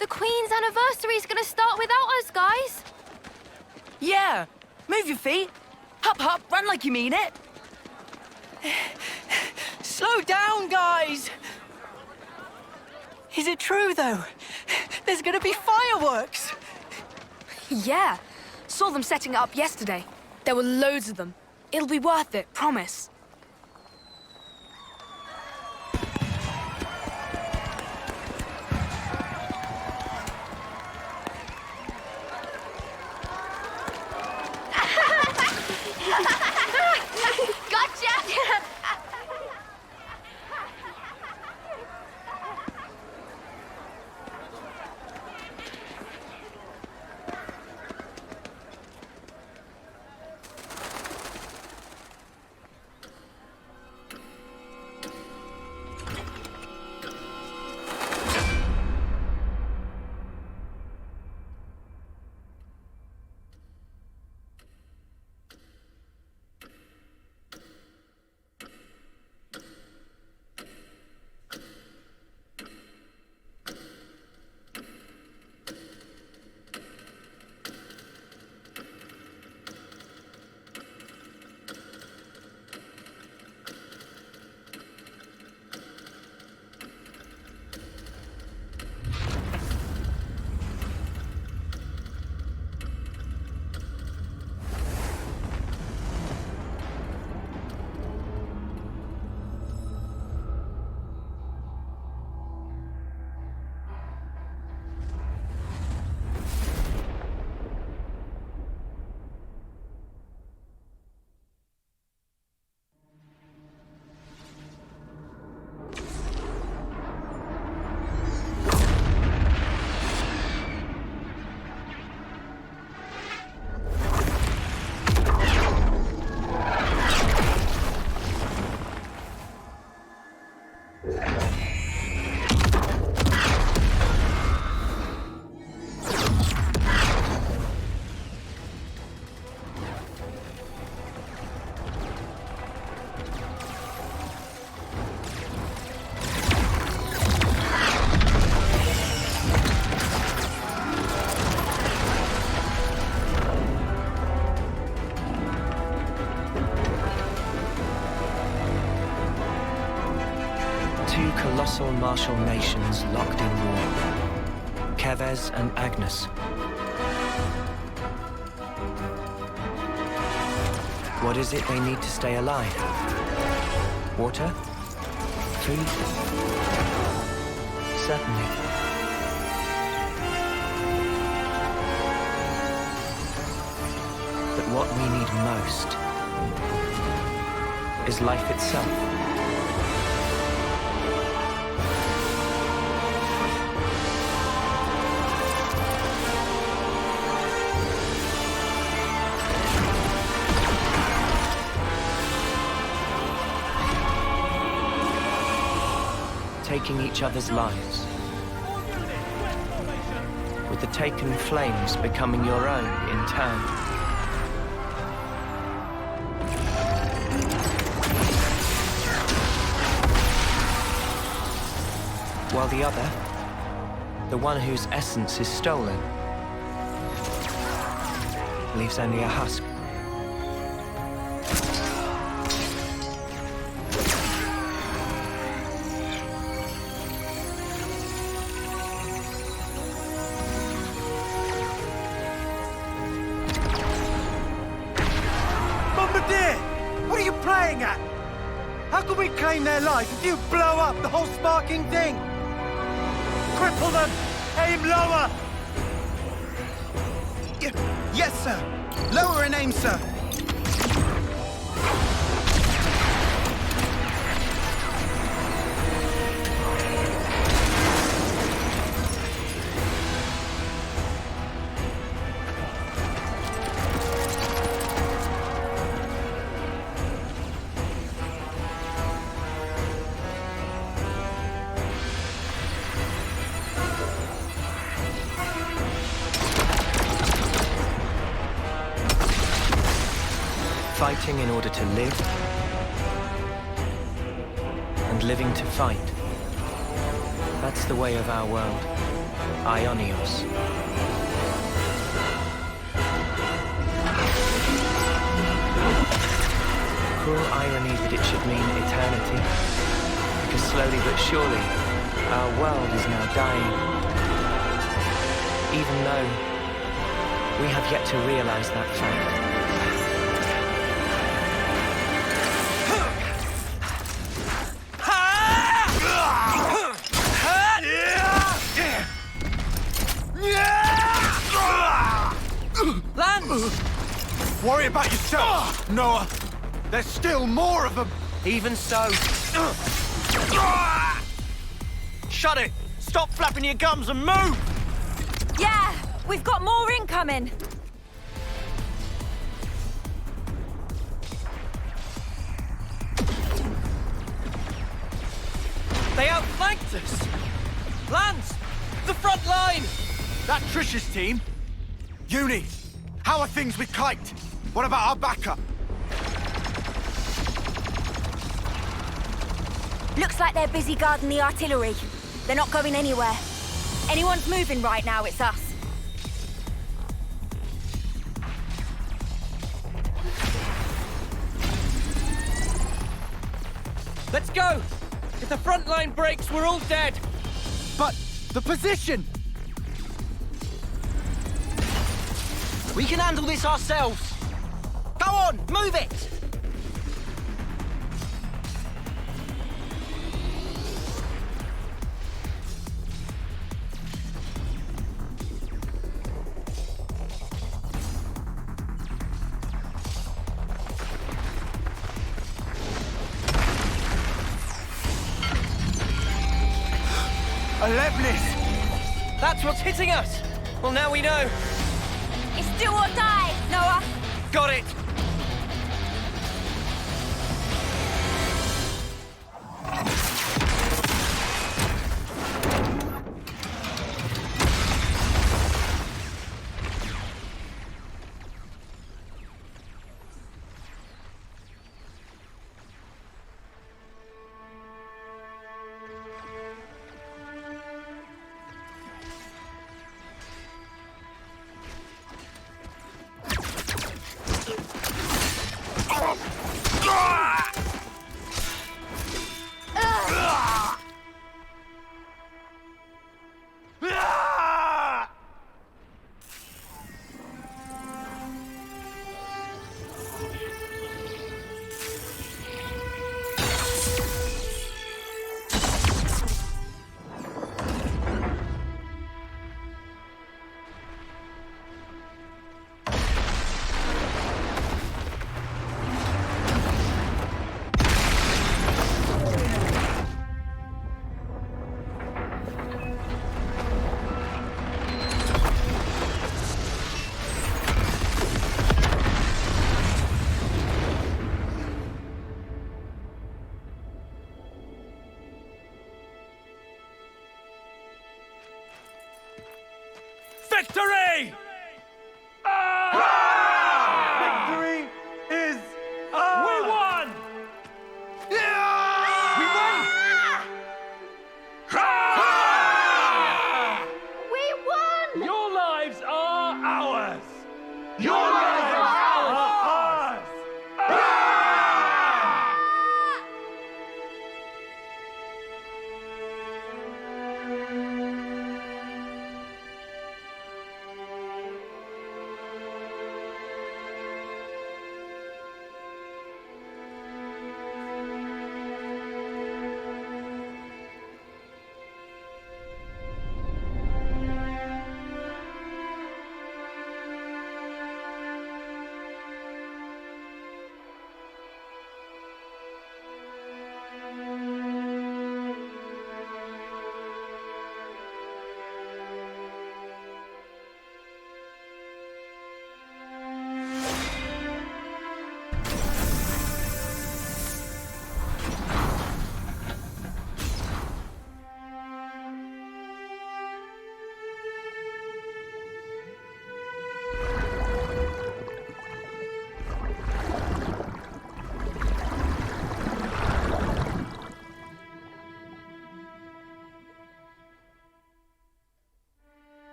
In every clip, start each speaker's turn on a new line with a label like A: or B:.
A: The Queen's anniversary's gonna start without us, guys.
B: Yeah! Move your feet! Hop, hop, run like you mean it! Slow down, guys! Is it true, though? There's gonna be fireworks!
C: Yeah. Saw them setting it up yesterday. There were loads of them. It'll be worth it, promise.
A: Gotcha!
D: Colossal martial nations locked in war. Keves and Agnus. What is it they need to stay alive? Water? Food? Certainly. But what we need most is life itself. Taking each other's lives, with the taken flames becoming your own in turn. While the other, the one whose essence is stolen, leaves only a husk.
E: How can we claim their life if you blow up the whole sparking thing? Cripple them! Aim lower!
F: Yes, sir! Lower and aim, sir!
D: Fighting in order to live, and living to fight. That's the way of our world. Ionios. Cruel irony that it should mean eternity. Because slowly but surely, our world is now dying. Even though we have yet to realize that fact.
E: Worry about yourself, Noah. There's still more of them.
D: Even so.
B: Shut it! Stop flapping your gums and move!
A: Yeah, we've got more incoming.
B: They outflanked us! Lance! The front line!
E: That Trish's team? Uni, how are things with Kite? What about our backup?
A: Looks like they're busy guarding the artillery. They're not going anywhere. Anyone's moving right now, it's us.
B: Let's go! If the front line breaks, we're all dead!
E: But the position!
B: We can handle this ourselves! Go on, move it!
E: Alevnis!
B: That's what's hitting us! Well, now we know.
A: It's do or die, Noah.
B: Got it!
E: Victory! Victory is ours! We won! We won!
A: We won!
E: Your lives are ours! Your lives are ours!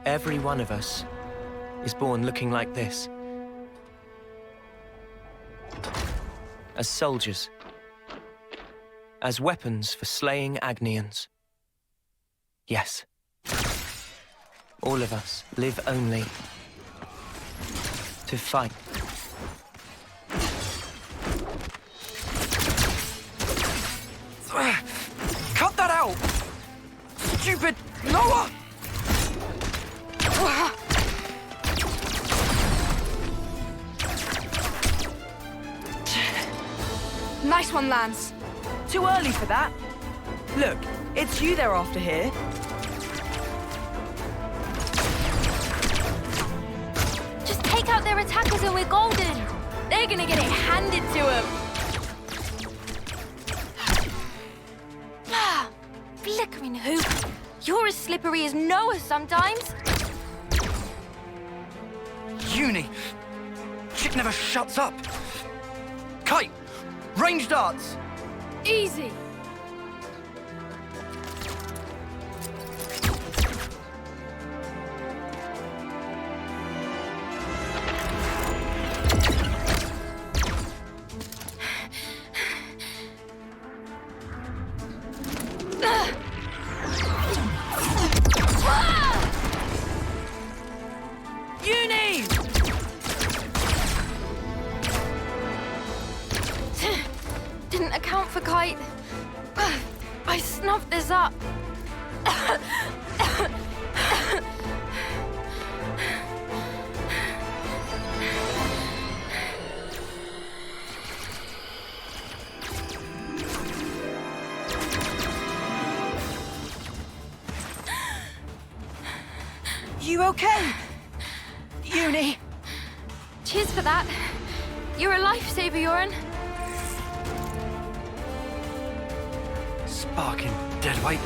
D: Every one of us is born looking like this. As soldiers. As weapons for slaying Agnians. Yes. All of us live only to fight.
B: Cut that out! Stupid Noah!
C: Nice one, Lance.
B: Too early for that. Look, it's you they're after here.
A: Just take out their attackers and we're golden. They're gonna get it handed to them. Flickering hoop. You're as slippery as Noah sometimes.
B: Uni! Chick never shuts up. Kite! Range darts!
C: Easy.
B: Uni!
A: Didn't account for Kite. I snuffed this up.
B: You okay? Uni!
A: Cheers for that. You're a lifesaver, Yoren.
B: Sparking deadweight.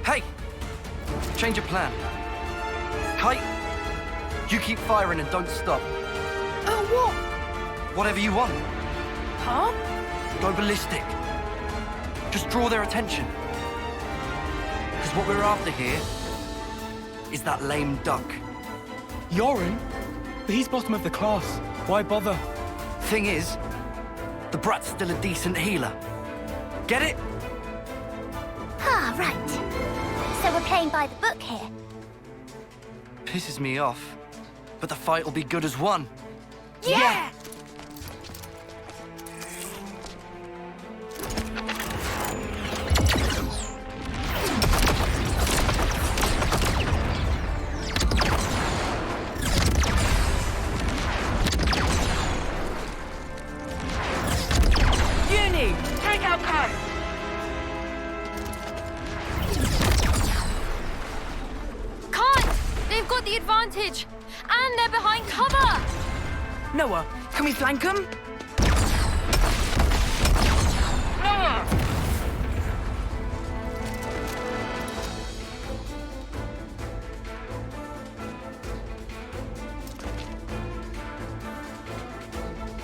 B: Hey! Change of plan. Kite, you keep firing and don't stop.
C: What?
B: Whatever you want.
C: Huh?
B: Go ballistic. Just draw their attention. Because what we're after here is that lame duck.
E: Yoren? But he's bottom of the class. Why bother?
B: Thing is, the brat's still a decent healer. Get it?
G: Ah, right. So we're playing by the book here.
B: Pisses me off. But the fight will be good as one.
C: Yeah!
B: Uni! Take out Kite!
A: Can't! They've got the advantage. And they're behind cover.
B: Noah, can we flank them? Noah!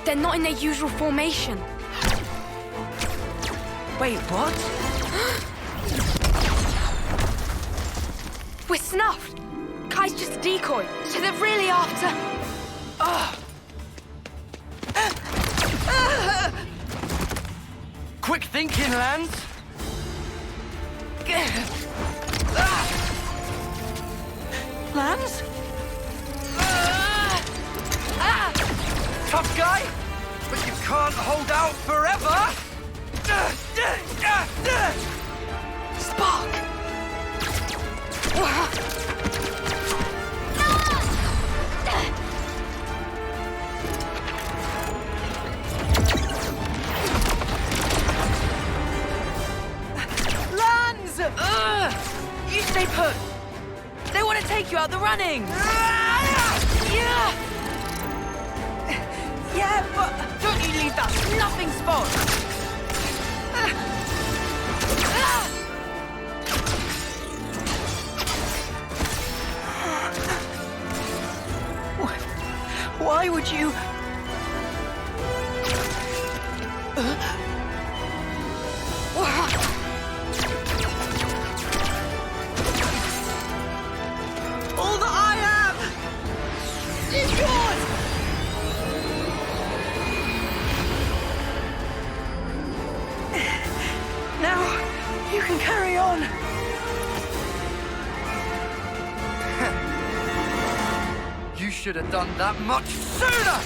C: They're not in their usual formation.
B: Wait, what?
C: We're snuffed. Kai's just a decoy, so they're really after...
B: Quick thinking, Lance. Lance? Tough guy, but you can't hold out forever.
C: Spark!
B: Lance! You stay put. They want to take you out the running. Yeah, but don't you leave that snuffing spot. Why would you... should have done that much sooner!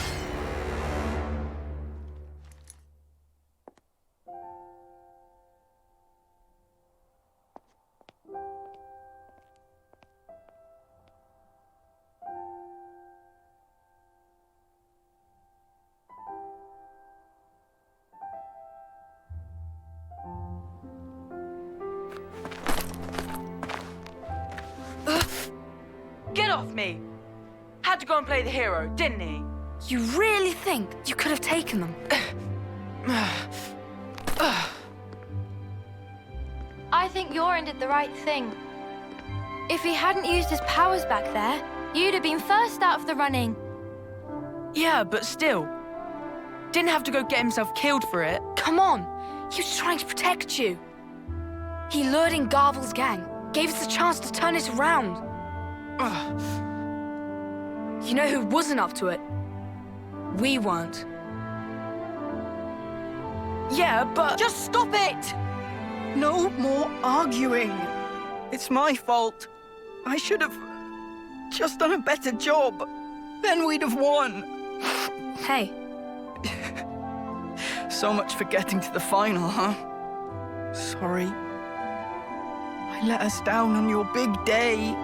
H: Get off me! Had to go and play the hero, didn't he?
C: You really think you could have taken them?
I: I think Yoren did the right thing. If he hadn't used his powers back there, you'd have been first out of the running.
H: Yeah, but still. Didn't have to go get himself killed for it.
C: Come on, he was trying to protect you. He lured in Garvel's gang, gave us a chance to turn it around. You know who wasn't up to it? We weren't.
H: Yeah, but... Just stop it!
J: No more arguing. It's my fault. I should have just done a better job. Then we'd have won.
C: Hey.
J: So much for getting to the final, huh? Sorry. I let us down on your big day.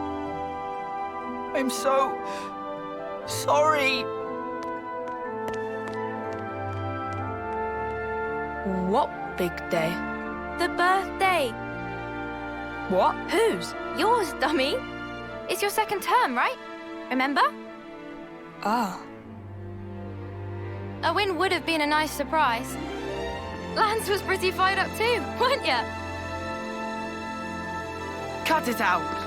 J: I'm so sorry.
C: What big day?
I: The birthday.
C: What? Whose?
I: Yours, dummy. It's your second term, right? Remember?
C: Ah.
I: A win would have been a nice surprise. Lance was pretty fired up too, weren't ya?
H: Cut it out!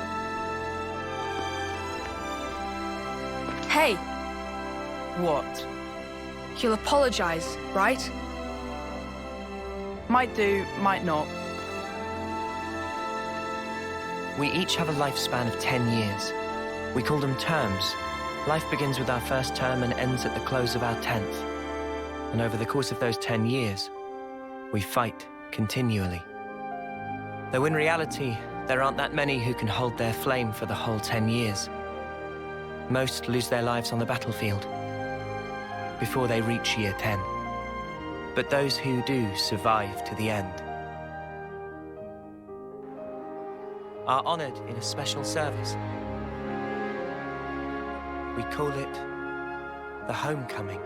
C: Hey,
H: What?
C: you'll apologize, right?
H: Might do, might not.
D: We each have a lifespan of 10 years. We call them terms. Life begins with our first term and ends at the close of our 10th. And over the course of those 10 years, we fight continually. Though in reality, there aren't that many who can hold their flame for the whole 10 years. Most lose their lives on the battlefield before they reach year 10. But those who do survive to the end are honored in a special service. We call it the homecoming.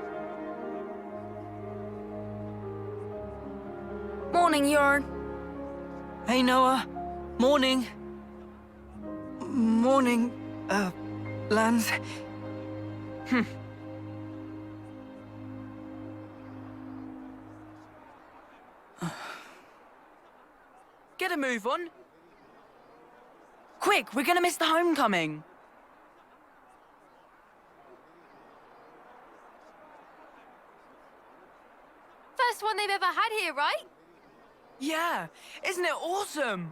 C: Morning, Yoren.
J: Hey, Noah. Morning. Morning, Lance.
H: Get a move on. Quick, we're gonna miss the homecoming.
I: First one they've ever had here, right?
H: Yeah, isn't it awesome?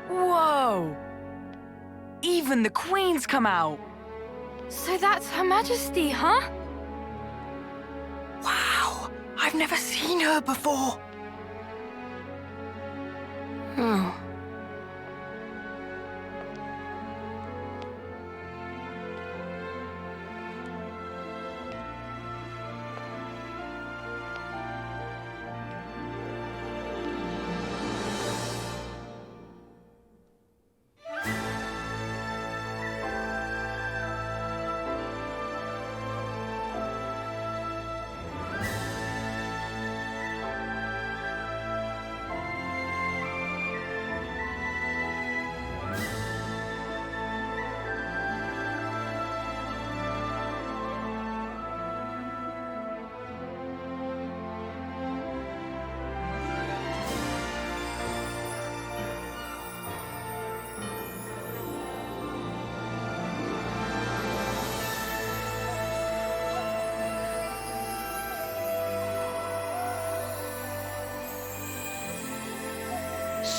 H: Whoa! Even the Queen's come out!
I: So that's Her Majesty, huh?
J: Wow, I've never seen her before.
C: Oh.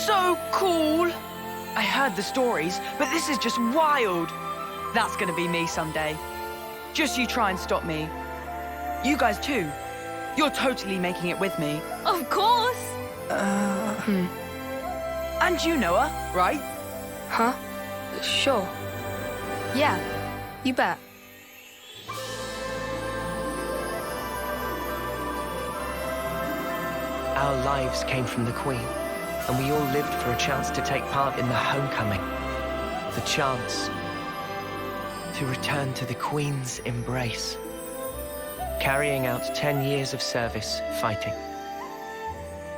H: so cool. I heard the stories, but this is just wild. That's gonna be me someday. Just you try and stop me. You guys too. You're totally making it with me.
I: Of course.
H: And you, Noah, right?
C: Huh? Sure. Yeah, you bet.
D: Our lives came from the Queen, and we all lived for a chance to take part in the homecoming. The chance to return to the Queen's embrace, carrying out 10 years of service fighting.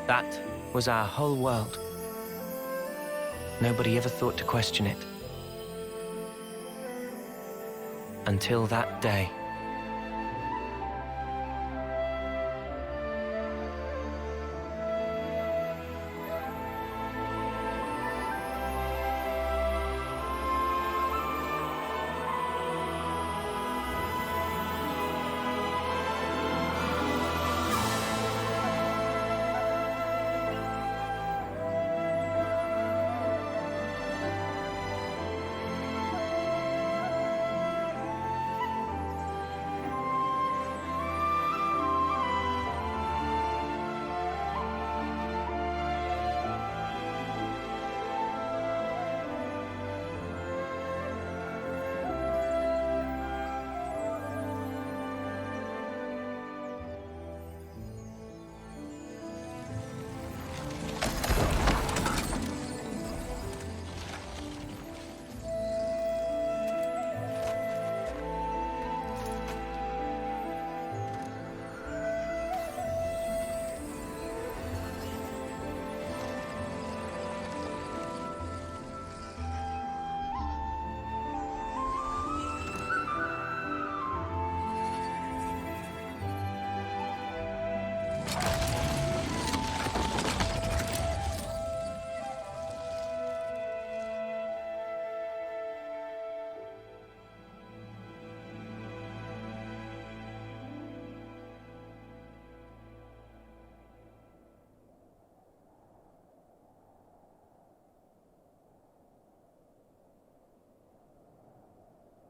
D: That was our whole world. Nobody ever thought to question it. Until that day.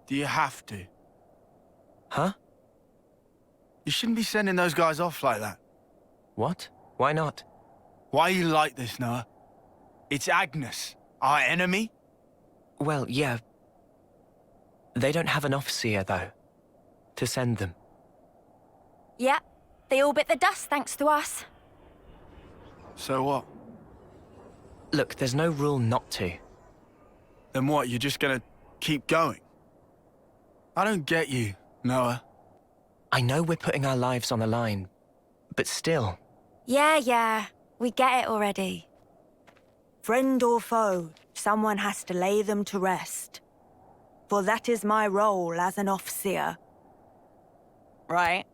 F: Do you have to?
D: Huh?
F: You shouldn't be sending those guys off like that.
D: What? Why not?
F: Why are you like this, Noah? It's Agnus, our enemy?
D: Well, yeah. They don't have an officer, though, to send them.
A: Yeah, they all bit the dust thanks to us.
F: So what?
D: Look, there's no rule not to.
F: Then what, you're just gonna keep going? I don't get you, Noah.
D: I know we're putting our lives on the line, but still.
A: Yeah, we get it already. Friend or foe, someone has to lay them to rest. For that is my role as an officer. Right?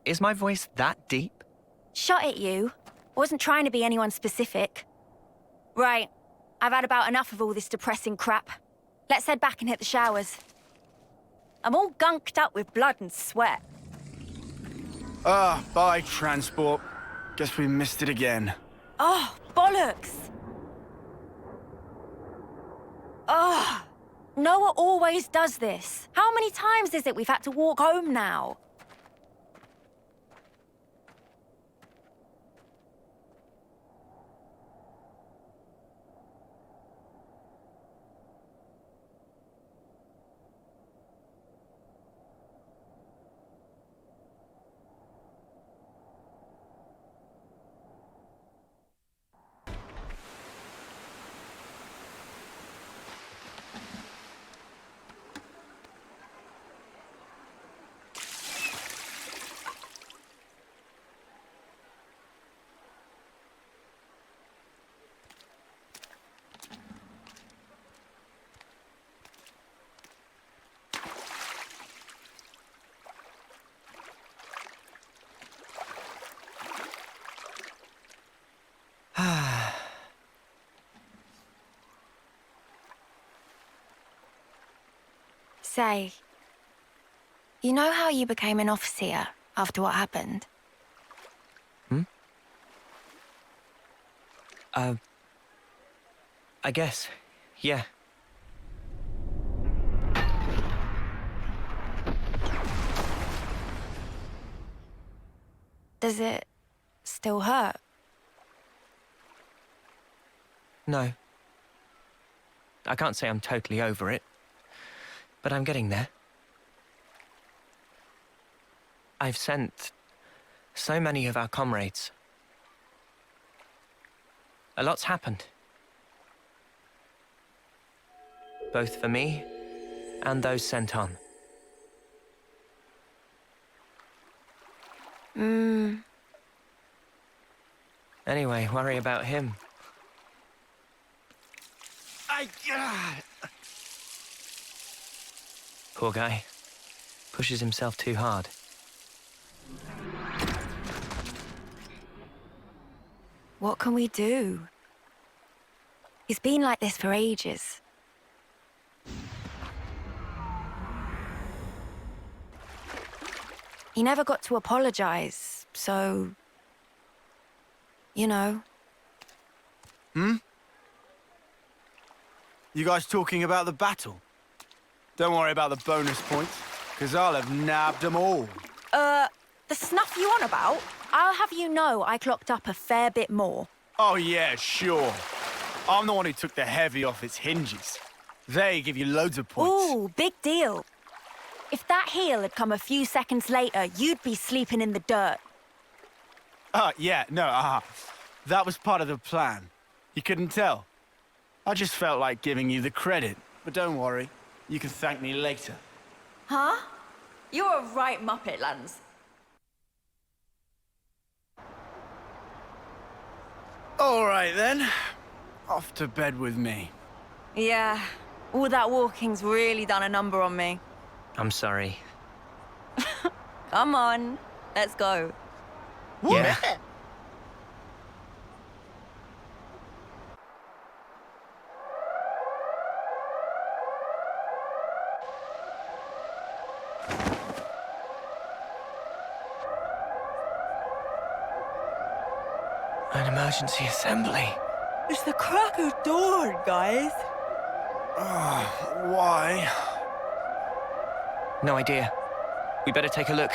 D: Is my voice that deep?
A: Shot at you. Wasn't trying to be anyone specific. Right. I've had about enough of all this depressing crap. Let's head back and hit the showers. I'm all gunked up with blood and sweat.
F: Bye, transport. Guess we missed it again.
A: Oh, bollocks! Ugh. Noah always does this. How many times is it we've had to walk home now? Say, you know how you became an officer after what happened?
D: I guess, yeah.
A: Does it still hurt?
D: No. I can't say I'm totally over it, but I'm getting there. I've sent so many of our comrades. A lot's happened. Both for me and those sent on. Anyway, worry about him. Poor guy. Pushes himself too hard.
A: What can we do? He's been like this for ages. He never got to apologize, so... you know.
F: You guys talking about the battle? Don't worry about the bonus points, because I'll have nabbed them all.
A: The snuff you on about? I'll have you know I clocked up a fair bit more.
F: Oh yeah, sure. I'm the one who took the heavy off its hinges. They give you loads of points.
A: Ooh, big deal. If that heal had come a few seconds later, you'd be sleeping in the dirt.
F: Yeah, no, that was part of the plan. You couldn't tell. I just felt like giving you the credit. But don't worry, you can thank me later.
A: Huh? You're a right muppet, Lance.
F: All right, then. Off to bed with me.
A: Yeah, all that walking's really done a number on me.
D: I'm sorry.
A: Come on, let's go.
D: Yeah. An emergency assembly.
A: It's the crack of dawn, guys.
F: Why?
D: No idea. We better take a look.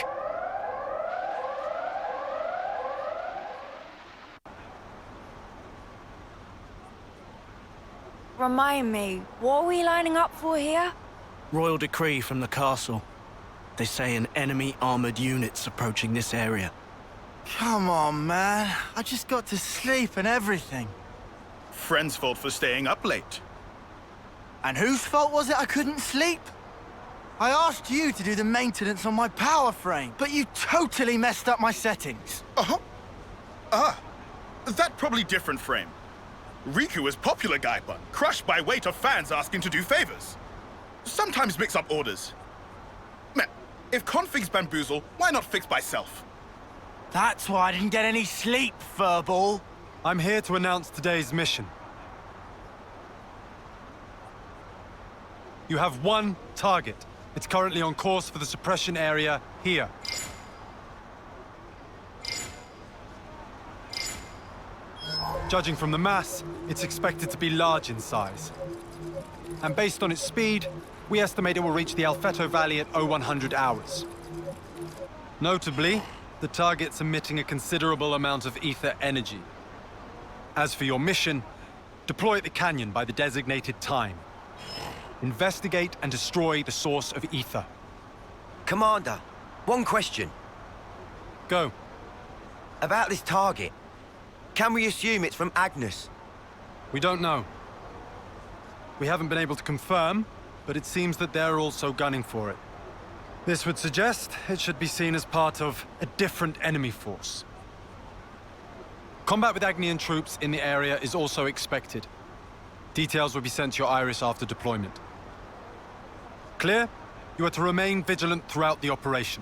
A: Remind me, what are we lining up for here?
B: Royal decree from the castle. They say an enemy armored unit's approaching this area.
F: Come on, man. I just got to sleep and everything.
K: Friend's fault for staying up late.
F: And whose fault was it I couldn't sleep? I asked you to do the maintenance on my power frame, but you totally messed up my settings.
K: That probably different frame. Riku is popular guy, but crushed by weight of fans asking to do favors. Sometimes mix up orders. Man, if configs bamboozle, why not fix by self?
F: That's why I didn't get any sleep, furball.
E: I'm here to announce today's mission. You have one target. It's currently on course for the suppression area here. Judging from the mass, it's expected to be large in size. And based on its speed, we estimate it will reach the Alfeto Valley at 0100 hours. Notably, the target's emitting a considerable amount of ether energy. As for your mission, deploy at the canyon by the designated time. Investigate and destroy the source of ether.
L: Commander, one question.
E: Go.
L: About this target. Can we assume it's from Agnus?
E: We don't know. We haven't been able to confirm, but it seems that they're also gunning for it. This would suggest it should be seen as part of a different enemy force. Combat with Agnian troops in the area is also expected. Details will be sent to your iris after deployment. Clear? You are to remain vigilant throughout the operation.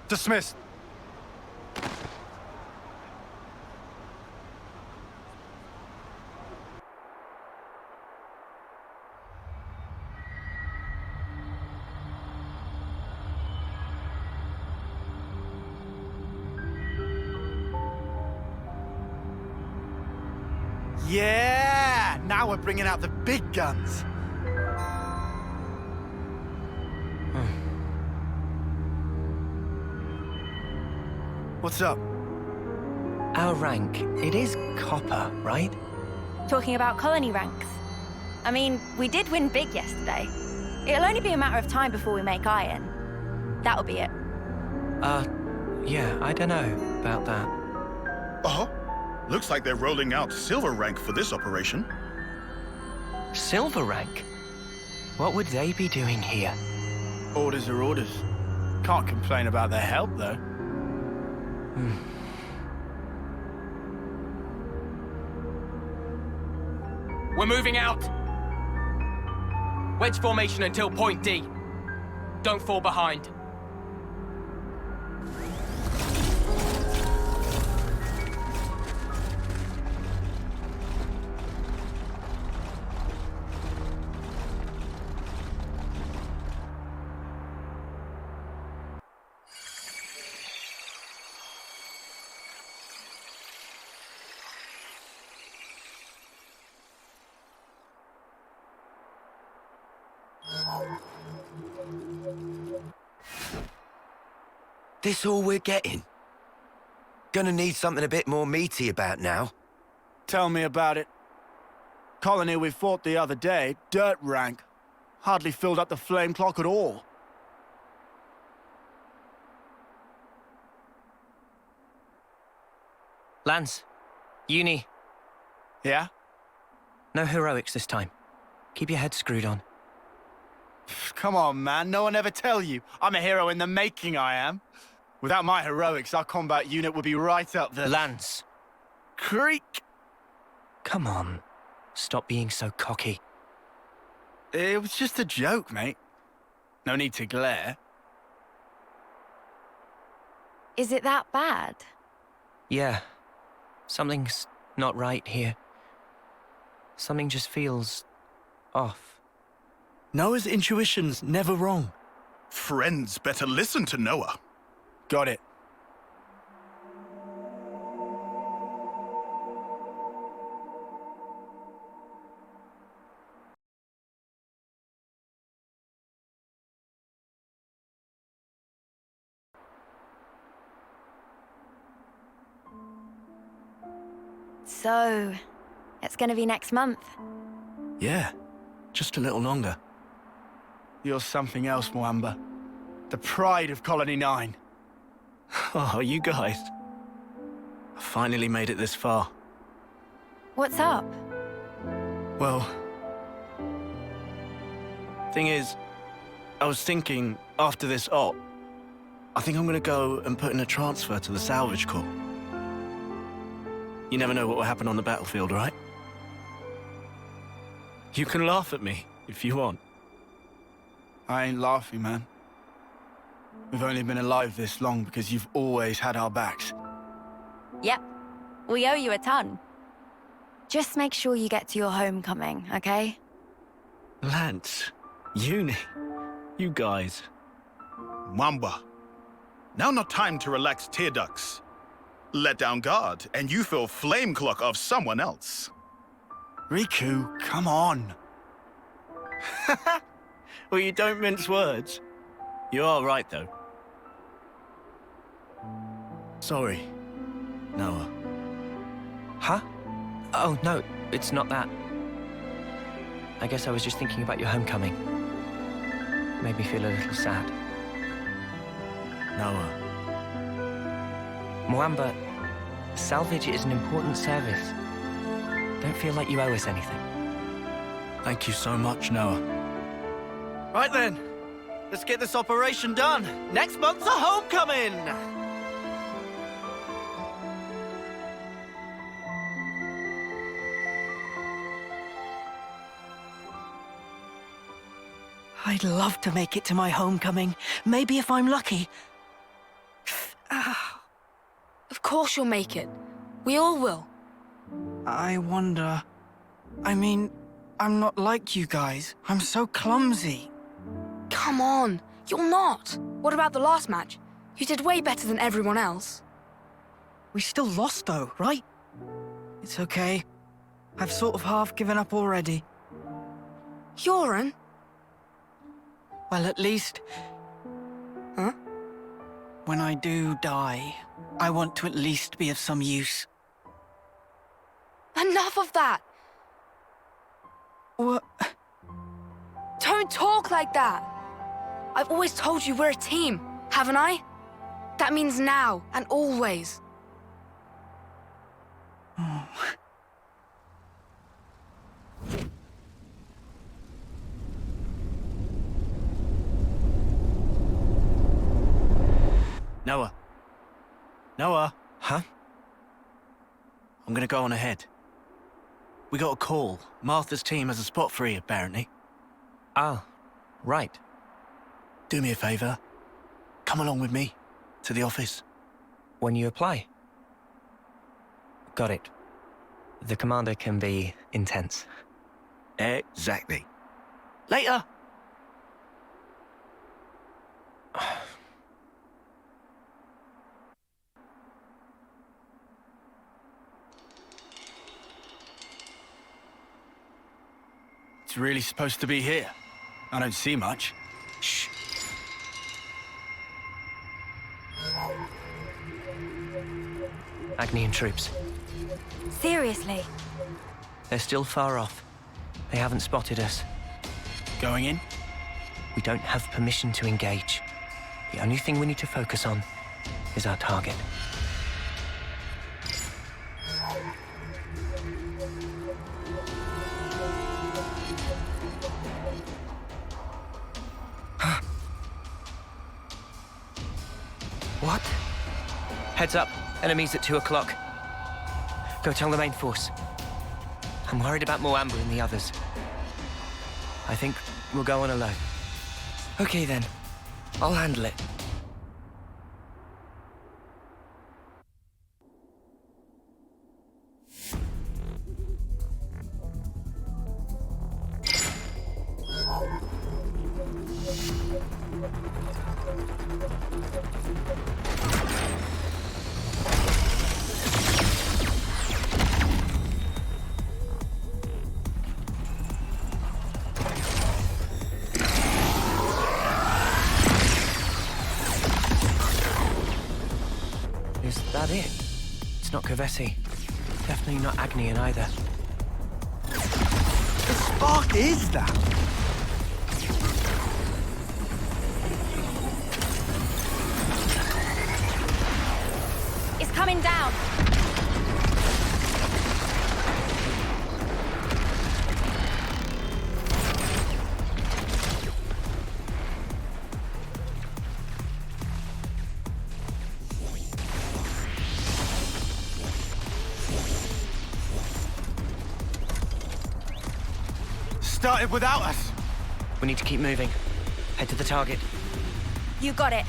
E: Dismissed.
F: Yeah! Now we're bringing out the big guns. What's up?
D: Our rank, it is copper, right?
A: Talking about colony ranks. I mean, we did win big yesterday. It'll only be a matter of time before we make iron. That'll be it.
D: Yeah, I don't know about that.
K: Oh, looks like they're rolling out silver rank for this operation.
D: Silver rank? What would they be doing here?
F: Orders are orders. Can't complain about their help, though.
M: We're moving out! Wedge formation until point D. Don't fall behind.
L: This all we're getting? Gonna need something a bit more meaty about now.
F: Tell me about it. Colony we fought the other day, dirt rank. Hardly filled up the flame clock at all.
D: Lance, Uni,
F: Yeah?
D: no heroics this time. Keep your head screwed on.
F: Come on, man. No one ever tell you. I'm a hero in the making, I am. Without my heroics, our combat unit would be right up the...
D: Lance!
F: Creek!
D: Come on. Stop being so cocky.
F: It was just a joke, mate. No need to glare.
A: Is it that bad?
D: Yeah. Something's not right here. Something just feels... off.
F: Noah's intuition's never wrong.
K: Friends better listen to Noah.
F: Got it.
A: So, it's gonna be next month.
F: Yeah, just a little longer. You're something else, Moamba. The pride of Colony 9.
N: Oh, you guys. I finally made it this far.
A: What's up?
N: Well... Thing is, I was thinking, after this op, I think I'm gonna go and put in a transfer to the Salvage Corps. You never know what will happen on the battlefield, right? You can laugh at me, if you want.
F: I ain't laughing, man. We've only been alive this long because you've always had our backs.
A: Yep. We owe you a ton. Just make sure you get to your homecoming, okay?
N: Lance, Uni, you guys.
K: Mwamba. Now not time to relax tear ducts. Let down guard, and you feel flame clock of someone else.
F: Riku, come on.
N: Well, you don't mince words. You are right, though. Sorry, Noah.
D: Huh? Oh, no, it's not that. I guess I was just thinking about your homecoming. Made me feel a little sad.
N: Noah.
D: Moamba, salvage is an important service. Don't feel like you owe us anything.
N: Thank you so much, Noah.
H: Right then, let's get this operation done. Next month's a homecoming!
J: I'd love to make it to my homecoming. Maybe if I'm lucky.
C: Of course you'll make it. We all will.
J: I wonder... I mean, I'm not like you guys. I'm so clumsy.
C: Come on, you're not. What about the last match? You did way better than everyone else.
J: We still lost though, right? It's okay. I've sort of half given up already.
C: Yoren?
J: Well, at least...
C: Huh?
J: When I do die, I want to at least be of some use.
C: Enough of that!
J: What?
C: Don't talk like that! I've always told you we're a team, haven't I? That means now and always.
J: Oh.
N: Noah. Noah.
D: Huh?
N: I'm gonna go on ahead. We got a call. Martha's team has a spot free, apparently.
D: Ah, right.
N: Do me a favor. Come along with me to the office.
D: When you apply? Got it. The commander can be intense.
N: Exactly. Later!
F: It's really supposed to be here. I don't see much.
D: Shh. Agnian troops.
A: Seriously?
D: They're still far off. They haven't spotted us.
F: Going in?
D: We don't have permission to engage. The only thing we need to focus on is our target. What? Heads up. Enemies at 2 o'clock. Go tell the main force. I'm worried about Moamba and the others. I think we'll go on alone. Okay then. I'll handle it. Is that it? It's not Kevesi. Definitely not Agnian either.
F: The spark is that?
A: It's coming down.
F: Started without us.
D: We need to keep moving. Head to the target.
A: You got it.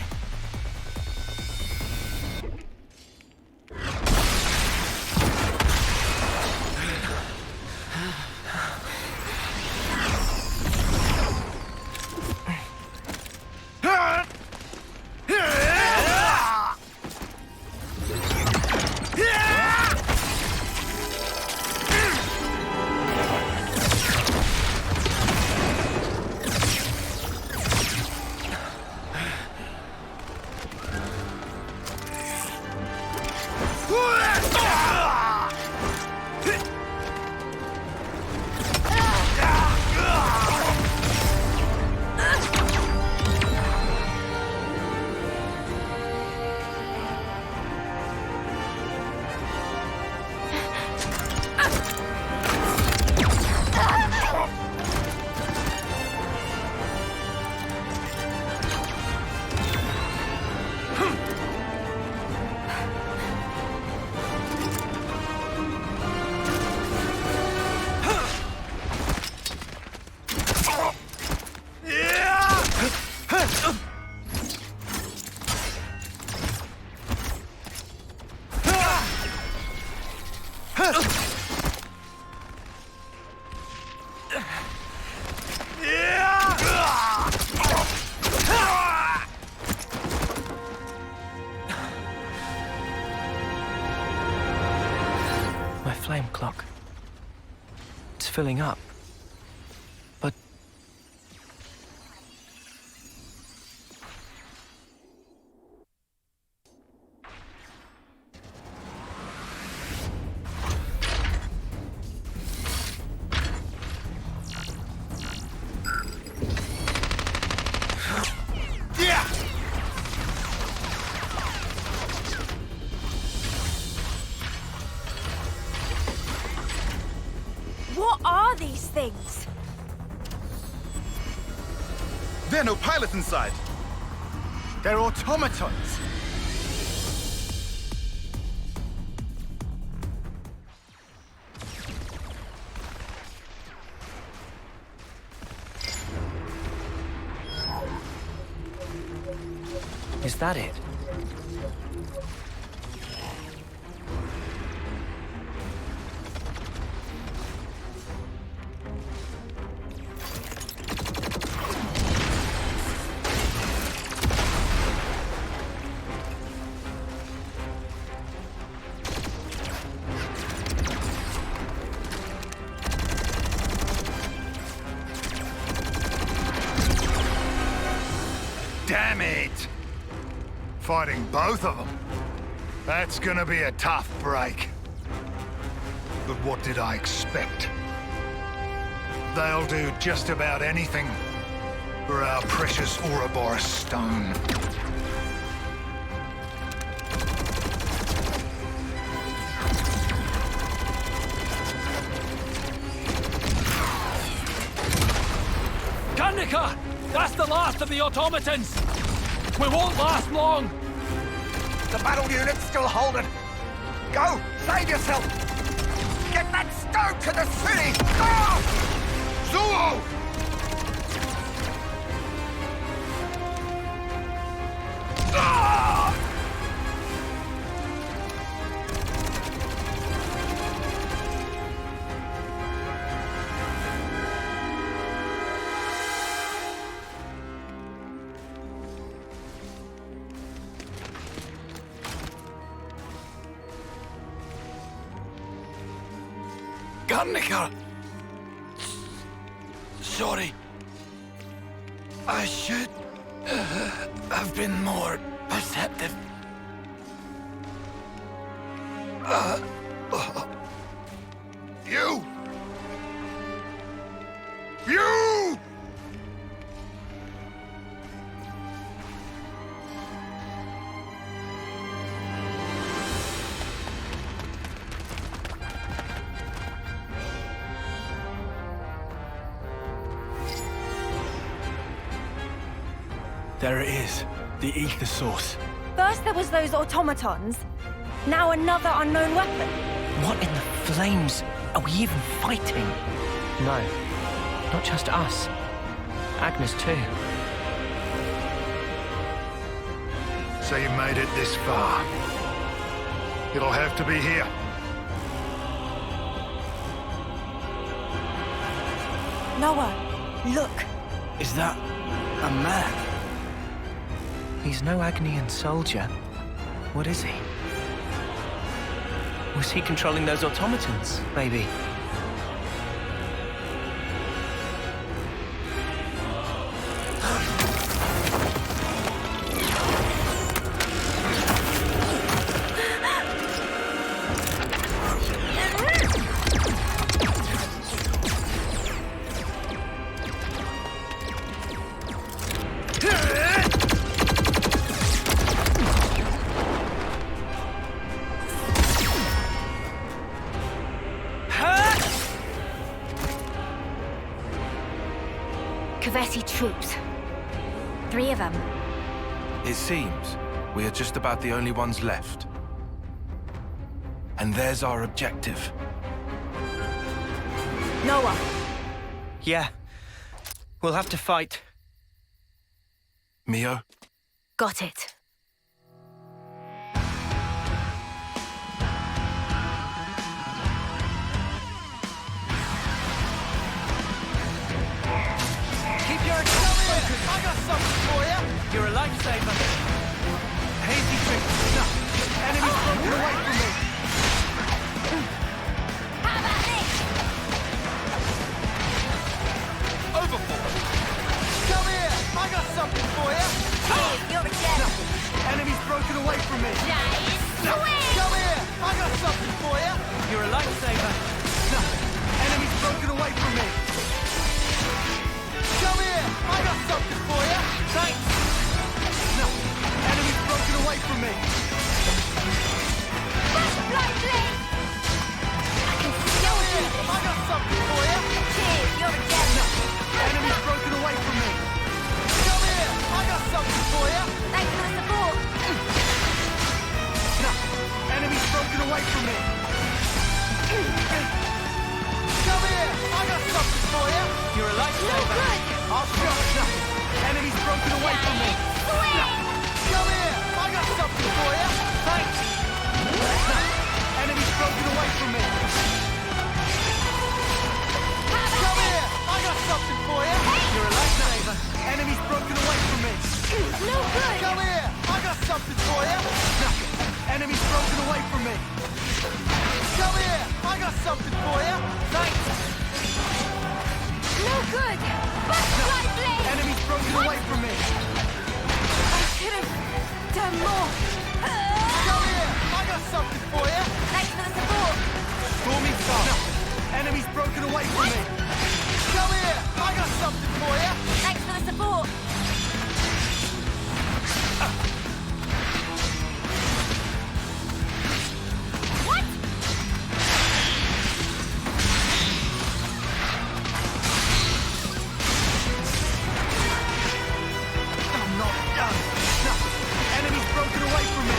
D: My flame clock. filling up. But...
A: What are these things?
K: There are no pilots inside.
F: They're automatons.
D: Is that it?
O: Damn it! Fighting both of them. That's gonna be a tough break. But what did I expect? They'll do just about anything for our precious Ouroboros stone.
M: Garnica! That's the last of the automatons! We won't last long!
L: The battle unit's still holding. Go! Save yourself! Get that stone to the city! Go!
O: Zuo!
L: Ah!
B: Garnica! Sorry. I should have been more perceptive.
O: You! You!
F: There it is, the ether source.
A: First there was those automatons, now another unknown weapon.
D: What in the flames are we even fighting? No, not just us. Agnus too.
O: So you made it this far. It'll have to be here.
A: Noah, look.
F: Is that a man?
D: He's no Agnian soldier. What is he? Was he controlling those automatons, maybe?
A: Troops. 3 of them.
P: It seems we are just about the only ones left. And there's our objective.
A: Noah.
D: Yeah. We'll have to fight.
P: Mio?
A: Got it.
M: I got something for you! You're a lifesaver. Hazy trick. No. Enemies broken away from me.
G: How about this?
M: You're a lifesaver.
L: I'll show you. Enemy's broken away from me. Come here. I got something for you. Thanks. Enemy's broken away from me. Come here. I got something for you.
M: You're a lifesaver.
L: Enemy's broken away from me.
I: No good.
L: Come here. I got something for you. Enemy's broken away from me. Come here. I got something for you. Thanks.
I: No good. Butterfly blade.
L: Enemy's broken away from me.
I: I should have done more.
L: Come here. I got something for you.
I: Thanks for the support.
L: Storming Star. Enemy's broken away from me. Come here. I got something for you.
I: Thanks for the support. What?
L: I'm not done. No. Enemy's broken away from me.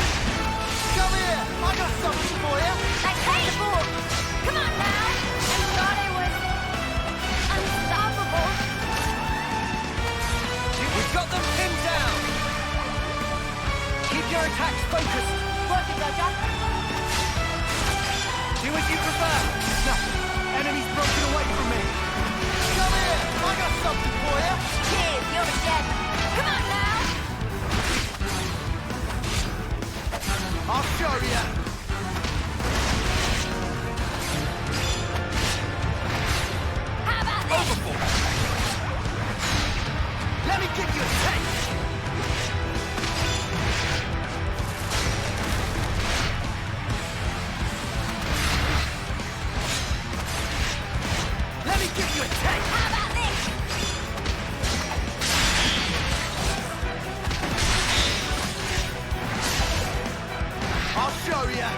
L: Come here. I got something for you.
I: Thanks for the support. Come on now. I thought I was unstoppable.
M: We've got them pinned down. Keep your attacks focused.
I: Work it, Dodger.
M: Do as you prefer.
L: No. Enemy's broken away from me. Come here. I got something for you.
I: Cheers, you're dead. Come on now.
L: I'll show you.
I: How about this?
L: Let me give you a taste. Let me give you a taste.
I: How about this?
L: I'll show you.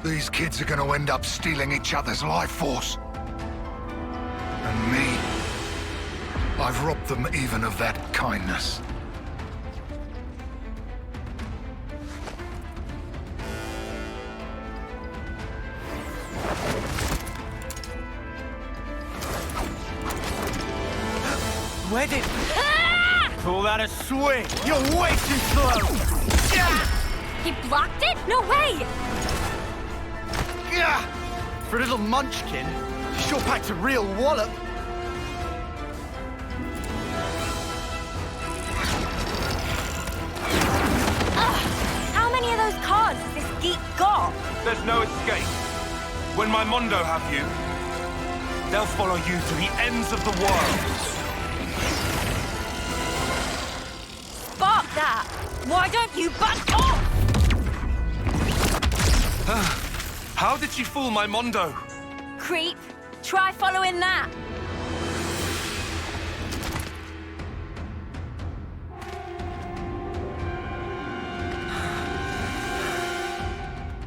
L: These kids are going to end up stealing each other's life force. And me, I've robbed them even of that kindness.
M: Where did...
L: Call that a swing? You're way too slow!
I: He blocked it? No way!
L: For a little munchkin, you sure packed a real wallop.
I: How many of those cards has this geek got?
P: There's no escape. When my Mondo have you, they'll follow you to the ends of the world.
I: Spark that! Why don't you back off?
P: How did she fool my Mondo?
I: Creep. Try following that.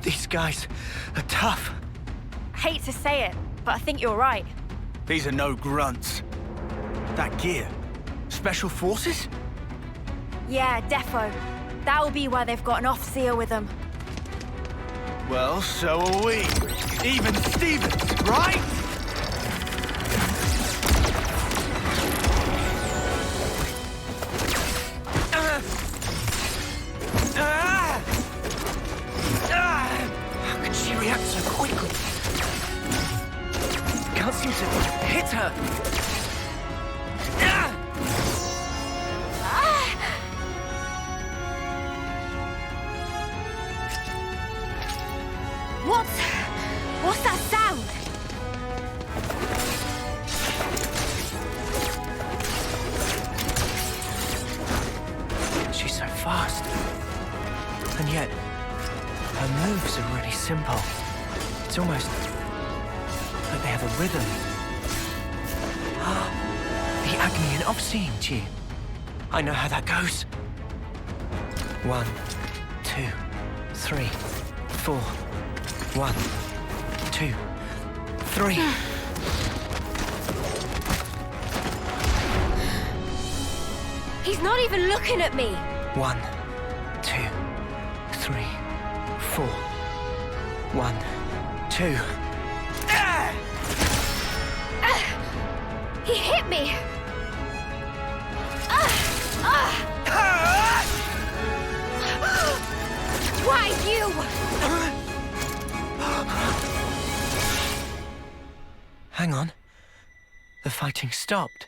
L: These guys are tough.
I: Hate to say it, but I think you're right.
L: These are no grunts. That gear, special forces?
I: Yeah, defo. That'll be why they've got an off-seer with them.
L: Well, so are we. Even Stevens, right?
B: How could she react so quickly? Can't seem to hit her.
I: What's that sound?
B: She's so fast. And yet, her moves are really simple. It's almost like they have a rhythm. The Agni and Obscene tune. I know how that goes.
D: 1, 2, 3, 4. 1, 2, 3.
I: He's not even looking at me.
D: 1, 2, 3, 4. 1, 2.
I: He hit me. Why you?
D: Hang on. The fighting stopped.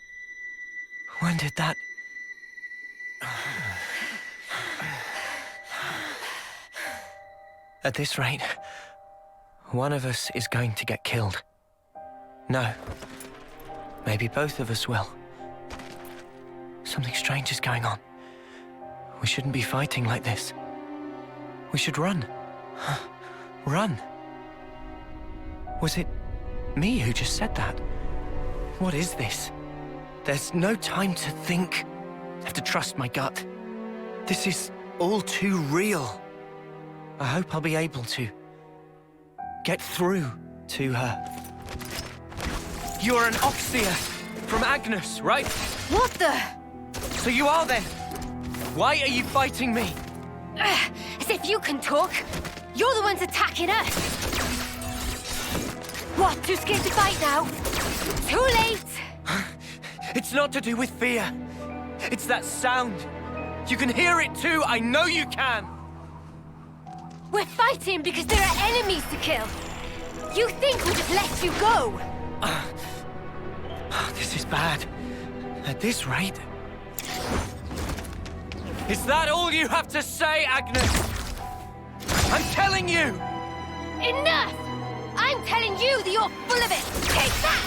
D: When did that... At this rate, one of us is going to get killed. No. Maybe both of us will. Something strange is going on. We shouldn't be fighting like this. We should run. Run. Was it me who just said that? What is this? There's no time to think. I have to trust my gut. This is all too real. I hope I'll be able to get through to her. You're an Oxia from Agnus, right?
I: What the?
D: So you are then? Why are you fighting me?
I: As if you can talk. You're the ones attacking us. What, too scared to fight now? Too late!
D: It's not to do with fear. It's that sound. You can hear it too, I know you can!
I: We're fighting because there are enemies to kill. You think we'll just let you go?
D: This is bad. At this rate... Is that all you have to say, Agnus? I'm telling you!
I: Enough! I'm telling you that you're full of it! Take that!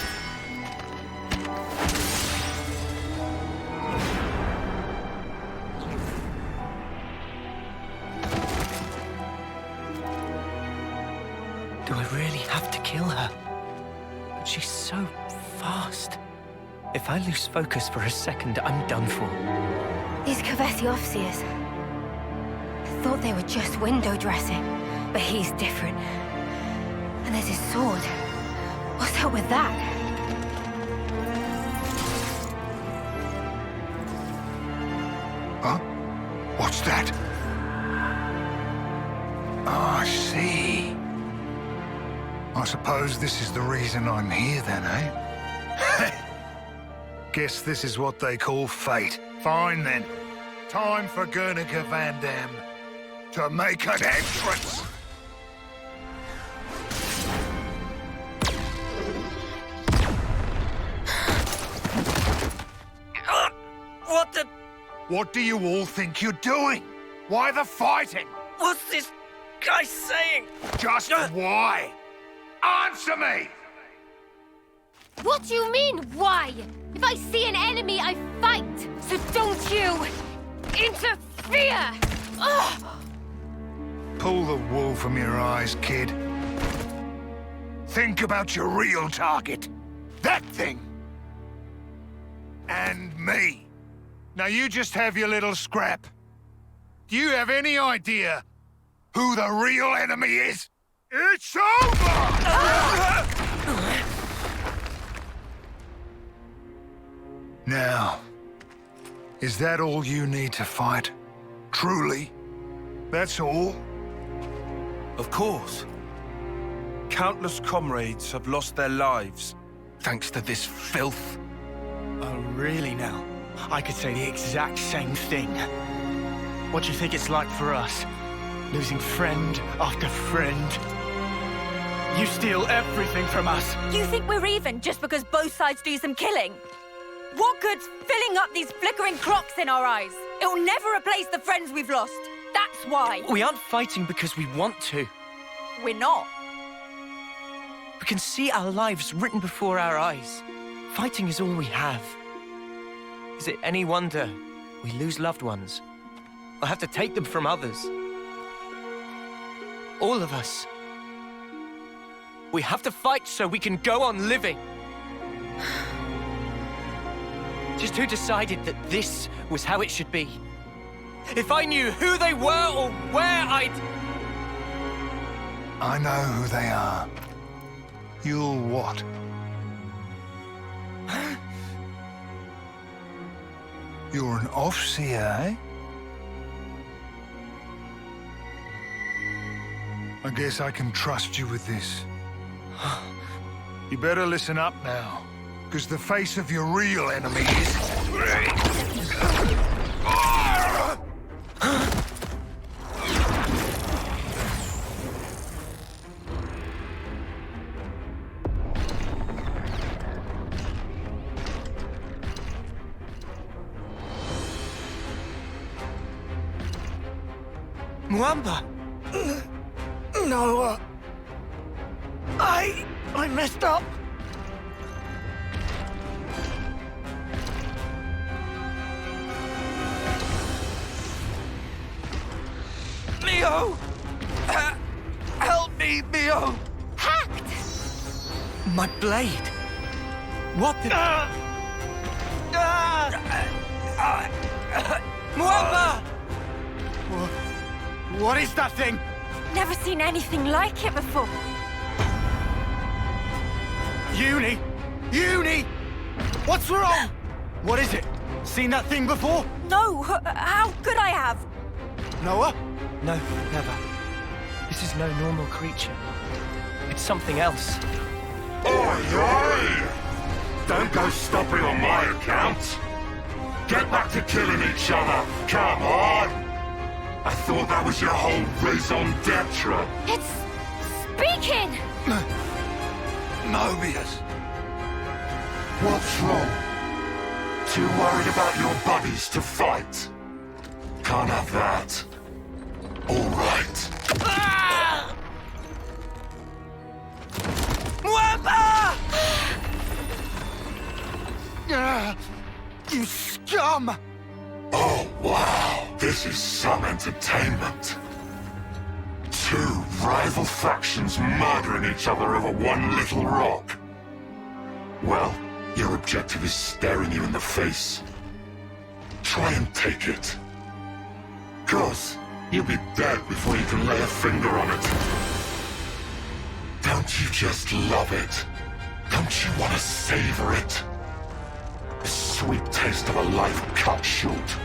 D: Do I really have to kill her? But she's so fast. If I lose focus for a second, I'm done for.
I: These Kevesi officers. I thought they were just window dressing, but he's different. And there's his sword. What's up with that?
O: Huh? What's that? Oh, I see. I suppose this is the reason I'm here then, eh? Guess this is what they call fate. Fine then. Time for Guernica Van Dam to make an entrance.
D: What the...
O: What do you all think you're doing? Why the fighting?
D: What's this guy saying?
O: Just why? Answer me!
I: What do you mean, why? If I see an enemy, I fight! So don't you... interfere! Ugh!
O: Pull the wool from your eyes, kid. Think about your real target. That thing. And me. Now you just have your little scrap. Do you have any idea who the real enemy is? It's over! Now, is that all you need to fight? Truly? That's all?
P: Of course. Countless comrades have lost their lives thanks to this filth.
F: Oh, really now? I could say the exact same thing. What do you think it's like for us? Losing friend after friend. You steal everything from us.
A: You think we're even just because both sides do some killing? What good's filling up these flickering clocks in our eyes? It will never replace the friends we've lost. That's why.
D: We aren't fighting because we want to.
A: We're not.
D: We can see our lives written before our eyes. Fighting is all we have. Is it any wonder we lose loved ones? Or have to take them from others? All of us. We have to fight so we can go on living. Just who decided that this was how it should be?
M: If I knew who they were or where I'd...
O: I know who they are. You'll what? You're an Offseer, eh? I guess I can trust you with this. You better listen up now, because the face of your real enemy is...
M: Mwamba!
F: No, I messed up.
M: Mio! Help me, Mio!
I: Hacked!
M: My blade! What the... Mwamba!
F: What is that thing?
A: Never seen anything like it before.
F: Uni! Uni! What's wrong? What is it? Seen that thing before?
A: No, how could I have?
F: Noah?
D: No, never. This is no normal creature. It's something else.
Q: Oi, oi! Don't go stopping on my account. Get back to killing each other. Come on! I thought that was your whole raison d'etre.
I: It's speaking!
O: Moebius.
Q: What's wrong? Too worried about your buddies to fight? Can't have that. All right.
M: Mwamba!
F: You scum!
Q: Oh, wow. This is some entertainment. Two rival factions murdering each other over one little rock. Well, your objective is staring you in the face. Try and take it. 'Cause you'll be dead before you can lay a finger on it. Don't you just love it? Don't you want to savor it? The sweet taste of a life cut short.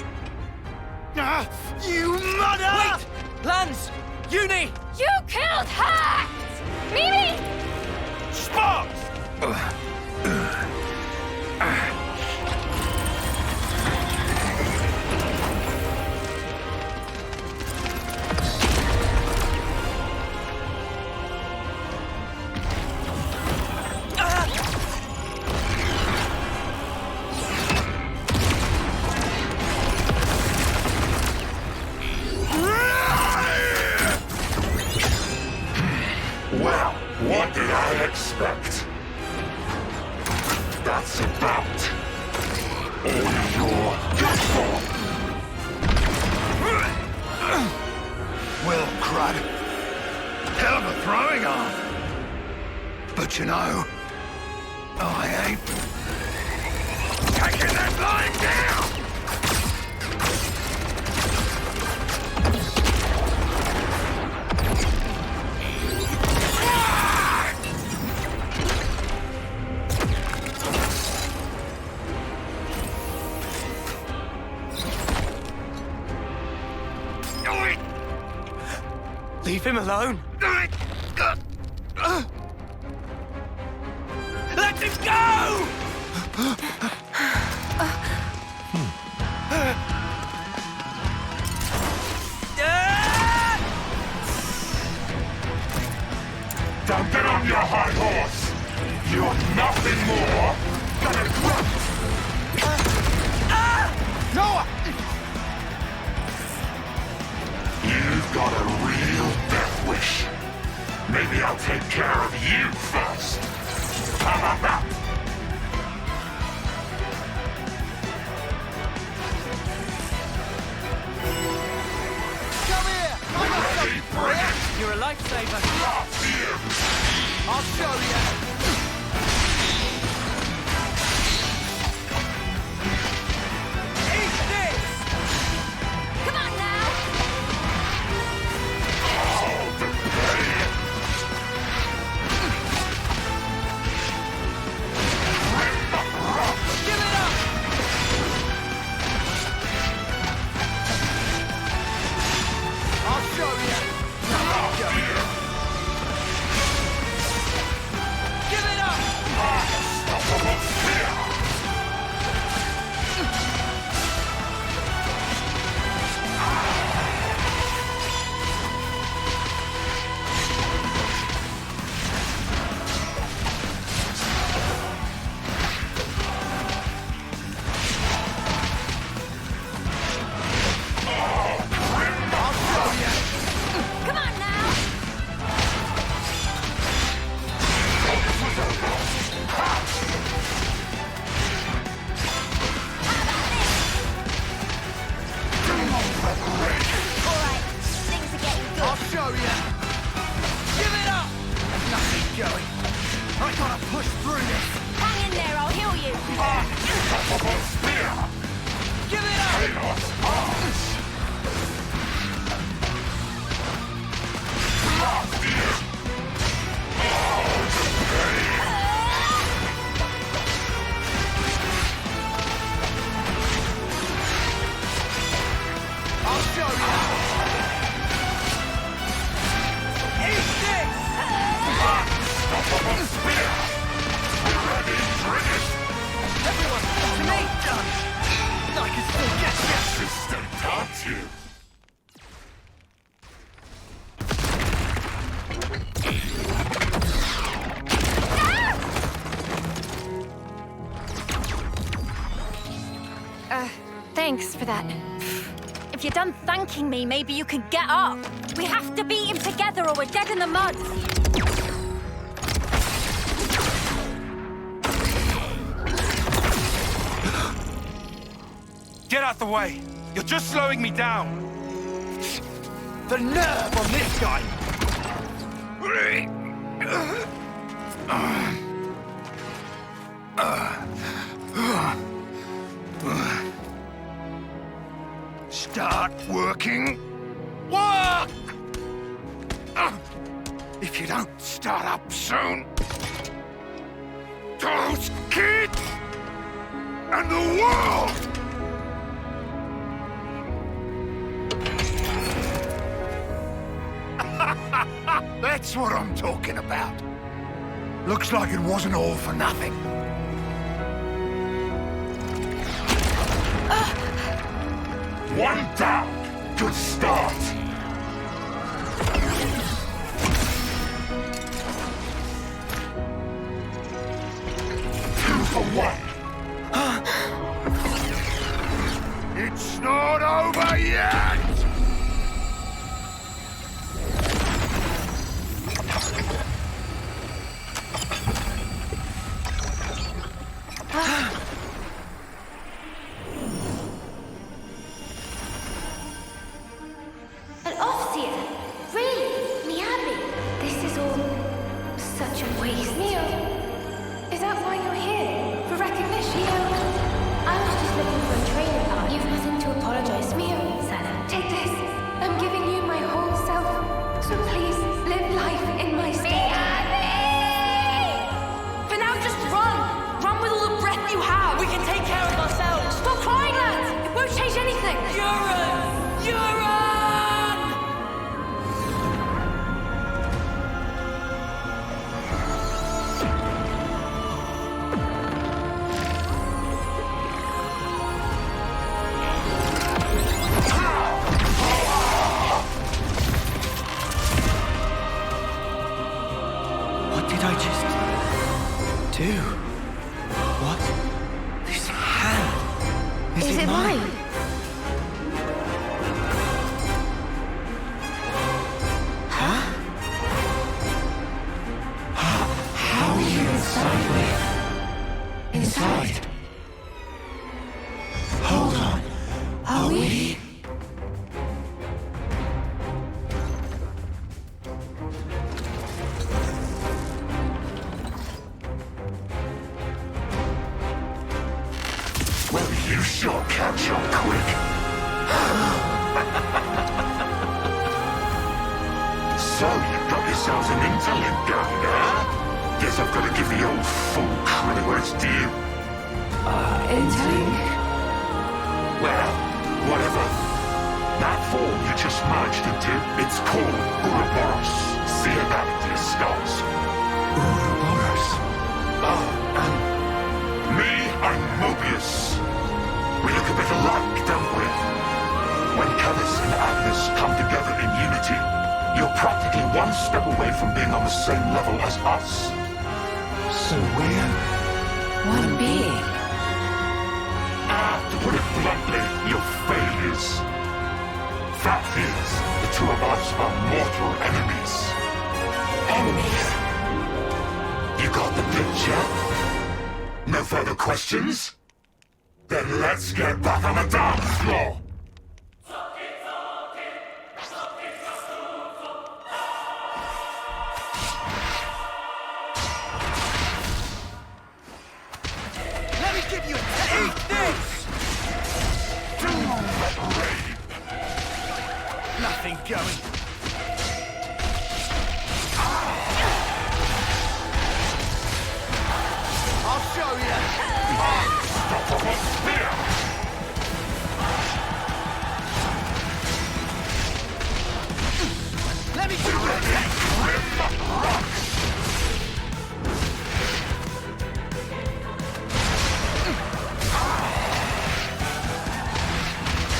F: You mother!
M: Wait! Lance! Uni!
I: You killed Hacked! Mimi!
F: Sparks!
Q: Well, what did I expect? That's about all you're good for.
O: Well, crud. Hell of a throwing arm. But you know, I ain't taking that line down!
M: Leave him alone. Let him go!
Q: Don't get on your high horse. You're nothing more than a grunt.
F: Noah!
Q: You've got a real death wish. Maybe I'll take care of you first. How about that?
M: Come here! I got something for you! You're a lifesaver.
Q: I'll
M: show you. Eat this!
I: Come on,
M: I gotta push through this.
I: Hang in there, I'll heal you.
Q: Unstoppable spear!
M: Give it up!
Q: Chaos Arch! Blast it!
M: I'll show you! Eat this!
Q: Unstoppable spear! Ready, British!
M: Everyone, to me! I can still get you!
Q: Persistent, aren't you?
I: Thanks for that. If you're done thanking me, maybe you can get up. We have to beat him together or we're dead in the mud.
P: Get out the way! You're just slowing me down!
M: The nerve on this guy!
O: Start working. Work! If you don't start up soon, those kids and the world! That's what I'm talking about. Looks like it wasn't all for nothing.
Q: One down! Good start! Two for one!
O: It's not over yet!
I: An Offseer? Really? Miyabi? This is all such a waste.
R: Mio, is that why you're here? For recognition? Mio, I was just looking for a training card. You've nothing to apologize. Mio, take this. I'm giving you my whole self. So please, live life in my stead.
C: For now, just run! Run with all the breath you have!
H: We can take care of ourselves!
C: Stop crying, lads! It won't change anything!
H: Urine!
B: What did I just do? What? This hand? Is it mine? Huh? How are you inside me? Inside? Hold on. Are we?
Q: Well, you sure catch on quick. So, you've got yourselves an interlink going, huh? Guess I've got to give the old fool credit where it's due.
R: Interlink?
Q: Well, whatever. That form you just merged into, it's called Ouroboros. See about it, dear stars.
B: Ouroboros?
Q: Me, I'm Moebius. We look a bit alike, don't we? When Keves and Agnus come together in unity, you're practically one step away from being on the same level as us.
B: So we're
R: One being.
Q: To put it bluntly, you're failures. Fact is, the two of us are mortal enemies.
R: Enemies?
Q: You got the picture? No further questions? Then let's get back on the dance floor!
M: give you a taste! Eat this! Nothing going. I'll show you.
Q: Unstoppable spear!
M: Let me give you a taste!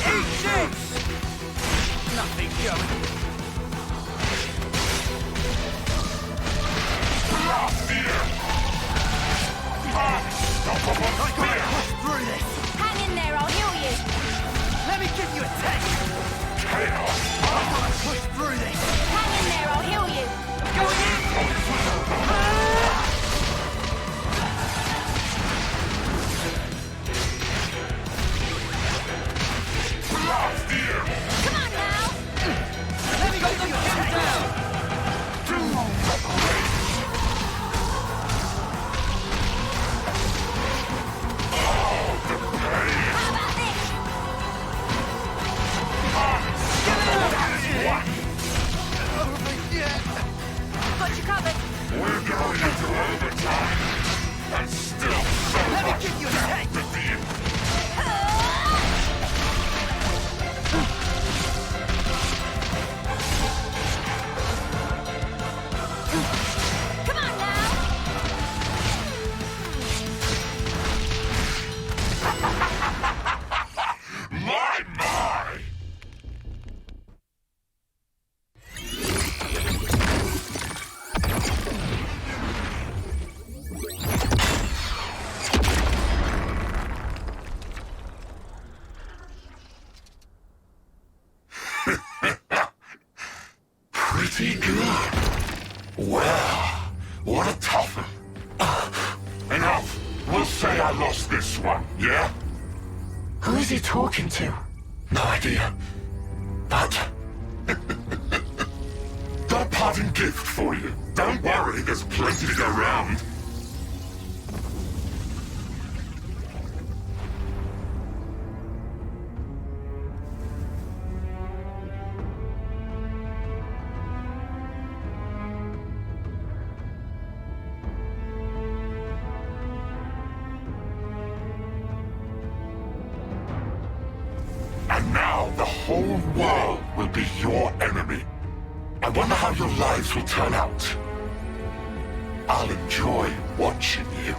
M: Eat this! Nothing going.
Q: Unstoppable
M: I gotta push through this.
G: Hang in there, I'll heal you.
M: Let me give you a taste.
Q: chaos!
M: I gotta push through this.
G: Hang in there, I'll heal you.
M: Going in.
G: Come on now.
M: Let me get you him down.
G: How about this? Got you covered.
Q: We're going into overtime, and still
M: Let me give you a taste.
G: Come on now.
Q: My! Pretty good. Well, what a tough one. Enough. We'll say I lost this one, yeah? Who is he talking to? No idea. But... got a parting gift for you. Don't worry, there's plenty to go round. And now the whole world will be your enemy. I wonder how your lives will turn out. I'll enjoy watching you.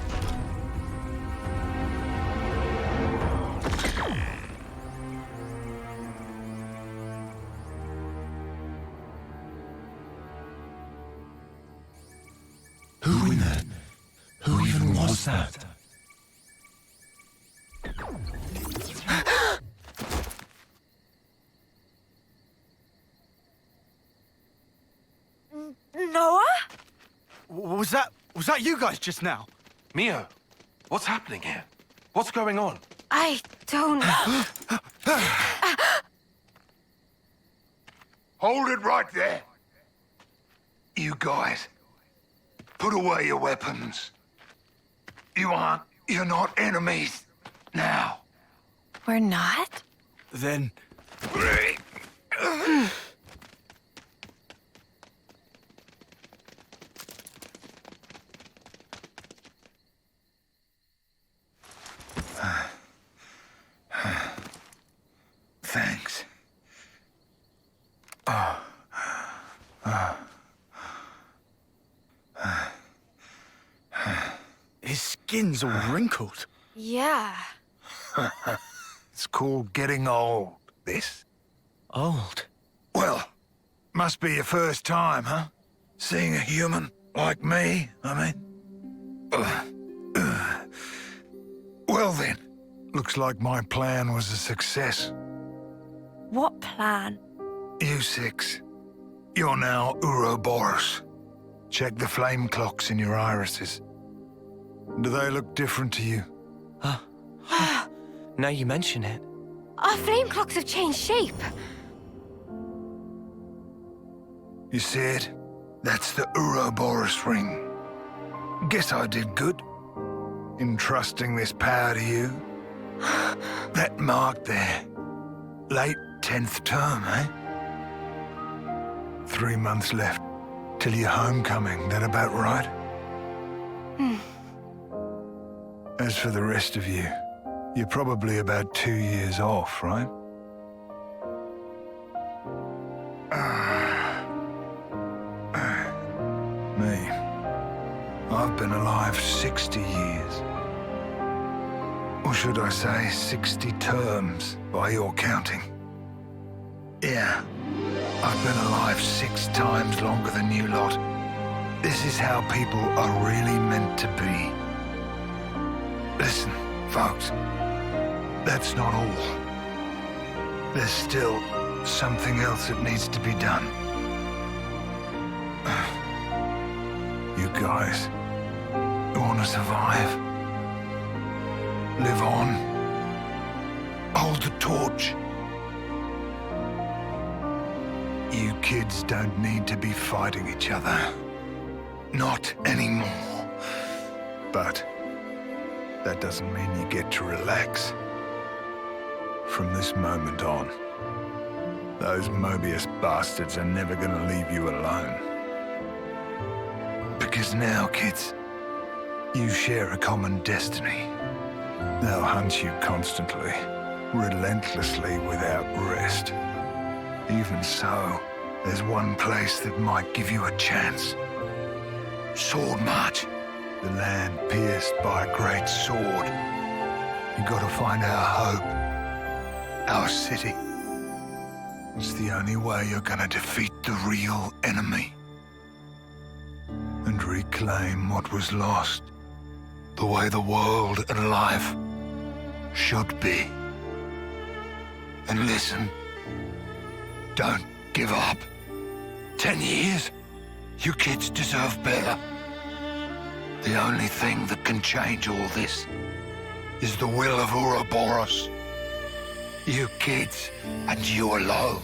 P: Who even was that?
A: Noah?
E: Was that you guys just now?
P: Mio, what's happening here? What's going on?
I: I don't...
O: Hold it right there. You guys, put away your weapons. You're not enemies now.
I: We're not?
E: Then...
O: Thanks.
E: His skin's all wrinkled.
I: Yeah.
O: It's called getting old, this.
D: Old?
O: Well, must be your first time, huh? Seeing a human like me, I mean. Well then, looks like my plan was a success.
A: What plan?
O: You six, you're now Ouroboros. Check the flame clocks in your irises. Do they look different to you?
D: Now you mention it.
I: Our flame clocks have changed shape.
O: You see it? That's the Ouroboros ring. Guess I did good.
L: entrusting this power to you? That mark there. Late 10th term, eh? 3 months left till your homecoming. That about right? As for the rest of you, you're probably about 2 years off, right? Me. I've been alive 60 years. Or should I say 60 terms, by your counting. Yeah, I've been alive 6 times longer than you lot. This is how people are really meant to be. Listen, folks, that's not all. There's still something else that needs to be done. You guys, you want to survive? Live on? Hold the torch? You kids don't need to be fighting each other. Not anymore. But that doesn't mean you get to relax. From this moment on, those Moebius bastards are never gonna leave you alone. Because now, kids, you share a common destiny. They'll hunt you constantly, relentlessly, without rest. Even so, there's one place that might give you a chance. Sword March. The land pierced by a great sword. You gotta find our hope. Our city. It's the only way you're gonna defeat the real enemy. And reclaim what was lost. The way the world and life should be. And listen, don't give up. 10 years? You kids deserve better. The only thing that can change all this is the will of Ouroboros. You kids, and you alone.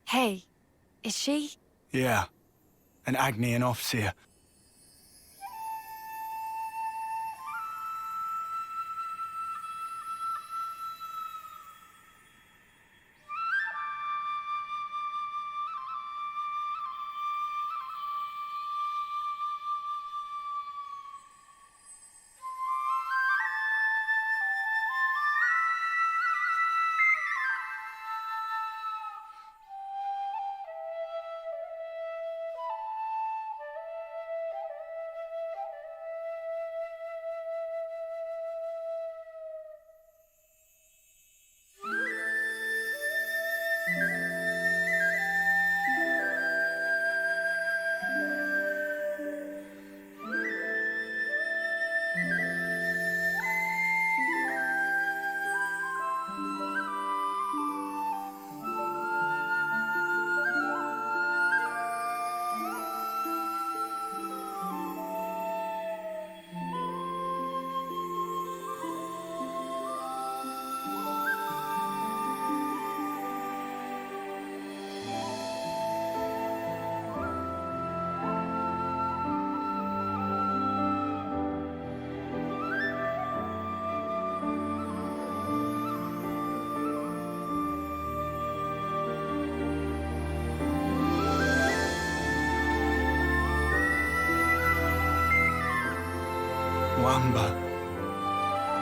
A: Hey, is she?
F: Yeah, an Agnian officer.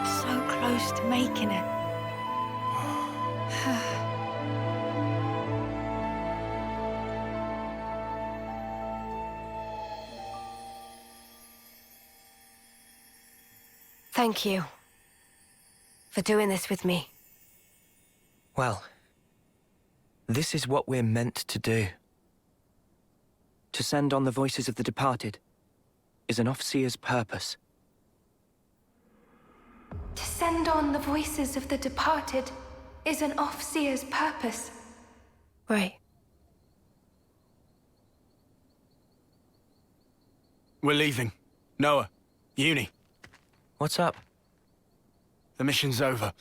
A: So close to making it.
I: Thank you for doing this with me.
D: Well, this is what we're meant to do. To send on the voices of the departed is an Offseer's purpose.
R: To send on the voices of the departed is an Offseer's purpose.
I: Right.
F: We're leaving. Noah, Uni.
D: What's up?
F: The mission's over.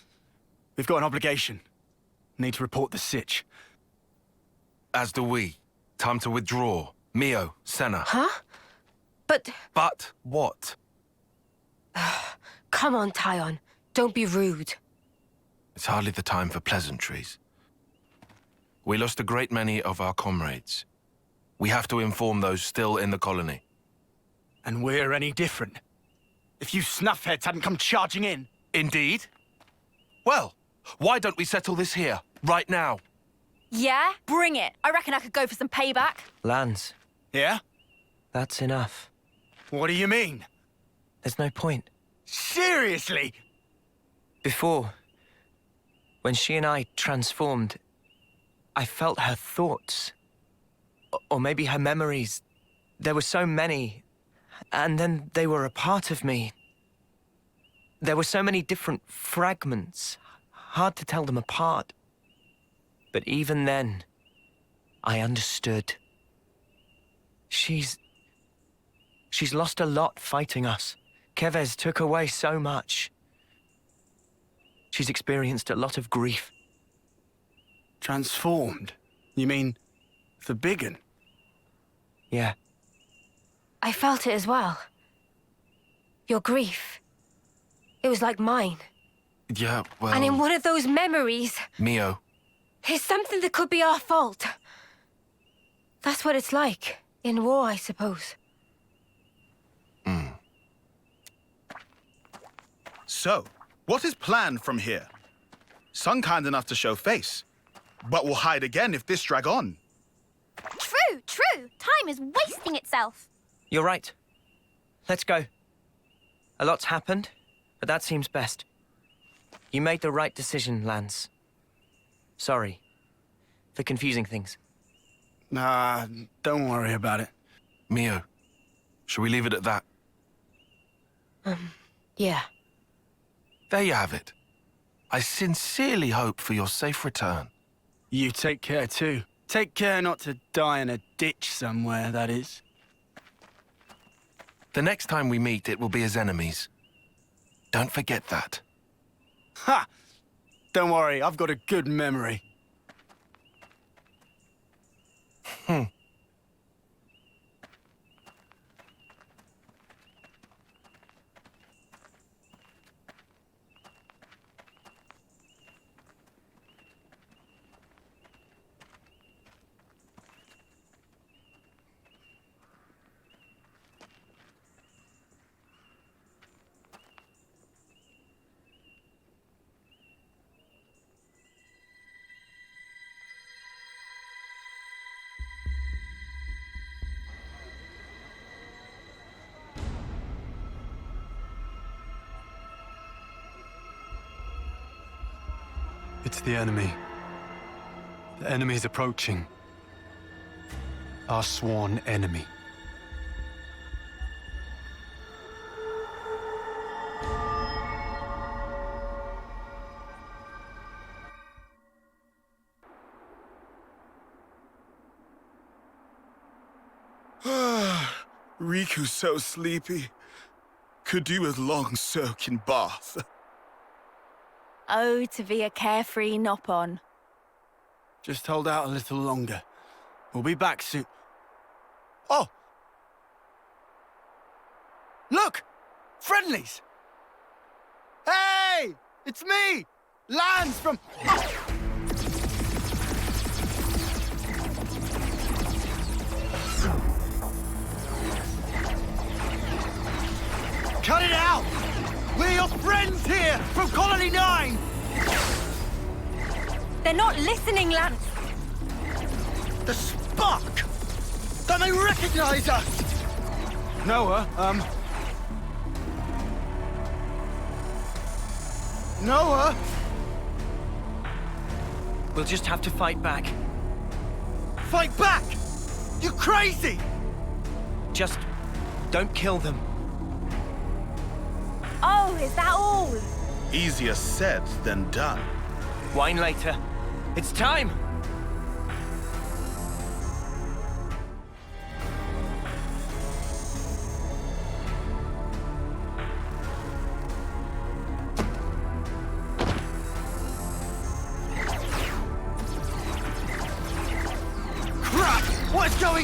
F: We've got an obligation. Need to report the sitch.
P: As do we. Time to withdraw. Mio, Senna.
I: Huh? But
P: what?
I: come on, Tyon. Don't be rude.
P: It's hardly the time for pleasantries. We lost a great many of our comrades. We have to inform those still in the colony.
F: And we're any different. If you snuffheads hadn't come charging in.
P: Indeed. Well, why don't we settle this here, right now?
S: Yeah? Bring it. I reckon I could go for some payback.
D: Lance.
F: Yeah?
D: That's enough.
F: What do you mean?
D: There's no point.
F: Seriously?
D: Before, when she and I transformed, I felt her thoughts. Or maybe her memories. There were so many. And then they were a part of me. There were so many different fragments. Hard to tell them apart. But even then, I understood. She's lost a lot fighting us. Keves took away so much. She's experienced a lot of grief.
F: Transformed? You mean the big un?
D: Yeah.
I: I felt it as well. Your grief. It was like mine.
P: Yeah, well...
I: And in one of those memories...
P: Mio.
I: Is something that could be our fault. That's what it's like. In war, I suppose.
K: So, what is planned from here? Some kind enough to show face, but will hide again if this drag on.
G: True, true. Time is wasting itself.
D: You're right. Let's go. A lot's happened, but that seems best. You made the right decision, Lance. Sorry for confusing things.
F: Nah, don't worry about it.
P: Mio, shall we leave it at that?
I: Yeah.
P: There you have it. I sincerely hope for your safe return.
F: You take care too. Take care not to die in a ditch somewhere, that is.
P: The next time we meet, it will be as enemies. Don't forget that.
F: Ha! Don't worry, I've got a good memory.
E: It's the enemy. The enemy's approaching. Our sworn enemy.
K: Riku's so sleepy. Could do with long soaking bath.
A: Oh, to be a carefree Nopon.
F: Just hold out a little longer. We'll be back soon. Oh! Look! Friendlies! Hey! It's me! Lance from... Cut it out! We're your friends here from Colony 9!
A: They're not listening, Lance!
F: The spark! Don't they recognize us? Noah, Noah?
D: We'll just have to fight back.
F: Fight back? You crazy!
D: Just don't kill them.
A: Oh, is that all?
K: Easier said than done.
D: Wine later. It's time!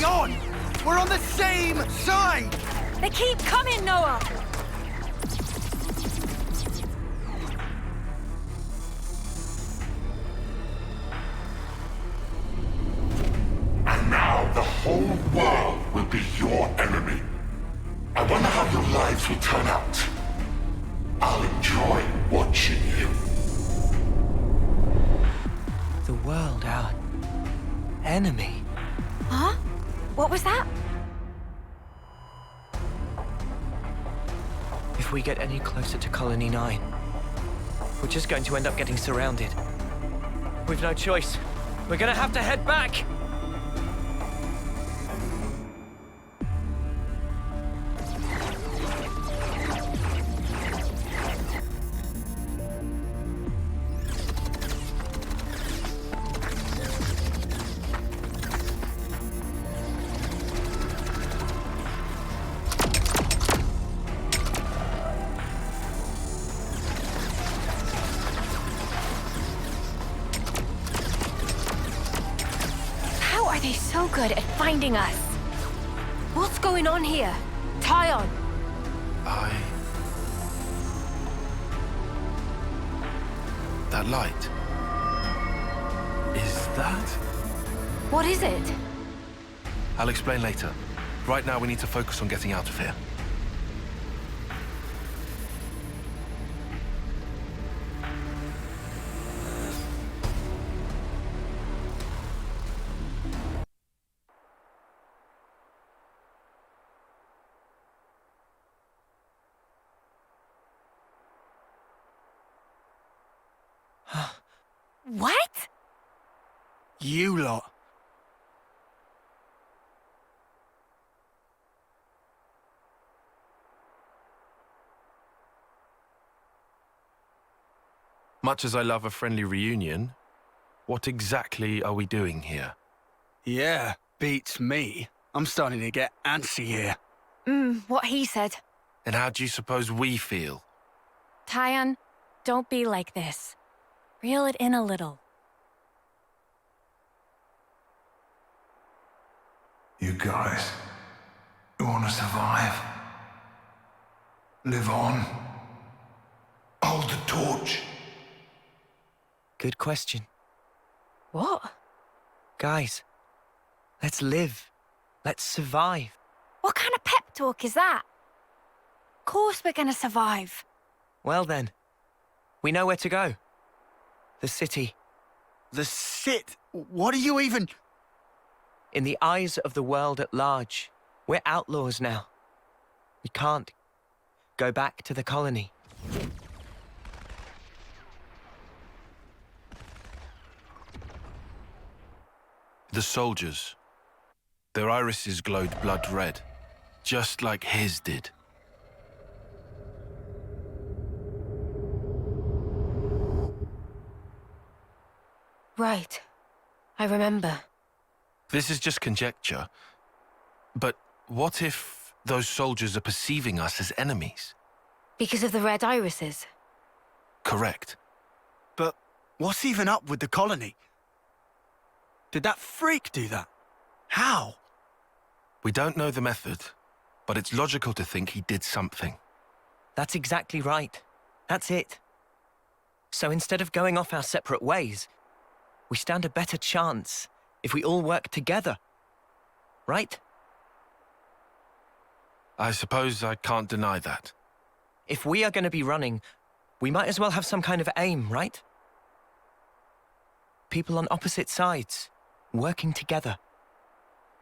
F: going on? We're on the same side!
S: They keep coming, Noah!
Q: And now the whole world will be your enemy. I wonder how your lives will turn out. I'll enjoy watching you.
D: The world, our enemy.
S: Huh? What was that?
D: If we get any closer to Colony 9, we're just going to end up getting surrounded. We've no choice. We're gonna have to head back!
S: So good at finding us. What's going on here? Tyon!
P: That light. Is that?
S: What is it?
P: I'll explain later. Right now, we need to focus on getting out of here.
S: What?
F: You lot.
P: Much as I love a friendly reunion, what exactly are we doing here?
F: Yeah, beats me. I'm starting to get antsy here.
S: What he said.
P: And how do you suppose we feel?
S: Tyon, don't be like this. Reel it in a little.
L: You guys, you want to survive? Live on? Hold the torch?
D: Good question.
S: What?
D: Guys, let's live. Let's survive.
S: What kind of pep talk is that? Of course we're gonna survive.
D: Well then, we know where to go. The city.
F: The sit? What are you even...
D: In the eyes of the world at large, we're outlaws now. We can't go back to the colony.
P: The soldiers. Their irises glowed blood red, just like his did.
S: Right. I remember.
P: This is just conjecture, but what if those soldiers are perceiving us as enemies?
S: Because of the red irises?
P: Correct.
F: But what's even up with the colony? Did that freak do that? How?
P: We don't know the method, but it's logical to think he did something.
D: That's exactly right. That's it. So instead of going off our separate ways, we stand a better chance if we all work together. Right?
P: I suppose I can't deny that.
D: If we are going to be running, we might as well have some kind of aim, right? People on opposite sides, working together.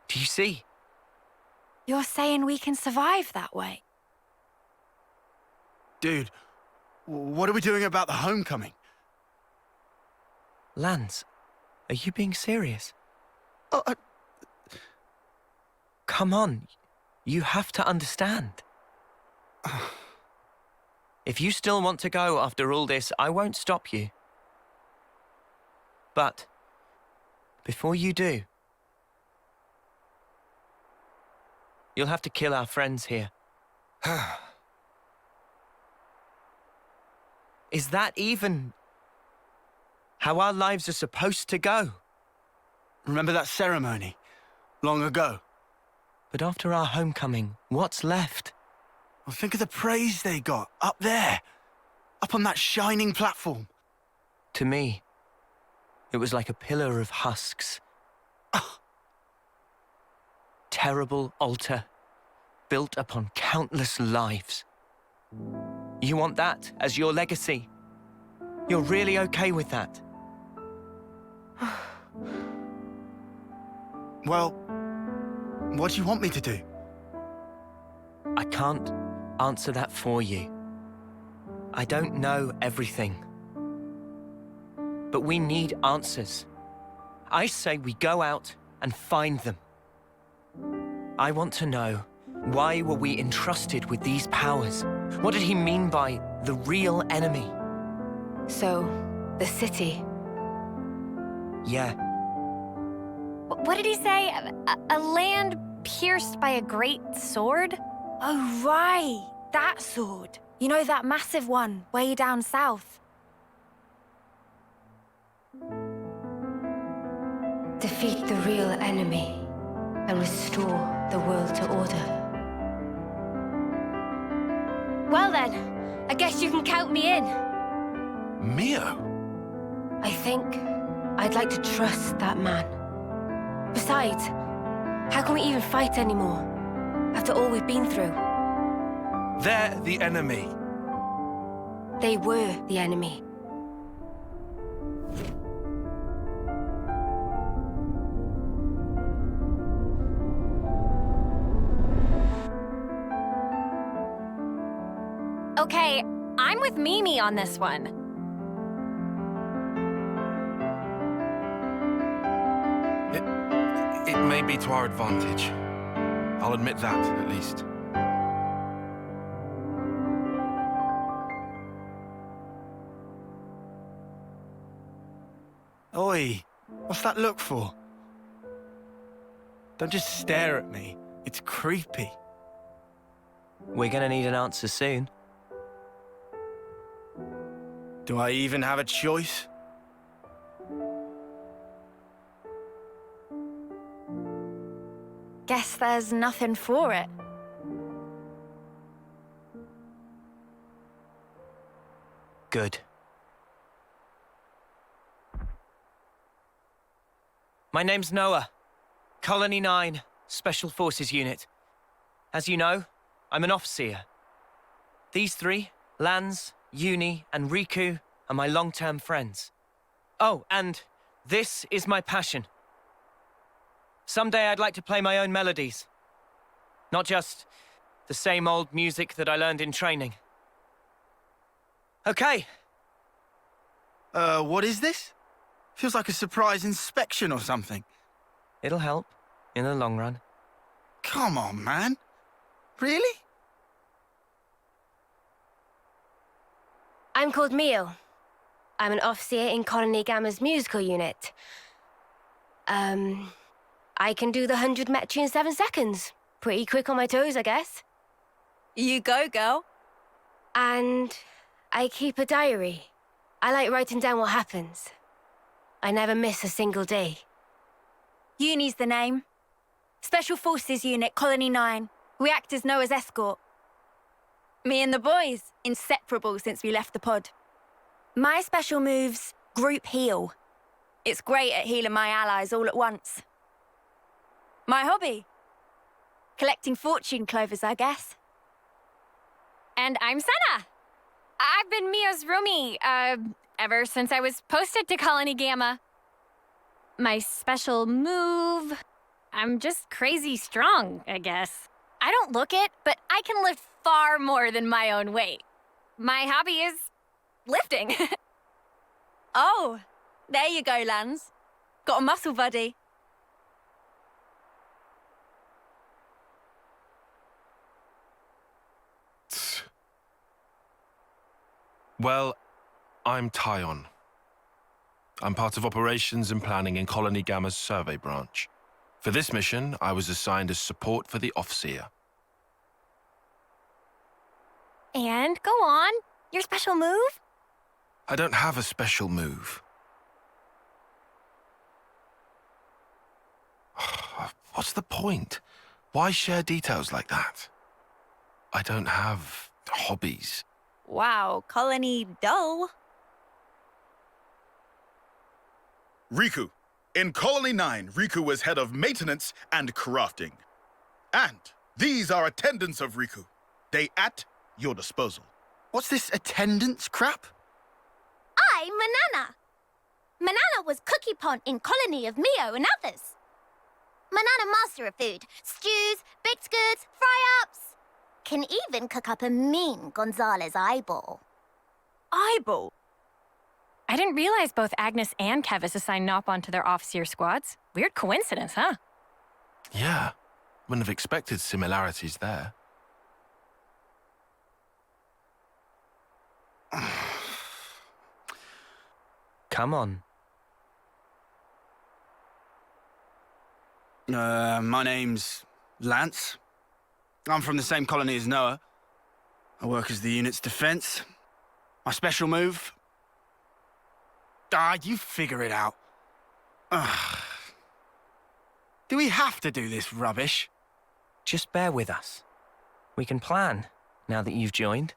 D: Do you see?
S: You're saying we can survive that way?
F: Dude, what are we doing about the homecoming?
D: Lance, are you being serious? Come on, you have to understand. If you still want to go after all this, I won't stop you. But before you do, you'll have to kill our friends here. Is that even how our lives are supposed to go?
F: Remember that ceremony? Long ago?
D: But after our homecoming, what's left?
F: Well, think of the praise they got, up there. Up on that shining platform.
D: To me, it was like a pillar of husks. Terrible altar, built upon countless lives. You want that as your legacy? You're really okay with that?
F: Well, what do you want me to do?
D: I can't answer that for you. I don't know everything. But we need answers. I say we go out and find them. I want to know, why were we entrusted with these powers? What did he mean by the real enemy?
I: So, the city.
D: Yeah.
S: What did he say? A land pierced by a great sword?
A: Oh, right. That sword. You know, that massive one, way down south.
I: Defeat the real enemy and restore the world to order.
S: Well then, I guess you can count me in.
P: Mio?
I: I think I'd like to trust that man.
S: Besides, how can we even fight anymore after all we've been through?
P: They're the enemy.
I: They were the enemy.
S: Okay, I'm with Mimi on this one.
P: It may be to our advantage. I'll admit that, at least.
F: Oi, what's that look for? Don't just stare at me. It's creepy.
D: We're gonna need an answer soon.
F: Do I even have a choice?
A: Guess there's nothing for it.
D: Good. My name's Noah. Colony 9, Special Forces Unit. As you know, I'm an officer. These three, Lance, Uni, and Riku, are my long-term friends. Oh, and this is my passion. Someday I'd like to play my own melodies. Not just the same old music that I learned in training. Okay.
F: What is this? Feels like a surprise inspection or something.
D: It'll help, in the long run.
F: Come on, man. Really?
I: I'm called Mio. I'm an officer in Colony Gamma's musical unit. I can do the 100 metri in 7 seconds. Pretty quick on my toes, I guess.
A: You go, girl.
I: And I keep a diary. I like writing down what happens. I never miss a single day.
A: Uni's the name. Special Forces Unit, Colony 9. We act as Noah's escort. Me and the boys, inseparable since we left the pod. My special move's Group Heal. It's great at healing my allies all at once. My hobby? Collecting fortune clovers, I guess.
S: And I'm Senna. I've been Mio's roomie, ever since I was posted to Colony Gamma. My special move... I'm just crazy strong, I guess. I don't look it, but I can lift far more than my own weight. My hobby is lifting.
A: Oh, there you go, Lance. Got a muscle buddy.
P: Well, I'm Tyon. I'm part of operations and planning in Colony Gamma's survey branch. For this mission, I was assigned as support for the officer.
S: And go on. Your special move?
P: I don't have a special move. What's the point? Why share details like that? I don't have hobbies.
A: Wow, colony dull.
K: Riku. In Colony 9, Riku was head of maintenance and crafting. And these are attendants of Riku. They at your disposal.
F: What's this attendance crap?
G: I'm Manana. Manana was cookie pond in Colony of Mio and others. Manana master of food. Stews, baked goods, fry-ups. Can even cook up a mean Gonzalez eyeball.
A: Eyeball?
S: I didn't realize both Agnus and Keves assigned Nopon to their officer squads. Weird coincidence, huh?
P: Yeah, wouldn't have expected similarities there.
D: Come on.
F: My name's Lance. I'm from the same colony as Noah. I work as the unit's defense. My special move... you figure it out. Ugh. Do we have to do this rubbish?
D: Just bear with us. We can plan, now that you've joined.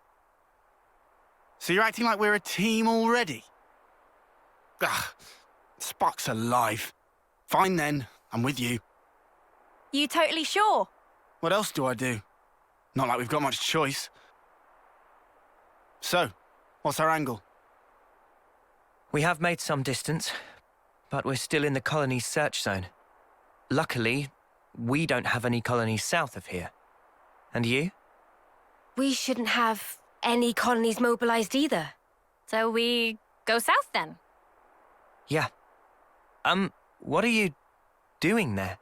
F: So you're acting like we're a team already? Ugh. Spark's alive. Fine then, I'm with you.
A: You totally sure?
F: What else do I do? Not like we've got much choice. So, what's our angle?
D: We have made some distance, but we're still in the colony's search zone. Luckily, we don't have any colonies south of here. And you?
I: We shouldn't have any colonies mobilized either.
S: So we go south then?
D: Yeah. What are you doing there?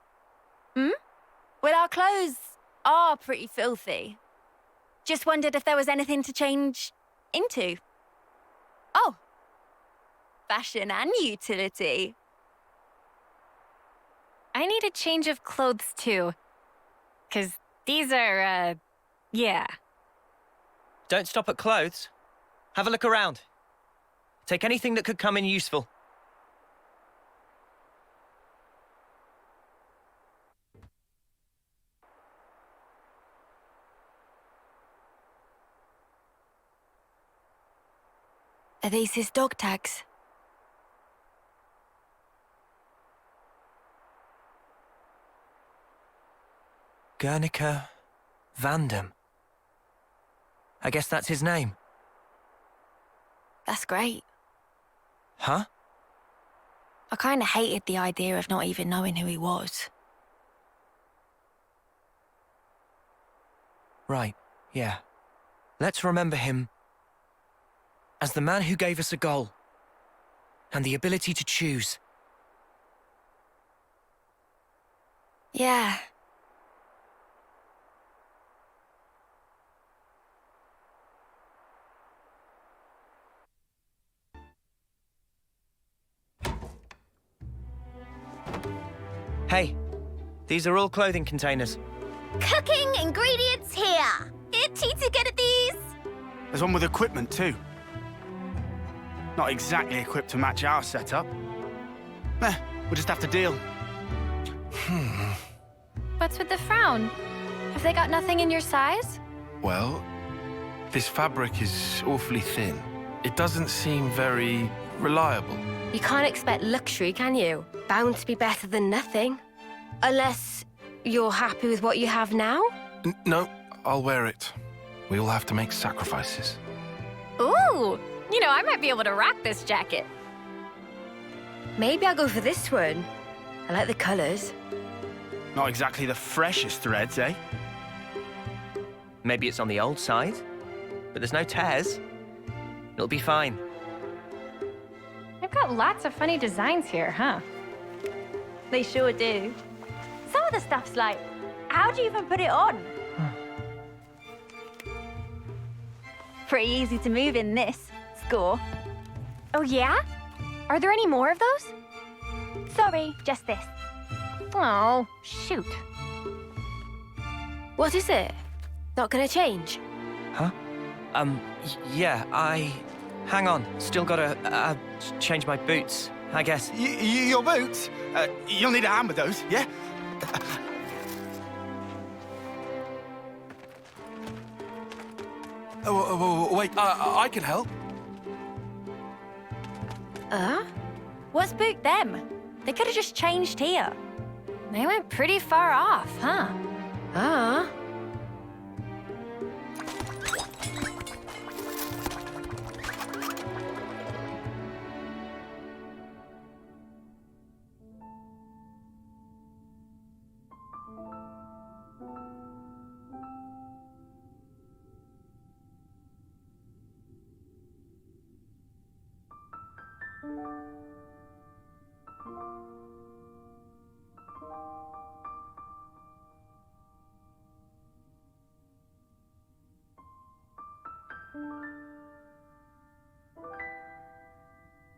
A: Well, our clothes are pretty filthy. Just wondered if there was anything to change into. Oh. Fashion and utility.
S: I need a change of clothes too. 'Cause these are, yeah.
D: Don't stop at clothes. Have a look around. Take anything that could come in useful.
A: Are these his dog tags?
D: Guernica Vandam. I guess that's his name.
A: That's great.
D: Huh?
A: I kinda hated the idea of not even knowing who he was.
D: Right, yeah. Let's remember him as the man who gave us a goal and the ability to choose.
A: Yeah.
D: Hey, these are all clothing containers.
G: Cooking ingredients here. Itchy to get at these.
F: There's one with equipment too. Not exactly equipped to match our setup. We'll just have to deal.
S: What's with the frown? Have they got nothing in your size?
P: Well, this fabric is awfully thin. It doesn't seem very reliable.
I: You can't expect luxury, can you? Bound to be better than nothing. Unless you're happy with what you have now?
P: No, I'll wear it. We all have to make sacrifices.
S: Ooh! You know, I might be able to rock this jacket.
I: Maybe I'll go for this one. I like the colors.
F: Not exactly the freshest threads, eh?
D: Maybe it's on the old side, but there's no tears. It'll be fine.
S: They've got lots of funny designs here, huh?
A: They sure do. Some of the stuff's like, how do you even put it on? Pretty easy to move in this. Score.
S: Oh, yeah? Are there any more of those?
A: Sorry, just this.
S: Oh, shoot.
I: What is it? Not gonna change?
D: Huh? Yeah, Hang on, still gotta, change my boots, I guess.
F: Your boots? You'll need a hand with those, yeah?
P: Wait, I can help.
A: What spooked them? They could have just changed here.
S: They went pretty far off, huh?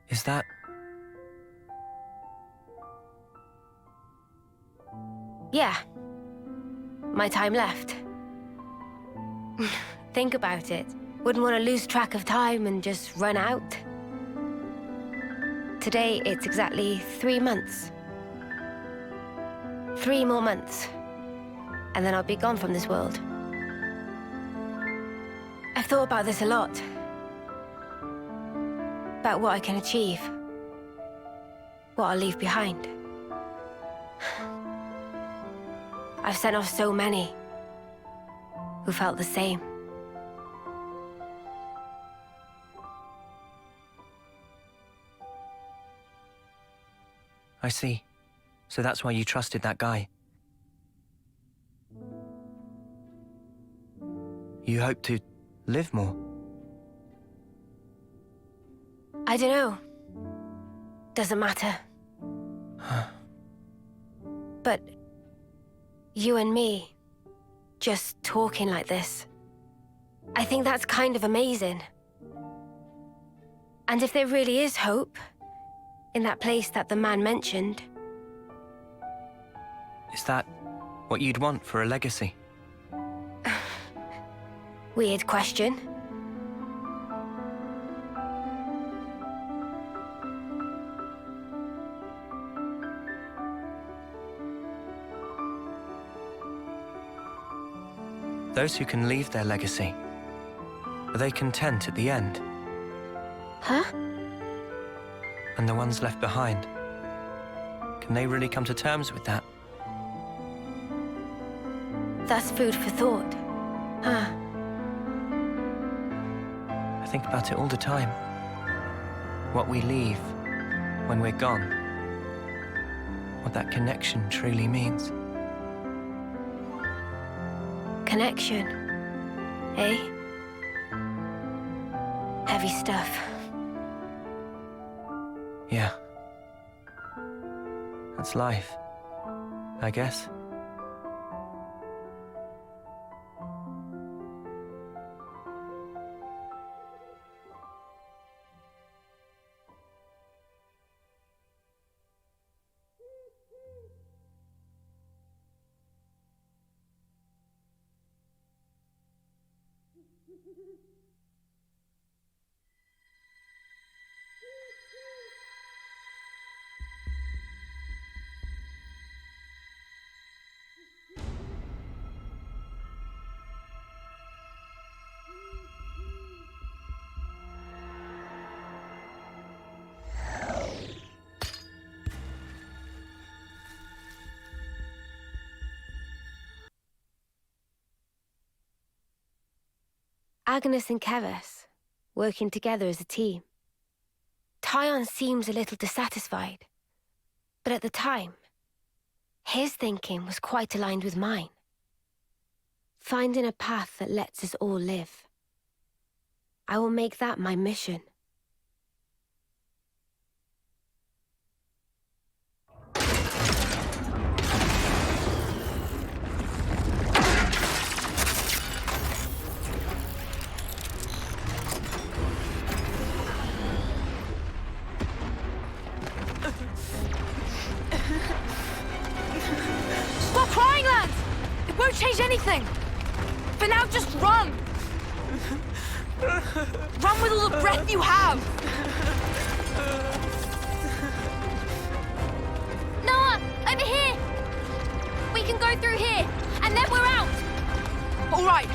D: Is that...
I: Yeah. My time left. Think about it. Wouldn't want to lose track of time and just run out. Today, it's exactly 3 months. 3 more months. And then I'll be gone from this world. I've thought about this a lot. About what I can achieve. What I'll leave behind. I've sent off so many who felt the same.
D: I see. So that's why you trusted that guy. You hope to live more.
I: I don't know. Doesn't matter. But you and me, just talking like this, I think that's kind of amazing. And if there really is hope in that place that the man mentioned...
D: Is that what you'd want for a legacy?
I: Weird question.
D: Those who can leave their legacy, are they content at the end?
I: Huh?
D: And the ones left behind, can they really come to terms with that?
I: That's food for thought. Huh?
D: I think about it all the time. What we leave when we're gone. What that connection truly means.
I: Connection, eh? Heavy stuff.
D: Yeah. That's life, I guess.
I: Agnus and Keves, working together as a team. Tyon seems a little dissatisfied, but at the time, his thinking was quite aligned with mine. Finding a path that lets us all live. I will make that my mission.
C: Stop crying, lads! It won't change anything! For now, just run! Run with all the breath you have!
G: Noah, over here! We can go through here, and then we're out!
C: All right.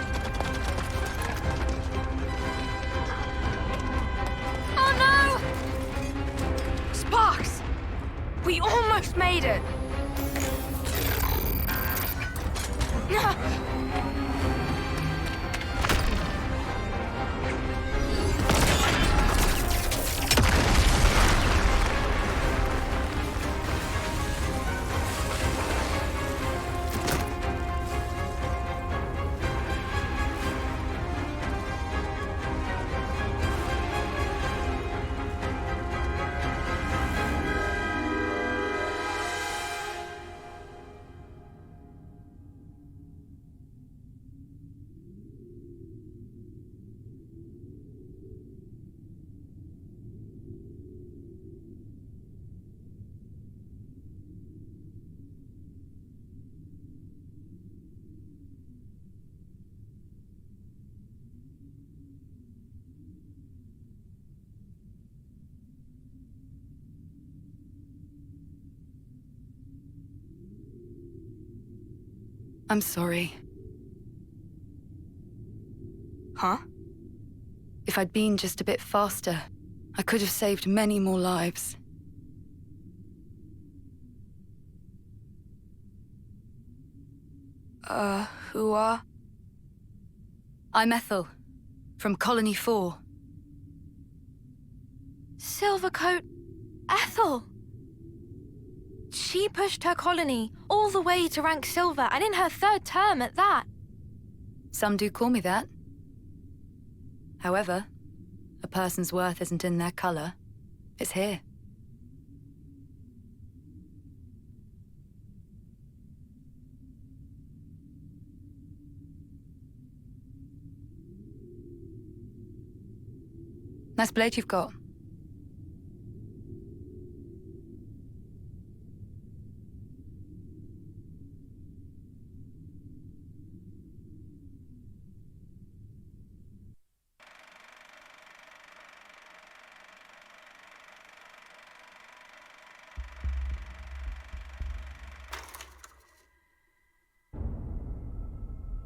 C: We almost made it! I'm sorry. Huh? If I'd been just a bit faster, I could have saved many more lives. Who are? I'm Ethel, from Colony 4.
A: Silvercoat Ethel! She pushed her colony all the way to rank silver, and in her 3rd term at that.
C: Some do call me that. However, a person's worth isn't in their color. It's here. Nice blade you've got.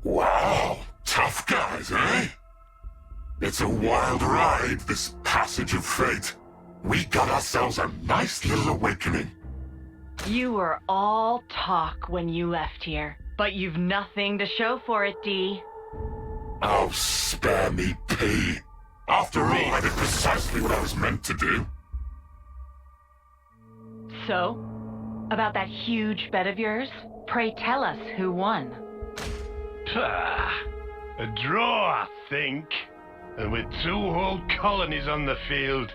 Q: Wow, tough guys, eh? It's a wild ride, this passage of fate. We got ourselves a nice little awakening.
T: You were all talk when you left here, but you've nothing to show for it, D.
Q: Oh, spare me, P. After all, I did precisely what I was meant to do.
T: So, about that huge bet of yours, pray tell us who won.
U: A draw, I think. And with 2 whole colonies on the field.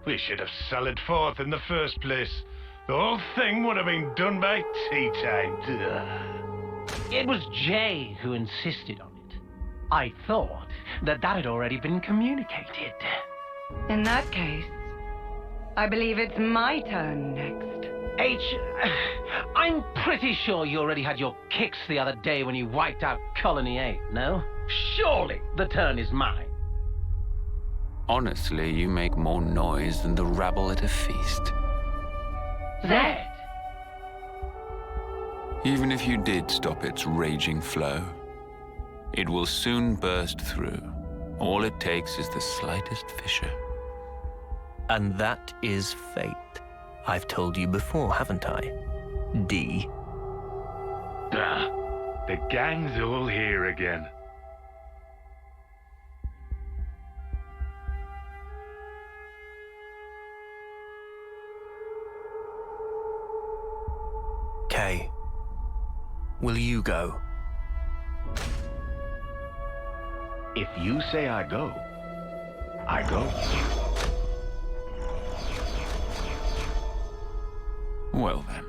U: We should have sallied forth in the first place. The whole thing would have been done by tea time.
M: It was Jay who insisted on it. I thought that had already been communicated.
V: In that case, I believe it's my turn next.
M: I'm pretty sure you already had your kicks the other day when you wiped out Colony 8, no? Surely the turn is mine.
W: Honestly, you make more noise than the rabble at a feast.
M: Zed!
W: Even if you did stop its raging flow, it will soon burst through. All it takes is the slightest fissure.
D: And that is fate. I've told you before, haven't I? D.
U: The gang's all here again.
D: K. Will you go?
U: If you say I go, I go.
W: Well then,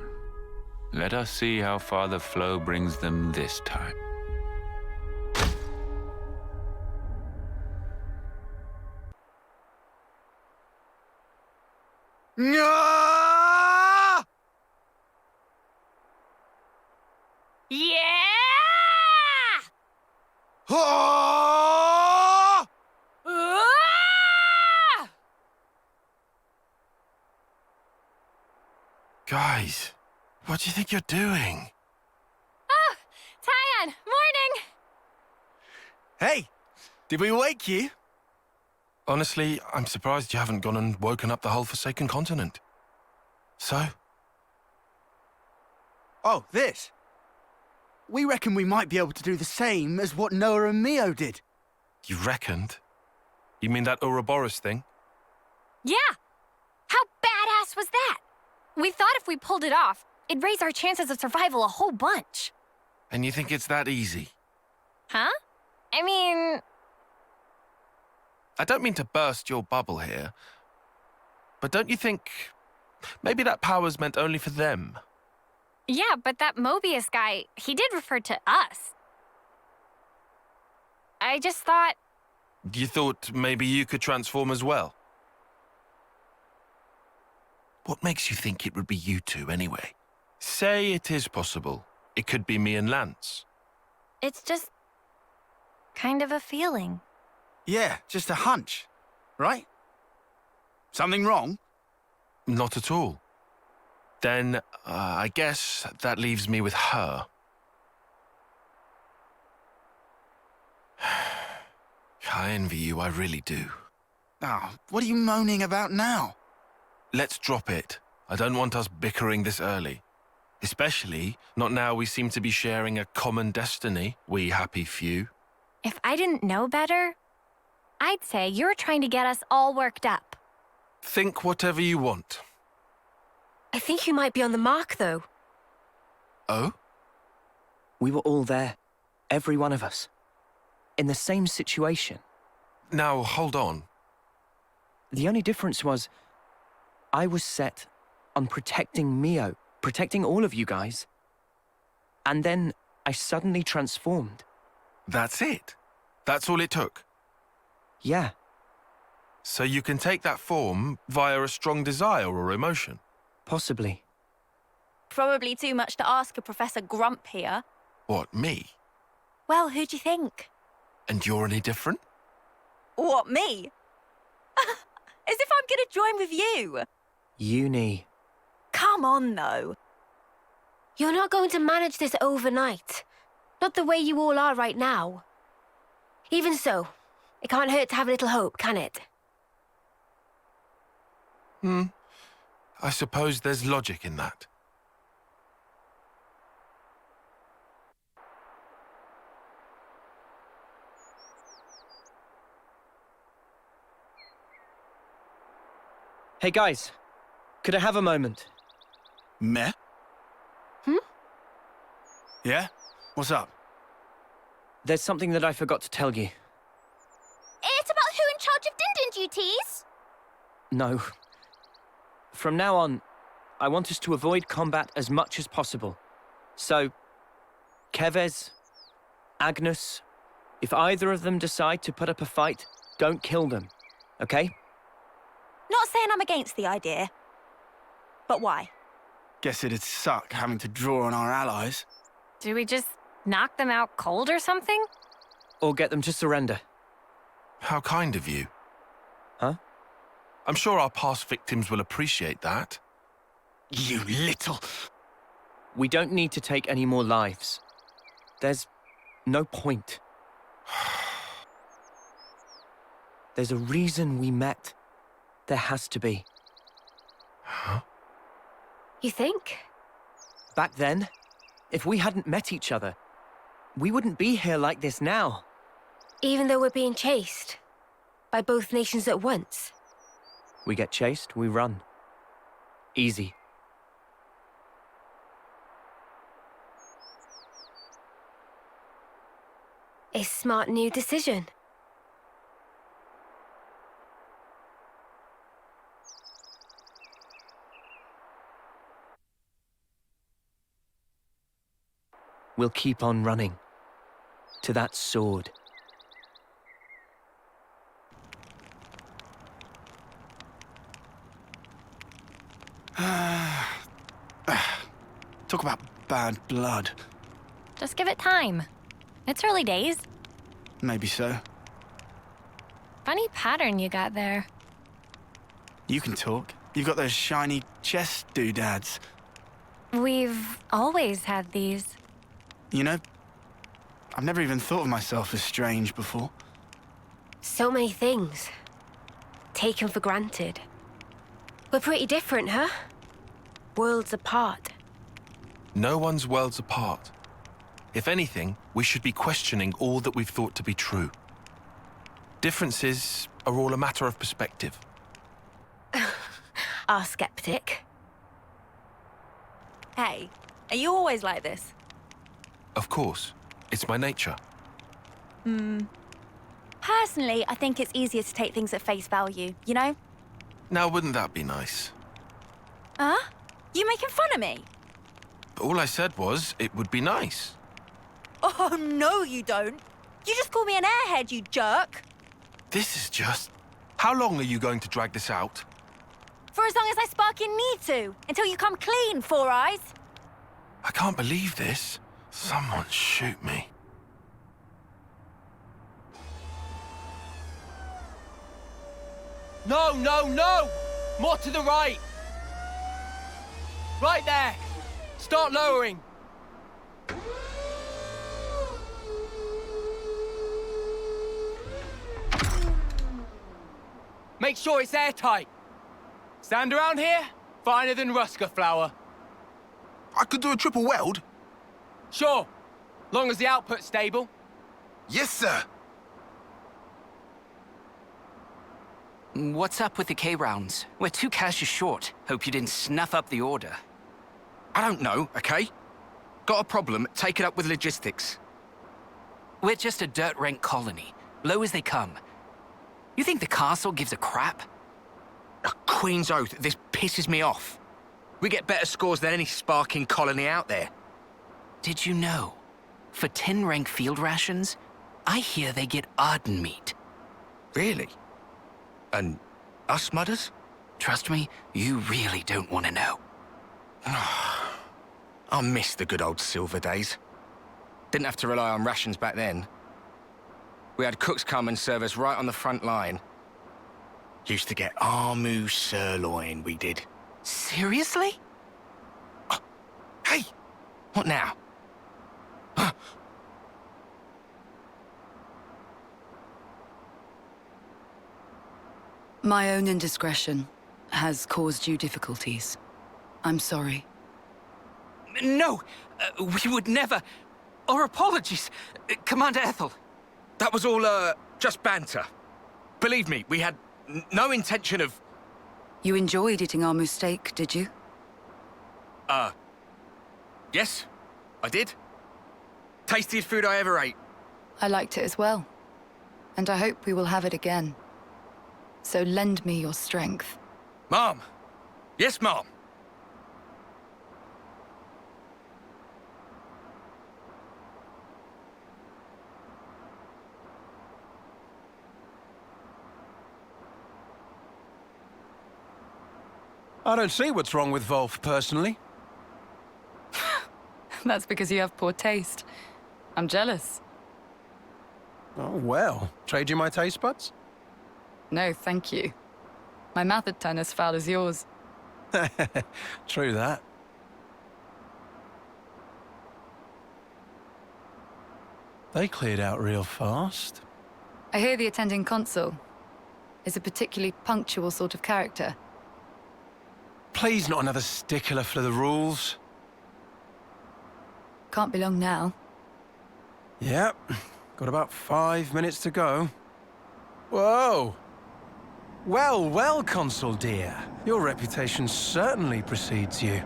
W: let us see how far the flow brings them this time.
P: Guys, what do you think you're doing?
S: Oh, Tyon, morning!
N: Hey, did we wake you?
P: Honestly, I'm surprised you haven't gone and woken up the whole Forsaken Continent. So?
F: Oh, this. We reckon we might be able to do the same as what Noah and Mio did.
P: You reckoned? You mean that Ouroboros thing?
S: Yeah! How badass was that? We thought if we pulled it off, it'd raise our chances of survival a whole bunch.
P: And you think it's that easy?
S: Huh? I mean...
P: I don't mean to burst your bubble here, but don't you think maybe that power's meant only for them?
S: Yeah, but that Moebius guy, he did refer to us. I just thought...
P: You thought maybe you could transform as well? What makes you think it would be you two, anyway? Say it is possible. It could be me and Lance.
S: It's just... kind of a feeling.
F: Yeah, just a hunch, right? Something wrong?
P: Not at all. Then, I guess that leaves me with her. I envy you, I really do.
F: Oh, what are you moaning about now?
P: Let's drop it. I don't want us bickering this early. Especially not now we seem to be sharing a common destiny, we happy few.
S: If I didn't know better, I'd say you're trying to get us all worked up.
P: Think whatever you want.
I: I think you might be on the mark, though.
P: Oh?
D: We were all there. Every one of us. In the same situation.
P: Now, hold on.
D: The only difference was... I was set on protecting Mio, protecting all of you guys. And then I suddenly transformed.
P: That's it? That's all it took?
D: Yeah.
P: So you can take that form via a strong desire or emotion?
D: Possibly.
A: Probably too much to ask a Professor Grump here.
P: What, me?
A: Well, who do you think?
P: And you're any different?
A: What, me? As if I'm gonna join with you.
D: Uni.
A: Come on, though.
I: You're not going to manage this overnight. Not the way you all are right now. Even so, it can't hurt to have a little hope, can it?
P: I suppose there's logic in that.
D: Hey guys, could I have a moment?
F: Meh? Yeah? What's up?
D: There's something that I forgot to tell you.
G: It's about who in charge of Din duties?
D: No. From now on, I want us to avoid combat as much as possible. So, Keves, Agnus, if either of them decide to put up a fight, don't kill them, okay?
A: Not saying I'm against the idea. But why?
F: Guess it'd suck having to draw on our allies.
S: Do we just knock them out cold or something?
D: Or get them to surrender.
P: How kind of you.
D: Huh?
P: I'm sure our past victims will appreciate that.
F: You little...
D: We don't need to take any more lives. There's no point. There's a reason we met. There has to be.
P: Huh?
I: You think?
D: Back then, if we hadn't met each other, we wouldn't be here like this now.
I: Even though we're being chased by both nations at once?
D: We get chased, we run. Easy.
I: A smart new decision.
D: We'll keep on running. To that sword.
F: Talk about bad blood.
S: Just give it time. It's early days.
F: Maybe so.
S: Funny pattern you got there.
F: You can talk. You've got those shiny chest doodads.
S: We've always had these.
F: You know, I've never even thought of myself as strange before.
I: So many things. Taken for granted. We're pretty different, huh?
A: Worlds apart.
P: No one's worlds apart. If anything, we should be questioning all that we've thought to be true. Differences are all a matter of perspective.
A: Our skeptic. Hey, are you always like this?
P: Of course. It's my nature.
A: Personally, I think it's easier to take things at face value, you know?
P: Now, wouldn't that be nice?
A: Huh? You making fun of me?
P: All I said was, it would be nice.
A: Oh, no, you don't. You just call me an airhead, you jerk.
P: This is just... How long are you going to drag this out?
A: For as long as I sparking need to, until you come clean, Four Eyes.
P: I can't believe this. Someone shoot me.
B: No, no, no! More to the right! Right there! Start lowering! Make sure it's airtight. Stand around here, finer than Rusker flour.
P: I could do a triple weld.
B: Sure, long as the output's stable.
P: Yes, sir.
H: What's up with the K-rounds? We're 2 caches short. Hope you didn't snuff up the order.
J: I don't know, okay? Got a problem, take it up with logistics.
H: We're just a dirt-rank colony. Low as they come. You think the castle gives a crap?
J: A Queen's oath, this pisses me off. We get better scores than any sparking colony out there.
H: Did you know? For 10-rank field rations, I hear they get Arden meat.
J: Really? And us mudders?
H: Trust me, you really don't want to know.
J: I miss the good old silver days. Didn't have to rely on rations back then. We had cooks come and serve us right on the front line. Used to get Armu sirloin, we did.
H: Seriously?
J: Hey! What now?
X: My own indiscretion has caused you difficulties. I'm sorry.
H: No! We would never... Our apologies, Commander Ethel.
J: That was all, just banter. Believe me, we had no intention of...
X: You enjoyed eating our steak, did you?
J: Yes, I did. Tastiest food I ever ate.
X: I liked it as well. And I hope we will have it again. So lend me your strength.
J: Mom! Yes, Mom!
B: I don't see what's wrong with Wolf, personally.
X: That's because you have poor taste. I'm jealous.
B: Oh, well. Trade you my taste buds?
X: No, thank you. My mouth would turn as foul as yours.
B: True that. They cleared out real fast.
X: I hear the attending consul is a particularly punctual sort of character.
B: Please, not another stickler for the rules.
X: Can't be long now.
B: Yep. Got about 5 minutes to go. Whoa! Well, well, Consul dear. Your reputation certainly precedes you.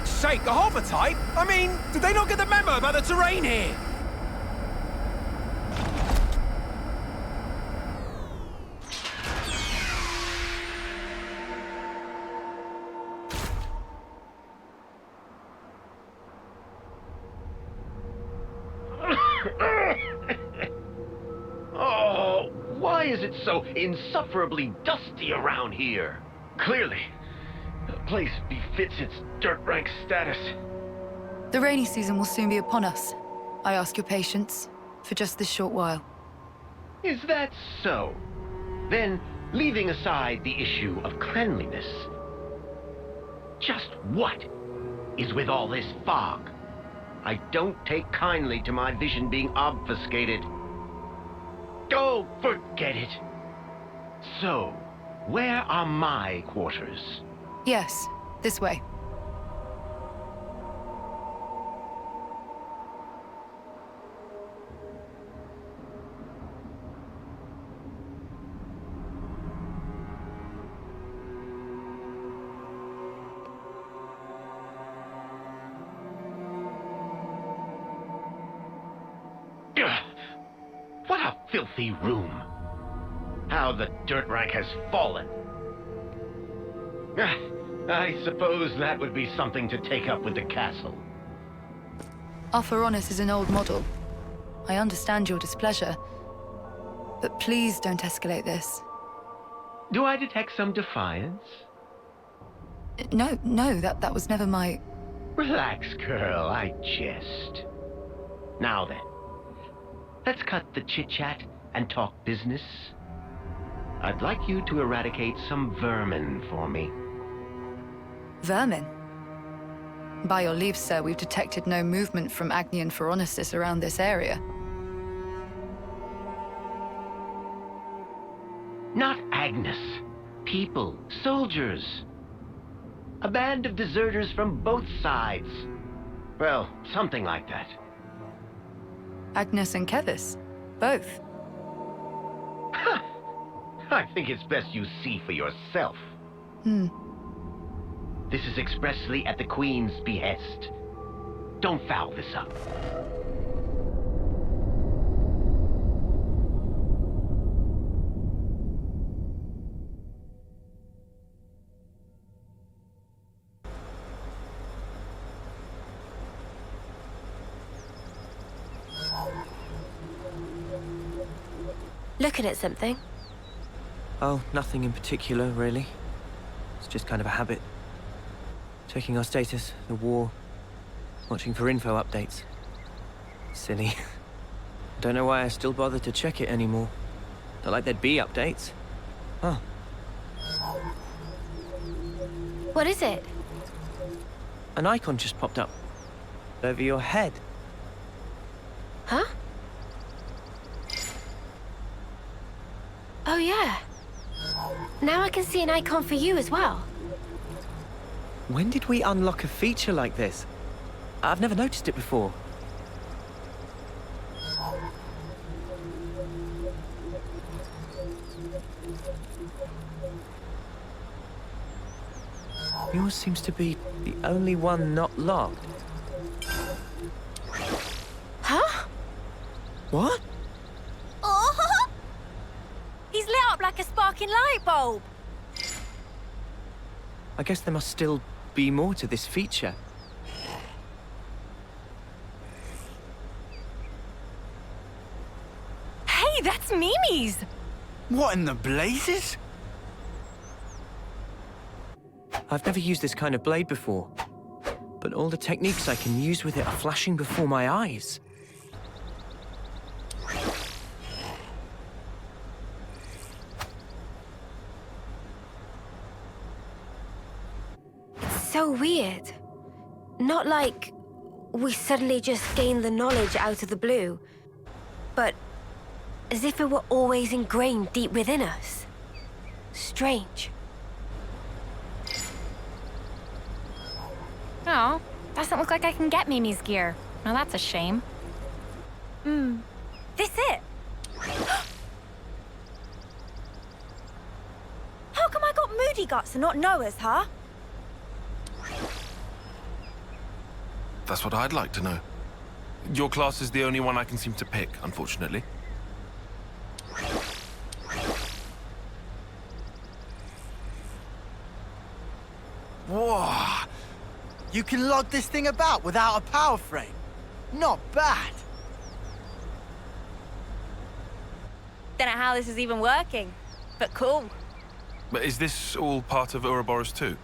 B: Sake, a hover type? I mean, did they not get the memo about the terrain here?
M: Oh, why is it so insufferably dusty around here? Clearly, place befits its dirt rank status.
X: The rainy season will soon be upon us. I ask your patience for just this short while.
M: Is that so? Then, leaving aside the issue of cleanliness, just what is with all this fog? I don't take kindly to my vision being obfuscated. Oh, forget it. So, where are my quarters?
X: Yes, this way.
M: What a filthy room. How the dirt rank has fallen. I suppose that would be something to take up with the castle.
X: Our Ferronis is an old model. I understand your displeasure, but please don't escalate this.
M: Do I detect some defiance?
X: No, that was never my...
M: Relax, girl, I jest. Now then, let's cut the chit-chat and talk business. I'd like you to eradicate some vermin for me.
X: Vermin? By your leave, sir, we've detected no movement from Agnian Ferronis around this area.
M: Not Agnus. People, soldiers. A band of deserters from both sides. Well, something like that.
X: Agnus and Keves? Both?
M: I think it's best you see for yourself. This is expressly at the Queen's behest. Don't foul this up.
I: Looking at something?
D: Oh, nothing in particular, really. It's just kind of a habit. Checking our status, the war, watching for info updates. Silly. Don't know why I still bother to check it anymore. Not like there'd be updates. Oh.
I: What is it?
D: An icon just popped up. Over your head.
I: Huh? Oh yeah. Now I can see an icon for you as well.
D: When did we unlock a feature like this? I've never noticed it before. Yours seems to be the only one not locked.
I: Huh?
D: What?
A: Oh! He's lit up like a sparking light bulb.
D: I guess there must still be more to this feature.
A: Hey, that's Mimi's!
F: What in the blazes?
D: I've never used this kind of blade before, but all the techniques I can use with it are flashing before my eyes.
I: So weird. Not like we suddenly just gained the knowledge out of the blue, but as if it were always ingrained deep within us. Strange.
S: Oh, doesn't look like I can get Mimi's gear. Now that's a shame.
A: This it? How come I got moody guts and not Noah's, huh?
P: That's what I'd like to know. Your class is the only one I can seem to pick, unfortunately.
F: Whoa! You can lug this thing about without a power frame. Not bad.
A: Don't know how this is even working, but cool.
P: But is this all part of Ouroboros too?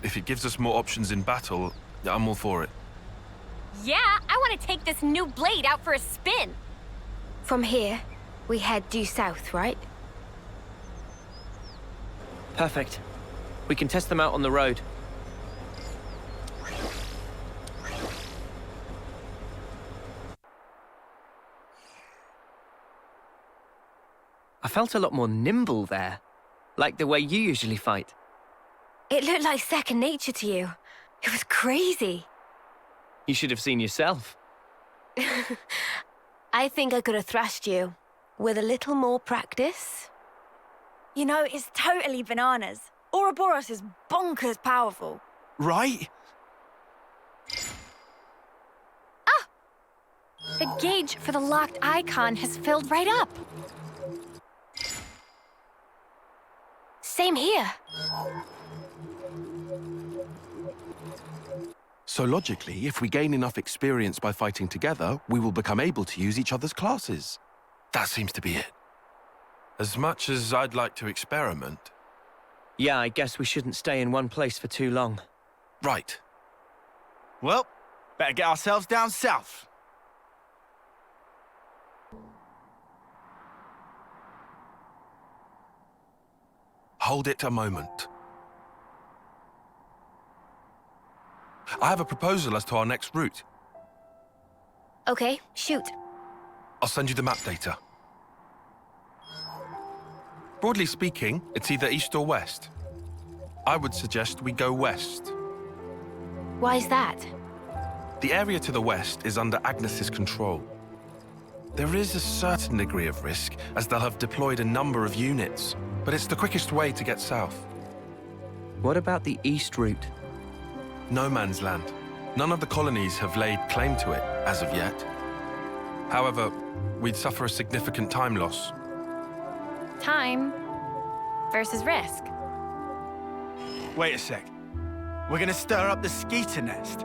P: If it gives us more options in battle, I'm all for it.
S: Yeah, I want to take this new blade out for a spin.
I: From here, we head due south, right?
D: Perfect. We can test them out on the road. I felt a lot more nimble there. Like the way you usually fight.
I: It looked like second nature to you. It was crazy.
D: You should have seen yourself.
I: I think I could have thrashed you. With a little more practice.
A: You know, it's totally bananas. Ouroboros is bonkers powerful.
N: Right?
S: Ah! The gauge for the locked icon has filled right up.
I: Same here.
P: So logically, if we gain enough experience by fighting together, we will become able to use each other's classes. That seems to be it. As much as I'd like to experiment.
D: Yeah, I guess we shouldn't stay in one place for too long.
P: Right.
F: Well, better get ourselves down south.
P: Hold it a moment. I have a proposal as to our next route.
I: Okay, shoot.
P: I'll send you the map data. Broadly speaking, it's either east or west. I would suggest we go west.
I: Why is that?
P: The area to the west is under Agnus's control. There is a certain degree of risk, as they'll have deployed a number of units, but it's the quickest way to get south.
D: What about the east route?
P: No man's land. None of the colonies have laid claim to it, as of yet. However, we'd suffer a significant time loss.
S: Time versus risk.
F: Wait a sec. We're gonna stir up the skeeter nest.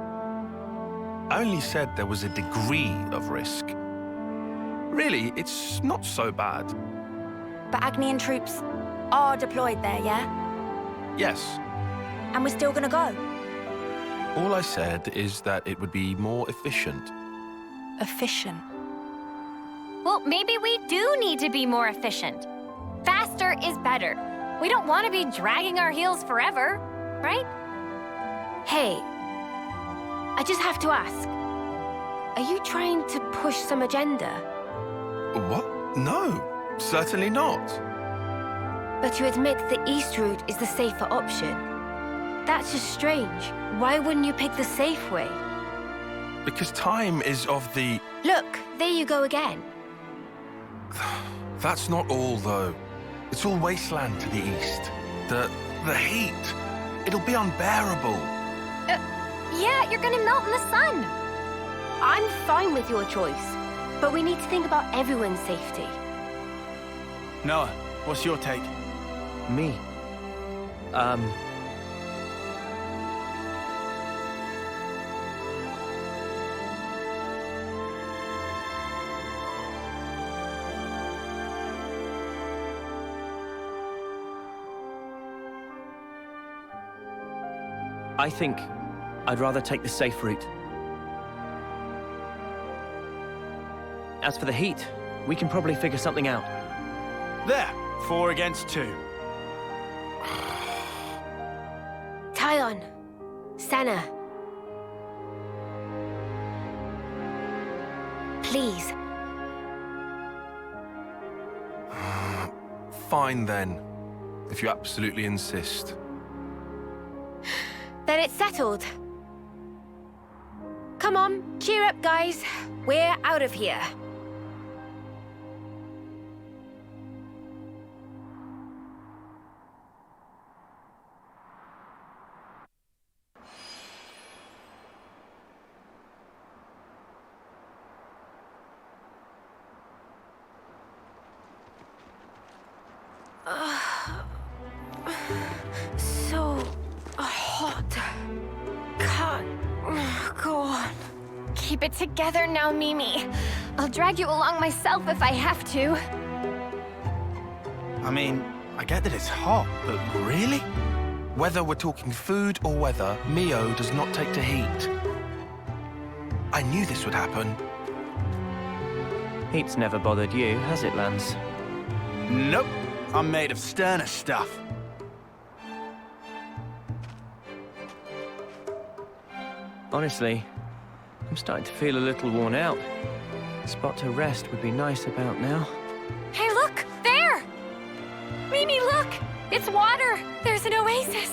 P: I only said there was a degree of risk. Really, it's not so bad.
A: But Agnian troops are deployed there, yeah?
P: Yes.
A: And we're still gonna go?
P: All I said is that it would be more efficient.
A: Efficient?
S: Well, maybe we do need to be more efficient. Faster is better. We don't want to be dragging our heels forever, right?
I: Hey, I just have to ask. Are you trying to push some agenda?
P: What? No, certainly not.
I: But you admit the east route is the safer option. That's just strange. Why wouldn't you pick the safe way?
P: Because time is of the...
I: Look, there you go again.
P: That's not all, though. It's all wasteland to the east. The heat. It'll be unbearable.
S: Yeah, you're gonna melt in the sun.
I: I'm fine with your choice, but we need to think about everyone's safety.
F: Noah, what's your take?
D: Me? I think I'd rather take the safe route. As for the heat, we can probably figure something out.
F: There, 4 against 2.
I: Tyon, Senna. Please.
P: Fine then, if you absolutely insist.
I: Then it's settled. Come on, cheer up, guys. We're out of here. So hot. Can't go on.
S: Keep it together now, Mimi. I'll drag you along myself if I have to.
F: I mean, I get that it's hot, but really?
P: Whether we're talking food or weather, Mio does not take to heat. I knew this would happen.
D: Heat's never bothered you, has it, Lance?
N: Nope. I'm made of sterner stuff.
D: Honestly, I'm starting to feel a little worn out. A spot to rest would be nice about now.
S: Hey, look! There! Mimi, look! It's water! There's an oasis!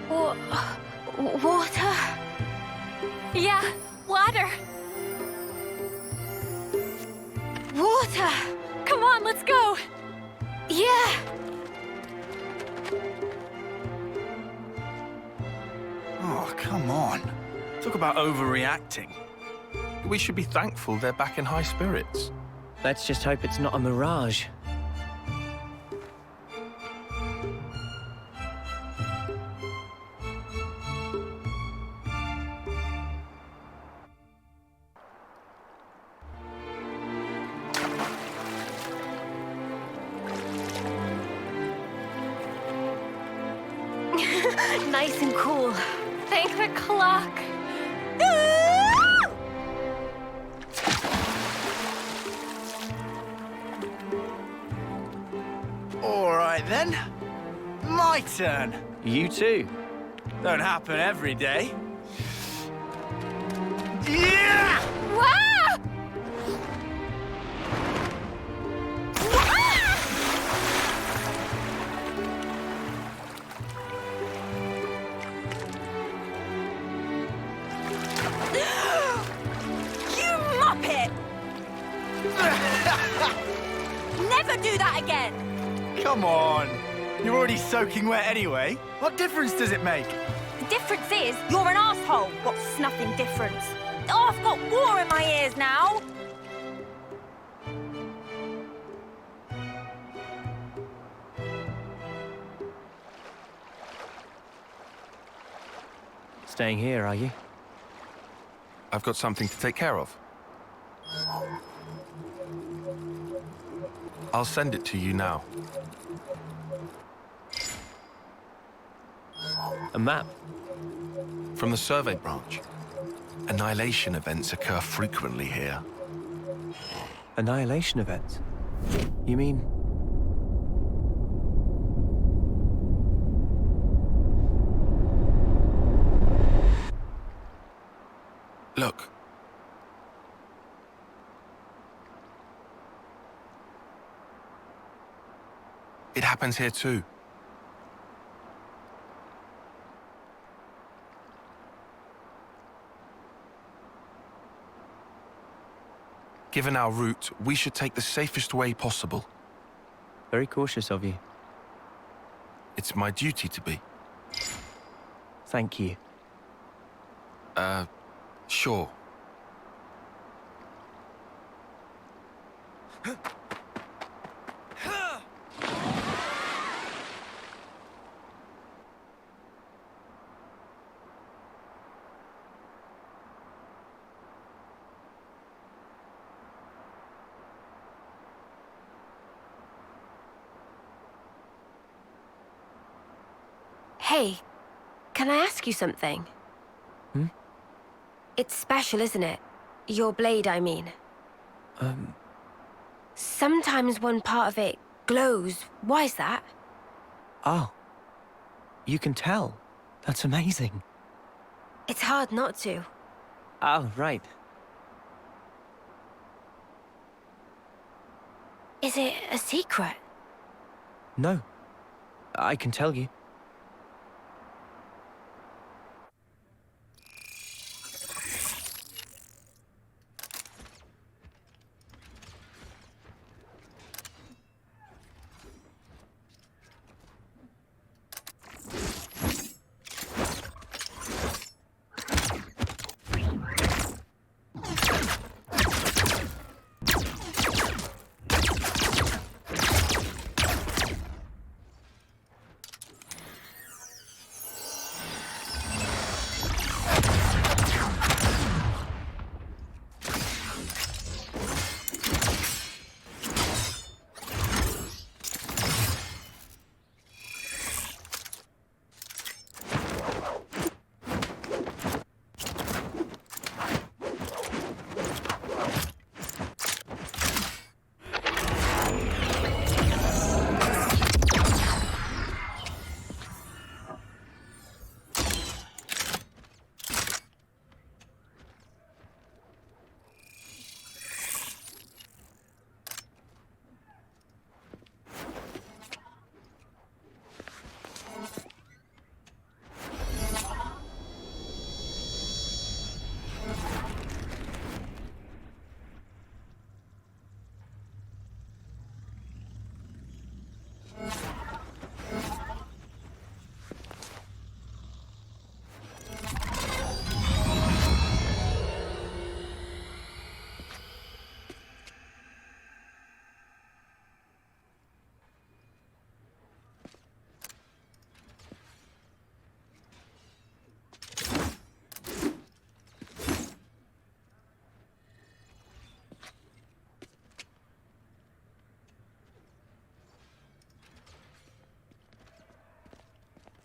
I: Water?
S: Yeah, water!
I: Water!
S: Come on, let's go!
I: Yeah!
N: Oh, come on. Talk about overreacting.
P: We should be thankful they're back in high spirits.
D: Let's just hope it's not a mirage.
I: Nice and cool.
S: Thank the clock.
N: All right, then. My turn.
D: You too.
N: Don't happen every day. Yeah!
S: Wow!
A: You muppet! Never do that again!
N: Come on. You're already soaking wet anyway. What difference does it make?
A: The difference is, you're an asshole. What's nothing difference? Oh, I've got water in my ears now.
D: Staying here, are you?
P: I've got something to take care of. I'll send it to you now.
D: A map?
P: From the survey branch. Annihilation events occur frequently here.
D: Annihilation events? You mean...
P: Look. It happens here too. Given our route, we should take the safest way possible.
D: Very cautious of you.
P: It's my duty to be.
D: Thank you.
P: Sure.
I: Hey, can I ask you something?
D: Hmm?
I: It's special, isn't it? Your blade, I mean. Sometimes one part of it glows. Why is that?
D: Oh. You can tell. That's amazing.
I: It's hard not to.
D: Oh, right.
I: Is it a secret?
D: No. I can tell you.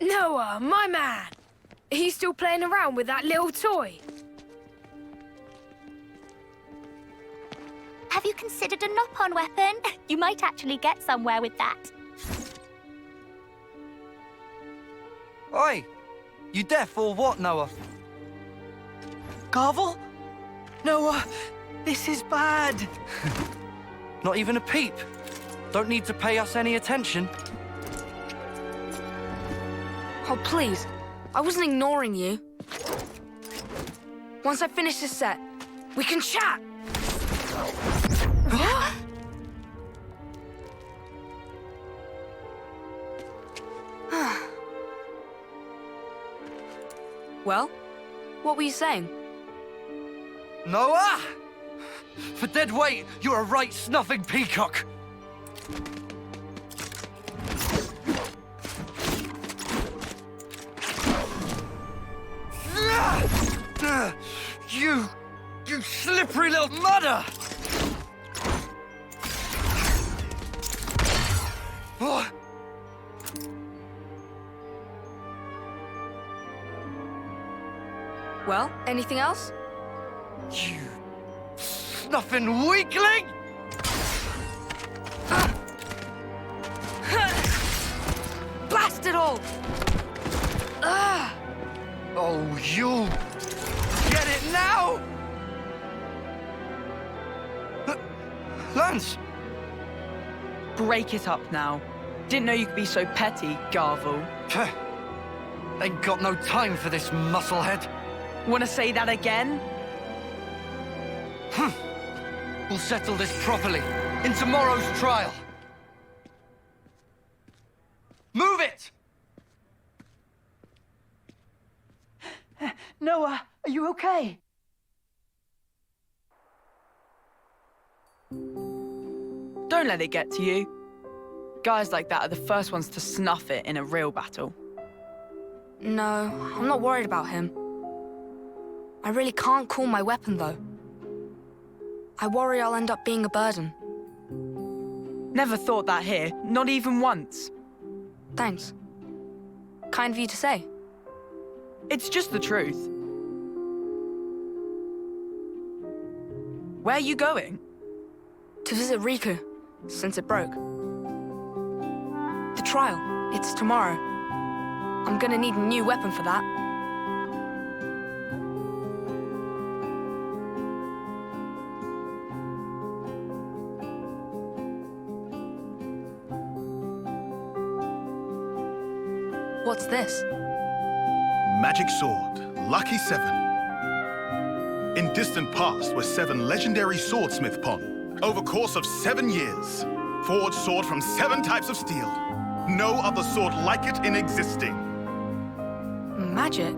E: Noah, my man! Are you still playing around with that little toy?
G: Have you considered a Nopon weapon? You might actually get somewhere with that.
L: Oi! You deaf or what, Noah? Garvel? Noah, this is bad. Not even a peep. Don't need to pay us any attention.
C: Oh, please. I wasn't ignoring you. Once I finish this set, we can chat! Well, what were you saying?
L: Noah! For dead weight, you're a right snuffing peacock. You slippery little mudder! Oh.
C: Well, anything else?
L: You snuffing weakling!
C: Blast it all!
L: Oh, you get it now? Lance!
O: Break it up now. Didn't know you could be so petty, Garvel.
L: Ain't got no time for this musclehead.
O: Wanna say that again?
L: We'll settle this properly in tomorrow's trial. Move it!
O: Noah, are you okay? Don't let it get to you. Guys like that are the first ones to snuff it in a real battle.
C: No, I'm not worried about him. I really can't call my weapon, though. I worry I'll end up being a burden.
O: Never thought that here, not even once.
C: Thanks. Kind of you to say.
O: It's just the truth. Where are you going?
C: To visit Riku, since it broke. The trial, it's tomorrow. I'm gonna need a new weapon for that. What's this?
K: Magic sword, lucky 7. In distant past were 7 legendary swordsmith pon. Over course of 7 years, forged sword from 7 types of steel. No other sword like it in existing.
C: Magic?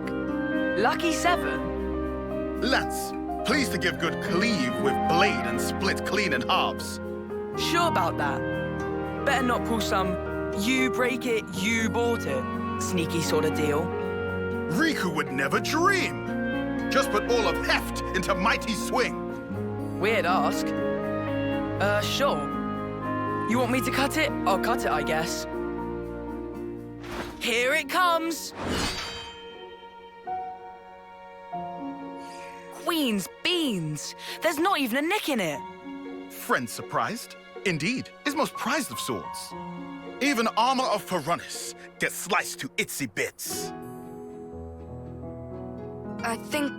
O: Lucky 7?
K: Lance, pleased to give good cleave with blade and split clean in halves.
O: Sure about that? Better not pull some you break it, you bought it sneaky sort of deal.
K: Riku would never dream. Just put all of heft into mighty swing.
O: Weird ask. Sure. You want me to cut it? I'll cut it, I guess. Here it comes! Queen's beans! There's not even a nick in it!
K: Friend surprised? Indeed, is most prized of swords. Even armor of Ferronis gets sliced to itsy bits.
C: I think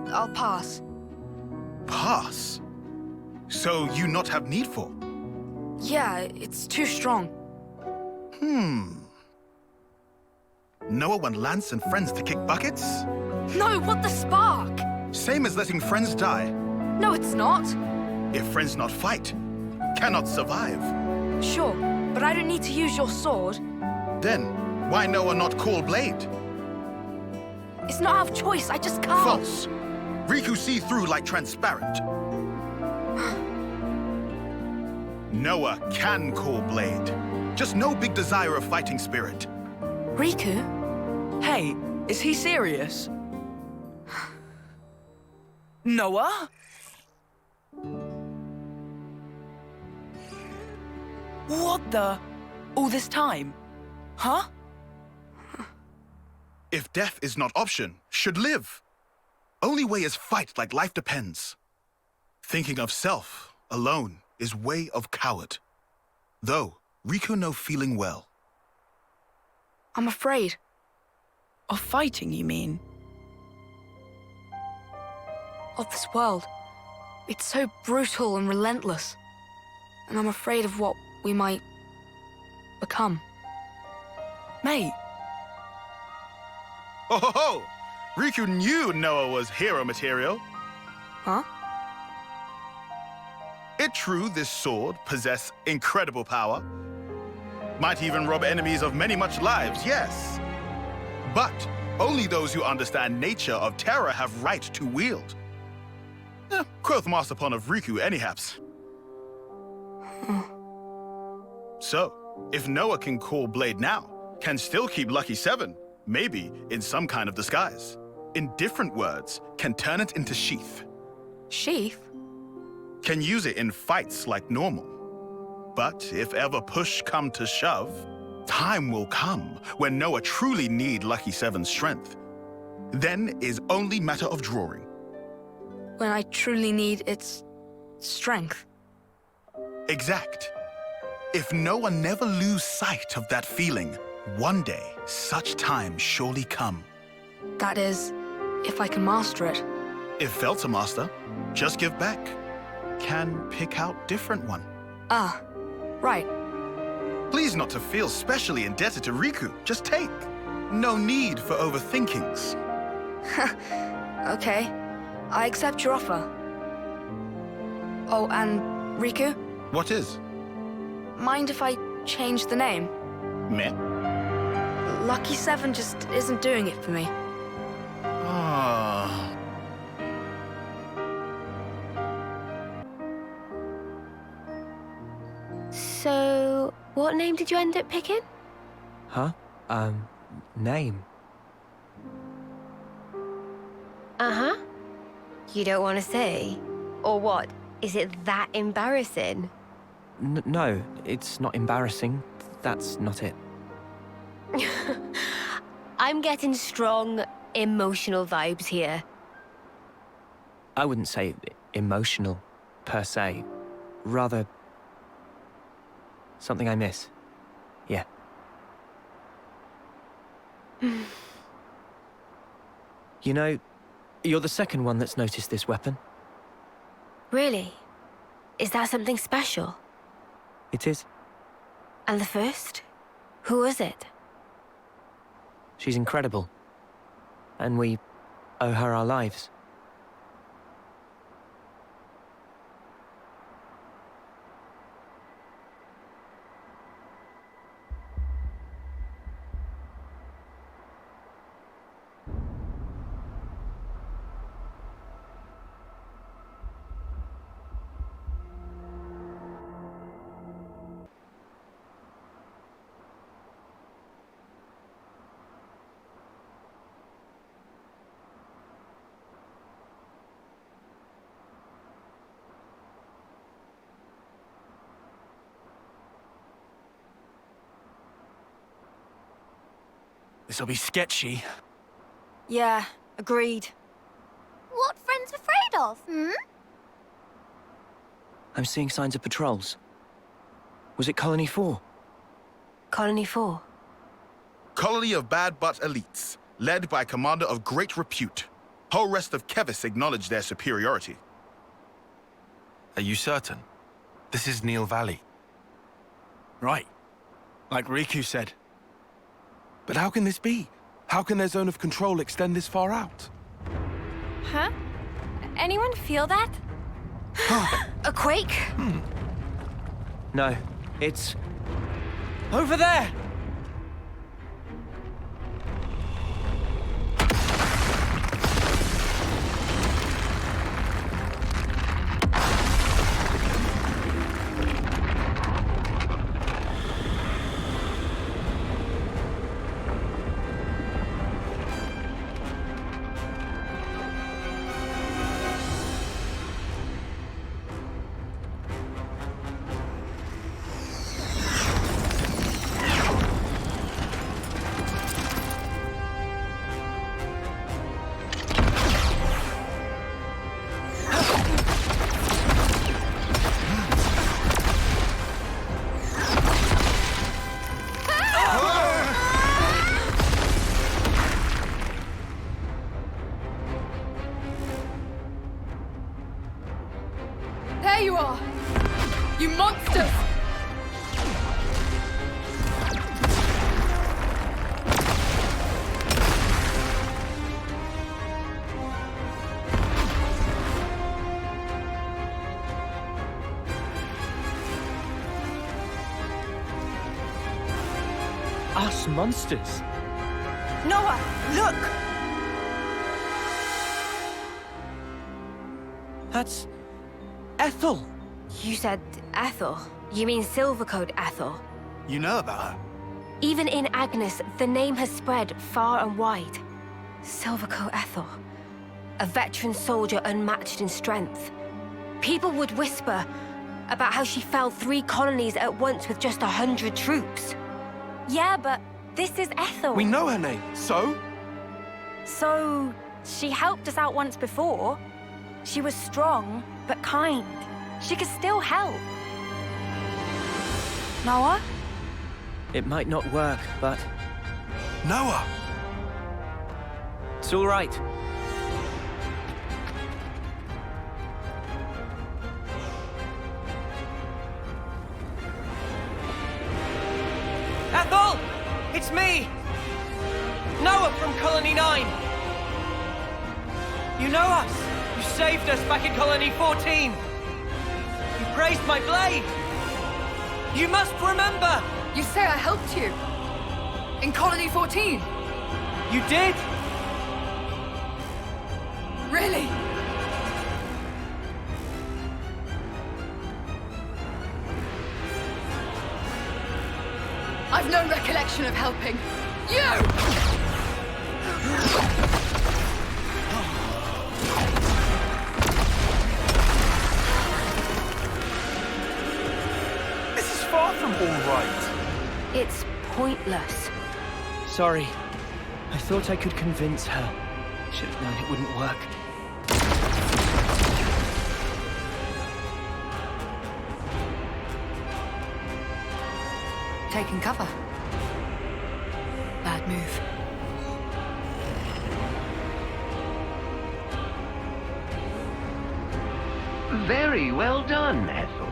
C: I'll pass.
K: Pass? So you not have need for?
C: Yeah, it's too strong.
K: Noah want Lance and friends to kick buckets?
C: No, what the spark?
K: Same as letting friends die.
C: No, it's not.
K: If friends not fight, cannot survive.
C: Sure, but I don't need to use your sword.
K: Then, why Noah not call Blade?
C: It's not out of choice, I just can't.
K: False. Riku see through like transparent. Noah can call Blade. Just no big desire of fighting spirit.
C: Riku?
O: Hey, is he serious? Noah? What the? All this time? Huh?
K: If death is not option, should live. Only way is fight like life depends. Thinking of self alone is way of coward. Though, Riku no feeling well.
C: I'm afraid.
O: Of fighting, you mean?
C: Of this world. It's so brutal and relentless. And I'm afraid of what we might become.
O: Mate.
K: Oh ho ho! Riku knew Noah was hero material.
C: Huh?
K: It true this sword possess incredible power. Might even rob enemies of many much lives, yes. But only those who understand nature of terror have right to wield. Quoth Masterpon of Riku anyhaps. So, if Noah can call Blade now, can still keep Lucky 7, maybe in some kind of disguise. In different words, can turn it into sheath.
C: Sheath?
K: Can use it in fights like normal. But if ever push come to shove, time will come when Noah truly need Lucky 7's strength. Then is only matter of drawing.
C: When I truly need its strength.
K: Exact. If Noah never lose sight of that feeling, one day such time surely come.
C: That is, if I can master it.
K: If fail to master, just give back. Can pick out different one.
C: Ah, right.
K: Please not to feel specially indebted to Riku. Just take. No need for overthinkings.
C: Okay. I accept your offer. Oh, and Riku?
K: What is?
C: Mind if I change the name?
K: Meh.
C: Lucky 7 just isn't doing it for me.
K: Ah.
I: So, what name did you end up picking?
D: Huh? Name?
I: Uh-huh. You don't want to say? Or what? Is it that embarrassing?
D: No, it's not embarrassing. That's not it.
I: I'm getting strong, emotional vibes here.
D: I wouldn't say emotional, per se. Rather, something I miss. Yeah. You know, you're the second one that's noticed this weapon.
I: Really? Is that something special?
D: It is.
I: And the first? Who was it?
D: She's incredible. And we owe her our lives.
N: This'll be sketchy.
A: Yeah, agreed.
G: What friends afraid of,
D: I'm seeing signs of patrols. Was it Colony 4?
I: Colony 4?
K: Colony of bad but elites, led by commander of great repute. Whole rest of Keves acknowledge their superiority.
P: Are you certain? This is Neil Valley.
N: Right. Like Riku said.
P: But how can this be? How can their zone of control extend this far out?
S: Huh? Anyone feel that?
I: A quake?
D: No, it's
L: Over there!
X: There you are! You monsters!
L: Us monsters?
A: Noah, look!
L: That's... Ethel!
I: You said Ethel. You mean Silvercoat Ethel.
F: You know about her?
I: Even in Agnus, the name has spread far and wide. Silvercoat Ethel. A veteran soldier unmatched in strength. People would whisper about how she felled 3 colonies at once with just 100 troops.
A: Yeah, but this is Ethel.
B: We know her name, so?
A: So, she helped us out once before. She was strong, but kind. She could still help. Noah?
L: It might not work, but...
B: Noah!
L: It's all right. Ethel! It's me! Noah from Colony 9! You know us! You saved us back in Colony 14! You praised my blade! You must remember!
X: You say I helped you? In Colony 14?
L: You did?
X: Really? I've no recollection of helping. You!
B: This is far from all right.
I: It's pointless.
L: Sorry. I thought I could convince her. Should have known it wouldn't work.
X: Taking cover. Bad move.
M: Very well done, Ethel.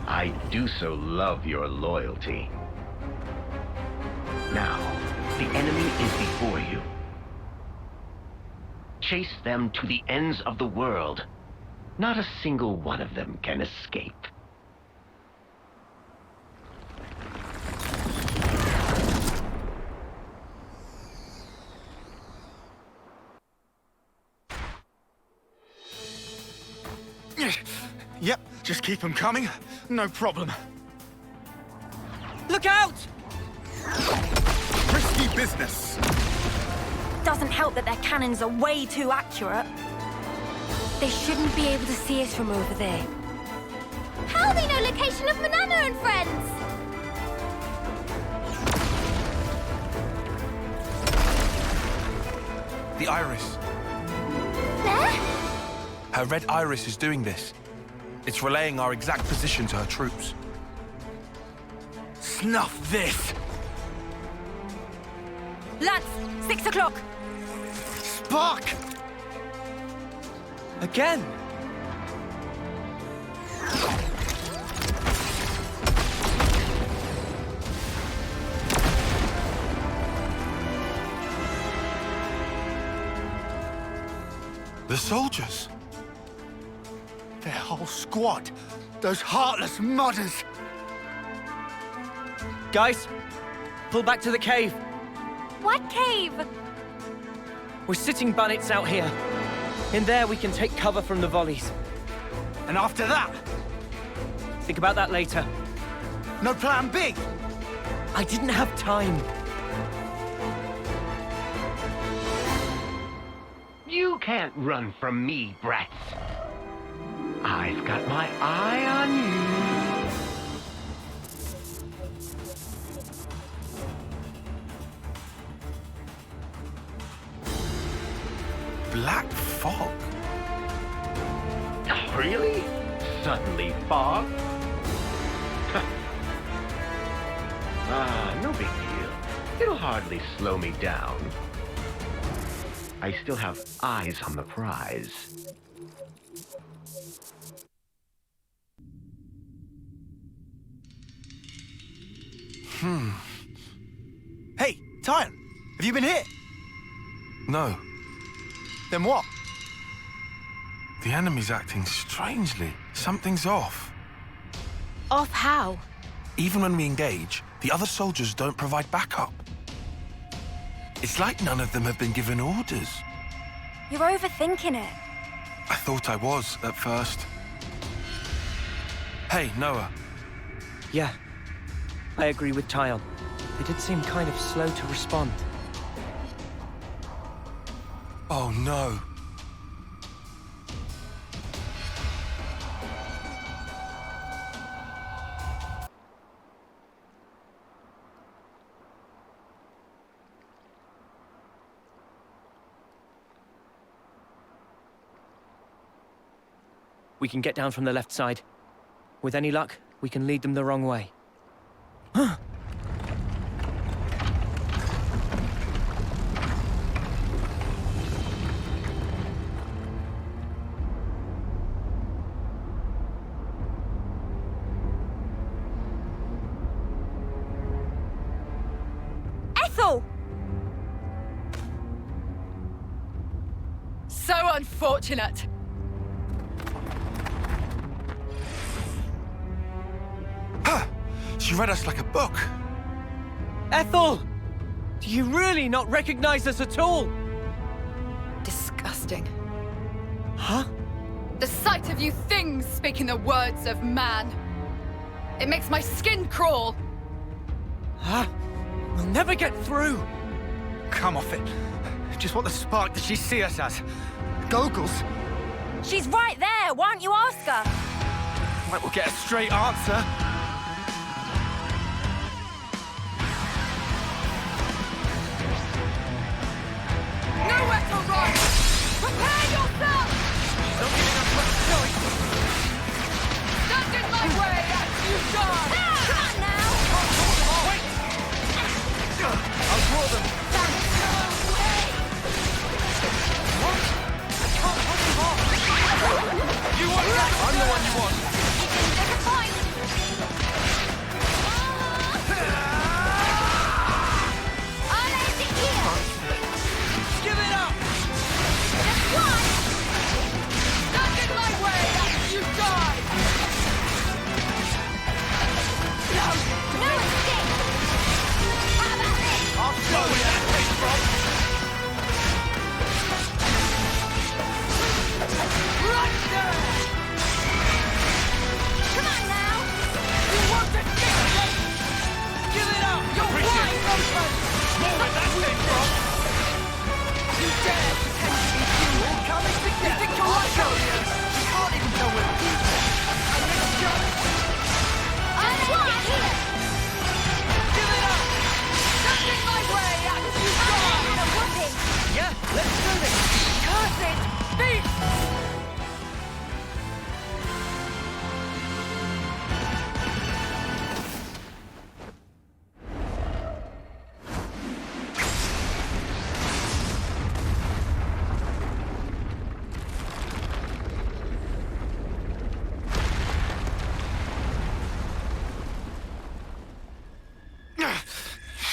M: I do so love your loyalty. Now, the enemy is before you. Chase them to the ends of the world. Not a single one of them can escape.
F: Yep, just keep them coming. No problem.
L: Look out!
K: Risky business.
A: Doesn't help that their cannons are way too accurate.
I: They shouldn't be able to see us from over there.
G: How they know location of Manana and friends?
B: The iris.
G: There?
B: Her red iris is doing this. It's relaying our exact position to her troops.
F: Snuff this!
A: Lads, 6 o'clock.
F: Spark!
L: Again?
B: The soldiers.
F: Their whole squad. Those heartless mudders.
L: Guys, pull back to the cave.
S: What cave?
L: We're sitting bunnets out here. In there, we can take cover from the volleys.
F: And after that?
L: Think about that later.
F: No plan B?
L: I didn't have time.
M: You can't run from me, brats. I've got my eye on you.
P: Black fog?
M: Oh, really? Suddenly fog? No big deal. It'll hardly slow me down. I still have eyes on the prize.
F: Hey, Tyon, have you been hit?
P: No.
F: Then what?
P: The enemy's acting strangely. Something's off.
I: Off how?
P: Even when we engage, the other soldiers don't provide backup. It's like none of them have been given orders.
S: You're overthinking it.
P: I thought I was at first. Hey, Noah.
L: Yeah, I agree with Tyon. They did seem kind of slow to respond.
P: Oh no.
L: We can get down from the left side. With any luck, we can lead them the wrong way.
S: Ethel!
X: So unfortunate.
P: She read us like a book.
L: Ethel! Do you really not recognize us at all?
X: Disgusting.
L: Huh?
X: The sight of you things speaking the words of man. It makes my skin crawl.
L: Huh? We'll never get through.
F: Come off it. Just what the spark does she see us as? Goggles?
A: She's right there. Why don't you ask her?
F: Like we'll get a straight answer.
X: Nowhere to run! Prepare yourself!
F: Not giving us much choice.
X: Stand in my way as you die!
G: Come on now!
F: Wait! I'll draw them. What? I can't hold them off. You want that? I'm the one you want.
G: There's a point! I'll end it here!
F: Give it up!
G: Just one!
X: Stand in my way as you die!
G: No escape! How about this?
F: I'll show you where that came from!
X: Right there!
G: Come on now!
X: You want to escape me?
F: Give it up!
X: You're wide open!
F: More where that came from!
X: You dare pretend to be human?
F: We're coming together!
X: You think you're
F: I'll
X: like
F: show
X: us?
F: you! You can't even tell we're people! And let's go!
G: I'll end it here!
F: Give it up!
X: Stand in my way as you
G: I'll
X: die!
G: end the whooping!
F: Yeah, let's do this!
X: Curse it! Beast!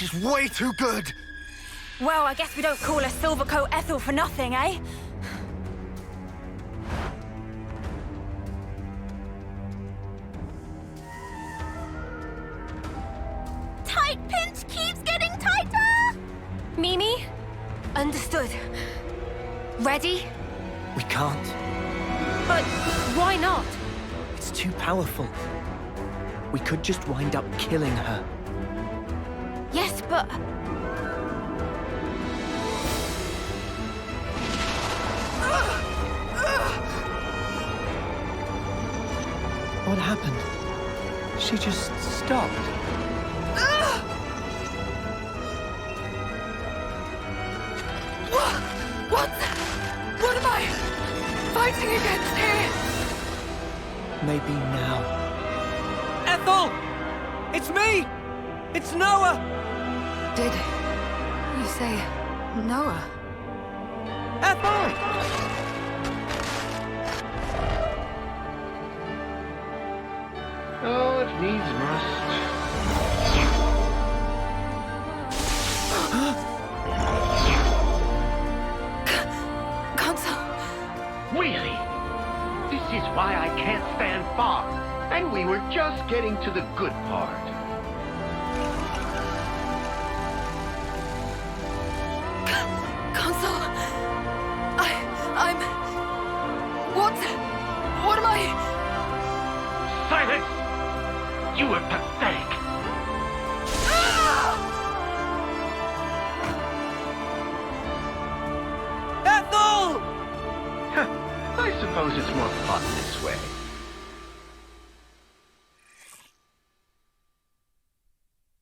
F: She's way too good!
A: Well, I guess we don't call her Silvercoat Ethel for nothing, eh?
S: Mimi?
I: Understood. Ready?
L: We can't.
I: But why not?
L: It's too powerful. We could just wind up killing her.
I: Yes, but...
L: What happened? She just stopped.
C: What am I fighting against here?
L: Maybe now. Ethel! It's me! It's Noah!
X: Did you say Noah?
L: Ethel!
M: Oh, it needs must.
C: Consul!
M: Really? This is why I can't stand fog. And we were just getting to the good part.
C: Consul! I'm... What am I...
M: Silence! You were pathetic.
L: Ethel!
M: I suppose it's more fun this way.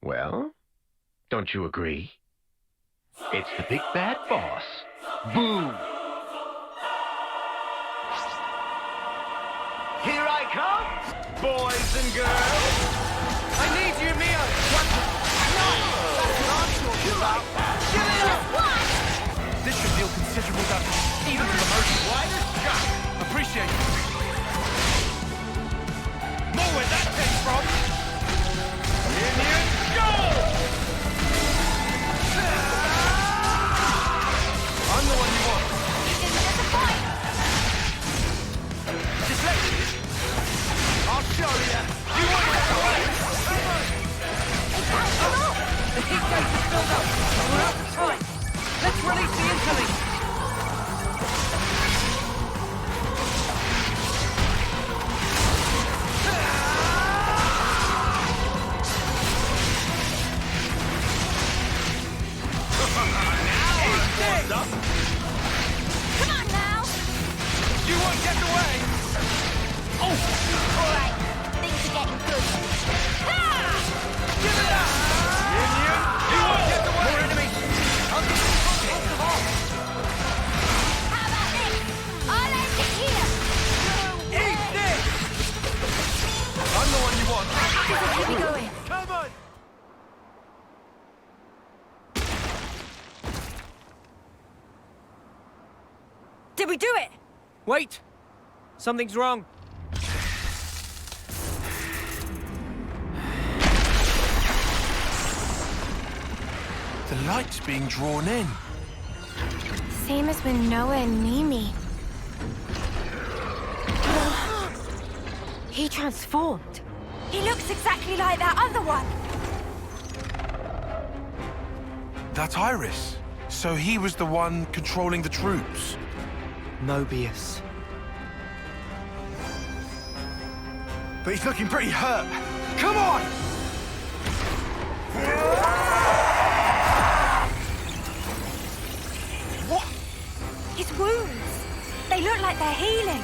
M: Well, don't you agree? It's the big bad boss. Boom! Here I come, boys and girls!
L: I need you, Mio! What? No! That's what I'm talking about! Give it up! This should deal considerable damage, even to the most wider shot. Appreciate it. More where that came from! Indians, go! I'm the one you want.
G: You didn't disappoint!
L: Dyslexic? I'll show you. You want to get away? The heat gate is filled up. We're out of time. Let's release the interleave.
G: Come on now!
L: You won't get away! Oh!
G: Alright, things are getting good.
L: Give it up! Indian, you won't get away! More enemies! I'll get you most of all!
G: How about this? I'll end it here!
L: Eat this! I'm the one you want.
I: Keep it going.
L: Come on!
A: Did we do it?
L: Wait! Something's wrong.
B: The light's being drawn in.
I: Same as with Noah and Mimi. He transformed.
A: He looks exactly like that other one.
B: That Iris. So he was the one controlling the troops.
L: Moebius.
F: But he's looking pretty hurt. Come on!
A: What? His wounds. They look like they're healing.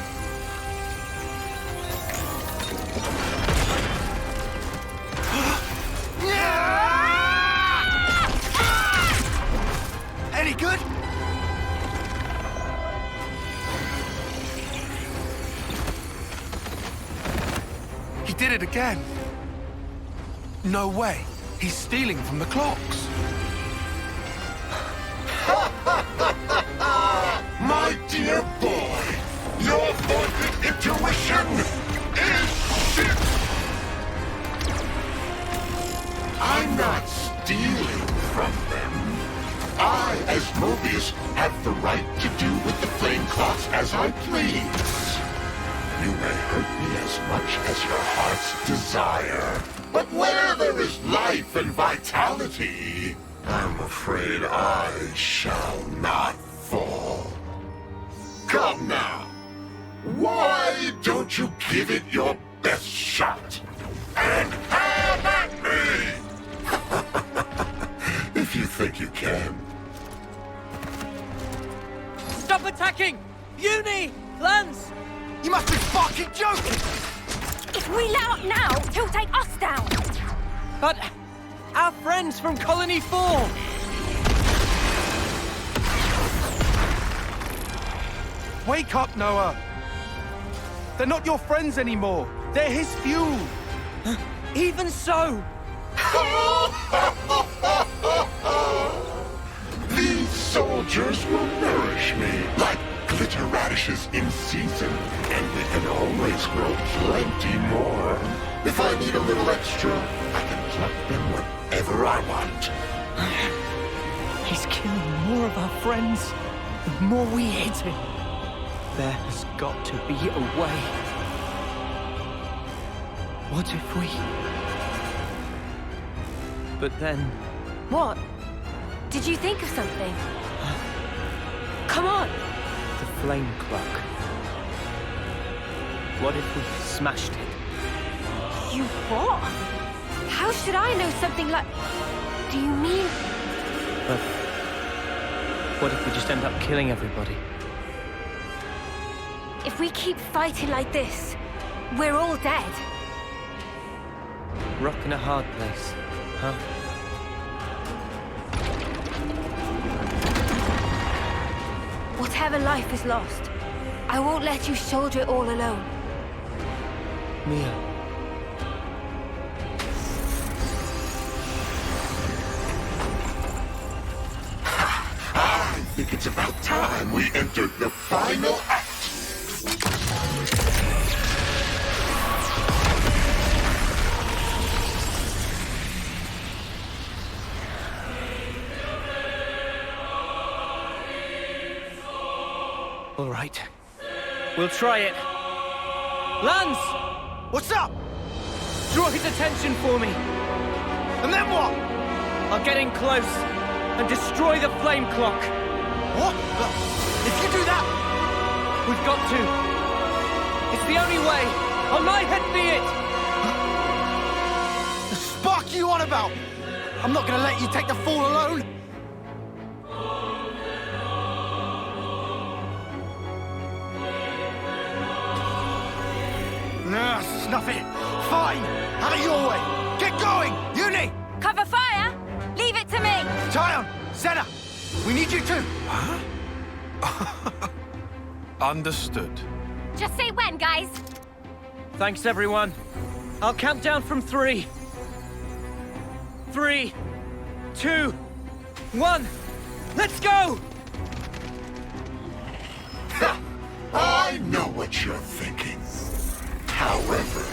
F: Any good?
B: He did it again. No way. He's stealing from the clocks.
Q: My dear boy, your morphic intuition is shit! I'm not stealing from them. I, as Moebius, have the right to do with the flame clocks as I please. You may hurt me as much as your heart's desire, but where there is life and vitality, I'm afraid I shall not fall. Come now. Why don't you give it your best shot? And have at me! If you think you can.
O: Stop attacking! Uni! Lance! You must be fucking joking!
E: If we let up now, he'll take us down!
O: But our friends from Colony 4!
L: Wake up, Noah! They're not your friends anymore. They're his fuel.
O: Even so!
Q: These soldiers will nourish me like glitter radishes in season, and we can always grow plenty more. If I need a little extra, I can pluck them whenever I want.
O: He's killing more of our friends the more we hit him. There has got to be a way. What if we... But then...
I: What? Did you think of something? Come on!
O: The flame clock. What if we smashed it?
I: You what? How should I know something like... Do you mean...
O: But... what if we just end up killing everybody?
I: If we keep fighting like this, we're all dead.
O: Rock in a hard place, huh?
I: Whatever life is lost, I won't let you shoulder it all alone.
O: Mia.
Q: I think it's about time we entered the final act.
O: All right. We'll try it. Lance! What's up? Draw his attention for me. And then what? I'll get in close and destroy the flame clock. What? If you do that, we've got to. It's the only way. On my head be it.
F: The spark you on about? I'm not gonna let you take the fall alone. Snuff it! Fine! Out of your way! Get going! Uni!
E: Cover fire! Leave it to me!
F: Tyon! Senna! We need you too!
P: Huh? Understood.
S: Just say when, guys.
O: Thanks, everyone. I'll count down from 3. 3, 2, 1. Let's go!
Q: I know what you're thinking. However...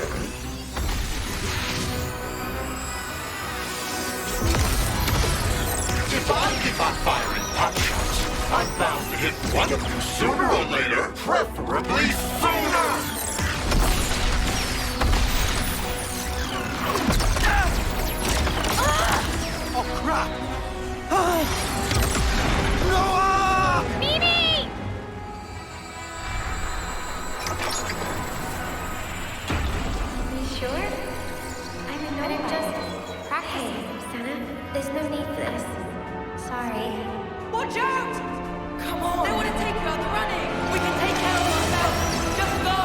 Q: if I keep on firing potshots, I'm bound to hit one of you sooner or later, preferably sooner!
F: Oh, crap! Noah!
S: Mimi!
I: Sure? I'm just practicing, Senna. There's no need for this. Sorry.
E: Watch out! Come on! They want to take you out the running! We can take care of ourselves! Just go!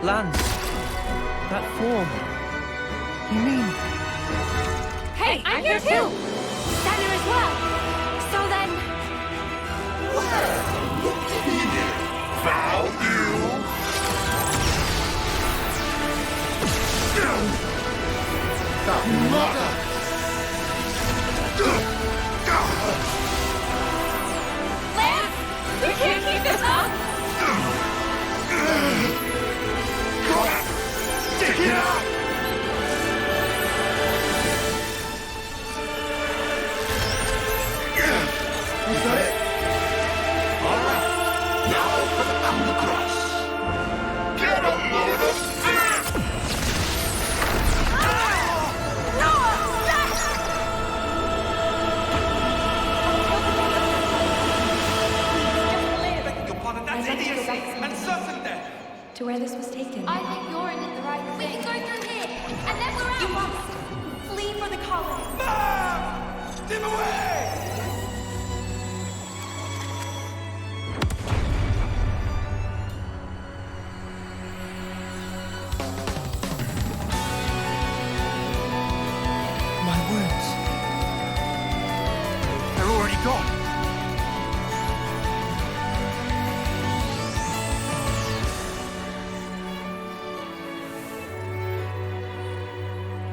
O: Lance, that form. You mean...
E: Hey, I'm here too!
I: Senna as well! So then...
Q: Well, looky here, Valdi! The mother!
E: Lance! We can't keep this up!
Q: Stick it out!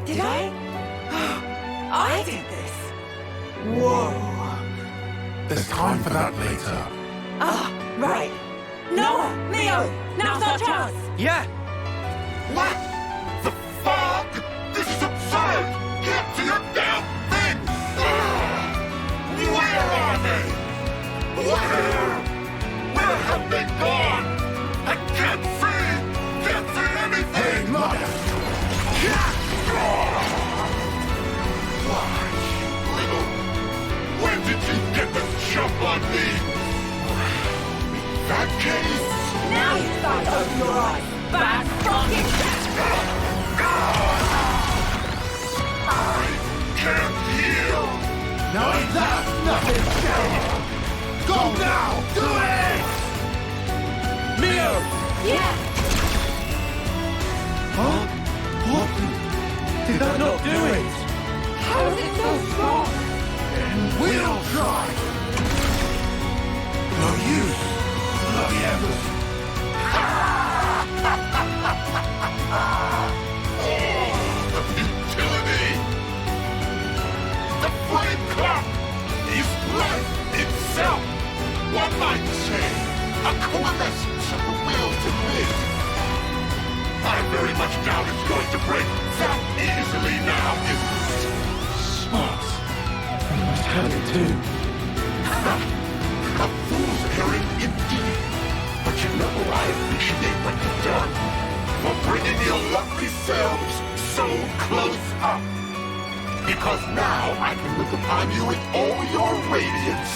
A: Did I? I did this. Whoa.
Q: There's time for that later.
A: Ah, right. Noah, Mio, now's our chance.
O: Yeah.
Q: What the fuck? This is absurd! Get to your damn thing! Where are they? Where have they gone? I can't see anything! Hey, mother! Why, little? When did you get the jump on me? In that case...
A: Now you start to open your eyes. Bad fucking
Q: I can't heal!
L: Now that's nothing, Sheriff! Go now! Do it! Mio!
A: Yeah!
L: Huh? What? Did that not do it?
A: How is it so strong?
L: Then we'll try! No use! Bloody embers!
Q: The futility! The flame clock is life itself! One might say, a coalescence of the will to live. I very much doubt it's going to break that easily now, is it?
L: Smart. You must have it too.
Q: A fool's errand indeed. But you know I appreciate what you've done for bringing your lovely selves so close up. Because now I can look upon you in all your radiance.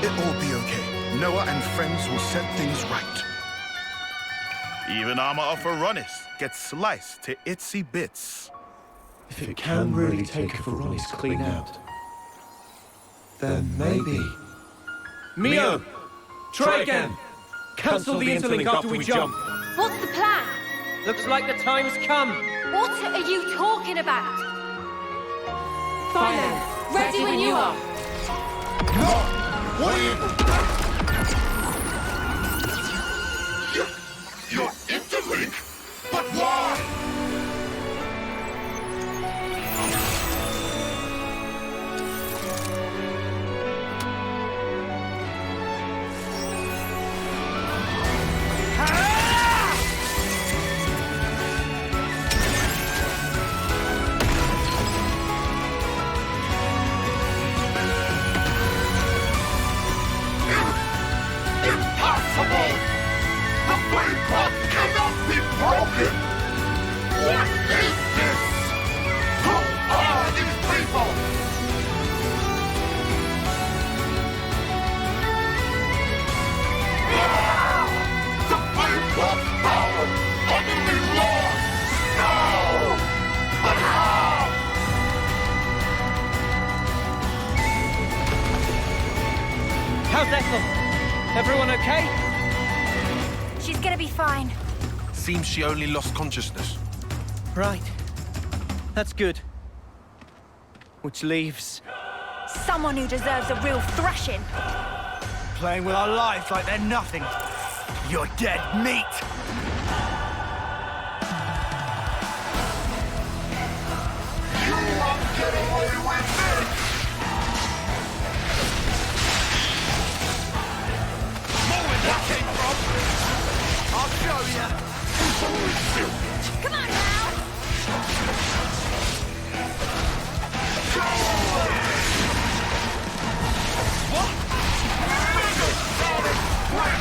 K: It'll be okay. Noah and friends will set things right. Even armor of Ferronis gets sliced to itsy bits.
B: If it can really take a Ferronis clean out, then maybe...
O: Mio! Try again! Cancel the interlink after we jump!
I: What's the plan?
O: Looks like the time's come!
I: What are you talking about?
A: Fine. Ready when you are.
Q: No! What are you... Your interlink? But why? Impossible! The flame clock cannot be broken! What is this? Who are these people? The flame clock's power utterly lost! No! But how?
O: How's Ethel? Everyone okay?
A: She's gonna be fine.
P: Seems she only lost consciousness.
O: Right. That's good. Which leaves...
A: Someone who deserves a real thrashing.
F: Playing with our lives like they're nothing. You're dead meat!
Q: You won't get away with this!
L: That came from? I'll show you.
G: Come on now!
L: What?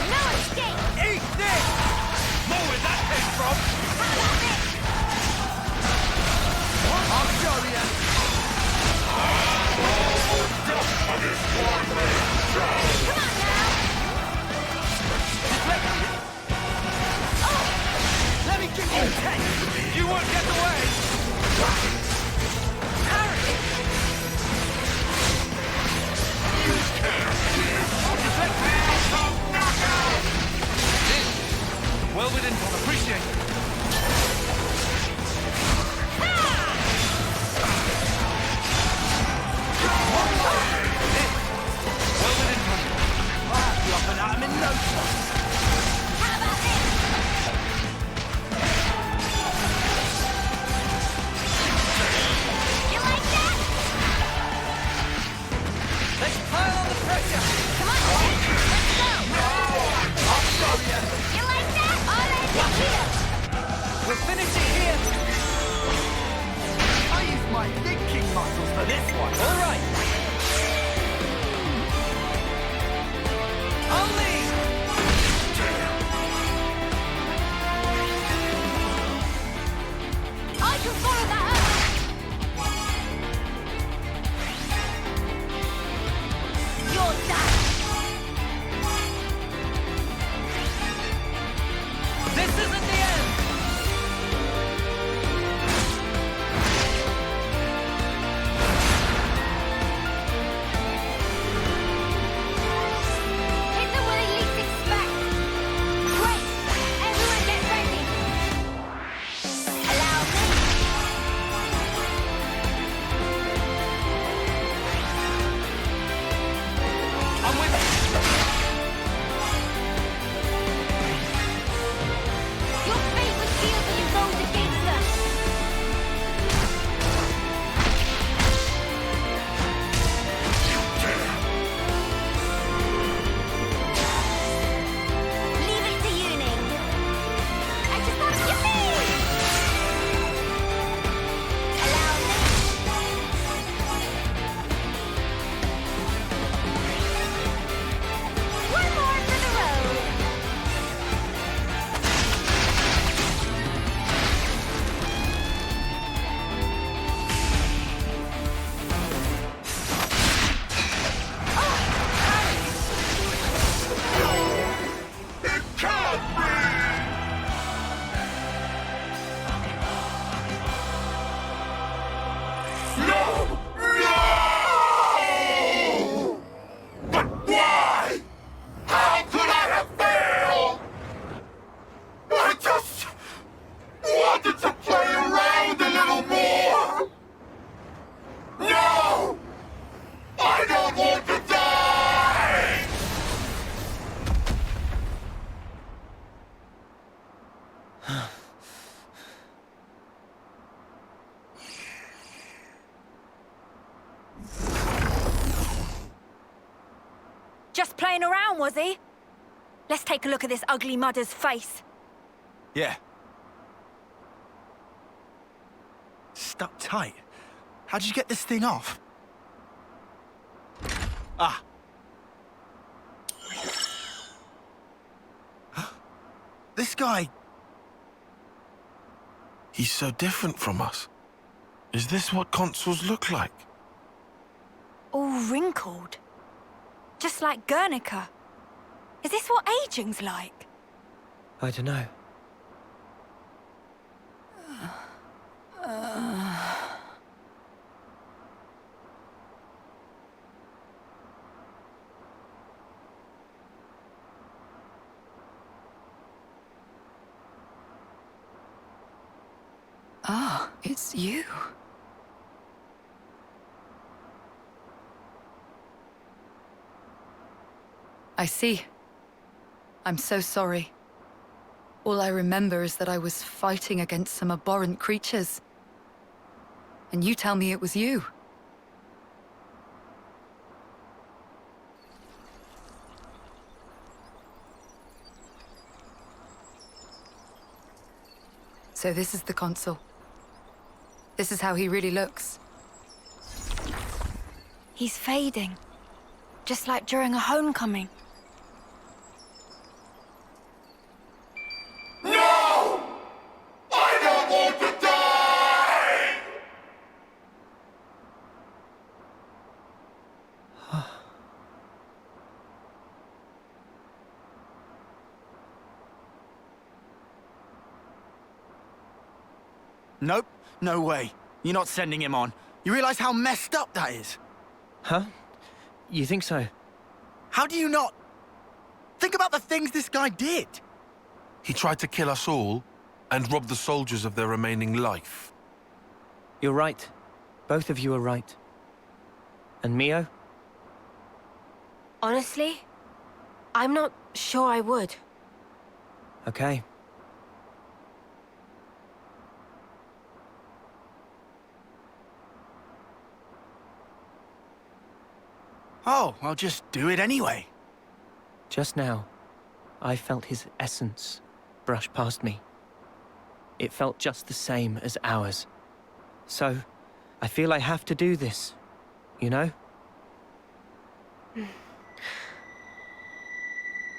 G: No escape!
L: Eat this!
O: for this one, all right. I'll lead.
G: I can follow that up! You're done!
O: This isn't the end!
G: Hit them where they least expect! Great! Everyone get ready! Allow me!
O: I'm with you!
G: Your fate was sealed when you rose against us! Leave it to you, Ning. I just want yippee! Allow me. One more for the road.
Q: No! No! But why? How could I have failed? I just wanted to play around a little more. No! I don't want to die!
A: Just playing around, was he? Let's take a look at this ugly mudder's face.
F: Yeah. Stuck tight. How'd you get this thing off? Ah. This guy...
P: He's so different from us. Is this what consuls look like?
A: All wrinkled. Just like Guernica. Is this what aging's like?
D: I don't know.
X: Ah, it's you. I see. I'm so sorry. All I remember is that I was fighting against some abhorrent creatures. And you tell me it was you. So this is the Consul. This is how he really looks.
A: He's fading. Just like during a homecoming.
Q: No! I don't want to die!
F: Nope, no way. You're not sending him on. You realize how messed up that is?
D: Huh? You think so?
F: How do you not? Think about the things this guy did.
P: He tried to kill us all and rob the soldiers of their remaining life.
D: You're right. Both of you are right. And Mio?
I: Honestly, I'm not sure I would.
D: Okay.
F: Oh, I'll just do it anyway.
D: Just now, I felt his essence brush past me. It felt just the same as ours. So, I feel I have to do this, you know?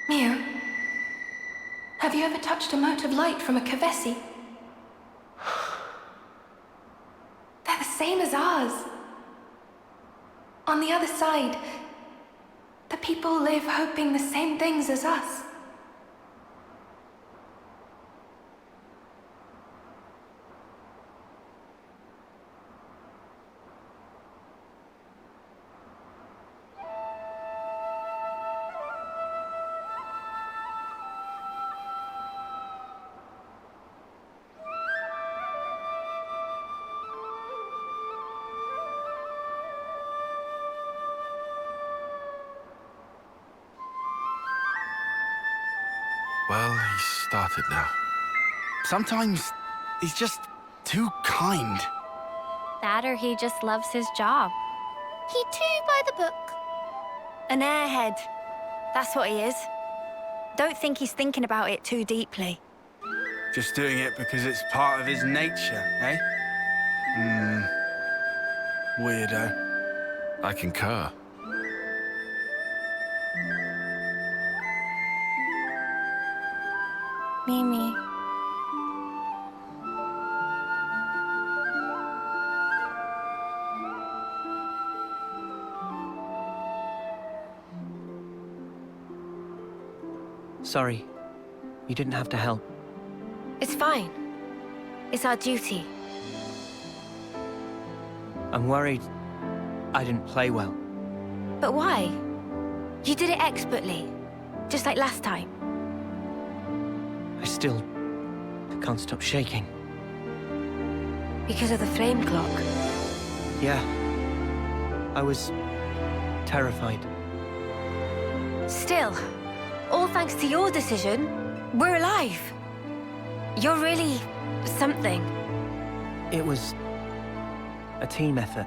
R: Mio, have you ever touched a mote of light from a Kevesi? They're the same as ours. On the other side, the people live hoping the same things as us.
P: Well, he's started now.
F: Sometimes he's just too kind.
S: That or he just loves his job.
G: He too by the book.
A: An airhead. That's what he is. Don't think he's thinking about it too deeply.
F: Just doing it because it's part of his nature, eh? Weirdo.
P: I concur.
S: Mimi.
D: Sorry. You didn't have to help.
I: It's fine. It's our duty.
D: I'm worried I didn't play well.
I: But why? You did it expertly, just like last time.
D: I still can't stop shaking.
I: Because of the flame clock.
D: Yeah. I was terrified.
I: Still, all thanks to your decision, we're alive. You're really something.
D: It was a team effort.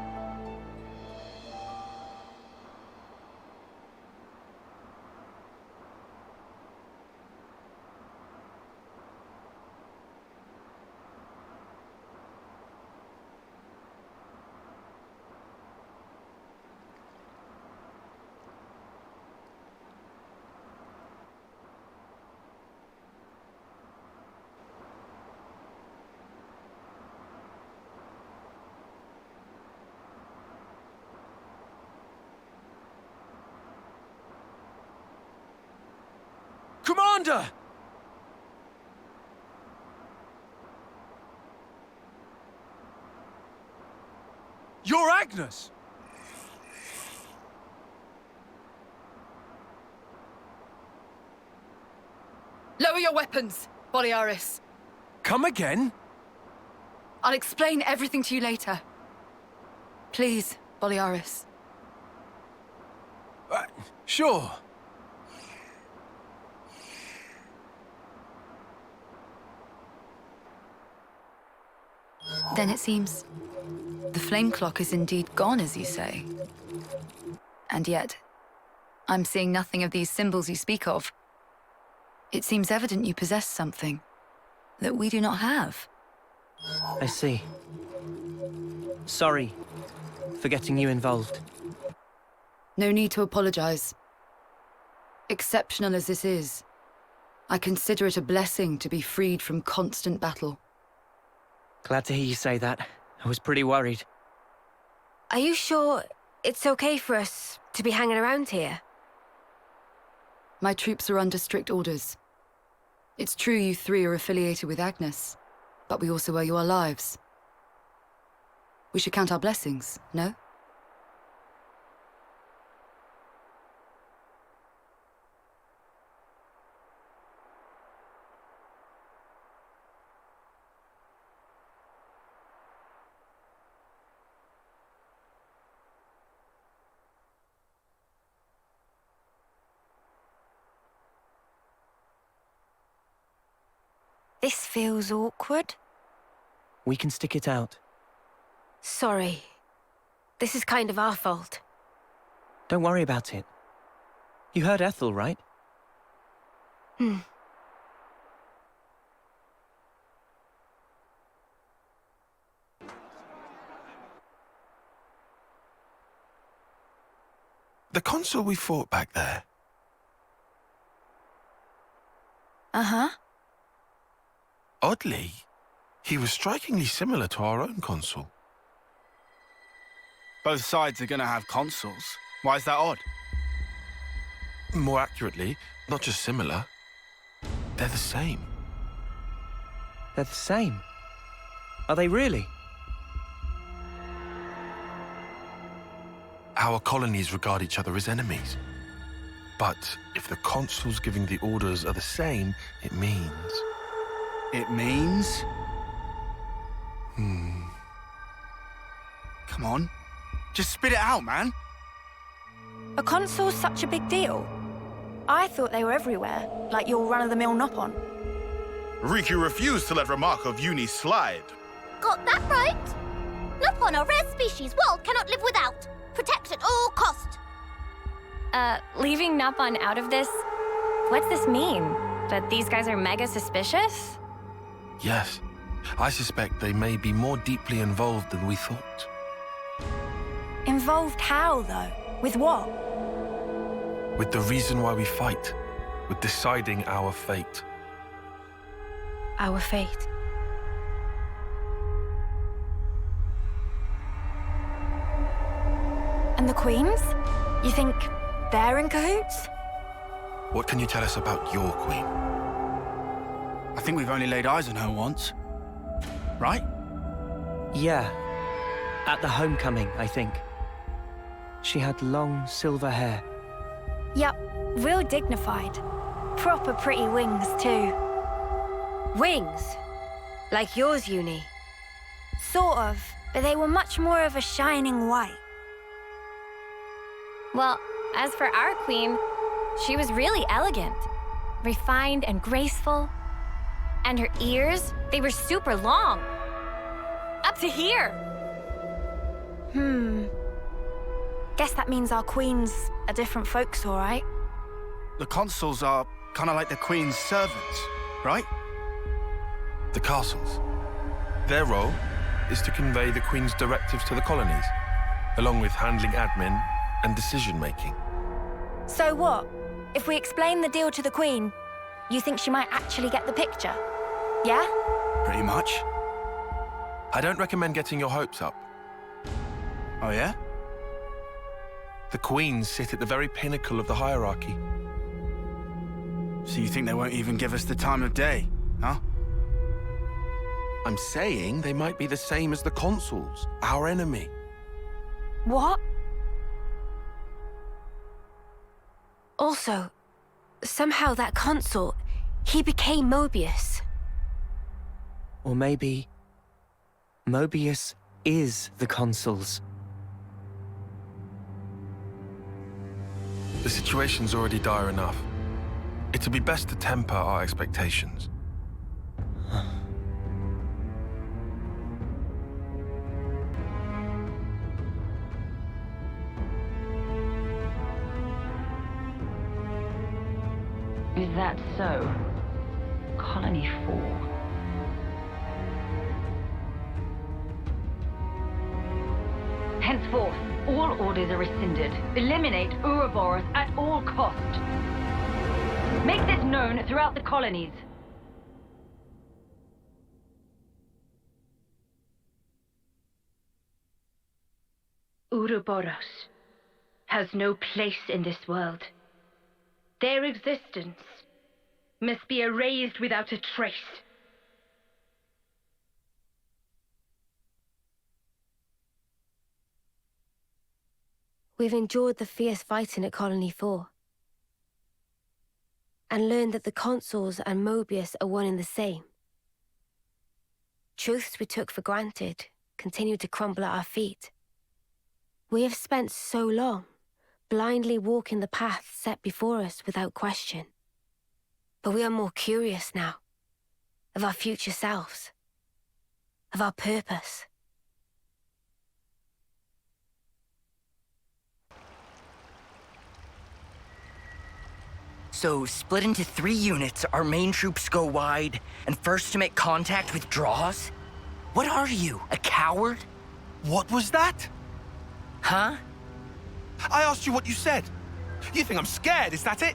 B: Commander! You're Agnus!
X: Lower your weapons, Boliaris.
B: Come again?
X: I'll explain everything to you later. Please, Boliaris.
B: Sure.
X: Then it seems the flame clock is indeed gone, as you say. And yet, I'm seeing nothing of these symbols you speak of. It seems evident you possess something that we do not have.
D: I see. Sorry for getting you involved.
X: No need to apologize. Exceptional as this is, I consider it a blessing to be freed from constant battle.
D: Glad to hear you say that. I was pretty worried.
I: Are you sure it's okay for us to be hanging around here?
X: My troops are under strict orders. It's true you three are affiliated with Agnus, but we also owe you our lives. We should count our blessings, no?
A: This feels awkward.
D: We can stick it out.
I: Sorry. This is kind of our fault.
D: Don't worry about it. You heard Ethel, right?
P: The consul we fought back there.
A: Uh-huh.
P: Oddly, he was strikingly similar to our own consul.
F: Both sides are gonna have consuls. Why is that odd?
P: More accurately, not just similar, they're the same.
D: They're the same? Are they really?
P: Our colonies regard each other as enemies. But if the consuls giving the orders are the same, it means...
F: It means? Come on. Just spit it out, man.
A: Are consuls such a big deal? I thought they were everywhere, like your run-of-the-mill Nopon.
K: Riku refused to let remark of uni slide.
G: Got that right? Nopon are rare species world cannot live without. Protect at all cost.
S: Leaving Nopon out of this, what's this mean? That these guys are mega suspicious?
P: Yes. I suspect they may be more deeply involved than we thought.
A: Involved how, though? With what?
P: With the reason why we fight. With deciding our fate.
I: Our fate.
A: And the queens? You think they're in cahoots?
P: What can you tell us about your queen?
F: I think we've only laid eyes on her once. Right?
D: Yeah. At the homecoming, I think. She had long silver hair.
A: Yup, real dignified. Proper pretty wings, too.
I: Wings? Like yours, Uni?
A: Sort of, but they were much more of a shining white.
S: Well, as for our queen, she was really elegant. Refined and graceful. And her ears, they were super long. Up to here.
A: Guess that means our queens are different folks, all right?
F: The consuls are kind of like the queen's servants, right?
P: The castles. Their role is to convey the Queen's directives to the colonies, along with handling admin and decision-making.
A: So what? If we explain the deal to the Queen, you think she might actually get the picture? Yeah?
F: Pretty much.
P: I don't recommend getting your hopes up.
F: Oh, yeah?
P: The Queens sit at the very pinnacle of the hierarchy.
F: So you think they won't even give us the time of day, huh?
P: I'm saying they might be the same as the consuls, our enemy.
A: What?
I: Also, somehow that consul, he became Moebius.
D: Or maybe... Moebius is the consuls.
P: The situation's already dire enough. It'd be best to temper our expectations.
T: Is that so? Colony 4. Henceforth, all orders are rescinded. Eliminate Ouroboros at all cost. Make this known throughout the colonies. Ouroboros has no place in this world. Their existence must be erased without a trace.
I: We've endured the fierce fighting at Colony 4. And learned that the consuls and Moebius are one and the same. Truths we took for granted continue to crumble at our feet. We have spent so long blindly walking the path set before us without question. But we are more curious now, of our future selves, of our purpose.
U: So, split into 3 units, our main troops go wide, and first to make contact withdraws? What are you, a coward?
F: What was that?
U: Huh?
L: I asked you what you said. You think I'm scared, is that it?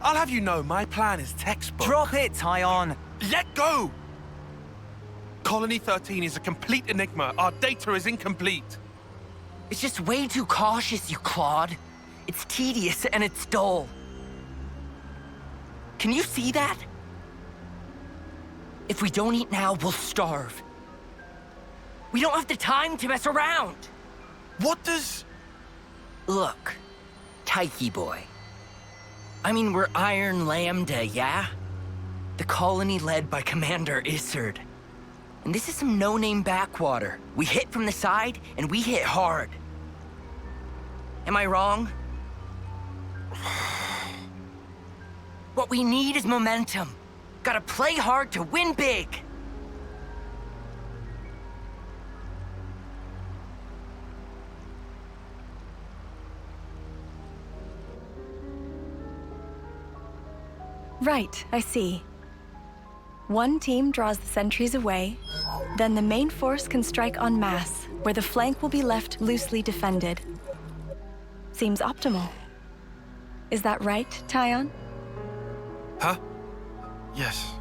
L: I'll have you know my plan is textbook.
U: Drop it, Tyon.
L: Let go! Colony 13 is a complete enigma. Our data is incomplete.
U: It's just way too cautious, you clod. It's tedious and it's dull. Can you see that? If we don't eat now, we'll starve. We don't have the time to mess around.
L: What does...
U: Look, Taiki boy. I mean, we're Iron Lambda, yeah? The colony led by Commander Isurd. And this is some no-name backwater. We hit from the side, and we hit hard. Am I wrong? What we need is momentum. Gotta play hard to win big.
A: Right, I see. One team draws the sentries away, then the main force can strike en masse, where the flank will be left loosely defended. Seems optimal. Is that right, Tyon?
P: Huh? Yes.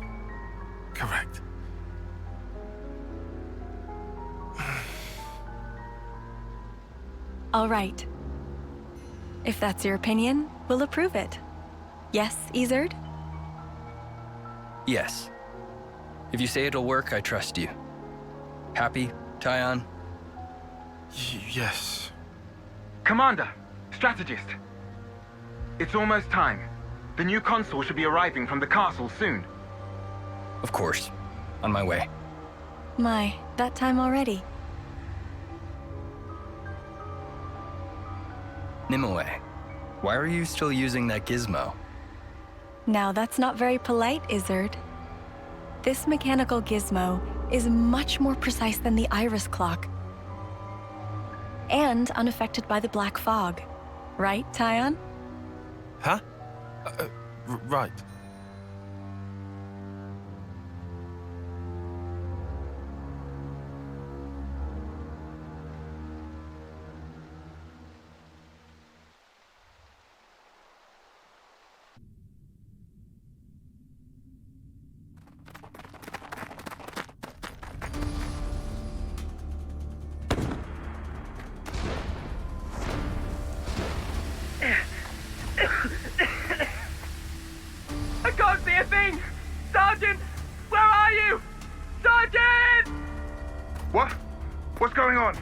P: Correct.
A: All right. If that's your opinion, we'll approve it. Yes, Isurd?
H: Yes. If you say it'll work, I trust you. Happy, Tyon?
P: Yes.
J: Commander, strategist. It's almost time. The new consul should be arriving from the castle soon.
H: Of course. On my way.
A: My, that time already.
H: Nimue, why are you still using that gizmo?
A: Now that's not very polite, Isurd. This mechanical gizmo is much more precise than the iris clock. And unaffected by the black fog. Right, Tyon?
P: Huh? Right.
J: I can't see a thing! Sergeant! Where are you? Sergeant! What? What's going on?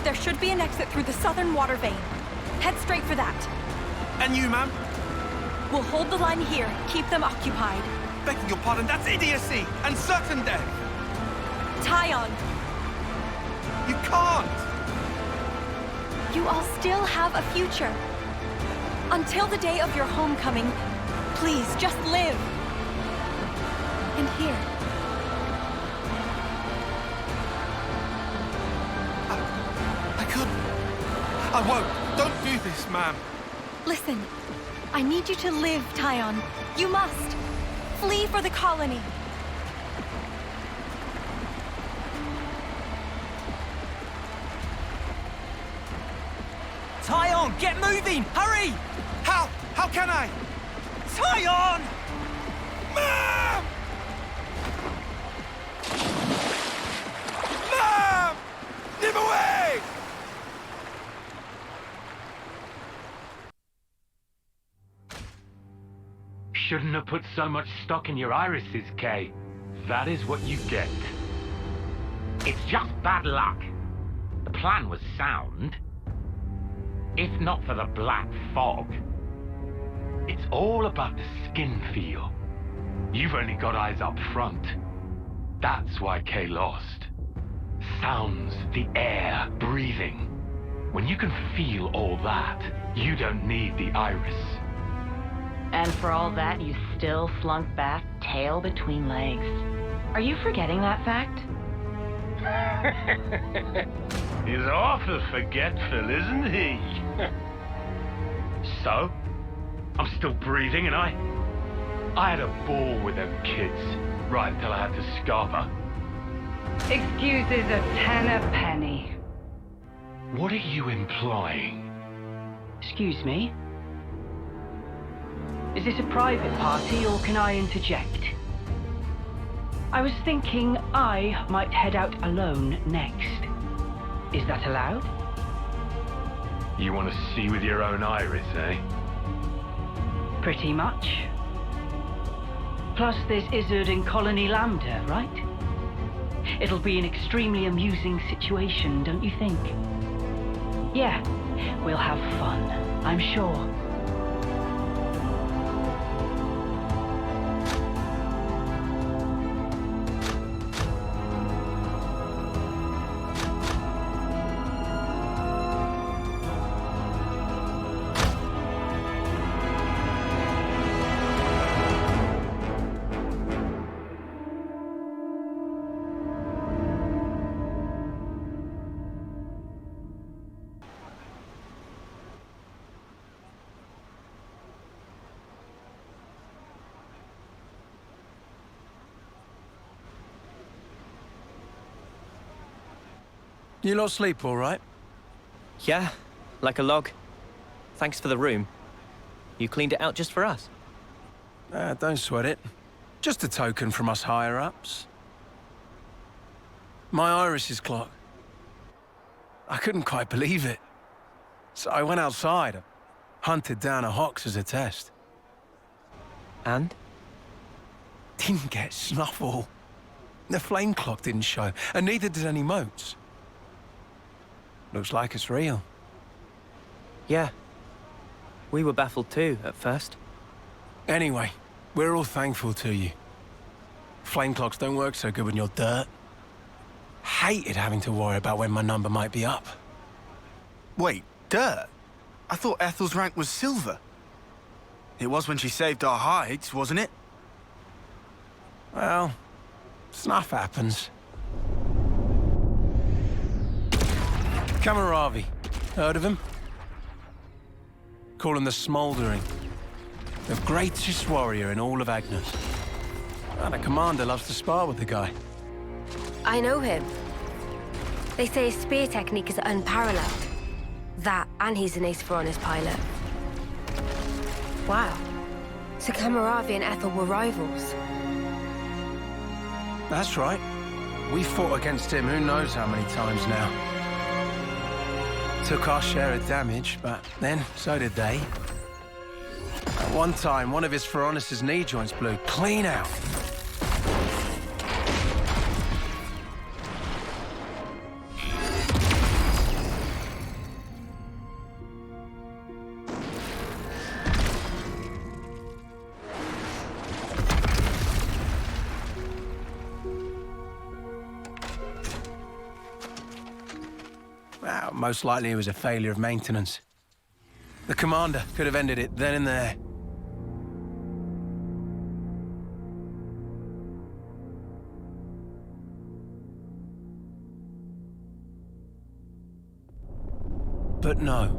A: There should be an exit through the southern water vein. Head straight for that.
L: And you, ma'am?
A: We'll hold the line here, keep them occupied.
L: Begging your pardon, that's idiocy and certain death.
A: Tyon!
L: You can't!
A: You all still have a future. Until the day of your homecoming, please, just live. And here.
L: I won't. Don't do this, ma'am.
A: Listen, I need you to live, Tyon. You must. Flee for the colony.
U: Tyon, get moving! Hurry!
L: How? How can I?
U: Tyon!
L: Ma'am! Ma'am! Nimue!
V: Shouldn't have put so much stock in your irises, K. That is what you get.
C: It's just bad luck. The plan was sound. If not for the black fog. It's all about the skin feel. You've only got eyes up front. That's why K lost. Sounds, the air, breathing. When you can feel all that, you don't need the iris.
M: And for all that, you still slunk back, tail between legs. Are you forgetting that fact?
C: He's awful forgetful, isn't he? So, I'm still breathing, and I had a ball with them kids, right until I had to scarf her.
T: Excuses a penny.
C: What are you implying?
M: Excuse me? Is this a private party, or can I interject? I was thinking I might head out alone next. Is that allowed?
C: You want to see with your own iris, eh?
M: Pretty much. Plus, there's Isurd in Colony Lambda, right? It'll be an extremely amusing situation, don't you think? Yeah, we'll have fun, I'm sure.
B: You lot sleep all right?
D: Yeah, like a log. Thanks for the room. You cleaned it out just for us.
B: Don't sweat it. Just a token from us higher-ups. My iris clock. I couldn't quite believe it. So I went outside, hunted down a Hox as a test.
D: And?
B: Didn't get snuffle. The flame clock didn't show, and neither did any motes. Looks like it's real.
D: Yeah. We were baffled too, at first.
B: Anyway, we're all thankful to you. Flame clocks don't work so good when you're dirt. Hated having to worry about when my number might be up.
F: Wait, dirt? I thought Ethel's rank was silver. It was when she saved our hides, wasn't it?
B: Well, stuff happens. Cammuravi. Heard of him? Call him the Smouldering. The greatest warrior in all of Agnus. And a commander loves to spar with the guy.
I: I know him. They say his spear technique is unparalleled. That, and he's an Ace Ferronis pilot. Wow. So Cammuravi and Ethel were rivals.
B: That's right. We fought against him who knows how many times now. Took our share of damage, but then so did they. At one time, one of his Ferronis' knee joints blew clean out. Well, most likely it was a failure of maintenance. The commander could have ended it then and there. But no.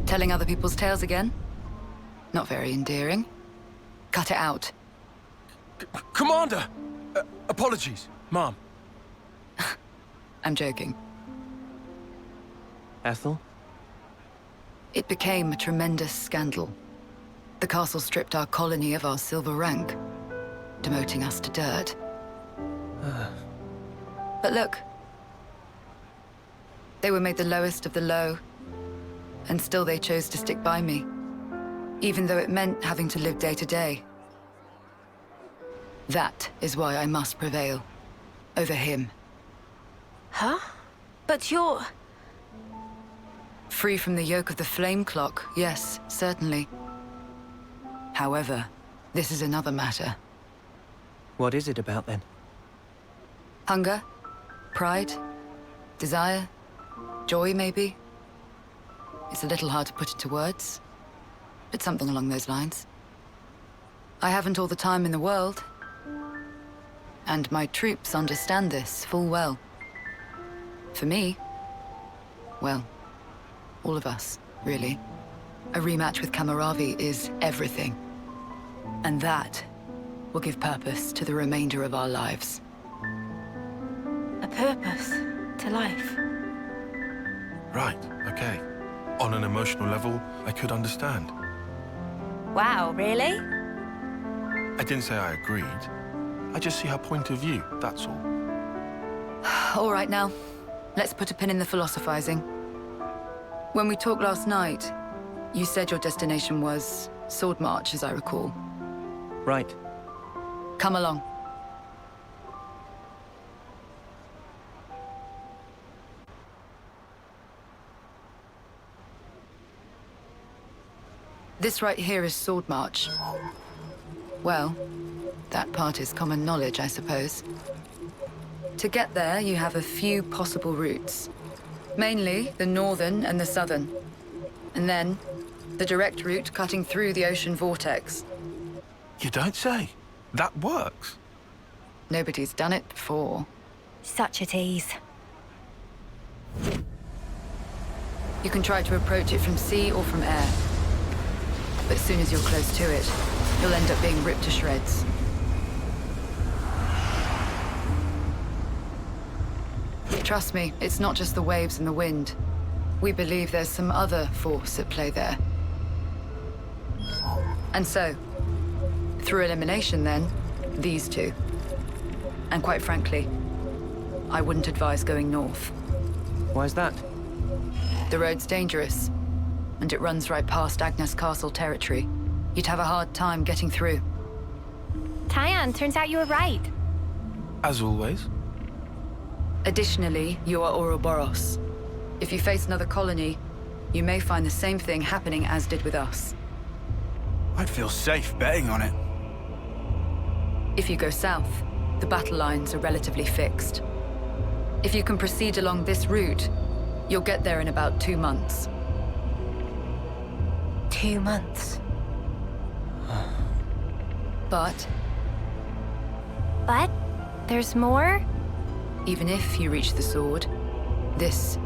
X: Telling other people's tales again? Not very endearing. Cut it out.
B: Commander! Apologies, Mom.
X: I'm joking.
D: Ethel?
X: It became a tremendous scandal. The castle stripped our colony of our silver rank, demoting us to dirt. But look. They were made the lowest of the low, and still they chose to stick by me, even though it meant having to live day to day. That is why I must prevail. over him.
I: Huh? But you're...
X: Free from the yoke of the flame clock, yes, certainly. However, this is another matter.
D: What is it about, then?
X: Hunger? Pride? Desire? Joy, maybe? It's a little hard to put into words, but something along those lines. I haven't all the time in the world, and my troops understand this full well. For me, well, all of us, really. A rematch with Cammuravi is everything. And that will give purpose to the remainder of our lives.
I: A purpose to life.
P: Right, okay. On an emotional level, I could understand.
A: Wow, really?
P: I didn't say I agreed. I just see her point of view, that's all.
X: All right now, let's put a pin in the philosophizing. When we talked last night, you said your destination was Sword March, as I recall.
D: Right.
X: Come along. This right here is Sword March. Well, that part is common knowledge, I suppose. To get there, you have a few possible routes. Mainly the northern and the southern. And then, the direct route cutting through the ocean vortex.
P: You don't say. That works.
X: Nobody's done it before.
A: Such a tease.
X: You can try to approach it from sea or from air. But as soon as you're close to it, you'll end up being ripped to shreds. Trust me, it's not just the waves and the wind. We believe there's some other force at play there. And so, through elimination then, these two. And quite frankly, I wouldn't advise going north.
D: Why's that?
X: The road's dangerous, and it runs right past Agnus Castle territory. You'd have a hard time getting through.
S: Tyon, turns out you were right.
P: As always.
X: Additionally, you are Ouroboros. If you face another colony, you may find the same thing happening as did with us.
F: I'd feel safe betting on it.
X: If you go south, the battle lines are relatively fixed. If you can proceed along this route, you'll get there in about 2 months.
I: 2 months.
X: But
S: there's more?
X: even if you reach the sword, this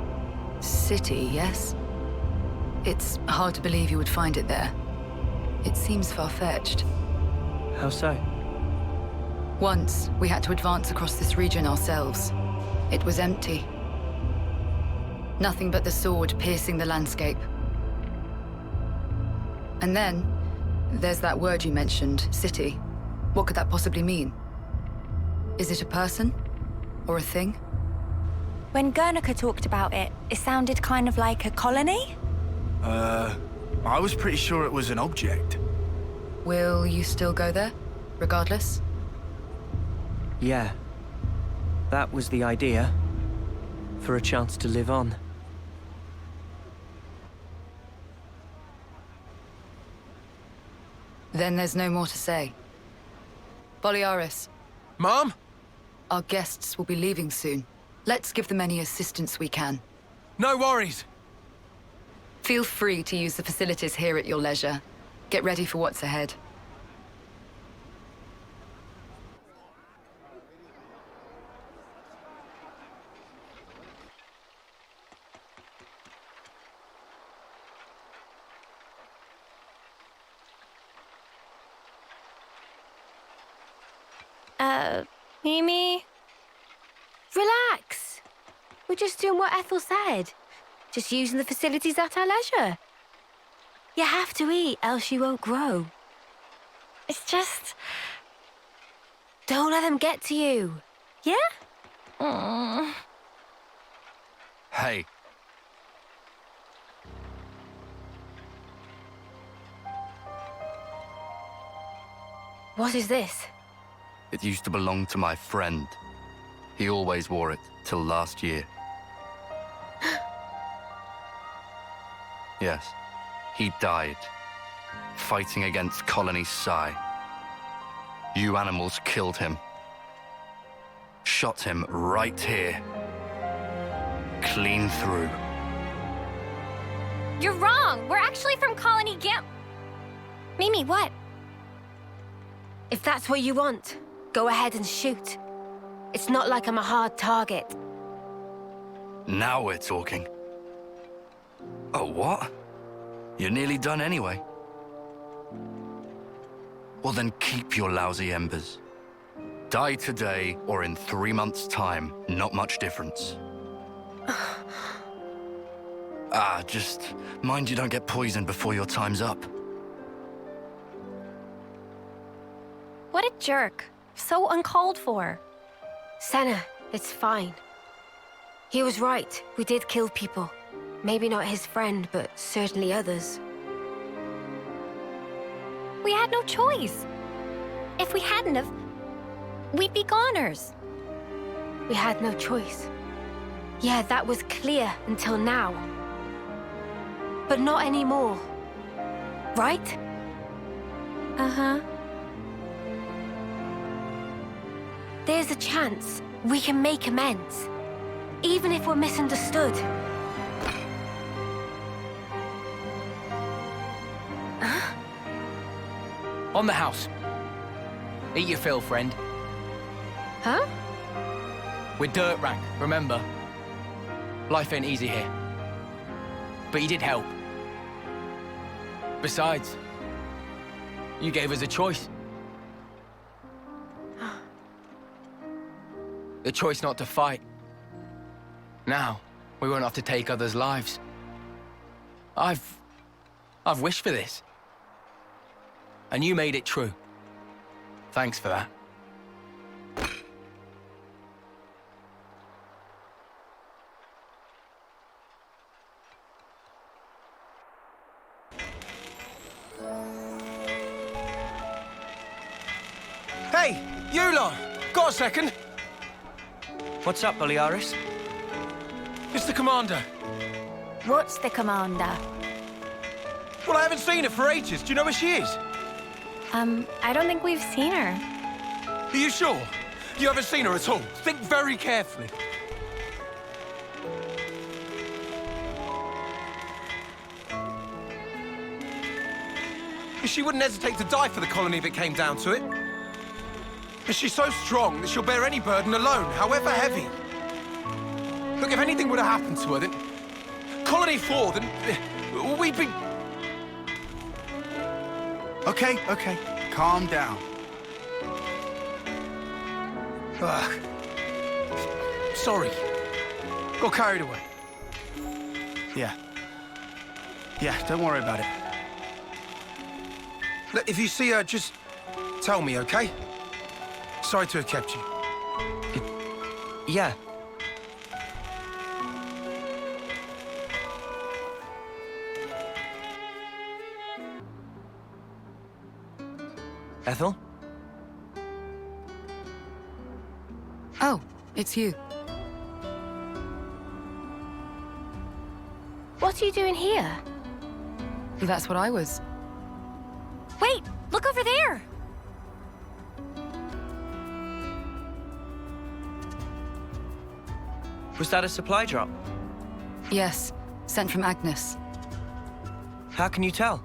X: city, yes? It's hard to believe you would find it there. It seems far-fetched.
D: How so?
X: Once, we had to advance across this region ourselves. It was empty. Nothing but the sword piercing the landscape. And then, there's that word you mentioned, city. What could that possibly mean? Is it a person? Or a thing?
A: When Guernica talked about it, it sounded kind of like a colony?
F: I was pretty sure it was an object.
X: Will you still go there, regardless?
D: Yeah. That was the idea. For a chance to live on.
X: Then there's no more to say. Boliaris.
B: Mom?
X: Our guests will be leaving soon. Let's give them any assistance we can.
B: No worries.
X: Feel free to use the facilities here at your leisure. Get ready for what's ahead.
S: Mimi?
I: Relax. We're just doing what Ethel said. Just using the facilities at our leisure. You have to eat, else you won't grow.
S: It's just...
I: Don't let them get to you. Yeah?
H: Hey.
I: What is this?
H: It used to belong to my friend.
E: He always wore it, till last year. Yes, he died, fighting against Colony Psi. You animals killed him. Shot him right here. Clean through.
S: You're wrong! We're actually from Colony Gam... Mimi, what?
I: If that's what you want, go ahead and shoot. It's not like I'm a hard target.
E: Now we're talking. Oh, what? You're nearly done anyway. Well then keep your lousy embers. Die today or in 3 months' time, not much difference. Just mind you don't get poisoned before your time's up.
S: What a jerk. So uncalled for.
I: Senna, it's fine. He was right. We did kill people. Maybe not his friend, but certainly others.
S: We had no choice. If we hadn't have, we'd be goners.
I: We had no choice. Yeah, that was clear until now. But not anymore. Right?
S: Uh-huh.
I: There's a chance we can make amends. Even if we're misunderstood.
N: On the house. Eat your fill, friend.
S: Huh?
N: We're dirt rank, remember? Life ain't easy here. But you did help. Besides, you gave us a choice. The choice not to fight. Now, we won't have to take others' lives. I've wished for this. And you made it true. Thanks for that.
B: Hey, you lot! Got a second?
D: What's up, Boliaris?
B: It's the commander.
A: What's the commander?
B: Well, I haven't seen her for ages. Do you know where she is?
S: I don't think we've seen her.
B: Are you sure? You haven't seen her at all? Think very carefully. She wouldn't hesitate to die for the colony if it came down to it. But she's so strong that she'll bear any burden alone, however heavy. Look, if anything would have happened to her, then... Colony 4, then... we'd be...
F: Okay. Calm down.
B: Ugh. Sorry. Got carried away.
F: Yeah, don't worry about it.
B: Look, if you see her, just tell me, okay? Sorry to have kept you.
D: Yeah. Ethel?
X: Oh, it's you.
I: What are you doing here?
X: That's what I was.
S: Wait! Look over there!
D: Was that a supply drop?
X: Yes, sent from Agnus.
D: How can you tell?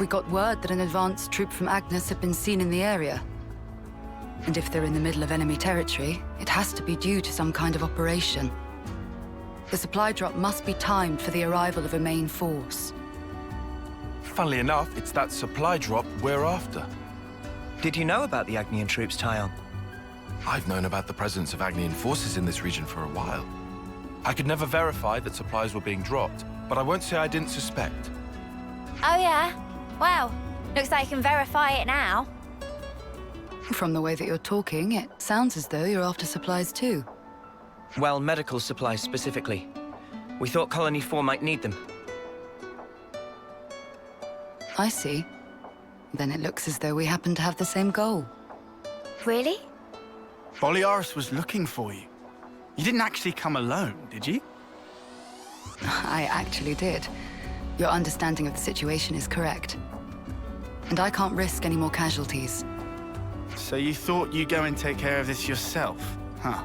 X: We got word that an advanced troop from Agnus had been seen in the area. And if they're in the middle of enemy territory, it has to be due to some kind of operation. The supply drop must be timed for the arrival of a main force.
P: Funnily enough, it's that supply drop we're after.
D: Did you know about the Agnian troops, Tyon?
P: I've known about the presence of Agnian forces in this region for a while. I could never verify that supplies were being dropped, but I won't say I didn't suspect.
A: Oh yeah? Well, looks like you can verify it now.
X: From the way that you're talking, it sounds as though you're after supplies too.
D: Well, medical supplies specifically. We thought Colony 4 might need them.
X: I see. Then it looks as though we happen to have the same goal.
I: Really?
F: Boliaris was looking for you. You didn't actually come alone, did you?
X: I actually did. Your understanding of the situation is correct. And I can't risk any more casualties.
F: So you thought you'd go and take care of this yourself, huh?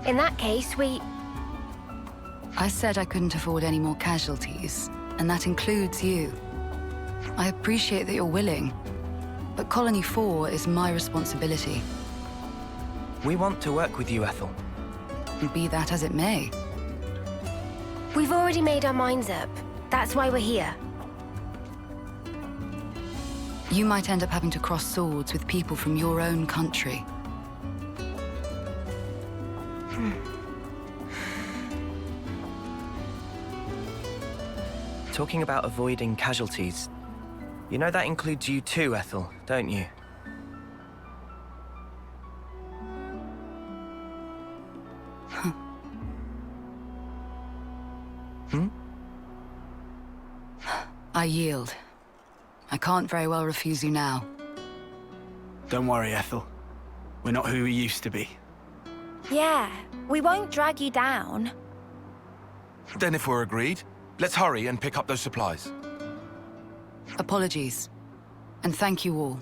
I: In that case,
X: I said I couldn't afford any more casualties, and that includes you. I appreciate that you're willing, but Colony 4 is my responsibility.
D: We want to work with you, Ethel.
X: Be that as it may.
I: We've already made our minds up. That's why we're here.
X: You might end up having to cross swords with people from your own country.
D: Talking about avoiding casualties, you know that includes you too, Ethel, don't you?
X: I yield. I can't very well refuse you now.
F: Don't worry, Ethel. We're not who we used to be.
A: Yeah, we won't drag you down.
P: Then if we're agreed, let's hurry and pick up those supplies.
X: Apologies. And thank you all.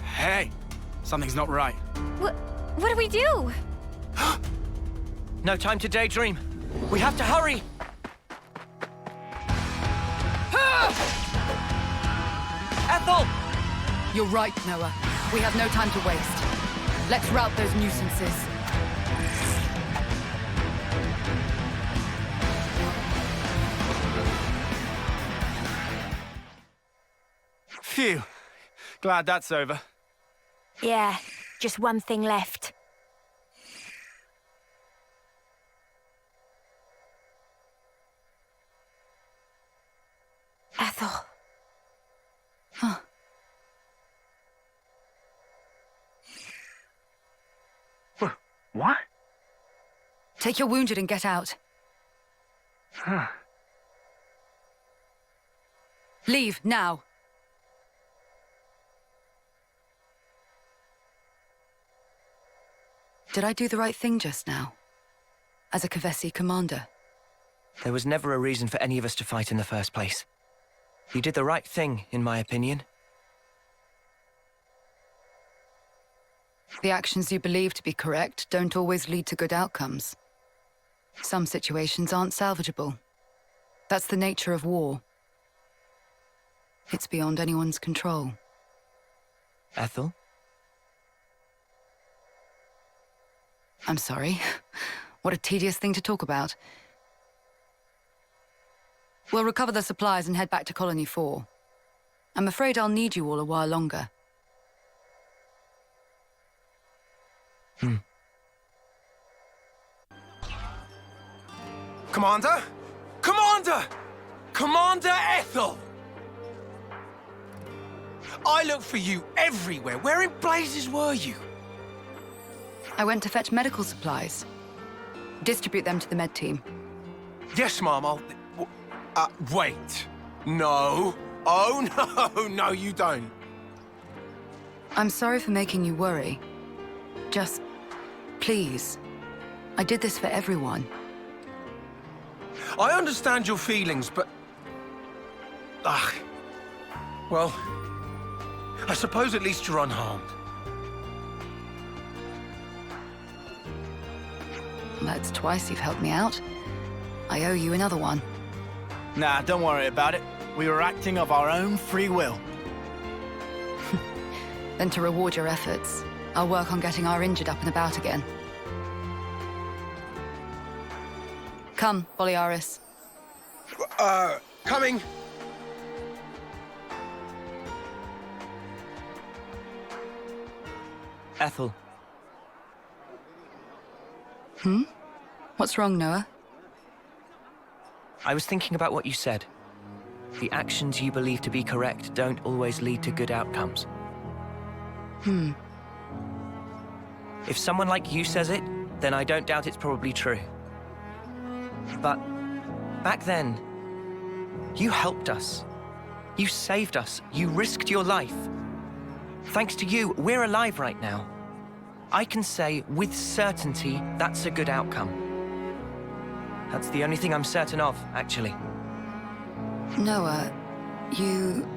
F: Hey! Something's not right.
S: What do we do?
D: No time to daydream. We have to hurry! Ethel!
X: You're right, Noah. We have no time to waste. Let's rout those nuisances.
F: Phew. Glad that's over.
A: Yeah, just one thing left.
I: Ethel.
X: Huh.
F: What?
X: Take your wounded and get out.
F: Huh.
X: Leave, now. Did I do the right thing just now? As a Kevesi commander?
D: There was never a reason for any of us to fight in the first place. You did the right thing, in my opinion.
X: The actions you believe to be correct don't always lead to good outcomes. Some situations aren't salvageable. That's the nature of war. It's beyond anyone's control.
D: Ethel?
X: I'm sorry. What a tedious thing to talk about. We'll recover the supplies and head back to Colony 4. I'm afraid I'll need you all a while longer.
B: Commander? Commander! Commander Ethel! I looked for you everywhere. Where in blazes were you?
X: I went to fetch medical supplies. Distribute them to the med team.
B: Yes, Mom, I'll... wait. No. Oh, no, no, you don't.
X: I'm sorry for making you worry. Just, please. I did this for everyone.
B: I understand your feelings, but... Well, I suppose at least you're unharmed.
X: That's twice you've helped me out. I owe you another one.
F: Nah, don't worry about it. We were acting of our own free will.
X: Then to reward your efforts, I'll work on getting our injured up and about again. Come, Boliaris.
B: Coming.
D: Ethel.
X: What's wrong, Noah?
D: I was thinking about what you said. The actions you believe to be correct don't always lead to good outcomes. If someone like you says it, then I don't doubt it's probably true. But back then, You helped us. You saved us. You risked your life. Thanks to you, we're alive right now. I can say with certainty that's a good outcome. That's the only thing I'm certain of, actually.
X: Noah, you...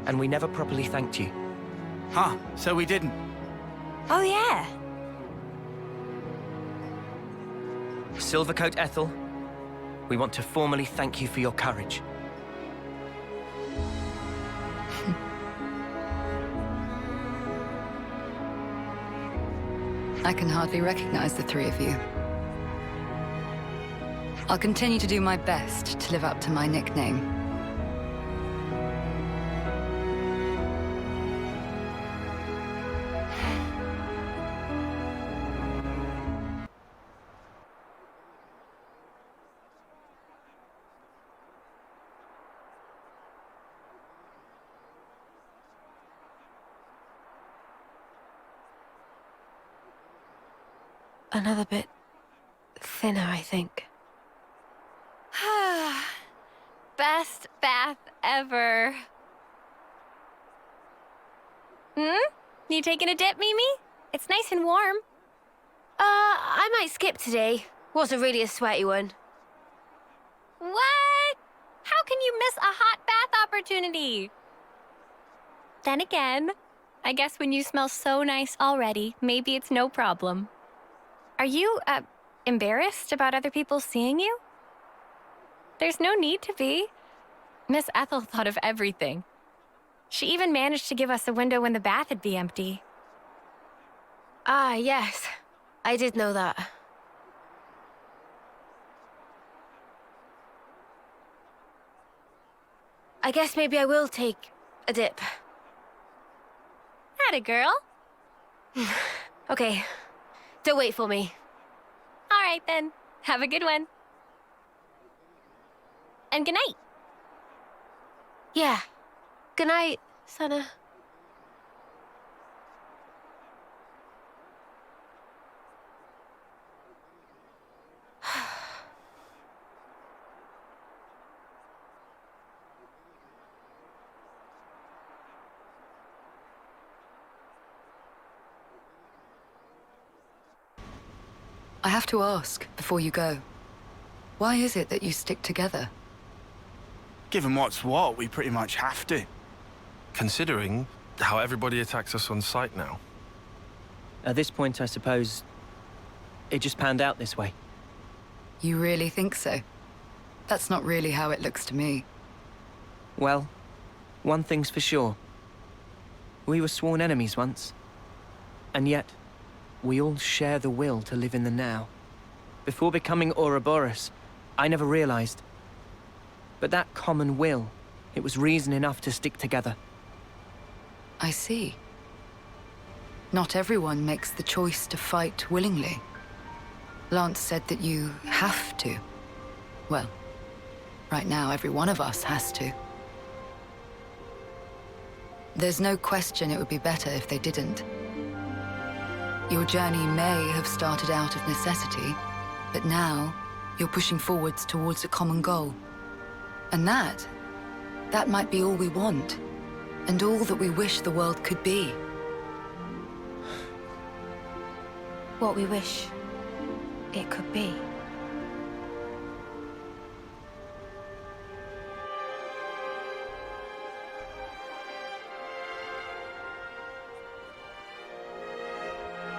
D: And we never properly thanked you.
F: Huh, so we didn't.
A: Oh, yeah.
D: Silvercoat Ethel, we want to formally thank you for your courage.
X: I can hardly recognize the three of you. I'll continue to do my best to live up to my nickname.
I: Another bit thinner, I think.
S: Best bath ever. You taking a dip, Mimi? It's nice and warm.
I: I might skip today. Wasn't really a sweaty one.
S: What? How can you miss a hot bath opportunity? Then again, I guess when you smell so nice already, maybe it's no problem. Are you, embarrassed about other people seeing you? There's no need to be. Miss Ethel thought of everything. She even managed to give us a window when the bath would be empty.
I: Ah, yes. I did know that. I guess maybe I will take a dip.
S: Atta girl.
I: Okay. Don't wait for me.
S: All right, then. Have a good one. And good night.
I: Yeah. Good night, Sana.
X: I have to ask, before you go, why is it that you stick together?
F: Given what's what, we pretty much have to.
P: Considering how everybody attacks us on sight now.
D: At this point, I suppose, it just panned out this way.
X: You really think so? That's not really how it looks to me.
D: Well, one thing's for sure. We were sworn enemies once. And yet, we all share the will to live in the now. Before becoming Ouroboros, I never realized. But that common will, it was reason enough to stick together.
X: I see. Not everyone makes the choice to fight willingly. Lance said that you have to. Well, right now every one of us has to. There's no question it would be better if they didn't. Your journey may have started out of necessity, but now you're pushing forwards towards a common goal. And that might be all we want, and all that we wish the world could be.
I: What we wish it could be.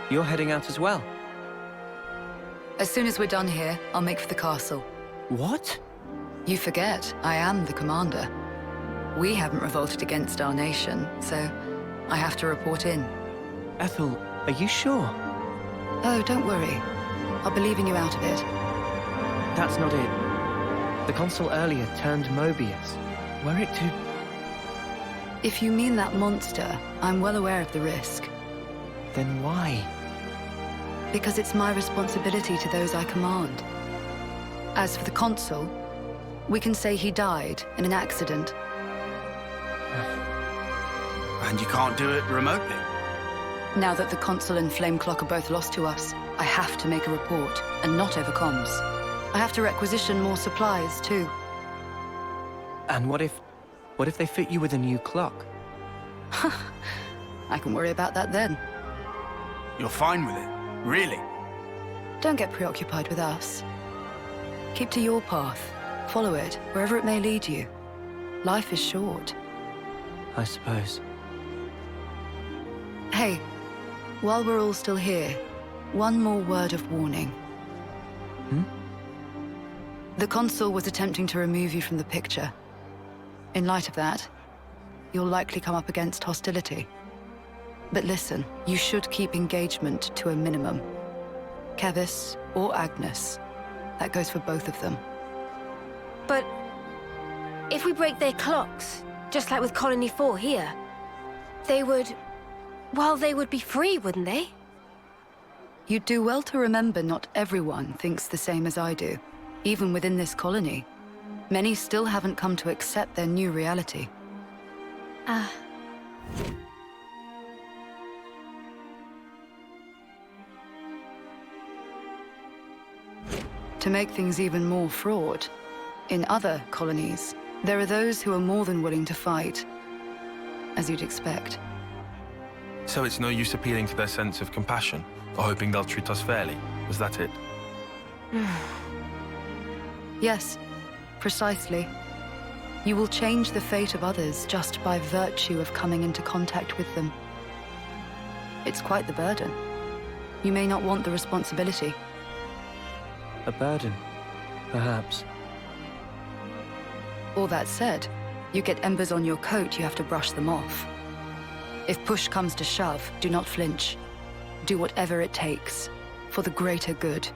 D: You're heading out as well?
X: As soon as we're done here, I'll make for the castle.
D: What?
X: You forget, I am the commander. We haven't revolted against our nation, so I have to report in.
D: Ethel, are you sure?
X: Oh, don't worry. I'll be leaving you out of it.
D: That's not it. The Consul earlier turned Moebius. Were it to...
X: If you mean that monster, I'm well aware of the risk.
D: Then why?
X: Because it's my responsibility to those I command. As for the Consul, we can say he died in an accident.
F: And you can't do it remotely?
X: Now that the Consul and Flame Clock are both lost to us, I have to make a report, and not over comms. I have to requisition more supplies, too.
D: And what if they fit you with a new clock?
X: I can worry about that then.
F: You're fine with it? Really?
X: Don't get preoccupied with us. Keep to your path. Follow it, wherever it may lead you. Life is short.
D: I suppose.
X: Hey, while we're all still here, one more word of warning. The Consul was attempting to remove you from the picture. In light of that, you'll likely come up against hostility. But listen, you should keep engagement to a minimum. Keves or Agnus. That goes for both of them.
I: But if we break their clocks, just like with Colony 4 here, they would... well, they would be free, wouldn't they?
X: You'd do well to remember not everyone thinks the same as I do. Even within this colony, many still haven't come to accept their new reality. To make things even more fraught, in other colonies, there are those who are more than willing to fight, as you'd expect.
P: So it's no use appealing to their sense of compassion, or hoping they'll treat us fairly? Was that it?
X: Yes, precisely. You will change the fate of others just by virtue of coming into contact with them. It's quite the burden. You may not want the responsibility.
D: A burden, perhaps.
X: All that said, you get embers on your coat, you have to brush them off. If push comes to shove, do not flinch. Do whatever it takes, for the greater good.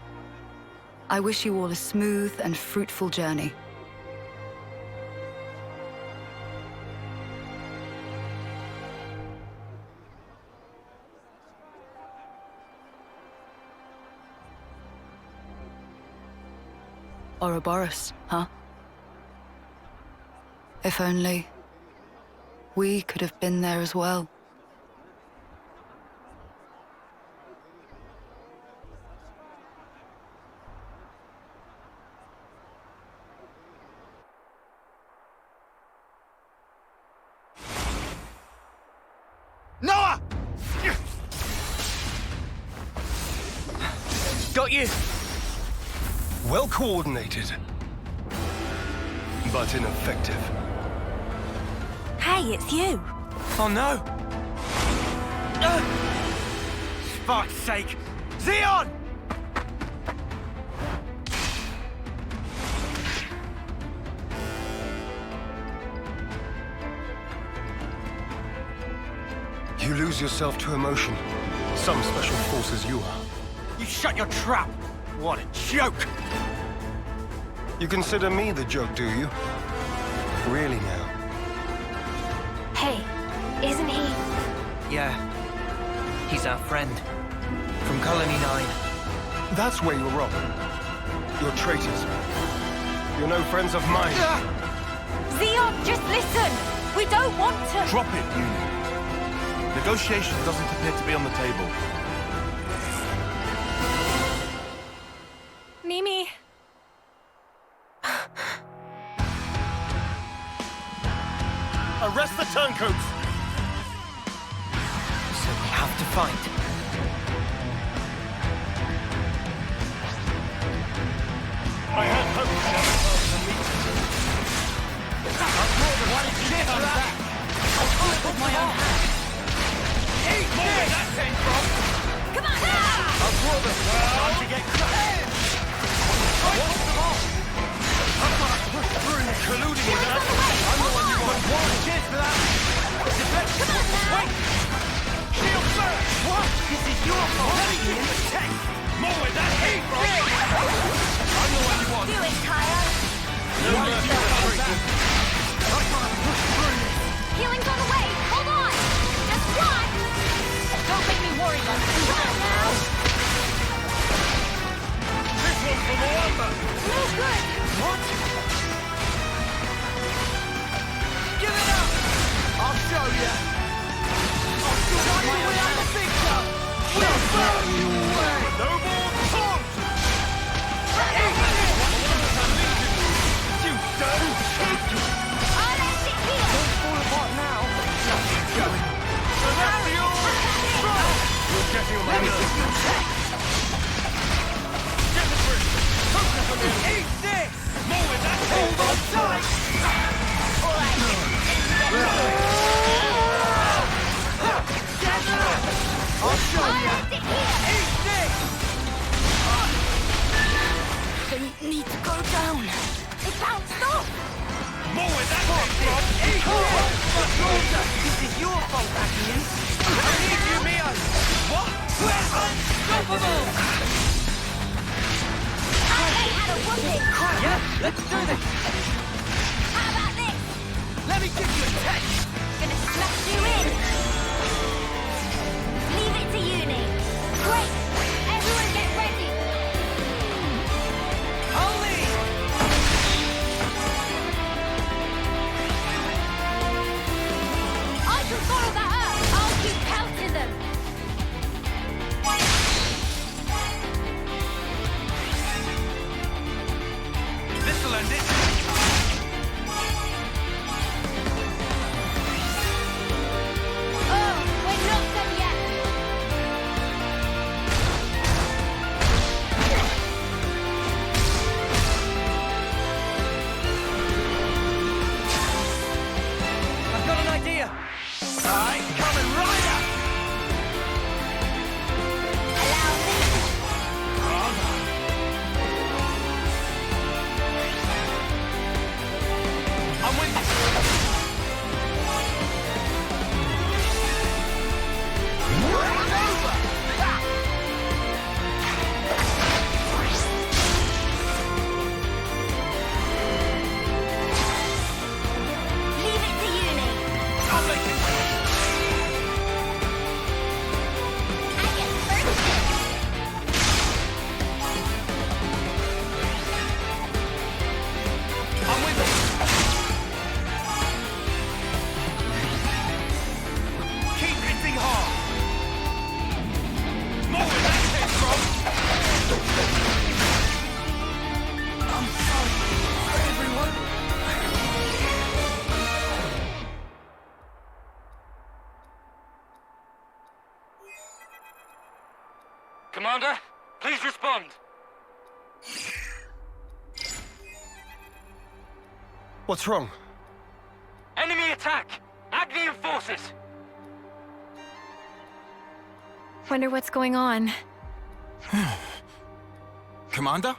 X: I wish you all a smooth and fruitful journey. Ouroboros, huh? If only we could have been there as well.
L: Noah!
B: Got you! Well coordinated, but ineffective.
A: Hey, it's you.
B: Oh no!
L: For fuck's sake! Zeon!
B: You lose yourself to emotion. Some special forces you are.
L: You shut your trap! What a joke!
B: You consider me the joke, do you? Really now?
I: Hey, isn't he?
D: Yeah. He's our friend. From Colony 9.
B: That's where you're wrong. You're traitors. You're no friends of mine.
A: Zeon, just listen! We don't want to...
P: Drop it, Uni. Negotiation doesn't appear to be on the table.
S: Mimi.
B: Arrest the turncoats!
D: So we have to fight.
B: I had hoped to have a
L: What did you get on that? I'll do it with my own hand. Eat this! That came from!
A: Come on!
L: I'll draw them. Time to get crushed. Watch them off. I'm gonna push through.
B: colluding with us.
L: I'm the one you want. Cheers for that. Deflection. Wait. Shield first. What? This is your fault. Let me give you a tank. More with that heat, bro. I'm the one you want.
A: Do it, Kaya.
L: No mercy. I'm gonna push through this.
G: Healing's on the way. Hold on. Just one. Don't make me worry. Come on now.
L: This one's for Moebius.
G: No good.
L: What? Give it up. I'll show you. I'll show you without the big gun. We'll burn you away. No more taunts. feel my Eat this! Hold on tight! I'll show you! Eat this!
G: They need to go down. It bounced off!
L: More with that thing! Eat this! This is your fault, Agnus! I need you, Mio! What? We're unstoppable!
G: Had a whooping!
L: Yeah, let's do this!
G: How about this?
L: Let me give you a test!
G: Gonna smash you in! Leave it to uni! Great! Everyone get ready!
L: Holy!
G: I can follow that up! I'll keep counting them!
L: This'll end it!
G: Oh, we're not done yet!
L: I've got an idea! I'm coming right up!
G: Allow me!
L: I'm with you!
G: Leave it to uni!
L: I'll make it!
G: I get first!
L: I'm with you! Keep hitting hard! More where that came from! I'm sorry for everyone!
J: Commander, please respond.
B: What's wrong?
J: Enemy attack! Agnian forces!
S: Wonder what's going on.
L: Commander?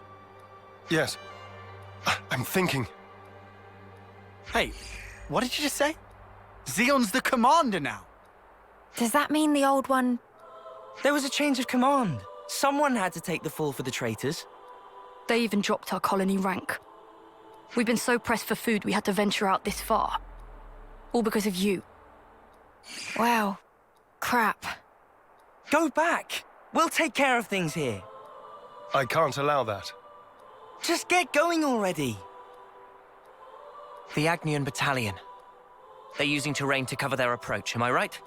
B: Yes. I'm thinking.
F: Hey, what did you just say? Zeon's the commander now.
S: Does that mean the old one...
U: There was a change of command. Someone had to take the fall for the traitors.
O: They even dropped our colony rank. We've been so pressed for food we had to venture out this far. All because of you.
S: Wow. Crap.
U: Go back. We'll take care of things here.
B: I can't allow that.
U: Just get going already. The Agnian battalion. They're using terrain to cover their approach, am I right?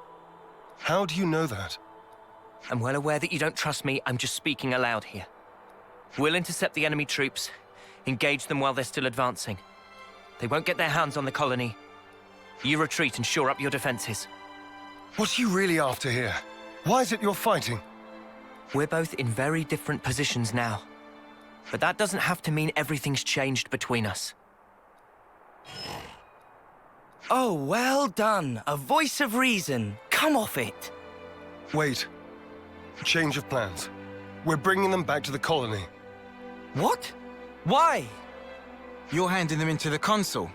B: How do you know that?
U: I'm well aware that you don't trust me. I'm just speaking aloud here. We'll intercept the enemy troops, engage them while they're still advancing. They won't get their hands on the colony. You retreat and shore up your defenses.
B: What are you really after here? Why is it you're fighting?
U: We're both in very different positions now. But that doesn't have to mean everything's changed between us. Oh, well done. A voice of reason. Come off it.
B: Wait. Change of plans. We're bringing them back to the colony.
U: What? Why?
F: You're handing them into the Consul.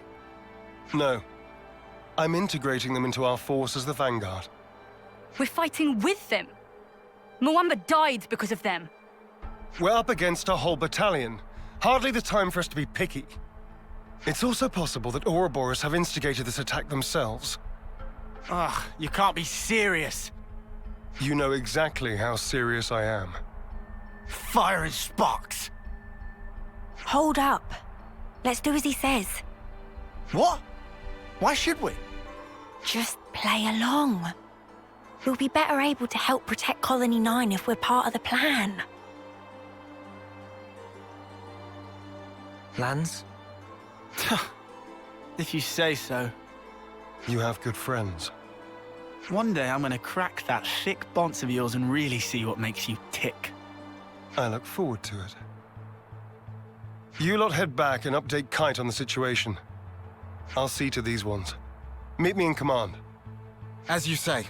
B: No. I'm integrating them into our force as the Vanguard.
O: We're fighting with them. Moamba died because of them.
B: We're up against a whole battalion. Hardly the time for us to be picky. It's also possible that Ouroboros have instigated this attack themselves.
F: Ugh, you can't be serious.
B: You know exactly how serious I am.
F: Fire and sparks.
A: Hold up. Let's do as he says.
F: What? Why should we?
A: Just play along. We'll be better able to help protect Colony 9 if we're part of the plan.
U: Plans?
F: If you say so.
B: You have good friends.
F: One day I'm gonna crack that thick bonce of yours and really see what makes you tick.
K: I look forward to it. You lot head back and update Kite on the situation. I'll see to these ones. Meet me in command.
L: As you say.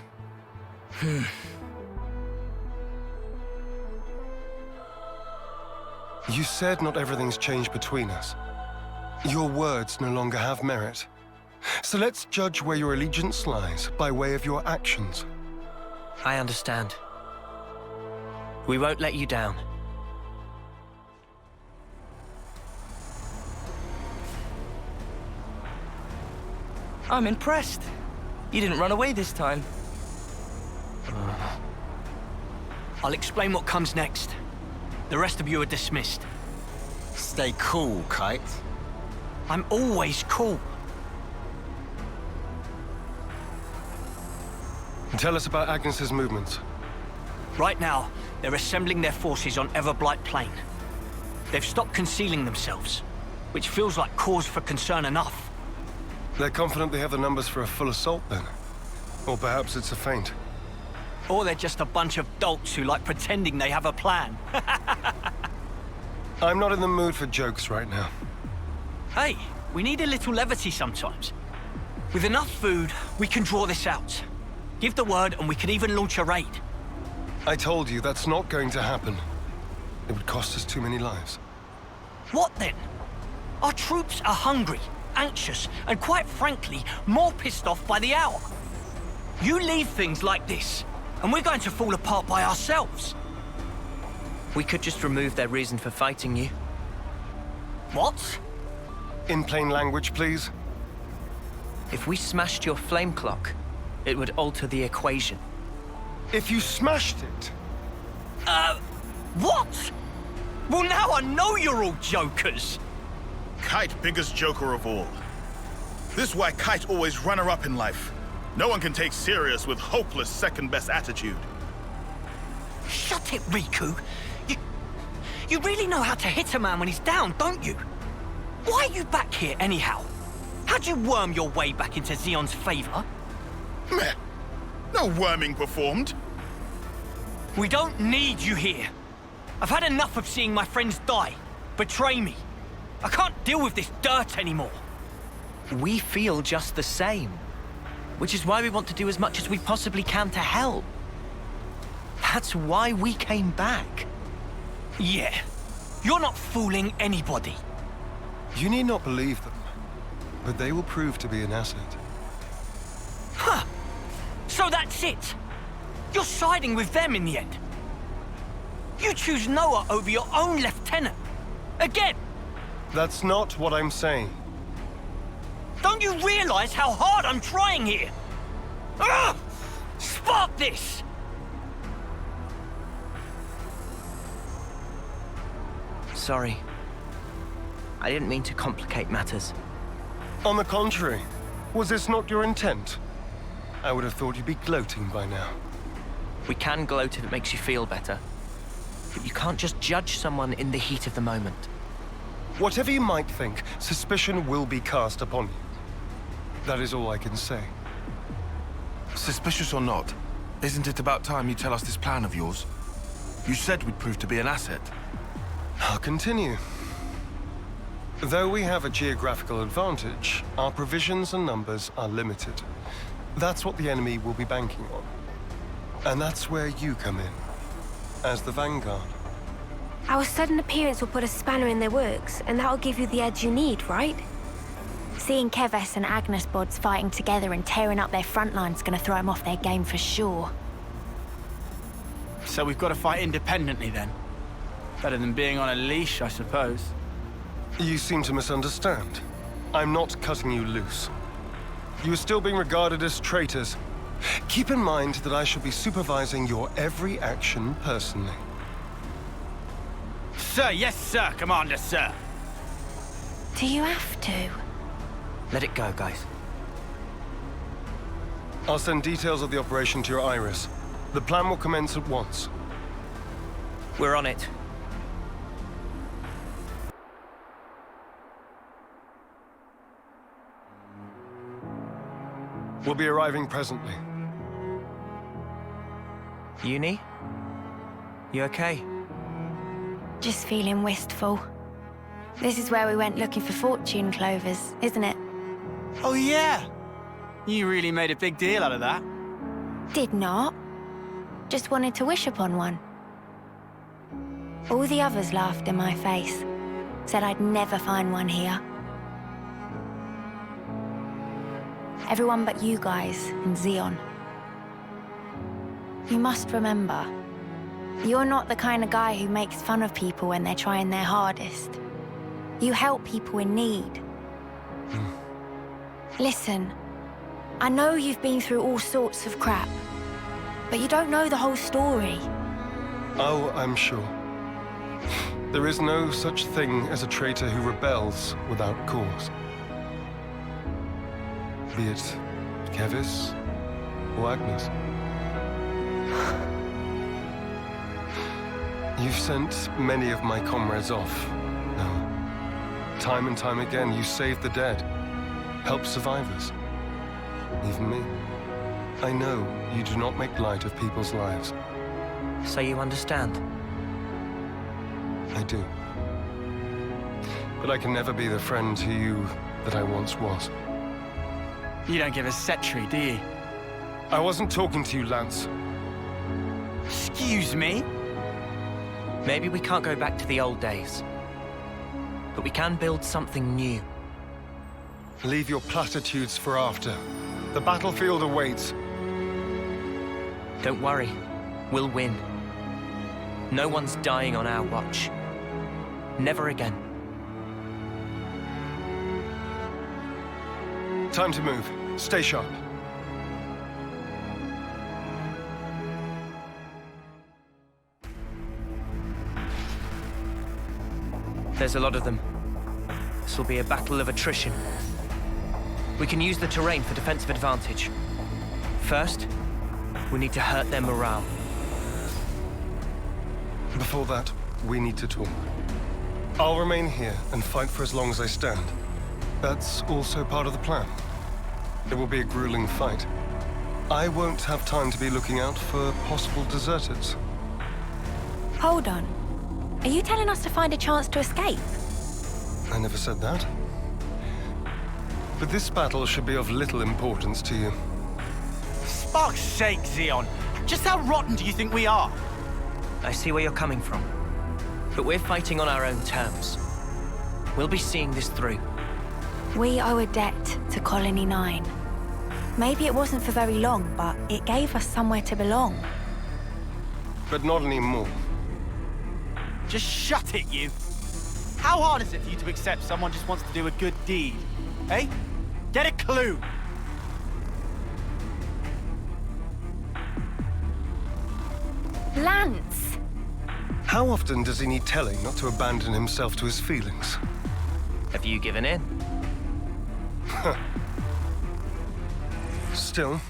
K: You said not everything's changed between us. Your words no longer have merit. So let's judge where your allegiance lies by way of your actions.
D: I understand. We won't let you down.
Q: I'm impressed. You didn't run away this time.
R: I'll explain what comes next. The rest of you are dismissed.
L: Stay cool, Kite.
R: I'm always cool.
K: Tell us about Agnus's movements.
R: Right now, they're assembling their forces on Everblight Plain. They've stopped concealing themselves, which feels like cause for concern enough.
K: They're confident they have the numbers for a full assault, then? Or perhaps it's a feint.
R: Or they're just a bunch of dolts who like pretending they have a plan.
K: I'm not in the mood for jokes right now.
R: Hey, we need a little levity sometimes. With enough food, we can draw this out. Give the word and we can even launch a raid.
K: I told you that's not going to happen. It would cost us too many lives.
R: What then? Our troops are hungry, anxious, and quite frankly, more pissed off by the hour. You leave things like this, and we're going to fall apart by ourselves.
D: We could just remove their reason for fighting you.
R: What?
K: In plain language, please.
D: If we smashed your flame clock, it would alter the equation.
K: If you smashed it?
R: What? Well, now I know you're all jokers.
W: Kite, biggest joker of all. This is why Kite always runner-up in life. No one can take serious with hopeless second-best attitude.
R: Shut it, Riku. You really know how to hit a man when he's down, don't you? Why are you back here, anyhow? How'd you worm your way back into Zeon's favor?
W: Meh. No worming performed.
R: We don't need you here. I've had enough of seeing my friends die, betray me. I can't deal with this dirt anymore.
D: We feel just the same. Which is why we want to do as much as we possibly can to help. That's why we came back.
R: Yeah. You're not fooling anybody.
K: You need not believe them, but they will prove to be an asset.
R: Huh. So that's it. You're siding with them in the end. You choose Noah over your own lieutenant. Again.
K: That's not what I'm saying.
R: Don't you realize how hard I'm trying here? Ugh! Spark this!
D: Sorry. I didn't mean to complicate matters.
K: On the contrary, was this not your intent? I would have thought you'd be gloating by now.
D: We can gloat if it makes you feel better. But you can't just judge someone in the heat of the moment.
K: Whatever you might think, suspicion will be cast upon you. That is all I can say.
P: Suspicious or not, isn't it about time you tell us this plan of yours? You said we'd prove to be an asset.
K: I'll continue. Though we have a geographical advantage, our provisions and numbers are limited. That's what the enemy will be banking on. And that's where you come in, as the vanguard.
I: Our sudden appearance will put a spanner in their works, and that'll give you the edge you need, right?
A: Seeing Keves and Agnus bods fighting together and tearing up their front line's gonna throw them off their game for sure.
F: So we've got to fight independently then? Better than being on a leash, I suppose.
K: You seem to misunderstand. I'm not cutting you loose. You are still being regarded as traitors. Keep in mind that I shall be supervising your every action personally.
F: Sir, yes, sir, Commander, sir.
I: Do you have to?
D: Let it go, guys.
K: I'll send details of the operation to your iris. The plan will commence at once.
D: We're on it.
K: We'll be arriving presently.
D: Uni? You okay?
A: Just feeling wistful. This is where we went looking for fortune clovers, isn't it?
F: Oh, yeah! You really made a big deal out of that.
A: Did not. Just wanted to wish upon one. All the others laughed in my face. Said I'd never find one here. Everyone but you guys and Zeon. You must remember, you're not the kind of guy who makes fun of people when they're trying their hardest. You help people in need. Listen, I know you've been through all sorts of crap, but you don't know the whole story.
K: Oh, I'm sure. There is no such thing as a traitor who rebels without cause. Be it Keves or Agnus. You've sent many of my comrades off. Now, time and time again, you save the dead, help survivors. Even me. I know you do not make light of people's lives.
D: So you understand?
K: I do. But I can never be the friend to you that I once was.
F: You don't give a set treat, do you?
K: I wasn't talking to you, Lance.
F: Excuse me?
D: Maybe we can't go back to the old days. But we can build something new.
K: Leave your platitudes for after. The battlefield awaits.
D: Don't worry. We'll win. No one's dying on our watch. Never again.
K: Time to move. Stay sharp.
D: There's a lot of them. This will be a battle of attrition. We can use the terrain for defensive advantage. First, we need to hurt their morale.
K: Before that, we need to talk. I'll remain here and fight for as long as I stand. That's also part of the plan. It will be a grueling fight. I won't have time to be looking out for possible deserters.
A: Hold on. Are you telling us to find a chance to escape?
K: I never said that. But this battle should be of little importance to you.
F: Spark's sake, Zeon. Just how rotten do you think we are?
D: I see where you're coming from. But we're fighting on our own terms. We'll be seeing this through.
A: We owe a debt to Colony 9. Maybe it wasn't for very long, but it gave us somewhere to belong.
K: But not anymore.
F: Just shut it, you! How hard is it for you to accept someone just wants to do a good deed? Eh? Get a clue!
A: Lance!
K: How often does he need telling not to abandon himself to his feelings?
D: Have you given in?
K: Still,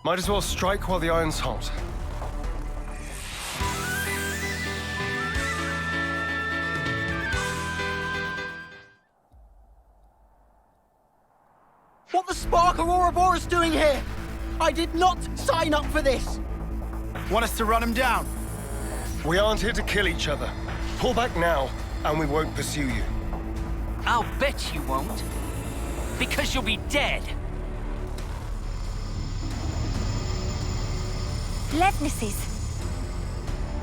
K: might as well strike while the iron's hot.
C: What the spark are Ouroboros doing here? I did not sign up for this!
F: Want us to run him down?
K: We aren't here to kill each other. Pull back now, and we won't pursue you.
R: I'll bet you won't. Because you'll be dead.
A: Levnesses.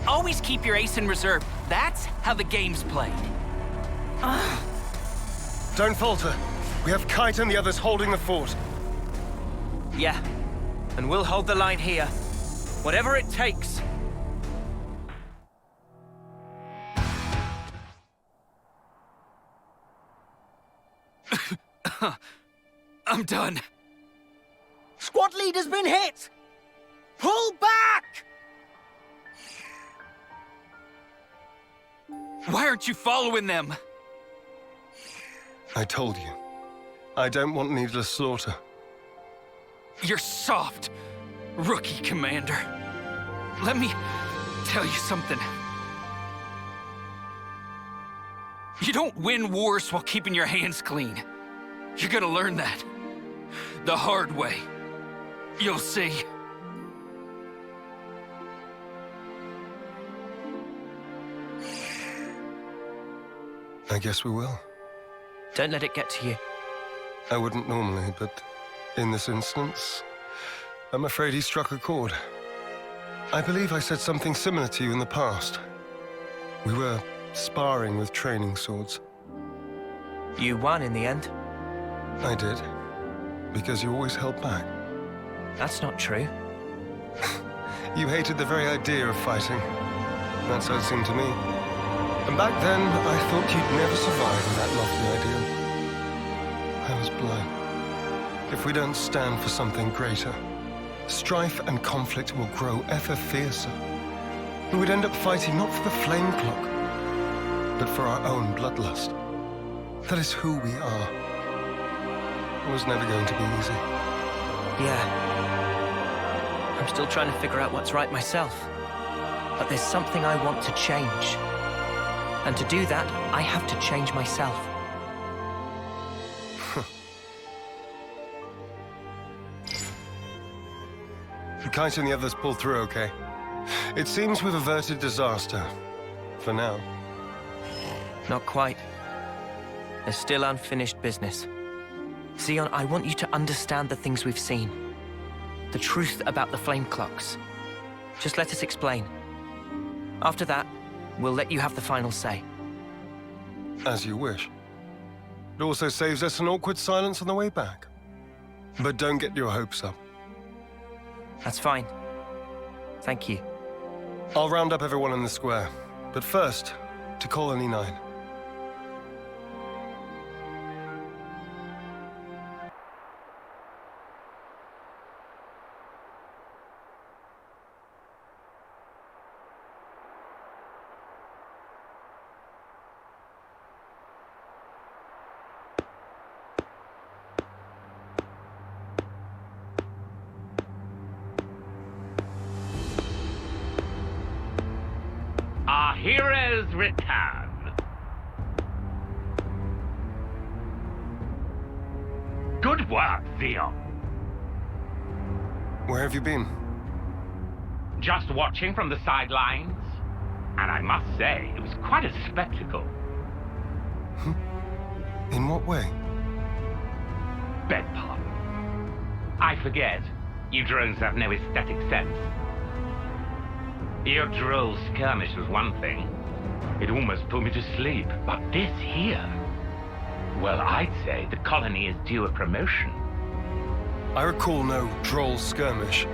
R: Always keep your ace in reserve. That's how the game's played.
K: Don't falter. We have Kite and the others holding the fort.
D: Yeah. And we'll hold the line here. Whatever it takes.
R: I'm done.
C: Squad leader's been hit! Pull back!
R: Why aren't you following them?
K: I told you. I don't want needless slaughter.
R: You're soft, rookie commander. Let me tell you something. You don't win wars while keeping your hands clean. You're gonna learn that. The hard way. You'll see.
K: I guess we will.
D: Don't let it get to you.
K: I wouldn't normally, but in this instance, I'm afraid he struck a chord. I believe I said something similar to you in the past. We were sparring with training swords.
D: You won in the end.
K: I did. Because you always held back.
D: That's not true.
K: You hated the very idea of fighting. That's how it seemed to me. And back then, I thought you'd never survive in that lofty ideal. I was blind. If we don't stand for something greater, strife and conflict will grow ever fiercer. We would end up fighting not for the flame clock, but for our own bloodlust. That is who we are. It was never going to be easy.
D: Yeah. I'm still trying to figure out what's right myself. But there's something I want to change. And to do that, I have to change myself.
K: Kite and the others pulled through okay. It seems we've averted disaster. For now.
D: Not quite. There's still unfinished business. Zeon, I want you to understand the things we've seen. The truth about the flame clocks. Just let us explain. After that, we'll let you have the final say.
K: As you wish. It also saves us an awkward silence on the way back. But don't get your hopes up.
D: That's fine. Thank you.
K: I'll round up everyone in the square. But first, to Colony 9.
H: Our heroes return. Good work, Zeon.
K: Where have you been?
H: Just watching from the sidelines. And I must say, it was quite a spectacle.
K: In what way?
H: Beg pardon. I forget. You drones have no aesthetic sense. Your droll skirmish was one thing. It almost put me to sleep. But this here... Well, I'd say the colony is due a promotion.
K: I recall no droll skirmish.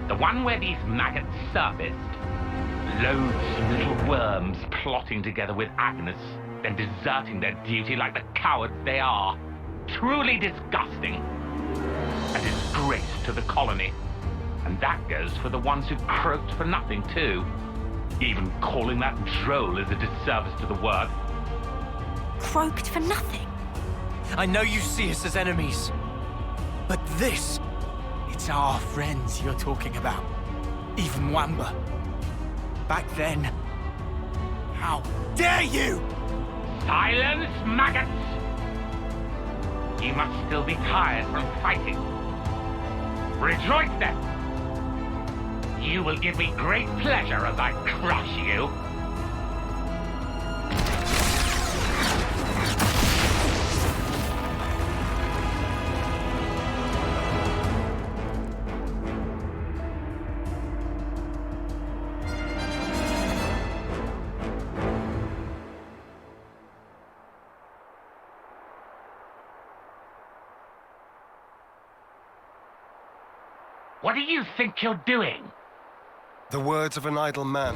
H: The one where these maggots surfaced. Loads of little worms plotting together with Agnus, then deserting their duty like the cowards they are. Truly disgusting. A disgrace to the colony. And that goes for the ones who croaked for nothing, too. Even calling that droll is a disservice to the word.
A: Croaked for nothing?
R: I know you see us as enemies. But this... It's our friends you're talking about. Even Wamba. Back then... How dare you!
H: Silence, maggots! You must still be tired from fighting. Rejoice then! You will give me great pleasure as I crush you. What do you think you're doing?
K: The words of an idle man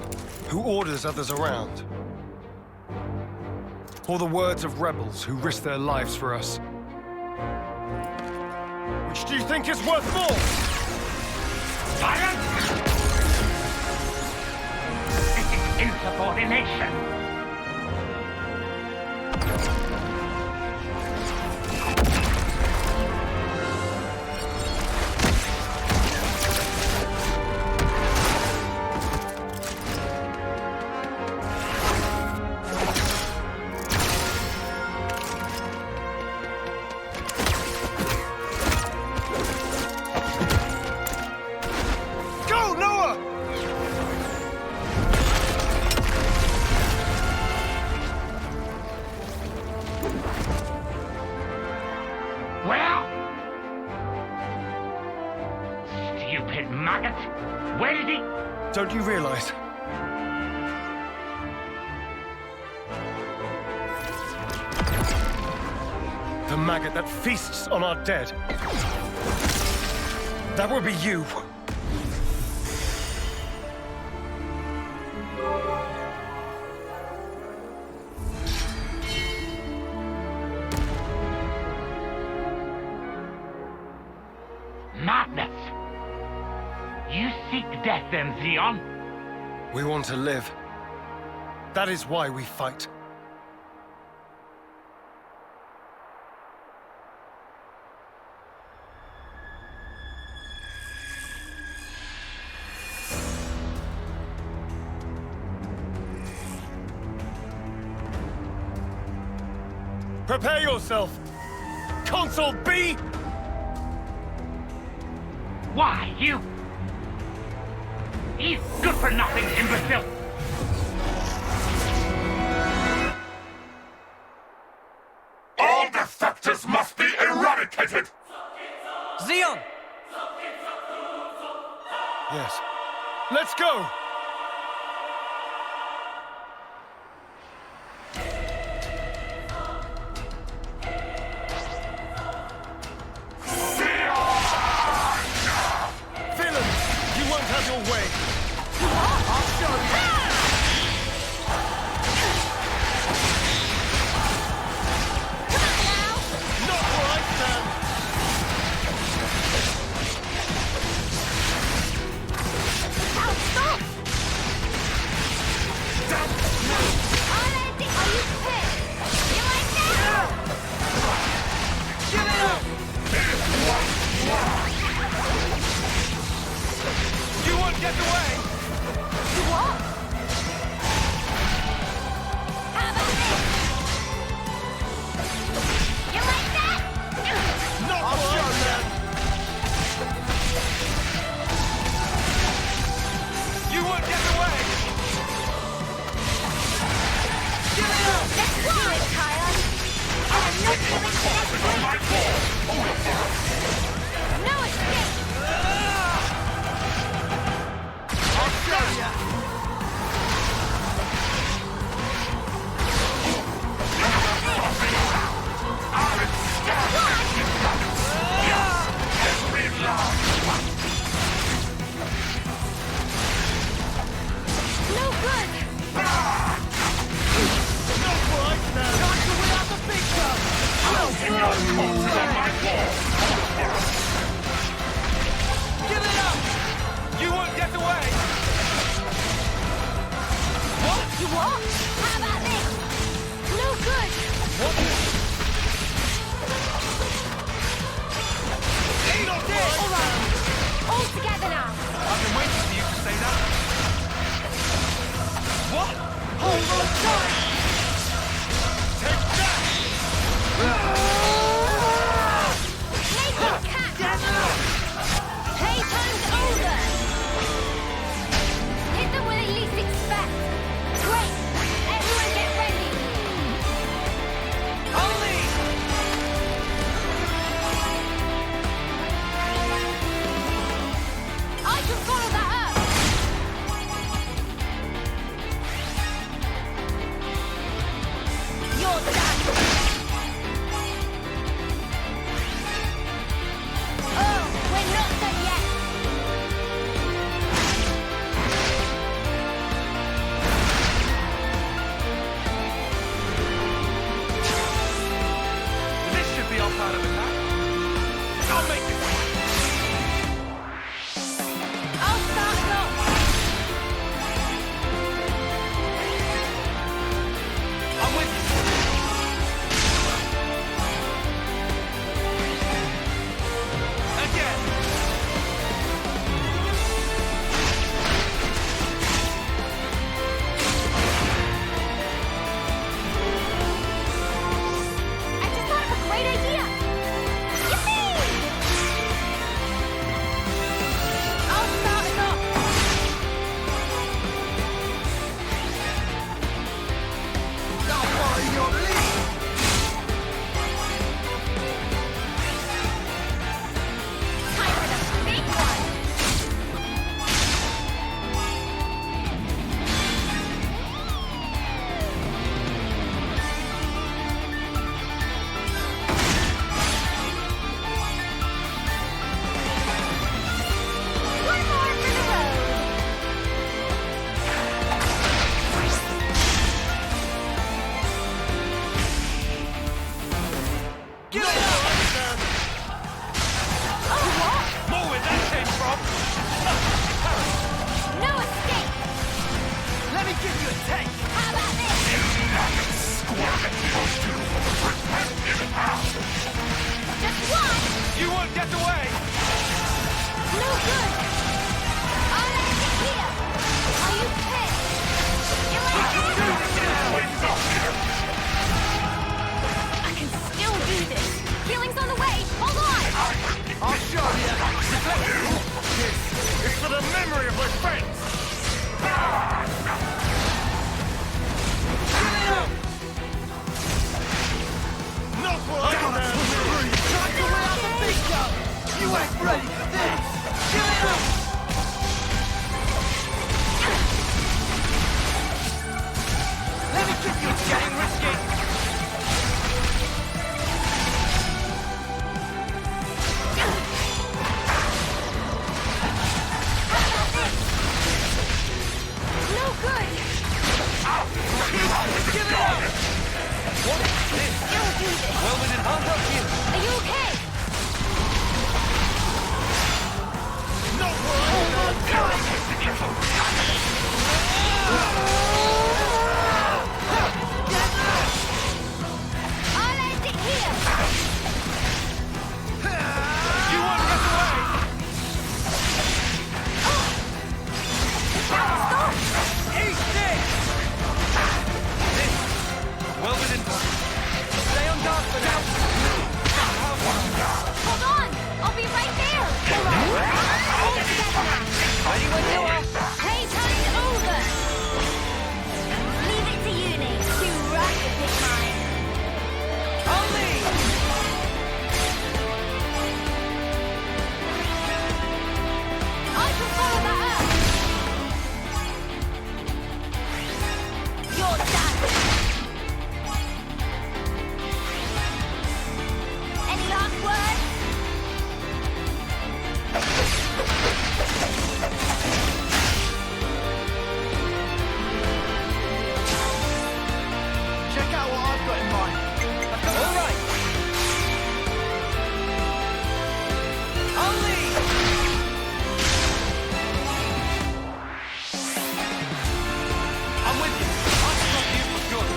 K: who orders others around. Or the words of rebels who risk their lives for us. Which do you think is worth more?
H: Silence! This is insubordination. stupid maggot! Where did he...
K: Don't you realize? The maggot that feasts on our dead. That would be you.
H: Madness! You seek death then, Zeon?
K: We want to live. That is why we fight. Prepare yourself! Consul B!
H: Why, you... He's good for nothing, imbecile!
J: All defectors must be eradicated!
L: Zeon!
K: Yes. Let's go!
L: You ain't ready for this! Give it up! Let me get you. It's getting risky.
I: No good!
L: Give it up!
I: What is this? Don't do this!
L: Well, within harm of you.
I: Are you okay?
L: No one!
I: I'll end it here!
L: You won't get away!
I: Stop!
L: Eat this! Well within... Stay on guard for now.
I: Hold on! I'll be right there! All together now!
L: Ready when you are.
I: Playtime's over! Leave it to uni. Too rough to pick mine.
L: Only!
I: I can follow that up! You're done! Any last words?
L: Check out what I've got in mind. All right. Only! I'm with you. I'll stop you for good.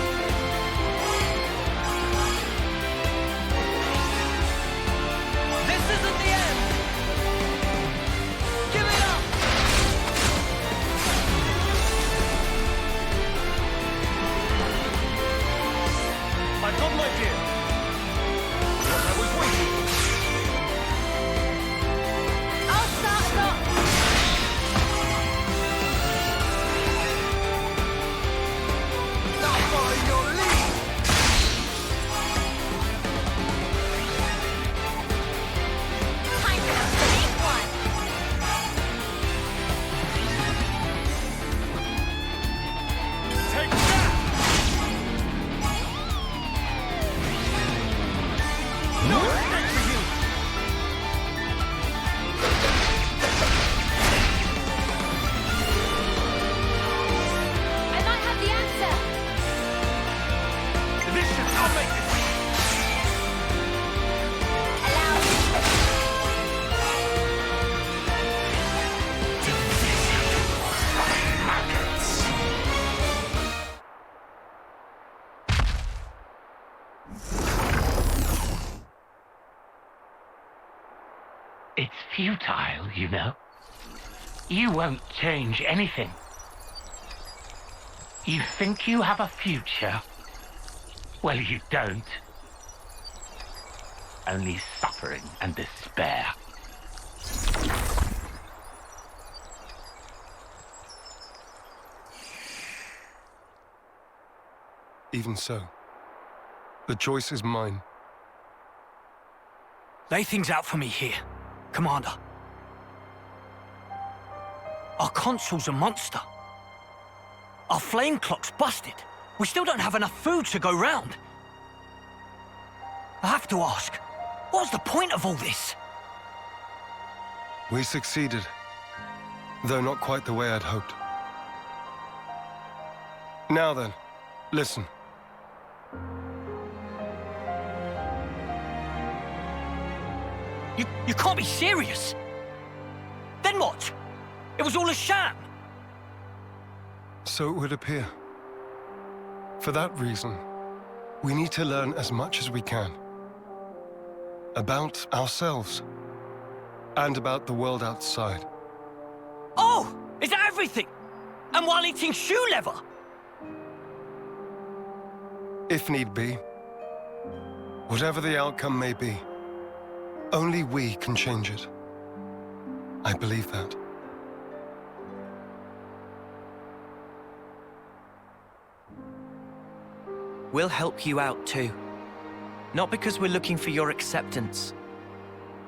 L: This isn't the end. Give it up. I've got my deal. What I was waiting for.
I: I'll start us off!
L: Now follow your lead.
I: Time for the big one!
L: Take that. No respect for you.
I: I might have the answer!
L: This should I'll make this.
I: Allow me.
H: It's futile, you know. You won't change anything. You think you have a future? Well, you don't. Only suffering and despair.
K: Even so, the choice is mine.
R: Lay things out for me here, Commander. Our Consul's a monster. Our flame clock's busted. We still don't have enough food to go round. I have to ask, what's the point of all this?
K: We succeeded, though not quite the way I'd hoped. Now then, listen.
R: You can't be serious! Then what? It was all a sham!
K: So it would appear. For that reason, we need to learn as much as we can. About ourselves. And about the world outside.
R: Oh! Is that everything? And while eating shoe leather?
K: If need be. Whatever the outcome may be, only we can change it. I believe that.
D: We'll help you out too. Not because we're looking for your acceptance,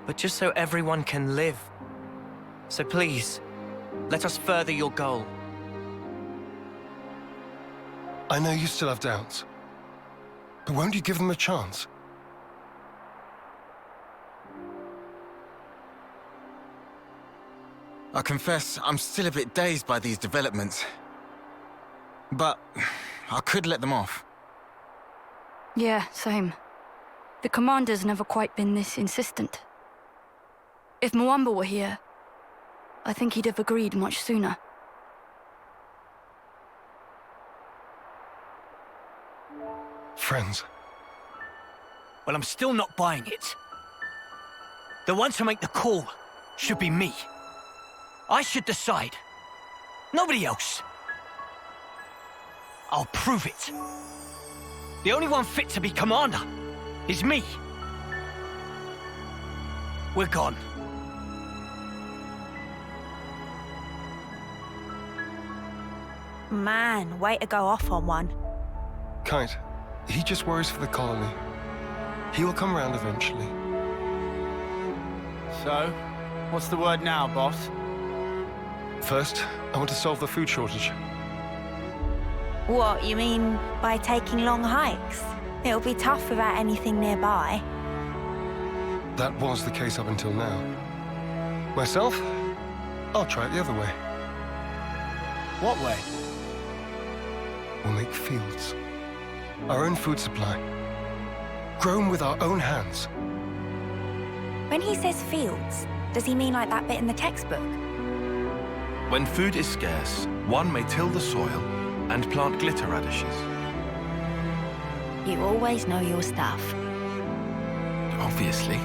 D: but just so everyone can live. So please, let us further your goal.
K: I know you still have doubts, but won't you give them a chance?
L: I confess, I'm still a bit dazed by these developments. But I could let them off.
O: Yeah, same. The commander's never quite been this insistent. If Mwamba were here, I think he'd have agreed much sooner.
K: Friends.
R: Well, I'm still not buying it. The one to make the call should be me. I should decide. Nobody else. I'll prove it. The only one fit to be commander is me. We're gone.
A: Man, way to go off on one.
K: Kite, he just worries for the colony. He will come round eventually.
C: So, what's the word now, boss?
K: First, I want to solve the food shortage.
A: What, you mean by taking long hikes? It'll be tough without anything nearby.
K: That was the case up until now. Myself, I'll try it the other way.
C: What way?
K: We'll make fields. Our own food supply. Grown with our own hands.
A: When he says fields, does he mean like that bit in the textbook?
P: When food is scarce, one may till the soil and plant glitter radishes.
A: You always know your stuff.
P: Obviously.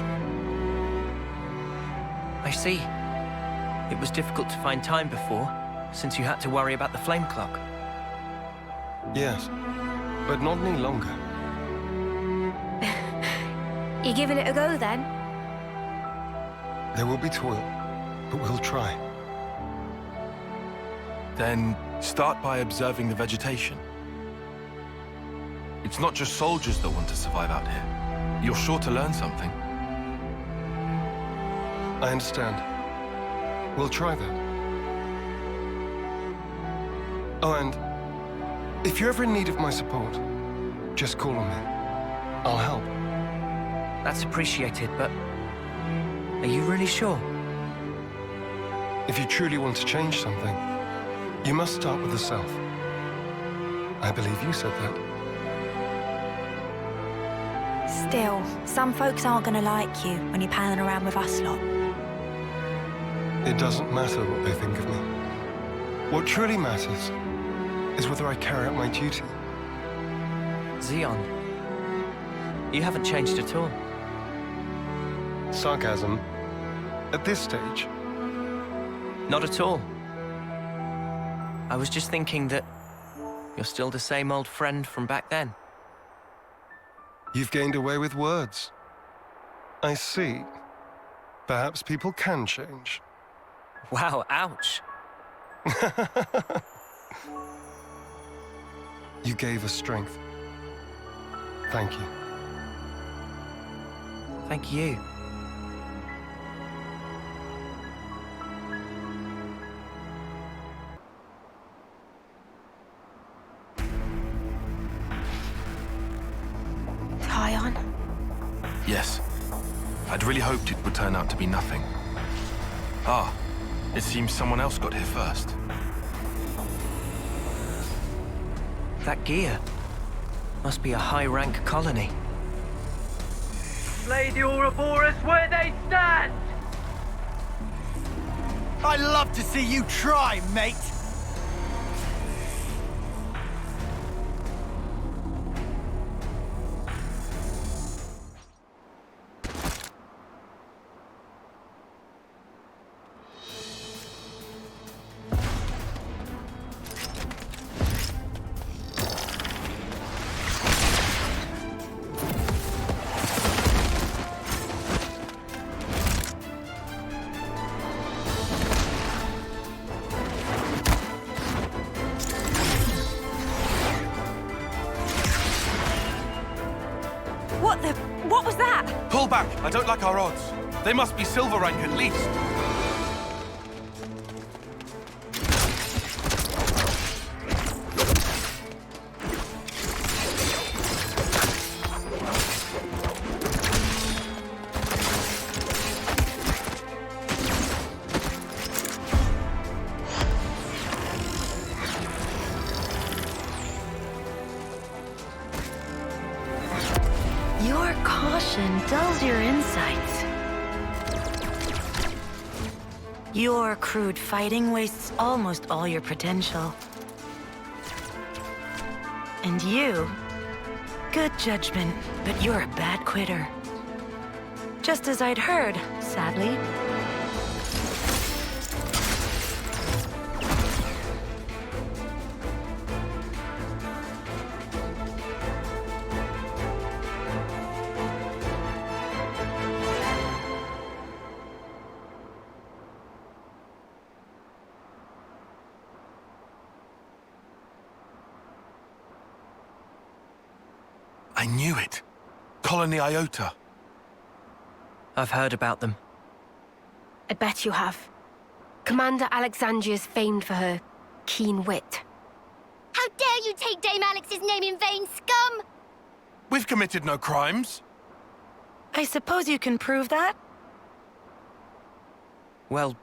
D: I see. It was difficult to find time before, since you had to worry about the flame clock.
K: Yes, but not any longer.
I: You giving it a go, then?
K: There will be toil, but we'll try.
P: Then start by observing the vegetation. It's not just soldiers that want to survive out here. You're sure to learn something.
K: I understand. We'll try that. Oh, and if you're ever in need of my support, just call on me. I'll help.
D: That's appreciated, but are you really sure?
K: If you truly want to change something, you must start with the self. I believe you said that.
A: Still, some folks aren't gonna like you when you're palling around with us lot.
K: It doesn't matter what they think of me. What truly matters is whether I carry out my duty.
D: Zeon, you haven't changed at all.
K: Sarcasm? At this stage?
D: Not at all. I was just thinking that you're still the same old friend from back then.
K: You've gained away with words. I see. Perhaps people can change.
D: Wow, ouch.
K: You gave us strength. Thank you.
D: Thank you.
I: Tyon?
P: Yes. I'd really hoped it would turn out to be nothing. Ah, it seems someone else got here first.
D: That gear must be a high-rank colony.
J: Slay the Ouroboros where they stand!
C: I'd love to see you try, mate!
A: What was that?
B: Pull back! I don't like our odds.
P: They must be silver rank at least.
A: Your caution dulls your insights. Your crude fighting wastes almost all your potential. And you, good judgment, but you're a bad quitter. Just as I'd heard, sadly.
P: I knew it. Colony Iota.
D: I've heard about them.
I: I bet you have. Commander Alexandria's famed for her keen wit.
G: How dare you take Dame Alex's name in vain, scum!
P: We've committed no crimes.
A: I suppose you can prove that?
D: Well,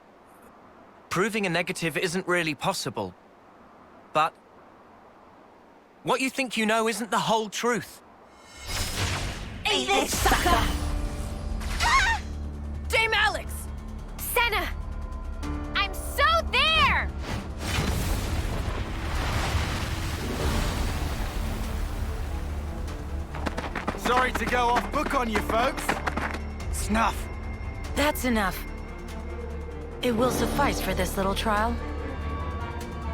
D: proving a negative isn't really possible. But what you think you know isn't the whole truth.
A: Eat this, sucker!
S: Ah! Dame Alex!
I: Senna!
S: I'm so there!
L: Sorry to go off book on you, folks.
C: Snuff.
A: That's enough. It will suffice for this little trial.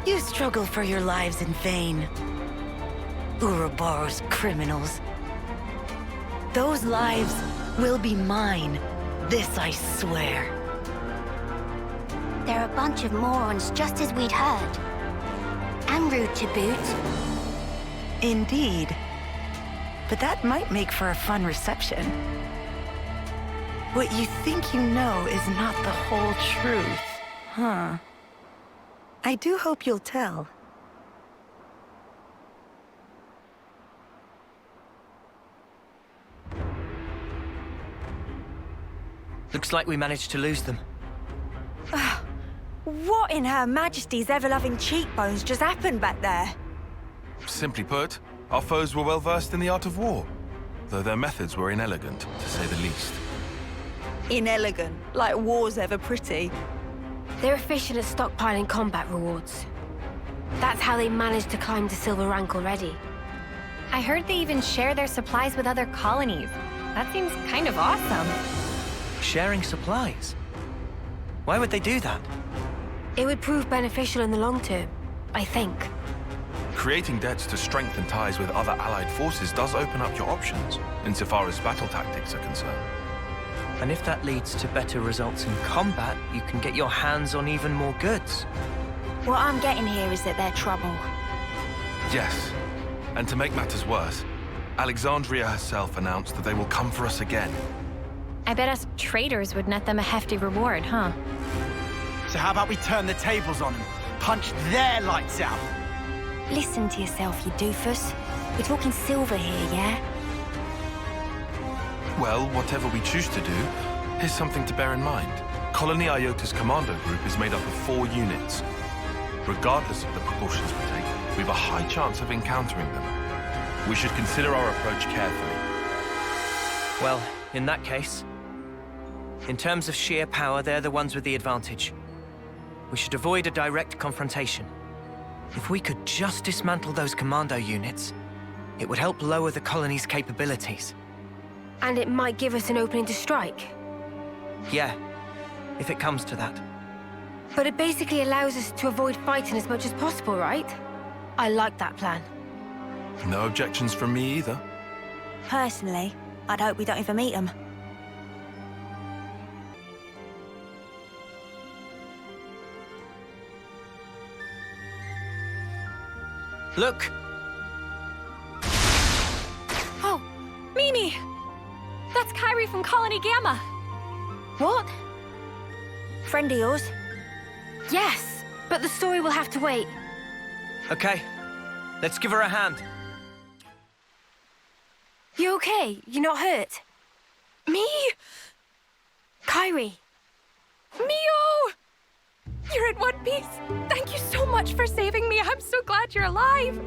A: You struggle for your lives in vain. Ouroboros criminals. Those lives will be mine. This I swear.
G: They're a bunch of morons, just as we'd heard. And rude to boot.
A: Indeed. But that might make for a fun reception. What you think you know is not the whole truth, huh? I do hope you'll tell.
D: Looks like we managed to lose them.
A: What in Her Majesty's ever-loving cheekbones just happened back there?
P: Simply put, our foes were well versed in the art of war, though their methods were inelegant, to say the least.
A: Inelegant, like war's ever pretty.
I: They're efficient at stockpiling combat rewards. That's how they managed to climb to silver rank already.
S: I heard they even share their supplies with other colonies. That seems kind of awesome.
D: Sharing supplies? Why would they do that?
I: It would prove beneficial in the long term, I think.
P: Creating debts to strengthen ties with other allied forces does open up your options, insofar as battle tactics are concerned.
D: And if that leads to better results in combat, you can get your hands on even more goods.
A: What I'm getting here is that they're trouble.
P: Yes, and to make matters worse, Alexandria herself announced that they will come for us again.
S: I bet us traitors would net them a hefty reward, huh?
C: So how about we turn the tables on them? Punch their lights out?
A: Listen to yourself, you doofus. We're talking silver here, yeah?
P: Well, whatever we choose to do, here's something to bear in mind. Colony Iota's commando group is made up of 4 units. Regardless of the precautions we take, we have a high chance of encountering them. We should consider our approach carefully.
D: Well, in that case, in terms of sheer power, they're the ones with the advantage. We should avoid a direct confrontation. If we could just dismantle those commando units, it would help lower the colony's capabilities.
I: And it might give us an opening to strike.
D: Yeah, if it comes to that.
I: But it basically allows us to avoid fighting as much as possible, right? I like that plan.
P: No objections from me either.
A: Personally, I'd hope we don't even meet them.
D: Look!
S: Oh, Mimi! That's Kyrie from Colony Gamma!
I: What?
A: Friend of yours?
I: Yes, but the story will have to wait.
Q: Okay, let's give her a hand.
I: You okay? You're not hurt?
O: Me?
I: Kyrie.
O: Mio! You're in one piece. Thank you so much for saving me. I'm so glad you're alive.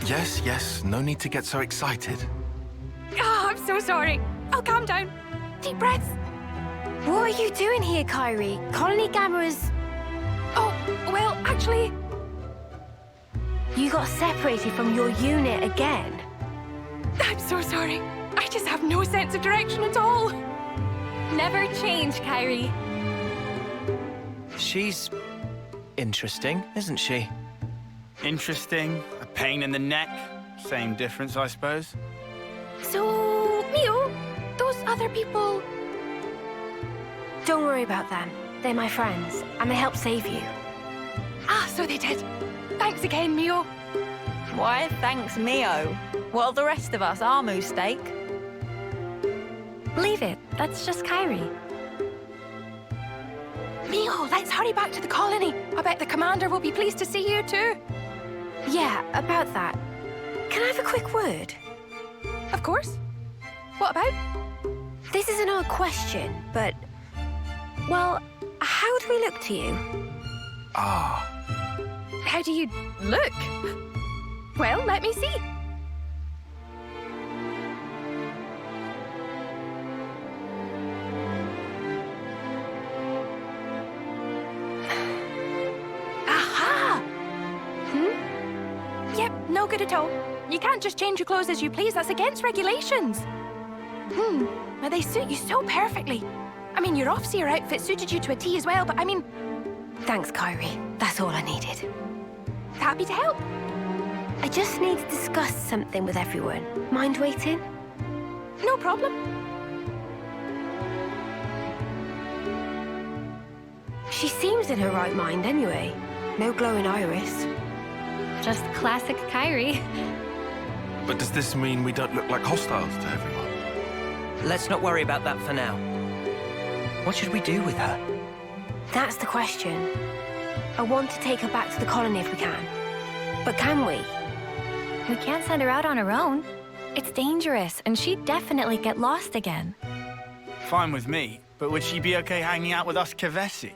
P: Yes, yes, no need to get so excited.
O: Oh, I'm so sorry. I'll calm down. Deep breaths.
I: What are you doing here, Kyrie? Colony Gamma is...
O: Oh, well, actually...
I: You got separated from your unit again.
O: I'm so sorry. I just have no sense of direction at all.
S: Never change, Kyrie.
Q: She's interesting, isn't she? Interesting, a pain in the neck. Same difference, I suppose.
O: So, Mio, those other people...
I: Don't worry about them. They're my friends, and they helped save you.
O: Ah, so they did. Thanks again, Mio.
A: Why, thanks, Mio. Well, the rest of us are mistake.
S: Leave it. That's just Kyrie.
O: Mio, let's hurry back to the colony. I bet the commander will be pleased to see you too.
I: Yeah, about that. Can I have a quick word?
O: Of course. What about?
I: This is an odd question, but... Well, how do we look to you?
P: Ah.
O: How do you look? Well, let me see. Aha! Yep, no good at all. You can't just change your clothes as you please. That's against regulations. Now they suit you so perfectly. I mean, your Offseer outfit suited you to a T as well, but I mean...
I: Thanks, Kyrie. That's all I needed.
O: Happy to help.
I: I just need to discuss something with everyone. Mind waiting?
O: No problem.
I: She seems in her right mind anyway. No glowing iris.
S: Just classic Kyrie.
P: But does this mean we don't look like hostiles to everyone?
Q: Let's not worry about that for now. What should we do with her?
I: That's the question. I want to take her back to the colony if we can. But can we?
S: We can't send her out on her own. It's dangerous, and she'd definitely get lost again.
F: Fine with me, but would she be okay hanging out with us Kevesi?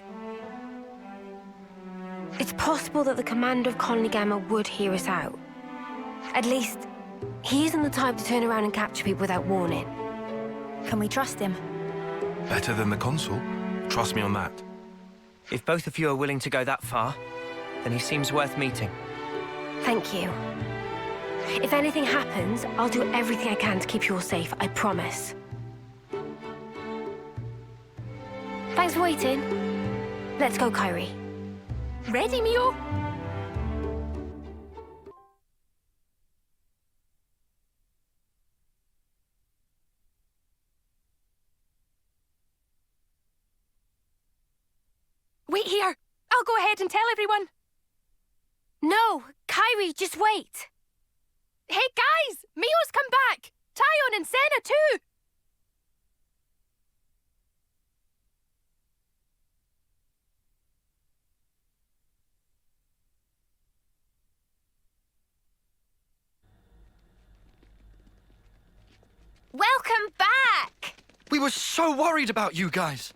I: It's possible that the commander of Colony Gamma would hear us out. At least, he isn't the type to turn around and capture people without warning.
A: Can we trust him?
P: Better than the Consul. Trust me on that.
Q: If both of you are willing to go that far, then he seems worth meeting.
I: Thank you. If anything happens, I'll do everything I can to keep you all safe, I promise. Thanks for waiting. Let's go, Kyrie.
O: Ready, Mio? Wait here. I'll go ahead and tell everyone.
I: No, Kyrie, just wait.
O: Hey, guys! Mio's come back! Tyon and Senna, too!
G: Welcome back!
L: We were so worried about you guys.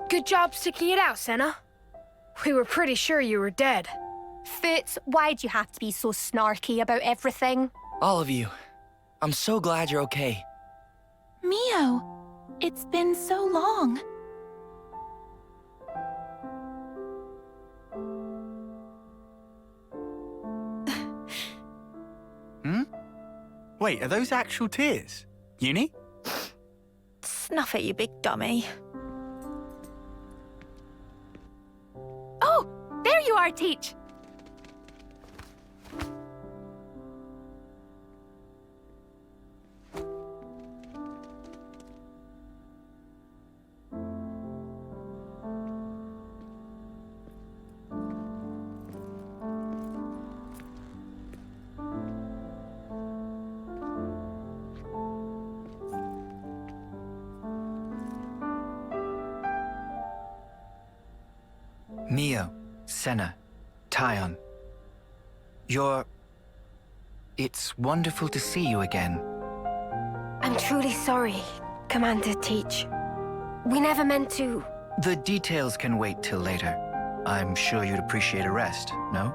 E: Good job sticking it out, Senna. We were pretty sure you were dead.
O: Fitz, why'd you have to be so snarky about everything?
N: All of you. I'm so glad you're okay.
O: Mio, it's been so long.
F: Wait, are those actual tears? Uni?
A: Snuff it, you big dummy.
O: Oh, there you are, Teach.
U: Mio, Senna, Tyon. It's wonderful to see you again.
I: I'm truly sorry, Commander Teach. We never meant to...
U: The details can wait till later. I'm sure you'd appreciate a rest, no?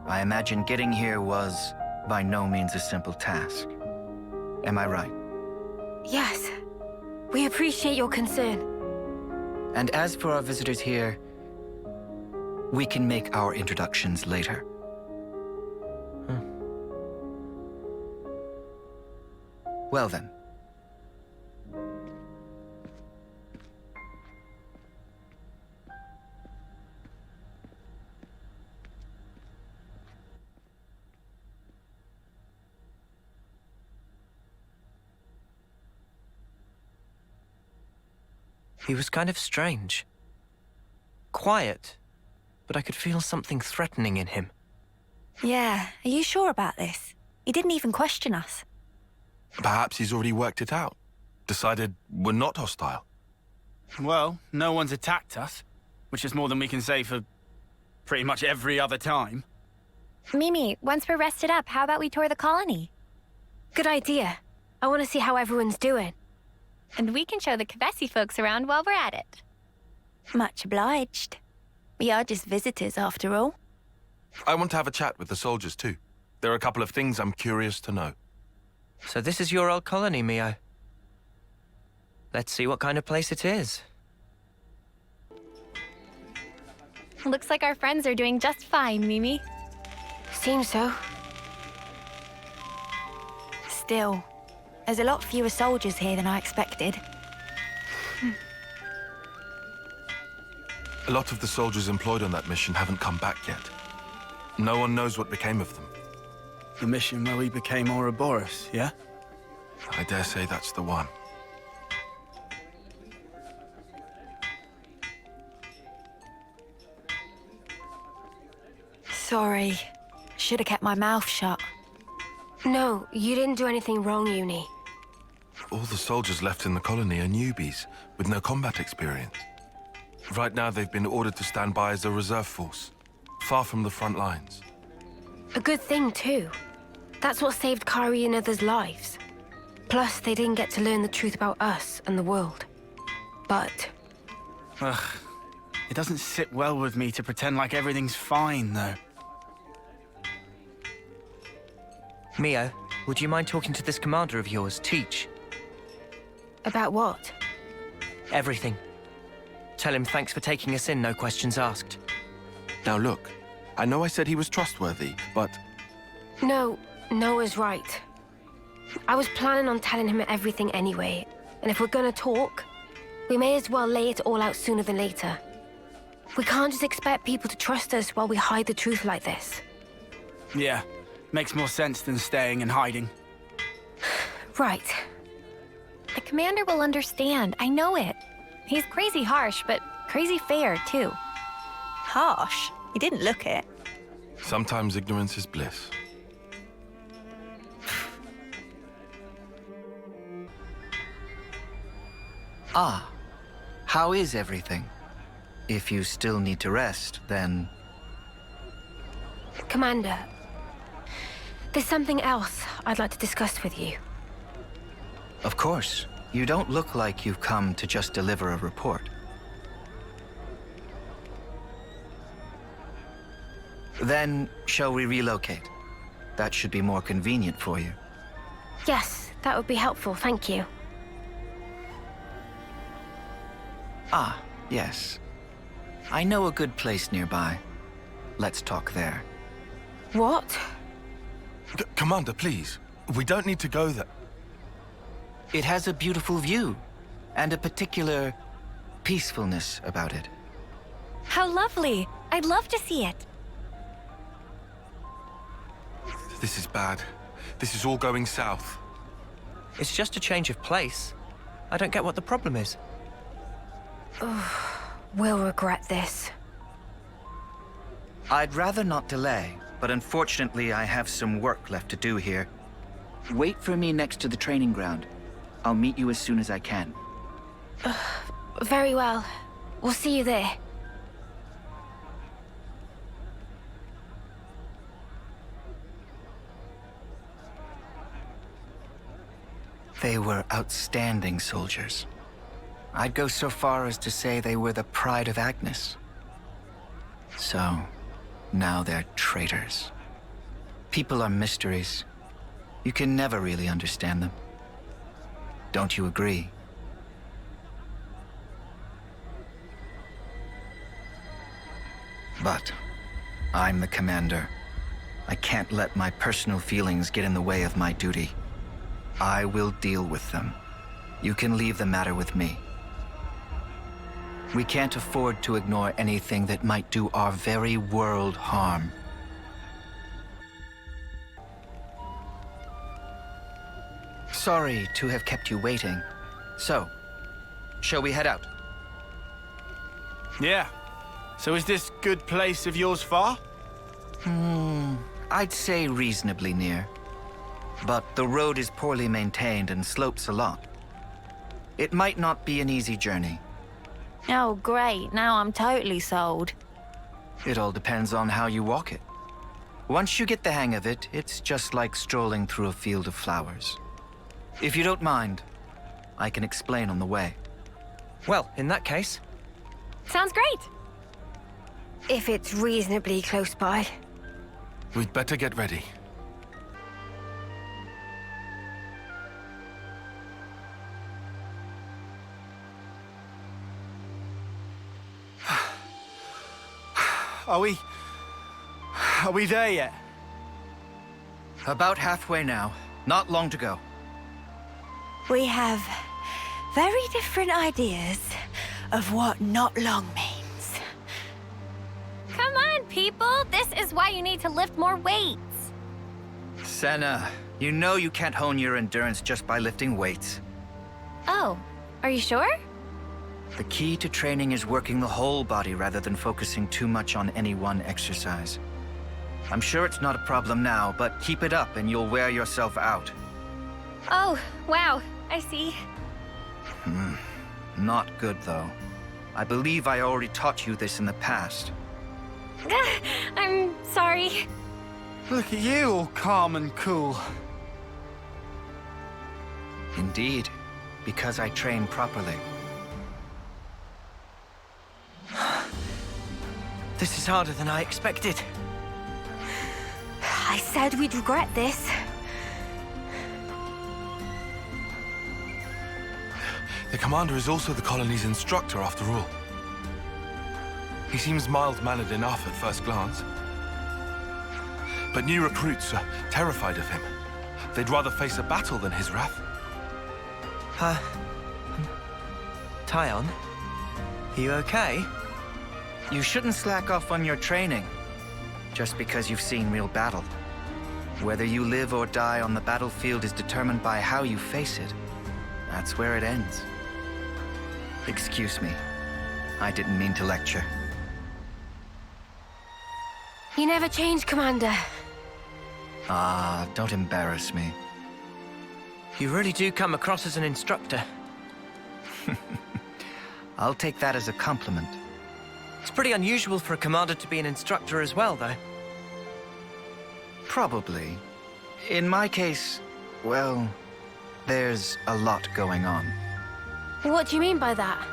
U: I imagine getting here was by no means a simple task. Am I right?
I: Yes. We appreciate your concern.
U: And as for our visitors here, we can make our introductions later. Well then.
D: He was kind of strange. Quiet, but I could feel something threatening in him.
A: Yeah, are you sure about this? He didn't even question us.
P: Perhaps he's already worked it out. Decided we're not hostile.
Q: Well, no one's attacked us, which is more than we can say for pretty much every other time.
S: Mimi, once we're rested up, how about we tour the colony?
I: Good idea. I want to see how everyone's doing.
S: And we can show the Kevesi folks around while we're at it.
A: Much obliged. We are just visitors, after all.
P: I want to have a chat with the soldiers, too. There are a couple of things I'm curious to know.
D: So this is your old colony, Mio. Let's see what kind of place it is.
S: Looks like our friends are doing just fine, Mimi.
I: Seems so.
A: Still, there's a lot fewer soldiers here than I expected.
P: A lot of the soldiers employed on that mission haven't come back yet. No one knows what became of them.
Q: The mission where we became Ouroboros, yeah?
P: I dare say that's the one.
A: Sorry. Should have kept my mouth shut.
I: No, you didn't do anything wrong, Uni.
P: All the soldiers left in the colony are newbies, with no combat experience. Right now they've been ordered to stand by as a reserve force, far from the front lines.
I: A good thing, too. That's what saved Kari and others' lives. Plus, they didn't get to learn the truth about us and the world. But...
Q: Ugh. It doesn't sit well with me to pretend like everything's fine, though.
D: Mio, would you mind talking to this commander of yours, Teach?
I: About what?
D: Everything. Tell him thanks for taking us in, no questions asked.
P: Now look, I know I said he was trustworthy, but...
I: No, Noah's right. I was planning on telling him everything anyway, and if we're gonna talk, we may as well lay it all out sooner than later. We can't just expect people to trust us while we hide the truth like this.
Q: Yeah, makes more sense than staying and hiding.
I: Right.
S: The commander will understand, I know it. He's crazy harsh, but crazy fair, too.
A: Harsh? He didn't look it.
P: Sometimes ignorance is bliss.
U: Ah, how is everything? If you still need to rest, then...
I: Commander, there's something else I'd like to discuss with you.
U: Of course. You don't look like you've come to just deliver a report. Then, shall we relocate? That should be more convenient for you.
I: Yes, that would be helpful, thank you.
U: Ah, yes. I know a good place nearby. Let's talk there.
I: What?
P: Commander, please. We don't need to go there.
U: It has a beautiful view, and a particular peacefulness about it.
S: How lovely! I'd love to see it.
P: This is bad. This is all going south.
D: It's just a change of place. I don't get what the problem is.
I: We'll regret this.
U: I'd rather not delay, but unfortunately I have some work left to do here. Wait for me next to the training ground. I'll meet you as soon as I can.
I: Very well. We'll see you there.
M: They were outstanding soldiers. I'd go so far as to say they were the pride of Agnus. So, now they're traitors. People are mysteries. You can never really understand them. Don't you agree? But I'm the commander. I can't let my personal feelings get in the way of my duty. I will deal with them. You can leave the matter with me. We can't afford to ignore anything that might do our very world harm. Sorry to have kept you waiting. So, shall we head out?
F: Yeah. So is this good place of yours far?
M: I'd say reasonably near. But the road is poorly maintained and slopes a lot. It might not be an easy journey.
A: Oh, great. Now I'm totally sold.
M: It all depends on how you walk it. Once you get the hang of it, it's just like strolling through a field of flowers. If you don't mind, I can explain on the way.
D: Well, in that case...
S: Sounds great.
I: If it's reasonably close by.
P: We'd better get ready.
F: Are we there yet?
M: About halfway now. Not long to go.
A: We have very different ideas of what not long means.
S: Come on, people. This is why you need to lift more weights.
M: Senna, you know you can't hone your endurance just by lifting weights.
S: Oh, are you sure?
M: The key to training is working the whole body rather than focusing too much on any one exercise. I'm sure it's not a problem now, but keep it up and you'll wear yourself out.
S: Oh, wow. I see.
M: Not good, though. I believe I already taught you this in the past.
S: I'm sorry.
F: Look at you, all calm and cool.
M: Indeed, because I train properly.
D: This is harder than I expected.
I: I said we'd regret this.
P: The commander is also the colony's instructor, after all. He seems mild-mannered enough at first glance. But new recruits are terrified of him. They'd rather face a battle than his wrath.
D: Tyon? Are you okay?
M: You shouldn't slack off on your training, just because you've seen real battle. Whether you live or die on the battlefield is determined by how you face it. That's where it ends. Excuse me. I didn't mean to lecture.
I: You never change, Commander.
M: Ah, don't embarrass me.
D: You really do come across as an instructor.
M: I'll take that as a compliment.
D: It's pretty unusual for a commander to be an instructor as well, though.
M: Probably. In my case, well, there's a lot going on.
I: What do you mean by that?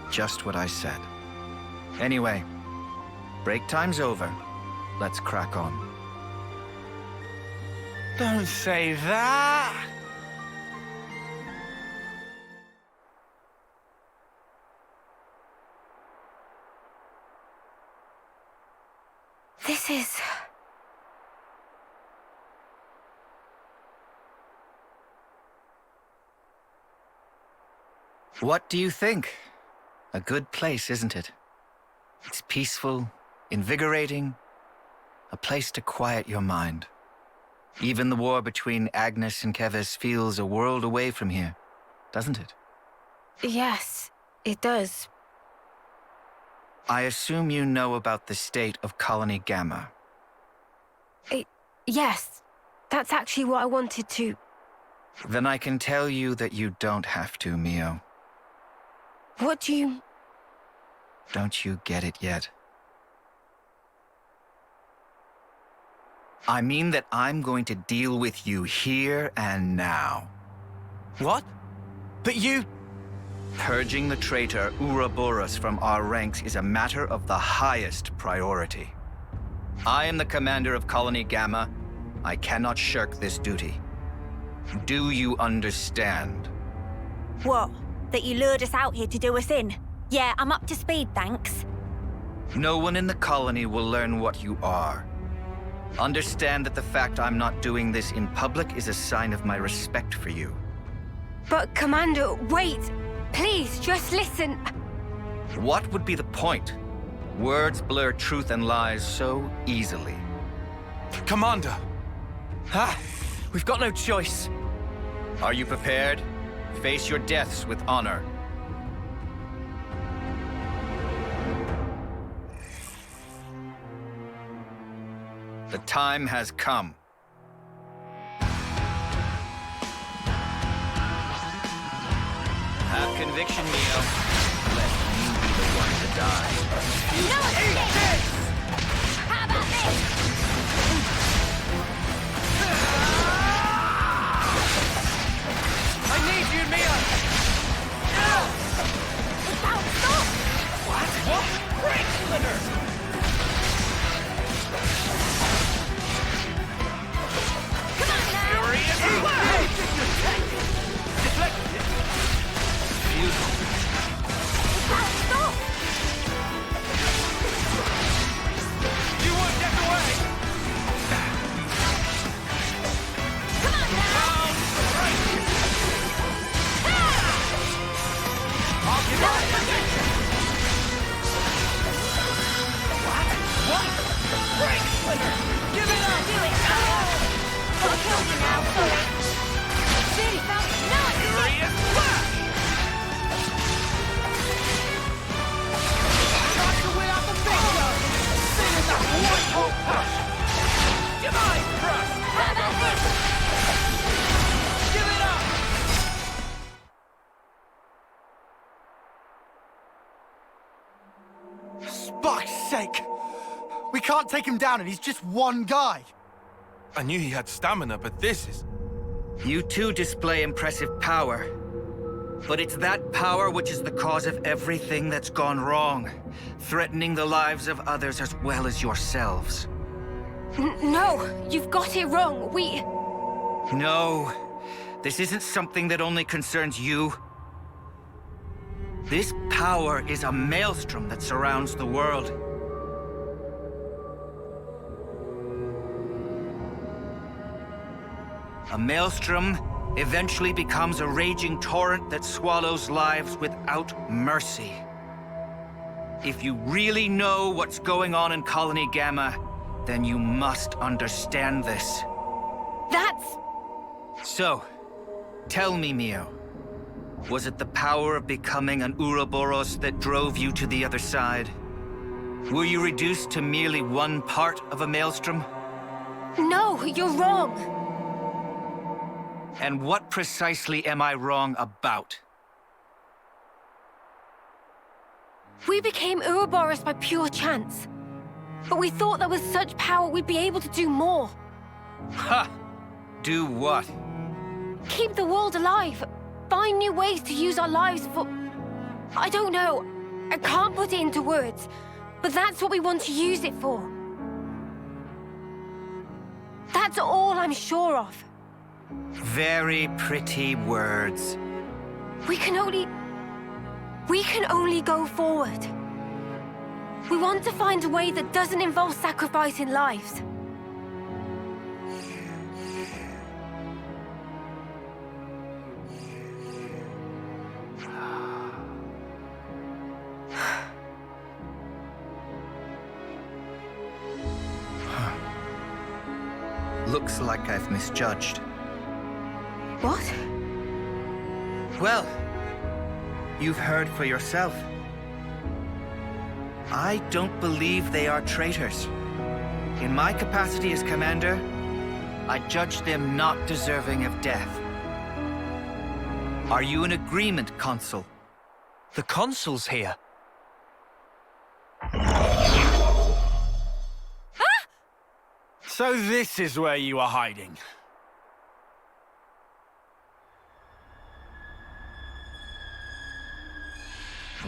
M: Just what I said. Anyway, break time's over. Let's crack on.
F: Don't say that!
I: This is...
M: What do you think? A good place, isn't it? It's peaceful, invigorating, a place to quiet your mind. Even the war between Agnus and Keves feels a world away from here, doesn't it?
I: Yes, it does.
M: I assume you know about the state of Colony Gamma.
I: Yes, that's actually what I wanted to...
M: Then I can tell you that you don't have to, Mio.
I: What do you...
M: Don't you get it yet? I mean that I'm going to deal with you here and now.
Q: What? But you...
M: Purging the traitor Ouroboros from our ranks is a matter of the highest priority. I am the commander of Colony Gamma. I cannot shirk this duty. Do you understand?
A: What? That you lured us out here to do us in? Yeah, I'm up to speed, thanks.
M: No one in the colony will learn what you are. Understand that the fact I'm not doing this in public is a sign of my respect for you.
I: But, Commander, wait! Please, just listen.
M: What would be the point? Words blur truth and lies so easily.
Q: Commander! We've got no choice.
M: Are you prepared? Face your deaths with honor. The time has come. Have conviction, Neo. Let you be the one to die.
G: Eat this! How about this?
L: I need you, Mia!
G: Without stop!
L: What? Break splitter!
G: Come on now!
L: Furious blast! Deflected!
M: Futile.
G: Without stop!
L: You won't get away!
G: Come on now!
L: I'll give up! What? Break splitter! Give it up!
G: Do it! I'll kill you now, sorry. Really felt
L: Furious blast! Try to win out the big gun! Sing in that white hole push! Demise thrust!
G: How about this?
L: Give it up!
C: Fuck's sake! We can't take him down, and he's just one guy.
P: I knew he had stamina, but this is...
M: You too display impressive power. But it's that power which is the cause of everything that's gone wrong, threatening the lives of others as well as yourselves.
I: No, you've got it wrong.
M: No, this isn't something that only concerns you. This power is a maelstrom that surrounds the world. A maelstrom eventually becomes a raging torrent that swallows lives without mercy. If you really know what's going on in Colony Gamma, then you must understand this.
I: That's...
M: So, tell me, Mio. Was it the power of becoming an Ouroboros that drove you to the other side? Were you reduced to merely one part of a maelstrom?
I: No, you're wrong.
M: And what precisely am I wrong about?
I: We became Ouroboros by pure chance. But we thought that with such power we'd be able to do more.
M: Ha! Do what?
I: Keep the world alive. Find new ways to use our lives for... I don't know. I can't put it into words. But that's what we want to use it for. That's all I'm sure of.
M: Very pretty words.
I: We can only go forward. We want to find a way that doesn't involve sacrificing lives.
M: Looks like I've misjudged.
I: What?
M: Well, you've heard for yourself. I don't believe they are traitors. In my capacity as commander, I judge them not deserving of death. Are you in agreement, Consul?
Q: The Consul's here.
F: So this is where you are hiding.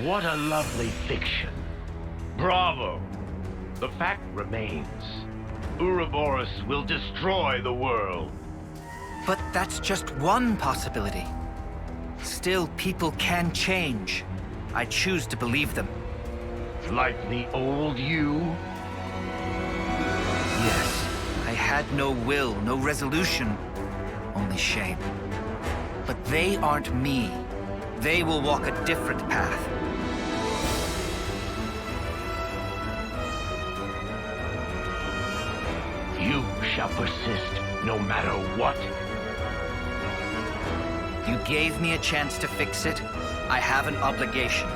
H: What a lovely fiction. Bravo. The fact remains, Ouroboros will destroy the world.
M: But that's just one possibility. Still, people can change. I choose to believe them.
H: Like the old you?
M: Yes, I had no will, no resolution, only shame. But they aren't me. They will walk a different path.
H: You shall persist no matter what.
M: You gave me a chance to fix it. I have an obligation.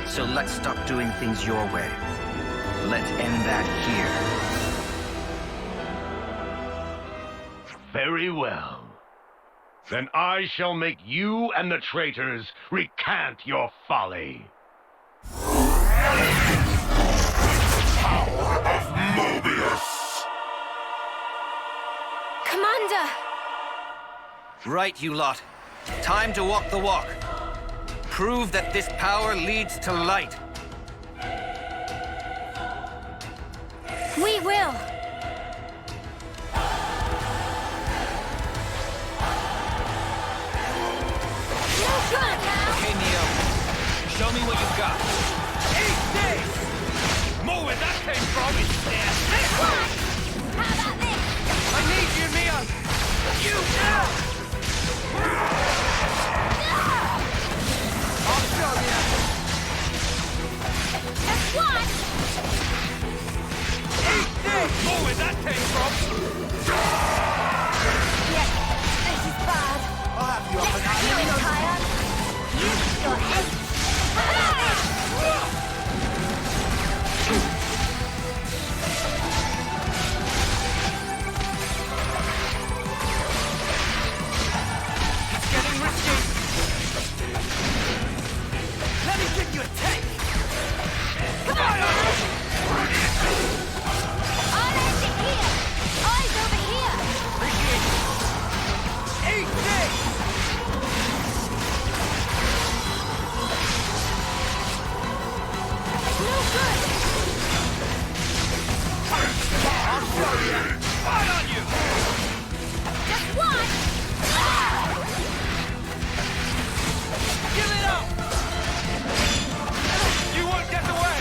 M: So let's stop doing things your way. Let's end that here.
H: Very well. Then I shall make you and the traitors recant your folly.
J: Power of Moebius!
I: Commander!
M: Right, you lot. Time to walk the walk. Prove that this power leads to light.
I: We will!
L: Okay, Neo. Show me what you've got. Eat this! More where that came from is there. This one!
G: How about this?
L: I need you, Neo! You now! I'll show you!
G: Just one!
L: Eat this! More where that came from!
G: Yeah, this is bad.
L: I'll have you up and
G: Let's do it, Tyon. Use your head. How about this?
L: Getting risky! Let me give you a take!
G: Come on, now! I'll end it here. Eyes over here.
L: Appreciate it! Eat this!
G: No good.
L: I'll show you! Fire on you!
G: Just one.
L: Give it up! You won't get away!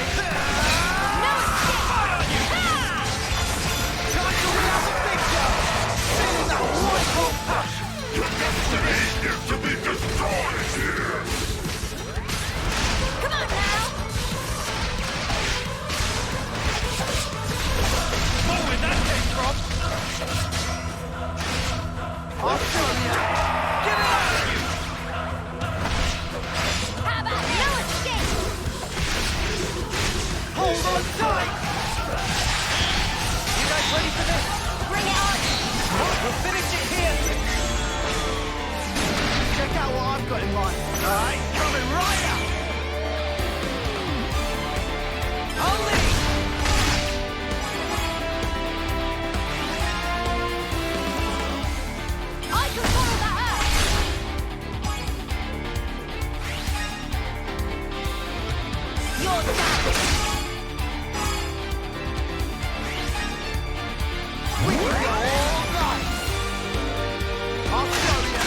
G: No escape.
L: Fire on you! Time to win out the big job! Feeling that one cold push!
J: Your destiny is to be destroyed here!
G: Come on now.
L: More where that came from! I'll show you! Give it up!
G: How about no escape?
L: Hold on tight! You guys ready for this?
G: Bring it on.
L: We'll finish it here! Check out what I've got in mind. Alright, coming right up! I'll lead!
G: I can follow that earth. You're done.
L: We can go all night! I'll show you!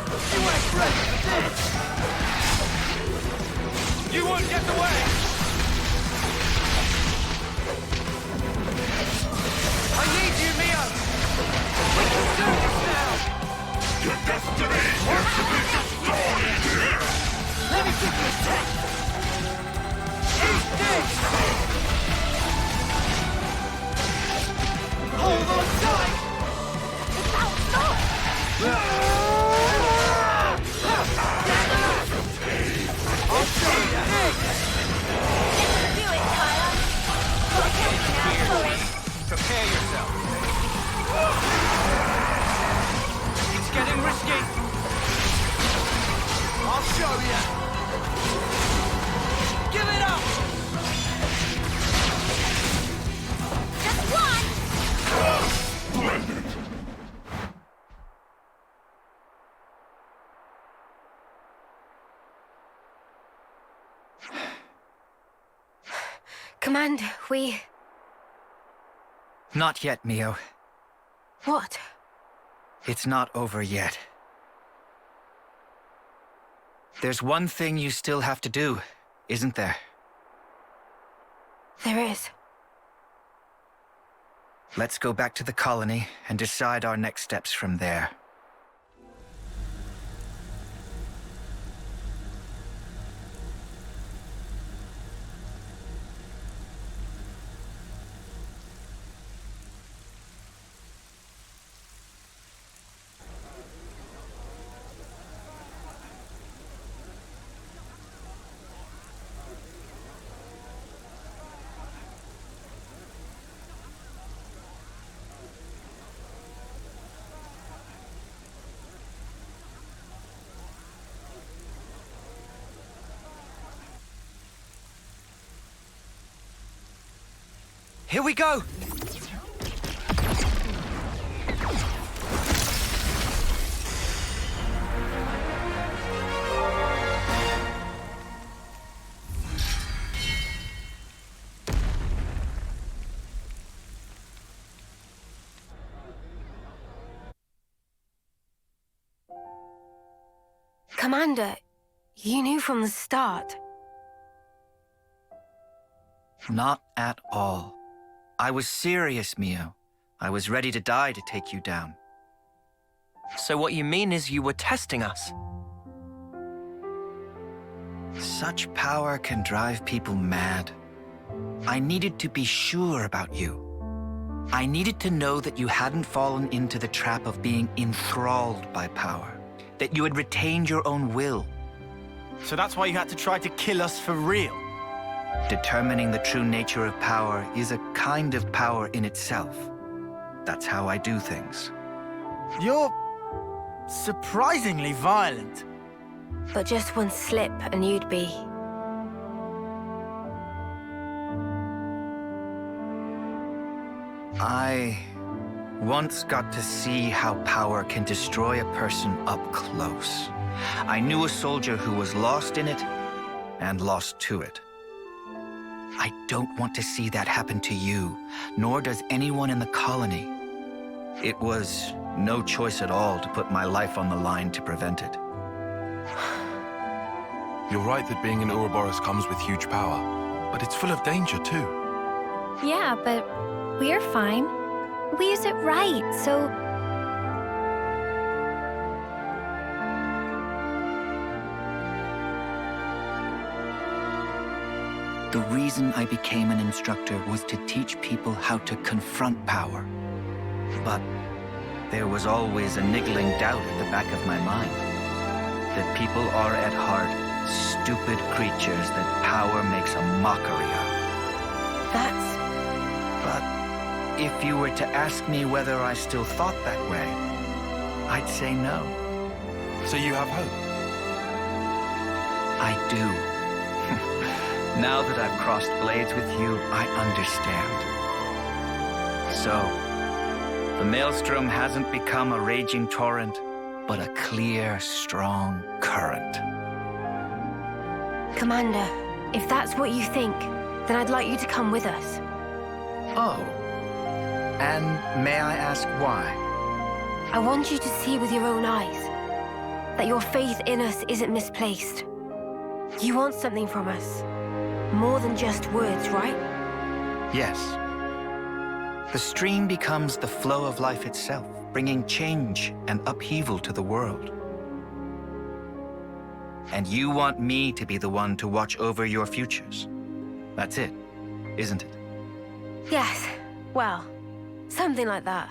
L: You ain't ready for this! You won't get away! I need you, Mio! We can do this now! Your destiny is to be destroyed here! Let me give you a test! Eat this! Hold on tight!
G: It's outside!
L: I'll show you!
G: Do it, Tyler! Got taken out for it!
L: Prepare yourself. It's getting risky. I'll show you. Give it up!
G: Just one!
L: Splendid!
I: Commander, we...
M: Not yet, Mio.
I: What?
M: It's not over yet. There's one thing you still have to do, isn't there?
I: There is.
M: Let's go back to the colony and decide our next steps from there.
L: Here we go!
I: Commander, you knew from the start.
M: Not at all. I was serious, Mio. I was ready to die to take you down.
D: So what you mean is you were testing us?
M: Such power can drive people mad. I needed to be sure about you. I needed to know that you hadn't fallen into the trap of being enthralled by power. That you had retained your own will.
Q: So that's why you had to try to kill us for real?
M: Determining the true nature of power is a kind of power in itself. That's how I do things.
Q: You're surprisingly violent.
I: But just one slip and you'd be...
M: I once got to see how power can destroy a person up close. I knew a soldier who was lost in it and lost to it. I don't want to see that happen to you, nor does anyone in the colony. It was no choice at all to put my life on the line to prevent it.
P: You're right that being in Ouroboros comes with huge power, but it's full of danger too.
S: Yeah, but we're fine. We use it right, so...
M: The reason I became an instructor was to teach people how to confront power. But there was always a niggling doubt at the back of my mind. That people are at heart stupid creatures that power makes a mockery of. But if you were to ask me whether I still thought that way, I'd say no.
P: So you have hope?
M: I do. Now that I've crossed blades with you, I understand. So, the Maelstrom hasn't become a raging torrent, but a clear, strong current.
I: Commander, if that's what you think, then I'd like you to come with us.
M: Oh. And may I ask why?
I: I want you to see with your own eyes. that your faith in us isn't misplaced. You want something from us. More than just words, right?
M: Yes. The stream becomes the flow of life itself, bringing change and upheaval to the world. And you want me to be the one to watch over your futures. That's it, isn't it?
I: Yes. Well, something like that.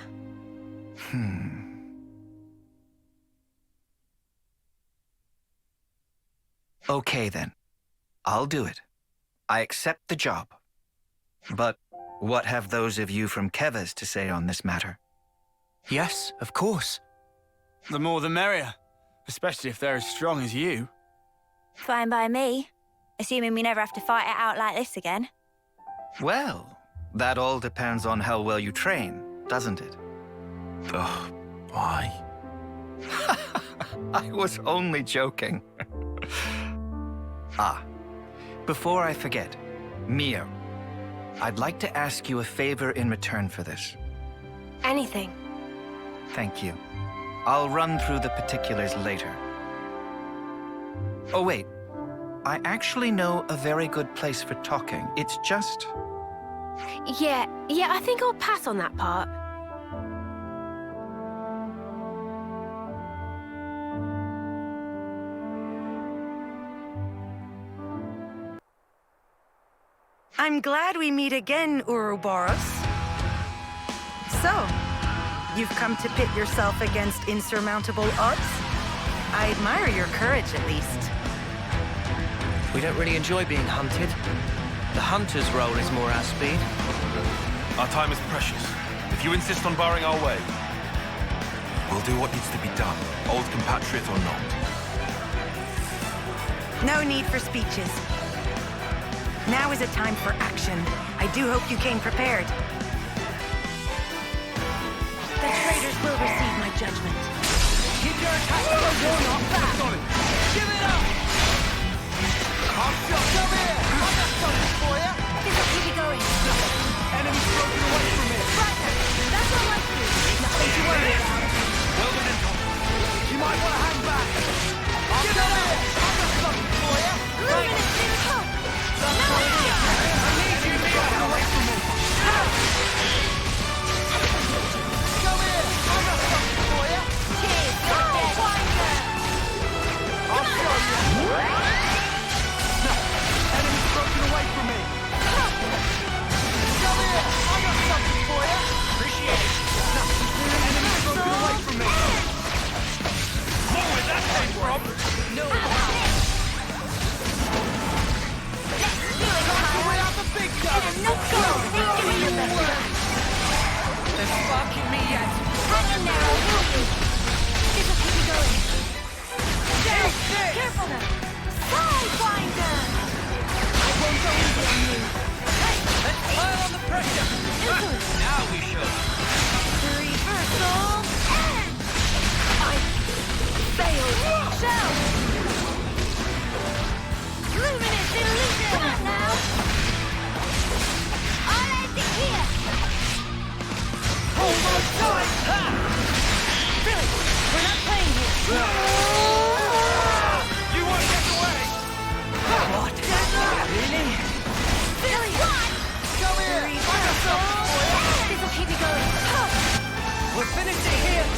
M: Okay then. I'll do it. I accept the job. But what have those of you from Keves to say on this matter?
Q: Yes, of course. The more the merrier, especially if they're as strong as you.
A: Fine by me. Assuming we never have to fight it out like this again.
M: Well, that all depends on how well you train, doesn't it?
P: Ugh, why?
M: I was only joking. Before I forget, Mio, I'd like to ask you a favor in return for this.
I: Anything.
M: Thank you. I'll run through the particulars later. Oh, wait. I actually know a very good place for talking. It's just...
I: Yeah, I think I'll pass on that part.
T: I'm glad we meet again, Ouroboros. So, you've come to pit yourself against insurmountable odds? I admire your courage, at least.
D: We don't really enjoy being hunted. The hunter's role is more our speed.
P: Our time is precious. If you insist on barring our way, we'll do what needs to be done, old compatriot or not.
T: No need for speeches. Now is a time for action. I do hope you came prepared. The traitors will receive my judgment.
L: Keep your attack close or not back. Give it up! Come here! I got something for you!
I: This'll keep you going.
L: Enemy's broken away from me!
I: Right then, that's all I do. Nothing to worry about.
L: Well done, Incomplete. You might want to hang back. Give it up! I got something for you!
I: Luminous in the top!
L: I need you to get away from me! Come here! I got something for you!
I: Cheers, you're dead.
L: I'll show you! Enemy's broken away from me! Come here! I got something for you! Appreciate it! Enemy's broken away from me! Where that came from? No! Big gun!
I: Give me your best shot.
L: They're sparking me yet!
I: Hang in there, I will be. This'll keep you going. Careful now! Sidewinder!
L: I won't go easy on you!
I: Hey,
L: let's pile on the pressure! Now we show!
I: Reversal, and... I failed! Shell! Luminous illusion! Not now! Here!
L: Hold on tight!
I: Billy, we're not playing here!
L: You won't get away!
I: What? Really? Billy! What?
L: Come here! I got something for you!
I: This'll keep me going!
L: We're finishing here!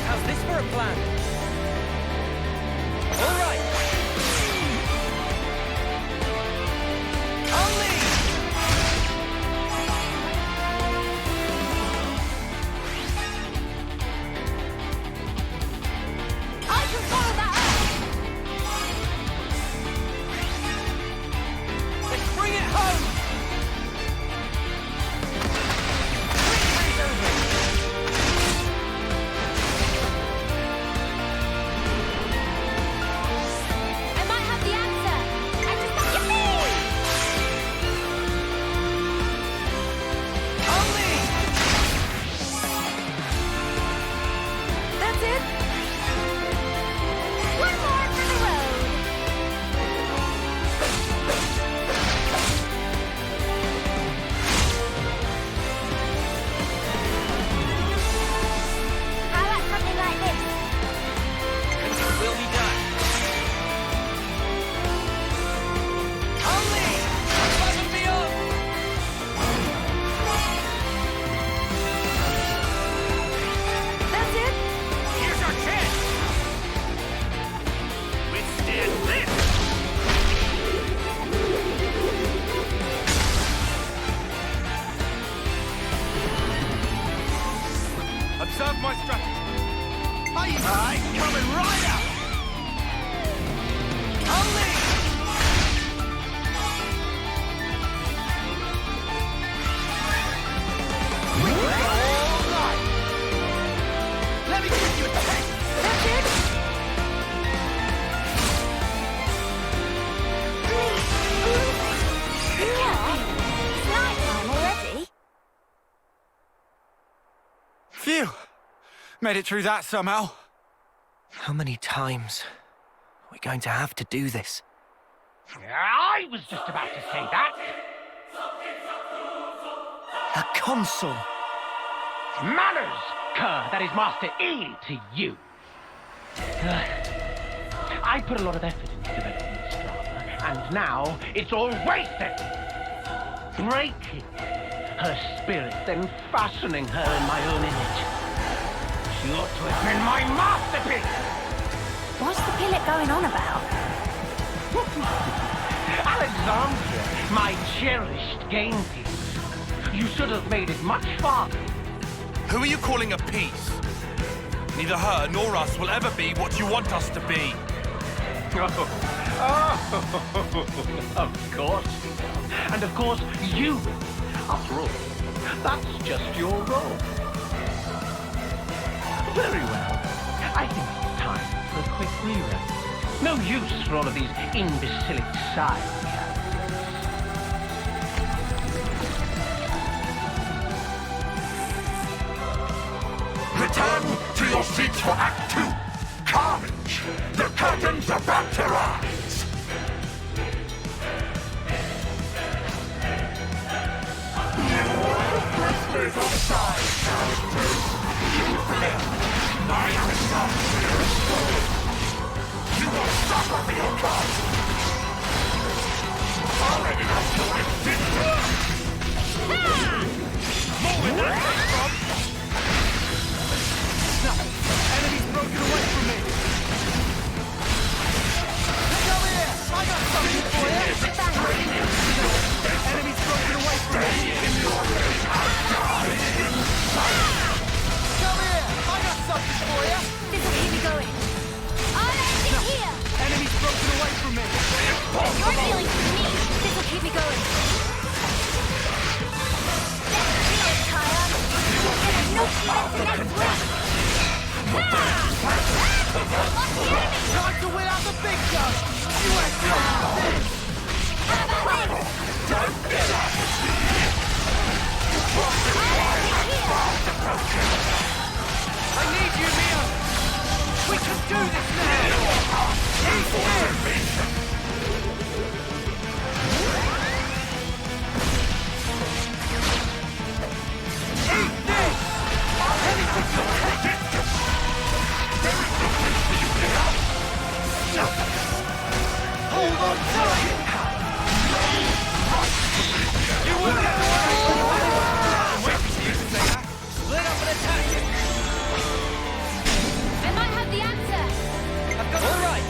L: How's this for a plan? All right! I'll lead!
I: Bring it home!
L: observe my strategy. I'm coming right out! Unleash! We can go all night! Let me give you a taste!
A: That's it? It's nighttime already.
Q: Phew! Made it through that somehow.
D: How many times are we going to have to do this?
H: I was just about to say that.
D: A consul!
H: Manners, cur, that is Master E to you. I put a lot of effort into developing this drama, and now it's all wasted. Breaking her spirit, then fashioning her in my own image. She ought to have been my masterpiece!
A: What's the pilot going on about?
H: Alexandria, my cherished game piece. You should have made it much farther.
L: Who are you calling a piece? Neither her nor us will ever be what you want us to be.
H: Of course. And of course, you. After all, that's just your role. Very well. I think it's time for a quick rerun. No use for all of these imbecilic side
J: Return to your seats for Act 2. Carnage! The curtains are about to rise! Whispers of side characters. You fail! My Alexandria is stolen! You will suffer for your cause! Already up to extinction!
L: More where that came from! No! Enemy's broken away from me! Look over here! I got something for you! Enemy's broken away from me! Come here! I got something for you!
A: This'll keep me going.
G: I'll end it here!
L: Enemy's broken away from me!
G: Your feelings with me!
A: This'll keep me going.
G: Let's see it, Tyron! We'll get a note
L: Time to win out the big gun! You ain't got this!
J: Don't get us!
L: I need you, Mia! We can do this now! He's dead! Eat this! Anything to take it! Hold on tight! You will get away! Wait for you to say that! Split up and attack it!
G: I might have the answer!
L: I've got all right!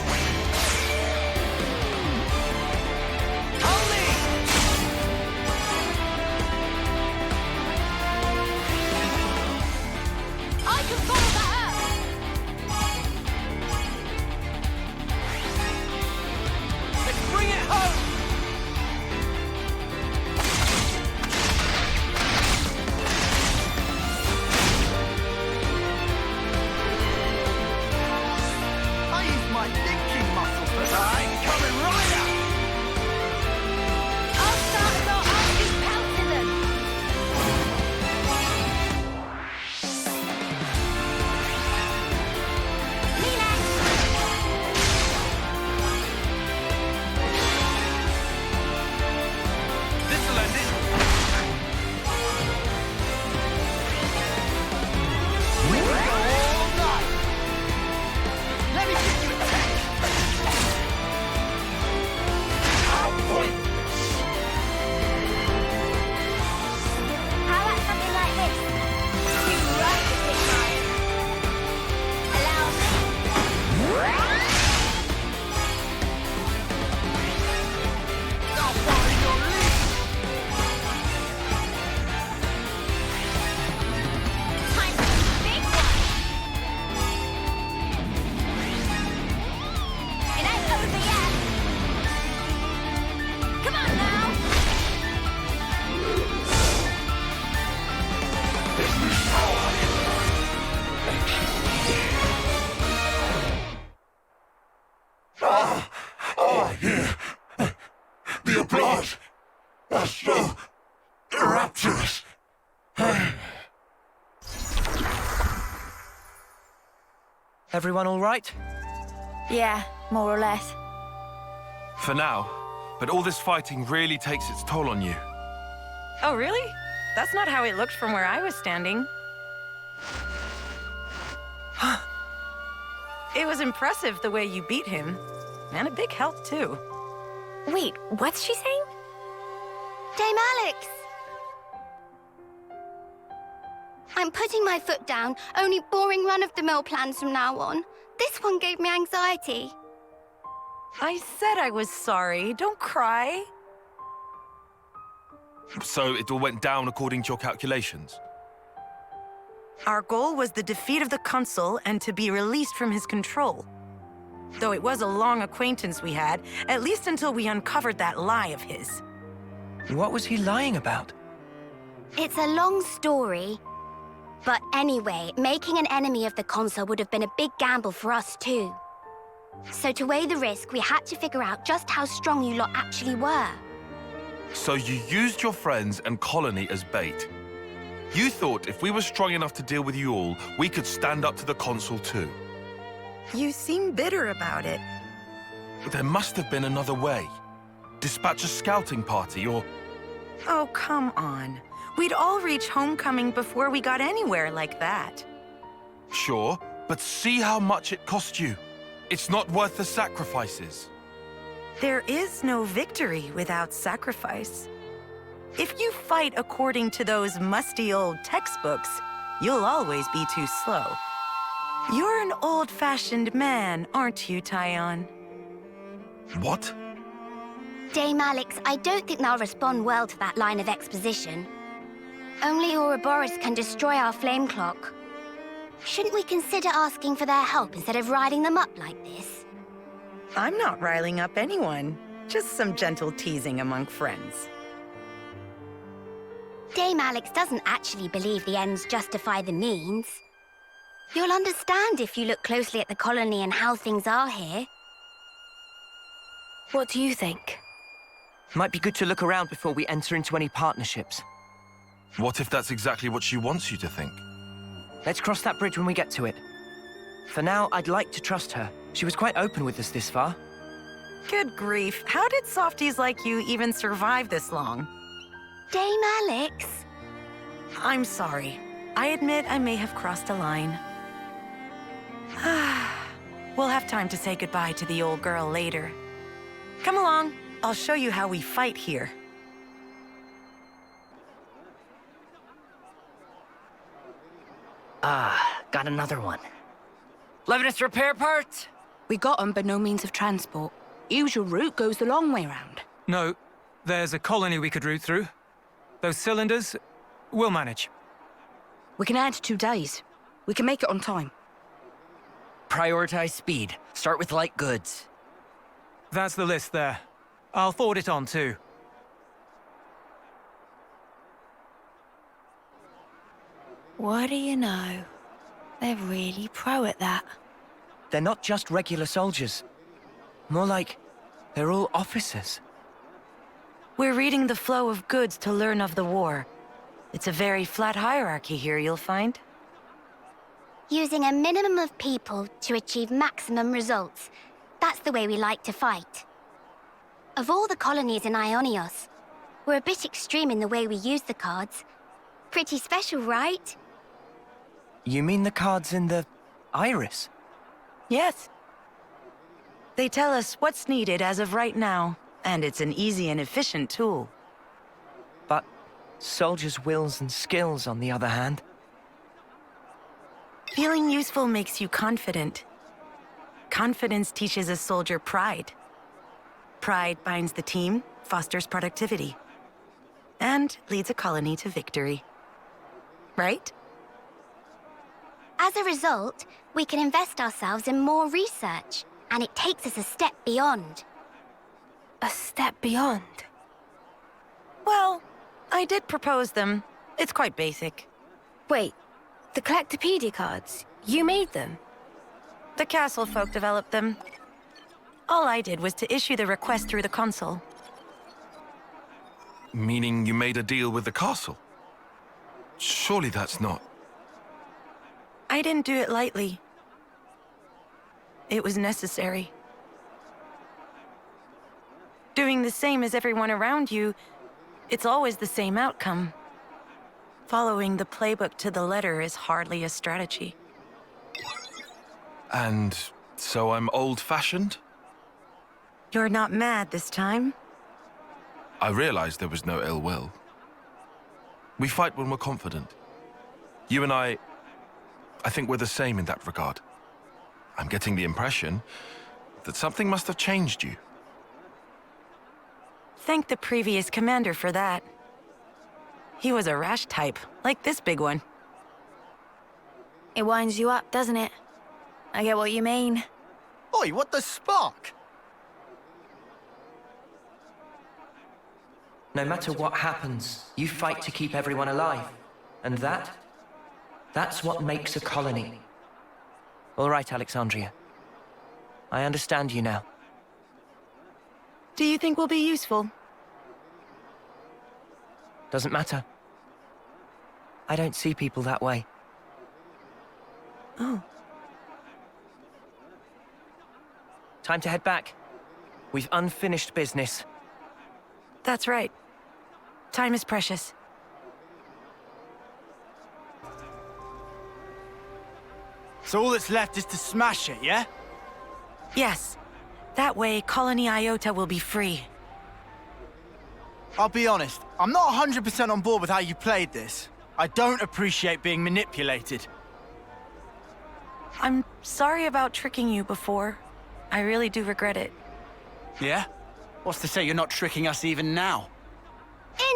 D: Everyone all right?
A: Yeah, more or less.
P: For now, but all this fighting really takes its toll on you.
T: Oh, really? That's not how it looked from where I was standing. It was impressive the way you beat him. And a big help, too.
I: Wait, what's she saying?
G: Dame Alex! I'm putting my foot down. Only boring run-of-the-mill plans from now on. This one gave me anxiety.
T: I said I was sorry. Don't cry.
P: So it all went down according to your calculations?
T: Our goal was the defeat of the Consul and to be released from his control. Though it was a long acquaintance we had, at least until we uncovered that lie of his.
D: What was he lying about?
G: It's a long story. But anyway, making an enemy of the Consul would have been a big gamble for us too. So to weigh the risk, we had to figure out just how strong you lot actually were.
P: So you used your friends and colony as bait. You thought if we were strong enough to deal with you all, we could stand up to the Consul too.
T: You seem bitter about it.
P: There must have been another way. Dispatch a scouting party or...
T: Oh, come on. We'd all reach homecoming before we got anywhere like that.
P: Sure, but see how much it cost you. It's not worth the sacrifices.
T: There is no victory without sacrifice. If you fight according to those musty old textbooks, you'll always be too slow. You're an old-fashioned man, aren't you, Tyon?
P: What?
G: Dame Alex, I don't think they'll respond well to that line of exposition. Only Ouroboros can destroy our flame clock. Shouldn't we consider asking for their help instead of riding them up like this?
T: I'm not riling up anyone. Just some gentle teasing among friends.
G: Dame Alex doesn't actually believe the ends justify the means. You'll understand if you look closely at the colony and how things are here.
I: What do you think?
D: Might be good to look around before we enter into any partnerships.
P: What if that's exactly what she wants you to think?
D: Let's cross that bridge when we get to it. For now, I'd like to trust her. She was quite open with us this far.
T: Good grief. How did softies like you even survive this long?
G: Dame Alex?
T: I'm sorry. I admit I may have crossed a line. We'll have time to say goodbye to the old girl later. Come along. I'll show you how we fight here.
U: Got another one. Levinus repair parts?
O: We got them, but no means of transport. Usual route goes the long way round.
R: No, there's a colony we could route through. Those cylinders, we'll manage.
O: We can add 2 days. We can make it on time.
U: Prioritize speed. Start with light goods.
R: That's the list there. I'll forward it on too.
A: What do you know? They're really pro at that.
D: They're not just regular soldiers. More like they're all officers.
T: We're reading the flow of goods to learn of the war. It's a very flat hierarchy here, you'll find.
G: Using a minimum of people to achieve maximum results. That's the way we like to fight. Of all the colonies in Ionios, we're a bit extreme in the way we use the cards. Pretty special, right?
D: You mean the cards in the iris?
T: Yes. They tell us what's needed as of right now, and it's an easy and efficient tool.
D: But soldiers' wills and skills, on the other hand.
T: Feeling useful makes you confident. Confidence teaches a soldier pride. Pride binds the team, fosters productivity, and leads a colony to victory. Right?
G: As a result, we can invest ourselves in more research, and it takes us a step beyond.
I: A step beyond?
T: Well, I did propose them. It's quite basic.
I: Wait, the Collectopedia cards, you made them?
T: The castle folk developed them. All I did was to issue the request through the Consul.
P: Meaning you made a deal with the castle? Surely that's not...
T: I didn't do it lightly. It was necessary. Doing the same as everyone around you, it's always the same outcome. Following the playbook to the letter is hardly a strategy.
P: And so I'm old-fashioned?
T: You're not mad this time?
P: I realized there was no ill will. We fight when we're confident. You and I think we're the same in that regard. I'm getting the impression that something must have changed you.
T: Thank the previous commander for that. He was a rash type, like this big one.
A: It winds you up, doesn't it? I get what you mean.
C: Oi, what the spark?
D: No matter what happens, you fight to keep everyone alive. And that's what makes a colony. All right, Alexandria. I understand you now.
T: Do you think we'll be useful?
D: Doesn't matter. I don't see people that way.
T: Oh.
D: Time to head back. We've unfinished business.
T: That's right. Time is precious.
F: So all that's left is to smash it, yeah?
T: Yes. That way, Colony Iota will be free.
F: I'll be honest, I'm not 100% on board with how you played this. I don't appreciate being manipulated.
T: I'm sorry about tricking you before. I really do regret it.
F: Yeah? What's to say you're not tricking us even now?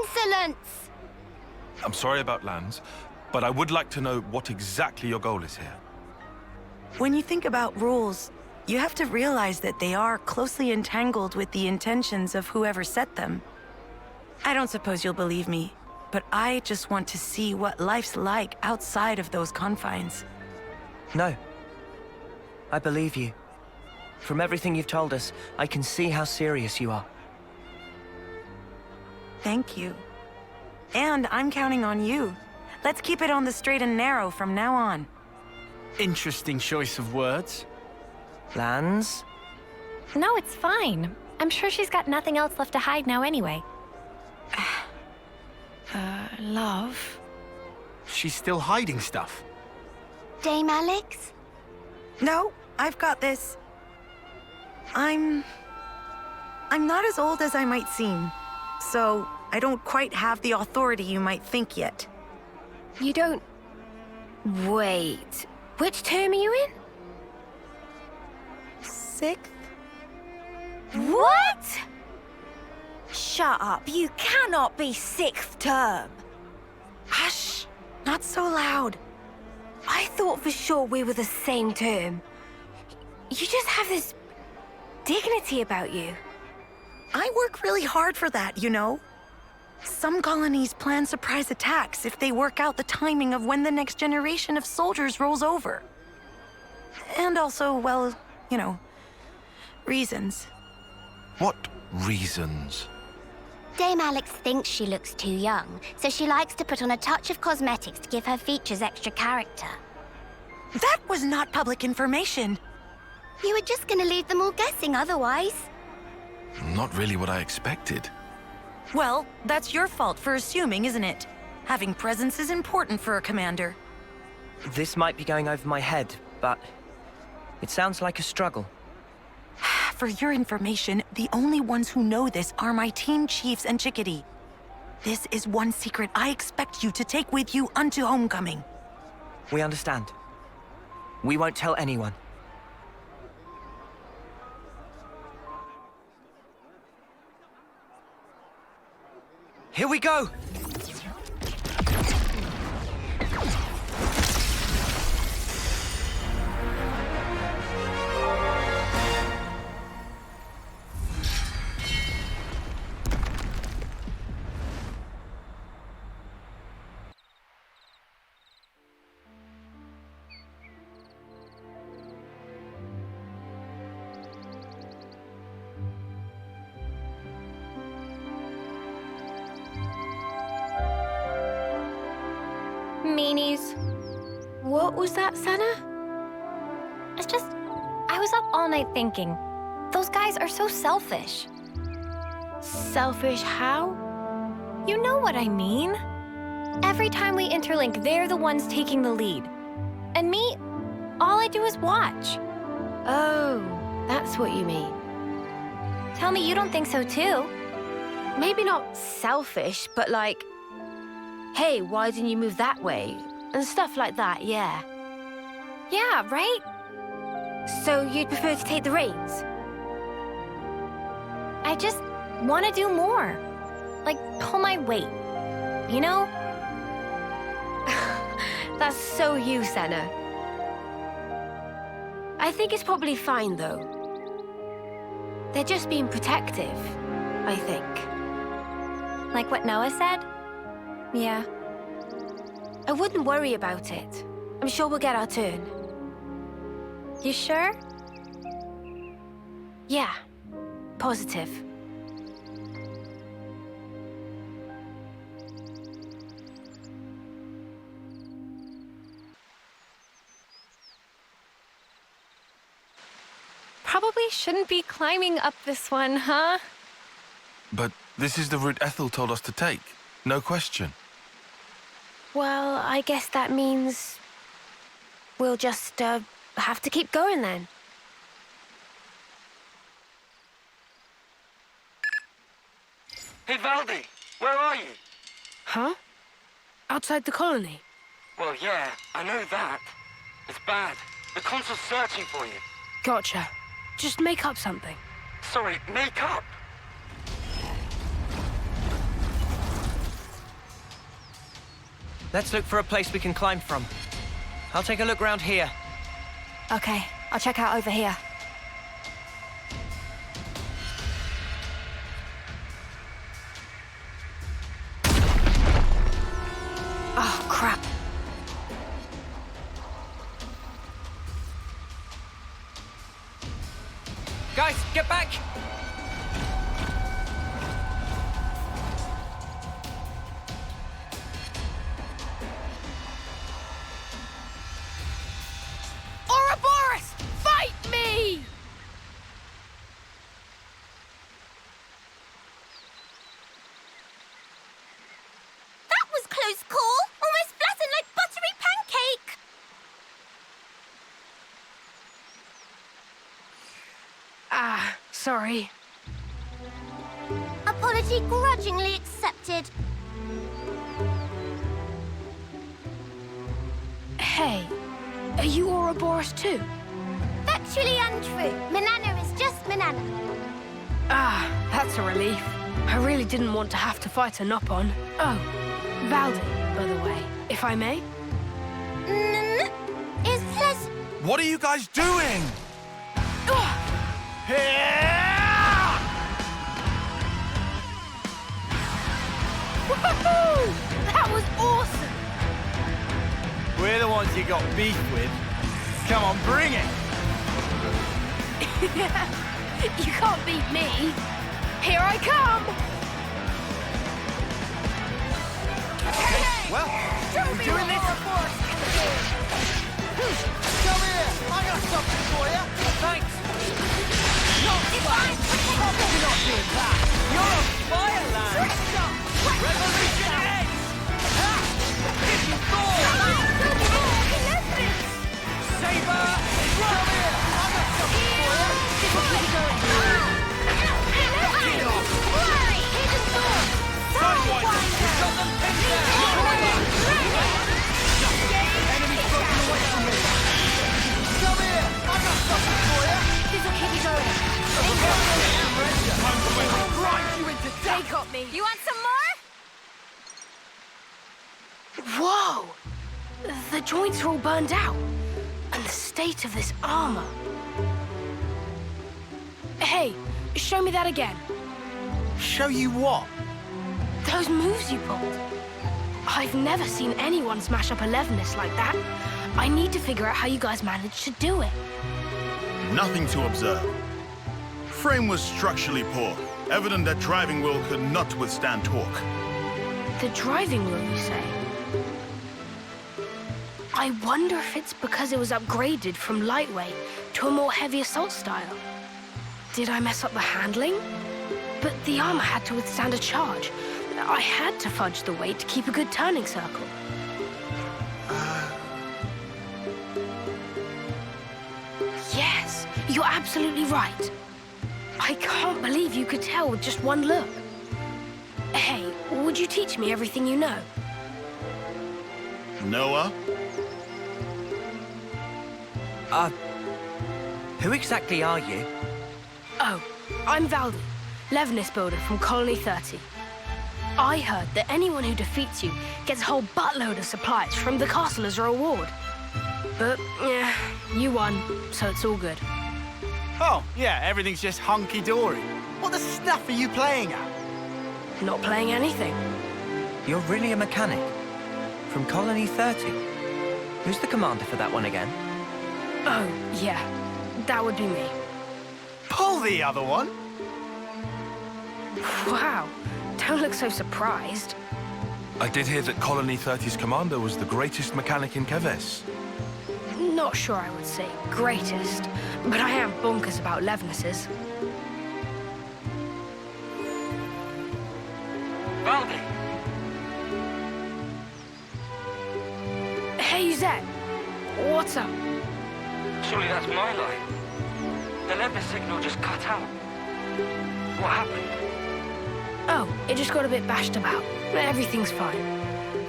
G: Insolence!
P: I'm sorry about lands, but I would like to know what exactly your goal is here.
T: When you think about rules, you have to realize that they are closely entangled with the intentions of whoever set them. I don't suppose you'll believe me, but I just want to see what life's like outside of those confines.
D: No. I believe you. From everything you've told us, I can see how serious you are.
T: Thank you. And I'm counting on you. Let's keep it on the straight and narrow from now on.
F: Interesting choice of words.
D: Lands?
S: No, it's fine. I'm sure she's got nothing else left to hide now anyway.
A: Love?
F: She's still hiding stuff.
G: Dame Alex?
T: No, I've got this. I'm not as old as I might seem, so I don't quite have the authority you might think yet.
I: You don't... Wait. Which term are you in?
T: 6th?
A: What? Shut up. You cannot be 6th term.
T: Hush! Not so loud.
I: I thought for sure we were the same term. You just have this dignity about you.
T: I work really hard for that, you know. Some colonies plan surprise attacks if they work out the timing of when the next generation of soldiers rolls over. And also, well, you know, reasons.
P: What reasons?
G: Dame Alex thinks she looks too young, so she likes to put on a touch of cosmetics to give her features extra character.
T: That was not public information.
G: You were just gonna leave them all guessing otherwise.
P: Not really what I expected.
T: Well, that's your fault for assuming, isn't it? Having presence is important for a commander.
D: This might be going over my head, but it sounds like a struggle.
T: For your information, the only ones who know this are my team chiefs and Chickadee. This is one secret I expect you to take with you unto homecoming.
D: We understand. We won't tell anyone. Here we go!
S: Meanies.
I: What was that, Sana?
S: It's just, I I was up all night thinking. Those guys are so selfish.
I: Selfish how?
S: You know what I mean. Every time we interlink, they're the ones taking the lead. And me, all I do is watch.
I: Oh, that's what you mean.
S: Tell me you don't think so too.
I: Maybe not selfish, but like, hey, why didn't you move that way? And stuff like that, yeah.
S: Yeah, right?
I: So you'd prefer to take the reins?
S: I just want to do more. Like, pull my weight. You know?
I: That's so you, Senna. I think it's probably fine, though. They're just being protective, I think.
S: Like what Noah said? Yeah.
I: I wouldn't worry about it. I'm sure we'll get our turn.
S: You sure?
I: Yeah. Positive.
S: Probably shouldn't be climbing up this one, huh?
P: But this is the route Ethel told us to take. No question.
I: Well, I guess that means we'll just have to keep going then.
K: Hey, Valdi, where are you?
E: Huh? Outside the colony?
K: Well, yeah, I know that. It's bad. The Consul's searching for you.
E: Gotcha. Just make up something.
K: Sorry, make up?
D: Let's look for a place we can climb from. I'll take a look round here.
A: Okay, I'll check out over here. Oh, crap.
D: Guys, get back!
E: Ouroboros! Fight me!
G: That was close call. Almost flattened like buttery pancake.
E: Ah, sorry.
G: Apology grudgingly accepted.
E: Hey, are you Ouroboros too?
G: Factually untrue. Manana is just Manana.
E: Ah, that's a relief. I really didn't want to have to fight a Nopon. Oh, Valdi, by the way, if I may.
G: Is pleasant.
L: What are you guys doing?
E: Woohoo! That was awesome!
Q: We're the ones you got beef with. Come on, bring it!
E: You can't beat me. Here I come!
L: Well, we're doing this.
C: Come here! I got something for you!
D: Thanks!
C: Not fine! You're not doing that! You're on fire, lad! Revolution ends! Give you Saber! Come here! I got something for you! Keep going! Get off! Sidewise! We've got them pinned down! Enemy's broken away from me! Come here! I got something for you!
I: This'll keep you going.
C: I'll grind you into death!
E: They got me.
S: You want some more?
E: Whoa! The joints are all burned out. And the state of this armor. Hey, show me that again.
Q: Show you what?
E: Those moves you pulled. I've never seen anyone smash up a Levness like that. I need to figure out how you guys managed to do it.
V: Nothing to observe. Frame was structurally poor, evident that driving wheel could not withstand torque.
E: The driving wheel, you say? I wonder if it's because it was upgraded from lightweight to a more heavy assault style. Did I mess up the handling? But the armor had to withstand a charge. I had to fudge the weight to keep a good turning circle. Yes, you're absolutely right. I can't believe you could tell with just one look. Hey, would you teach me everything you know?
V: Noah?
D: Who exactly are you?
E: Oh, I'm Valdi, Levinus builder from Colony 30. I heard that anyone who defeats you gets a whole buttload of supplies from the castle as a reward. But, yeah, you won, so it's all good.
Q: Oh, yeah, everything's just hunky-dory. What the stuff are you playing at?
E: Not playing anything.
D: You're really a mechanic? From Colony 30? Who's the commander for that one again?
E: Oh, yeah, that would be me.
Q: Pull the other one!
E: Wow, don't look so surprised.
P: I did hear that Colony 30's commander was the greatest mechanic in Keves.
E: Not sure I would say greatest, but I am bonkers about Levinuses.
K: Valdi!
E: Hey, Zed. What's up?
K: Surely that's my line. The Levinus signal just cut out. What happened?
E: Oh, it just got a bit bashed about. Everything's fine.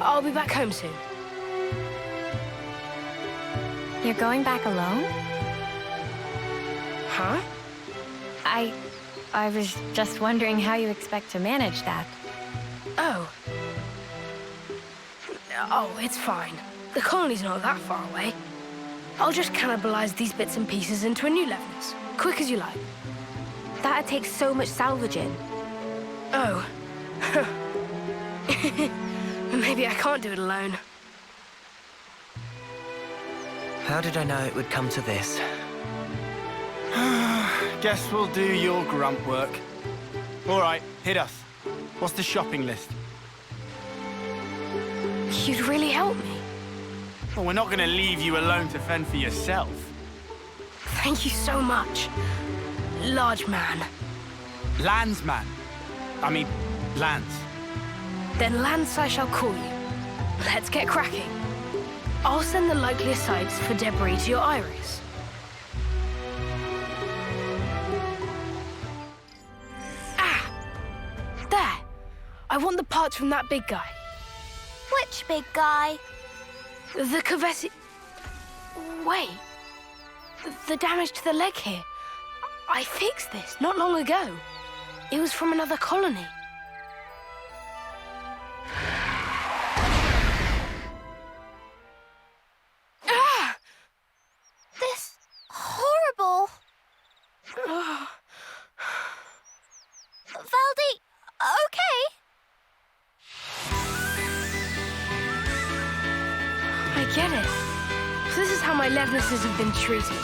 E: I'll be back home soon.
S: You're going back alone?
E: Huh?
S: I was just wondering how you expect to manage that.
E: Oh. Oh, it's fine. The colony's not that far away. I'll just cannibalize these bits and pieces into a new Levinus. Quick as you like.
I: That'd take so much salvaging.
E: Oh. Maybe I can't do it alone.
D: How did I know it would come to this?
Q: Guess we'll do your grunt work. All right, hit us. What's the shopping list?
E: You'd really help me.
Q: Well, we're not going to leave you alone to fend for yourself.
E: Thank you so much, large man.
Q: Landsman. I mean, Lance.
E: Then Lance I shall call you. Let's get cracking. I'll send the likeliest sites for debris to your iris. Ah! There! I want the parts from that big guy.
G: Which big guy?
E: The Keves... Wait. The damage to the leg here. I fixed this not long ago. It was from another colony.
G: Ah! This horrible. Valdi, okay?
E: I get it. So this is how my Levinuses have been treated.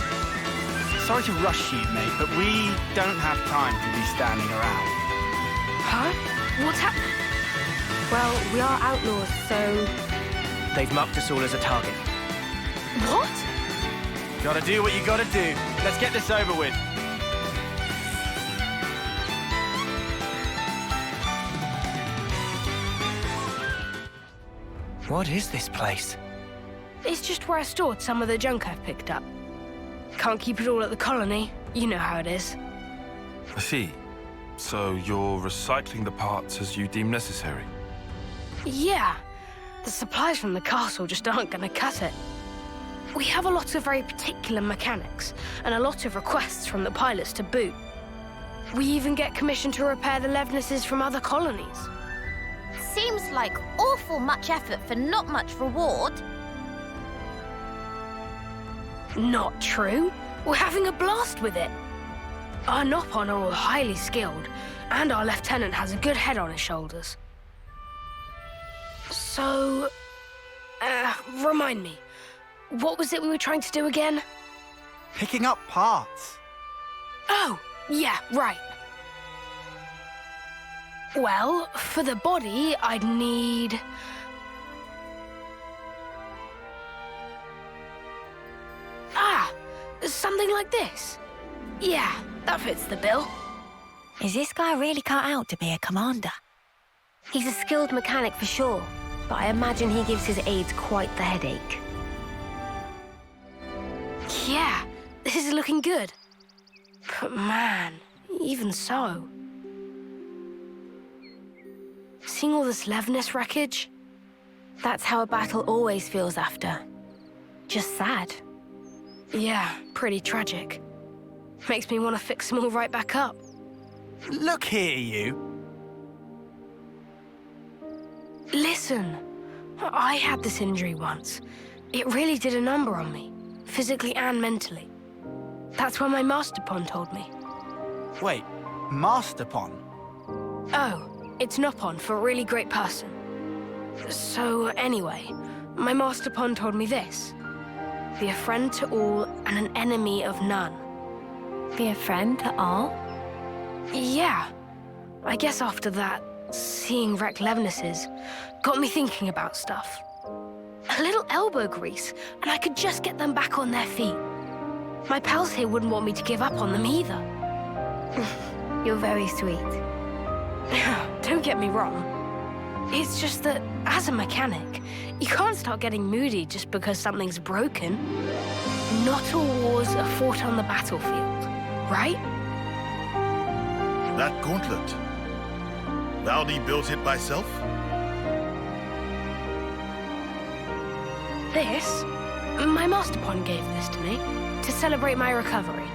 Q: Sorry to rush you, mate, but we don't have time to be standing around.
E: Huh? What's happening?
I: Well, we are outlaws, so...
D: They've marked us all as a target.
E: What?
Q: Gotta do what you gotta do. Let's get this over with.
D: What is this place?
E: It's just where I stored some of the junk I've picked up. Can't keep it all at the colony. You know how it is.
P: I see. So you're recycling the parts as you deem necessary?
E: Yeah. The supplies from the castle just aren't gonna cut it. We have a lot of very particular mechanics, and a lot of requests from the pilots to boot. We even get commissioned to repair the Levinuses from other colonies.
G: Seems like awful much effort for not much reward.
E: Not true. We're having a blast with it. Our Nopon are all highly skilled, and our lieutenant has a good head on his shoulders. So, remind me, what was it we were trying to do again?
Q: Picking up parts.
E: Oh, yeah, right. Well, for the body, I'd need... Ah! Something like this? Yeah, that fits the bill.
A: Is this guy really cut out to be a commander?
I: He's a skilled mechanic for sure, but I imagine he gives his aides quite the headache.
E: Yeah, this is looking good. But man, even so... Seeing all this Levnis wreckage?
I: That's how a battle always feels after. Just sad.
E: Yeah, pretty tragic. Makes me want to fix them all right back up.
Q: Look here, you.
E: Listen, I had this injury once. It really did a number on me, physically and mentally. That's what my Master Pon told me.
Q: Wait, Master Pon?
E: Oh, it's Nopon for a really great person. So anyway, my Master Pon told me this. Be a friend to all and an enemy of none.
A: Be a friend to all?
E: Yeah. I guess after that, seeing wrecked Levnises got me thinking about stuff. A little elbow grease, and I could just get them back on their feet. My pals here wouldn't want me to give up on them either.
I: You're very sweet.
E: Don't get me wrong. It's just that, as a mechanic, you can't start getting moody just because something's broken. Not all wars are fought on the battlefield, right?
V: That gauntlet. Valdi built it by self?
E: This? My Master Pon gave this to me to celebrate my recovery.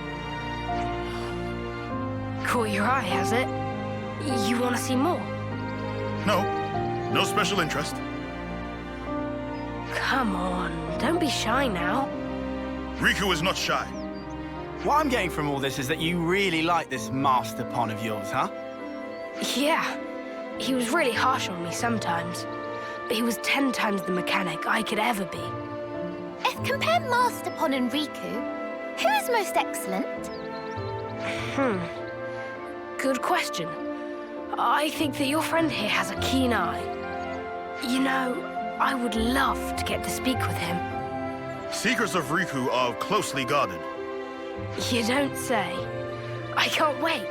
E: Caught your eye, has it? You want to see more?
V: No special interest.
E: Come on, don't be shy now.
V: Riku is not shy.
Q: What I'm getting from all this is that you really like this Master Pon of yours, huh?
E: Yeah, he was really harsh on me sometimes, but he was 10 times the mechanic I could ever be.
G: If compare Master Pon and Riku, who is most excellent?
E: Good question. I think that your friend here has a keen eye. You know, I would love to get to speak with him.
V: Secrets of Riku are closely guarded.
E: You don't say. I can't wait.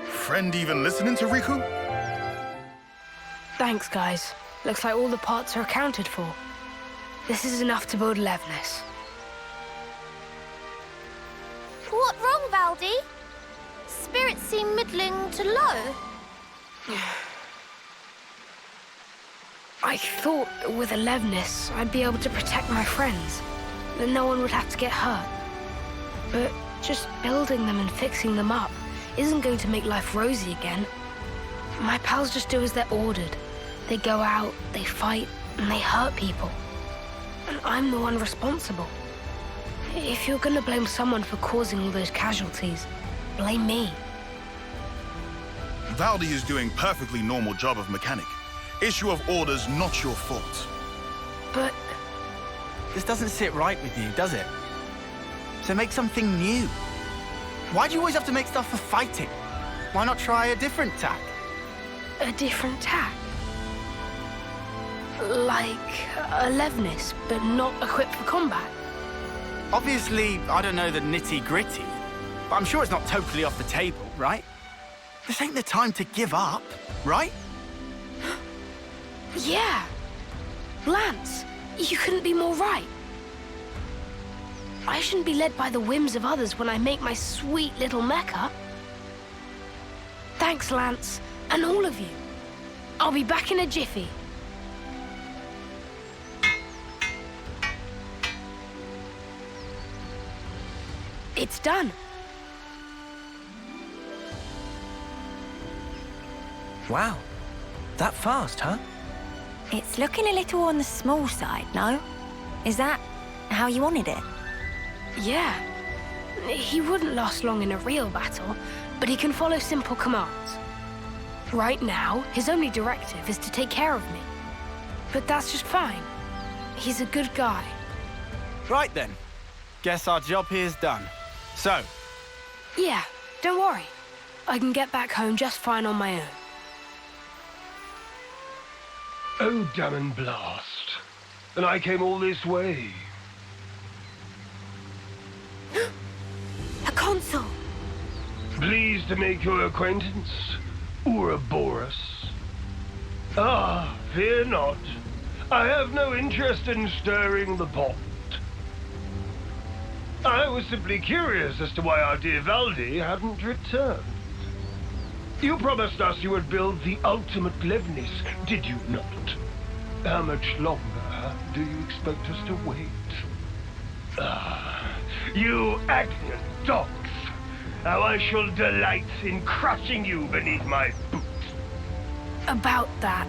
V: Friend even listening to Riku?
E: Thanks, guys. Looks like all the parts are accounted for. This is enough to build Levnis.
G: What wrong, Valdi? Spirits seem middling to low.
E: I thought with a Levnis, I'd be able to protect my friends, that no one would have to get hurt. But just building them and fixing them up isn't going to make life rosy again. My pals just do as they're ordered. They go out, they fight, and they hurt people. And I'm the one responsible. If you're gonna blame someone for causing all those casualties, blame me.
V: Valdi is doing perfectly normal job of mechanic. Issue of orders not your fault.
E: But...
Q: This doesn't sit right with you, does it? So make something new. Why do you always have to make stuff for fighting? Why not try a different tack?
E: A different tack? Like a Levnis, but not equipped for combat?
Q: Obviously, I don't know the nitty-gritty, but I'm sure it's not totally off the table, right? This ain't the time to give up, right?
E: Yeah. Lance, you couldn't be more right. I shouldn't be led by the whims of others when I make my sweet little mecha. Thanks, Lance, and all of you. I'll be back in a jiffy. It's done.
D: Wow. That fast, huh?
A: It's looking a little on the small side, no? Is that how you wanted it?
E: Yeah. He wouldn't last long in a real battle, but he can follow simple commands. Right now, his only directive is to take care of me. But that's just fine. He's a good guy.
Q: Right then. Guess our job here's done. So?
E: Yeah, don't worry. I can get back home just fine on my own.
J: Oh, damn and blast. And I came all this way.
B: Pleased to make your acquaintance, Ouroboros. Ah, fear not. I have no interest in stirring the pot. I was simply curious as to why our dear Valdi hadn't returned. You promised us you would build the ultimate Levnis, did you not? How much longer do you expect us to wait? Ah, you Agnus dogs! How I shall delight in crushing you beneath my boot.
E: About that.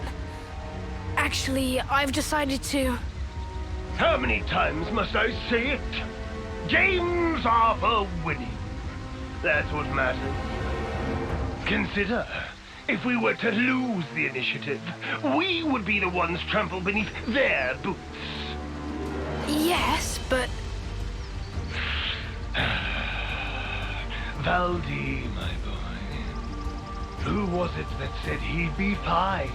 E: Actually, I've decided to...
B: How many times must I say it? Games are for winning. That's what matters. Consider, if we were to lose the initiative, we would be the ones trampled beneath their boots.
E: Yes, but...
B: Valdi, my boy. Who was it that said he'd be fine,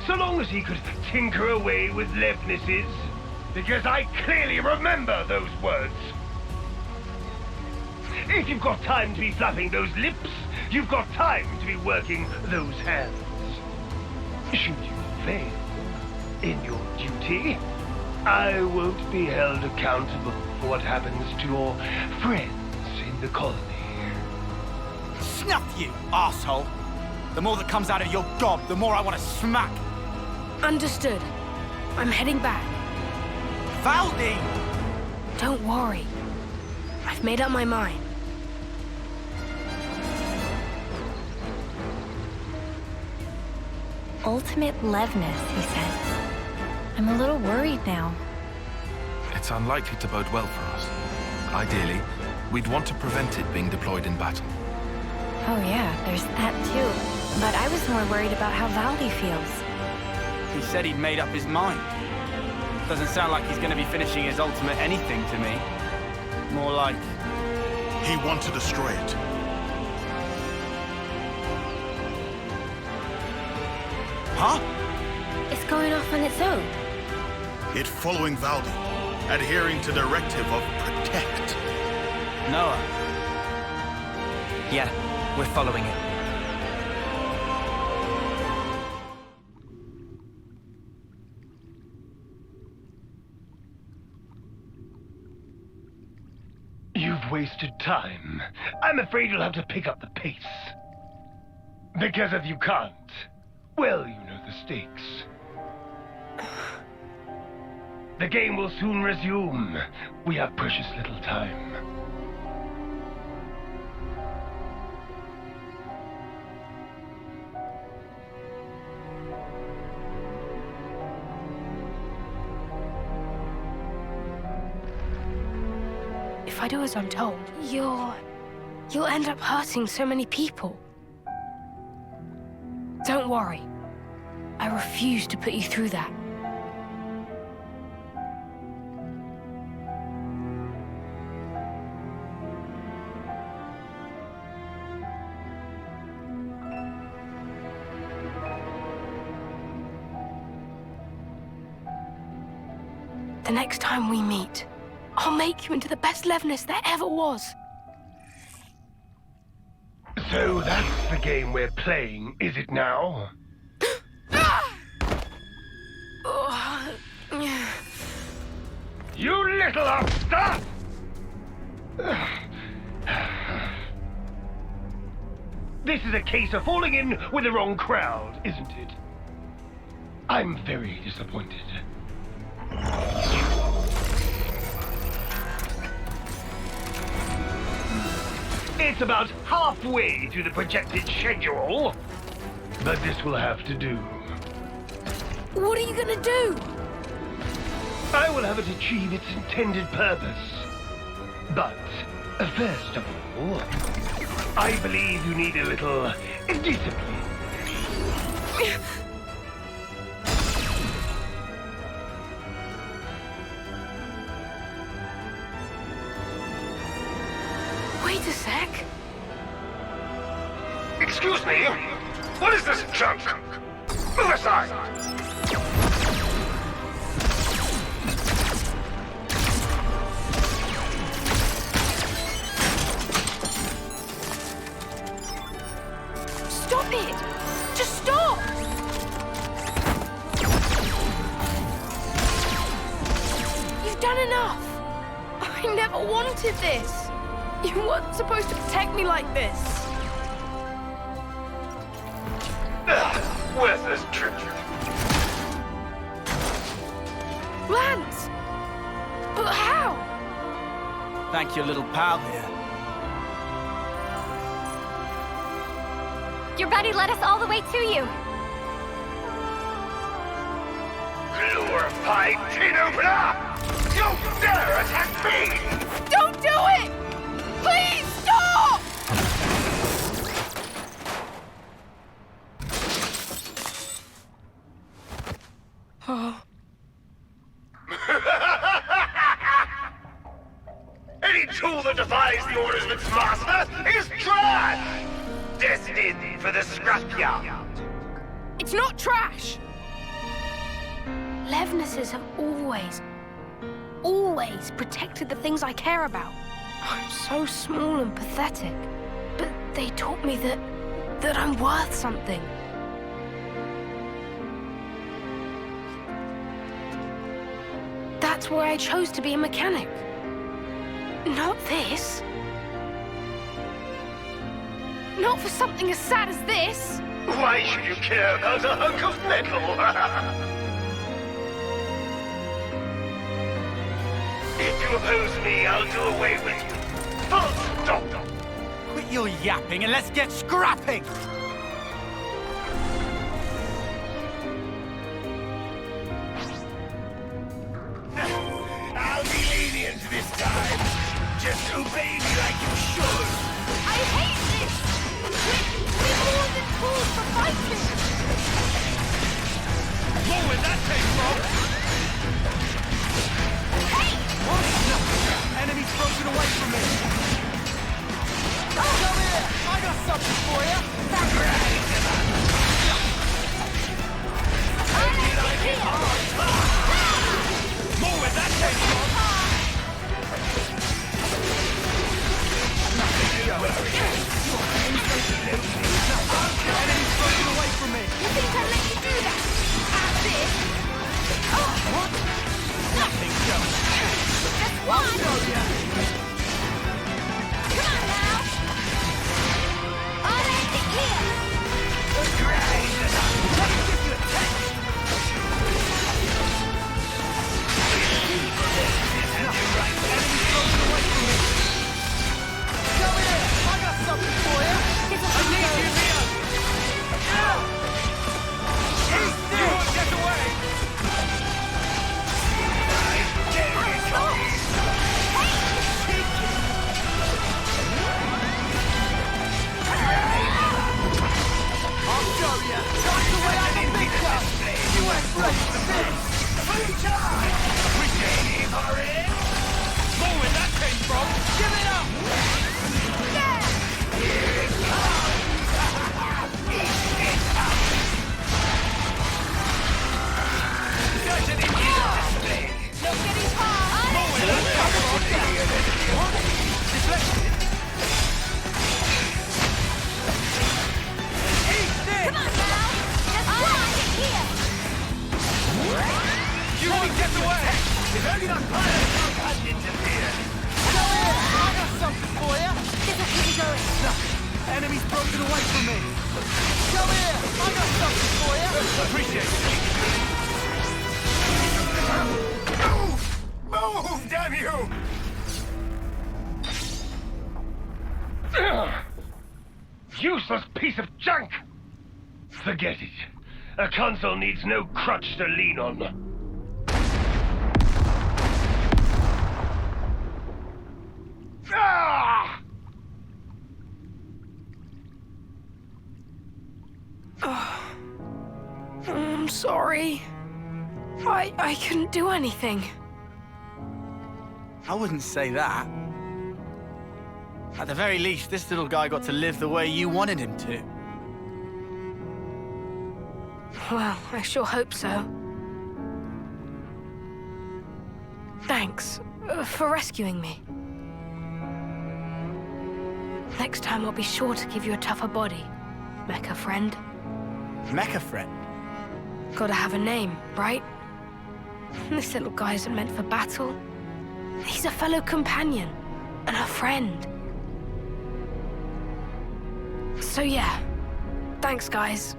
B: so long as he could tinker away with Levnisses? Because I clearly remember those words. If you've got time to be flapping those lips, you've got time to be working those hands. Should you fail in your duty, I won't be held accountable for what happens to your friends in the colony.
Q: Snuff you, arsehole! The more that comes out of your gob, the more I want to smack.
E: Understood. I'm heading back.
Q: Valdi!
E: Don't worry. I've made up my mind.
S: Ultimate Levnis, he said. I'm a little worried now.
P: It's unlikely to bode well for us. Ideally, we'd want to prevent it being deployed in battle.
S: Oh yeah, there's that too. But I was more worried about how Valdi feels.
Q: He said he'd made up his mind. Doesn't sound like he's going to be finishing his ultimate anything to me. More like...
V: he wants to destroy it.
Q: Huh?
I: It's going off on its own.
V: It following Valdi, adhering to directive of protect.
Q: Noah.
D: Yeah, we're following it.
B: You've wasted time. I'm afraid you'll have to pick up the pace. Because if you can't, well, you know the stakes. The game will soon resume. We have precious little time.
E: If I do as I'm told, you'll end up hurting so many people. Don't worry. I refuse to put you through that. The next time we meet, I'll make you into the best Levnis there ever was.
B: So that's the game we're playing, is it now? You little upstart! This is a case of falling in with the wrong crowd, isn't it? I'm very disappointed. It's about halfway to the projected schedule, but this will have to do.
E: What are you gonna do?
B: I will have it achieve its intended purpose. But, first of all, I believe you need a little discipline.
E: Wait a sec.
J: Excuse me? What is this junk? Move aside!
E: it! Just stop! You've done enough! I never wanted this! You weren't supposed to protect me like this!
J: Worthless trick.
E: Lance! But how?
Q: Thank your little pal here.
S: Your buddy led us all the way to you.
J: Glorified tin opener! You dare attack me!
E: Don't do it! Please stop! Oh.
J: Any tool that defies the orders of its master is trash! Destined for the scrapyard.
E: It's not trash! Levnesses have always protected the things I care about. I'm so small and pathetic, but they taught me that I'm worth something. That's why I chose to be a mechanic. Not this. Not for something as sad as this.
J: Why should you care about a hunk of metal? If you oppose me, I'll do away with you. Full stop.
Q: Quit your yapping and let's get scrapping!
J: I'll be lenient this time. Just obey me like you should.
E: I hate this! We're more than tools for fighting!
L: More where that came from!
E: Hey!
L: What? No. Enemy's broken away from me! Come here! I got something for you! More where that came from! Enemy's broken away from me!
E: You think I'll let you do that? After this? Oh!
L: What? Nothing goes!
E: Just one! Come on now! I'll end it here!
L: Let me give you a taste! Enemy's broken away from me! Come here! I got something for you! I need you, Mio! You won't get away! I'll show you! That's the way I'm a big club! You ain't ready for this! Appreciate it, Harry! More where that came from! Give it up! Here it comes! Such an idiot display!
E: Look at his heart!
L: More where that came from! What? Deflected? Eat this!
E: Come on now! Just one! Here!
L: You won't get away! If only that pilot hadn't interfered! Come here! I got something for you!
E: This'll keep you going!
L: No! Enemy's broken away from me! Come here! I got something for you! Appreciate it! Move! Move, damn you!
B: Useless piece of junk! Forget it. A consul needs no crutch to lean on. Ah!
E: I'm sorry. I couldn't do anything.
Q: I wouldn't say that. At the very least, this little guy got to live the way you wanted him to.
E: Well, I sure hope so. Thanks for rescuing me. Next time I'll be sure to give you a tougher body. Mecha friend.
Q: Mecha friend?
E: Gotta have a name, right? This little guy isn't meant for battle. He's a fellow companion and a friend. So yeah, thanks guys.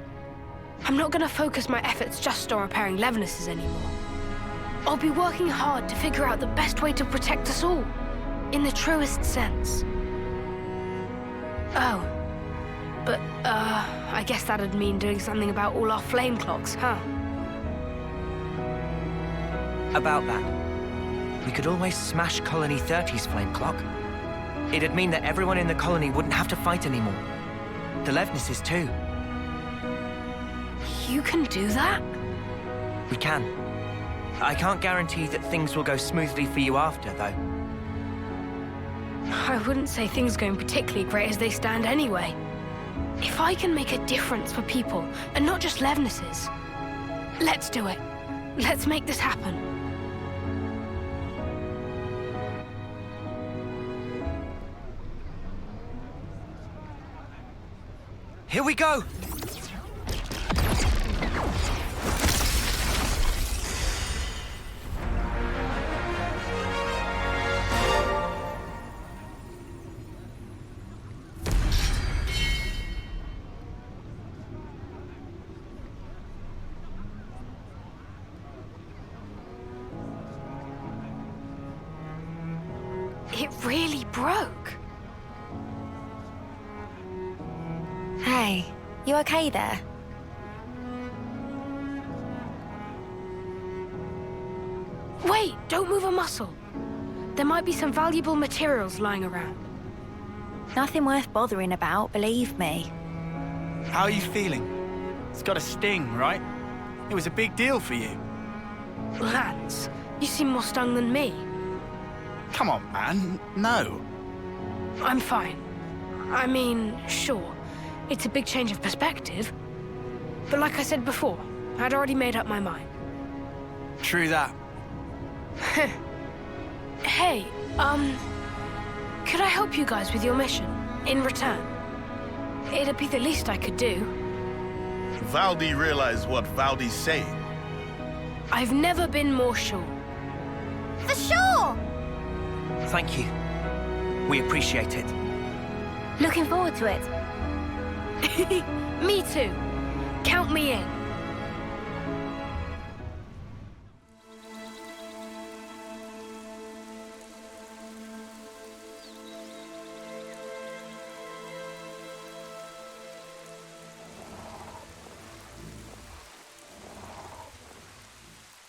E: I'm not gonna focus my efforts just on repairing Levnises anymore. I'll be working hard to figure out the best way to protect us all, in the truest sense. Oh, but I guess that'd mean doing something about all our flame clocks, huh?
D: About that, we could always smash Colony 30's flame clock. It'd mean that everyone in the colony wouldn't have to fight anymore. The Levnises too.
E: You can do that?
D: We can. I can't guarantee that things will go smoothly for you after, though.
E: I wouldn't say things are going particularly great as they stand anyway. If I can make a difference for people, and not just Levnises, let's do it. Let's make this happen.
D: Here we go!
E: It really broke.
A: Hey, you okay there?
E: Wait, don't move a muscle. There might be some valuable materials lying around.
A: Nothing worth bothering about, believe me.
Q: How are you feeling? It's got a sting, right? It was a big deal for you.
E: Lance, you seem more stung than me.
Q: Come on, man. No.
E: I'm fine. I mean, sure, it's a big change of perspective. But like I said before, I'd already made up my mind.
Q: True that.
E: Hey, could I help you guys with your mission, in return? It'd be the least I could do.
V: Valdi realized what Valdi's saying.
E: I've never been more sure.
G: For sure!
D: Thank you. We appreciate it.
I: Looking forward to it.
E: Me too. Count me in.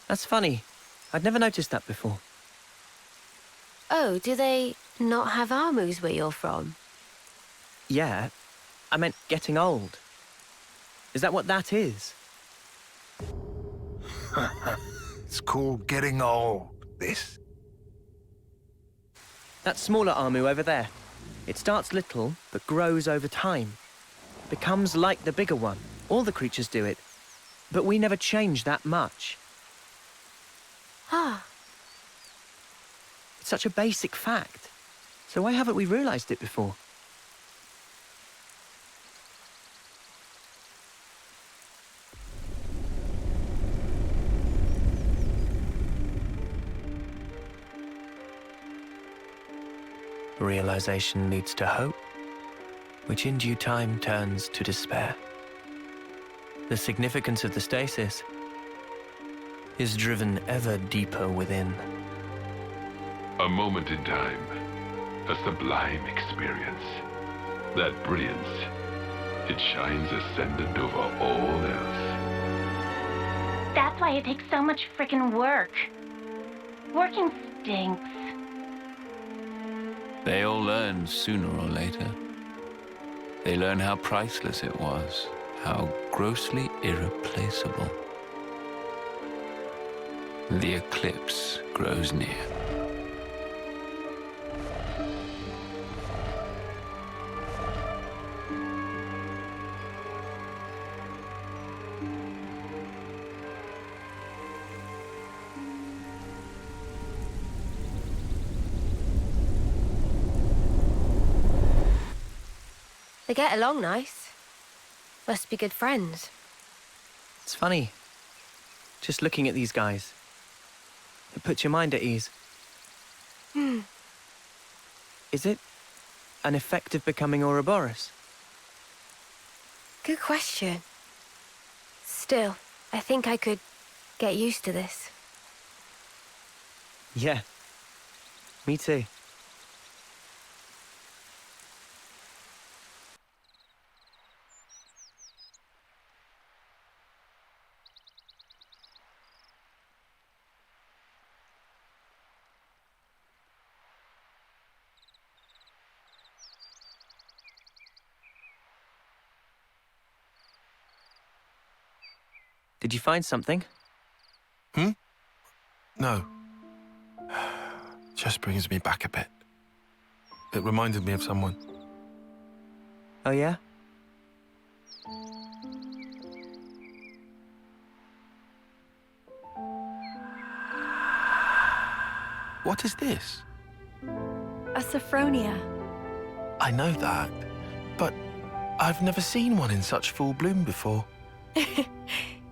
D: That's funny. I'd never noticed that before.
I: Oh, do they not have armors where you're from?
D: Yeah, I meant getting old. Is that what that is?
J: It's called getting old, this.
D: That smaller Armu over there. It starts little, but grows over time. Becomes like the bigger one. All the creatures do it. But we never change that much.
I: Ah.
D: It's such a basic fact. So why haven't we realized it before? Realization leads to hope, which in due time turns to despair. The significance of the stasis is driven ever deeper within.
M: A moment in time, a sublime experience. That brilliance, it shines ascendant over all else.
N: That's why it takes so much frickin' work. Working stinks.
W: They all learn sooner or later. They learn how priceless it was, how grossly irreplaceable. The eclipse grows near.
I: They get along nice. Must be good friends.
D: It's funny. Just looking at these guys. It puts your mind at ease. Is it an effect of becoming Ouroboros?
I: Good question. Still, I think I could get used to this.
D: Yeah. Me too. Did you find something?
P: No. Just brings me back a bit. It reminded me of someone.
D: Oh, yeah?
P: What is this?
A: A Saffronia.
P: I know that, but I've never seen one in such full bloom before.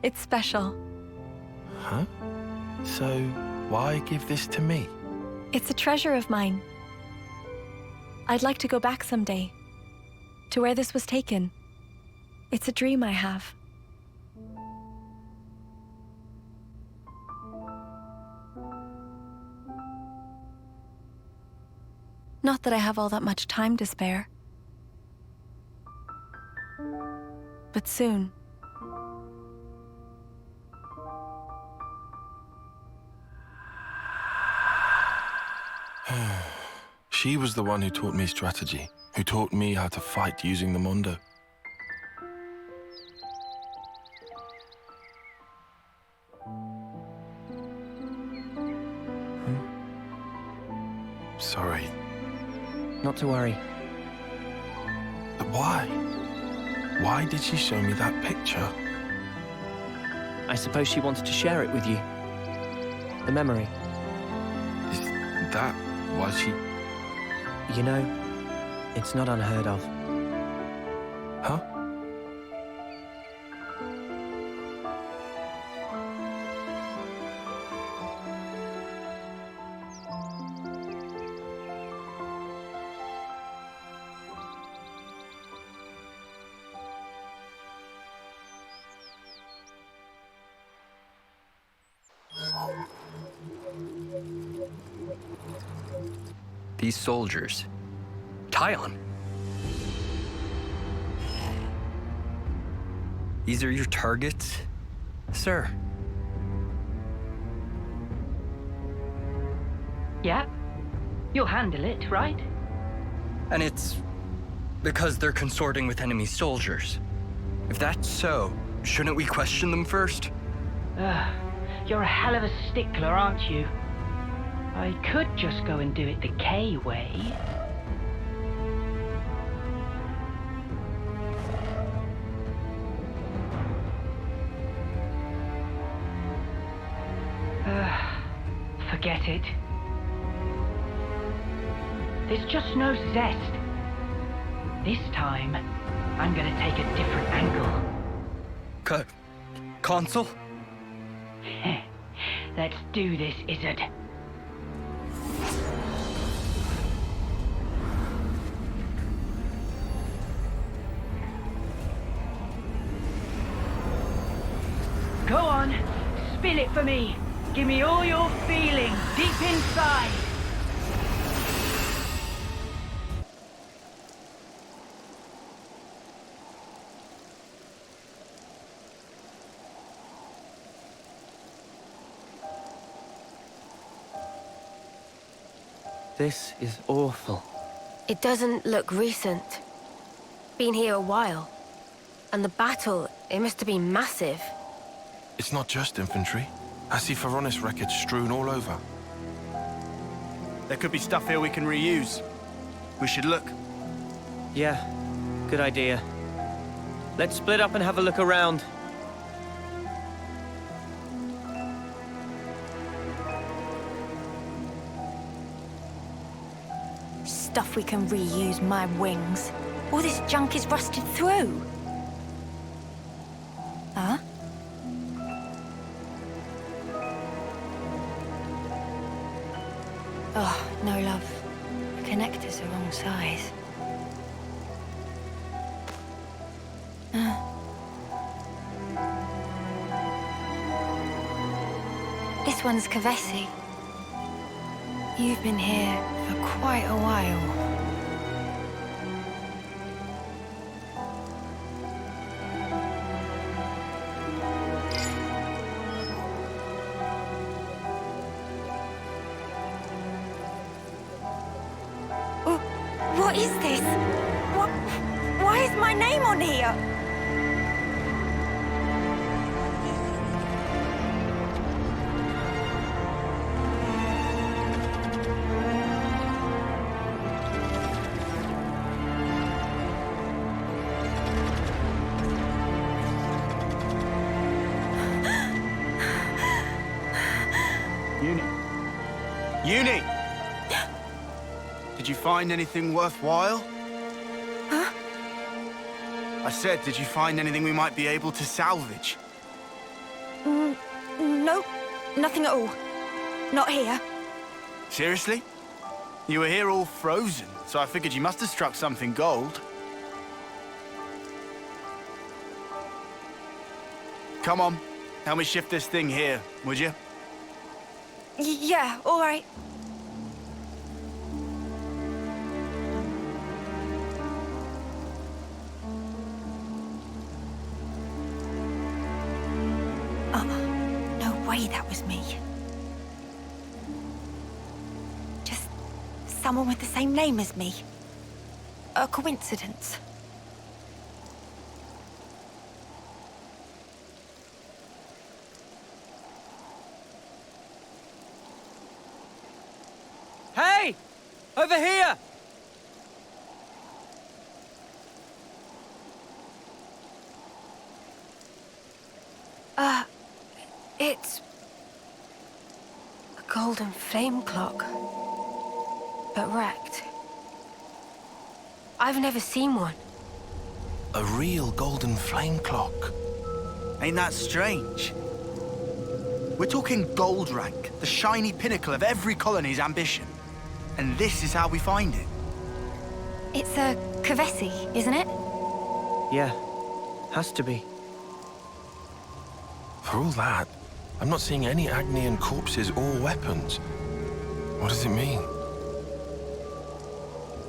A: It's special.
P: Huh? So, why give this to me?
A: It's a treasure of mine. I'd like to go back someday, to where this was taken. It's a dream I have. Not that I have all that much time to spare. But soon.
P: She was the one who taught me strategy, who taught me how to fight using the Mondo. Sorry.
D: Not to worry.
P: But why? Why did she show me that picture?
D: I suppose she wanted to share it with you. The memory.
P: Is that why she...
D: You know, it's not unheard of.
P: Huh?
H: These soldiers. Tyon. These are your targets, sir?
O: Yeah. You'll handle it, right?
H: And it's because they're consorting with enemy soldiers. If that's so, shouldn't we question them first?
O: You're a hell of a stickler, aren't you? I could just go and do it the K way. Forget it. There's just no zest. This time, I'm gonna take a different angle.
H: Consul?
O: Let's do this, Isurd. Go on, spill it for me. Give me all your feelings deep inside.
D: This is awful.
I: It doesn't look recent. Been here a while. And the battle, it must have been massive.
P: It's not just infantry. I see Ferronis wreckage strewn all over.
F: There could be stuff here we can reuse. We should look.
D: Yeah, good idea. Let's split up and have a look around.
A: Stuff we can reuse, my wings. All this junk is rusted through. No, love. The connector's the wrong size. This one's Kevesi. You've been here for quite a while. What is this? Why is my name on here?
Q: Uni! Did you find anything worthwhile?
A: Huh?
Q: I said, did you find anything we might be able to salvage?
A: Nope. Nothing at all. Not here.
Q: Seriously? You were here all frozen, so I figured you must have struck something gold. Come on, help me shift this thing here, would you?
A: Yeah, all right. No way that was me. Just someone with the same name as me. A coincidence.
C: Hey! Over here!
I: It's a golden flame clock, but wrecked. I've never seen one.
P: A real golden flame clock.
Q: Ain't that strange? We're talking gold rank, the shiny pinnacle of every colony's ambition. And this is how we find it.
A: It's a Kevesi, isn't it?
D: Yeah, has to be.
P: For all that, I'm not seeing any Agnian corpses or weapons. What does it mean?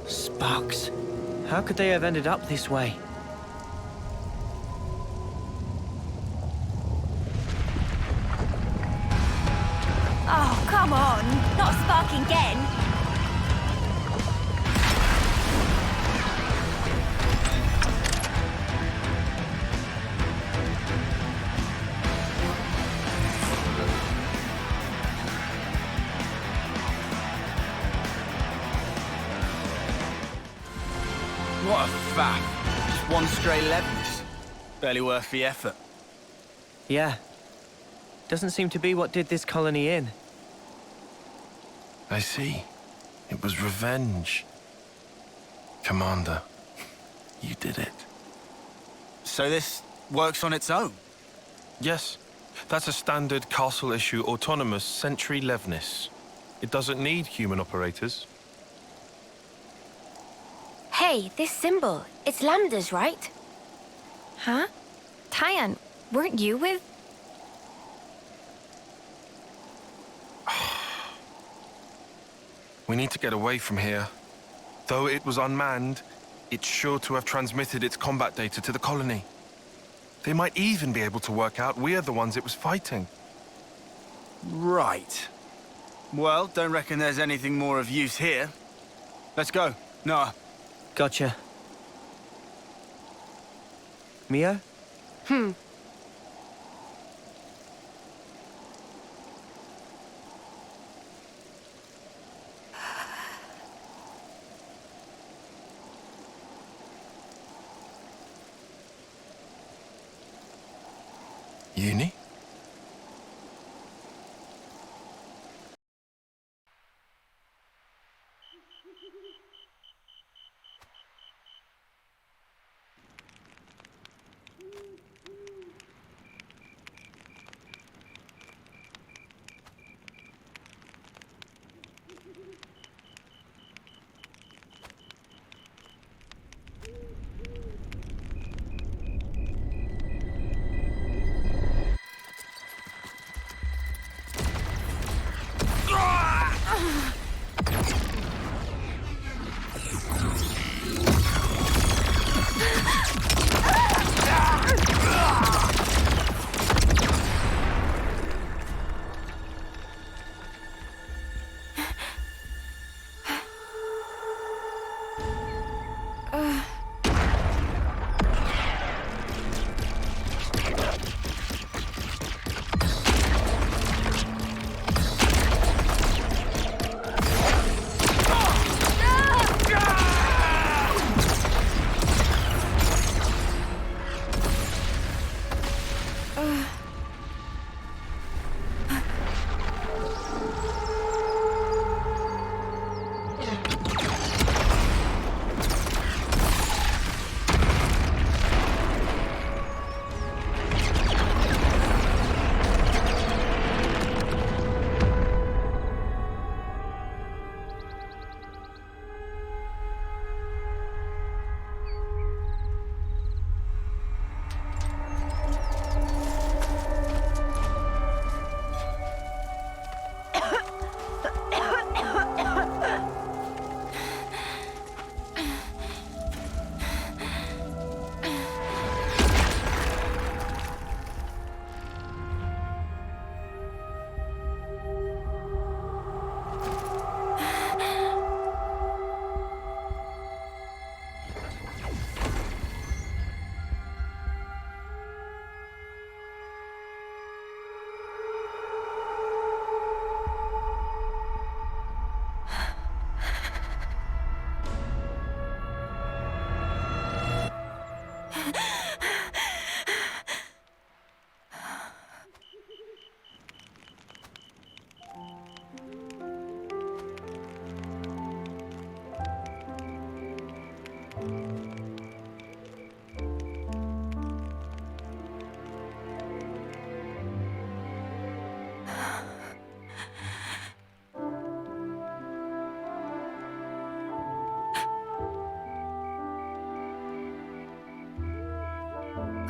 D: Sparks. How could they have ended up this way?
A: Oh, come on. Not sparking again.
Q: What a faff. Just one stray Levinus. Barely worth the effort.
D: Yeah. Doesn't seem to be what did this colony in.
P: I see. It was revenge. Commander, you did it.
Q: So this works on its own?
P: Yes. That's a standard castle-issue autonomous Sentry Levnis. It doesn't need human operators.
I: Hey, this symbol, it's Lambda's, right?
S: Huh? Tyan, weren't you with...
P: We need to get away from here. Though it was unmanned, it's sure to have transmitted its combat data to the colony. They might even be able to work out we're the ones it was fighting.
Q: Right. Well, don't reckon there's anything more of use here. Let's go. Noah.
D: Gotcha. Mio?
P: Uni?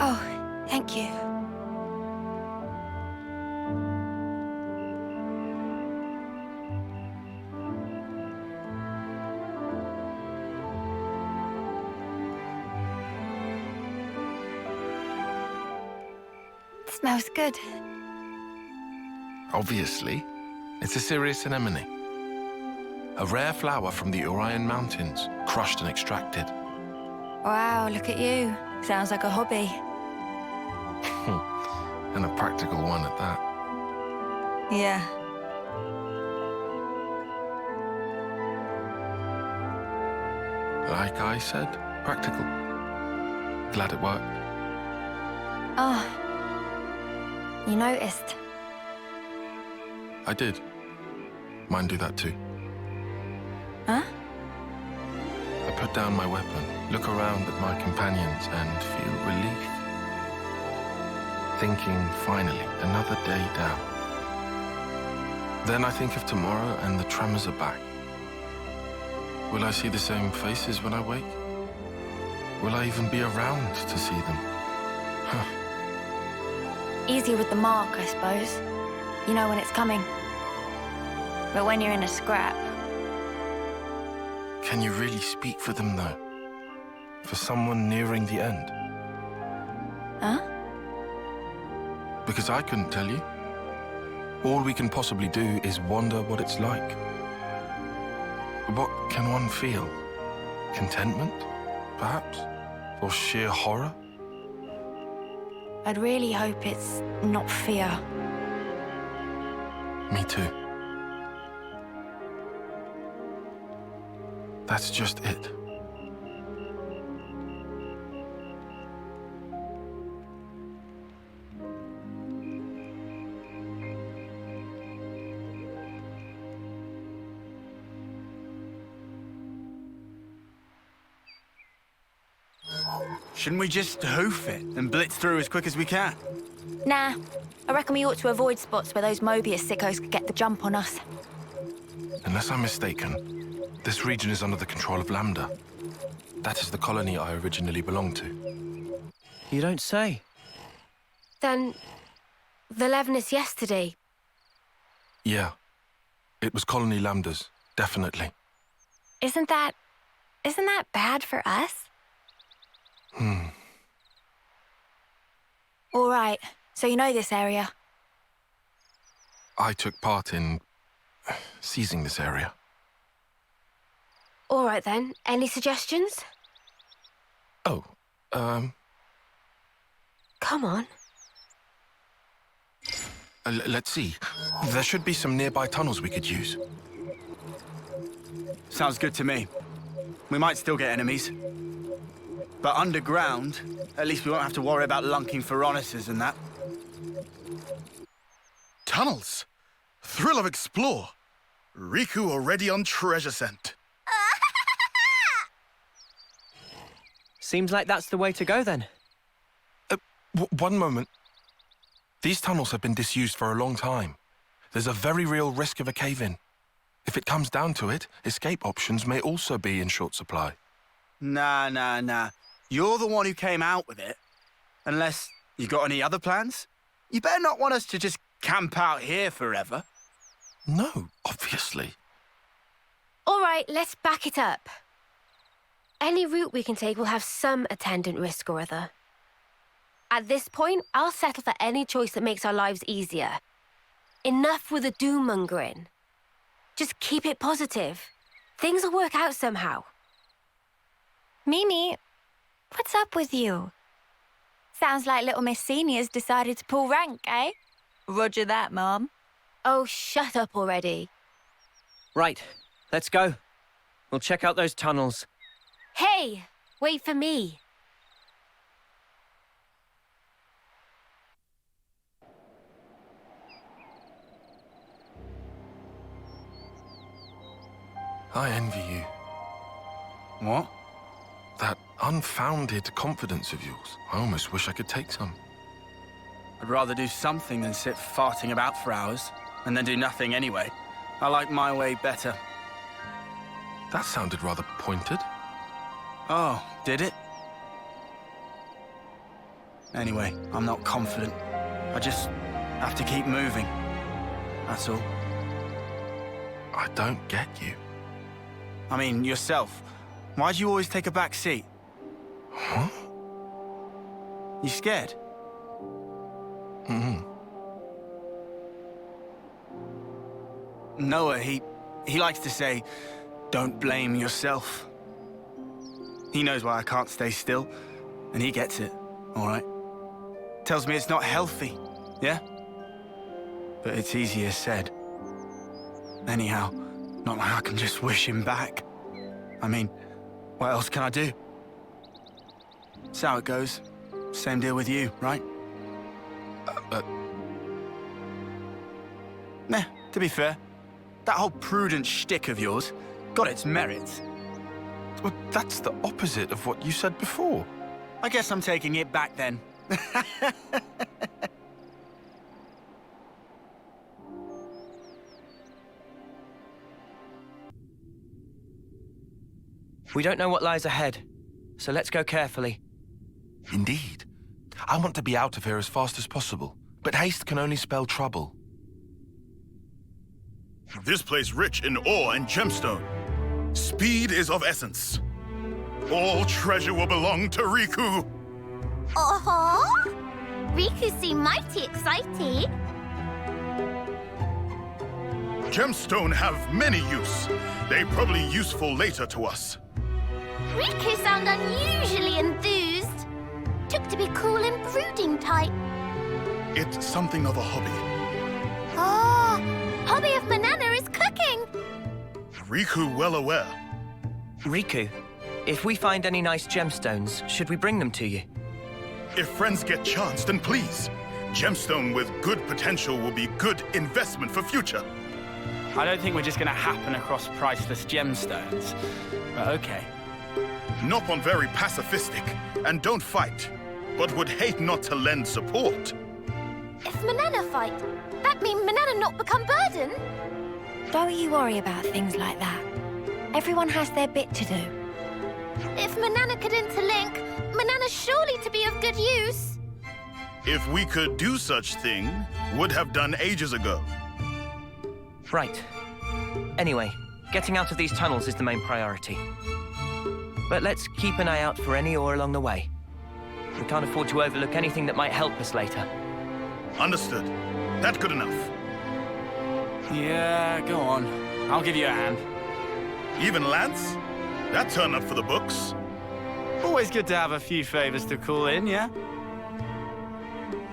A: Oh, thank you. Smells good.
P: Obviously, it's a serious anemone. A rare flower from the Orion Mountains, crushed and extracted.
A: Wow, look at you. Sounds like a hobby.
P: And a practical one at that.
A: Yeah.
P: Like I said, practical. Glad it worked.
A: Oh. You noticed?
P: I did. Mine do that too.
A: Huh?
P: I put down my weapon, look around at my companions, and feel relief. Thinking, finally, another day down. Then I think of tomorrow and the tremors are back. Will I see the same faces when I wake? Will I even be around to see them? Huh.
A: Easy with the mark, I suppose. You know when it's coming. But when you're in a scrap...
P: Can you really speak for them, though? For someone nearing the end?
A: Huh?
P: Because I couldn't tell you. All we can possibly do is wonder what it's like. What can one feel? Contentment, perhaps? Or sheer horror?
A: I'd really hope it's not fear.
P: Me too. That's just it.
Q: Shouldn't we just hoof it and blitz through as quick as we can?
A: Nah. I reckon we ought to avoid spots where those Moebius sickos could get the jump on us.
P: Unless I'm mistaken, this region is under the control of Lambda. That is the colony I originally belonged to.
D: You don't say.
I: Then... the Levnis yesterday.
P: Yeah. It was Colony Lambda's, definitely.
S: Isn't that bad for us?
A: All right. So you know this area?
P: I took part in seizing this area.
I: All right then. Any suggestions?
P: Oh,
I: Come on.
P: Let's see. There should be some nearby tunnels we could use.
Q: Sounds good to me. We might still get enemies. But underground, at least we won't have to worry about lunking Ferronises and that.
V: Tunnels! Thrill of explore! Riku already on treasure scent.
D: Seems like that's the way to go, then.
P: One moment. These tunnels have been disused for a long time. There's a very real risk of a cave-in. If it comes down to it, escape options may also be in short supply.
Q: Nah. You're the one who came out with it. Unless you got any other plans? You better not want us to just camp out here forever.
P: No, obviously.
I: All right, let's back it up. Any route we can take will have some attendant risk or other. At this point, I'll settle for any choice that makes our lives easier. Enough with the doom-mongering. Just keep it positive. Things will work out somehow.
A: Mimi, what's up with you? Sounds like little Miss Senior's decided to pull rank, eh? Roger that, Mom.
I: Oh, shut up already.
D: Right, let's go. We'll check out those tunnels.
I: Hey, wait for me.
P: I envy you.
Q: What?
P: That unfounded confidence of yours. I almost wish I could take some.
Q: I'd rather do something than sit farting about for hours, and then do nothing anyway. I like my way better.
P: That sounded rather pointed.
Q: Oh, did it? Anyway, I'm not confident. I just have to keep moving. That's all.
P: I don't get you.
Q: I mean, yourself. Why do you always take a back seat?
P: Huh?
Q: You scared? Noah, he likes to say, don't blame yourself. He knows why I can't stay still, and he gets it, all right? Tells me it's not healthy, yeah? But it's easier said. Anyhow, not like I can just wish him back. I mean, what else can I do? That's how it goes. Same deal with you, right? Nah, to be fair, that whole prudent shtick of yours got its merits.
P: Well, that's the opposite of what you said before.
Q: I guess I'm taking it back then.
D: We don't know what lies ahead, so let's go carefully.
P: Indeed. I want to be out of here as fast as possible, but haste can only spell trouble.
V: This place rich in ore and gemstone. Speed is of essence. All treasure will belong to Riku.
G: Uh-huh. Riku seem mighty excited.
V: Gemstone have many use. They probably useful later to us.
G: Riku sound unusually enthused. Took to be cool and brooding type.
V: It's something of a hobby.
G: Oh, hobby of Manana is cooking.
V: Riku well aware.
D: Riku, if we find any nice gemstones, should we bring them to you?
V: If friends get chance, then please. Gemstone with good potential will be good investment for future.
Q: I don't think we're just gonna happen across priceless gemstones, but okay.
V: Nopon very pacifistic, and don't fight, but would hate not to lend support.
G: If Manana fight, that mean Manana not become burden?
A: Don't you worry about things like that. Everyone has their bit to do.
G: If Manana could interlink, Manana's surely to be of good use.
V: If we could do such thing, would have done ages ago.
D: Right. Anyway, getting out of these tunnels is the main priority. But let's keep an eye out for any ore along the way. We can't afford to overlook anything that might help us later.
V: Understood. That's good enough.
Q: Yeah, go on. I'll give you a hand.
V: Even Lance? That turned up for the books.
Q: Always good to have a few favors to call in, yeah?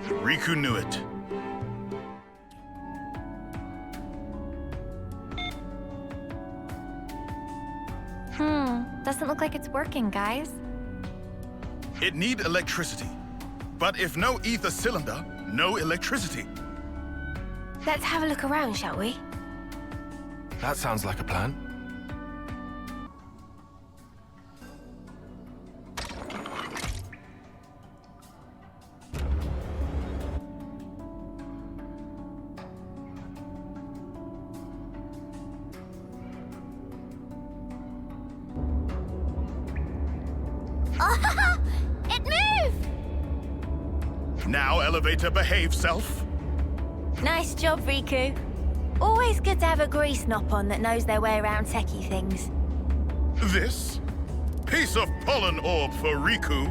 V: Riku knew it.
A: Doesn't look like it's working, guys.
V: It need electricity. But if no ether cylinder, no electricity.
I: Let's have a look around, shall we?
P: That sounds like a plan.
G: It moved!
V: Now, elevator, behave self.
A: Nice job, Riku. Always good to have a grease Nopon that knows their way around techie things.
V: This? Piece of pollen orb for Riku.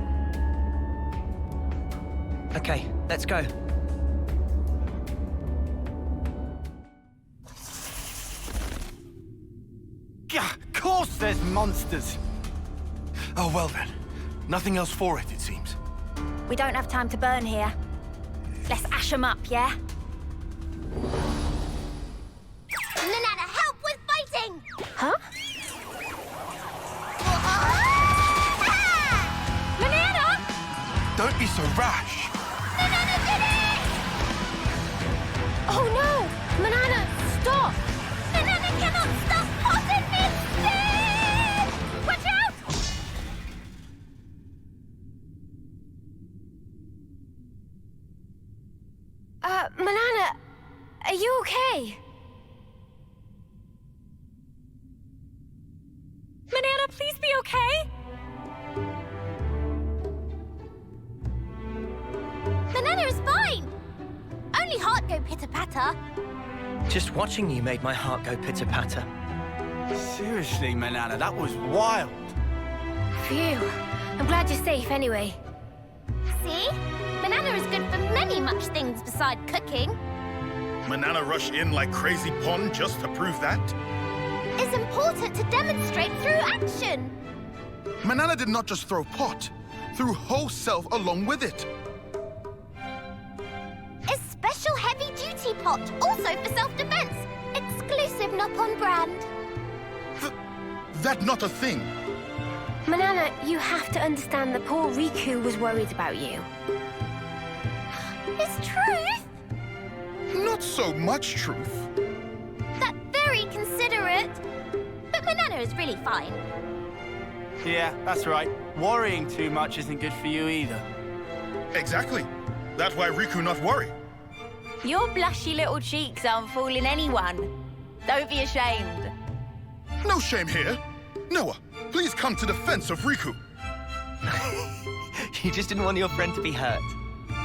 D: Okay, let's go.
F: Of course there's monsters.
L: Oh, well then. Nothing else for it seems.
A: We don't have time to burn here. Let's ash them up, yeah?
G: Manana, help with fighting!
A: Huh?
G: Manana!
L: Don't be so rash.
G: Manana did it!
I: Oh no! Manana, stop!
G: Manana cannot stop potting instead! Watch out!
I: Manana, are you okay?
S: Manana, please be okay?
G: Manana is fine! Only heart go pitter-patter.
D: Just watching you made my heart go pitter-patter.
F: Seriously, Manana, that was wild.
I: Phew. I'm glad you're safe anyway.
G: See? Manana is good for many much things beside cooking.
V: Manana rush in like crazy pond just to prove that?
G: It's important to demonstrate through action.
V: Manana did not just throw pot, threw whole self along with it.
G: A special heavy-duty pot, also for self-defense. Exclusive Nopon brand.
V: That not a thing.
I: Manana, you have to understand that poor Riku was worried about you.
G: It's truth?
V: Not so much truth.
G: That's very considerate. But Manana is really fine.
F: Yeah, that's right. Worrying too much isn't good for you either.
V: Exactly. That's why Riku not worry.
A: Your blushy little cheeks aren't fooling anyone. Don't be ashamed.
V: No shame here. Noah, please come to defense of Riku.
D: You just didn't want your friend to be hurt.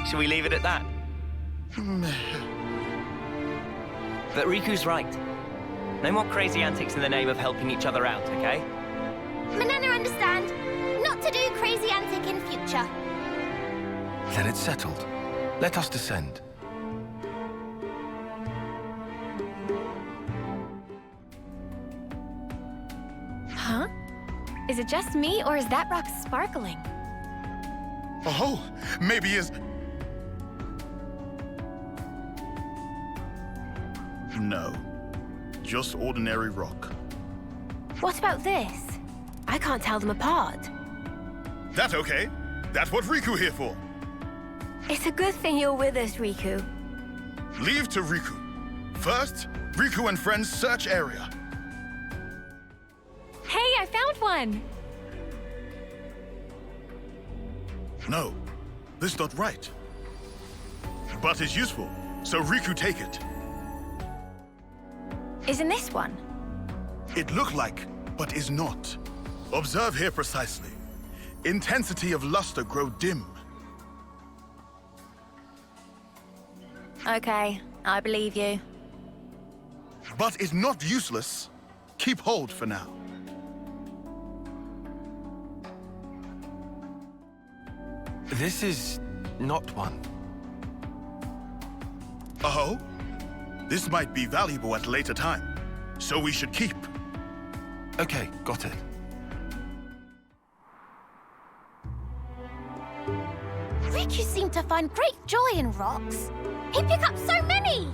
D: Shall we leave it at that? But Riku's right. No more crazy antics in the name of helping each other out, okay?
G: Manana understand. Not to do crazy antic in future.
L: Then it's settled. Let us descend.
S: Huh? Is it just me, or is that rock sparkling?
V: Oh, maybe is... No. Just ordinary rock.
I: What about this? I can't tell them apart.
V: That's okay. That's what Riku here for.
I: It's a good thing you're with us, Riku.
V: Leave to Riku. First, Riku and friends search area.
S: Hey, I found one!
V: No, this not right. But it's useful, so Riku take it.
A: Isn't this one?
V: It look like, but is not. Observe here precisely. Intensity of luster grow dim.
A: Okay, I believe you.
V: But is not useless. Keep hold for now.
L: This is not one.
V: Oh? This might be valuable at a later time, so we should keep.
L: Okay, got it.
G: Riku seemed to find great joy in rocks. He picked up so many!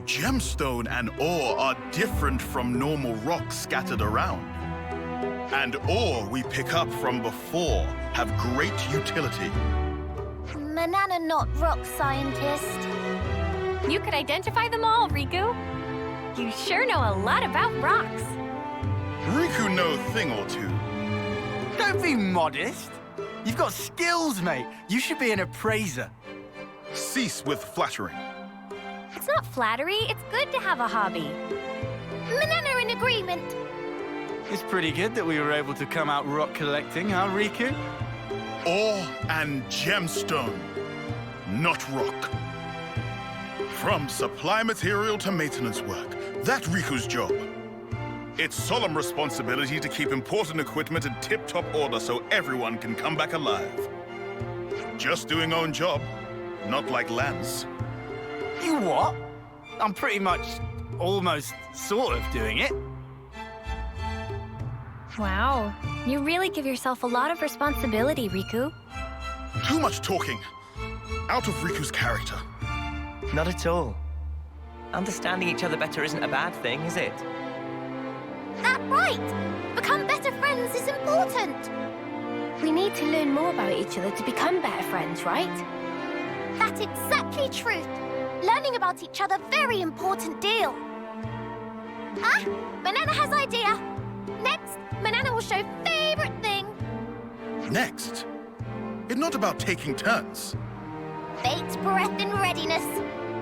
V: Gemstone and ore are different from normal rocks scattered around. And ore we pick up from before have great utility.
G: Manana not rock scientist.
S: You could identify them all, Riku. You sure know a lot about rocks.
V: Riku know a thing or two.
F: Don't be modest. You've got skills, mate. You should be an appraiser.
V: Cease with flattering.
S: It's not flattery, it's good to have a hobby.
G: Manana in agreement.
Q: It's pretty good that we were able to come out rock collecting, huh, Riku?
V: Ore and gemstone, not rock. From supply material to maintenance work, that's Riku's job. It's solemn responsibility to keep important equipment in tip-top order so everyone can come back alive. Just doing own job, not like Lance.
Q: You what? I'm pretty much, almost, sort of doing it.
S: Wow, you really give yourself a lot of responsibility, Riku.
V: Too much talking. Out of Riku's character.
D: Not at all. Understanding each other better isn't a bad thing, is it?
G: That's right! Become better friends is important!
I: We need to learn more about each other to become better friends, right?
G: That's exactly true. Learning about each other, very important deal. Ah, Manana has idea. Next, Manana will show favorite thing.
V: Next? It's not about taking turns.
G: Baked breath in readiness.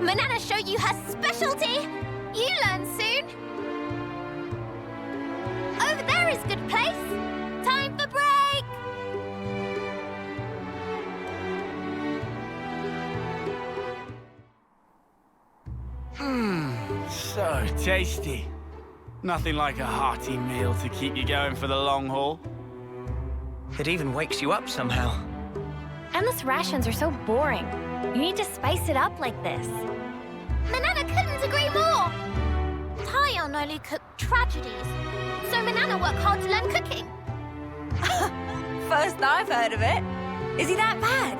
G: Manana show you her specialty. You learn soon. Over there is good place. Time for break.
Q: So tasty. Nothing like a hearty meal to keep you going for the long haul.
D: It even wakes you up somehow.
S: Endless rations are so boring. You need to spice it up like this.
G: Manana couldn't agree more. Tyon only cooked tragedies, so Manana worked hard to learn cooking.
A: First I've heard of it. Is he that bad?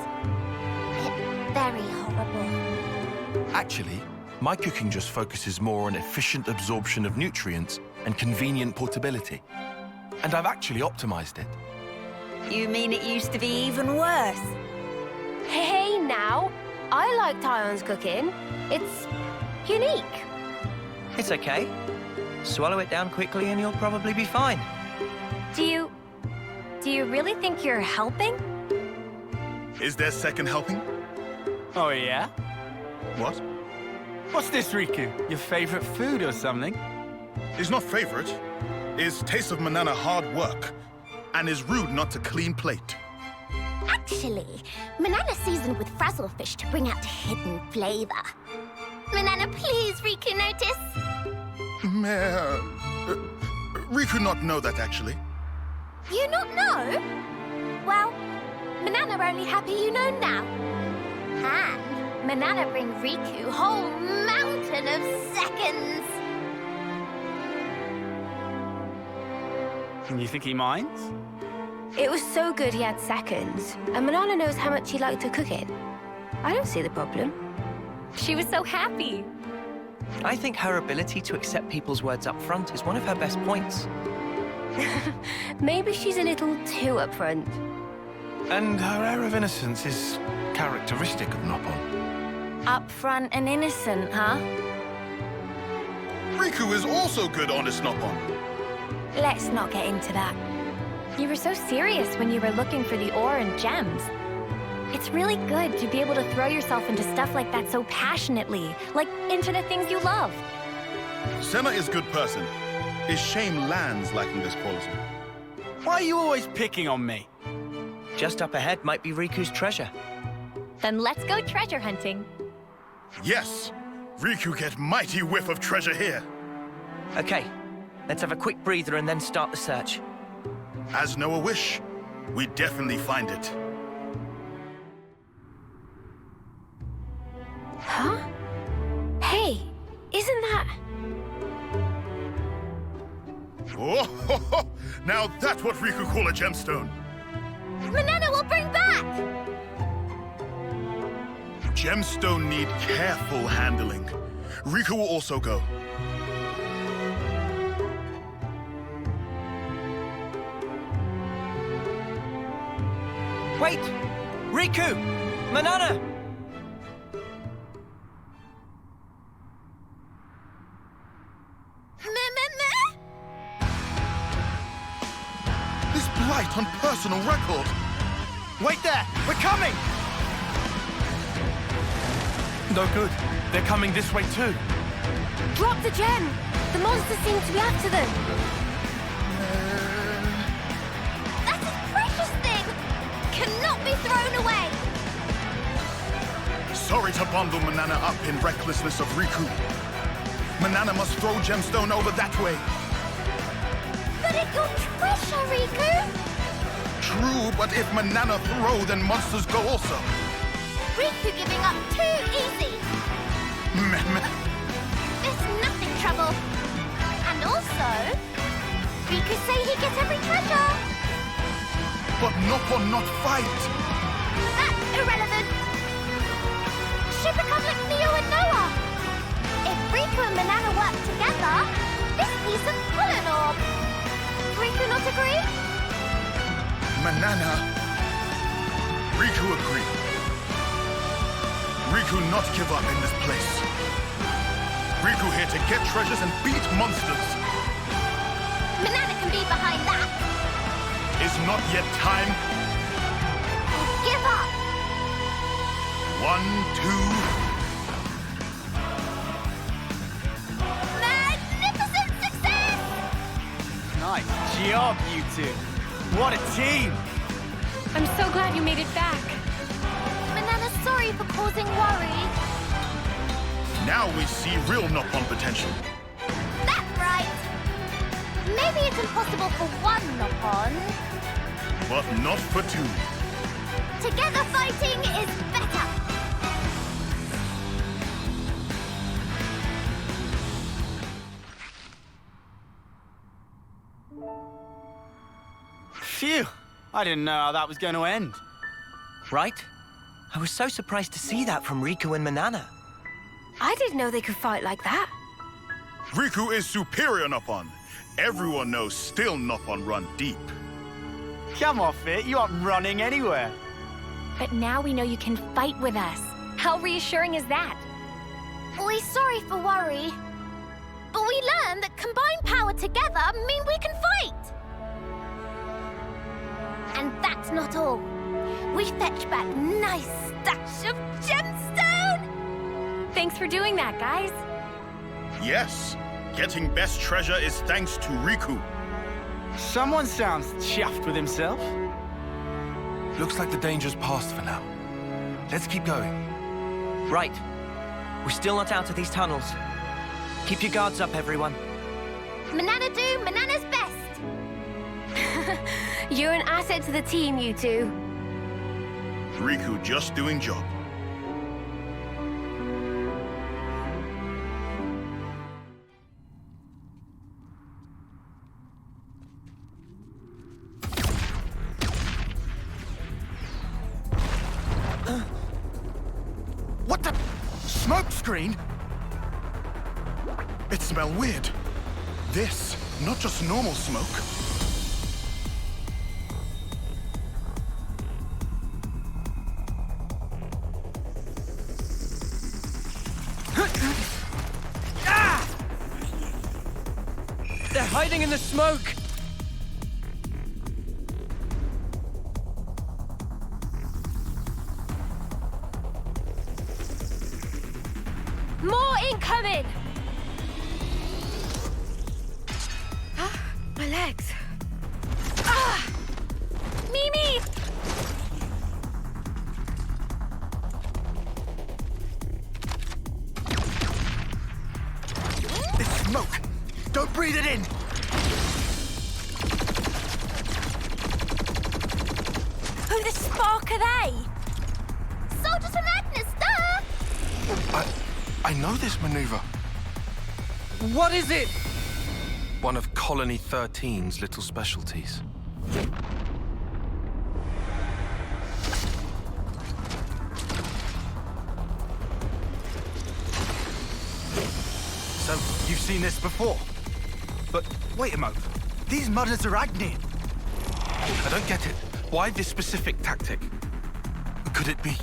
G: It's very horrible.
P: Actually, my cooking just focuses more on efficient absorption of nutrients and convenient portability. And I've actually optimized it.
A: You mean it used to be even worse?
I: Hey, now. I like Tyon's cooking. It's unique.
D: It's okay. Swallow it down quickly and you'll probably be fine.
S: Do you really think you're helping?
V: Is there second helping?
Q: Oh, yeah?
V: What?
Q: What's this, Riku? Your favorite food or something?
V: Is not favorite. Is taste of Manana hard work. And is rude not to clean plate.
G: Actually, Manana seasoned with frazzlefish to bring out hidden flavor. Manana, please, Riku, notice.
V: Riku not know that, actually.
G: You not know? Well, Manana only happy you know now. And Manana bring Riku whole mountain of seconds.
Q: And you think he minds?
I: It was so good he had seconds. And Manana knows how much he liked to cook it. I don't see the problem.
S: She was so happy.
D: I think her ability to accept people's words up front is one of her best points.
I: Maybe she's a little too upfront.
P: And her air of innocence is characteristic of Nopon.
A: Upfront and innocent, huh?
V: Riku is also good, honest Nopon.
A: Let's not get into that.
S: You were so serious when you were looking for the ore and gems. It's really good to be able to throw yourself into stuff like that so passionately, like into the things you love.
V: Senna is good person. It's shame Lan's lacking this quality.
Q: Why are you always picking on me?
D: Just up ahead might be Riku's treasure.
S: Then let's go treasure hunting.
V: Yes! Riku get mighty whiff of treasure here.
D: Okay, let's have a quick breather and then start the search.
V: As Noah wish, we definitely find it.
I: Huh? Hey, isn't that...
V: Oh, ho, ho. Now that's what Riku call a gemstone.
G: Manana will bring back!
V: Gemstone need careful handling. Riku will also go.
D: Wait! Riku! Manana!
V: This blight on personal record.
Q: Wait there! We're coming!
P: No good. They're coming this way too.
I: Drop the gem! The monsters seem to be after them.
V: bundle Manana up in recklessness of Riku. Manana must throw gemstone over that way.
G: But it got treasure, Riku!
V: True, but if Manana throw, then monsters go also.
G: Riku giving up too easy. It's nothing trouble. And also, Riku say he gets every treasure.
V: But Nopon not fight.
G: That's irrelevant. Should become like Neo and Noah. If Riku and Manana work together, this piece of pollen orb. Riku not agree?
V: Manana. Riku agree. Riku not give up in this place. Riku here to get treasures and beat monsters.
G: Manana can be behind that.
V: Is not yet time.
G: Give up.
V: 1, 2.
G: Magnificent success!
F: Nice job, you two. What a team!
S: I'm so glad you made it back.
G: Manana's sorry for causing worry.
V: Now we see real Nopon potential.
G: That's right. Maybe it's impossible for one Nopon.
V: But not for two.
G: Together fighting is better.
F: Phew! I didn't know how that was going to end.
D: Right? I was so surprised to see that from Riku and Manana.
I: I didn't know they could fight like that.
V: Riku is superior Nopon. Everyone knows still Nopon run deep.
F: Come off it, you aren't running anywhere.
S: But now we know you can fight with us. How reassuring is that?
G: We're sorry for worry. But we learned that combined power together mean we can fight. And that's not all. We fetch back nice stash of gemstone!
S: Thanks for doing that, guys.
V: Yes, getting best treasure is thanks to Riku.
F: Someone sounds chuffed with himself.
P: Looks like the danger's past for now. Let's keep going.
D: Right. We're still not out of these tunnels. Keep your guards up, everyone.
G: Manana do Manana's best.
I: You're an asset to the team, you two.
V: Riku just doing job.
F: What the? Smoke screen?
V: It smells weird. This, not just normal smoke.
D: They're hiding in the smoke!
S: More incoming!
I: My legs.
S: Mimi!
F: It's smoke! Don't breathe it in!
S: Who the spark are they?
G: Soldiers from Agnus, duh!
P: I know this maneuver.
D: What is it?
P: One of Colony 13's little specialties.
F: So, you've seen this before? But wait a moment. These mudders are Agni.
P: I don't get it. Why this specific tactic? Could it be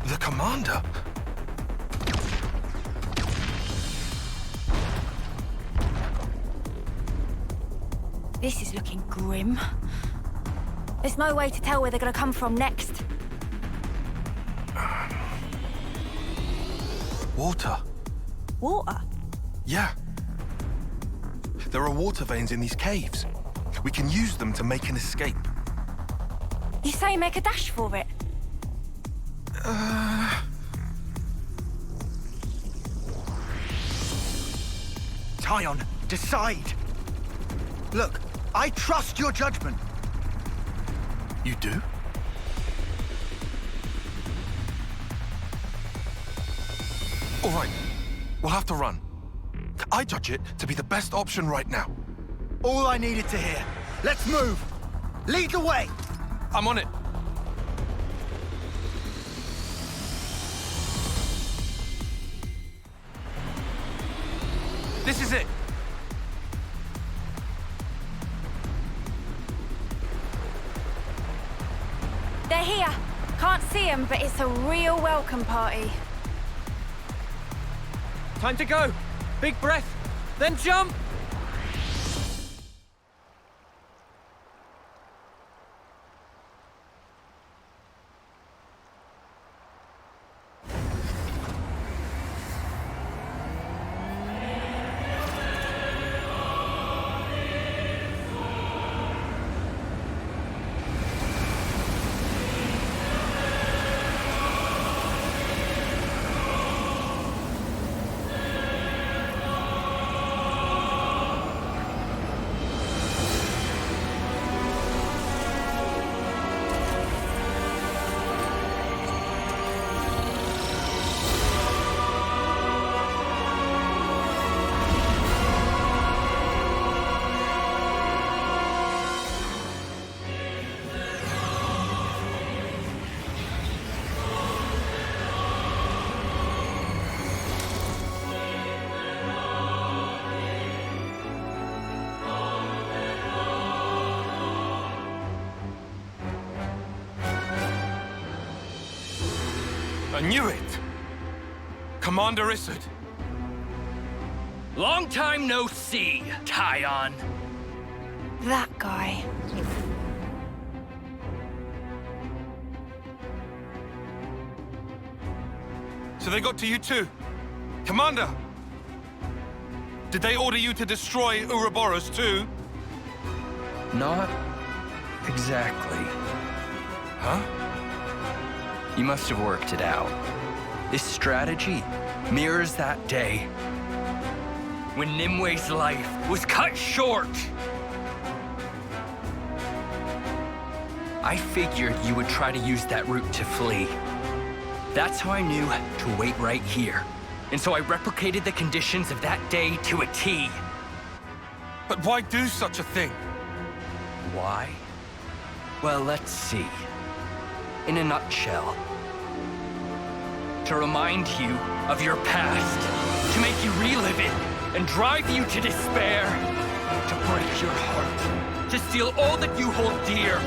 P: the commander?
A: This is looking grim. There's no way to tell where they're gonna come from next.
P: Water.
A: Water?
P: Yeah. There are water veins in these caves. We can use them to make an escape.
A: You say make a dash for it?
F: Tyon, decide. Look, I trust your judgment.
P: You do? All right, we'll have to run. I judge it to be the best option right now.
F: All I needed to hear. Let's move. Lead the way.
P: I'm on it. This is it.
A: They're here. Can't see them, but it's a real welcome party.
C: Time to go. Big breath, then jump.
P: I knew it! Commander Isurd.
H: Long time no see, Tyon.
A: That guy.
P: So they got to you too? Commander! Did they order you to destroy Ouroboros too?
H: Not exactly.
P: Huh?
H: You must have worked it out. This strategy mirrors that day when Nimue's life was cut short. I figured you would try to use that route to flee. That's how I knew to wait right here. And so I replicated the conditions of that day to a T.
P: But why do such a thing?
H: Why? Well, let's see. In a nutshell. To remind you of your past. To make you relive it and drive you to despair. To break your heart. To steal all that you hold dear.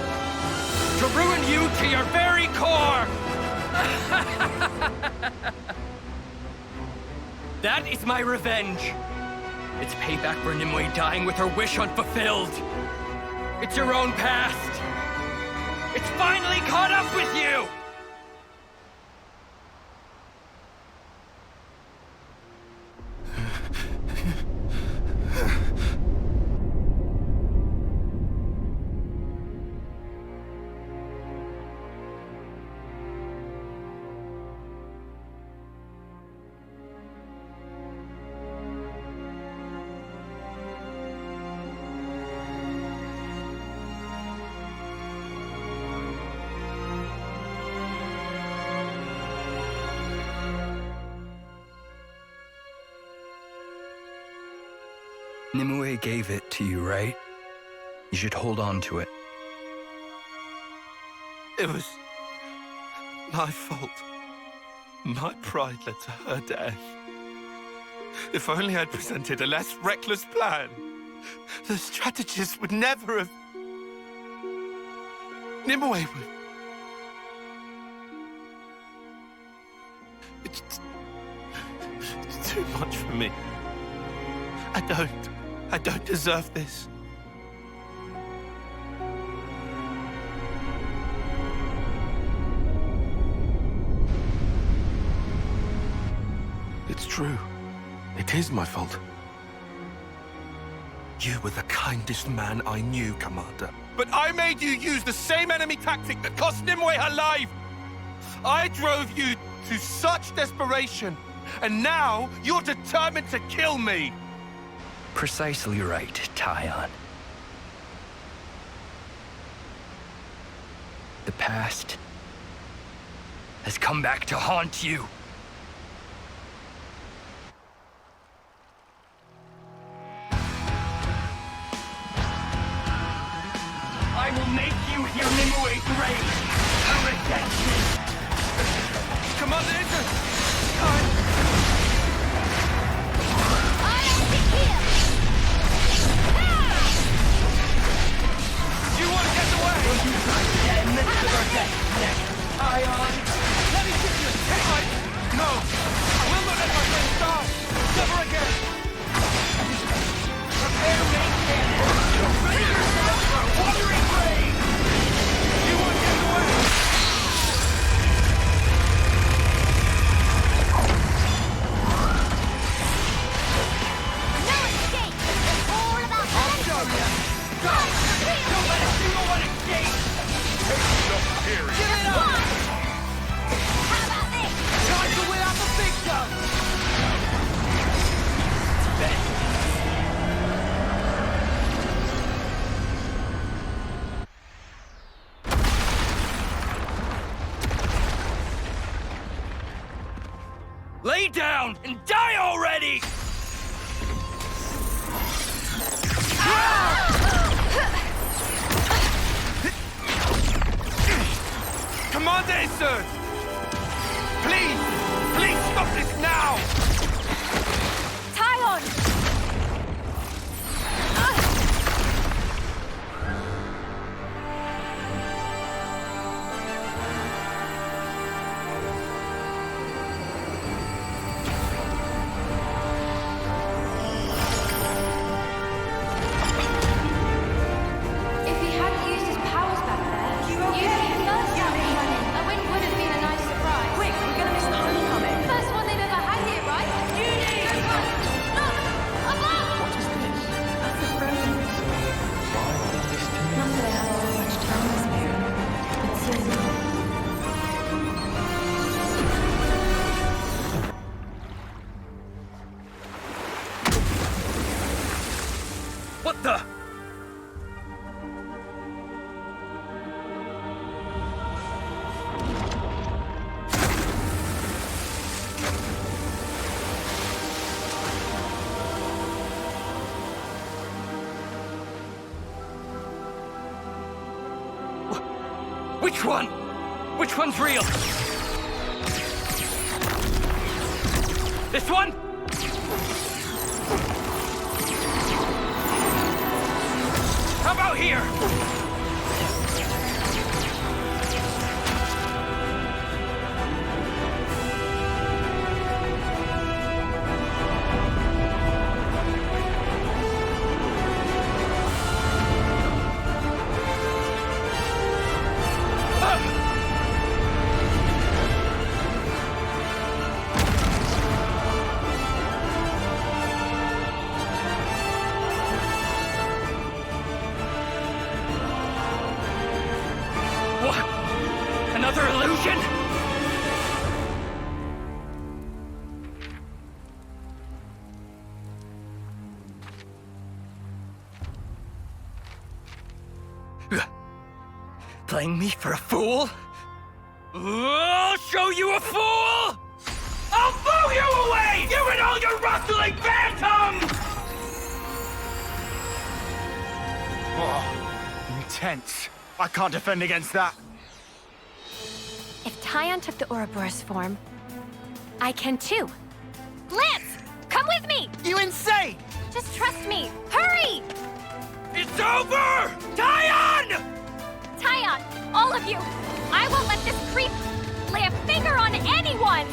H: To ruin you to your very core. That is my revenge. It's payback for Nimue dying with her wish unfulfilled. It's your own past. It's finally caught up with you! Nimue gave it to you, right? You should hold on to it.
P: It was my fault. My pride led to her death. If only I'd presented a less reckless plan, the strategist would never have... Nimue would... It's too much for me. I don't deserve this. It's true. It is my fault. You were the kindest man I knew, Commander. But I made you use the same enemy tactic that cost Nimue her life! I drove you to such desperation, and now you're determined to kill me!
H: Precisely right, Tyon. The past has come back to haunt you. I will make you hear Nimue's rage. A redemption.
L: Commander Isurd!
C: You want to get away?
L: Will you guys get in the midst of our death next?
C: Ion! Let me give you a taste!
L: No! I will not let my friend starve! Never again!
C: Prepare main cannon! Ready yourself for a watery grave!
L: You want to get away?
G: No escape! It's all about
L: I'll show you! Go! Don't let a single one escape!
C: Give it up!
G: How about this?
C: Time to win out the big guns!
H: Lay down and die already!
L: Commander Isurd! Please! Please stop this now!
S: Tyon!
I: If he hadn't used his powers back there, you first out and running. A win would have been a nice surprise.
A: Quick, we're gonna miss the homecoming.
I: First one they've ever had here, right? Judy! Look! Above!
A: What is this? That's the Frozen. Why did this to me? Not that I have all much time this year, but soon.
H: What the? Which one? Which one's real? This one? How about here? Another illusion? Playing me for a fool? I'll show you a fool! I'll blow you away! You and all your rustling phantoms!
Q: Oh, intense. I can't defend against that.
S: If Tyon took the Ouroboros form, I can too. Lance, come with me!
Q: You insane!
S: Just trust me. Hurry!
H: It's over! Tyon!
S: Tyon, all of you, I won't let this creep lay a finger on anyone!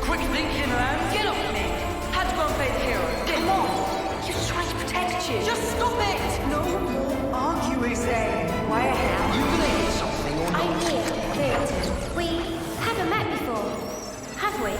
C: Quick thinking, Lamb. Get off me. Had to go and play the hero. Come on. He was trying to protect you. Just stop it. No more arguing, Zane. Why have you believe something or not?
I: I'm here, Creative. We haven't met before, have we?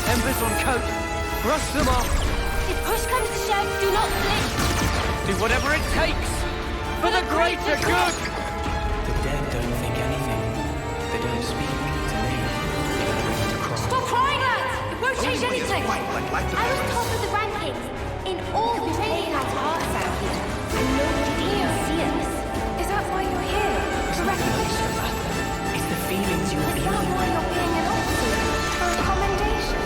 C: Embers on coat. Brush them off.
G: If push comes to shove, do not flinch.
C: Do whatever it takes. For the greater good!
D: The dead don't think anything. They don't speak to me. They don't have to cry.
G: Stop crying, lads! It won't change anything! I was top of the rankings in all the training at hearts out here. And nobody even see us. Is that why you're here? For recognition?
D: It's the feelings you're
G: Is that
D: feeling.
G: why you're being an officer? For a commendation?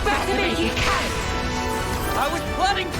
C: Back to me, you can! I was planning to!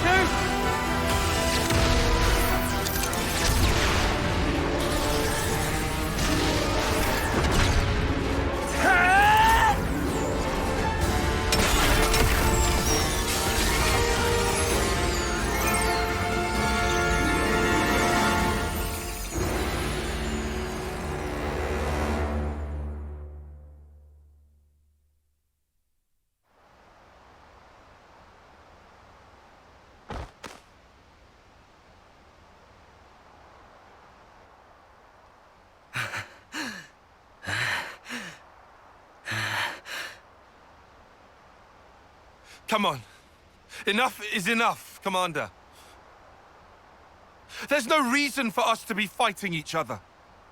P: Come on. Enough is enough, Commander. There's no reason for us to be fighting each other.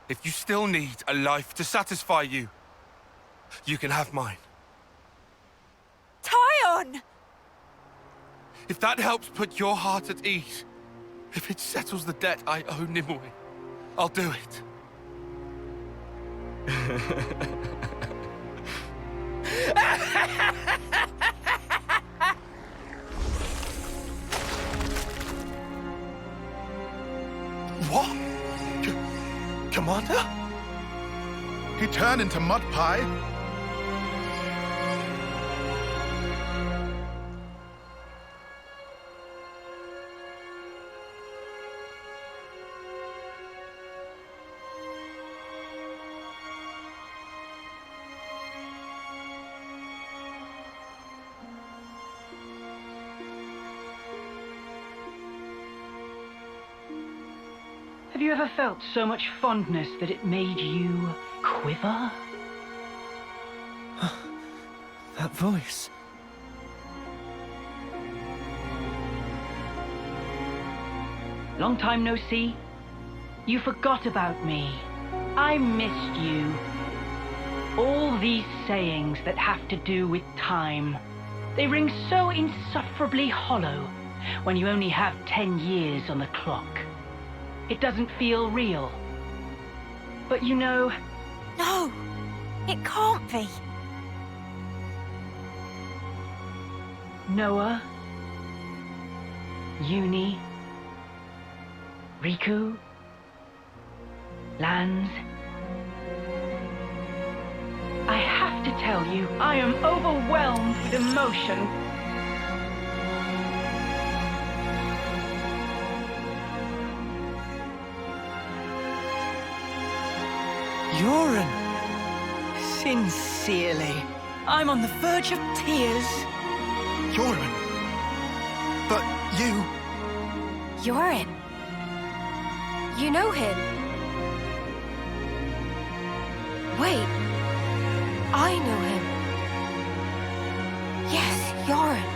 P: If you still need a life to satisfy you, you can have mine.
A: Tyon!
P: If that helps put your heart at ease, if it settles the debt I owe Nimue, I'll do it.
V: What?
P: Commander?
V: He turned into mud pie?
O: Have you ever felt so much fondness that it made you quiver?
C: That voice.
O: Long time no see? You forgot about me. I missed you. All these sayings that have to do with time, they ring so insufferably hollow when you only have 10 years on the clock. It doesn't feel real. But you know...
A: No! It can't be!
O: Noah, Uni, Riku, Lanz. I have to tell you, I am overwhelmed with emotion.
C: Yoren! Sincerely, I'm on the verge of tears.
Q: Yoren! But you...
I: Yoren? You know him? Wait, I know him. Yes, Yoren.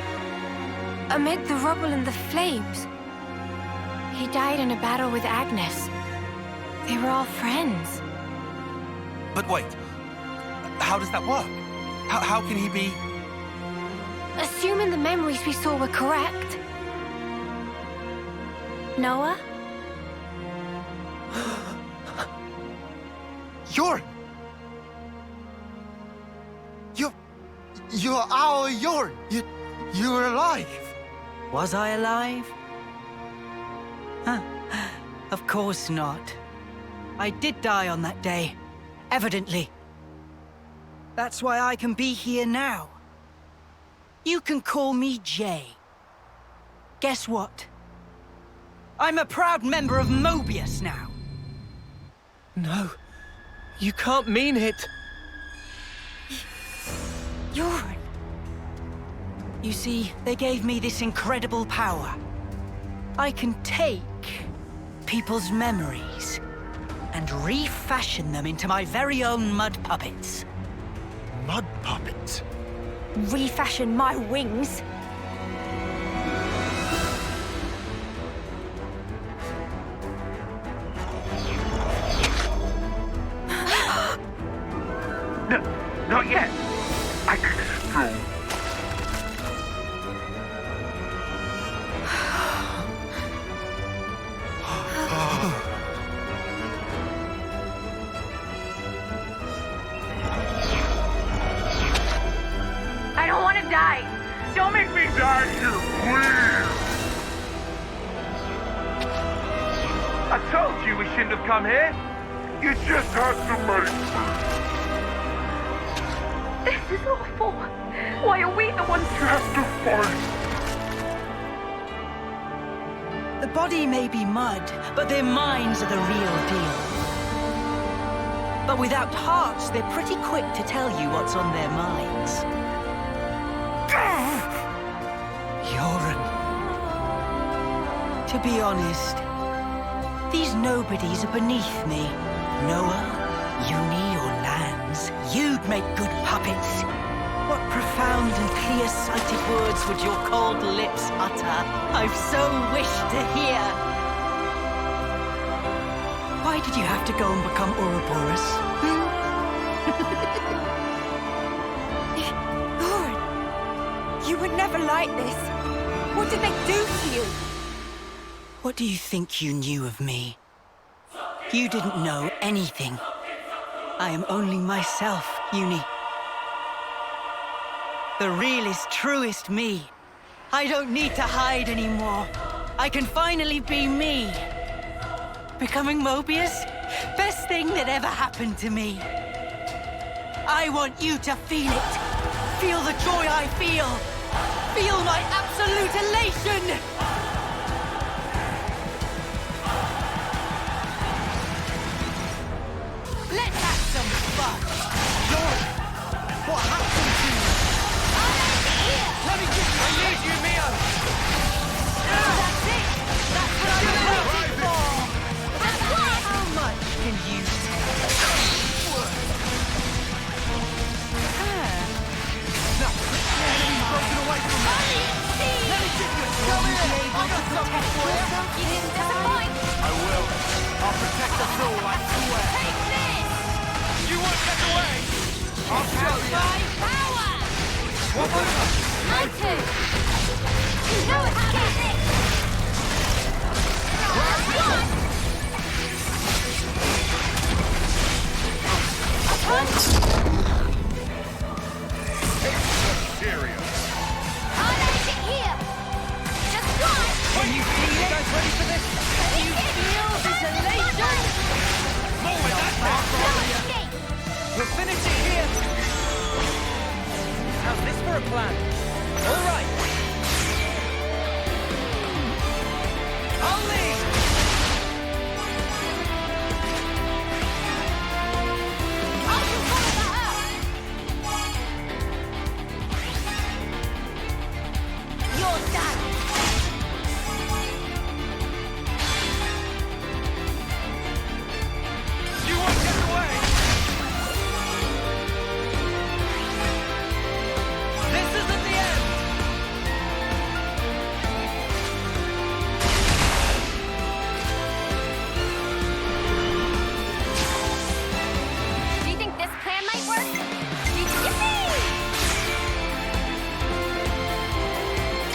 I: Amid the rubble and the flames. He died in a battle with Agnus. They were all friends.
P: But wait, how does that work? How can he be...
I: Assuming the memories we saw were correct. Noah?
Q: Yoren! You're our Yoren! You're alive!
C: Was I alive? Huh. Of course not. I did die on that day. Evidently. That's why I can be here now. You can call me Jay. Guess what? I'm a proud member of Moebius now.
R: No, you can't mean it.
A: Yoren.
C: You see, they gave me this incredible power. I can take people's memories and refashion them into my very own mud puppets.
F: Mud puppets?
A: Refashion my wings?
J: No, not yet. I can still.
O: I don't want to die. Don't make me
J: Die here, please! I told you we shouldn't have come here. You just had to make me.
O: This is awful. Why are we the ones
J: You have to fight.
C: The body may be mud, but their minds are the real deal. But without hearts, they're pretty quick to tell you what's on their minds. Yoren. To be honest, these nobodies are beneath me. Noah, Uni, or Lands, you'd make good puppets. What profound and clear-sighted words would your cold lips utter? I've so wished to hear. Why did you have to go and become Ouroboros?
A: Lord, you were never like this. What did they do to you?
C: What do you think you knew of me? You didn't know anything. I am only myself, Uni. The realest, truest me. I don't need to hide anymore. I can finally be me. Becoming Moebius? Best thing that ever happened to me. I want you to feel it. Feel the joy I feel. Feel my absolute elation! Let's have some fun.
L: Lord, what happened to you? Let me get you. I need you, Mio.
C: That's it. That's what I've been waiting for. How much can you take?
L: Now, enemy's broken away from me. Let me get you. Come here. I got something for you.
G: You didn't disappoint.
L: I will. I'll protect us all, I swear.
G: Take this!
L: You won't get away. I'll show you.
G: My power!
L: What was it?
G: My two! You know it's get this!
L: Serious.
G: I'll let it here! Just one!
C: Can you feel it? You guys ready for this? Can you feel this elation?
L: More with that now.
C: We'll finish it here. How's this for a plan? All right. I'll lead.
G: I'll just follow that up! You're done!
L: You won't get away.
C: This isn't the end.
G: Do you think this plan might work? Yippee!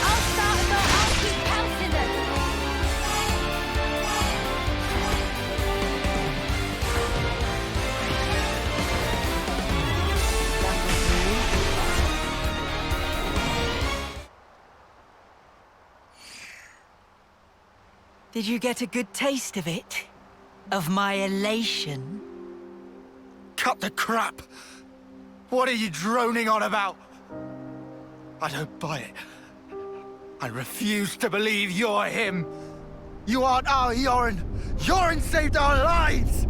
G: I'll start and I'll keep counting them.
C: Did you get a good taste of it? Of my elation?
F: Cut the crap! What are you droning on about? I don't buy it. I refuse to believe you're him. You aren't our Yoren. Yoren saved our lives!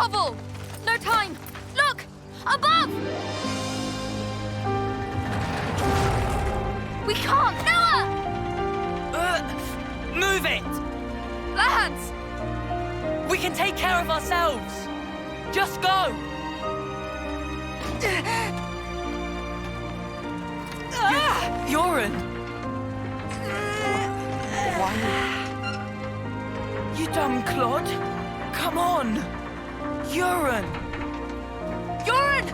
S: hovel! No time! Look! Above! We can't! Noah!
C: Move it!
S: Lads!
C: We can take care of ourselves! Just go! Yoren! Why? You dumb clod! Come on! Yoren!
S: Yoren!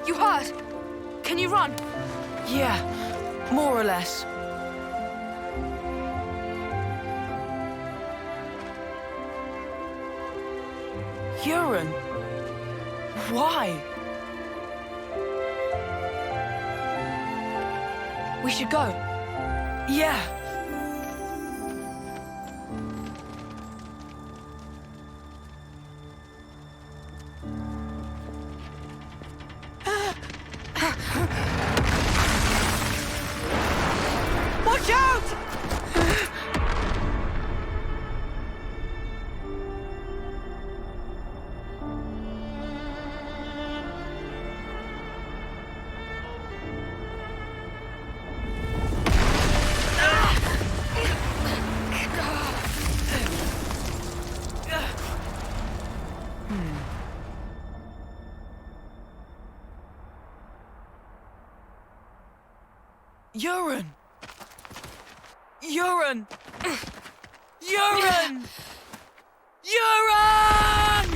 E: You hurt? Can you run?
C: Yeah, more or less. Yoren, why?
E: We should go.
C: Yeah. Watch out! Yoren! Yoren! Yoren! Yoren!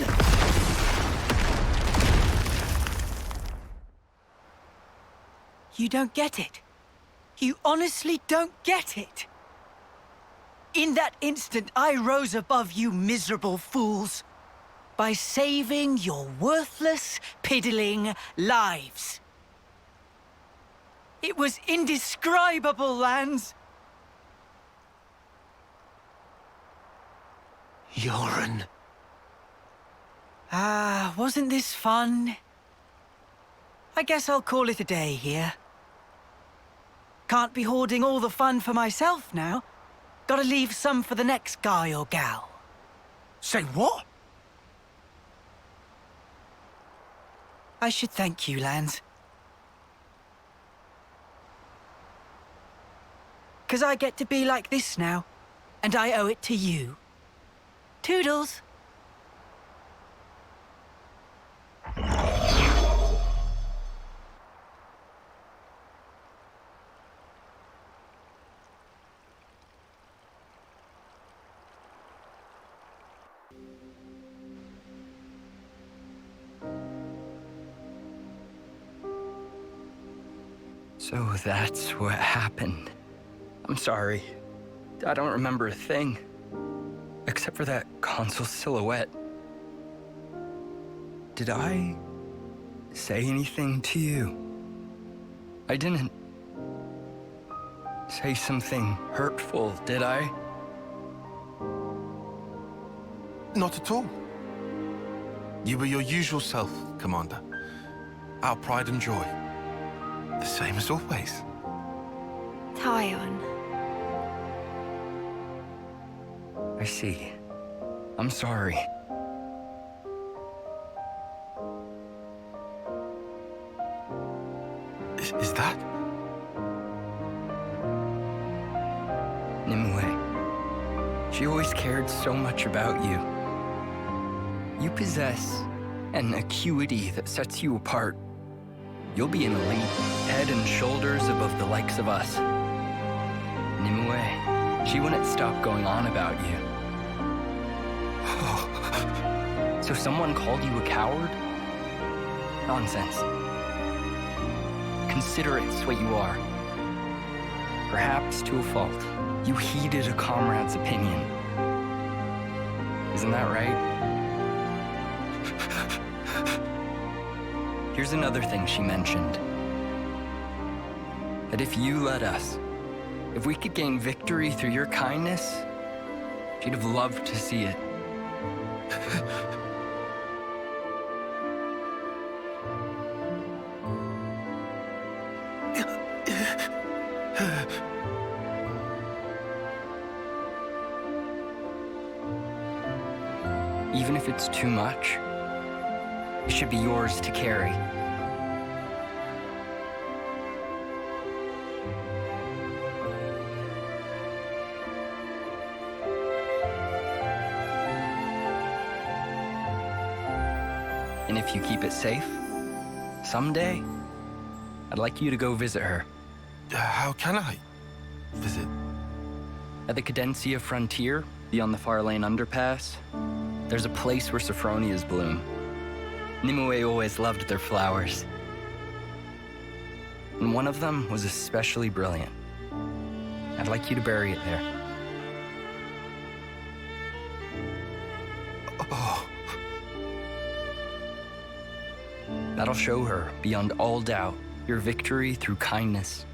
C: You don't get it. You honestly don't get it. In that instant, I rose above you miserable fools by saving your worthless, piddling lives. It was indescribable, Lance.
R: Yoren.
C: Ah, wasn't this fun? I guess I'll call it a day here. Can't be hoarding all the fun for myself now. Gotta leave some for the next guy or gal.
F: Say what?
C: I should thank you, Lance. 'Cause I get to be like this now, and I owe it to you. Toodles!
H: So that's what happened. I'm sorry. I don't remember a thing. Except for that Consul silhouette. Did I say anything to you? I didn't say something hurtful, did I?
P: Not at all. You were your usual self, Commander. Our pride and joy. The same as always.
I: Tyon.
H: I see. I'm sorry.
P: Is that?
H: Nimue. She always cared so much about you. You possess an acuity that sets you apart. You'll be an elite, head and shoulders above the likes of us. Nimue, she wouldn't stop going on about you. So someone called you a coward? Nonsense. Considerate's what you are. Perhaps to a fault. You heeded a comrade's opinion. Isn't that right? Here's another thing she mentioned. That if you let us, If we could gain victory through your kindness, she'd have loved to see it. Even if it's too much, it should be yours to carry. And if you keep it safe, someday, I'd like you to go visit her.
P: How can I visit?
H: At the Cadencia frontier, beyond the Far Lane underpass, there's a place where Saffronias bloom. Nimue always loved their flowers. And one of them was especially brilliant. I'd like you to bury it there.
P: Oh.
H: That'll show her, beyond all doubt, your victory through kindness.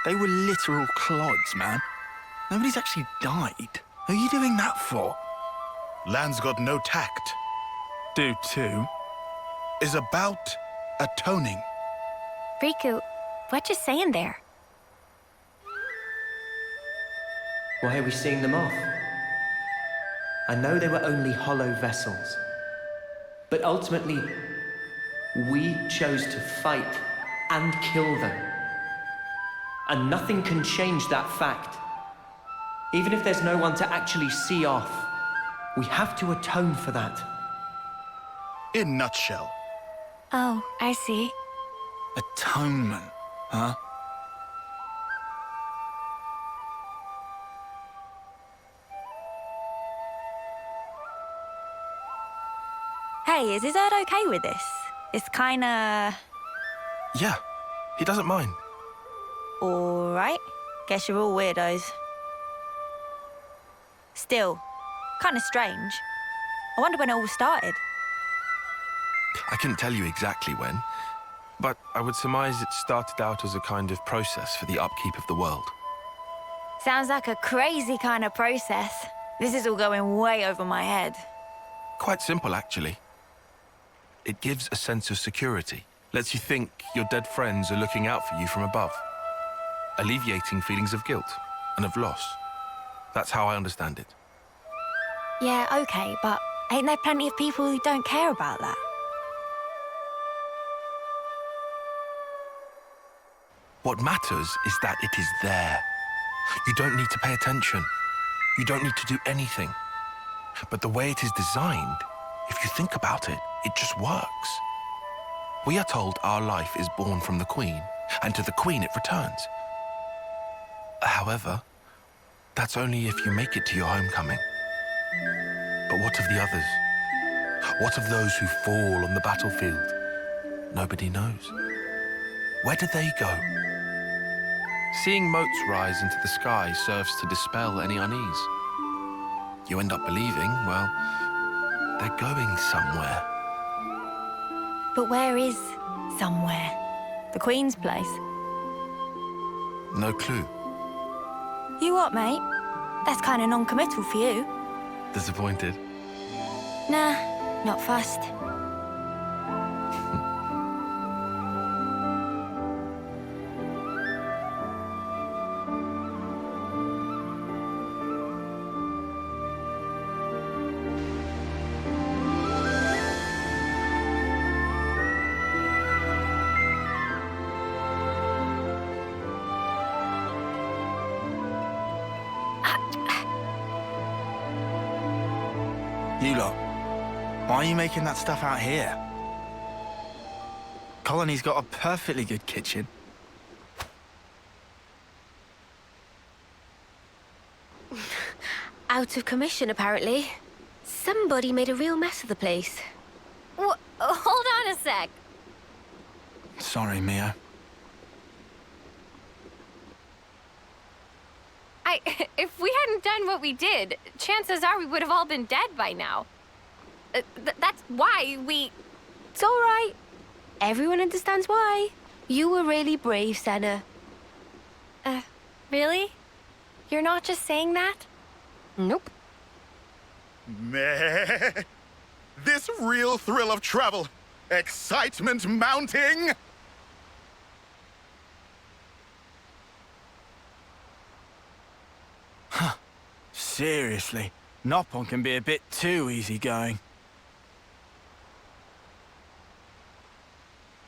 F: They were literal clods, man. Nobody's actually died. Who are you doing that for?
V: Land's got no tact.
F: Do too.
V: Is about atoning.
S: Riku, what you saying there?
D: Why are we seeing them off? I know they were only hollow vessels, but ultimately, we chose to fight and kill them. And nothing can change that fact. Even if there's no one to actually see off, we have to atone for that.
V: In a nutshell.
S: Oh, I see.
F: Atonement, huh?
A: Hey, is Isurd okay with this? It's kinda...
P: Yeah, he doesn't mind.
A: Alright. Guess you're all weirdos. Still, kinda strange. I wonder when it all started.
P: I couldn't tell you exactly when, but I would surmise it started out as a kind of process for the upkeep of the world.
A: Sounds like a crazy kind of process. This is all going way over my head.
P: Quite simple, actually. It gives a sense of security, lets you think your dead friends are looking out for you from above, alleviating feelings of guilt and of loss. That's how I understand it.
A: Yeah, okay, but ain't there plenty of people who don't care about that?
P: What matters is that it is there. You don't need to pay attention. You don't need to do anything. But the way it is designed, if you think about it, it just works. We are told our life is born from the Queen, and to the Queen it returns. However, that's only if you make it to your homecoming. But what of the others? What of those who fall on the battlefield? Nobody knows. Where do they go? Seeing motes rise into the sky serves to dispel any unease. You end up believing, well, they're going somewhere.
A: But where is somewhere? The Queen's place?
P: No clue.
A: You what, mate? That's kind of non-committal for you.
P: Disappointed?
A: Nah, not fussed.
F: You lot, why are you making that stuff out here? Colony's got a perfectly good kitchen.
I: Out of commission, apparently. Somebody made a real mess of the place.
S: Hold on a sec.
Q: Sorry, Mio.
S: If we hadn't done what we did, chances are we would have all been dead by now. That's why we...
I: It's all right. Everyone understands why. You were really brave, Senna.
S: Really? You're not just saying that?
I: Nope.
V: Meh. This real thrill of travel. Excitement mounting.
Q: Huh. Seriously, Nopon can be a bit too easygoing.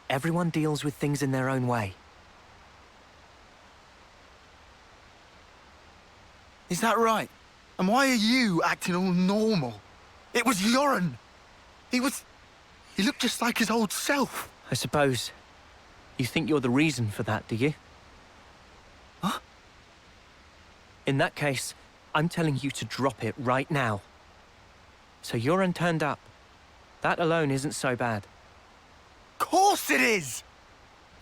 D: Everyone deals with things in their own way.
Q: Is that right? And why are you acting all normal? It was Yoren. He looked just like his old self.
D: I suppose you think you're the reason for that, do you?
Q: Huh?
D: In that case, I'm telling you to drop it right now. So Yoren turned up. That alone isn't so bad.
Q: Of course it is!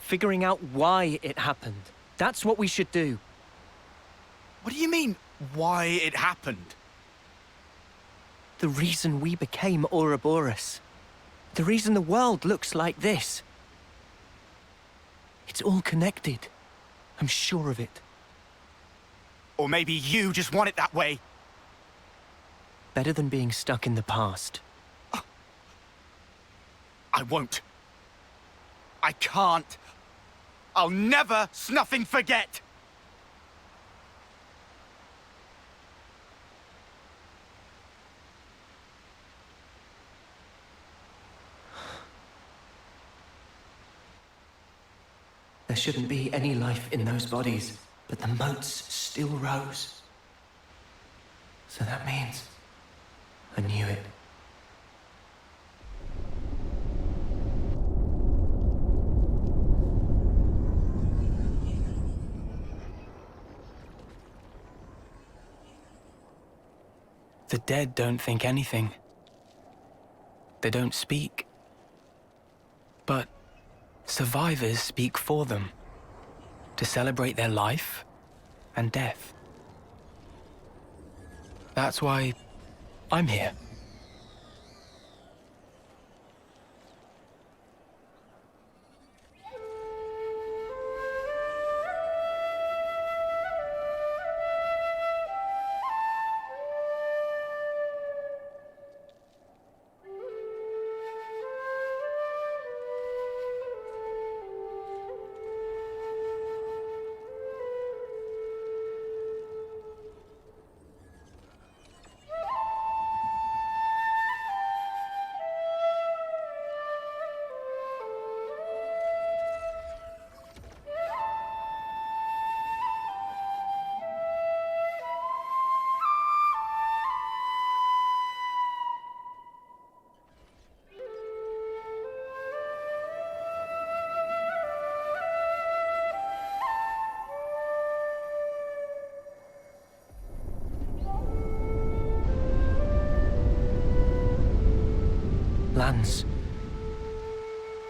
D: Figuring out why it happened. That's what we should do.
Q: What do you mean, why it happened?
D: The reason we became Ouroboros. The reason the world looks like this. It's all connected. I'm sure of it.
Q: Or maybe you just want it that way.
D: Better than being stuck in the past.
Q: I won't. I can't. I'll never snuffing forget.
D: There shouldn't be any life in those bodies, but the moats still rose. So that means I knew it.
H: The dead don't think anything. They don't speak. But survivors speak for them, to celebrate their life and death. That's why I'm here.
D: Lance,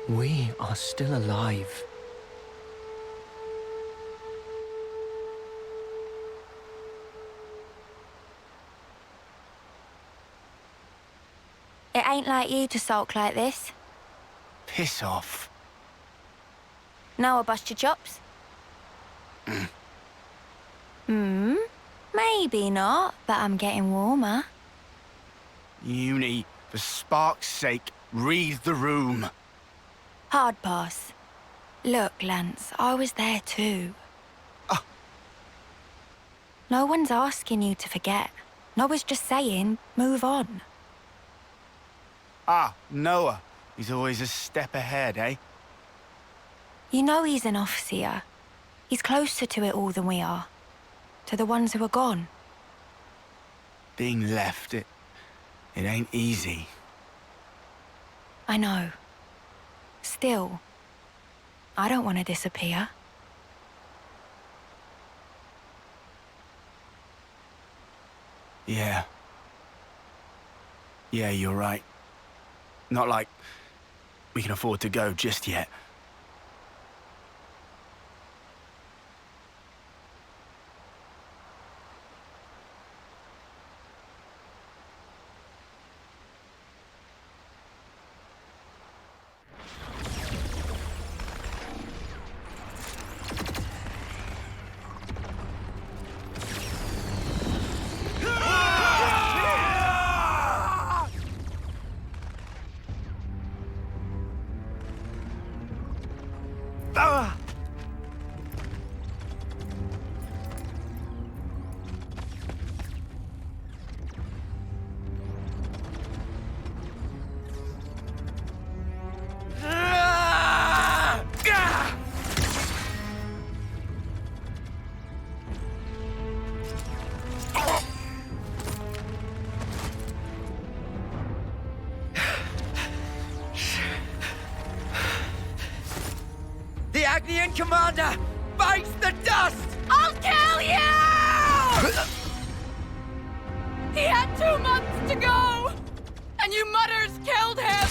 D: we are still alive.
A: It ain't like you to sulk like this.
Q: Piss off.
A: Now I'll bust your chops. Maybe not, but I'm getting warmer.
Q: Uni, for spark's sake, read the room.
A: Hard pass. Look, Lance, I was there too. No one's asking you to forget. Noah's just saying, move on.
Q: Noah. He's always a step ahead, eh?
A: You know he's an officer. He's closer to it all than we are. To the ones who are gone.
Q: Being left, it ain't easy.
A: I know. Still, I don't want to disappear.
Q: Yeah. Yeah, you're right. Not like we can afford to go just yet.
C: The Agnian commander bites the dust!
S: I'll kill you! He had 2 months to go! And you mutters killed him!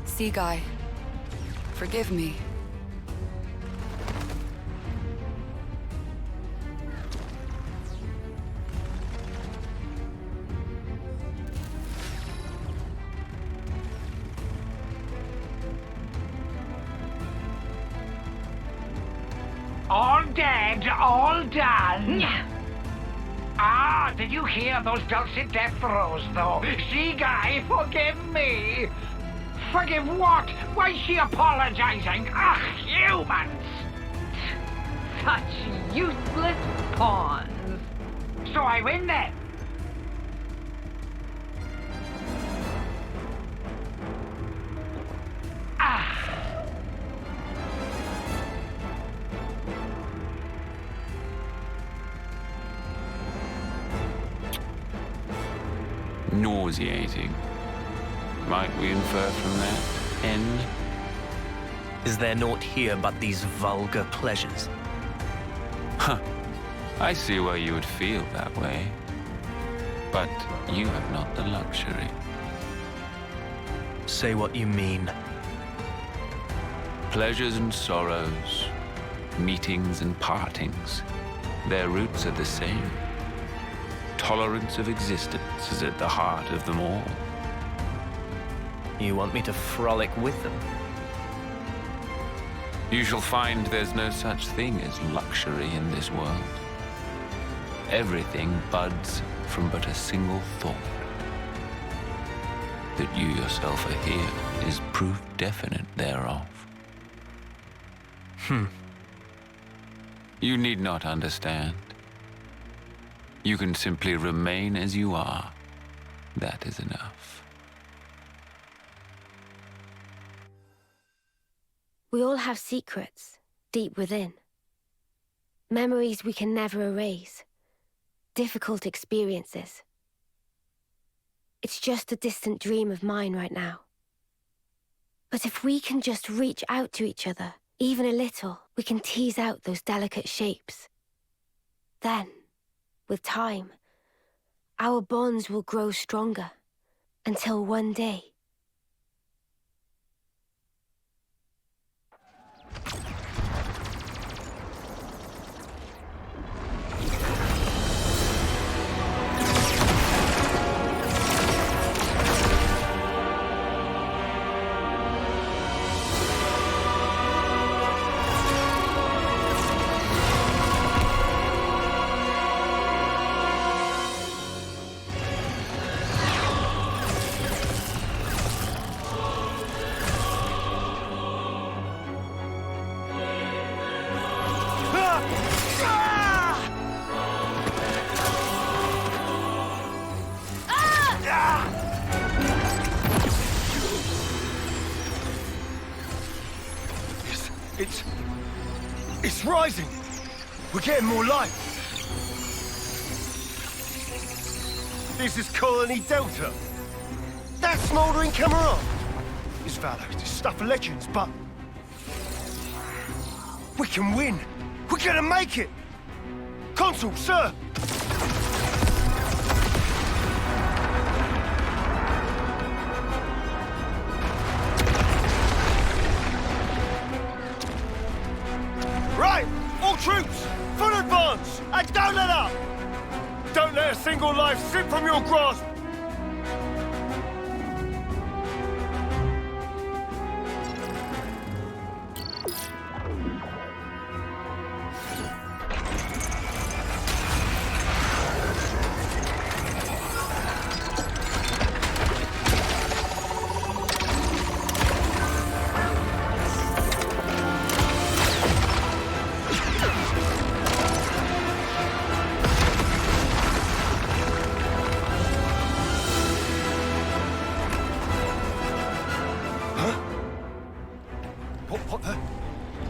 K: Sea Guy, forgive me.
J: All dead, all done. Ah, did you hear those dulcet death throes, though? Sea Guy, forgive me. Forgive what? Why is she apologizing? Ugh, humans!
O: Such useless pawns.
J: So I win then.
W: Nauseating. Might we infer from that, N?
T: Is there naught here but these vulgar pleasures?
W: Huh. I see why you would feel that way. But you have not the luxury.
T: Say what you mean.
W: Pleasures and sorrows, meetings and partings, their roots are the same. Tolerance of existence is at the heart of them all.
T: You want me to frolic with them?
W: You shall find there's no such thing as luxury in this world. Everything buds from but a single thought. That you yourself are here is proof definite thereof. You need not understand. You can simply remain as you are. That is enough.
I: We all have secrets, deep within. Memories we can never erase. Difficult experiences. It's just a distant dream of mine right now. But if we can just reach out to each other, even a little, we can tease out those delicate shapes. Then, with time, our bonds will grow stronger, until one day,
L: It's rising! We're getting more light!
B: This is Colony Delta. That smouldering Cammuravi. His valor is stuff of legends, but... we can win. We're gonna make it! Consul, sir! Right! All troops! Full advance! And don't let up! Don't let a single life slip from your grasp!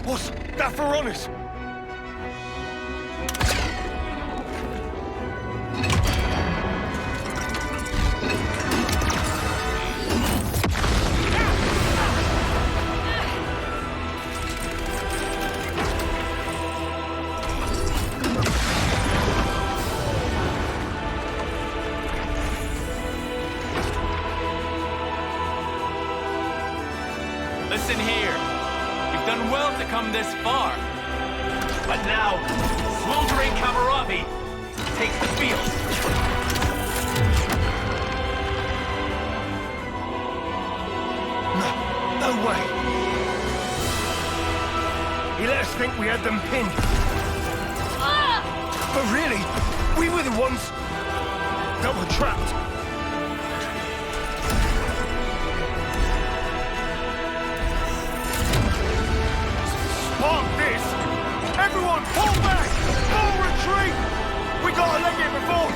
B: What's that Ferronis?
H: Listen here. You've done well to come this far. But now, smoldering Cammuravi takes the field.
B: No way. He let us think we had them pinned. But really, we were the ones that were trapped. Spark this! Everyone, pull back! Full retreat! We gotta leg it before...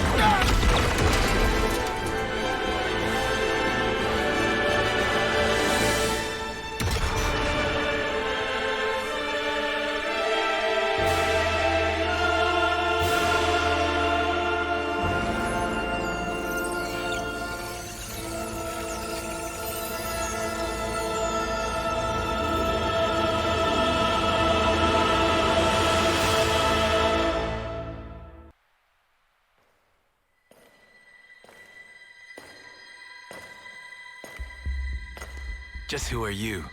T: Just who are you?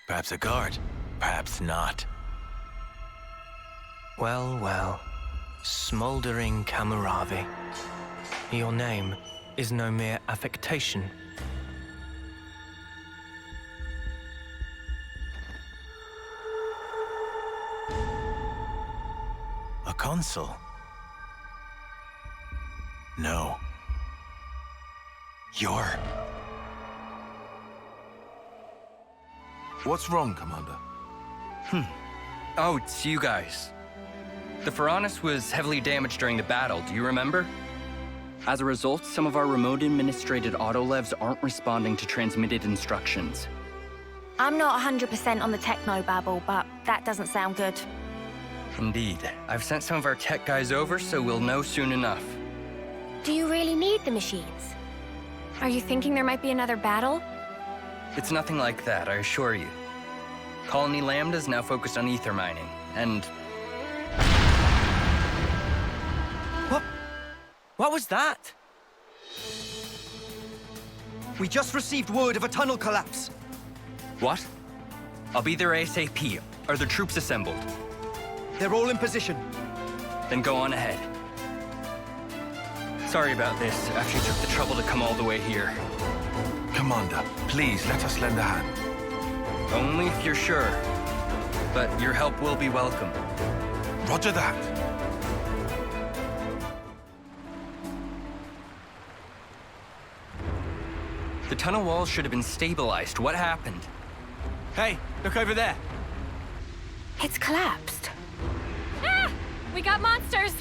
T: Perhaps a guard, perhaps not.
D: Well, well. Smoldering Cammuravi. Your name is no mere affectation.
T: A consul? No. You're...
P: What's wrong, Commander?
H: Oh, it's you guys. The Ferronis was heavily damaged during the battle, do you remember? As a result, some of our remote-administrated autolevs aren't responding to transmitted instructions.
A: I'm not 100% on the techno-babble, but that doesn't sound good.
H: Indeed. I've sent some of our tech guys over, so we'll know soon enough.
I: Do you really need the machines?
S: Are you thinking there might be another battle?
H: It's nothing like that, I assure you. Colony Lambda is now focused on ether mining, and...
C: What was that? We just received word of a tunnel collapse.
H: What? I'll be there ASAP. Are the troops assembled?
C: They're all in position.
H: Then go on ahead. Sorry about this, after you took the trouble to come all the way here.
P: Commander, please let us lend a hand.
H: Only if you're sure. But your help will be welcome.
P: Roger that.
H: The tunnel walls should have been stabilized. What happened?
C: Hey, look over there.
I: It's collapsed.
S: Ah! We got monsters!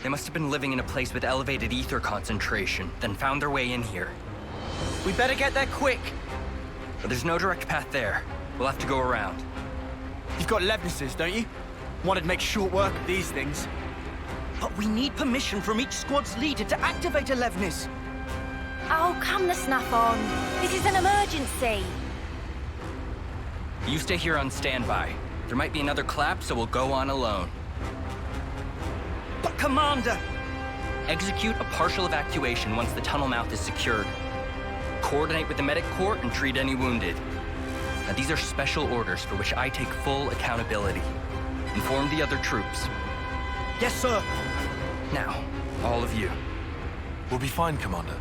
H: They must have been living in a place with elevated ether concentration, then found their way in here.
C: We better get there quick.
H: But there's no direct path there. We'll have to go around.
Q: You've got Levnesses, don't you? Wanted to make short work of these things.
C: But we need permission from each squad's leader to activate Alevnis.
A: Oh, come the snuff on. This is an emergency.
H: You stay here on standby. There might be another clap, so we'll go on alone.
C: But Commander!
H: Execute a partial evacuation once the tunnel mouth is secured. Coordinate with the medic corps and treat any wounded. Now, these are special orders for which I take full accountability. Inform the other troops.
C: Yes, sir.
H: Now, all of you.
P: We'll be fine, Commander.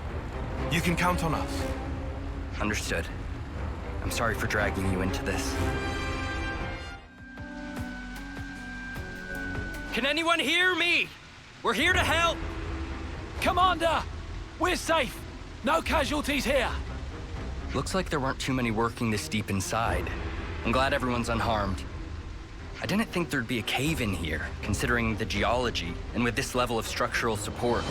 P: You can count on us.
H: Understood. I'm sorry for dragging you into this. Can anyone hear me? We're here to help!
L: Commander! We're safe! No casualties here!
H: Looks like there weren't too many working this deep inside. I'm glad everyone's unharmed. I didn't think there'd be a cave in here, considering the geology, and with this level of structural support.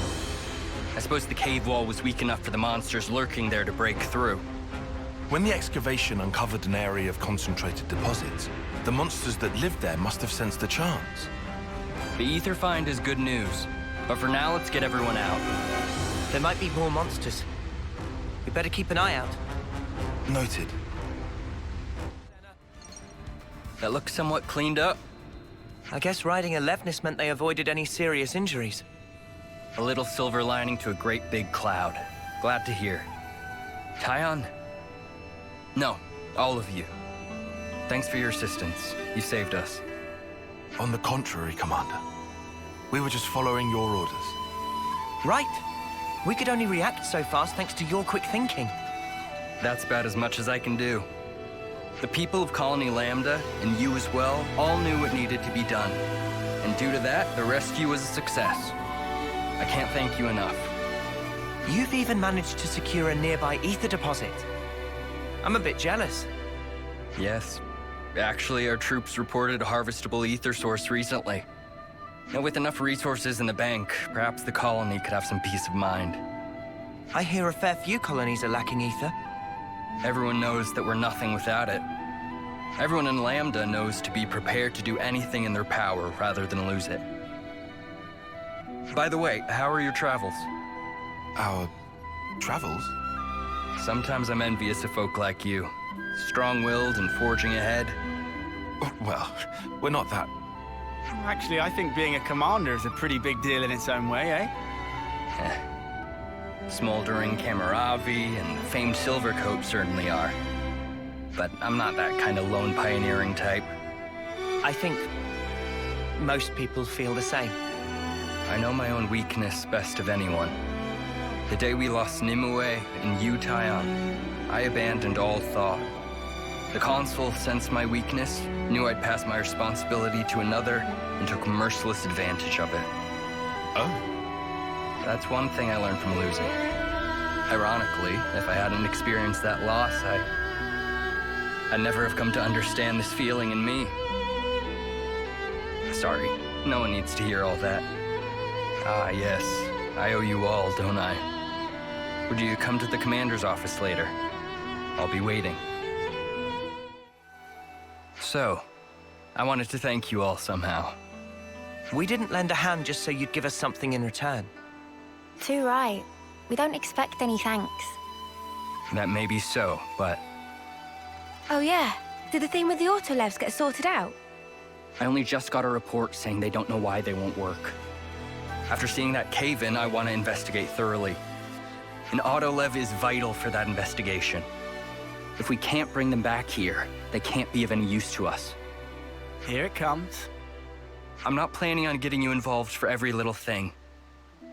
H: I suppose the cave wall was weak enough for the monsters lurking there to break through.
P: When the excavation uncovered an area of concentrated deposits, the monsters that lived there must have sensed a chance.
H: The ether find is good news, but for now, let's get everyone out.
D: There might be more monsters. We better keep an eye out.
P: Noted.
H: That looks somewhat cleaned up.
D: I guess riding Alevnis meant they avoided any serious injuries.
H: A little silver lining to a great big cloud. Glad to hear. Tyon? No, all of you. Thanks for your assistance. You saved us.
P: On the contrary, Commander. We were just following your orders.
D: Right. We could only react so fast thanks to your quick thinking.
H: That's about as much as I can do. The people of Colony Lambda, and you as well, all knew what needed to be done. And due to that, the rescue was a success. I can't thank you enough.
D: You've even managed to secure a nearby ether deposit. I'm a bit jealous.
H: Yes. Actually, our troops reported a harvestable ether source recently. Now, with enough resources in the bank, perhaps the colony could have some peace of mind.
D: I hear a fair few colonies are lacking ether.
H: Everyone knows that we're nothing without it. Everyone in Lambda knows to be prepared to do anything in their power rather than lose it. By the way, how are your travels?
P: Our travels?
H: Sometimes I'm envious of folk like you. Strong-willed and forging ahead.
P: Well, we're not that.
Q: Actually, I think being a commander is a pretty big deal in its own way, eh?
H: Smoldering Cammuravi and the famed Silvercoat certainly are. But I'm not that kind of lone pioneering type.
D: I think most people feel the same.
H: I know my own weakness best of anyone. The day we lost Nimue and you, Tyon, I abandoned all thought. The Consul sensed my weakness, knew I'd pass my responsibility to another, and took merciless advantage of it.
P: Oh?
H: That's one thing I learned from losing. Ironically, if I hadn't experienced that loss, I'd never have come to understand this feeling in me. Sorry, no one needs to hear all that. Ah, yes, I owe you all, don't I? Would you come to the commander's office later? I'll be waiting. So, I wanted to thank you all somehow.
D: We didn't lend a hand just so you'd give us something in return.
A: Too right. We don't expect any thanks.
H: That may be so, but
I: Oh yeah, did the thing with the autolevs get sorted out?
H: I only just got a report saying they don't know why they won't work. After seeing that cave-in, I want to investigate thoroughly. An autolev is vital for that investigation. If we can't bring them back here, they can't be of any use to us.
Q: Here it comes.
H: I'm not planning on getting you involved for every little thing.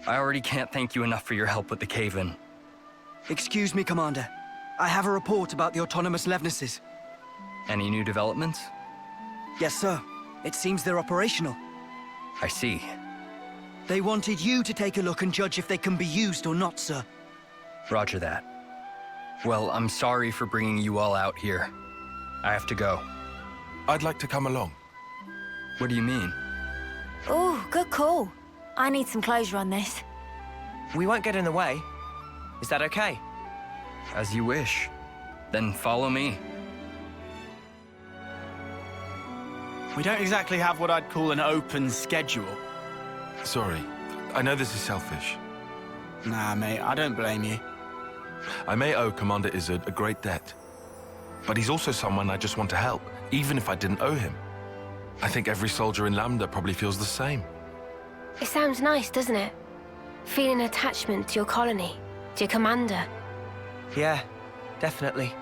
H: I already can't thank you enough for your help with the cave-in.
C: Excuse me, Commander. I have a report about the autonomous Levnesses.
H: Any new developments?
C: Yes, sir. It seems they're operational.
H: I see.
C: They wanted you to take a look and judge if they can be used or not, sir.
H: Roger that. Well, I'm sorry for bringing you all out here. I have to go.
P: I'd like to come along.
H: What do you mean?
A: Oh, good call. I need some closure on this.
D: We won't get in the way. Is that okay?
H: As you wish. Then follow me.
Q: We don't exactly have what I'd call an open schedule.
P: Sorry. I know this is selfish.
Q: Nah, mate, I don't blame you.
P: I may owe Commander Isurd a great debt. But he's also someone I just want to help, even if I didn't owe him. I think every soldier in Lambda probably feels the same.
I: It sounds nice, doesn't it? Feeling an attachment to your colony, to your commander.
D: Yeah, definitely.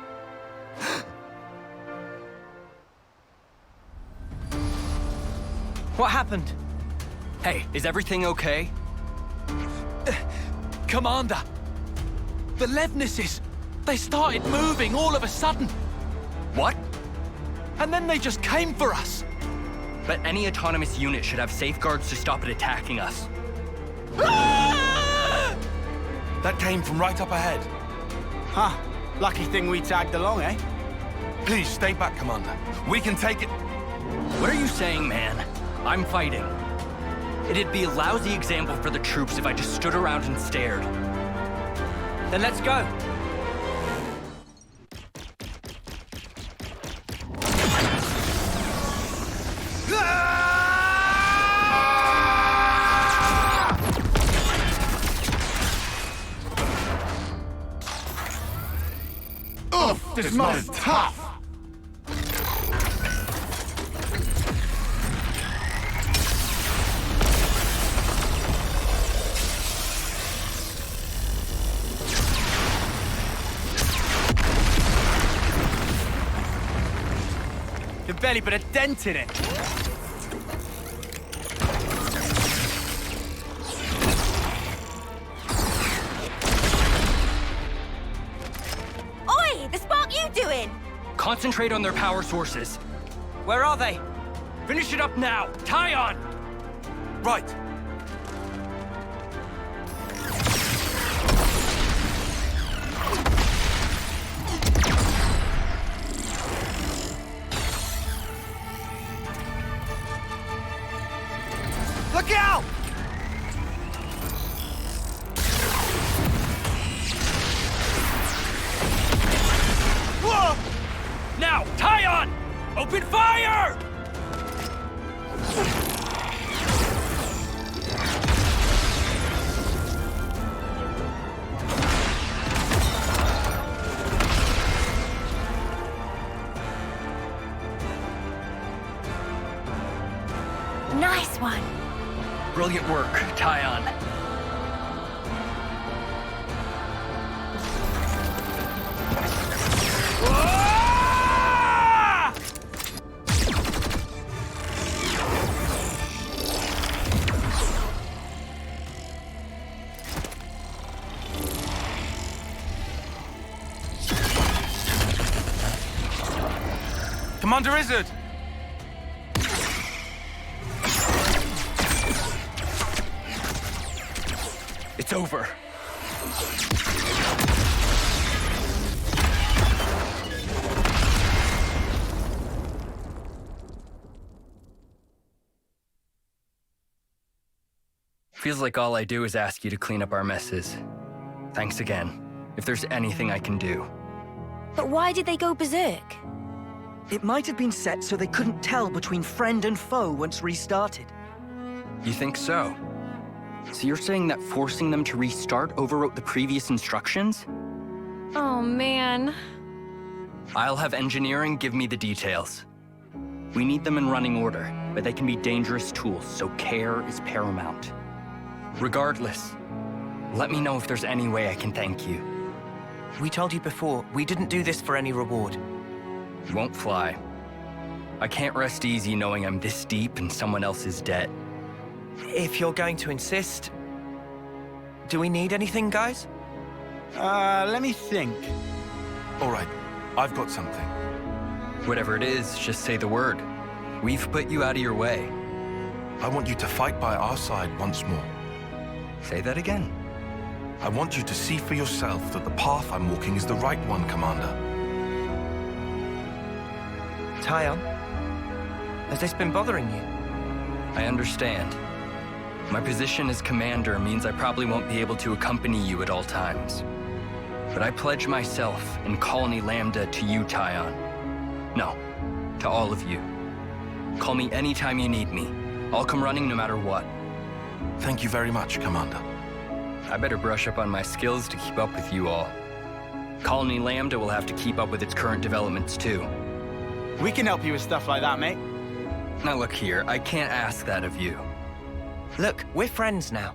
H: What happened? Hey, is everything okay?
R: Commander! The Levnesses! They started moving all of a sudden!
H: What?
R: And then they just came for us!
H: But any autonomous unit should have safeguards to stop it attacking us.
P: That came from right up ahead.
Q: Huh. Lucky thing we tagged along, eh?
P: Please, stay back, Commander. We can take it...
H: What are you saying, man? I'm fighting. It'd be a lousy example for the troops if I just stood around and stared.
D: Then let's go.
V: This man is tough!
Q: You've barely put a dent in it.
G: Oi! The spark you doing?
H: Concentrate on their power sources.
D: Where are they?
H: Finish it up now! Tie on!
P: Right.
B: Look out!
H: Whoa! Now, tie on! Open fire!
G: Nice one.
H: Brilliant work, Tyon.
P: Commander Isurd!
H: It's over. Feels like all I do is ask you to clean up our messes. Thanks again. If there's anything I can do.
I: But why did they go berserk?
C: It might have been set so they couldn't tell between friend and foe once restarted.
H: You think so? So you're saying that forcing them to restart overwrote the previous instructions?
S: Oh, man.
H: I'll have engineering give me the details. We need them in running order, but they can be dangerous tools, so care is paramount. Regardless, let me know if there's any way I can thank you.
D: We told you before, we didn't do this for any reward.
H: Won't fly. I can't rest easy knowing I'm this deep in someone else's debt.
D: If you're going to insist... Do we need anything, guys?
Q: Let me think.
P: All right, I've got something.
H: Whatever it is, just say the word. We've put you out of your way.
P: I want you to fight by our side once more.
H: Say that again.
P: I want you to see for yourself that the path I'm walking is the right one, Commander.
D: Tyon, has this been bothering you?
H: I understand. My position as commander means I probably won't be able to accompany you at all times. But I pledge myself in Colony Lambda to you, Tyon. No, to all of you. Call me anytime you need me. I'll come running no matter what.
P: Thank you very much, Commander.
H: I better brush up on my skills to keep up with you all. Colony Lambda will have to keep up with its current developments, too.
Q: We can help you with stuff like that, mate.
H: Now look here, I can't ask that of you.
D: Look, we're friends now.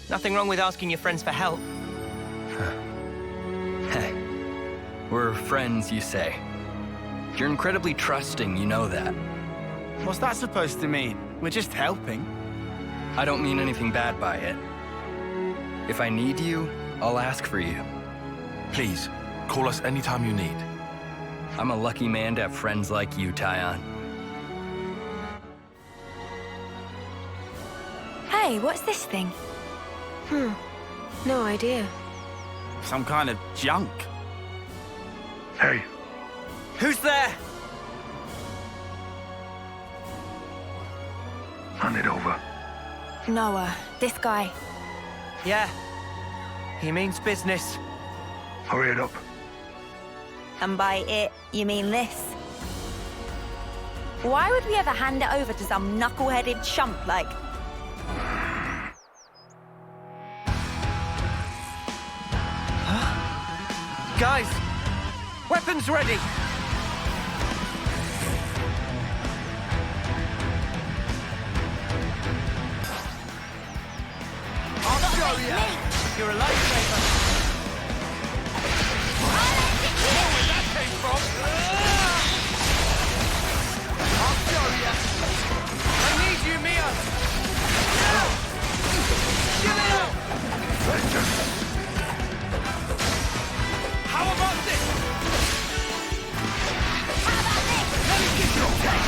D: Nothing wrong with asking your friends for help.
H: Hey, we're friends, you say. You're incredibly trusting, you know that.
Q: What's that supposed to mean? We're just helping.
H: I don't mean anything bad by it. If I need you, I'll ask for you.
P: Please, call us anytime you need.
H: I'm a lucky man to have friends like you, Tyon.
A: Hey, what's this thing?
I: No idea.
Q: Some kind of junk.
B: Hey.
D: Who's there?
B: Hand it over.
A: Noah, this guy.
D: Yeah. He means business.
B: Hurry it up.
A: And by it, you mean this? Why would we ever hand it over to some knuckle-headed chump like...
D: Guys, weapons ready.
L: I'll show you. You're a lifesaver. Where that came from? I'll show you. I need you, Mia. Give it up. How about this? Let me get your tank.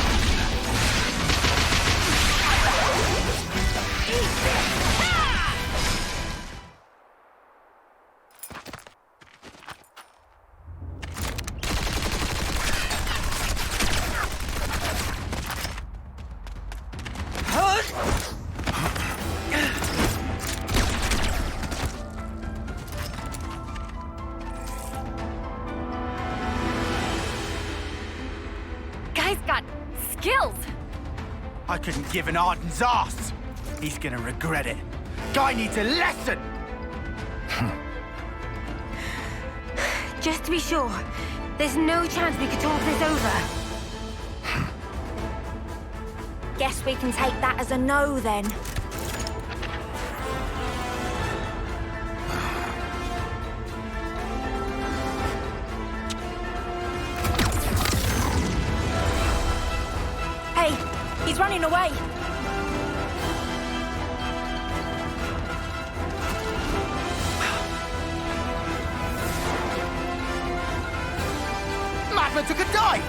Q: I couldn't give an Arden's ass. He's gonna regret it. Guy needs a lesson!
I: Just to be sure, there's no chance we could talk this over.
A: Guess we can take that as a no, then. Hey, he's running away.
Q: Madman took a dive!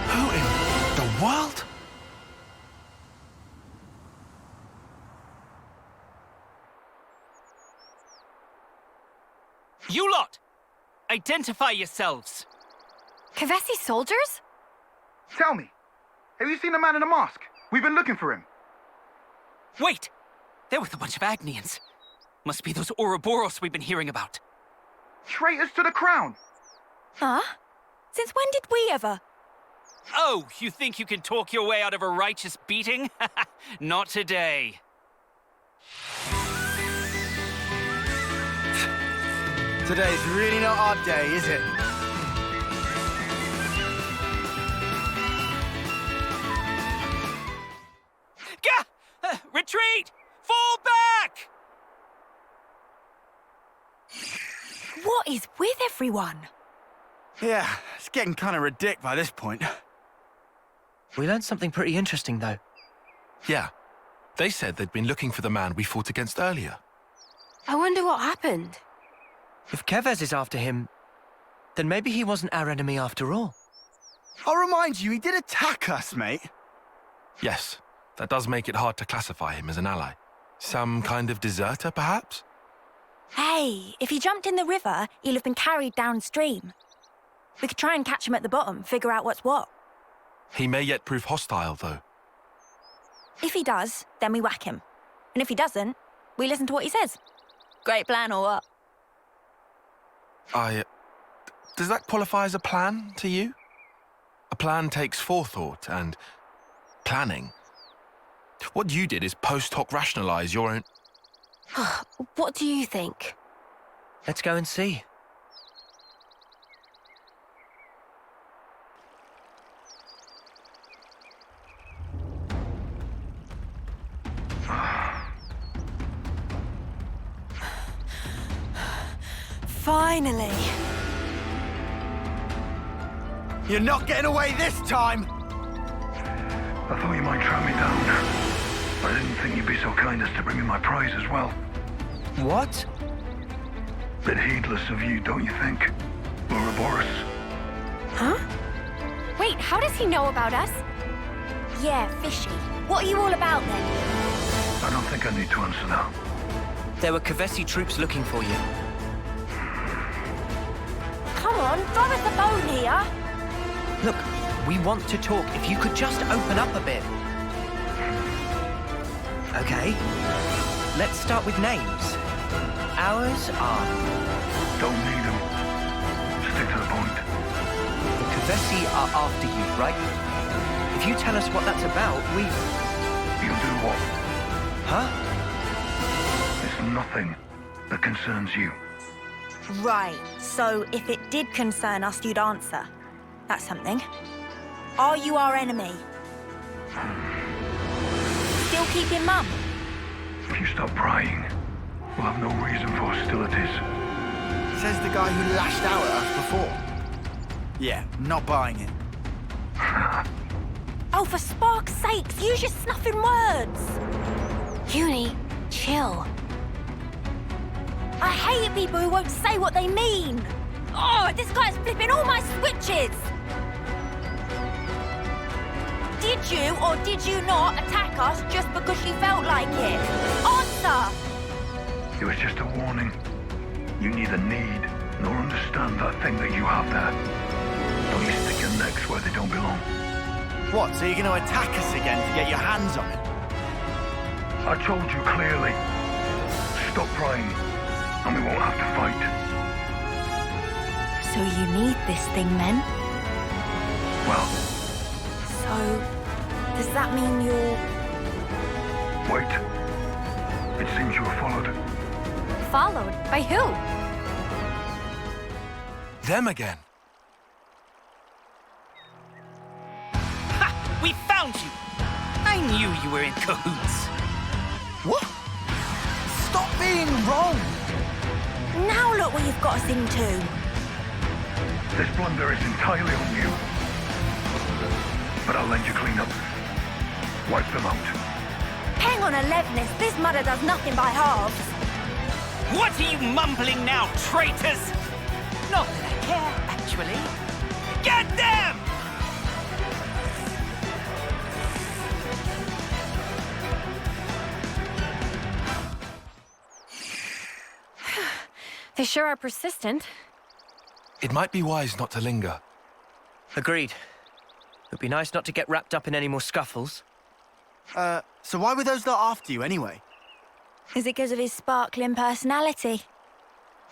P: Who in the world?
R: You lot! Identify yourselves!
S: Kevesi soldiers?
L: Tell me, have you seen a man in a mask? We've been looking for him.
R: Wait! They're with a bunch of Agnians. Must be those Ouroboros we've been hearing about.
L: Traitors to the crown!
A: Huh? Since when did we ever?
R: Oh, you think you can talk your way out of a righteous beating? Not today.
Q: Today's really not our day, is it?
R: Gah! Retreat! Fall back!
A: What is with everyone?
Q: Yeah, it's getting kind of ridiculous by this point.
D: We learned something pretty interesting, though.
P: Yeah. They said they'd been looking for the man we fought against earlier.
I: I wonder what happened.
D: If Keves is after him, then maybe he wasn't our enemy after all.
Q: I'll remind you, he did attack us, mate.
P: Yes, that does make it hard to classify him as an ally. Some kind of deserter, perhaps?
A: Hey, if he jumped in the river, he'll have been carried downstream. We could try and catch him at the bottom, figure out what's what.
P: He may yet prove hostile, though.
A: If he does, then we whack him. And if he doesn't, we listen to what he says. Great plan or what?
P: Does that qualify as a plan to you? A plan takes forethought and planning. What you did is post hoc rationalize your own...
I: What do you think?
D: Let's go and see.
A: Finally.
Q: You're not getting away this time!
M: I thought you might track me down. I didn't think you'd be so kind as to bring me my prize as well.
D: What?
M: Bit heedless of you, don't you think? Ouroboros.
S: Huh? Wait, how does he know about us?
G: Yeah, fishy. What are you all about then?
M: I don't think I need to answer that.
D: There were Kevesi troops looking for you.
A: Come on, throw us a bone here.
D: Look, we want to talk. If you could just open up a bit. Okay. Let's start with names. Ours are...
M: Don't need them. Stick to the point.
D: The Kevesi are after you, right? If you tell us what that's about, we...
M: You'll do what?
D: Huh?
M: It's nothing that concerns you.
A: Right, so if it did concern us, you'd answer. That's something. Are you our enemy? Still keeping mum?
M: If you stop prying, we'll have no reason for hostilities.
Q: Says the guy who lashed out at us before. Yeah, not buying it.
A: Oh, for spark's sakes, use your snuffing words!
I: Uni, chill.
A: I hate people who won't say what they mean! Oh, this guy's flipping all my switches! Did you or did you not attack us just because you felt like it? Answer!
M: It was just a warning. You neither need nor understand that thing that you have there. Don't you stick your necks where they don't belong.
Q: What, so you're going to attack us again to get your hands on it?
M: I told you clearly. Stop prying, and we won't have to fight.
A: So you need this thing, then?
M: Well...
A: So... does that mean you're...
M: Wait. It seems you were followed.
S: Followed? By who?
P: Them again.
R: Ha! We found you! I knew you were in cahoots.
Q: What? Stop being wrong!
A: Now look what you've got us into.
M: This blunder is entirely on you. But I'll lend you clean up. Wipe them out.
A: Hang on, Alevnis, this mother does nothing by halves.
R: What are you mumbling now, traitors? Not that I care, actually. Get them!
S: They sure are persistent.
P: It might be wise not to linger.
D: Agreed. It'd be nice not to get wrapped up in any more scuffles.
Q: So why were those lot after you anyway?
A: Is it because of his sparkling personality?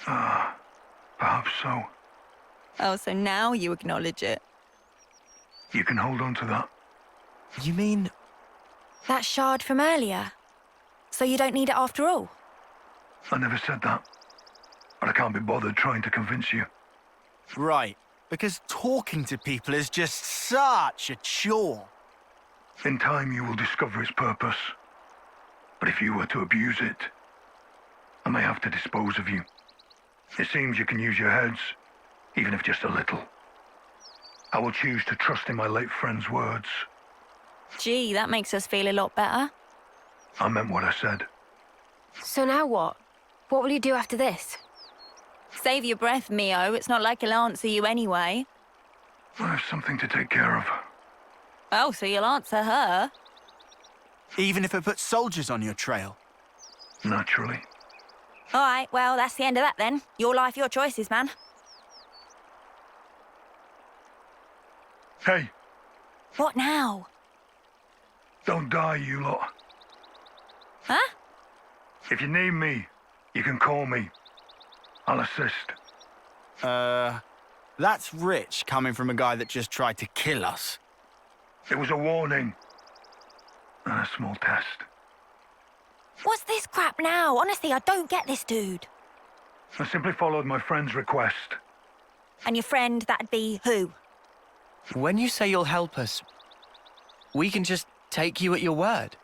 M: Perhaps so.
A: Oh, so now you acknowledge it.
M: You can hold on to that.
D: You mean...
A: That shard from earlier? So you don't need it after all?
M: I never said that. But I can't be bothered trying to convince you.
Q: Right, because talking to people is just such a chore.
M: In time, you will discover its purpose. But if you were to abuse it, I may have to dispose of you. It seems you can use your heads, even if just a little. I will choose to trust in my late friend's words.
A: Gee, that makes us feel a lot better.
M: I meant what I said.
I: So now what? What will you do after this?
A: Save your breath, Mio. It's not like he'll answer you anyway.
M: I have something to take care of.
A: Oh, so you'll answer her?
Q: Even if it puts soldiers on your trail?
M: Naturally.
A: All right, well, that's the end of that then. Your life, your choices, man.
M: Hey.
A: What now?
M: Don't die, you lot.
A: Huh?
M: If you need me, you can call me. I'll assist.
Q: That's rich coming from a guy that just tried to kill us.
M: It was a warning. and a small test.
A: What's this crap now? Honestly, I don't get this, dude.
M: I simply followed my friend's request.
A: And your friend, that'd be who?
D: When you say you'll help us, we can just take you at your word.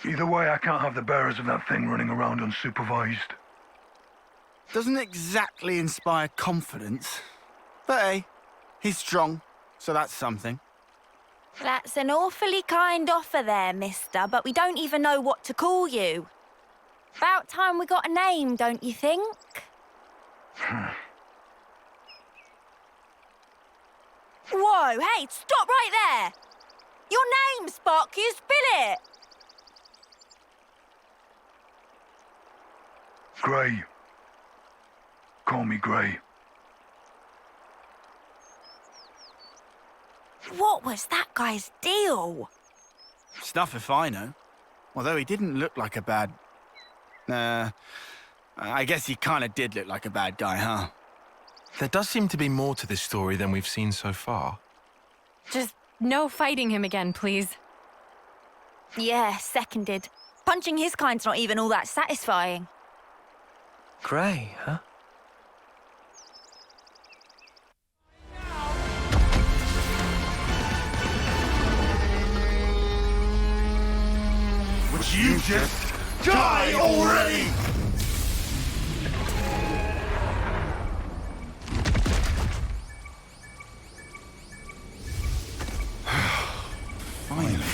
M: Either way, I can't have the bearers of that thing running around unsupervised.
Q: Doesn't exactly inspire confidence. But hey, he's strong, so that's something.
A: That's an awfully kind offer there, mister, but we don't even know what to call you. About time we got a name, don't you think? Whoa, hey, stop right there! Your name, Spock, you spill it!
M: Grey. Call me Grey.
A: What was that guy's deal?
Q: Stuff if I know. Although he didn't look like a bad... I guess he kind of did look like a bad guy, huh?
P: There does seem to be more to this story than we've seen so far.
S: Just no fighting him again, please.
A: Yeah, seconded. Punching his kind's not even all that satisfying.
D: Grey, huh?
V: Would you just die already?
Q: Finally.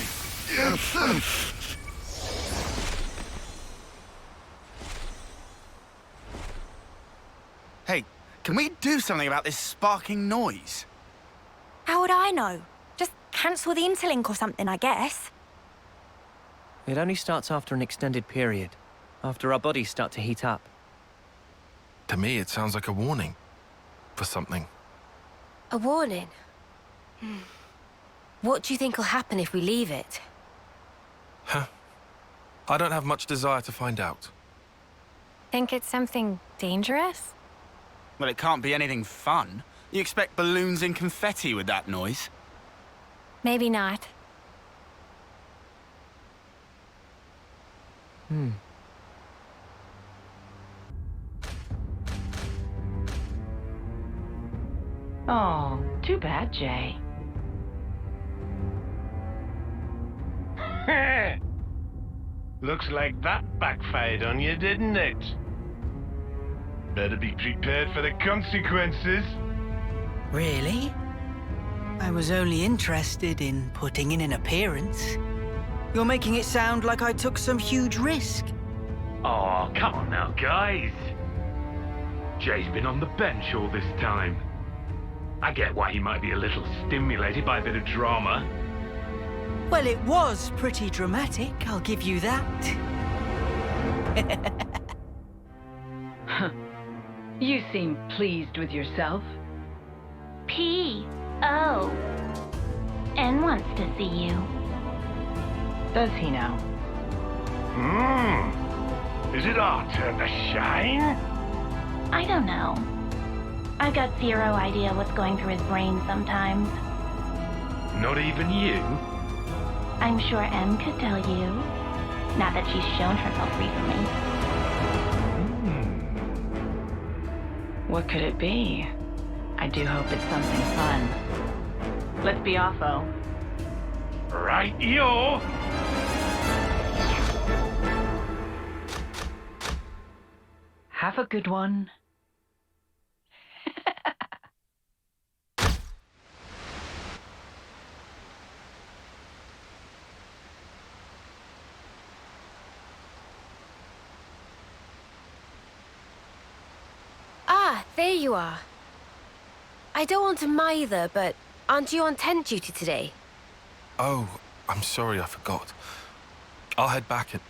Q: Hey, can we do something about this sparking noise?
A: How would I know? Just cancel the interlink or something, I guess.
D: It only starts after an extended period, after our bodies start to heat up.
P: To me, it sounds like a warning for something.
I: A warning? What do you think will happen if we leave it?
P: Huh? I don't have much desire to find out.
S: Think it's something dangerous?
Q: Well, it can't be anything fun. You expect balloons and confetti with that noise?
S: Maybe not.
O: Oh, too bad, Jay.
B: Looks like that backfired on you, didn't it? Better be prepared for the consequences.
C: Really? I was only interested in putting in an appearance. You're making it sound like I took some huge risk.
J: Oh, come on now, guys. Jay's been on the bench all this time. I get why he might be a little stimulated by a bit of drama.
C: Well, it was pretty dramatic, I'll give you that.
O: You seem pleased with yourself.
G: P.O. N wants to see you.
O: Does he now?
J: Is it our turn to shine?
G: I don't know. I've got zero idea what's going through his brain sometimes.
J: Not even you?
G: I'm sure M could tell you. Now that she's shown herself recently.
O: What could it be? I do hope it's something fun. Let's be off-o.
J: Right-yo!
O: Have a good one.
I: Ah, there you are. I don't want to mither, but aren't you on tent duty today?
P: Oh, I'm sorry, I forgot. I'll head back and...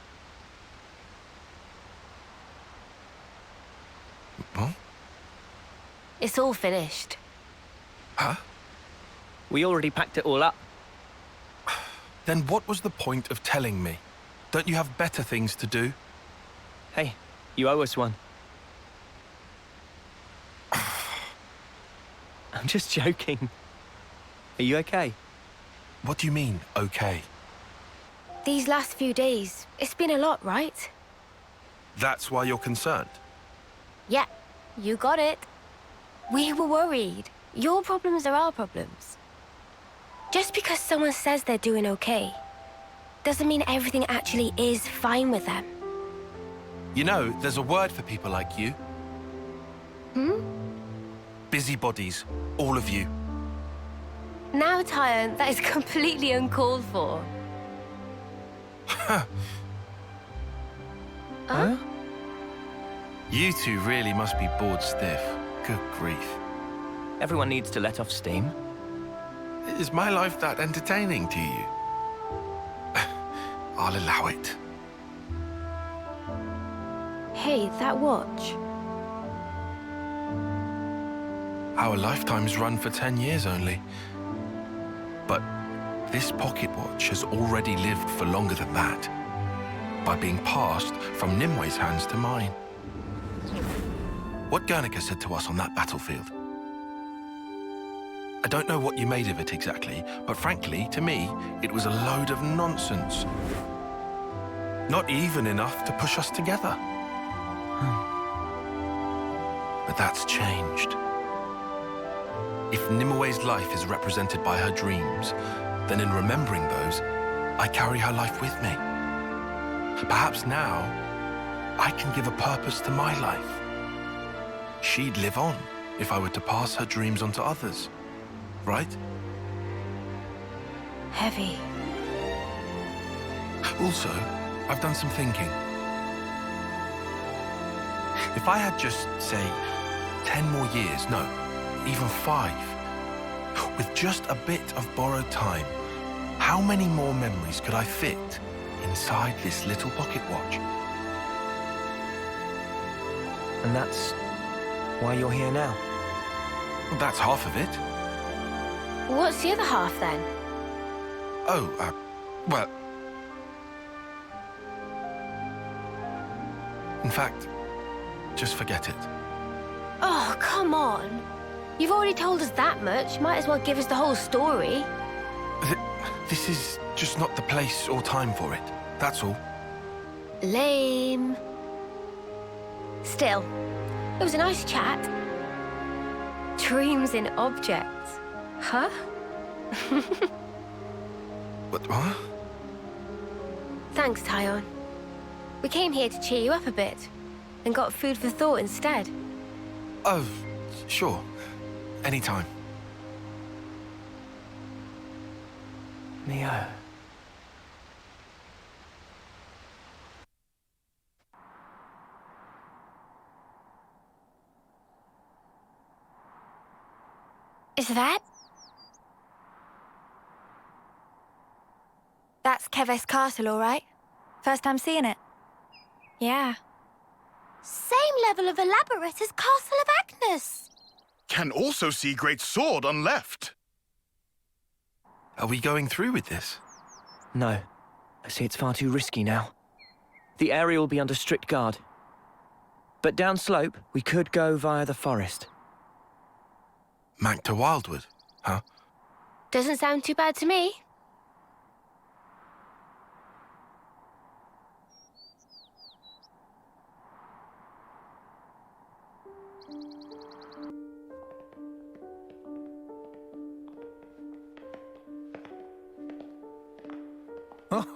P: What?
I: It's all finished.
P: Huh?
D: We already packed it all up.
P: Then what was the point of telling me? Don't you have better things to do?
D: Hey, you owe us one. I'm just joking. Are you okay?
P: What do you mean, okay?
I: These last few days, it's been a lot, right?
P: That's why you're concerned?
I: Yeah, you got it. We were worried. Your problems are our problems. Just because someone says they're doing okay, doesn't mean everything actually is fine with them.
P: You know, there's a word for people like you.
I: Hmm?
P: Busybodies, all of you.
I: Now, Tyon, that is completely uncalled for.
P: Huh? You two really must be bored stiff. Good grief.
D: Everyone needs to let off steam.
P: Is my life that entertaining to you? I'll allow it.
I: Hey, that watch.
P: Our lifetimes run for 10 years only. But this pocket watch has already lived for longer than that, by being passed from Nimwe's hands to mine. What Guernica said to us on that battlefield. I don't know what you made of it exactly, but frankly, to me, it was a load of nonsense. Not even enough to push us together. But that's changed. If Nimwe's life is represented by her dreams, then in remembering those, I carry her life with me. Perhaps now, I can give a purpose to my life. She'd live on if I were to pass her dreams on to others, right?
I: Heavy.
P: Also, I've done some thinking. If I had just, say, 10 more years, no, even 5, with just a bit of borrowed time, how many more memories could I fit inside this little pocket watch?
D: And that's why you're here now?
P: Well, that's half of it.
I: What's the other half, then?
P: Oh, well... In fact, just forget it.
I: Oh, come on. You've already told us that much. Might as well give us the whole story.
P: This is just not the place or time for it. That's all.
I: Lame. Still, it was a nice chat. Dreams in objects. Huh?
P: What?
I: Thanks, Tyon. We came here to cheer you up a bit, and got food for thought instead.
P: Oh, sure. Anytime.
D: Neo.
I: Is that?
A: That's Keves Castle, all right? First time seeing it?
S: Yeah.
G: Same level of elaborate as Castle of Agnus.
V: Can also see Great Sword on left.
P: Are we going through with this?
D: No. I see it's far too risky now. The area will be under strict guard. But downslope, we could go via the forest.
P: Mac to Wildwood, huh?
I: Doesn't sound too bad to me.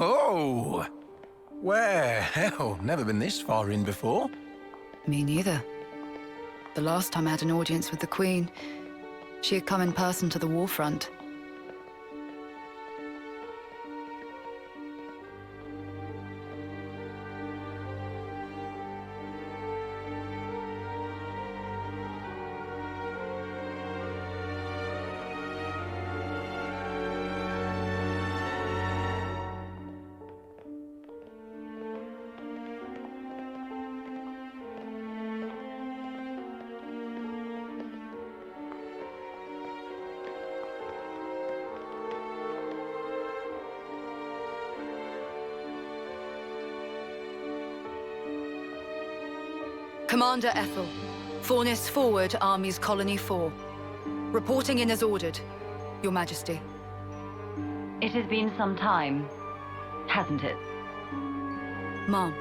E: Oh! Where? Hell, never been this far in before.
K: Me neither. The last time I had an audience with the Queen, she had come in person to the war front. Commander Ethel, Fornis forward, Armies Colony 4. Reporting in as ordered, Your Majesty.
O: It has been some time. hasn't it?
K: Mom,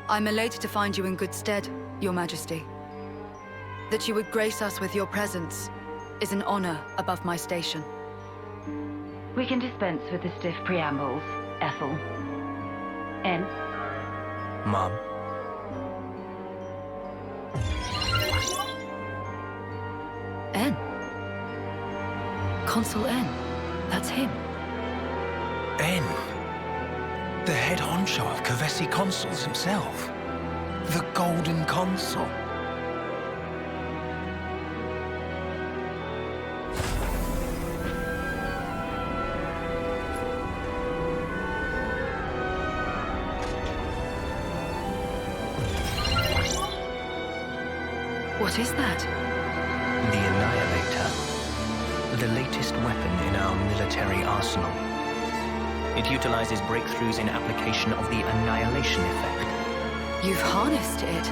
K: I'm elated to find you in good stead, Your Majesty. That you would grace us with your presence is an honor above my station.
O: We can dispense with the stiff preambles, Ethel. N.
D: Mom.
K: N. Consul N. That's him.
E: N. The head honcho of Kevesi Consuls himself. The Golden Consul.
K: What is that?
D: The Annihilator. The latest weapon in our military arsenal. It utilizes breakthroughs in application of the annihilation effect.
K: You've harnessed it.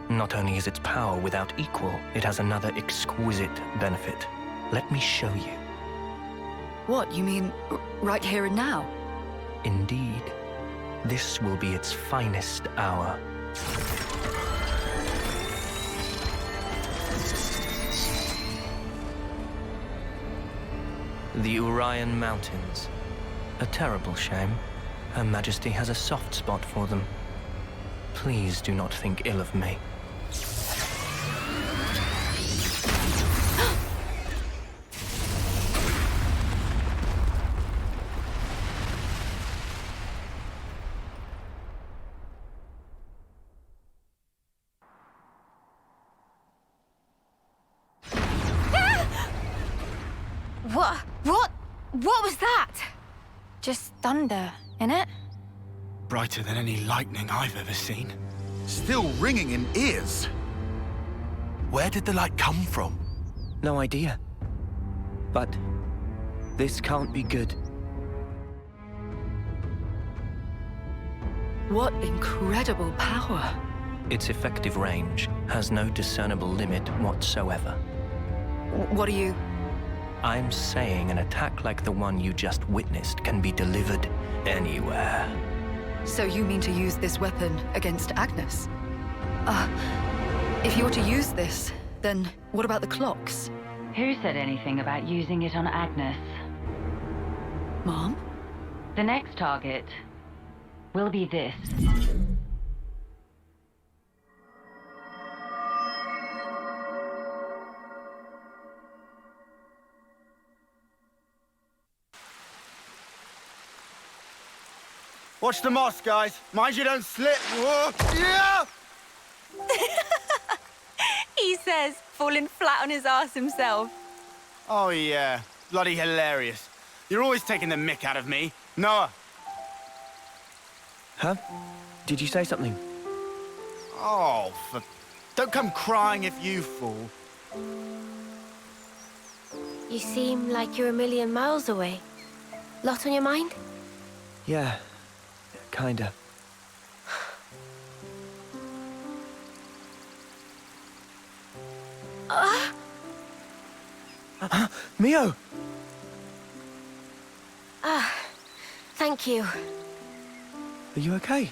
D: Not only is its power without equal, it has another exquisite benefit. Let me show you.
K: What, you mean right here and now?
D: Indeed. This will be its finest hour. The Urian Mountains. A terrible shame. Her Majesty has a soft spot for them. Please do not think ill of me.
S: What was that?
A: Just thunder, innit?
Q: Brighter than any lightning I've ever seen.
L: Still ringing in ears. Where did the light come from?
D: No idea. But this can't be good.
K: What incredible power.
D: Its effective range has no discernible limit whatsoever.
K: What are you...
D: I'm saying an attack like the one you just witnessed can be delivered anywhere.
K: So you mean to use this weapon against Agnus? If you were to use this, then what about the clocks?
O: Who said anything about using it on Agnus?
K: Mom?
O: The next target will be this.
Q: Watch the moss, guys. Mind you don't slip. Whoa. Yeah!
A: He says, falling flat on his ass himself.
Q: Oh, yeah. Bloody hilarious. You're always taking the mick out of me. Noah.
D: Huh? Did you say something?
Q: Oh, don't come crying if you fall.
I: You seem like you're a million miles away. Lot on your mind?
D: Yeah, kinda. Mio!
I: Thank you.
D: Are you okay?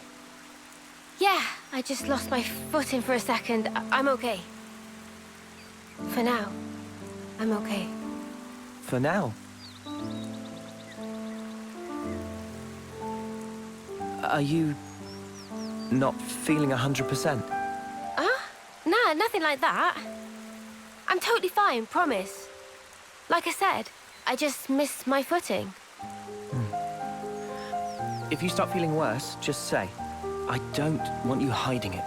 I: Yeah, I just lost my footing for a second. I'm okay. For now, I'm okay.
D: For now? Are you not feeling 100%?
I: Nah, nothing like that. I'm totally fine, promise. Like I said, I just missed my footing.
D: If you start feeling worse, just say. I don't want you hiding it.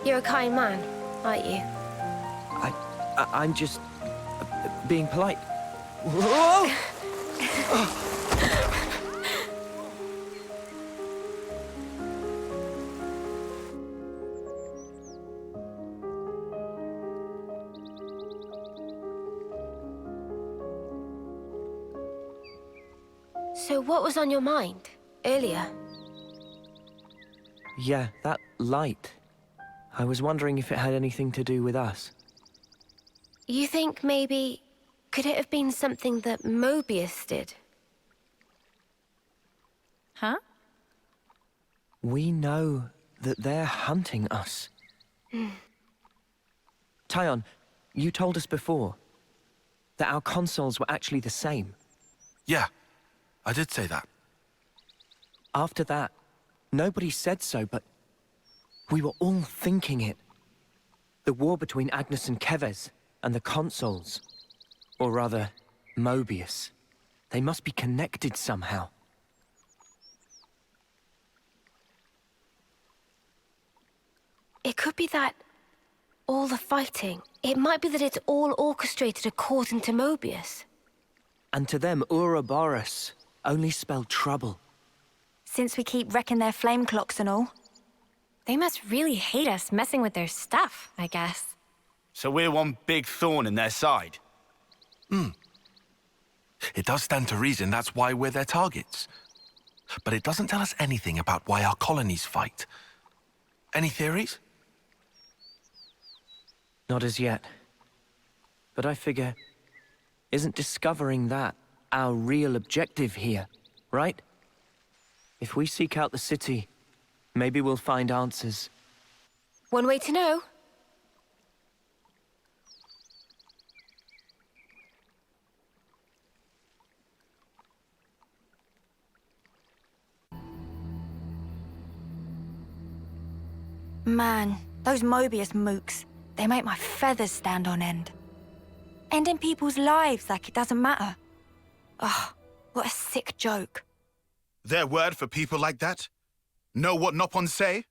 I: You're a kind man, aren't you?
D: I'm just being polite. Whoa!
I: So what was on your mind earlier?
D: Yeah, that light. I was wondering if it had anything to do with us.
I: You think maybe... could it have been something that Moebius did?
S: Huh?
D: We know that they're hunting us. Tyon, you told us before that our consuls were actually the same.
P: Yeah, I did say that.
D: After that, nobody said so, but we were all thinking it. The war between Agnus and Keves and the consuls. Or rather, Moebius. They must be connected somehow.
I: It could be that all the fighting, it might be that it's all orchestrated according to Moebius.
D: And to them, Ouroboros only spelled trouble.
A: Since we keep wrecking their flame clocks and all.
S: They must really hate us messing with their stuff, I guess.
Q: So we're one big thorn in their side?
P: It does stand to reason that's why we're their targets. But it doesn't tell us anything about why our colonies fight. Any theories?
D: Not as yet. But I figure, isn't discovering that our real objective here, right? If we seek out the city, maybe we'll find answers.
I: One way to know.
A: Man, those Moebius mooks, they make my feathers stand on end. Ending people's lives like it doesn't matter. Oh, what a sick joke.
V: Their word for people like that? Know what Nopon say?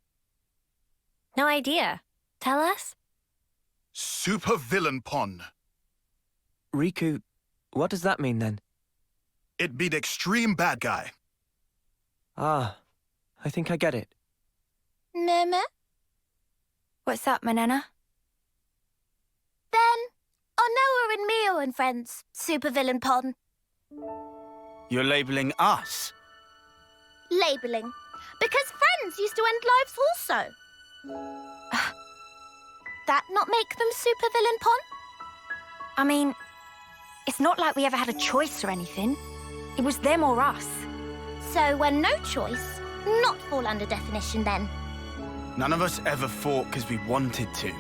S: No idea. Tell us?
V: Super villain pon.
D: Riku, what does that mean then?
V: It be the extreme bad guy.
D: Ah, I think I get it.
G: Meme?
A: What's up, Manana?
G: Ben, Onoa and Mio and friends, supervillain pon.
Q: You're labeling us?
G: Labelling. Because friends used to end lives also. That not make them supervillain pon?
A: I mean, it's not like we ever had a choice or anything. It was them or us.
G: So when no choice, not fall under definition then.
Q: None of us ever fought because we wanted to.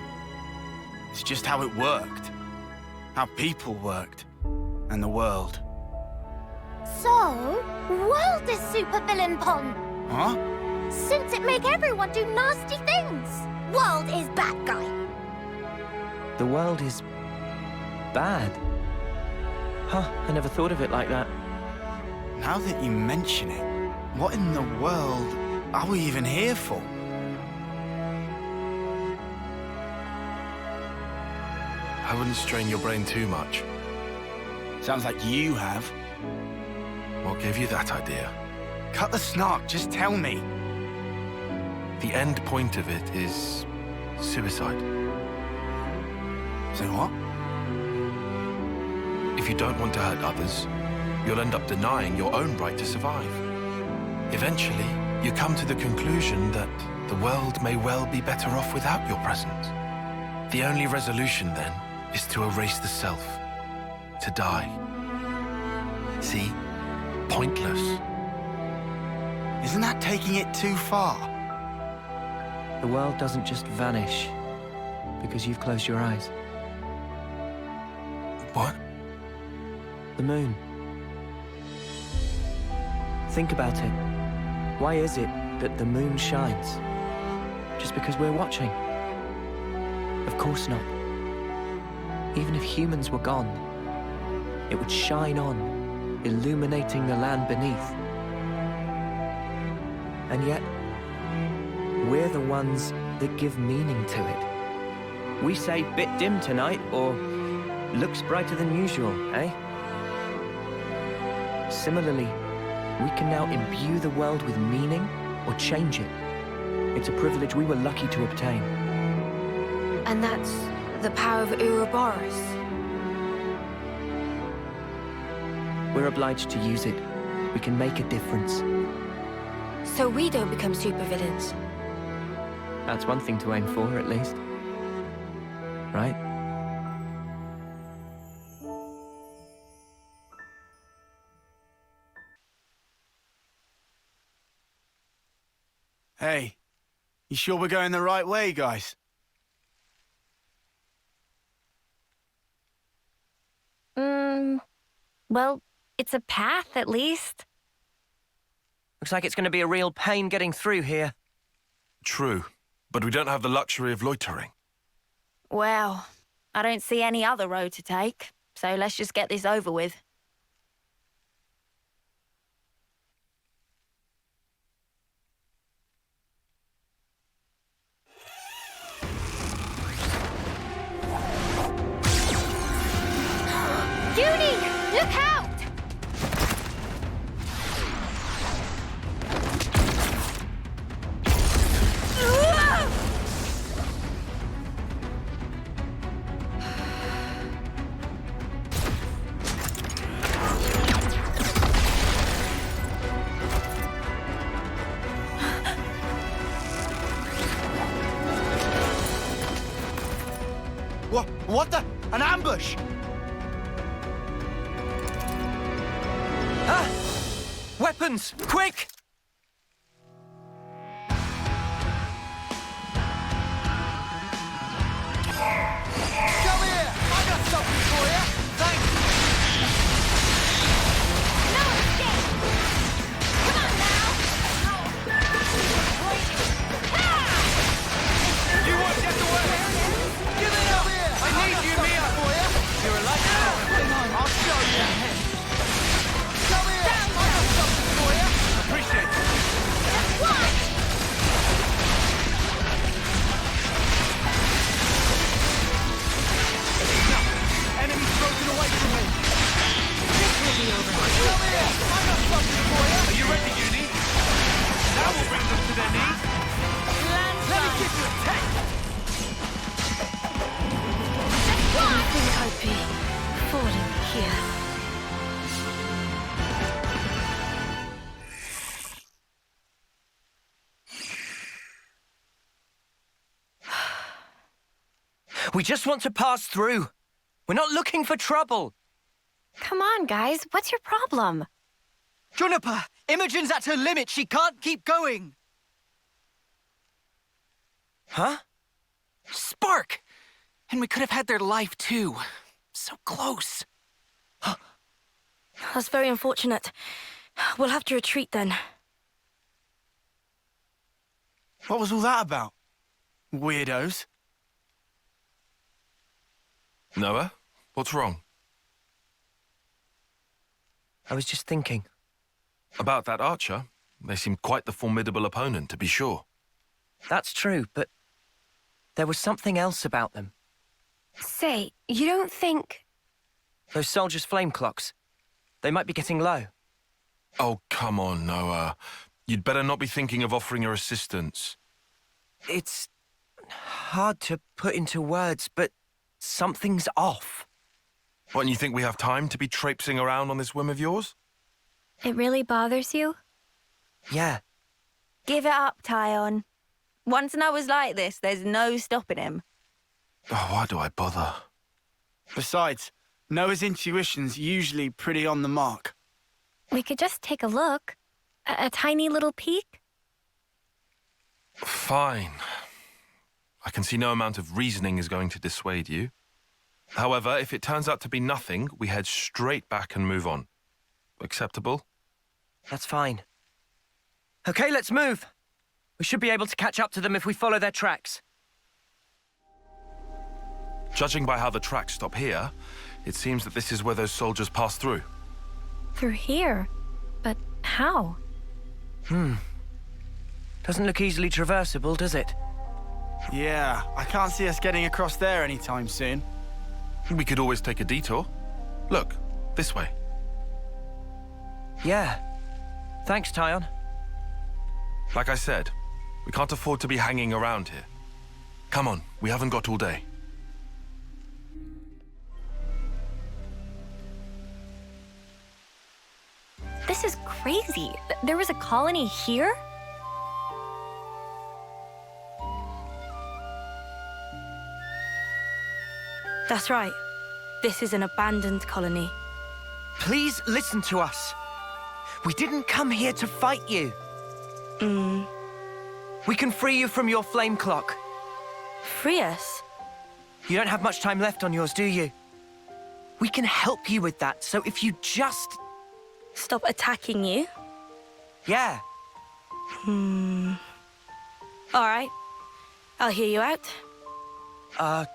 Q: It's just how it worked. How people worked. And the world.
G: So, world is supervillain pon.
Q: Huh?
G: Since it make everyone do nasty things. World is bad guy.
D: The world is... bad. Huh, I never thought of it like that.
Q: Now that you mention it, what in the world are we even here for?
P: I wouldn't strain your brain too much.
Q: Sounds like you have.
P: What gave you that idea?
Q: Cut the snark, just tell me.
P: The end point of it is... suicide.
Q: So what?
P: If you don't want to hurt others, you'll end up denying your own right to survive. Eventually, you come to the conclusion that the world may well be better off without your presence. The only resolution, then, is to erase the self. To die. See? Pointless.
Q: Isn't that taking it too far?
D: The world doesn't just vanish because you've closed your eyes.
P: What?
D: The moon. Think about it. Why is it that the moon shines? Just because we're watching? Of course not. Even if humans were gone, it would shine on, illuminating the land beneath. And yet, we're the ones that give meaning to it. We say, bit dim tonight, or looks brighter than usual, eh? Similarly, we can now imbue the world with meaning or change it. It's a privilege we were lucky to obtain.
I: And that's the power of Ouroboros.
D: We're obliged to use it, we can make a difference.
I: So we don't become supervillains.
D: That's one thing to aim for, at least. Right?
Q: Hey, you sure we're going the right way, guys?
S: Well, it's a path, at least.
D: Looks like it's going to be a real pain getting through here.
P: True, but we don't have the luxury of loitering.
A: Well, I don't see any other road to take, so let's just get this over with.
G: Junie, look out!
Q: What the? An ambush!
D: Ah! Weapons! Quick!
L: Come here! I got something for you! Thanks!
G: No escape! Come on now!
L: You won't get away! Give it up! I need you, Mia! For you. You're a light. I'll show you. Come here! I got something for you! Appreciate it.
G: Just watch!
L: Enemy's broken away from me. This will be over. Come here! I got something for you! Are you ready, Uni? That will bring them to their knees. Let me give you a test!
I: I think I'd be falling here.
D: We just want to pass through. We're not looking for trouble.
S: Come on, guys. What's your problem?
C: Juniper! Imogen's at her limit. She can't keep going.
D: Huh?
F: Spark! And we could have had their life, too. So close.
I: That's very unfortunate. We'll have to retreat then.
Q: What was all that about? Weirdos.
P: Noah, what's wrong?
D: I was just thinking.
P: About that archer? They seem quite the formidable opponent, to be sure.
D: That's true, but there was something else about them.
I: Say, you don't think...
D: Those soldiers' flame clocks. They might be getting low.
P: Oh, come on, Noah. You'd better not be thinking of offering your assistance.
D: It's hard to put into words, but something's off.
P: What, and you think we have time to be traipsing around on this whim of yours?
S: It really bothers you?
D: Yeah.
A: Give it up, Tyon. Once Noah's like this, there's no stopping him.
P: Oh, why do I bother?
Q: Besides, Noah's intuition's usually pretty on the mark.
S: We could just take a look. A tiny little peek?
P: Fine. I can see no amount of reasoning is going to dissuade you. However, if it turns out to be nothing, we head straight back and move on. Acceptable?
D: That's fine. Okay, let's move. We should be able to catch up to them if we follow their tracks.
P: Judging by how the tracks stop here, it seems that this is where those soldiers passed through.
S: Through here? But how?
D: Doesn't look easily traversable, does it?
Q: Yeah, I can't see us getting across there anytime soon.
P: We could always take a detour. Look, this way.
D: Yeah. Thanks, Tyon.
P: Like I said, we can't afford to be hanging around here. Come on, we haven't got all day.
S: This is crazy. There was a colony here?
A: That's right. This is an abandoned colony.
D: Please listen to us. We didn't come here to fight you. We can free you from your flame clock.
A: Free us?
D: You don't have much time left on yours, do you? We can help you with that, so if you just...
A: Stop attacking you?
D: Yeah.
A: All right. I'll hear you out.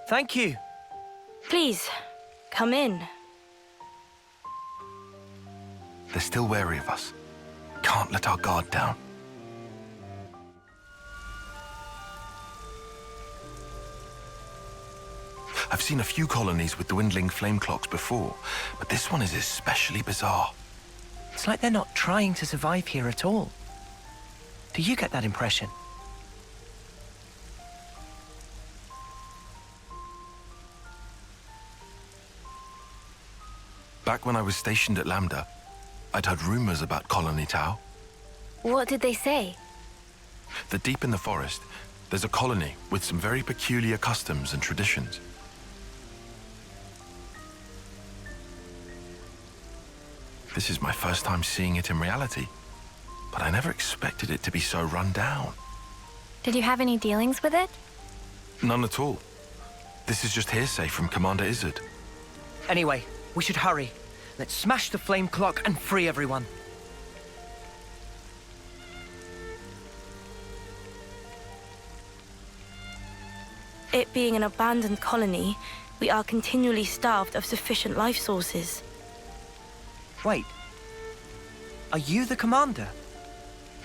D: Thank you.
A: Please, come in.
P: They're still wary of us. Can't let our guard down. I've seen a few colonies with dwindling flame clocks before, but this one is especially bizarre.
D: It's like they're not trying to survive here at all. Do you get that impression?
P: Back when I was stationed at Lambda, I'd heard rumors about Colony Tau.
I: What did they say?
P: That deep in the forest, there's a colony with some very peculiar customs and traditions. This is my first time seeing it in reality, but I never expected it to be so run down.
S: Did you have any dealings with it?
P: None at all. This is just hearsay from Commander Isurd.
D: Anyway, we should hurry. Let's smash the flame clock and free everyone.
A: It being an abandoned colony, we are continually starved of sufficient life sources.
D: Wait. Are you the commander?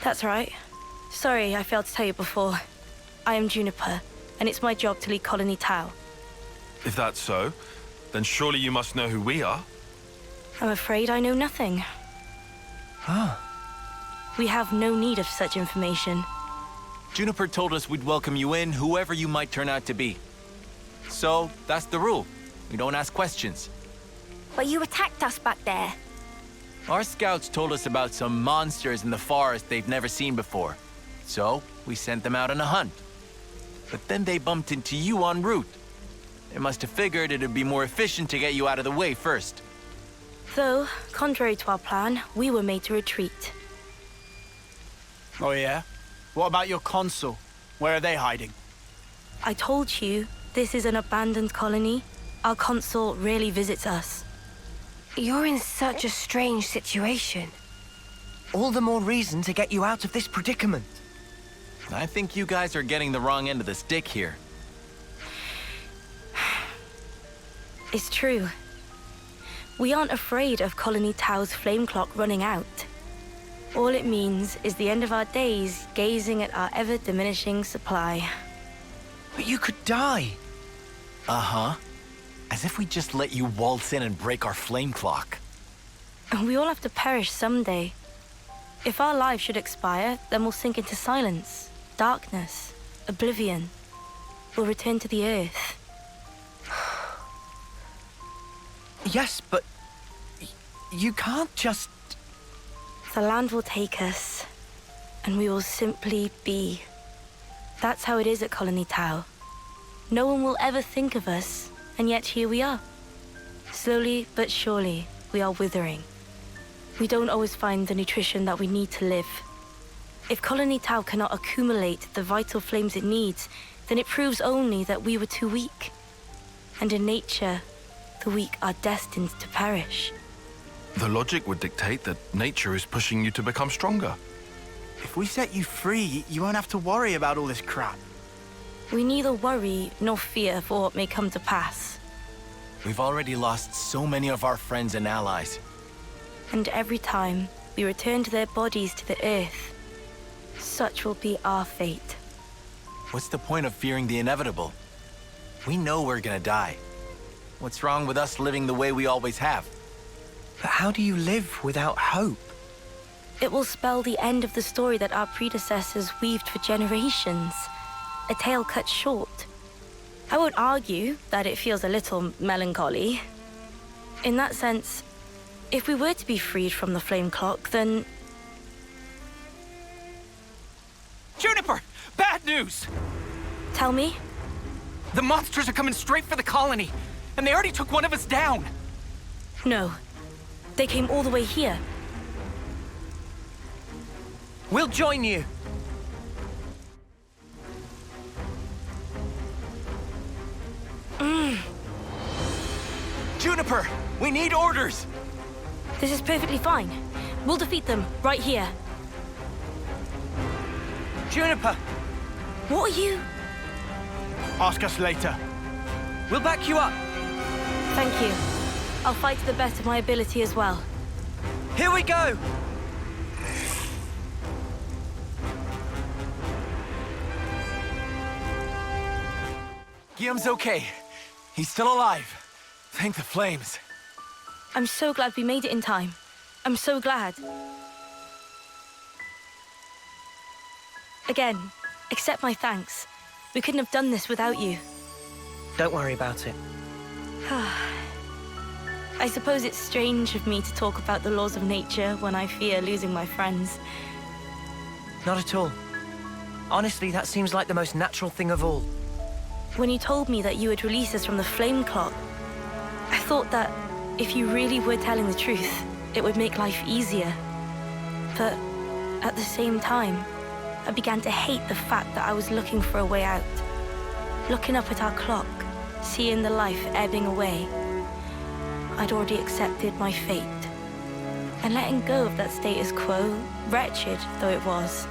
A: That's right. Sorry, I failed to tell you before. I am Juniper, and it's my job to lead Colony Tau.
P: If that's so, then surely you must know who we are.
A: I'm afraid I know nothing.
D: Ah.
A: We have no need of such information.
N: Juniper told us we'd welcome you in, whoever you might turn out to be. So, that's the rule. We don't ask questions.
G: But you attacked us back there.
N: Our scouts told us about some monsters in the forest they've never seen before. So, we sent them out on a hunt. But then they bumped into you en route. They must have figured it'd be more efficient to get you out of the way first.
A: Though, contrary to our plan, we were made to retreat.
Q: Oh yeah? What about your consul? Where are they hiding?
A: I told you, this is an abandoned colony. Our consul rarely visits us.
I: You're in such a strange situation.
D: All the more reason to get you out of this predicament.
N: I think you guys are getting the wrong end of the stick here.
A: It's true. We aren't afraid of Colony Tau's flame clock running out. All it means is the end of our days gazing at our ever-diminishing supply.
D: But you could die.
N: Uh-huh. As if we just let you waltz in and break our flame clock.
A: We all have to perish someday. If our lives should expire, then we'll sink into silence, darkness, oblivion. We'll return to the earth.
D: Yes, but... you can't just...
A: The land will take us, and we will simply be. That's how it is at Colony Tau. No one will ever think of us, and yet here we are. Slowly but surely, we are withering. We don't always find the nutrition that we need to live. If Colony Tau cannot accumulate the vital flames it needs, then it proves only that we were too weak. And in nature, the weak are destined to perish.
P: The logic would dictate that nature is pushing you to become stronger.
Q: If we set you free, you won't have to worry about all this crap.
A: We neither worry nor fear for what may come to pass.
N: We've already lost so many of our friends and allies.
A: And every time we return to their bodies to the earth, such will be our fate.
N: What's the point of fearing the inevitable? We know we're gonna die. What's wrong with us living the way we always have?
D: But how do you live without hope?
A: It will spell the end of the story that our predecessors weaved for generations. A tale cut short. I won't argue that it feels a little melancholy. In that sense,
T: If we were to be freed from the flame clock, then...
F: Juniper! Bad news!
T: Tell me?
F: The monsters are coming straight for the colony, and they already took one of us down.
T: No. They came all the way here.
D: We'll join you.
F: Juniper, we need orders.
T: This is perfectly fine. We'll defeat them right here.
D: Juniper!
T: What are you?
Q: Ask us later.
D: We'll back you up.
T: Thank you. I'll fight to the best of my ability as well.
D: Here we go!
F: Guillaume's okay. He's still alive. Thank the flames.
T: I'm so glad we made it in time. I'm so glad. Again, accept my thanks. We couldn't have done this without you.
D: Don't worry about it.
T: I suppose it's strange of me to talk about the laws of nature when I fear losing my friends.
D: Not at all. Honestly, that seems like the most natural thing of all.
T: When you told me that you would release us from the flame clock, I thought that if you really were telling the truth, it would make life easier. But at the same time, I began to hate the fact that I was looking for a way out. Looking up at our clock, seeing the life ebbing away, I'd already accepted my fate. And letting go of that status quo, wretched though it was,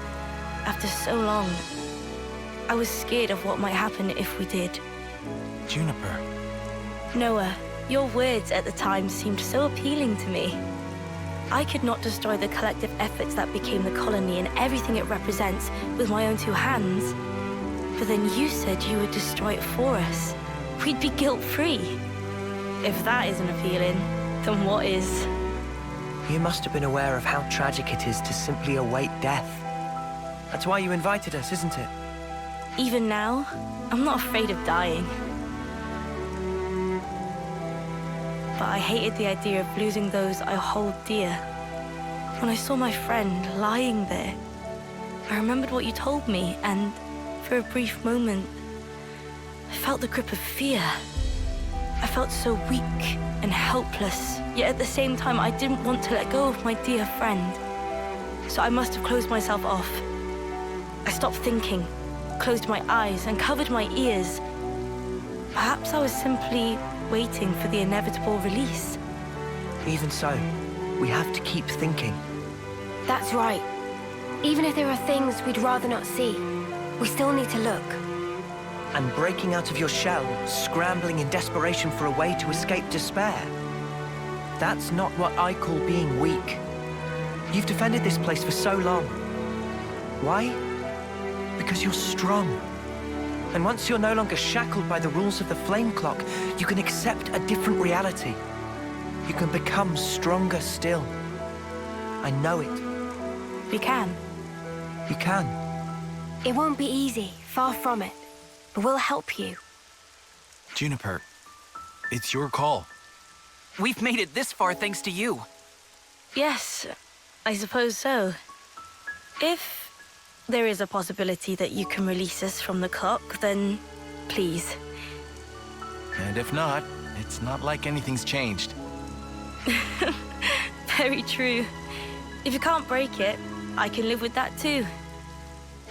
T: after so long, I was scared of what might happen if we did.
F: Juniper.
T: Noah, your words at the time seemed so appealing to me. I could not destroy the collective efforts that became the colony and everything it represents with my own two hands. But then you said you would destroy it for us. We'd be guilt-free. If that isn't appealing, then what is?
D: You must have been aware of how tragic it is to simply await death. That's why you invited us, isn't it?
T: Even now, I'm not afraid of dying. But I hated the idea of losing those I hold dear. When I saw my friend lying there, I remembered what you told me, and for a brief moment, I felt the grip of fear. I felt so weak and helpless, yet at the same time I didn't want to let go of my dear friend. So I must have closed myself off. I stopped thinking, closed my eyes and covered my ears. Perhaps I was simply waiting for the inevitable release.
D: Even so, we have to keep thinking.
I: That's right. Even if there are things we'd rather not see, we still need to look.
D: And breaking out of your shell, scrambling in desperation for a way to escape despair. That's not what I call being weak. You've defended this place for so long. Why? Because you're strong. And once you're no longer shackled by the rules of the flame clock, you can accept a different reality. You can become stronger still. I know it.
T: We can.
D: You can.
I: It won't be easy, far from it. But we'll help you.
F: Juniper, it's your call. We've made it this far thanks to you.
T: Yes, I suppose so. If there is a possibility that you can release us from the clock, then please.
F: And if not, it's not like anything's changed.
T: Very true. If you can't break it, I can live with that too.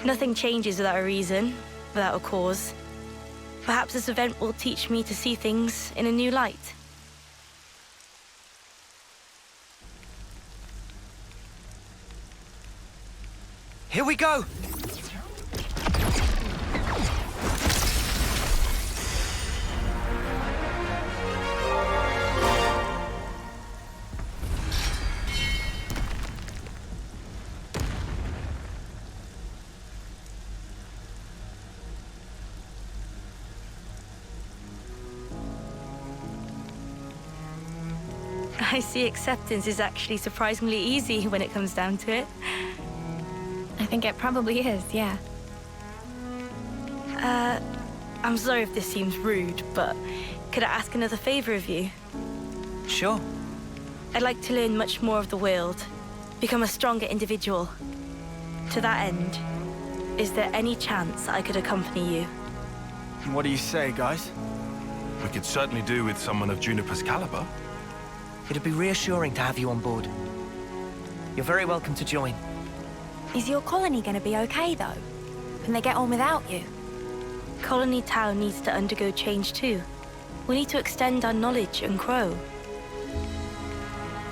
T: Nothing changes without a reason, without a cause. Perhaps this event will teach me to see things in a new light.
D: Here we go!
T: I see acceptance is actually surprisingly easy when it comes down to it.
S: I think it probably is, yeah.
T: I'm sorry if this seems rude, but could I ask another favor of you?
D: Sure.
T: I'd like to learn much more of the world, become a stronger individual. To that end, is there any chance I could accompany you?
Q: What do you say, guys?
P: We could certainly do with someone of Juniper's caliber.
D: It'd be reassuring to have you on board. You're very welcome to join.
A: Is your colony gonna be okay, though? Can they get on without you?
T: Colony Town needs to undergo change too. We need to extend our knowledge and grow.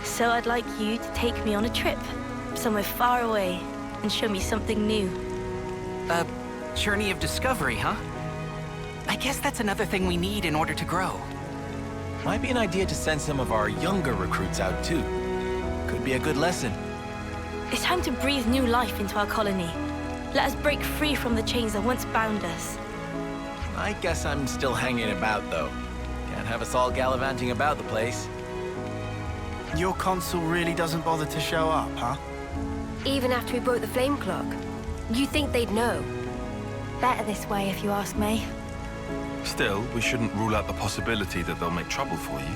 T: So I'd like you to take me on a trip, somewhere far away, and show me something new.
F: A journey of discovery, huh? I guess that's another thing we need in order to grow.
N: Might be an idea to send some of our younger recruits out too. Could be a good lesson.
T: It's time to breathe new life into our colony. Let us break free from the chains that once bound us.
N: I guess I'm still hanging about, though. Can't have us all gallivanting about the place.
Q: Your consul really doesn't bother to show up, huh?
I: Even after we broke the flame clock? You think they'd know?
A: Better this way, if you ask me.
P: Still, we shouldn't rule out the possibility that they'll make trouble for you.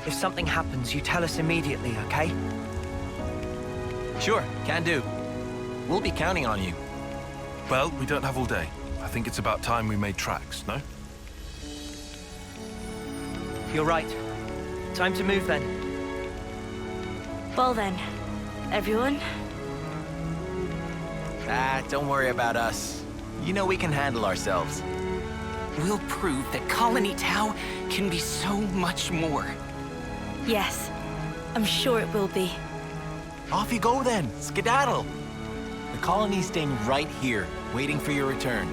D: If something happens, you tell us immediately, okay?
N: Sure, can do. We'll be counting on you.
P: Well, we don't have all day. I think it's about time we made tracks, no?
D: You're right. Time to move then.
T: Well then, everyone.
N: Don't worry about us. You know we can handle ourselves.
F: We'll prove that Colony Tau can be so much more.
T: Yes, I'm sure it will be.
N: Off you go then, skedaddle. The colony's staying right here, waiting for your return.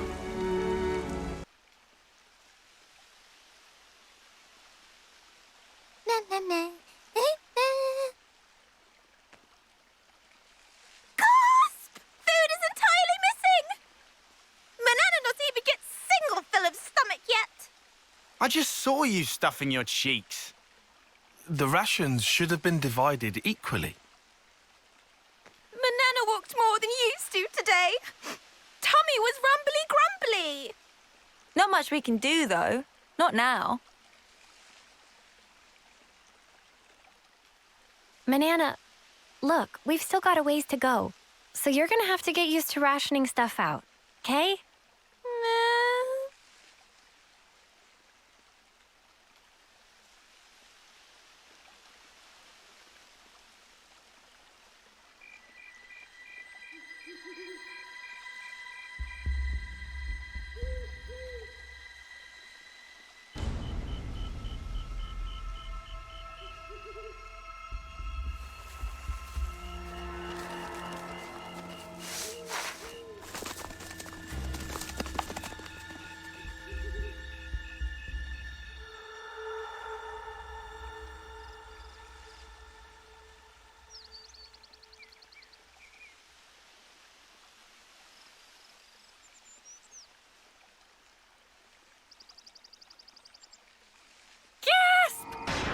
G: Gasp! Food is entirely missing! Manana not even gets single fill of stomach yet.
Q: I just saw you stuffing your cheeks.
P: The rations should have been divided equally.
G: Manana walked more than used to today. Tummy was rumbly-grumbly.
A: Not much we can do, though. Not now.
S: Manana, look, we've still got a ways to go. So you're gonna have to get used to rationing stuff out, okay?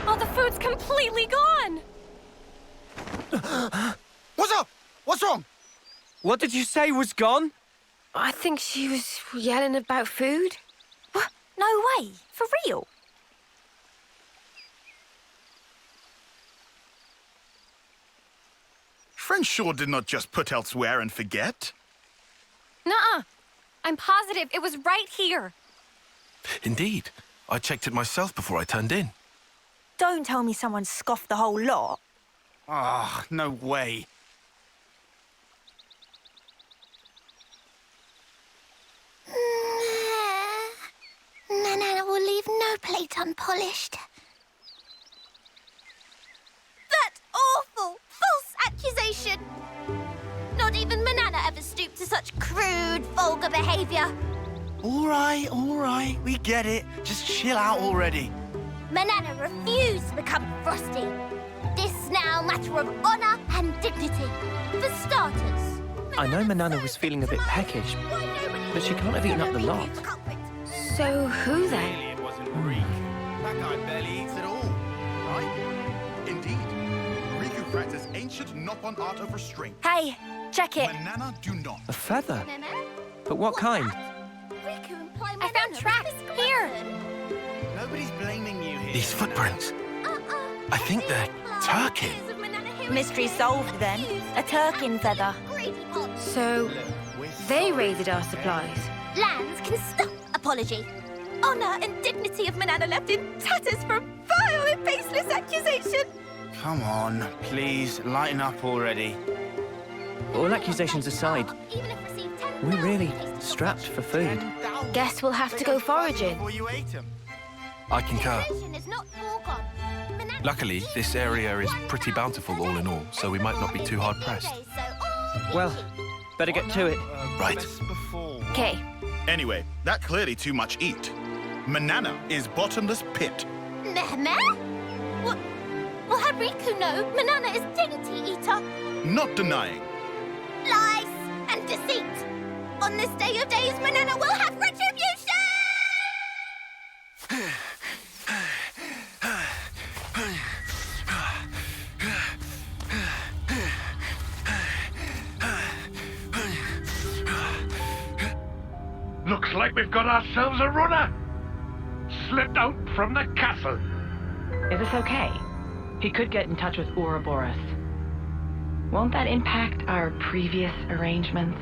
S: All the food's completely gone!
Q: What's up? What's wrong?
R: What did you say was gone?
I: I think she was yelling about food.
A: What? No way. For real?
V: Friend sure did not just put elsewhere and forget.
S: Nuh-uh. I'm positive it was right here.
P: Indeed. I checked it myself before I turned in.
A: Don't tell me someone scoffed the whole lot.
Q: Ah, no way.
G: Manana will leave no plate unpolished. That awful, false accusation! Not even Manana ever stooped to such crude, vulgar behavior.
Q: All right, we get it. Just chill out already.
G: Manana refused to become frosty. This is now a matter of honor and dignity. For starters,
D: I know Manana was feeling a bit peckish, but she can't have eaten up the lot.
I: So who then?
V: Clearly it wasn't Riku. That guy barely eats at all, right? Indeed. Riku practiced ancient Nopon art of restraint.
A: Hey, check it.
V: Manana do not.
D: A feather? But what kind?
S: I found tracks here.
Q: Nobody's blaming you here.
P: These footprints. I think they're Turkin.
A: Mystery solved then. A Turkin feather.
I: So, they raided our supplies.
G: Lands can stop apology. Honor and dignity of Manana left in tatters for a vile and baseless accusation.
Q: Come on, please, lighten up already.
D: All accusations aside, we're really strapped for food.
I: Guess we'll have to go foraging.
P: I concur. Luckily, this area is pretty bountiful all in all, so we might not be too hard-pressed.
D: Well, better get to it.
V: Right.
I: Okay.
V: Anyway, that clearly too much eat. Manana is bottomless pit.
G: Meh? Well, had Riku know Manana is dainty eater?
V: Not denying.
G: Lies and deceit. On this day of days, Manana will have retribution!
J: Looks like we've got ourselves a runner. Slipped out from the castle.
O: Is this okay? He could get in touch with Ouroboros. Won't that impact our previous arrangements?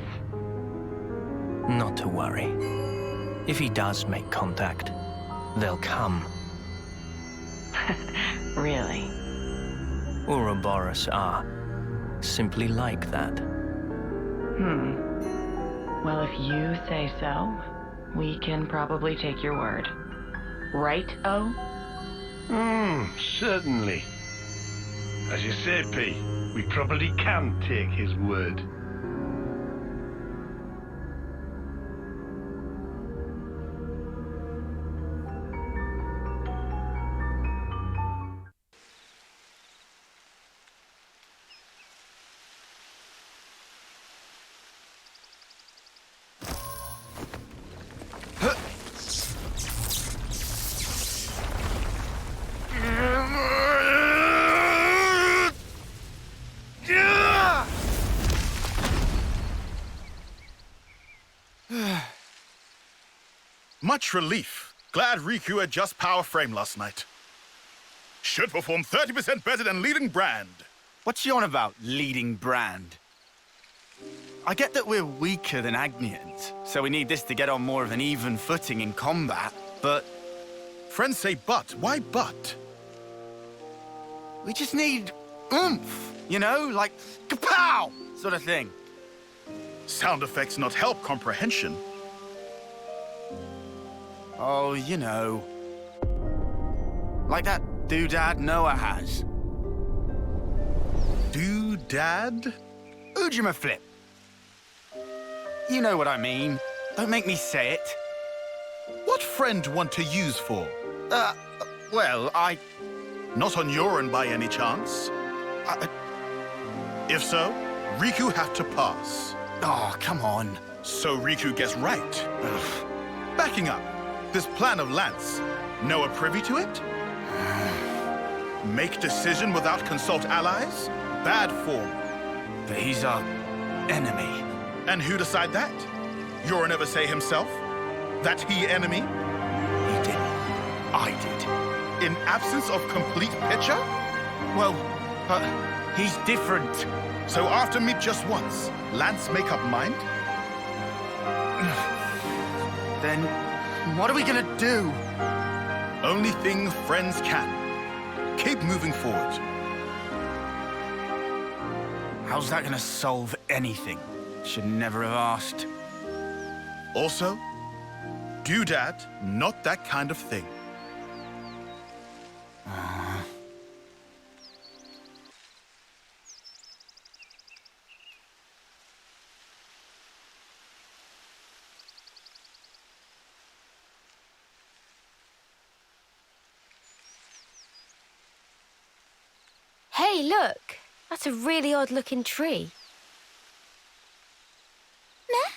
D: Not to worry. If he does make contact, they'll come.
O: Really?
D: Ouroboros are simply like that.
O: Well, if you say so, we can probably take your word. Right, O?
J: Certainly. As you say, P, we probably can take his word.
V: Much relief. Glad Riku had just power frame last night. Should perform 30% better than leading brand.
Q: What's you on about, leading brand? I get that we're weaker than Agnians, so we need this to get on more of an even footing in combat, but...
V: Friends say but. Why but?
Q: We just need oomph, you know? Like, kapow! Sort of thing.
V: Sound effects not help comprehension.
Q: Oh, you know. Like that doodad Noah has.
V: Doodad?
Q: Ujima flip. You know what I mean. Don't make me say it.
V: What friend want to use for?
Q: Well,
V: Not on your end by any chance? If so, Riku have to pass.
Q: Oh, come on.
V: So Riku gets right. Backing up. This plan of Lance, Noah privy to it? Make decision without consult allies? Bad form.
Q: But he's our enemy.
V: And who decide that? You'll never say himself? That he enemy?
Q: He did. I did.
V: In absence of complete picture?
Q: Well, but he's different.
V: So after meet just once, Lance make up mind?
Q: Then what are we gonna do?
V: Only thing friends can. Keep moving forward.
Q: How's that gonna solve anything? Should never have asked.
V: Also, doodad, not that kind of thing.
I: Hey, look! That's a really odd-looking tree.
G: Meh?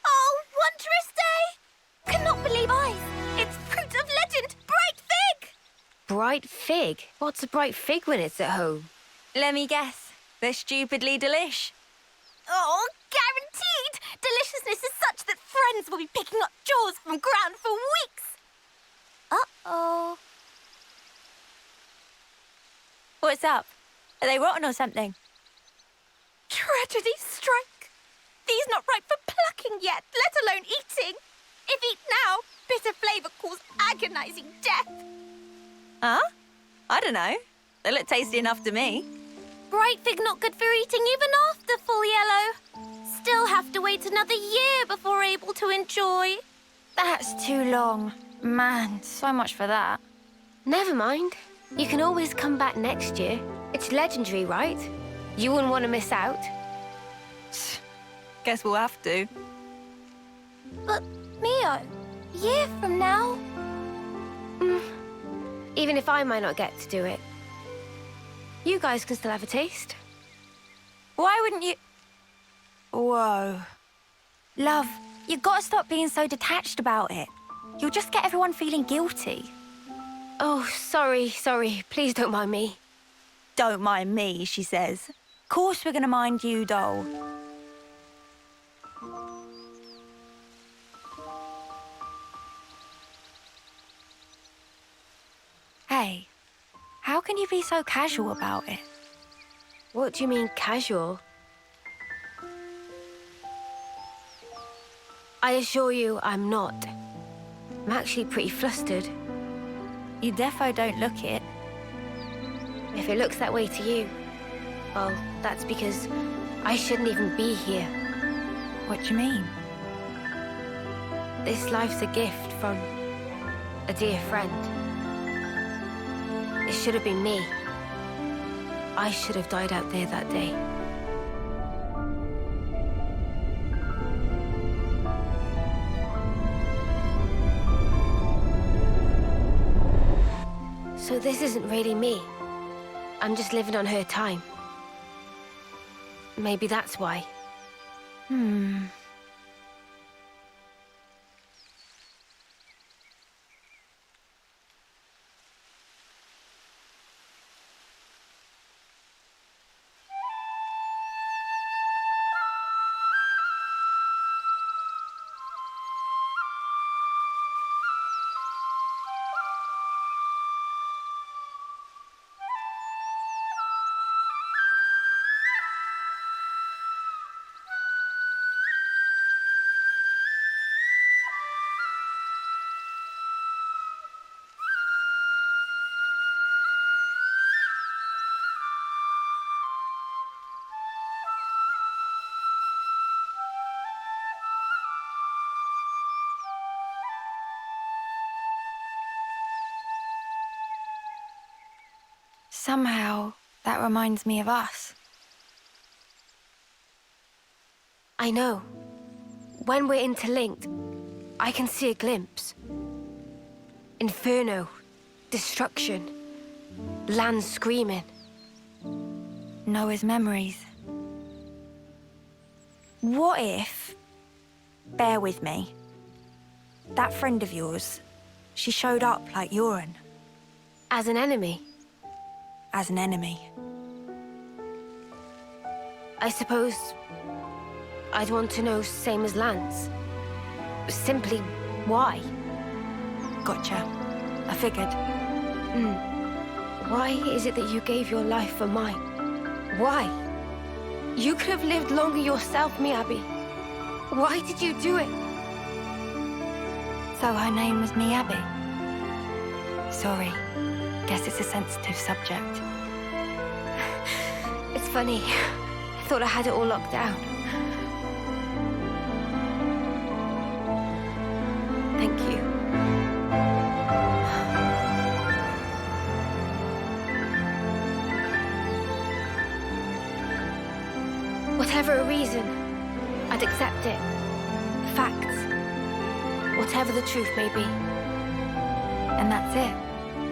G: Oh, wondrous day! Cannot believe eyes. It's fruit of legend, bright fig!
I: Bright fig? What's a bright fig when it's at home?
A: Let me guess. They're stupidly delish.
G: Oh, guaranteed! Deliciousness is such that friends will be picking up jaws from ground for weeks! Uh-oh.
A: What's up? Are they rotten or something?
G: Tragedy strike. These not ripe for plucking yet, let alone eating. If eat now, bitter flavour cause agonizing death.
A: Huh? I don't know. They look tasty enough to me.
G: Bright fig not good for eating even after full yellow. Still have to wait another year before able to enjoy.
S: That's too long. Man, so much for that.
I: Never mind. You can always come back next year. It's legendary, right? You wouldn't want to miss out.
A: Guess we'll have to.
G: But, Mio, year from now?
I: Even if I might not get to do it, you guys can still have a taste.
A: Why wouldn't you... Whoa.
S: Love, you gotta stop being so detached about it. You'll just get everyone feeling guilty.
I: Oh, sorry. Please don't mind me.
A: Don't mind me, she says. Of course we're gonna mind you, doll.
S: Hey, how can you be so casual about it?
I: What do you mean, casual? I assure you, I'm not. I'm actually pretty flustered.
S: You defo don't look it.
I: If it looks that way to you, well, that's because I shouldn't even be here.
S: What do you mean?
I: This life's a gift from a dear friend. It should have been me. I should have died out there that day. So this isn't really me. I'm just living on her time. Maybe that's why.
S: Somehow, that reminds me of us.
I: I know. When we're interlinked, I can see a glimpse. Inferno, destruction, land screaming.
S: Noah's memories. What if... Bear with me. That friend of yours, she showed up like Yoren.
I: As an enemy?
S: As an enemy.
I: I suppose I'd want to know same as Lance. Simply why?
S: Gotcha. I figured.
I: Why is it that you gave your life for mine? Why? You could have lived longer yourself, Miyabi. Why did you do it?
S: So her name was Miyabi? Sorry. Guess it's a sensitive subject.
I: It's funny. I thought I had it all locked down. Thank you. Whatever a reason, I'd accept it. Facts. Whatever the truth may be.
S: And that's it.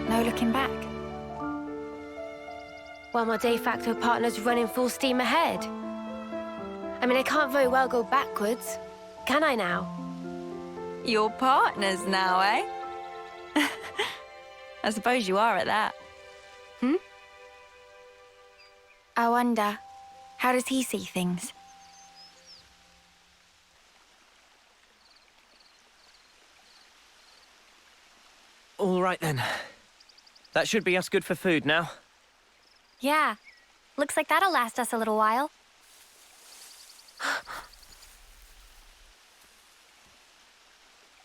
S: No looking back.
I: Well, my de facto partner's running full steam ahead. I mean, I can't very well go backwards, can I now?
A: You're partners now, eh? I suppose you are at that.
S: I wonder,
A: How does he see things?
D: All right then. That should be us good for food now.
S: Yeah. Looks like that'll last us a little while.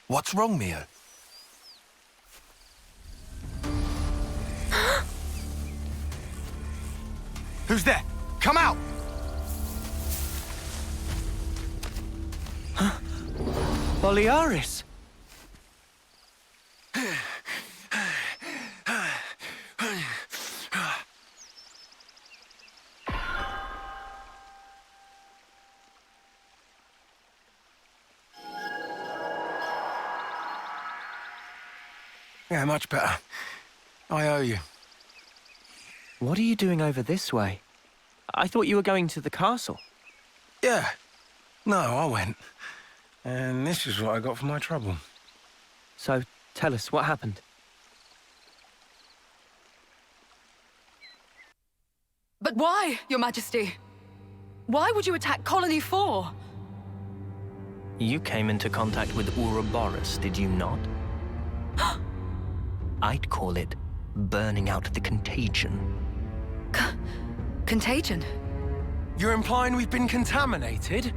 P: What's wrong, Mio?
Q: Who's there? Come out!
D: Boliaris!
E: Yeah, much better. I owe you.
D: What are you doing over this way? I thought you were going to the castle.
E: Yeah. No, I went. And this is what I got for my trouble.
D: So, tell us, what happened?
K: But why, Your Majesty? Why would you attack Colony 4?
D: You came into contact with Ouroboros, did you not? I'd call it burning out the contagion.
K: Contagion?
E: You're implying we've been contaminated?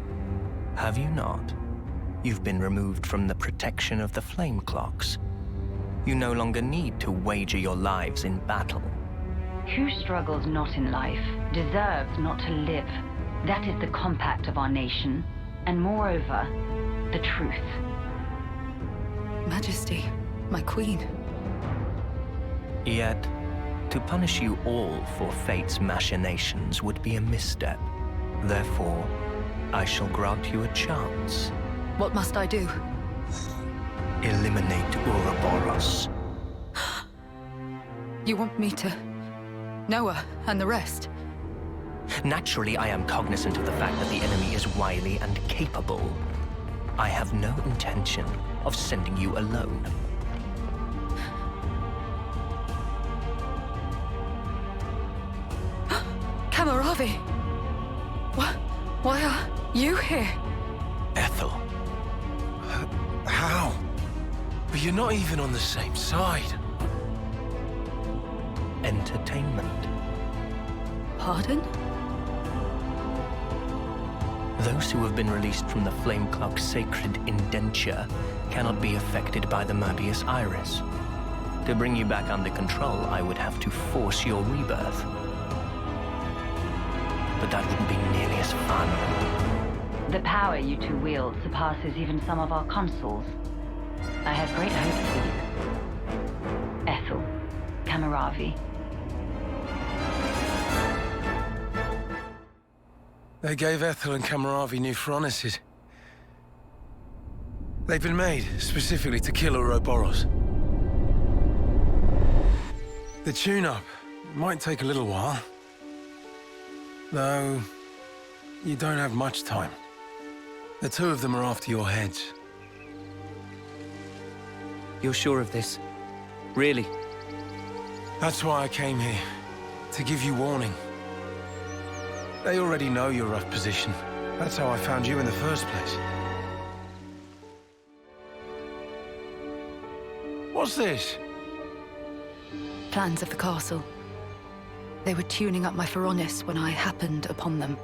D: Have you not? You've been removed from the protection of the flame clocks. You no longer need to wager your lives in battle.
O: Who struggles not in life deserves not to live. That is the compact of our nation, and moreover, the truth.
K: Majesty, my queen.
D: Yet, to punish you all for fate's machinations would be a misstep. Therefore, I shall grant you a chance.
K: What must I do?
D: Eliminate Ouroboros.
K: You want me to... Noah and the rest?
D: Naturally, I am cognizant of the fact that the enemy is wily and capable. I have no intention of sending you alone.
K: Cammuravi! Why are you here?
E: Ethel. How? But you're not even on the same side.
D: Entertainment.
K: Pardon?
D: Those who have been released from the Flame Clock's sacred indenture cannot be affected by the Moebius iris. To bring you back under control, I would have to force your rebirth. But that wouldn't be nearly as fun.
O: The power you two wield surpasses even some of our consuls. I have great hopes for you. Ethel, Cammuravi.
E: They gave Ethel and Cammuravi new Ferronises. They've been made specifically to kill Ouroboros. The tune-up might take a little while. Though, you don't have much time. The two of them are after your heads.
D: You're sure of this? Really?
E: That's why I came here. To give you warning. They already know your rough position. That's how I found you in the first place. What's this?
K: Plans of the castle. They were tuning up my Ferronis when I happened upon them.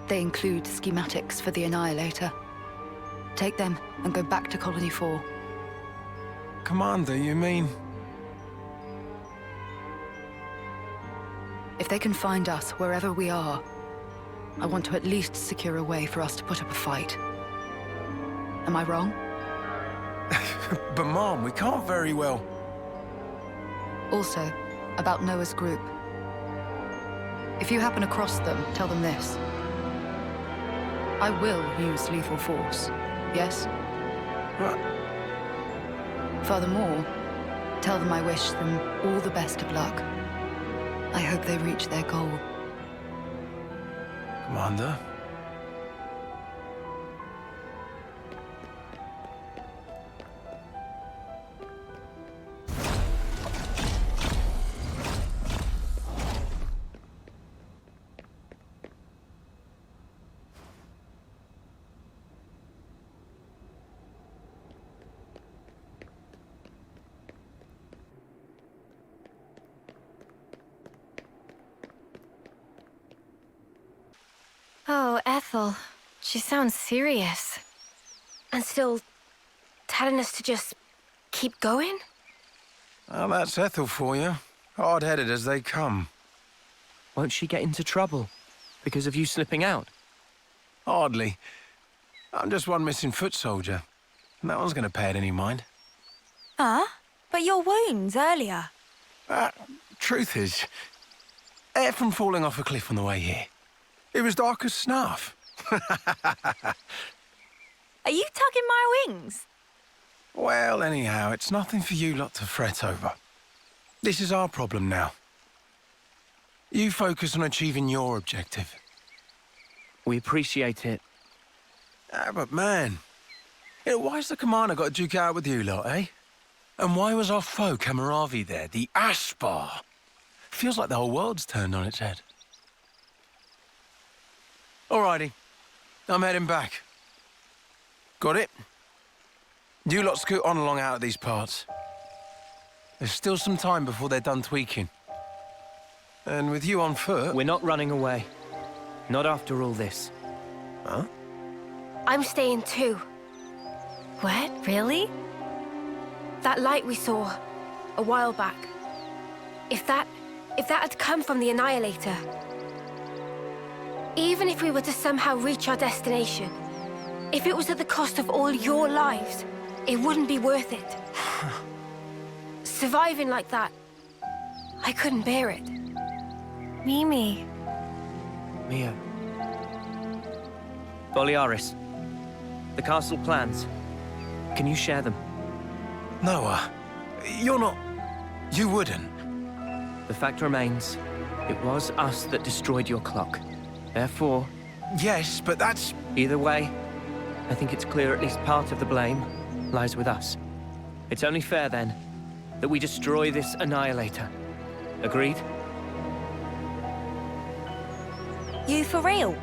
K: They include schematics for the Annihilator. Take them and go back to Colony 4.
E: Commander, you mean?
K: If they can find us wherever we are, I want to at least secure a way for us to put up a fight. Am I wrong?
E: But Mom, we can't very well...
K: Also, about Noah's group. If you happen across them, tell them this. I will use lethal force, yes?
E: What?
K: Furthermore, tell them I wish them all the best of luck. I hope they reach their goal.
E: Commander?
S: Oh, Ethel. She sounds serious.
I: And still telling us to just keep going?
E: Well, that's Ethel for you. Hard-headed as they come.
D: Won't she get into trouble because of you slipping out?
E: Hardly. I'm just one missing foot soldier. No one's going to pay it any mind.
A: Huh? But your wounds earlier.
E: Truth is, air from falling off a cliff on the way here. It was dark as snuff.
A: Are you tugging my wings?
E: Well, anyhow, it's nothing for you lot to fret over. This is our problem now. You focus on achieving your objective.
D: We appreciate it.
E: But man, why's the commander got to duke it out with you lot, eh? And why was our foe Cammuravi there, the Ashbar? Feels like the whole world's turned on its head. Alrighty, I'm heading back. Got it? You lot scoot on along out of these parts. There's still some time before they're done tweaking. And with you on foot...
D: We're not running away. Not after all this.
E: Huh?
I: I'm staying too.
S: What? Really?
I: That light we saw a while back. If that had come from the Annihilator, even if we were to somehow reach our destination, if it was at the cost of all your lives, it wouldn't be worth it. Surviving like that, I couldn't bear it.
S: Mimi.
D: Mia. Boliaris. The castle plans. Can you share them?
E: Noah, you're not... You wouldn't.
D: The fact remains, it was us that destroyed your clock. Therefore...
E: Yes, but that's...
D: Either way, I think it's clear at least part of the blame lies with us. It's only fair, then, that we destroy this Annihilator. Agreed?
A: You for real?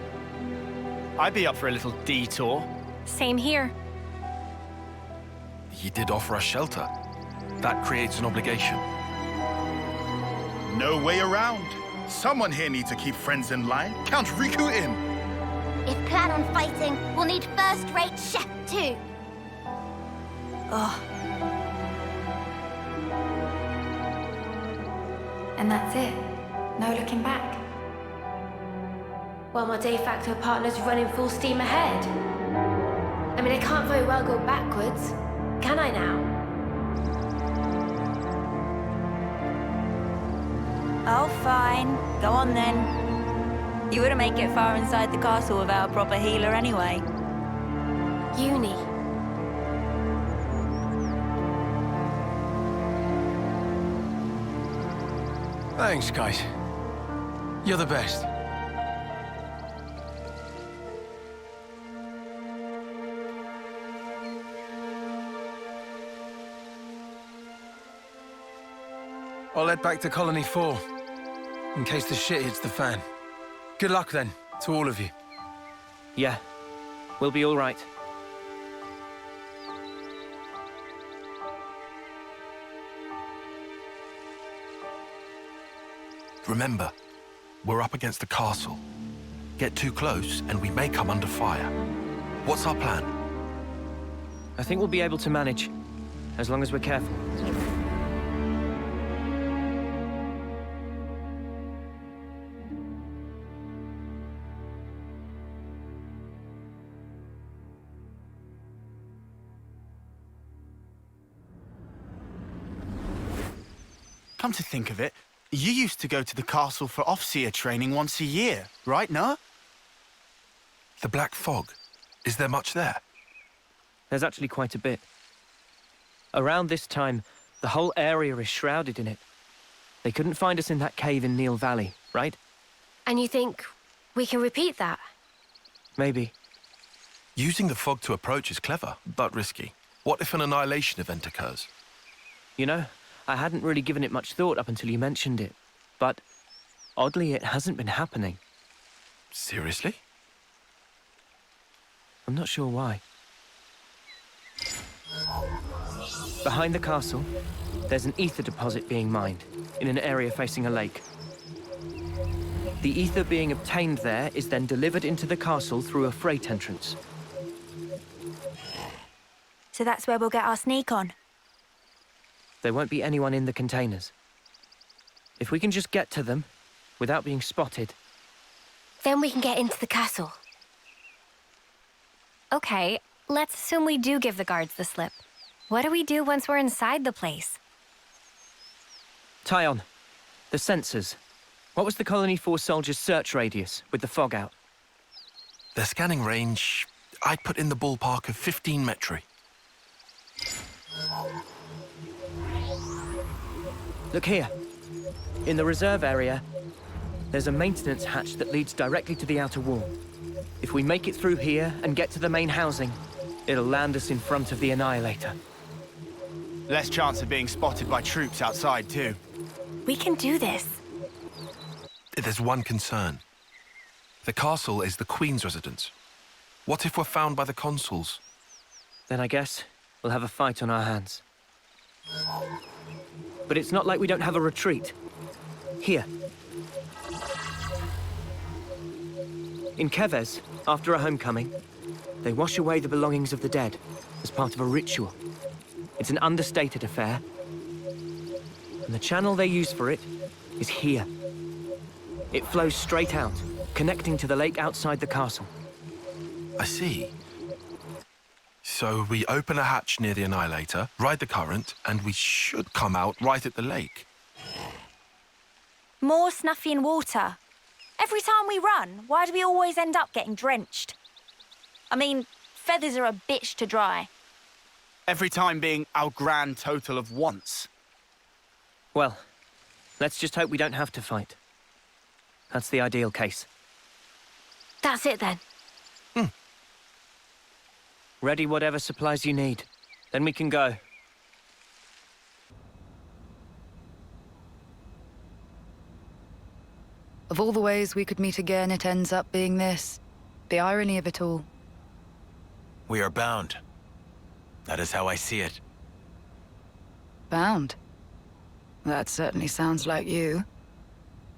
Q: I'd be up for a little detour.
S: Same here.
P: He did offer us shelter. That creates an obligation.
V: No way around. Someone here needs to keep friends in line. Count Riku in.
G: If plan on fighting, we'll need first-rate chef too.
A: Oh. And that's it? No looking back?
I: Well, my de facto partner's running full steam ahead. I mean, I can't very well go backwards, can I now?
A: Oh, fine. Go on then. You wouldn't make it far inside the castle without a proper healer anyway.
I: Uni.
E: Thanks, guys. You're the best. I'll head back to Colony 4, in case the shit hits the fan. Good luck, then, to all of you.
D: Yeah, we'll be all right.
P: Remember, we're up against the castle. Get too close, and we may come under fire. What's our plan?
D: I think we'll be able to manage, as long as we're careful.
Q: Come to think of it, you used to go to the castle for Offseer training once a year, right, no?
P: The Black Fog. Is there much there?
D: There's actually quite a bit. Around this time, the whole area is shrouded in it. They couldn't find us in that cave in Neil Valley, right?
I: And you think we can repeat that?
D: Maybe.
P: Using the fog to approach is clever, but risky. What if an annihilation event occurs?
D: You know, I hadn't really given it much thought up until you mentioned it. But, oddly, it hasn't been happening.
P: Seriously?
D: I'm not sure why. Behind the castle, there's an ether deposit being mined, in an area facing a lake. The ether being obtained there is then delivered into the castle through a freight entrance.
A: So that's where we'll get our sneak on.
D: There won't be anyone in the containers. If we can just get to them, without being spotted...
I: Then we can get into the castle.
S: Okay, let's assume we do give the guards the slip. What do we do once we're inside the place?
D: Tyon, the sensors. What was the Colony Force soldiers' search radius with the fog out?
P: Their scanning range, I'd put in the ballpark of 15 metri.
D: Look here. In the reserve area, there's a maintenance hatch that leads directly to the outer wall. If we make it through here and get to the main housing, it'll land us in front of the Annihilator.
Q: Less chance of being spotted by troops outside, too.
A: We can do this.
P: There's one concern. The castle is the Queen's residence. What if we're found by the Consuls?
D: Then I guess we'll have a fight on our hands. But it's not like we don't have a retreat. Here. In Keves, after a homecoming, they wash away the belongings of the dead as part of a ritual. It's an understated affair. And the channel they use for it is here. It flows straight out, connecting to the lake outside the castle.
P: I see. So we open a hatch near the Annihilator, ride the current, and we should come out right at the lake.
A: More Snuffy water. Every time we run, why do we always end up getting drenched? I mean, feathers are a bitch to dry.
Q: Every time being our grand total of once.
D: Well, let's just hope we don't have to fight. That's the ideal case.
I: That's it then.
D: Ready whatever supplies you need. Then we can go.
K: Of all the ways we could meet again, it ends up being this. The irony of it all.
N: We are bound. That is how I see it.
K: Bound? That certainly sounds like you.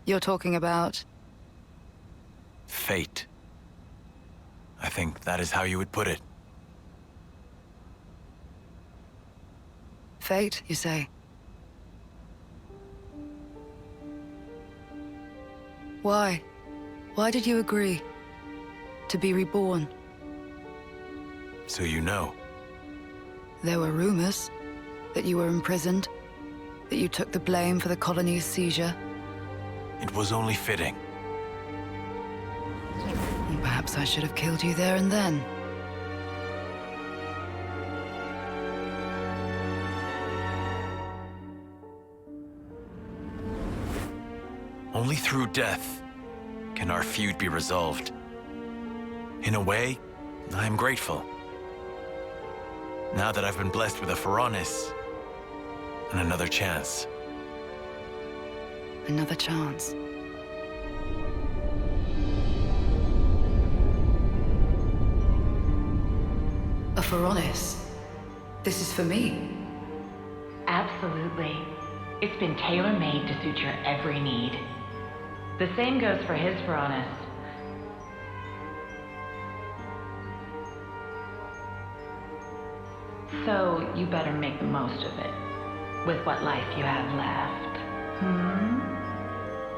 K: You're talking about...
N: Fate. I think that is how you would put it.
K: Fate, you say? Why? Why did you agree? To be reborn?
N: So you know.
K: There were rumors that you were imprisoned, that you took the blame for the colony's seizure.
N: It was only fitting.
K: Perhaps I should have killed you there and then.
N: Only through death can our feud be resolved. In a way, I am grateful. Now that I've been blessed with a Ferronis and another chance.
K: Another chance. A Ferronis? This is for me?
O: Absolutely. It's been tailor-made to suit your every need. The same goes for his Ferronis. So you better make the most of it, with what life you have left.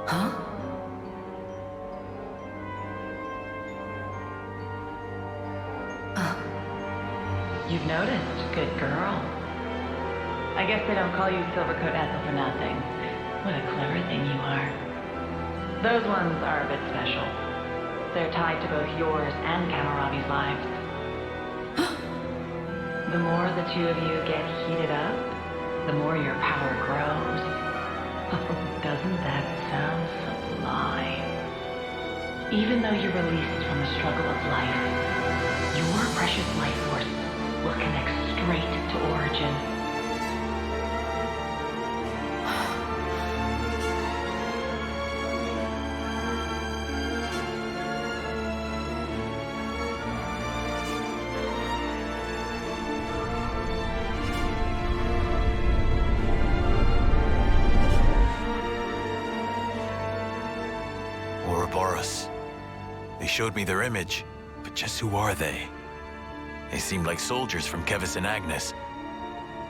K: Huh?
O: You've noticed, good girl. I guess they don't call you Silvercoat Ethel for nothing. What a clever thing you are. Those ones are a bit special. They're tied to both yours and Cammuravi's lives. The more the two of you get heated up, the more your power grows. Doesn't that sound sublime? Even though you're released from the struggle of life, your precious life force will connect straight to origin.
N: showed me their image, but just who are they? They seemed like soldiers from Keves and Agnus.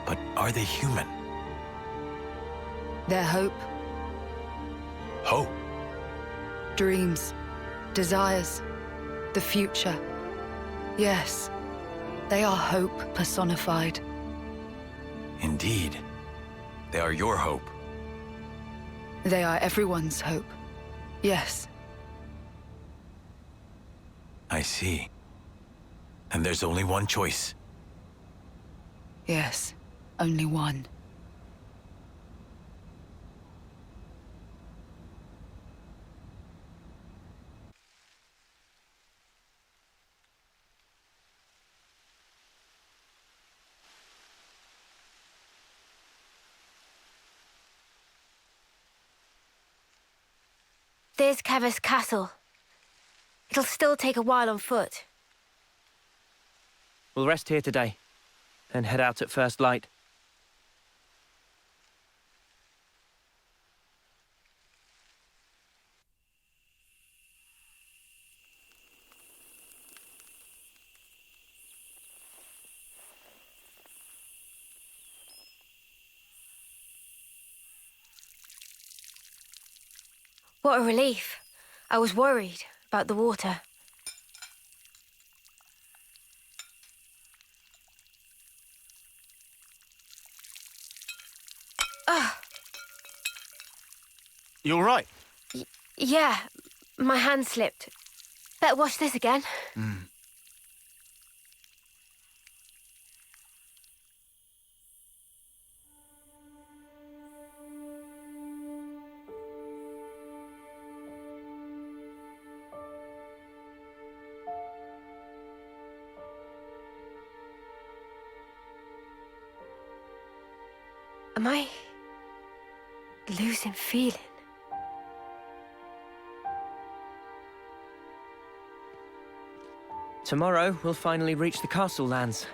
N: But are they human?
K: Their hope,
N: Hope?
K: dreams, desires, the future. Yes, they are hope personified.
N: Indeed. They are your hope.
K: They are everyone's hope. Yes.
N: I see. And there's only one choice.
K: Yes, only one.
I: There's Keves Castle. It'll still take a while on foot.
D: We'll rest here today, then head out at first light.
I: What a relief. I was worried about the water.
Q: You all right?
I: Yeah, my hand slipped. Better wash this again. Am I losing feeling?
D: Tomorrow, we'll finally reach the castle lands.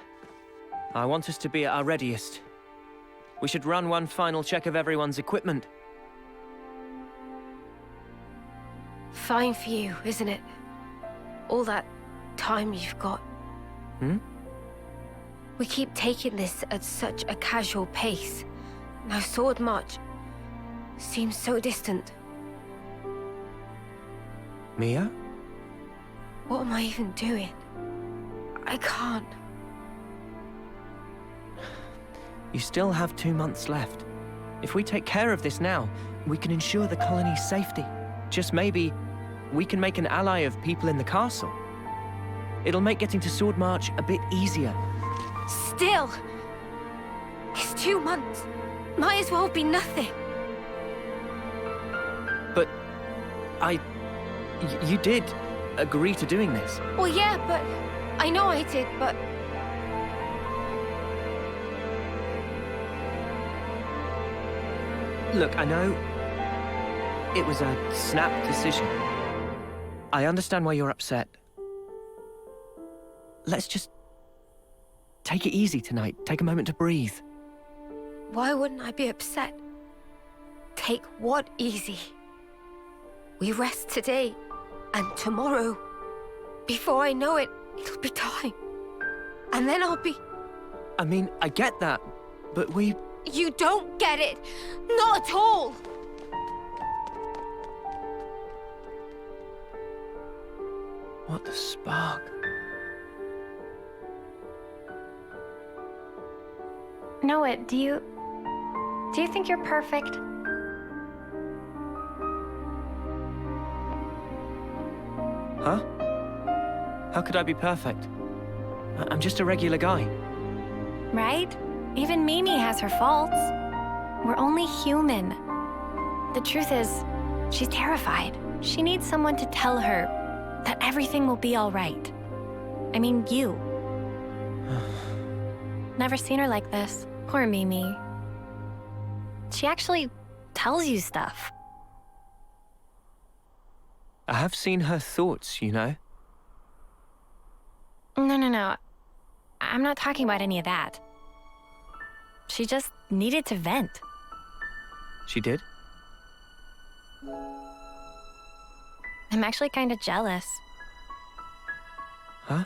D: I want us to be at our readiest. We should run one final check of everyone's equipment.
I: Fine for you, isn't it? All that time you've got. We keep taking this at such a casual pace. Now Sword March seems so distant.
D: Mia?
I: What am I even doing? I can't.
D: You still have 2 months left. If we take care of this now, we can ensure the colony's safety. Just maybe, we can make an ally of people in the castle. It'll make getting to Sword March a bit easier.
I: Still! It's 2 months. Might as well be nothing.
D: But you did agree to doing this.
I: Well, yeah, but I know I did, but...
D: Look, I know it was a snap decision. I understand why you're upset. Let's just take it easy tonight. Take a moment to breathe.
I: Why wouldn't I be upset? Take what easy? We rest today, and tomorrow. Before I know it, it'll be time. And then I'll be...
D: I mean, I get that, but we...
I: You don't get it! Not at all!
D: What the spark?
S: Noah, do you think you're perfect?
D: Huh? How could I be perfect? I'm just a regular guy.
S: Right? Even Mimi has her faults. We're only human. The truth is, she's terrified. She needs someone to tell her that everything will be all right. I mean, you. Never seen her like this. Poor Mimi. She actually tells you stuff.
D: I have seen her thoughts, you know?
S: No. I'm not talking about any of that. She just needed to vent.
D: She did?
S: I'm actually kind of jealous.
D: Huh?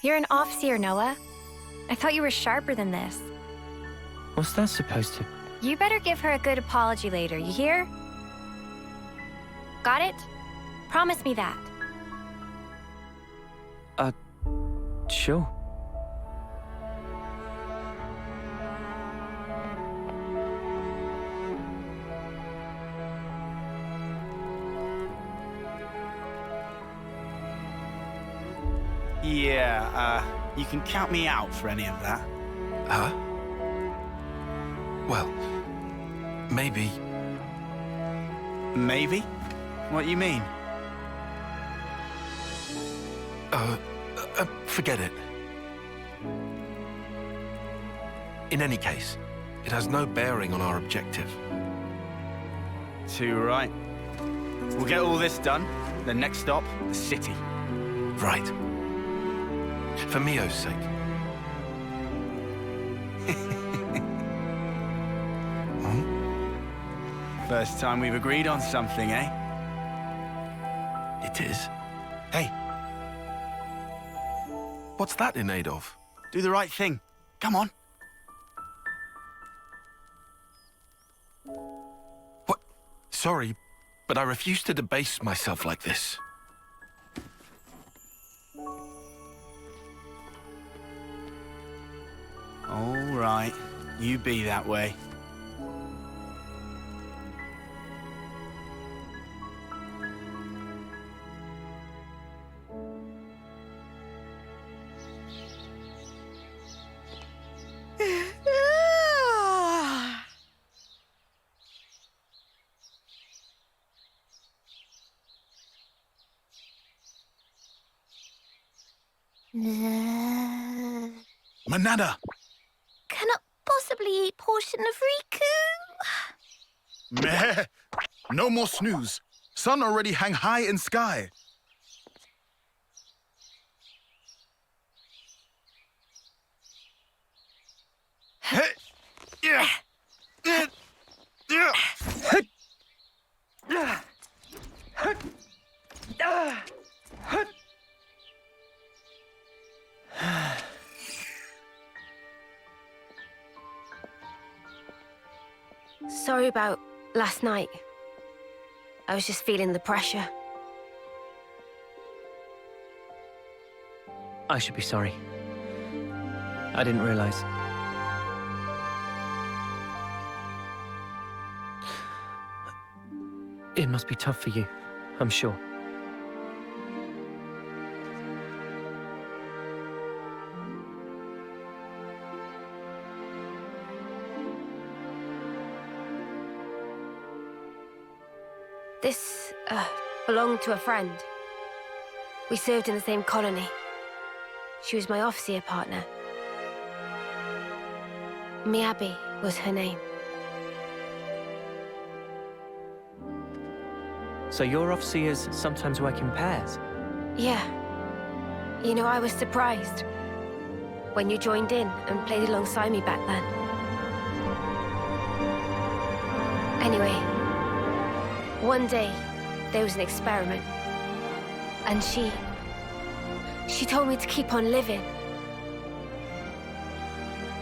S: You're an Offseer, Noah. I thought you were sharper than this.
D: What's that supposed to?
S: You better give her a good apology later, you hear? Got it? Promise me that.
D: Sure.
Q: Yeah, you can count me out for any of that.
P: Huh? Well, maybe.
Q: Maybe? What do you mean?
P: Forget it. In any case, it has no bearing on our objective.
Q: Too right. We'll get all this done. The next stop, the city.
P: Right. For Mio's sake.
Q: First time we've agreed on something, eh?
P: It is. Hey. What's that in aid of?
Q: Do the right thing. Come on.
P: What? Sorry, but I refuse to debase myself like this.
Q: All right. You be that way.
V: Manana!
G: Cannot possibly eat portion of Riku.
V: Meh! No more snooze. Sun already hang high in sky.
I: Sorry about last night. I was just feeling the pressure.
D: I should be sorry. I didn't realize. It must be tough for you, I'm sure.
I: This, belonged to a friend. We served in the same colony. She was my officer partner. Miyabi was her name.
D: So your officers sometimes work in pairs?
I: Yeah. You know, I was surprised when you joined in and played alongside me back then. Anyway, one day, there was an experiment. And she told me to keep on living.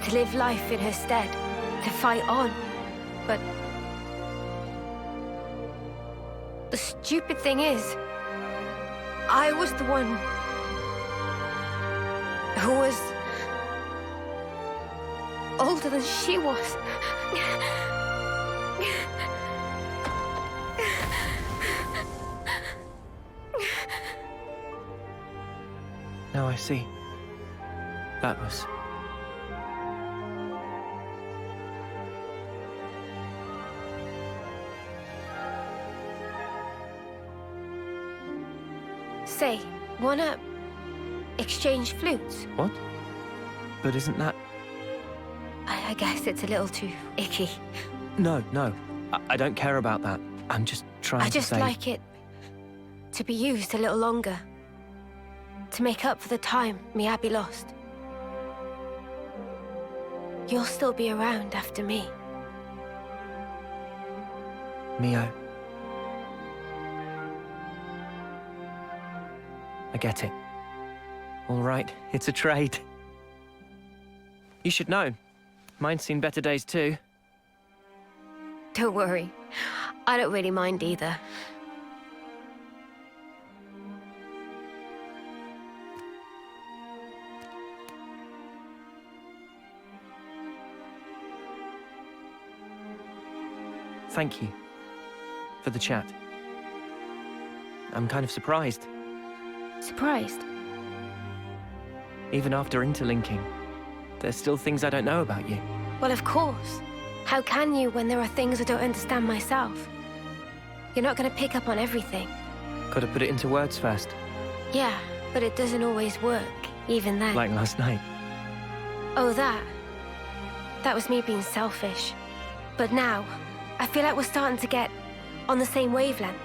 I: To live life in her stead. To fight on. But the stupid thing is, I was the one who was older than she was.
D: Now I see. That was...
I: Say, wanna exchange flutes?
D: What? But isn't that...
I: I guess it's a little too icky.
D: No. I don't care about that. I'm just trying to say...
I: I just like it to be used a little longer. To make up for the time Miyabi lost. You'll still be around after me.
D: Mio. I get it. All right, it's a trade. You should know. Mine's seen better days too.
I: Don't worry. I don't really mind either.
D: Thank you for the chat. I'm kind of surprised.
I: Surprised?
D: Even after interlinking, there's still things I don't know about you.
I: Well, of course. How can you when there are things I don't understand myself? You're not going to pick up on everything.
D: Gotta put it into words first.
I: Yeah, but it doesn't always work, even then.
D: Like last night.
I: Oh, that. That was me being selfish. But now, I feel like we're starting to get on the same wavelength.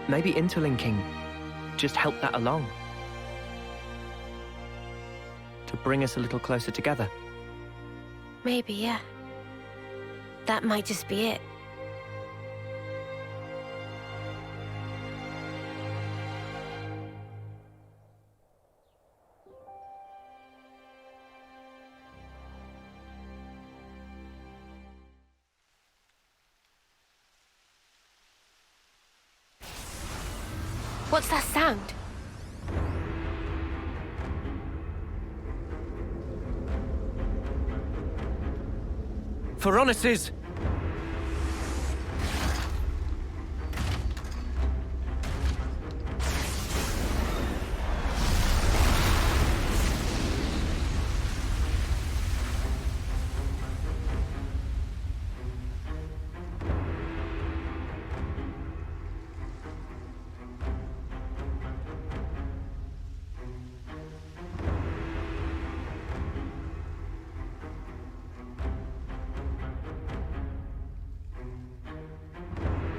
D: Maybe interlinking just helped that along. To bring us a little closer together.
I: Maybe, yeah. That might just be it. What's that sound?
D: Ferronis!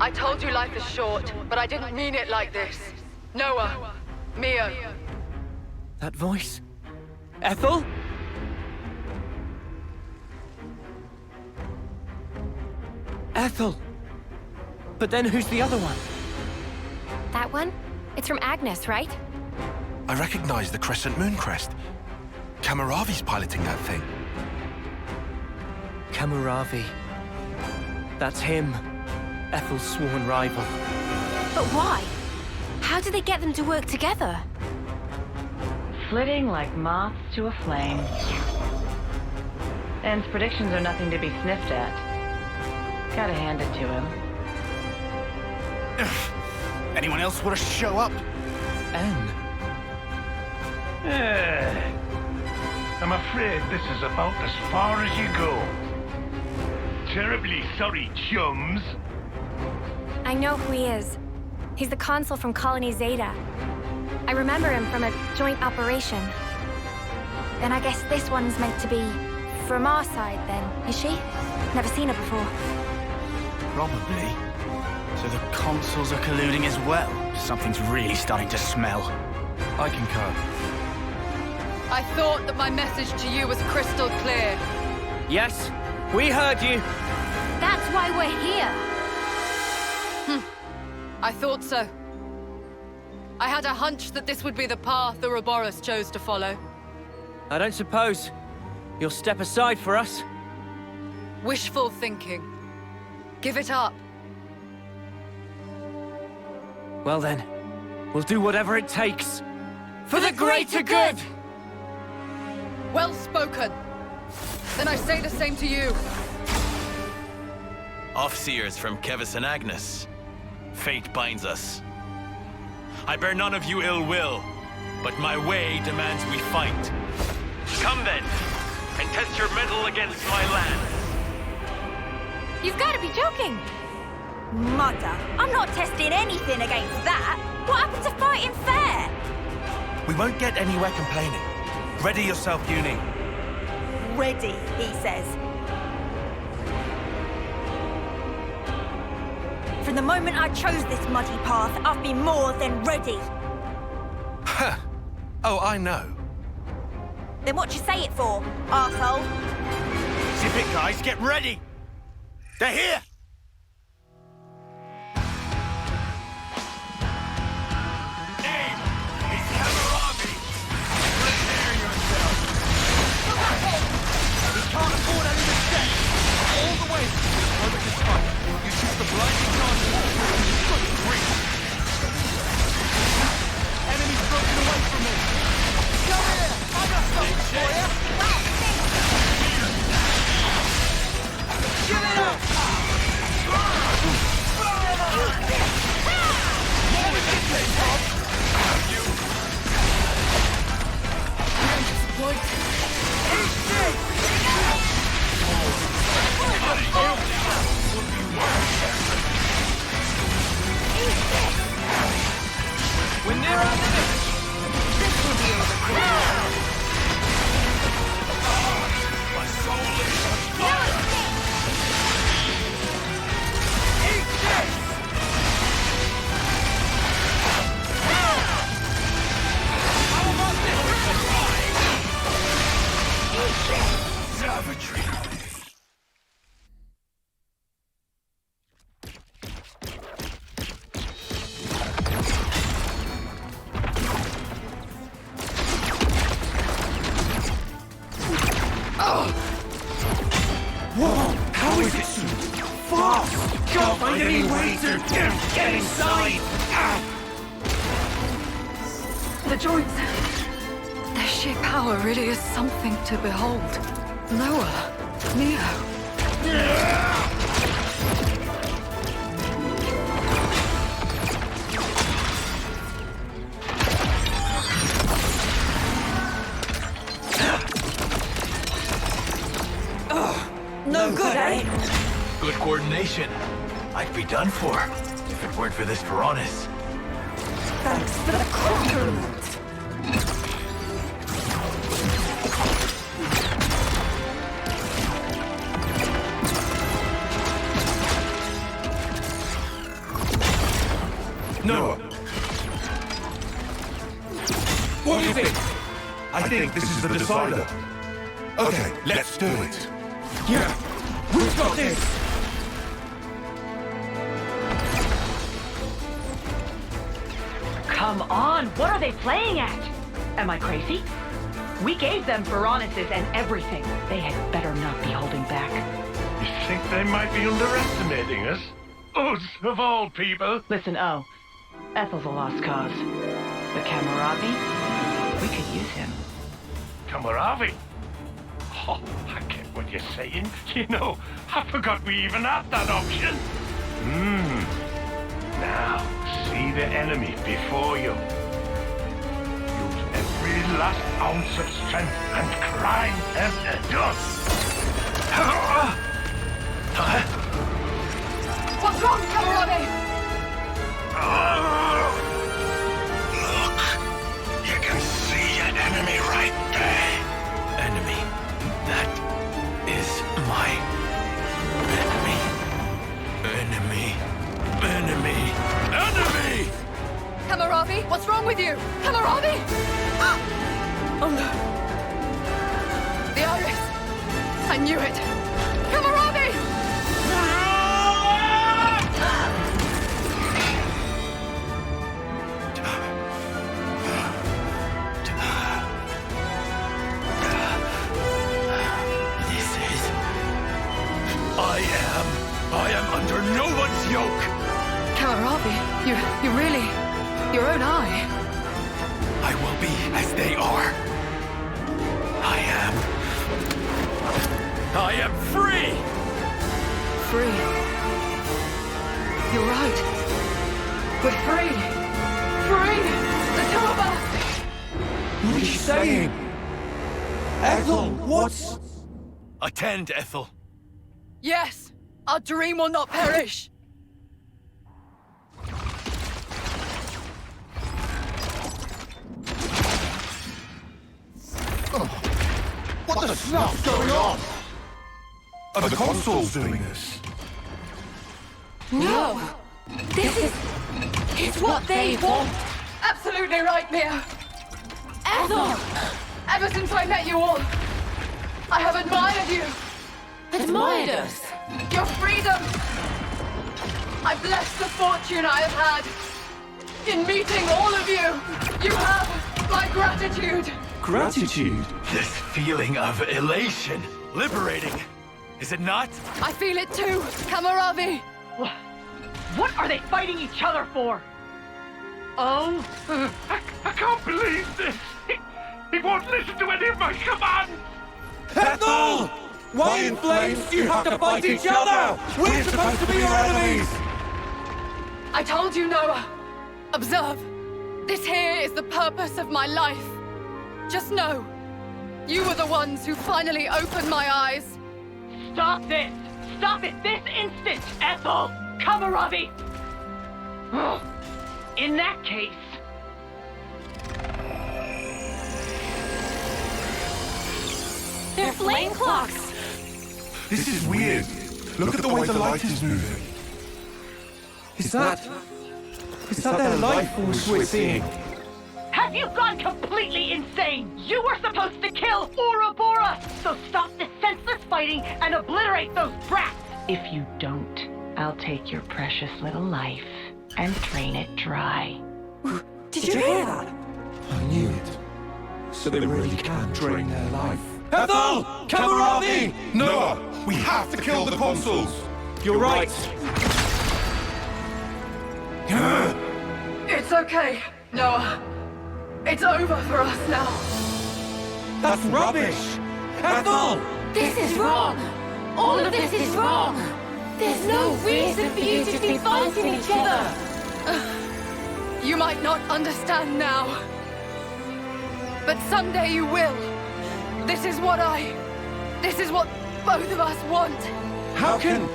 K: I told you life is short, but I didn't mean it like this. Noah, Mio.
D: That voice? Ethel? Ethel! But then who's the other one?
S: That one? It's from Agnus, right?
P: I recognize the crescent moon crest. Cammuravi's piloting that thing.
D: Cammuravi. That's him. Ethel's sworn rival.
I: But why? How did they get them to work together?
O: Flitting like moths to a flame. En's predictions are nothing to be sniffed at. Gotta hand it to him.
Q: Anyone else want to show up?
D: En?
J: I'm afraid this is about as far as you go. Terribly sorry, chums.
S: I know who he is. He's the consul from Colony Zeta. I remember him from a joint operation. Then I guess this one's meant to be from our side then, is she? Never seen her before.
Q: Probably. So the consuls are colluding as well. Something's really starting to smell.
P: I concur.
K: I thought that my message to you was crystal clear.
D: Yes, we heard you.
I: That's why we're here.
K: I thought so. I had a hunch that this would be the path the Ouroboros chose to follow.
D: I don't suppose you'll step aside for us?
K: Wishful thinking. Give it up.
D: Well then, we'll do whatever it takes. For the greater good!
K: Well spoken. Then I say the same to you.
N: Offseers from Keves and Agnus. Fate binds us. I bear none of you ill will, but my way demands we fight. Come then, and test your mettle against my land.
S: You've got to be joking!
A: Mother, I'm not testing anything against that. What happened to fighting fair?
L: We won't get anywhere complaining. Ready yourself, Uni.
A: Ready, he says. From the moment I chose this muddy path, I've been more than ready.
P: Ha! Oh, I know.
A: Then what you say it for, arsehole?
Q: Zip it, guys. Get ready. They're here.
J: Aim!
L: My soul is on fire! Eat this! How about this? Savagery.
B: Whoa! How is it so fast? Can't find any way to get inside!
K: The joints. Their sheer power really is something to behold. Noah, Neo.
B: No good, eh?
L: Good coordination. I'd be done for if it weren't for this Ferronis.
B: Thanks for the compliment.
L: Noah.
B: What do you think? I think this is the decider. Okay, let's do it. Yeah, we've got this!
O: Come on, what are they playing at? Am I crazy? We gave them Ferronises and everything. They had better not be holding back.
J: You think they might be underestimating us? Us, of all people.
O: Listen, O. Ethel's a lost cause. But Cammuravi, we could use him.
J: Cammuravi? Oh, I get what you're saying. You know, I forgot we even had that option. Now, see the enemy before you. Use every last ounce of strength and grind them to dust.
K: What's wrong, Cammuravi?
L: Look, you can see an enemy right there.
N: Enemy. That is my enemy. Enemy. Enemy. Enemy!
K: Cammuravi, what's wrong with you? Cammuravi! Oh no. The iris. I knew it. Cammuravi!
L: I am under no one's yoke!
K: Cammuravi, you really... your own eye.
L: I will be as they are. I am free!
K: Free. You're right. We're free. Free! The two of us!
B: What are you saying? Ethel, what's...
N: Attend, Ethel.
K: Yes! Our dream will not perish!
B: What the snuff's going on? Are the Consuls doing this?
K: No! It's what they want! Absolutely right, Mia! Ethel! Ever since I met you all, I have admired you!
I: Admired us?
K: Your freedom! I bless the fortune I have had in meeting all of you! You have my gratitude!
B: Gratitude?
L: This feeling of elation. Liberating. Is it not?
K: I feel it too, Cammuravi!
O: What are they fighting each other for? Oh?
J: I can't believe this. He won't listen to any of my commands.
B: Ethel! Why in flames do you have to fight each other? We're supposed to be your enemies!
K: I told you, Noah. Observe. This here is the purpose of my life. Just know, you were the ones who finally opened my eyes.
O: Stop this! Stop it this instant, Ethel! Cammuravi! In that case...
H: flame clocks!
L: This is weird. Look at the way the light is moving.
H: Is that their life force we're seeing?
O: Have you gone completely insane? You were supposed to kill Ouroboros! So stop this senseless fighting and obliterate those brats! If you don't, I'll take your precious little life and drain it dry.
H: Did you hear that?
L: I knew it. So they really can drain their life.
H: Ethel! Cammuravi!
L: Noah, we have to kill the consuls!
H: You're right.
U: It's okay, Noah. It's over for us now.
H: That's rubbish! Ethel!
U: This is wrong! All of this is wrong! There's no reason for you to be fighting each other! You might not understand now. But someday you will. This is what both of us want.
H: How can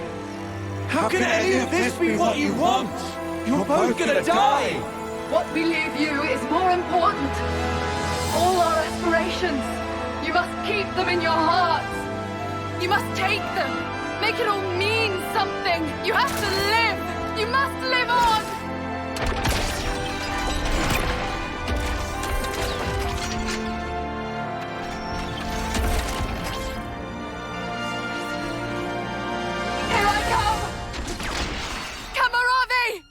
H: any of this be what you want? You're both gonna die!
U: What we leave you is more important. All our aspirations, you must keep them in your hearts. You must take them. Make it all mean something. You have to live. You must live on. Here I come! Cammuravi!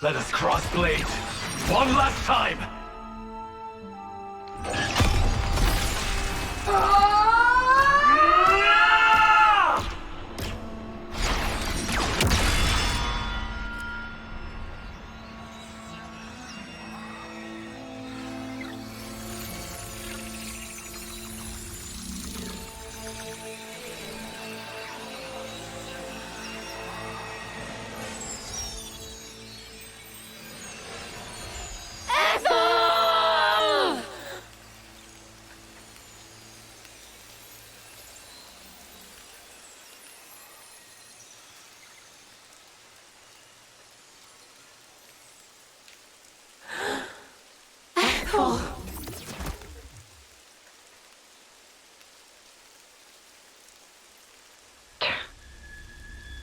J: Let us cross blades. One last time.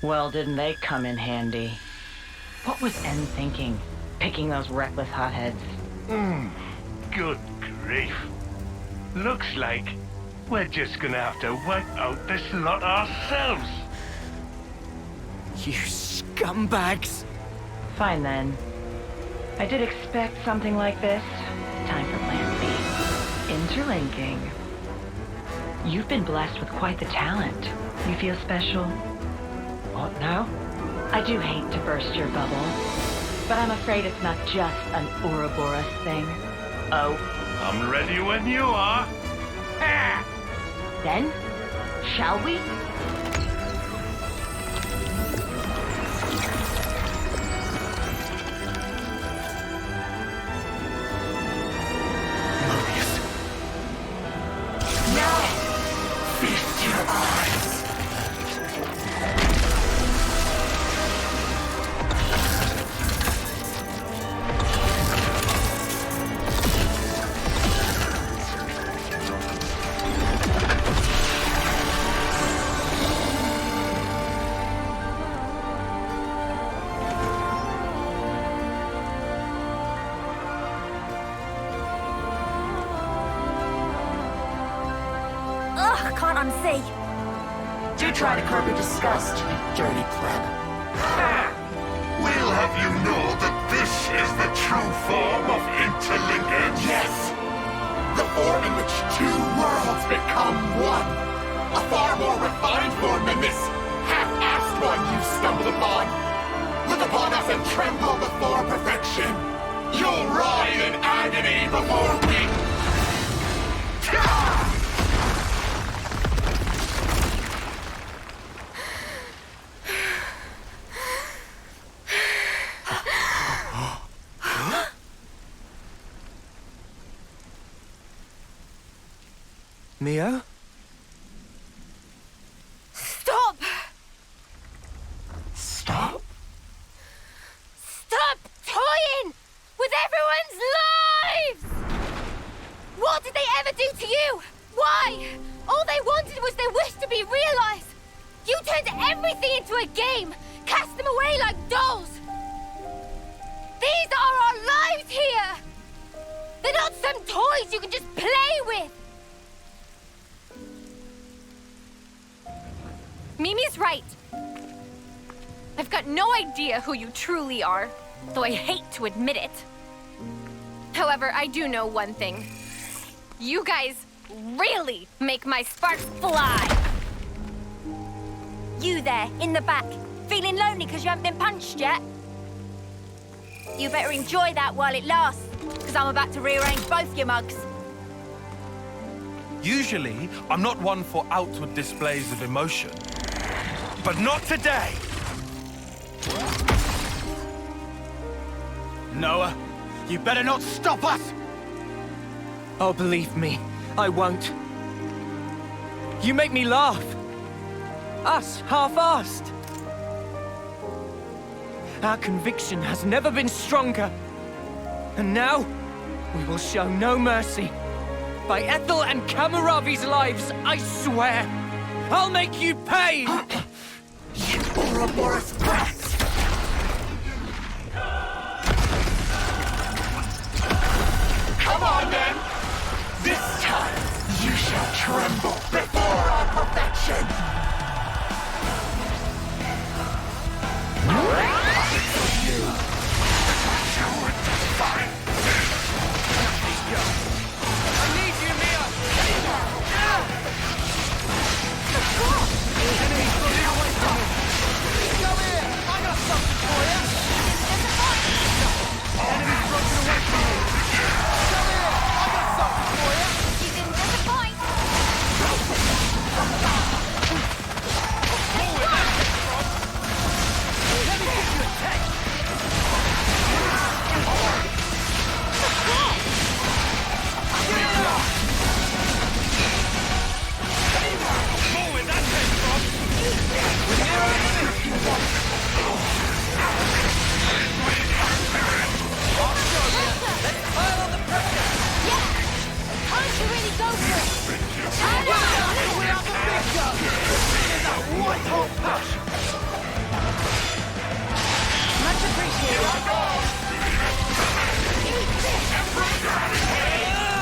O: Well, didn't they come in handy? What was N thinking, picking those reckless hotheads?
J: Good grief. Looks like we're just gonna have to wipe out this lot ourselves.
F: You scumbags!
O: Fine then. I did expect something like this. Time for plan B. Interlinking. You've been blessed with quite the talent. You feel special? What now? I do hate to burst your bubble, but I'm afraid it's not just an Ouroboros thing. Oh.
J: I'm ready when you are.
O: Ah! Then, shall we?
J: Moebius. Now, feast your eyes.
A: unsee.
W: Do try to curb your disgust, you dirty pleb.
X: We'll have you know that this is the true form of interlinkage.
W: Yes! The form in which two worlds become one. A far more refined form than this half-assed one you stumbled upon. Look upon us and tremble before perfection. You'll writhe in agony before we...
D: Mia?
U: Stop!
W: Stop?
G: Stop toying with everyone's lives! What did they ever do to you?
U: Why? All they wanted was their wish to be realized. You turned everything into a game, cast them away like dolls. These are our lives here. They're not some toys you can just play with.
S: Mimi's right. I've got no idea who you truly are, though I hate to admit it. However, I do know one thing. You guys really make my sparks fly.
A: You there, in the back, feeling lonely because you haven't been punched yet? You better enjoy that while it lasts, because I'm about to rearrange both your mugs.
P: Usually, I'm not one for outward displays of emotion. But not today!
Q: Noah, you better not stop us!
C: Oh, believe me, I won't. You make me laugh. Us, half-assed. Our conviction has never been stronger. And now, we will show no mercy. By Ethel and Cammuravi's lives, I swear, I'll make you pay!
W: You Ouroboros brats! Come on, then! This time, you shall tremble before our perfection! You! Coward divine!
L: I need you, Mia! Enemies running away from me! Come here! I got something for you! Enemies running away from me! Come here! I got something for you!
U: You didn't disappoint!
L: Let me give you a taste! More where that came from! Let's pile on the pressure!
U: Yeah! Time to really go for it! Turn it on!
L: We are the big guns! In that white hot push!
U: Much appreciated.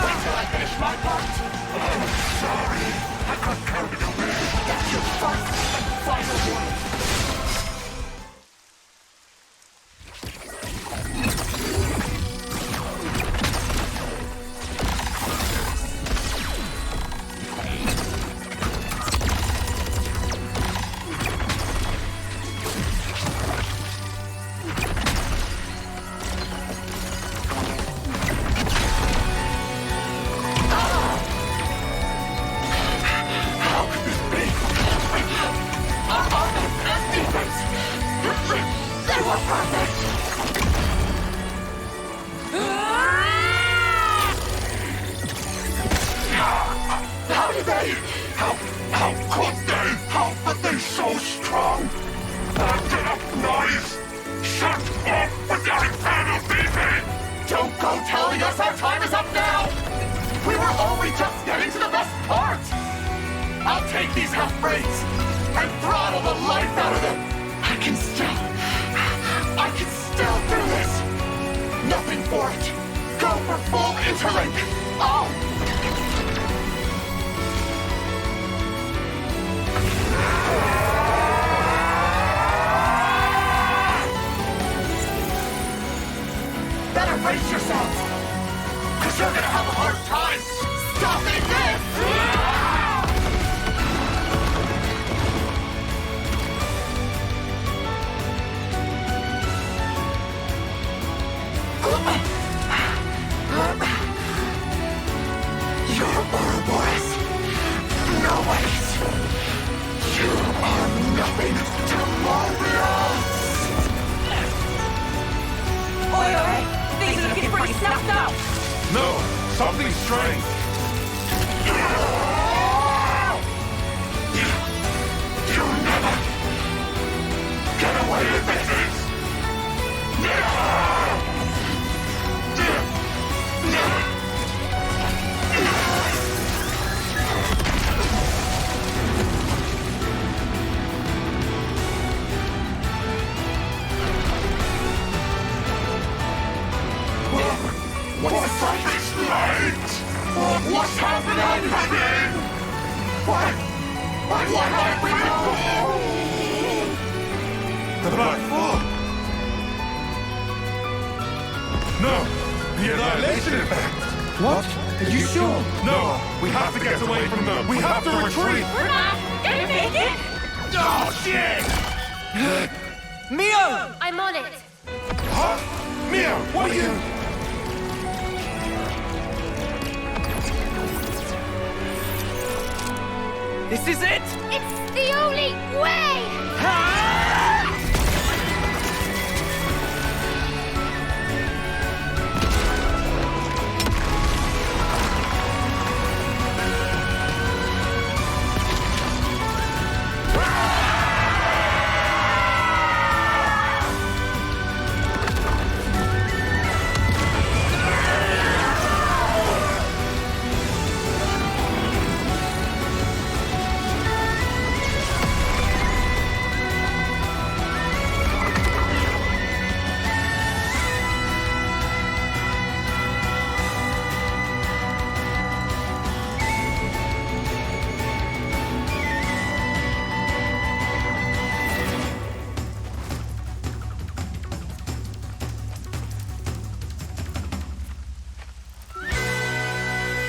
W: Wait till I finish my part! I'm sorry! I got carried away! That's your first and final one! How could they? How are they so strong? Not enough noise! Shut up with your infernal beeping! Don't go telling us our time is up now! We were only just getting to the best part! I'll take these half-breeds and throttle the life out of them! I can still do this! Nothing for it! Go for full interlink! Oh! Better brace yourselves! Cause you're gonna have a hard time stopping this! You're Ouroboros. No, wait. You are nothing to Moebius!
U: Oi, oi! Things are looking pretty snuffed out!
P: No, something strange.
W: You'll never get away with this! Was I this light? What's happening? What have we been?
H: The Black Fog! No! The annihilation effect!
L: What? Are you sure?
H: No! We have to get away from them! We have to retreat!
U: We're not gonna make it!
H: Oh, shit!
C: Mio!
I: I'm on it.
H: Huh? Mio, what are you...
C: This is it!
G: It's the only way!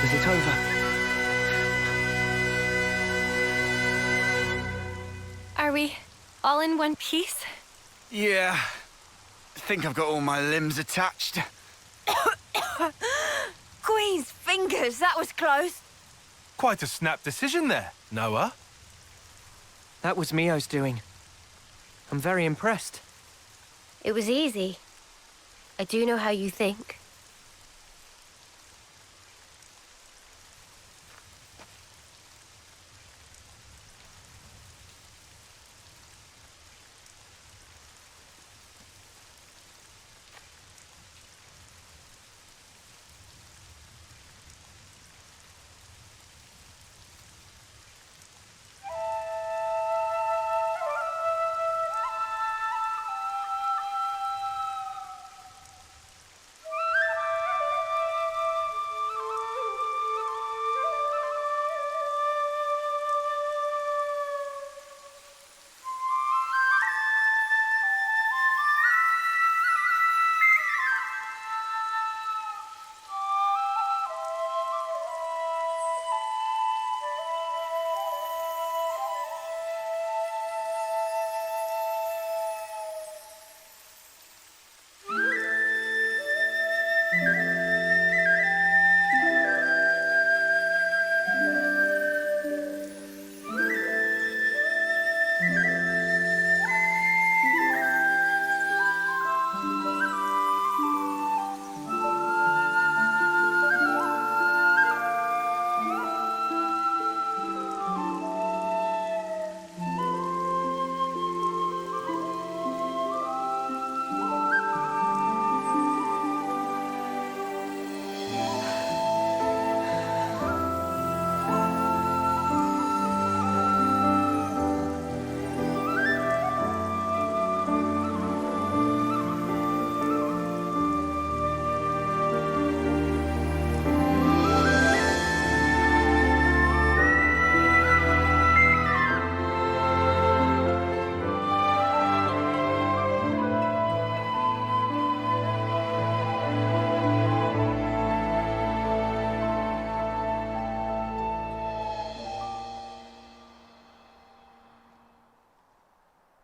C: Is it over?
S: Are we all in one piece?
Q: Yeah. I think I've got all my limbs attached.
A: Queen's fingers, that was close.
L: Quite a snap decision there, Noah.
C: That was Mio's doing. I'm very impressed.
I: It was easy. I do know how you think.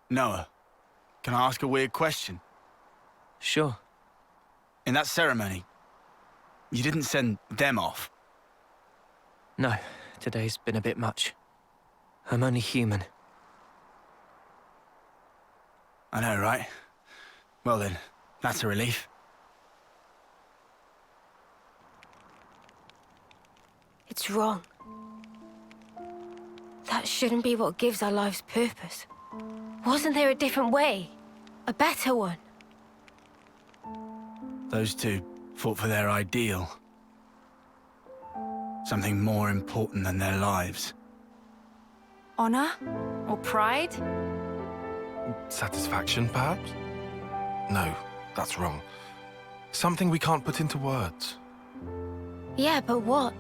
Q: Noah, can I ask a weird question?
C: Sure.
Q: In that ceremony, you didn't send them off?
C: No, today's been a bit much. I'm only human.
Q: I know, right? Well then, that's a relief.
I: It's wrong. That shouldn't be what gives our lives purpose. Wasn't there a different way? A better one?
Q: Those two fought for their ideal. Something more important than their lives.
A: Honor? Or pride?
P: Satisfaction, perhaps? No, that's wrong. Something we can't put into words.
I: Yeah, but what?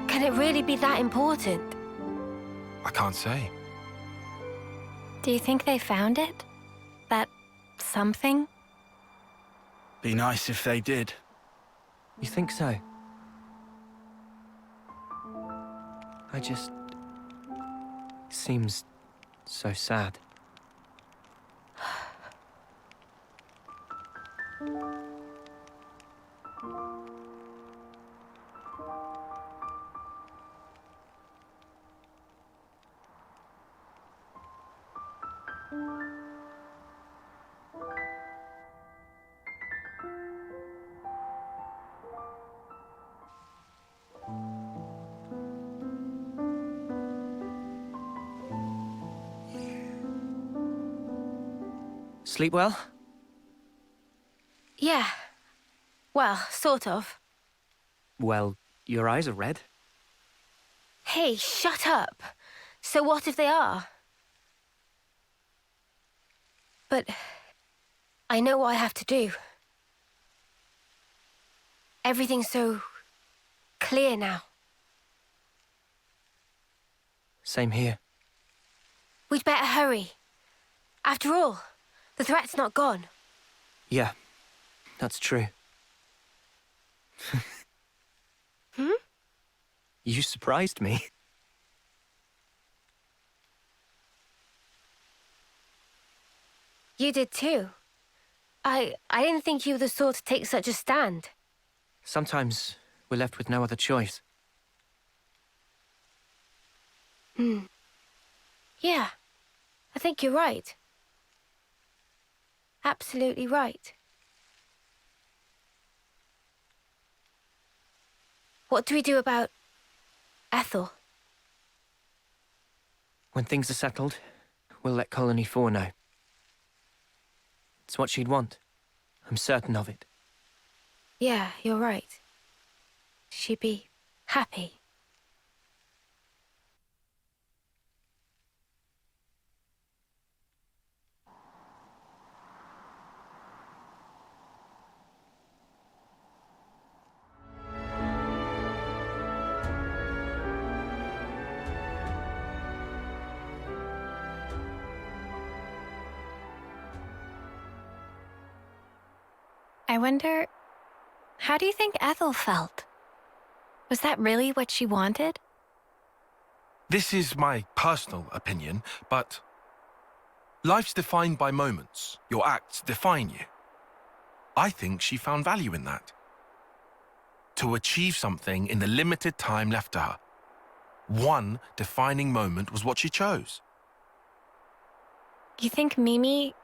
I: Can it really be that important?
P: I can't say.
S: Do you think they found it? That something?
Q: Be nice if they did.
C: You think so? I just... It seems so sad. Sleep well?
I: Yeah. Well, sort of.
C: Well, your eyes are red.
I: Hey, shut up. So what if they are? But I know what I have to do. Everything's so clear now.
C: Same here.
I: We'd better hurry. After all, the threat's not gone.
C: Yeah, that's true.
I: Hmm?
C: You surprised me.
I: You did too. I didn't think you were the sort to take such a stand.
C: Sometimes we're left with no other choice.
I: Yeah, I think you're right. Absolutely right. What do we do about Ethel?
C: When things are settled, we'll let Colony 4 know. It's what she'd want. I'm certain of it.
I: Yeah, you're right. She'd be happy.
S: I wonder, how do you think Ethel felt? Was that really what she wanted?
P: This is my personal opinion, but life's defined by moments. Your acts define you. I think she found value in that. To achieve something in the limited time left to her. One defining moment was what she chose.
S: You think Mimi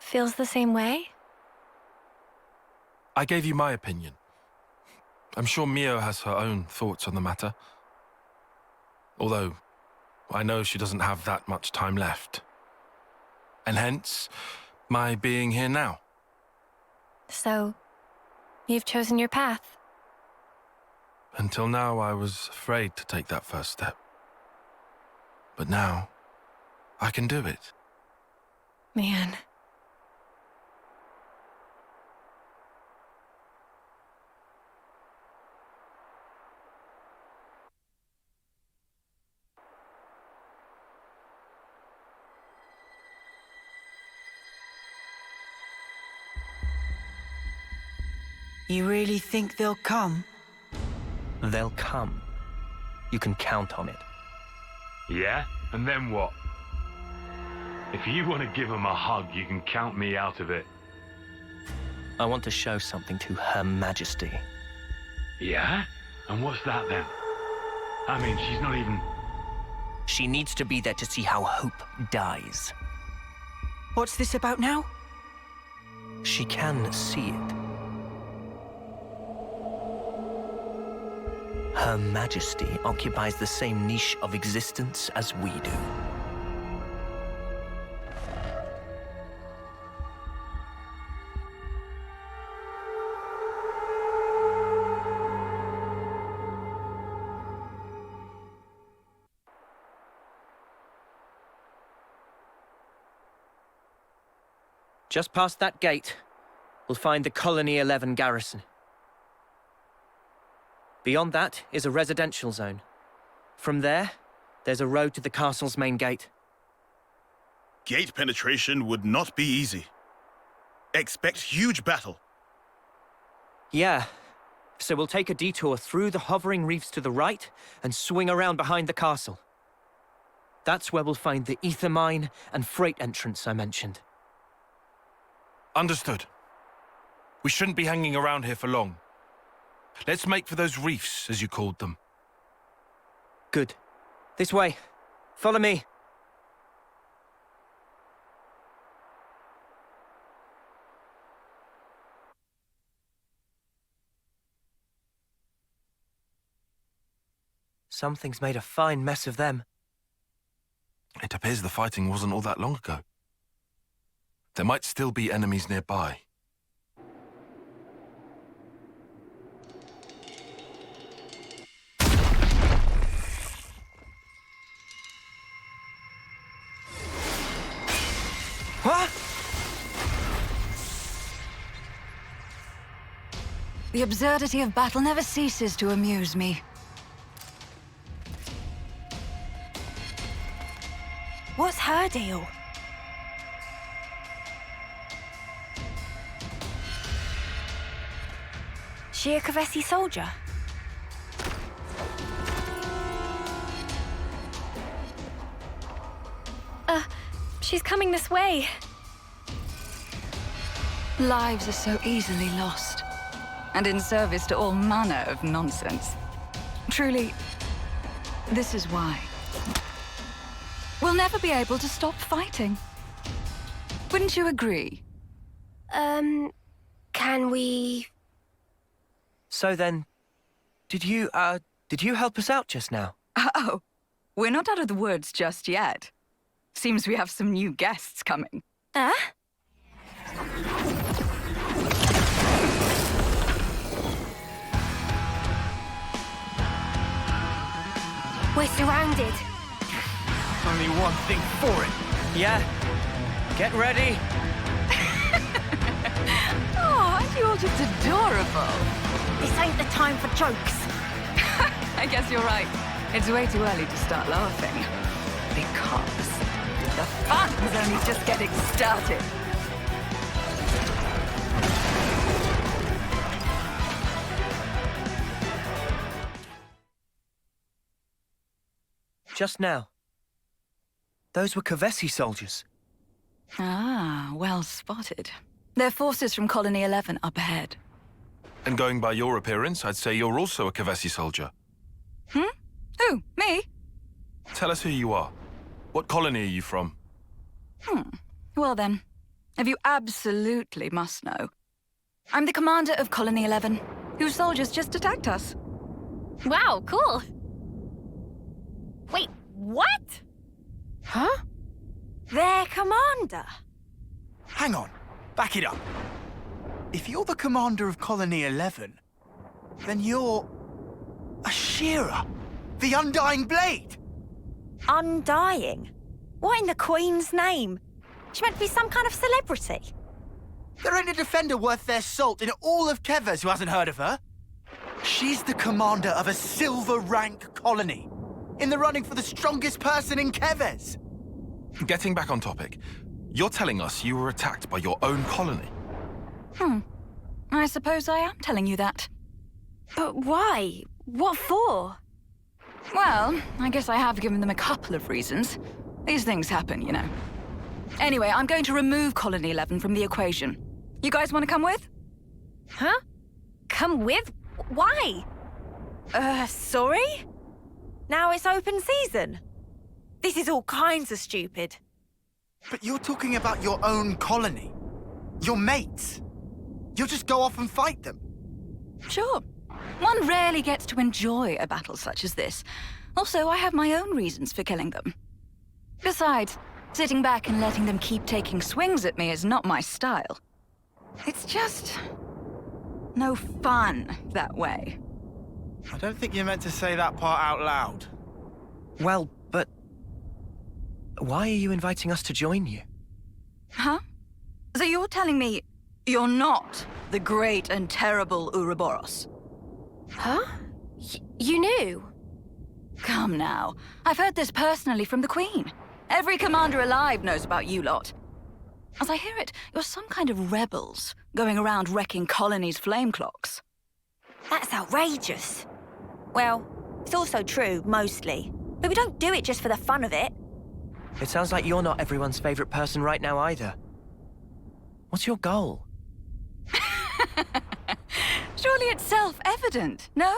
S: feels the same way?
P: I gave you my opinion. I'm sure Mio has her own thoughts on the matter. Although, I know she doesn't have that much time left. And hence, my being here now.
S: So, you've chosen your path.
P: Until now, I was afraid to take that first step. But now, I can do it.
S: Man.
E: You really think they'll come?
C: They'll come. You can count on it.
M: Yeah? And then what? If you want to give them a hug, you can count me out of it.
C: I want to show something to Her Majesty.
M: Yeah? And what's that then? I mean, she's not even...
C: She needs to be there to see how hope dies.
E: What's this about now?
C: She can see it. Her Majesty occupies the same niche of existence as we do. Just past that gate, we'll find the Colony 11 garrison. Beyond that is a residential zone. From there, there's a road to the castle's main gate.
N: Gate penetration would not be easy. Expect huge battle.
C: Yeah. So we'll take a detour through the hovering reefs to the right and swing around behind the castle. That's where we'll find the ether mine and freight entrance I mentioned.
P: Understood. We shouldn't be hanging around here for long. Let's make for those reefs, as you called them.
C: Good. This way. Follow me. Something's made a fine mess of them.
P: It appears the fighting wasn't all that long ago. There might still be enemies nearby.
E: What? The absurdity of battle never ceases to amuse me.
A: What's her deal? She a Kevesi soldier?
S: She's coming this way.
K: Lives are so easily lost, and in service to all manner of nonsense. Truly, this is why. We'll never be able to stop fighting. Wouldn't you agree?
I: Can we...
C: So then, did you help us out just now?
K: Oh, we're not out of the woods just yet. Seems we have some new guests coming.
S: Huh?
I: We're surrounded.
C: Only one thing for it. Yeah. Get ready.
K: Oh, aren't you all just adorable?
A: This ain't the time for jokes.
K: I guess you're right. It's way too early to start laughing. Because the fun's only just getting started.
C: Just now. Those were Kevesi soldiers.
K: Ah, well spotted. They're forces from Colony 11 up ahead.
P: And going by your appearance, I'd say you're also a Kevesi soldier.
K: Who? Me?
P: Tell us who you are. What colony are you from?
K: Well then, if you absolutely must know, I'm the commander of Colony 11, whose soldiers just attacked us.
S: Wow, cool. Wait, what?
A: Huh? Their commander?
Q: Hang on. Back it up. If you're the commander of Colony 11, then you're... Ashera, the Undying Blade!
A: Undying? What in the Queen's name? She meant to be some kind of celebrity.
Q: There ain't a defender worth their salt in all of Keves who hasn't heard of her. She's the commander of a silver rank colony, in the running for the strongest person in Keves.
P: Getting back on topic, you're telling us you were attacked by your own colony?
K: I suppose I am telling you that.
A: But why? What for?
K: Well, I guess I have given them a couple of reasons. These things happen, you know. Anyway, I'm going to remove Colony 11 from the equation. You guys want to come with?
S: Huh? Come with? Why?
A: Sorry? Now it's open season? This is all kinds of stupid.
Q: But you're talking about your own colony. Your mates. You'll just go off and fight them.
K: Sure. One rarely gets to enjoy a battle such as this. Also, I have my own reasons for killing them. Besides, sitting back and letting them keep taking swings at me is not my style. It's just... no fun that way.
Q: I don't think you're meant to say that part out loud.
C: Well, but... why are you inviting us to join you?
K: Huh? So you're telling me you're not the great and terrible Ouroboros?
A: Huh?
I: You knew?
K: Come now. I've heard this personally from the Queen. Every commander alive knows about you lot. As I hear it, you're some kind of rebels, going around wrecking colonies' flame clocks.
A: That's outrageous. Well, it's also true, mostly. But we don't do it just for the fun of it.
D: It sounds like you're not everyone's favorite person right now either. What's your goal?
K: Surely it's self-evident, no?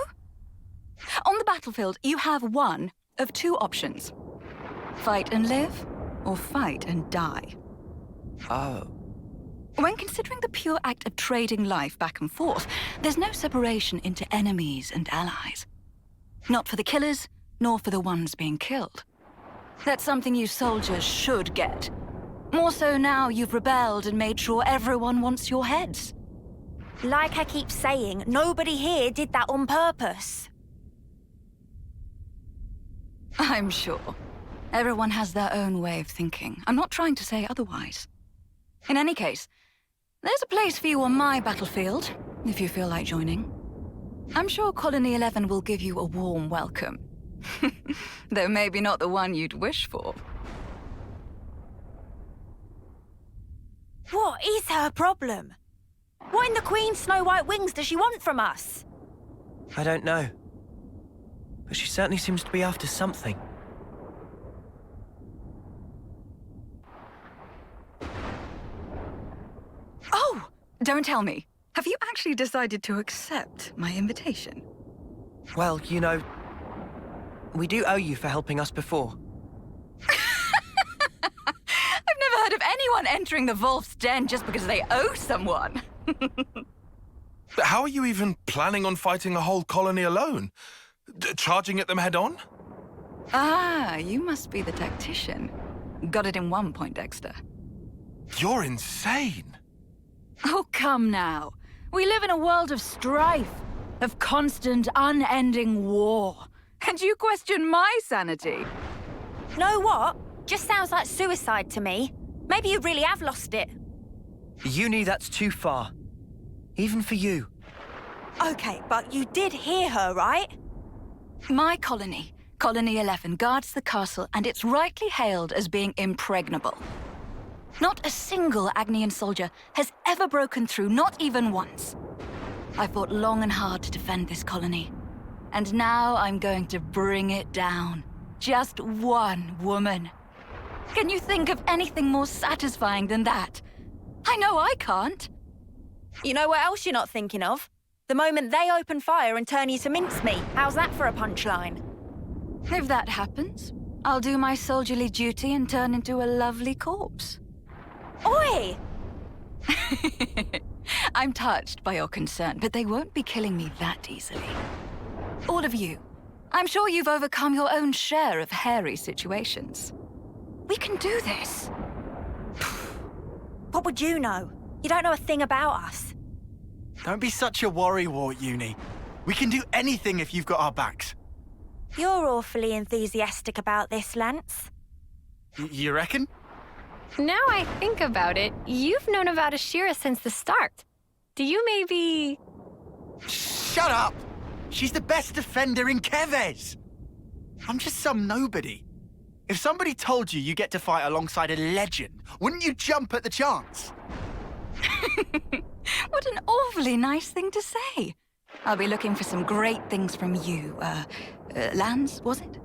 K: On the battlefield, you have one of two options. Fight and live, or fight and die.
D: Oh.
K: When considering the pure act of trading life back and forth, there's no separation into enemies and allies. Not for the killers, nor for the ones being killed. That's something you soldiers should get. More so now you've rebelled and made sure everyone wants your heads.
A: Like I keep saying, nobody here did that on purpose.
K: I'm sure. Everyone has their own way of thinking. I'm not trying to say otherwise. In any case, there's a place for you on my battlefield, if you feel like joining. I'm sure Colony 11 will give you a warm welcome. Though maybe not the one you'd wish for.
A: What is her problem? What in the Queen's Snow White wings does she want from us?
D: I don't know. But she certainly seems to be after something.
K: Oh! Don't tell me. Have you actually decided to accept my invitation?
D: Well, you know, we do owe you for helping us before.
K: I've never heard of anyone entering the Wolf's Den just because they owe someone.
P: But how are you even planning on fighting a whole colony alone? Charging at them head on?
K: Ah, you must be the tactician. Got it in one point, Dexter.
P: You're insane.
K: Oh, come now. We live in a world of strife, of constant, unending war. And you question my sanity?
A: Know what? Just sounds like suicide to me. Maybe you really have lost it.
D: Uni, that's too far. Even for you.
A: Okay, but you did hear her, right?
K: My colony, Colony 11, guards the castle, and it's rightly hailed as being impregnable. Not a single Agnian soldier has ever broken through, not even once. I fought long and hard to defend this colony. And now I'm going to bring it down. Just one woman. Can you think of anything more satisfying than that? I know I can't.
A: You know what else you're not thinking of? The moment they open fire and turn you to mincemeat. How's that for a punchline?
K: If that happens, I'll do my soldierly duty and turn into a lovely corpse.
A: Oi!
K: I'm touched by your concern, but they won't be killing me that easily. All of you, I'm sure you've overcome your own share of hairy situations. We can do this.
A: What would you know? You don't know a thing about us.
Q: Don't be such a worrywart, Uni. We can do anything if you've got our backs.
A: You're awfully enthusiastic about this, Lance.
Q: You reckon?
S: Now I think about it, you've known about Ashera since the start. Do you maybe...
Q: Shut up! She's the best defender in Keves! I'm just some nobody. If somebody told you you get to fight alongside a legend, wouldn't you jump at the chance?
K: What an awfully nice thing to say. I'll be looking for some great things from you. Lance, was it?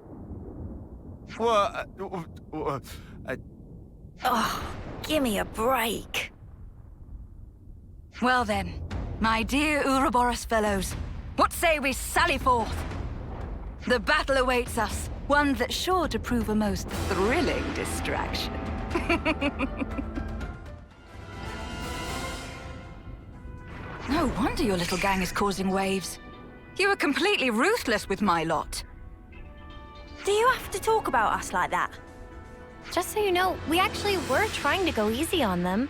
A: Oh, give me a break.
K: Well then, my dear Ouroboros fellows, what say we sally forth? The battle awaits us, one that's sure to prove a most thrilling distraction. No wonder your little gang is causing waves. You were completely ruthless with my lot.
A: Do you have to talk about us like that?
S: Just so you know, we actually were trying to go easy on them.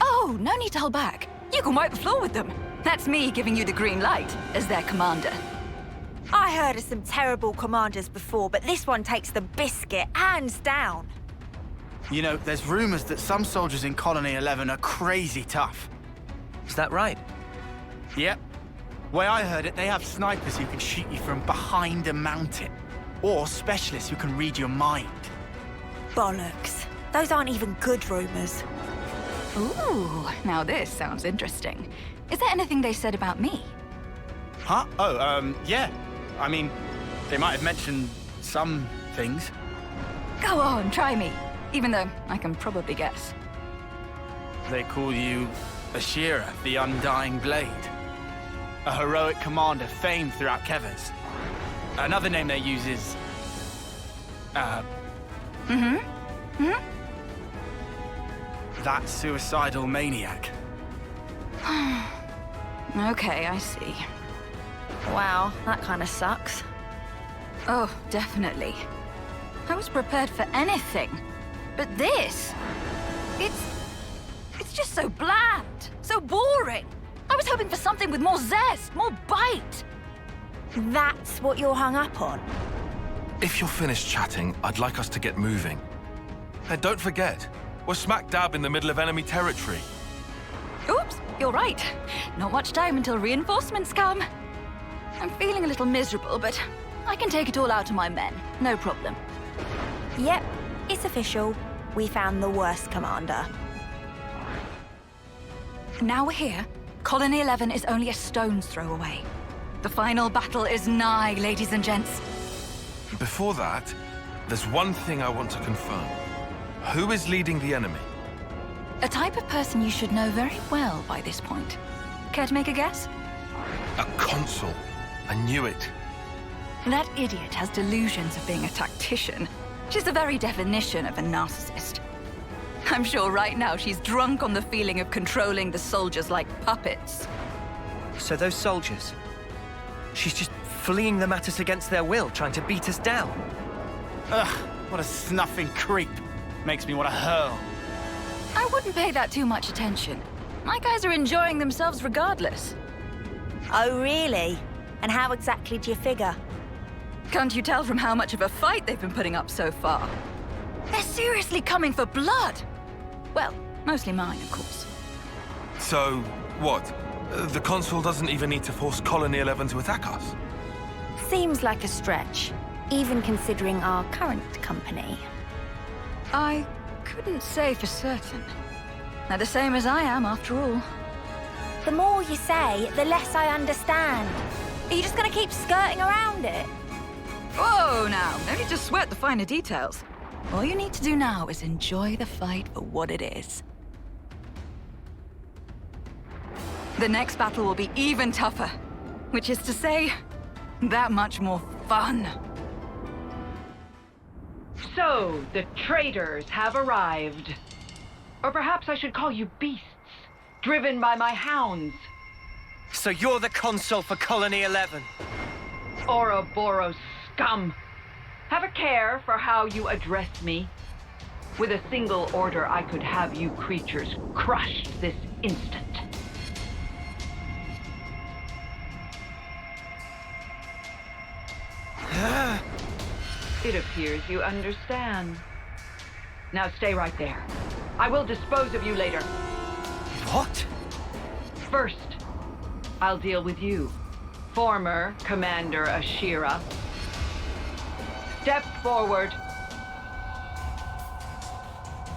K: Oh, no need to hold back. You can wipe the floor with them. That's me giving you the green light as their commander.
A: I heard of some terrible commanders before, but this one takes the biscuit, hands down.
Q: You know, there's rumors that some soldiers in Colony 11 are crazy tough.
D: Is that right?
Q: Yep. Way I heard it, they have snipers who can shoot you from behind a mountain. Or specialists who can read your mind.
A: Bollocks. Those aren't even good rumors.
K: Ooh, now this sounds interesting. Is there anything they said about me?
Q: Huh? Oh, yeah. I mean, they might have mentioned some things.
K: Go on, try me. Even though I can probably guess.
Q: They call you Ashera, the Undying Blade. A heroic commander famed throughout Keves. Another name they use is... that suicidal maniac.
K: Okay, I see.
A: Wow, that kind of sucks.
K: Oh, definitely. I was prepared for anything. But this... It's just so bland, so boring. I was hoping for something with more zest, more bite.
A: That's what you're hung up on?
P: If you're finished chatting, I'd like us to get moving. And don't forget, we're smack dab in the middle of enemy territory.
K: Oops, you're right. Not much time until reinforcements come. I'm feeling a little miserable, but I can take it all out to my men. No problem.
A: Yep, it's official. We found the worst commander.
K: Now we're here. Colony 11 is only a stone's throw away. The final battle is nigh, ladies and gents.
P: Before that, there's one thing I want to confirm. Who is leading the enemy?
K: A type of person you should know very well by this point. Care to make a guess?
P: A consul. I knew it.
K: That idiot has delusions of being a tactician. She's the very definition of a narcissist. I'm sure right now she's drunk on the feeling of controlling the soldiers like puppets.
C: So those soldiers, she's just fleeing them at us against their will, trying to beat us down.
Q: Ugh, what a snuffing creep. Makes me want to hurl.
K: I wouldn't pay that too much attention. My guys are enjoying themselves regardless.
A: Oh, really? And how exactly do you figure?
K: Can't you tell from how much of a fight they've been putting up so far? They're seriously coming for blood. Well, mostly mine, of course.
P: So, what? The Consul doesn't even need to force Colony 11 to attack us?
A: Seems like a stretch, even considering our current company.
K: I couldn't say for certain. They're the same as I am, after all.
A: The more you say, the less I understand. Are you just gonna keep skirting around it?
K: Whoa, now, no need to sweat the finer details. All you need to do now is enjoy the fight for what it is. The next battle will be even tougher, which is to say, that much more fun.
O: So, the traitors have arrived. Or perhaps I should call you beasts, driven by my hounds.
C: So you're the consul for Colony 11?
O: Ouroboros scum! Have a care for how you address me. With a single order, I could have you creatures crushed this instant. It appears you understand. Now stay right there. I will dispose of you later.
C: What?
O: First, I'll deal with you, former Commander Ashera. Step forward.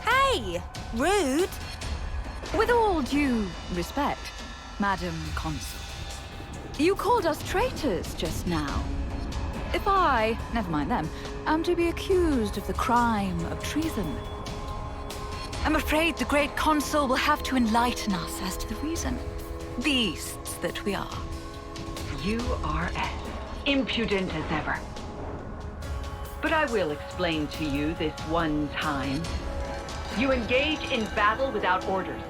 A: Hey! Rude!
K: With all due respect, Madam Consul, you called us traitors just now. If I, never mind them, am to be accused of the crime of treason, I'm afraid the great Consul will have to enlighten us as to the reason. Beasts that we are.
O: You are as impudent as ever. But I will explain to you this one time. You engage in battle without orders.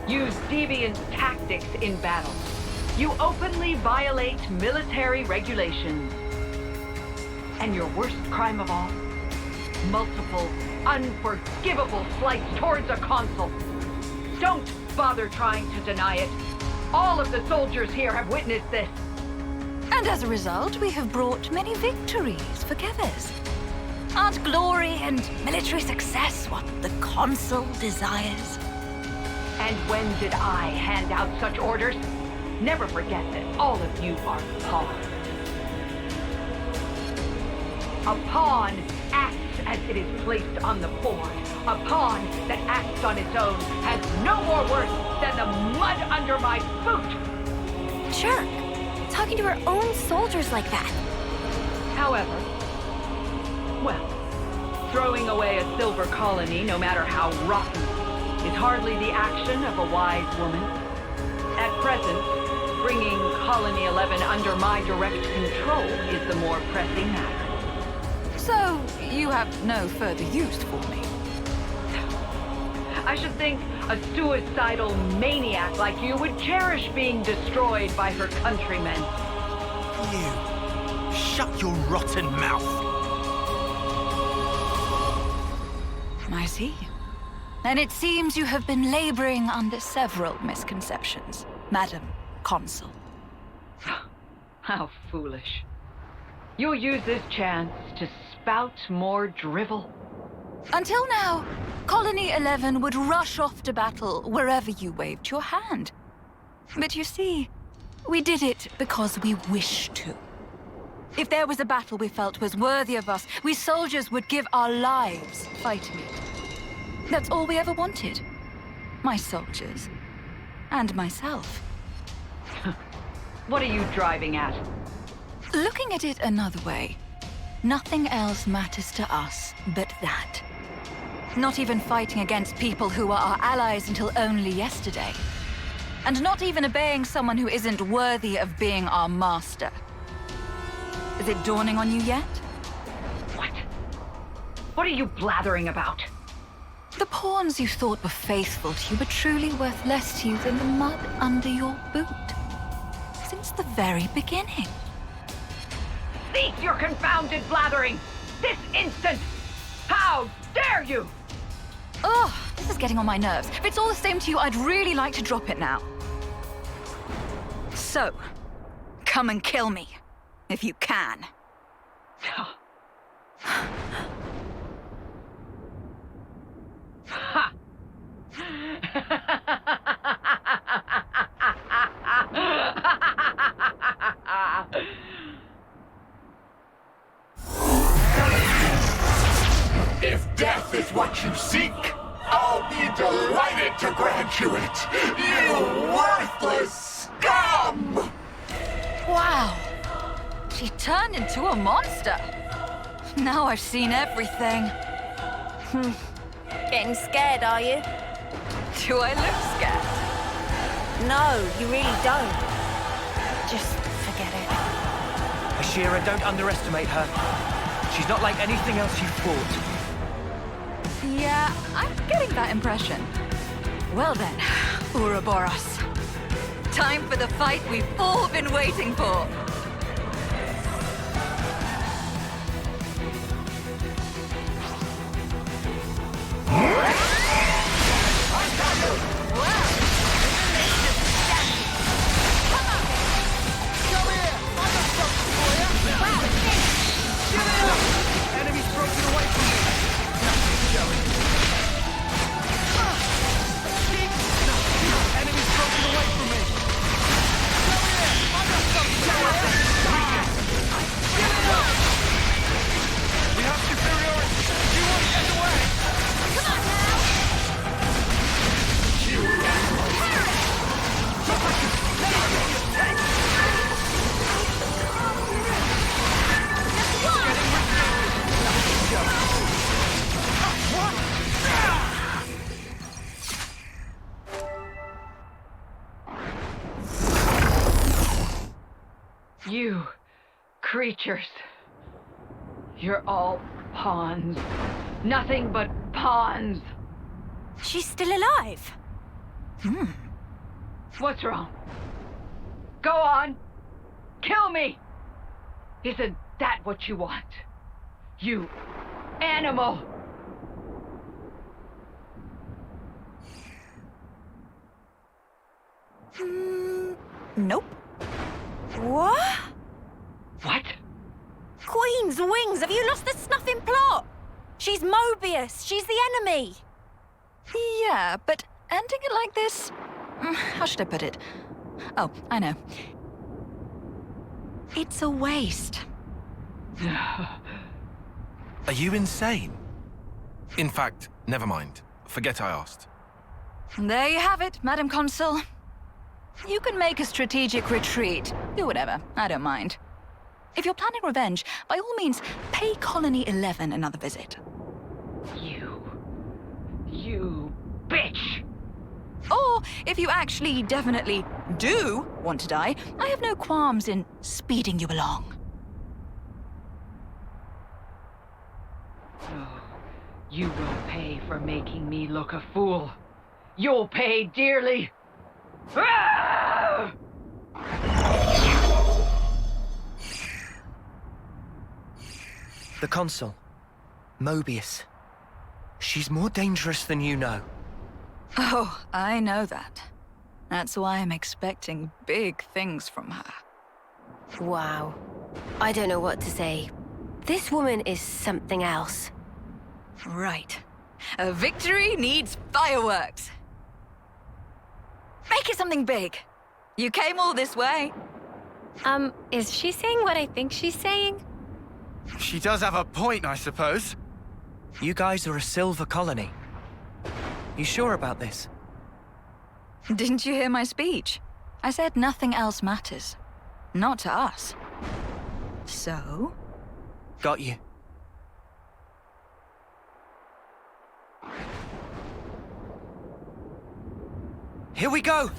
O: Use deviant tactics in battle. You openly violate military regulations. And your worst crime of all? Multiple, unforgivable slights towards a consul. Don't bother trying to deny it. All of the soldiers here have witnessed this.
K: And as a result, we have brought many victories for Keves. Aren't glory and military success what the Consul desires?
O: And when did I hand out such orders? Never forget that all of you are pawns. A pawn acts as it is placed on the board. A pawn that acts on its own has no more worth than the mud under my boot!
I: Jerk! Talking to her own soldiers like that.
O: However, well, throwing away a silver colony, no matter how rotten, is hardly the action of a wise woman. At present, bringing Colony 11 under my direct control is the more pressing matter.
K: So, you have no further use for me?
O: I should think a suicidal maniac like you would cherish being destroyed by her countrymen.
Q: You. Shut your rotten mouth.
K: I see. And it seems you have been laboring under several misconceptions, Madam Consul.
O: How foolish. You'll use this chance to spout more drivel.
K: Until now, Colony 11 would rush off to battle wherever you waved your hand. But you see, we did it because we wished to. If there was a battle we felt was worthy of us, we soldiers would give our lives fighting it. That's all we ever wanted. My soldiers. And myself.
O: What are you driving at?
K: Looking at it another way, nothing else matters to us but that. Not even fighting against people who were our allies until only yesterday. And not even obeying someone who isn't worthy of being our master. Is it dawning on you yet?
O: What? What are you blathering about?
K: The pawns you thought were faithful to you were truly worth less to you than the mud under your boot. Since the very beginning.
O: Cease your confounded blathering! This instant! How dare you!
K: Ugh, this is getting on my nerves. If it's all the same to you, I'd really like to drop it now. So, come and kill me, if you can.
O: Ha!
W: If death is what you seek, I'll be delighted to grant you it, you worthless scum!
K: Wow, she turned into a monster. Now I've seen everything.
A: Getting scared, are you?
K: Do I look scared?
A: No, you really don't. Just forget it.
C: Ashera, don't underestimate her. She's not like anything else you've fought.
K: Yeah, I'm getting that impression. Well then, Ouroboros. Time for the fight we've all been waiting for.
C: Enemy's broken away from me. Nothing showing. Enemy's broken away from me. Come here. I got something. Get it up. We have superiority. You won't get away.
G: Come on now.
O: You creatures. You're all pawns. Nothing but pawns.
A: She's still alive.
O: What's wrong? Go on. Kill me. Isn't that what you want? You animal.
A: Nope. What?
O: What?
A: Queen's wings! Have you lost the snuffing plot? She's Moebius. She's the enemy.
K: Yeah, but ending it like this... how should I put it? Oh, I know. It's a waste.
P: Are you insane? In fact, never mind. Forget I asked.
K: There you have it, Madam Consul. You can make a strategic retreat. Do whatever, I don't mind. If you're planning revenge, by all means, pay Colony 11 another visit.
J: You bitch!
K: Or, if you actually definitely do want to die, I have no qualms in speeding you along.
O: You will pay for making me look a fool. You'll pay dearly. Ah!
C: The Consul, Moebius. She's more dangerous than you know.
K: Oh, I know that. That's why I'm expecting big things from her.
I: Wow. I don't know what to say. This woman is something else.
K: Right. A victory needs fireworks. Make it something big. You came all this way.
S: Is she saying what I think she's saying?
Q: She does have a point, I suppose.
C: You guys are a silver colony. You sure about this?
K: Didn't you hear my speech? I said nothing else matters. Not to us. So?
C: Got you. Here we go!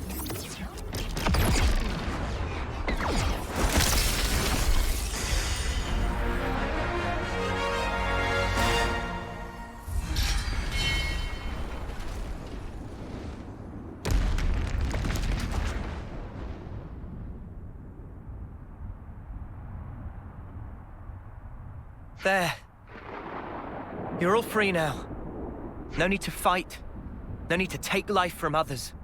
C: There. You're all free now. No need to fight. No need to take life from others.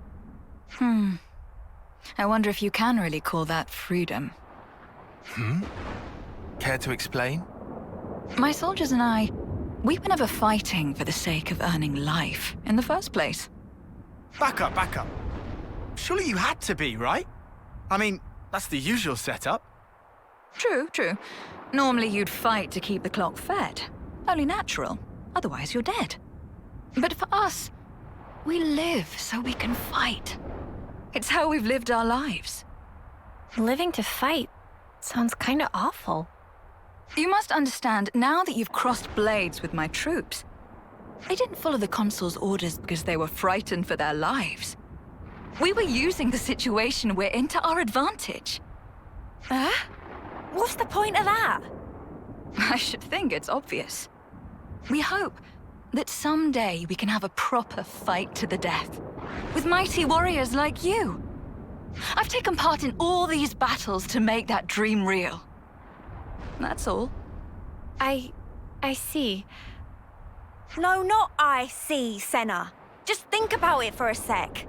K: I wonder if you can really call that freedom.
P: Care to explain?
K: My soldiers and I, we were never fighting for the sake of earning life in the first place.
Q: Back up, back up. Surely you had to be, right? I mean, that's the usual setup.
K: True, true. Normally you'd fight to keep the clock fed. Only natural. Otherwise you're dead. But for us, we live so we can fight. It's how we've lived our lives.
S: Living to fight sounds kind of awful.
K: You must understand, now that you've crossed blades with my troops, they didn't follow the Consul's orders because they were frightened for their lives. We were using the situation we're in to our advantage.
A: What's the point of that?
K: I should think it's obvious. We hope that someday we can have a proper fight to the death, with mighty warriors like you. I've taken part in all these battles to make that dream real. That's all.
S: I see.
A: No, not I see, Senna. Just think about it for a sec.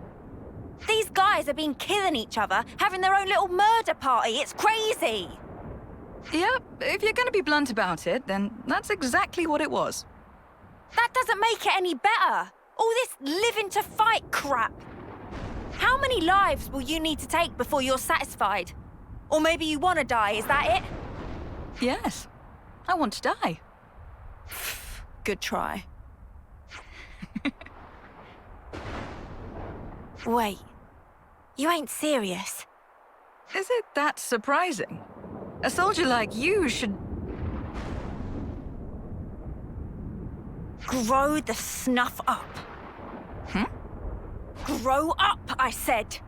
A: These guys have been killing each other, having their own little murder party. It's crazy.
K: Yep, if you're gonna be blunt about it, then that's exactly what it was.
A: That doesn't make it any better. All this living to fight crap. How many lives will you need to take before you're satisfied? Or maybe you want to die, is that it?
K: Yes, I want to die.
A: Good try. Wait, you ain't serious?
K: Is it that surprising? A soldier like you should...
A: Grow the snuff up. Grow up, I said.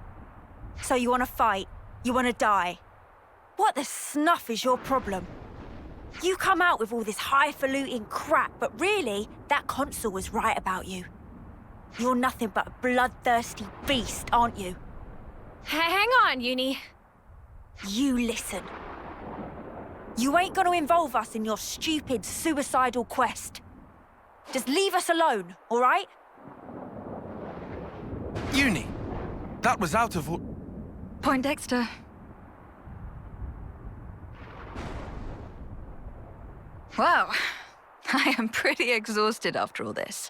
A: So you want to fight? You want to die? What the snuff is your problem? You come out with all this highfalutin crap, but really, that Consul was right about you. You're nothing but a bloodthirsty beast, aren't you?
S: Hang on, Uni.
A: You listen. You ain't gonna involve us in your stupid, suicidal quest. Just leave us alone, all right?
P: Uni, that was out of...
K: Poindexter. Wow, I am pretty exhausted after all this.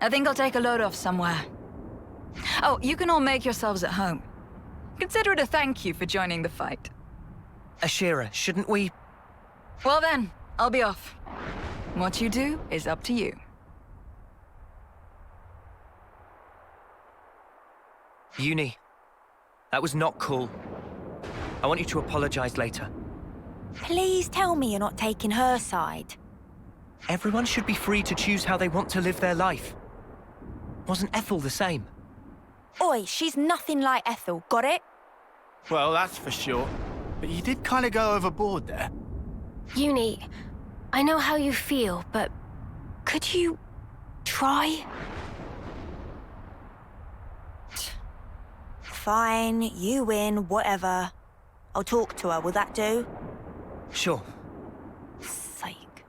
K: I think I'll take a load off somewhere. Oh, you can all make yourselves at home. Consider it a thank you for joining the fight.
C: Ashera, shouldn't we...
K: Well then, I'll be off. What you do is up to you.
C: Uni, that was not cool. I want you to apologize later.
A: Please tell me you're not taking her side.
C: Everyone should be free to choose how they want to live their life. Wasn't Ethel the same?
A: Oi, she's nothing like Ethel, got it?
Q: Well, that's for sure. But you did kind of go overboard there.
I: Uni, I know how you feel, but could you try?
A: Fine, you win, whatever. I'll talk to her, will that do?
C: Sure.
A: Sake.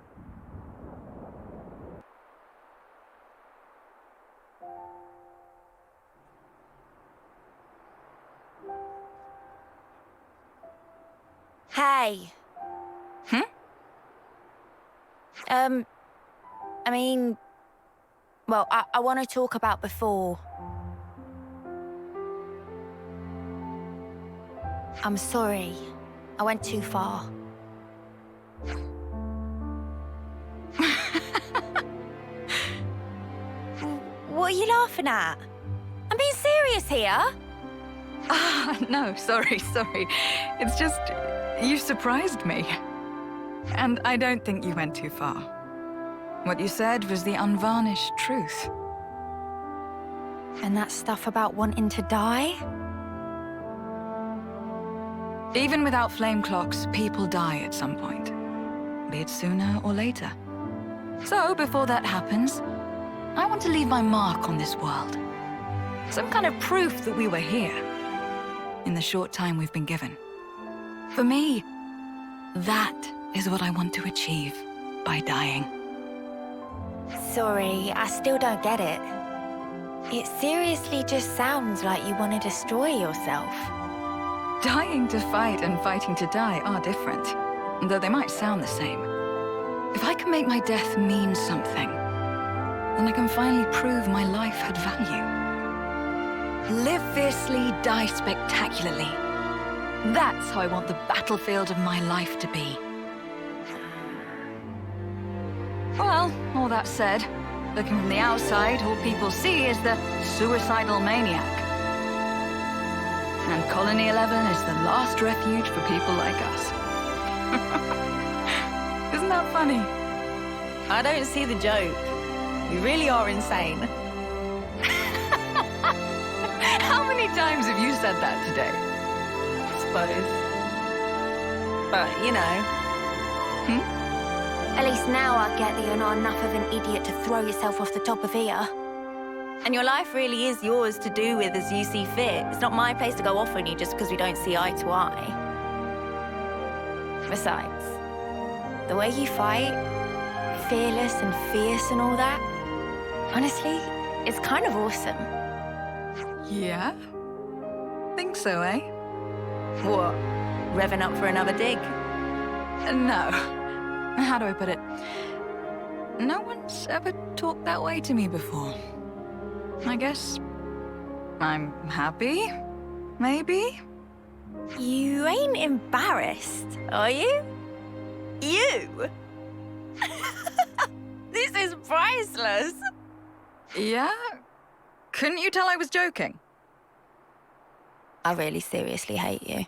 A: Hey. I mean... Well, I want to talk about before. I'm sorry. I went too far. What are you laughing at? I'm being serious here.
K: Ah, no, sorry. It's just, you surprised me. And I don't think you went too far. What you said was the unvarnished truth.
A: And that stuff about wanting to die?
K: Even without flame clocks, people die at some point. Be it sooner or later. So, before that happens, I want to leave my mark on this world. Some kind of proof that we were here, in the short time we've been given. For me, that is what I want to achieve by dying.
A: Sorry, I still don't get it. It seriously just sounds like you want to destroy yourself.
K: Dying to fight and fighting to die are different, though they might sound the same. If I can make my death mean something, then I can finally prove my life had value. Live fiercely, die spectacularly. That's how I want the battlefield of my life to be. Well, all that said, looking from the outside, all people see is the suicidal maniac. And Colony 11 is the last refuge for people like us. Isn't that funny?
A: I don't see the joke. You really are insane.
K: How many times have you said that today?
A: I suppose. But, you know. At least now I get that you're not enough of an idiot to throw yourself off the top of here. And your life really is yours to do with as you see fit. It's not my place to go off on you just because we don't see eye to eye. Besides, the way you fight, fearless and fierce and all that, honestly, it's kind of awesome.
K: Yeah? Think so, eh?
A: What? Revving up for another dig?
K: No. How do I put it? No one's ever talked that way to me before. I guess I'm happy, maybe?
A: You ain't embarrassed, are you? You? This is priceless.
K: Yeah? Couldn't you tell I was joking?
A: I really seriously hate you.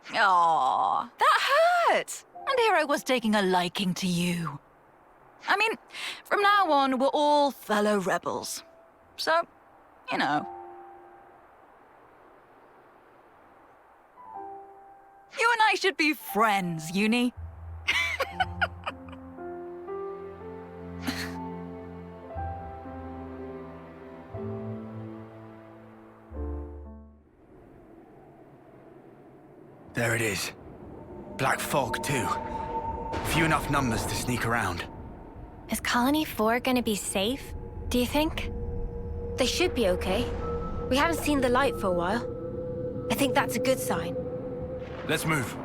K: Aww, that hurt! And here I was taking a liking to you. I mean, from now on, we're all fellow rebels. So, you know. You and I should be friends, Uni.
Q: There it is. Black fog, too. Few enough numbers to sneak around.
I: Is Colony 4 gonna be safe, do you think? They should be okay. We haven't seen the light for a while. I think that's a good sign.
P: Let's move.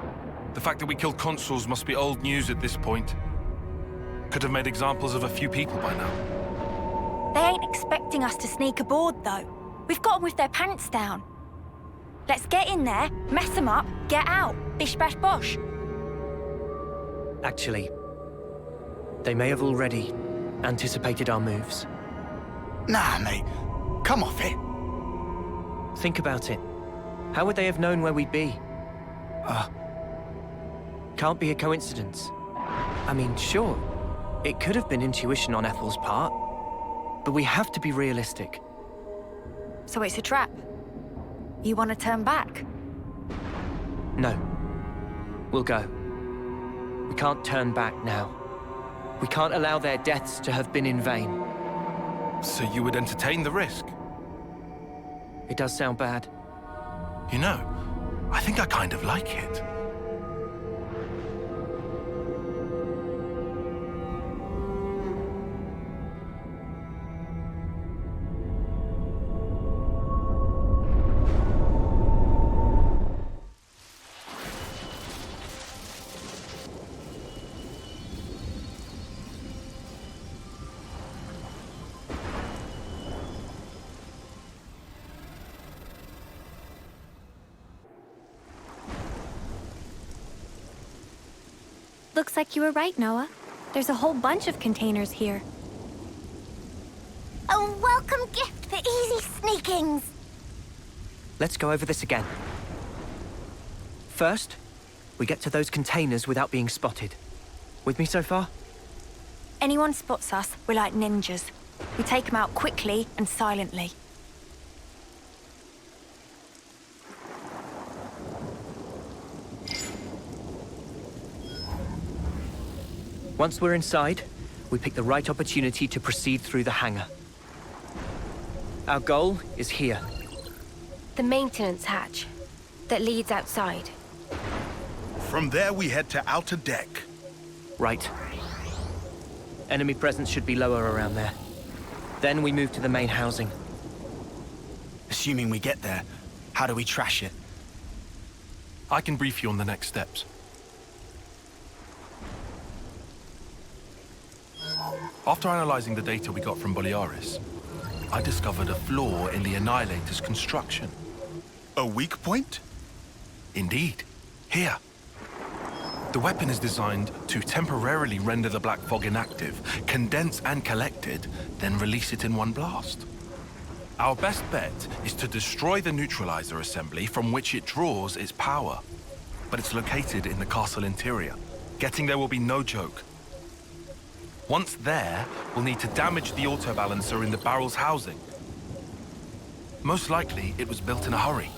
P: The fact that we killed consuls must be old news at this point. Could have made examples of a few people by now.
A: They ain't expecting us to sneak aboard, though. We've got them with their pants down. Let's get in there, mess them up, get out. Bish bash bosh.
D: Actually, they may have already anticipated our moves.
Q: Nah, mate. Come off it.
D: Think about it. How would they have known where we'd be? Can't be a coincidence. I mean, sure, it could have been intuition on Ethel's part, but we have to be realistic.
A: So it's a trap. You want to turn back?
D: No. We'll go. We can't turn back now. We can't allow their deaths to have been in vain.
P: So you would entertain the risk?
D: It does sound bad.
P: You know, I think I kind of like it.
S: Looks like you were right, Noah. There's a whole bunch of containers here.
G: A welcome gift for easy sneakings.
D: Let's go over this again. First, we get to those containers without being spotted. With me so far?
A: Anyone spots us, we're like ninjas. We take them out quickly and silently.
D: Once we're inside, we pick the right opportunity to proceed through the hangar. Our goal is here.
I: The maintenance hatch that leads outside.
N: From there, we head to outer deck.
D: Right. Enemy presence should be lower around there. Then we move to the main housing.
Q: Assuming we get there, how do we trash it?
P: I can brief you on the next steps. After analyzing the data we got from Boliaris, I discovered a flaw in the Annihilator's construction.
N: A weak point?
P: Indeed. Here. The weapon is designed to temporarily render the black fog inactive, condense and collect it, then release it in one blast. Our best bet is to destroy the neutralizer assembly from which it draws its power. But it's located in the castle interior. Getting there will be no joke. Once there, we'll need to damage the autobalancer in the barrel's housing. Most likely, it was built in a hurry.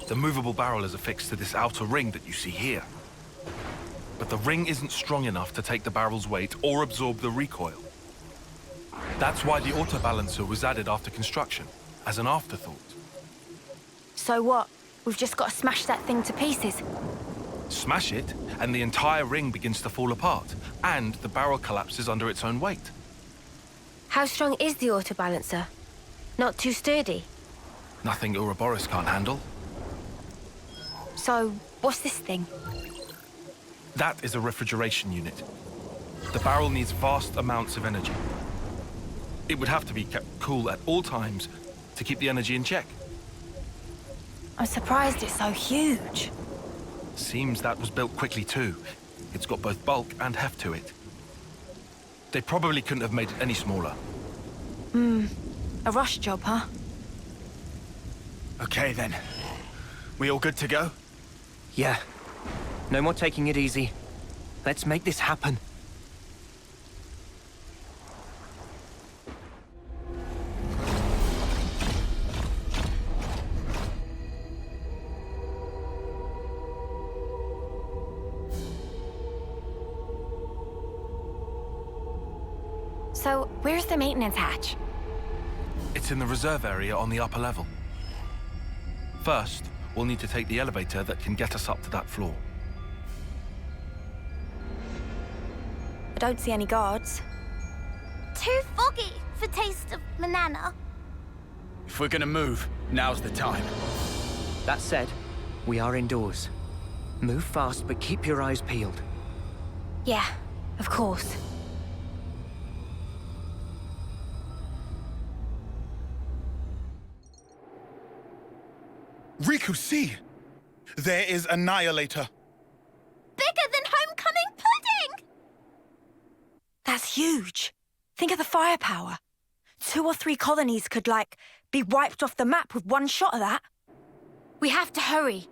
P: The movable barrel is affixed to this outer ring that you see here. But the ring isn't strong enough to take the barrel's weight or absorb the recoil. That's why the autobalancer was added after construction, as an afterthought.
A: So what? We've just got to smash that thing to pieces.
P: Smash it, and the entire ring begins to fall apart, and the barrel collapses under its own weight.
I: How strong is the autobalancer? Not too sturdy?
P: Nothing Ouroboros can't handle.
A: So, what's this thing?
P: That is a refrigeration unit. The barrel needs vast amounts of energy. It would have to be kept cool at all times to keep the energy in check.
A: I'm surprised it's so huge.
P: Seems that was built quickly too. It's got both bulk and heft to it. They probably couldn't have made it any smaller.
A: A rush job, huh?
Q: Okay then. We all good to go?
D: Yeah. No more taking it easy. Let's make this happen.
S: So, where's the maintenance hatch?
P: It's in the reserve area on the upper level. First, we'll need to take the elevator that can get us up to that floor.
A: I don't see any guards.
G: Too foggy for taste of Manana.
Q: If we're gonna move, now's the time.
D: That said, we are indoors. Move fast, but keep your eyes peeled.
I: Yeah, of course.
N: Riku, see! There is Annihilator.
G: Bigger than homecoming pudding!
A: That's huge. Think of the firepower. 2 or 3 colonies could, be wiped off the map with one shot of that.
I: We have to hurry.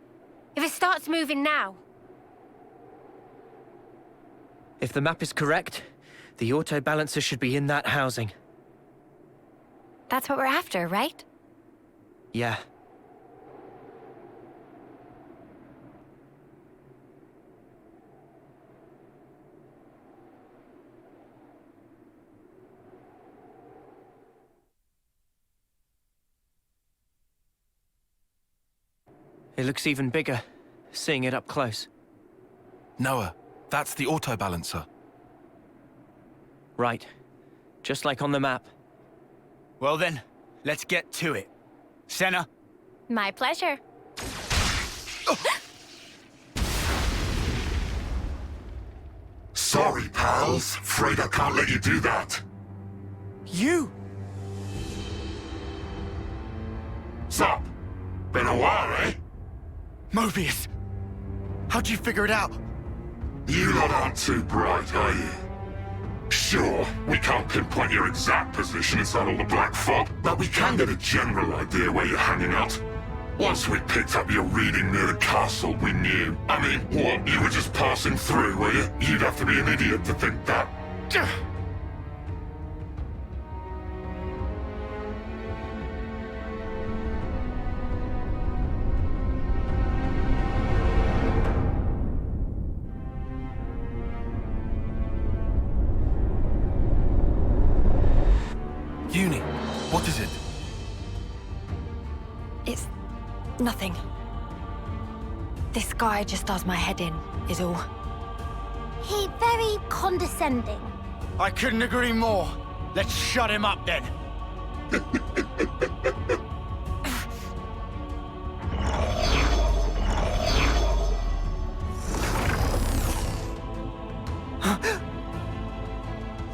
I: If it starts moving now...
C: If the map is correct, the auto-balancer should be in that housing.
I: That's what we're after, right?
C: Yeah. It looks even bigger, seeing it up close.
P: Noah, that's the auto-balancer.
C: Right. Just like on the map.
Q: Well then, let's get to it. Senna?
S: My pleasure.
W: Sorry, pals. Afraid I can't let you do that.
Q: You?
W: Sup? Been a while, eh?
Q: Moebius! How'd you figure it out?
W: You lot aren't too bright, are you? Sure, we can't pinpoint your exact position inside all the black fog, but we can get a general idea where you're hanging out. Once we picked up your reading near the castle, we knew. I mean, what, you were just passing through, were you? You'd have to be an idiot to think that.
P: Uni, what is it?
A: It's nothing. This guy just does my head in, is all.
G: He very condescending.
Q: I couldn't agree more. Let's shut him up then.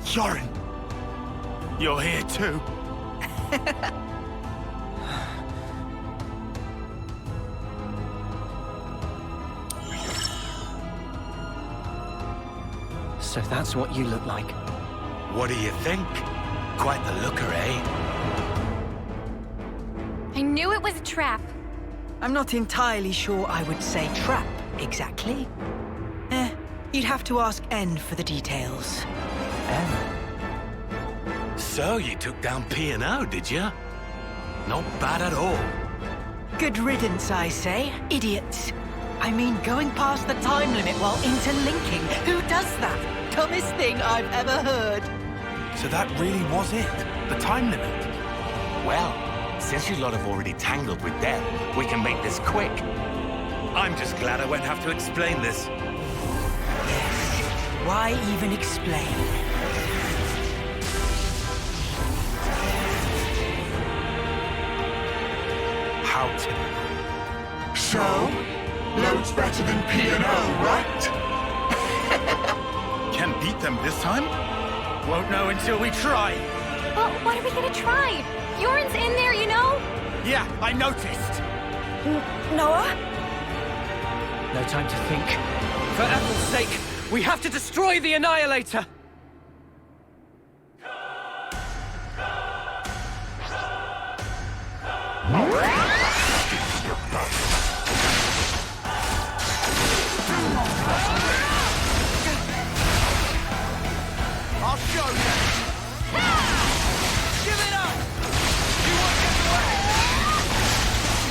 Q: Yorin! You're here too.
C: So that's what you look like.
B: What do you think? Quite the looker, eh?
S: I knew it was a trap.
R: I'm not entirely sure I would say trap, exactly. You'd have to ask N for the details.
B: So you took down P&O, did you? Not bad at all.
R: Good riddance, I say. Idiots. I mean, going past the time limit while interlinking. Who does that? Dumbest thing I've ever heard.
P: So that really was it? The time limit?
B: Well, since you lot have already tangled with them, we can make this quick. I'm just glad I won't have to explain this.
R: Yes. Why even explain?
P: How to?
W: So? Loads better than P&O, right?
N: Can't beat them this time?
Q: Won't know until we try.
S: Well, what are we gonna try? Yorin's in there, you know?
Q: Yeah, I noticed.
A: Noah?
C: No time to think. For Ethel's sake, we have to destroy the Annihilator!
Q: I'll show you. Give it up! You won't get away!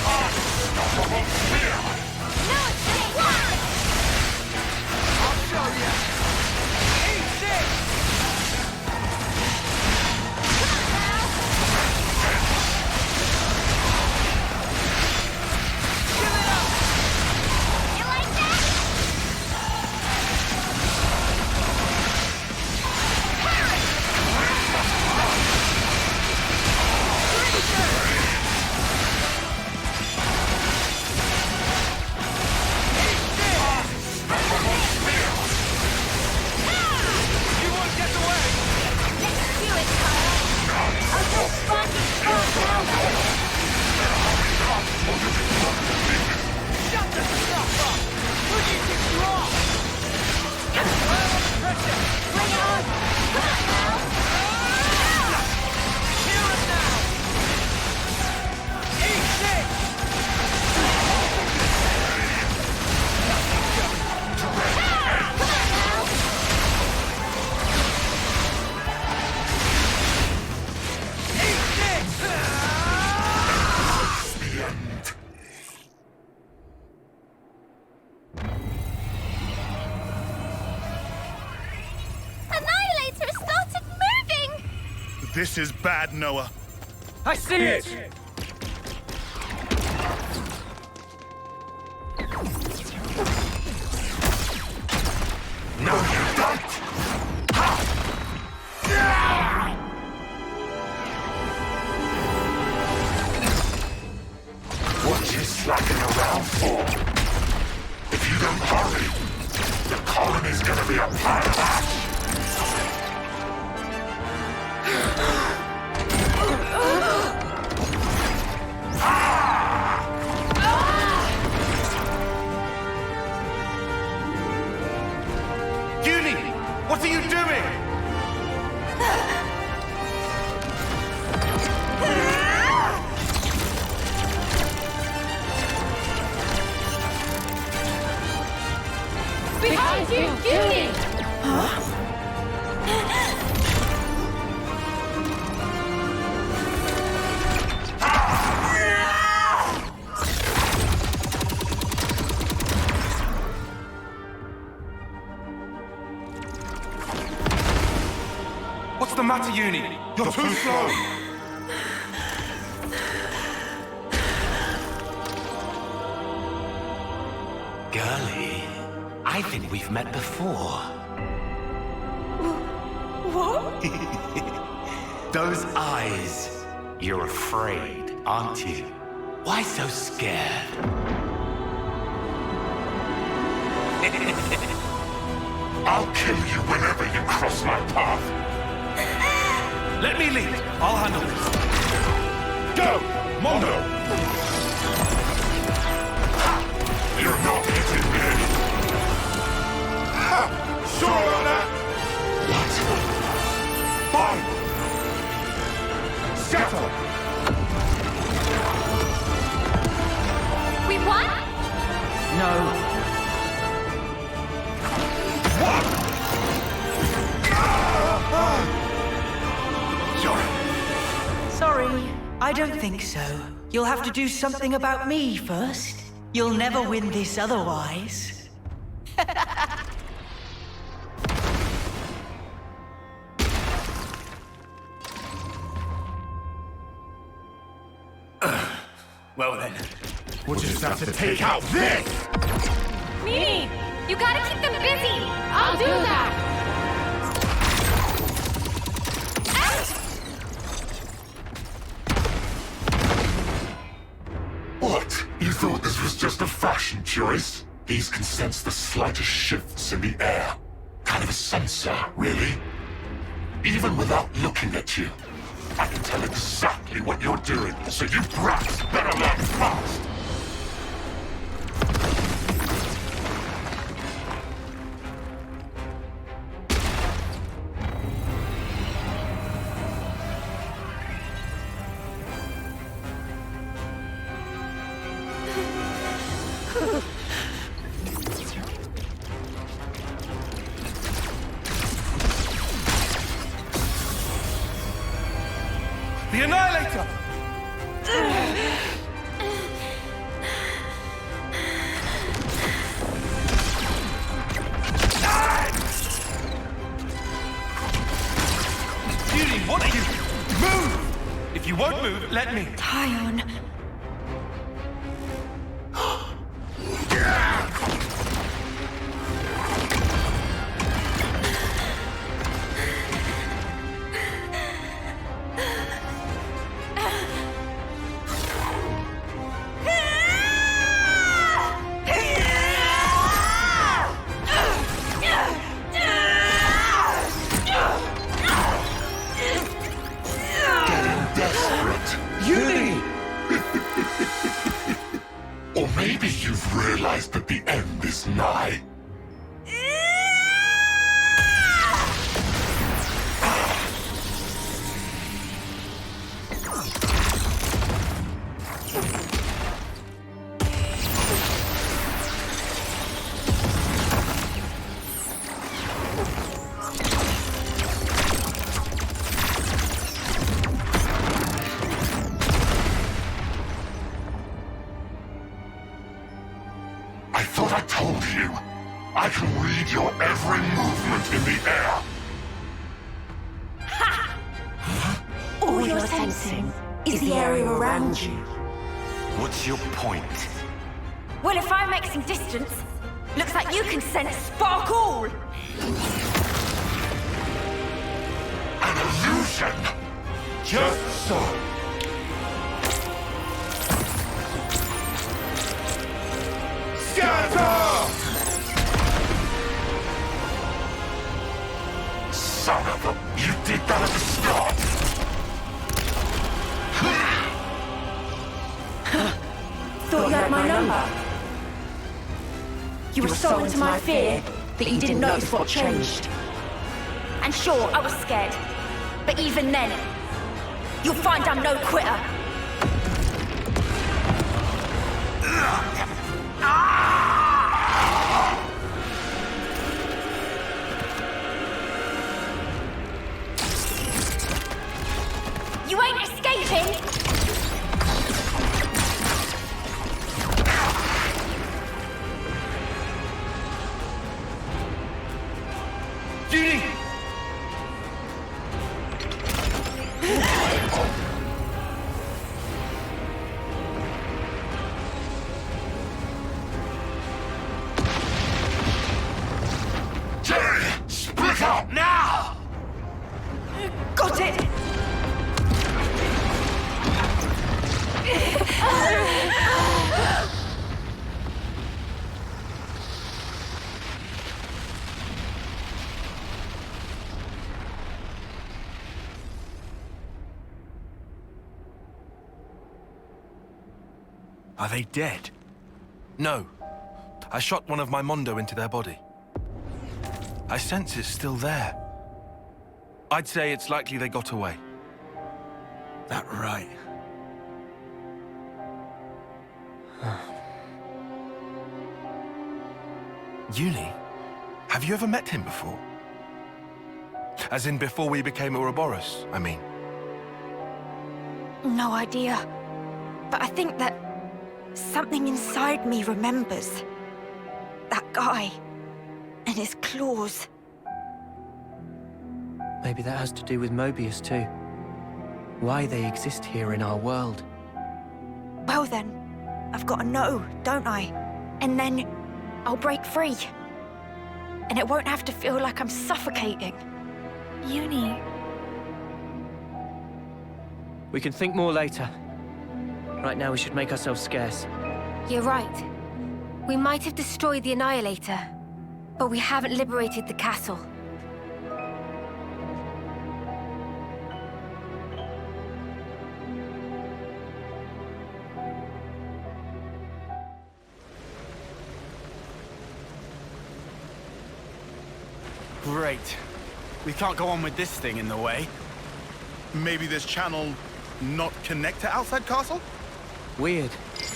W: Unstoppable fear!
G: No, it's not.
Q: I'll show you. Eat this!
N: This is bad, Noah.
C: I see it!
W: No, you don't! Ha! What you slacking around for? If you don't hurry, the colony's gonna be a pile of ash!
L: What are you doing?
U: Behind you, Uni!
L: Huh? What's the matter, Uni? You're too slow!
B: Girlie, I think we've met before.
U: What?
B: Those eyes. You're afraid, aren't you? Why so scared?
W: I'll kill you whenever you cross my path.
L: Let me lead. I'll handle this. Go, Mondo!
W: Ha! You're not hitting me. Ha! Sure on that? What? Fine.
L: Scatter!
S: We won?
C: No.
L: What?
R: Sorry, I don't think so. You'll have to do something about me first. You'll never win this otherwise.
L: Well then, we'll just have to take out this!
S: Mimi, you gotta keep them busy!
U: I'll do that!
W: What? You thought this was just a fashion choice? These can sense the slightest shifts in the air. Kind of a sensor, really. Even without looking at you, I can tell exactly what you're doing, so you brats better learn fast!
L: The Annihilator! Beauty, what are you? Move! If you won't move, let me.
A: Tyon.
W: Or maybe you've realized that the end is nigh. I thought I told you. I can read your every movement in the air.
S: Ha!
U: sensing is the area around you.
B: What's your point?
A: Well, if I'm mixing distance, looks like you can sense sparkle!
W: An illusion! Just so. Scatter! Son of a... You did that at the start!
A: Thought you had my number. You were so into my fear that you didn't notice what changed. And sure, I was scared. But even then, you'll find I'm no quitter. You ain't escaping!
L: Judy!
W: Split up now!
A: Got it!
L: Are they dead?
P: No. I shot one of my Mondo into their body. I sense it's still there. I'd say it's likely they got away.
L: That right.
P: Uni? Have you ever met him before? As in before we became Ouroboros, I mean.
A: No idea. But I think that something inside me remembers. That guy. And his claws.
D: Maybe that has to do with Moebius too. Why they exist here in our world.
A: Well then, I've got to know, don't I? And then I'll break free. And it won't have to feel like I'm suffocating. Uni.
D: We can think more later. Right now we should make ourselves scarce.
I: You're right. We might have destroyed the Annihilator, but we haven't liberated the castle.
Q: Great. We can't go on with this thing in the way.
N: Maybe this channel not connect to outside castle?
D: Weird.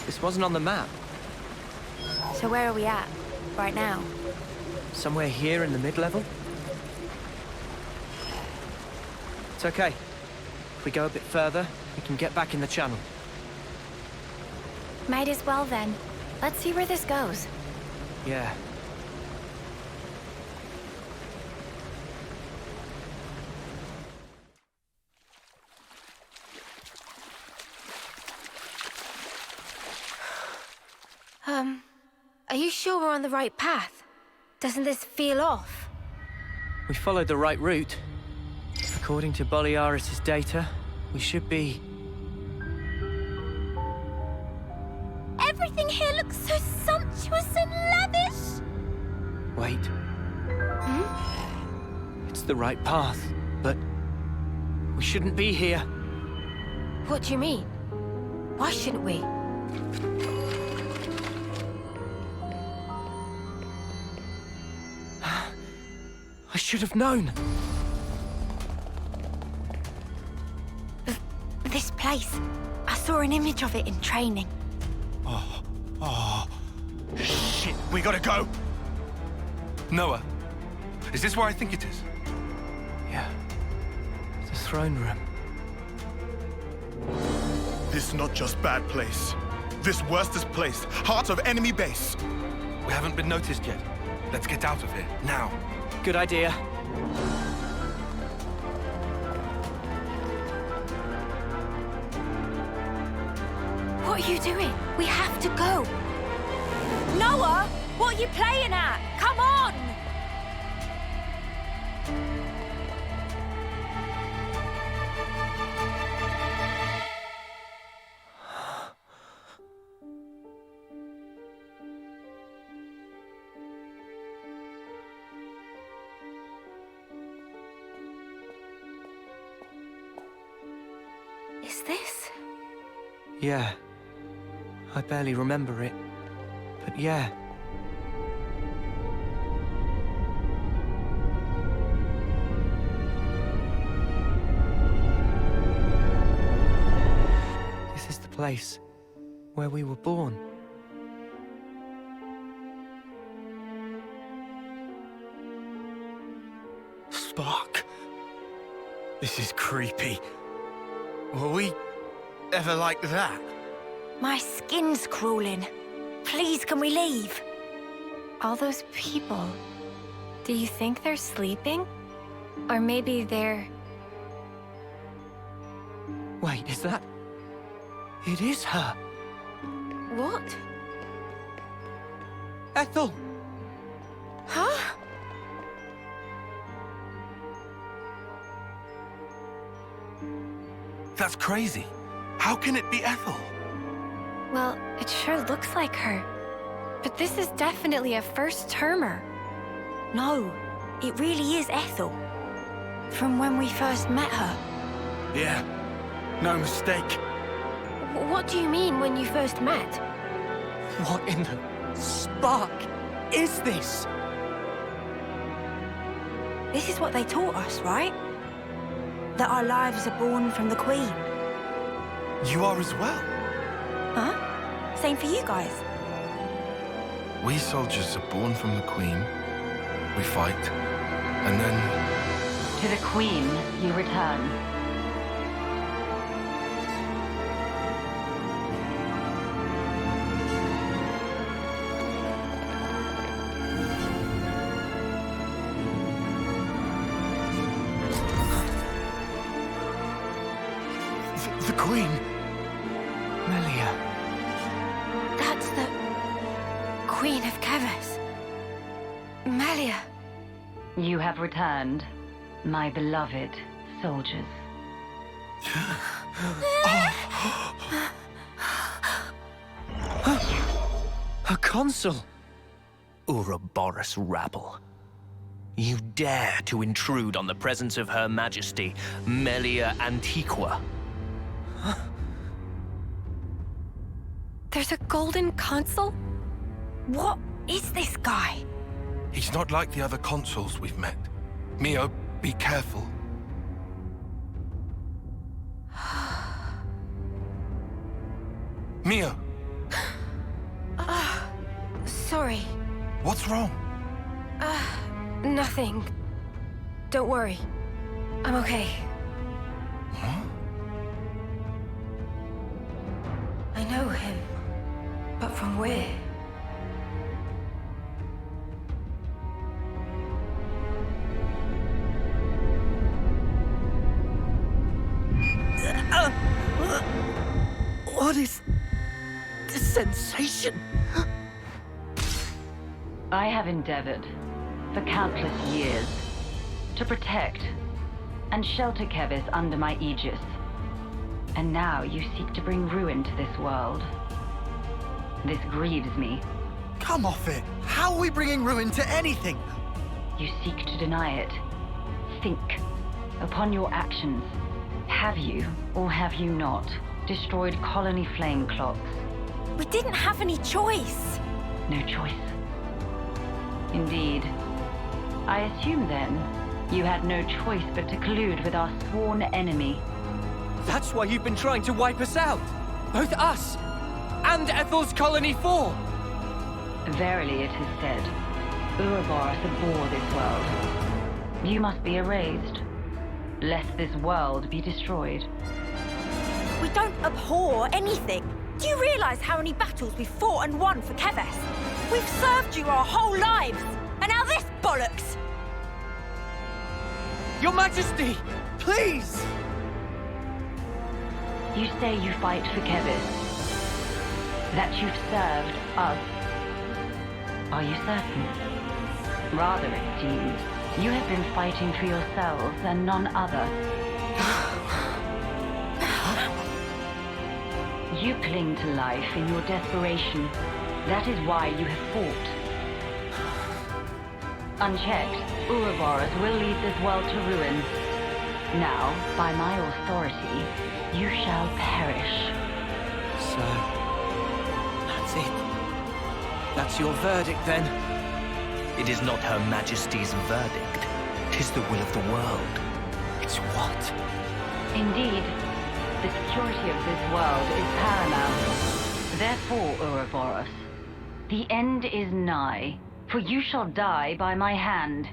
D: This wasn't on the map.
A: So where are we at, right now?
D: Somewhere here in the mid-level? It's okay. If we go a bit further, we can get back in the channel.
S: Might as well then. Let's see where this goes.
D: Yeah.
I: Are you sure we're on the right path? Doesn't this feel off?
D: We followed the right route. According to Boliaris' data, we should be...
G: Everything here looks so sumptuous and lavish!
D: Wait. It's the right path, but... we shouldn't be here.
I: What do you mean? Why shouldn't we?
D: I should have known.
A: This place. I saw an image of it in training.
Q: Oh, shit, we gotta go.
P: Noah, is this where I think it is?
D: Yeah. The throne room.
N: This not just bad place. This worstest place. Heart of enemy base.
P: We haven't been noticed yet. Let's get out of here, now.
D: Good idea.
I: What are you doing? We have to go.
A: Noah, what are you playing at? Come on!
I: Is this?
C: Yeah. I barely remember it. But yeah. This is the place where we were born.
Q: Spark. This is creepy. Were we ever like that?
A: My skin's crawling. Please, can we leave?
I: All those people. Do you think they're sleeping? Or maybe they're...
C: Wait, is that... It is her.
I: What?
C: Ethel!
I: Huh?
P: That's crazy. How can it be Ethel?
I: Well, it sure looks like her. But this is definitely a first-termer.
A: No, it really is Ethel. From when we first met her.
Q: Yeah, no mistake.
I: What do you mean when you first met?
C: What in the spark is this?
A: This is what they taught us, right? That our lives are born from the Queen.
P: You are as well.
A: Huh? Same for you guys.
P: We soldiers are born from the Queen. We fight. And then...
O: To the Queen you return.
Q: The Queen.
C: Melia.
I: That's the... Queen of Keves. Melia.
O: You have returned, my beloved soldiers.
C: A consul! Ouroboros rabble. You dare to intrude on the presence of Her Majesty, Melia Antiqua.
I: There's a golden consul?
A: What is this guy?
P: He's not like the other consuls we've met. Mio, be careful. Mio!
I: Sorry.
P: What's wrong?
I: Nothing. Don't worry. I'm okay.
P: Huh?
I: I know him. But from where?
C: What is this sensation?
O: I have endeavored, for countless years, to protect and shelter Keves under my aegis. And now you seek to bring ruin to this world. This grieves me.
Q: Come off it! How are we bringing ruin to anything?
O: You seek to deny it. Think upon your actions. Have you, or have you not, destroyed colony flame clocks?
A: We didn't have any choice.
O: No choice. Indeed. I assume then, you had no choice but to collude with our sworn enemy.
C: That's why you've been trying to wipe us out! Both us and Ethel's Colony 4!
O: Verily it is said, Ouroboros abhor this world. You must be erased, lest this world be destroyed.
A: We don't abhor anything. Do you realize how many battles we've fought and won for Keves? We've served you our whole lives, and now this bollocks!
C: Your Majesty, please!
O: You say you fight for Keves. That you've served us. Are you certain? Rather, it seems. You have been fighting for yourselves and none other. You cling to life in your desperation. That is why you have fought. Unchecked, Ouroboros will lead this world to ruin. Now, by my authority, you shall perish.
C: So, that's it. That's your verdict, then?
F: It is not Her Majesty's verdict. 'Tis the will of the world. It's what?
O: Indeed, the security of this world is paramount. Therefore, Ouroboros, the end is nigh, for you shall die by my hand.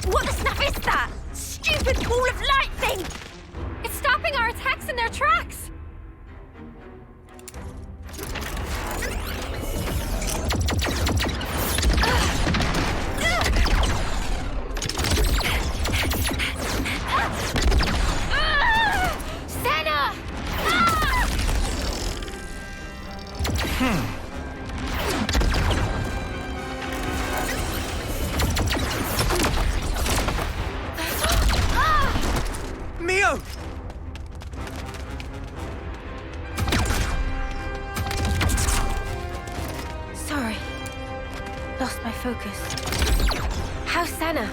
S: What the snap is that? Stupid ball of light thing! It's stopping our attacks in their tracks! Senna!
C: Mio!
I: Sorry. Lost my focus. How's Senna?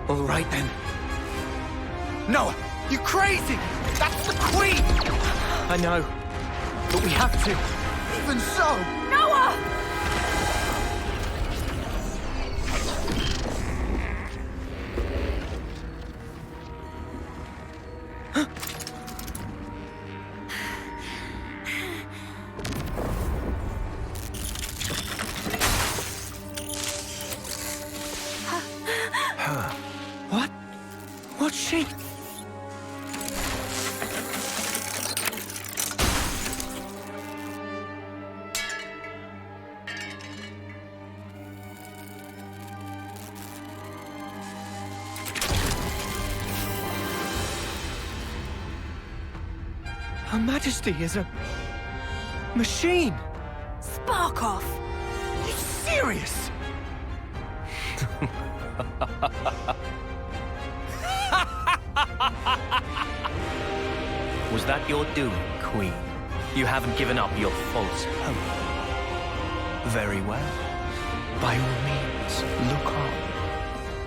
C: All right, then. Noah, you crazy! That's the Queen! I know, but we have to. Even so...
S: Noah!
C: What? What's she? Her Majesty is a... machine!
A: Spark off!
C: Are you serious?
F: Was that your doing, Queen? You haven't given up your false hope. Very well. By all means, look on.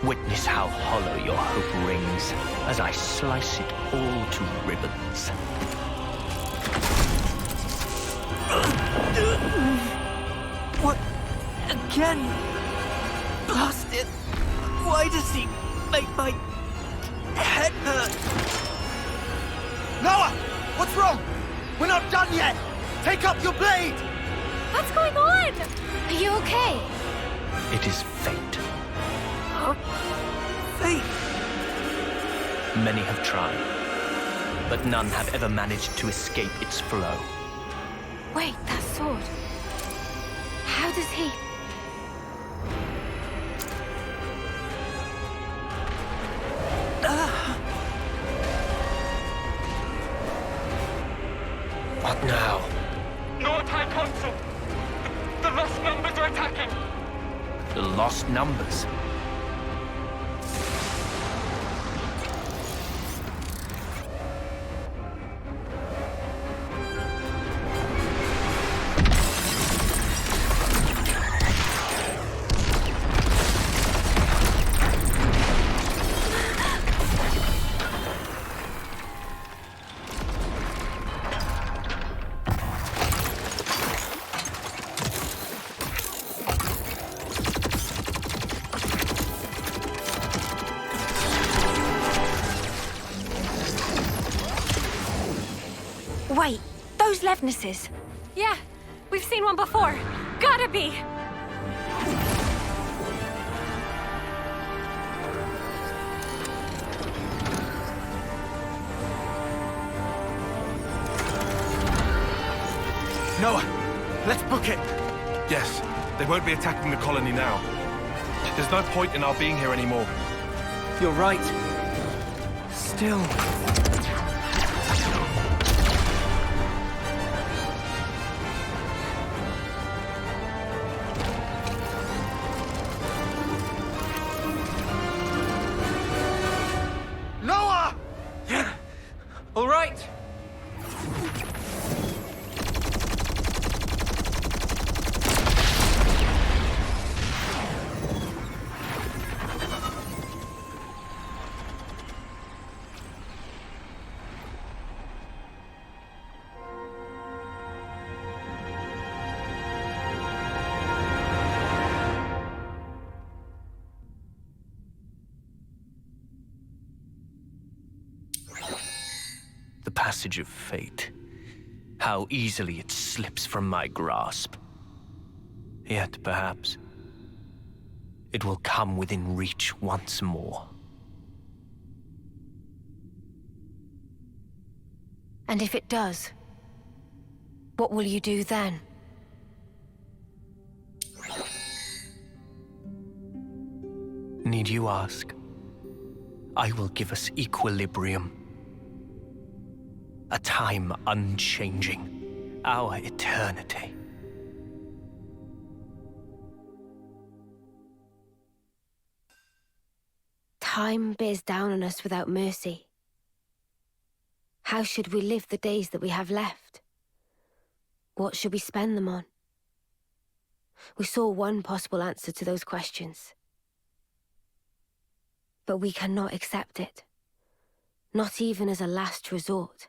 F: Witness how hollow your hope rings as I slice it all to ribbons.
C: What? Again? Why does he make my head hurt?
L: Noah! What's wrong? We're not done yet! Take up your blade!
S: What's going on?
I: Are you okay?
F: It is fate.
C: Huh? Fate?
F: Many have tried, but none have ever managed to escape its flow.
I: Wait, that sword. How does he...
F: What now?
H: Lord High Consul! The lost numbers are attacking!
F: The lost numbers?
A: Wait, those Levnesses.
S: Yeah, we've seen one before. Gotta be.
L: Noah, let's book it.
P: Yes, they won't be attacking the colony now. There's no point in our being here anymore.
C: You're right. Still...
L: Noah!
C: All right.
F: The passage of fate. How easily it slips from my grasp. Yet, perhaps, it will come within reach once more.
I: And if it does, what will you do then?
F: Need you ask? I will give us equilibrium. A time unchanging. Our eternity.
I: Time bears down on us without mercy. How should we live the days that we have left? What should we spend them on? We saw one possible answer to those questions. But we cannot accept it. Not even as a last resort.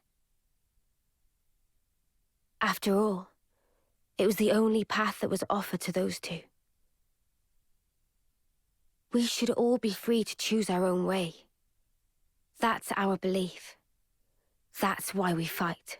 I: After all, it was the only path that was offered to those two. We should all be free to choose our own way. That's our belief. That's why we fight.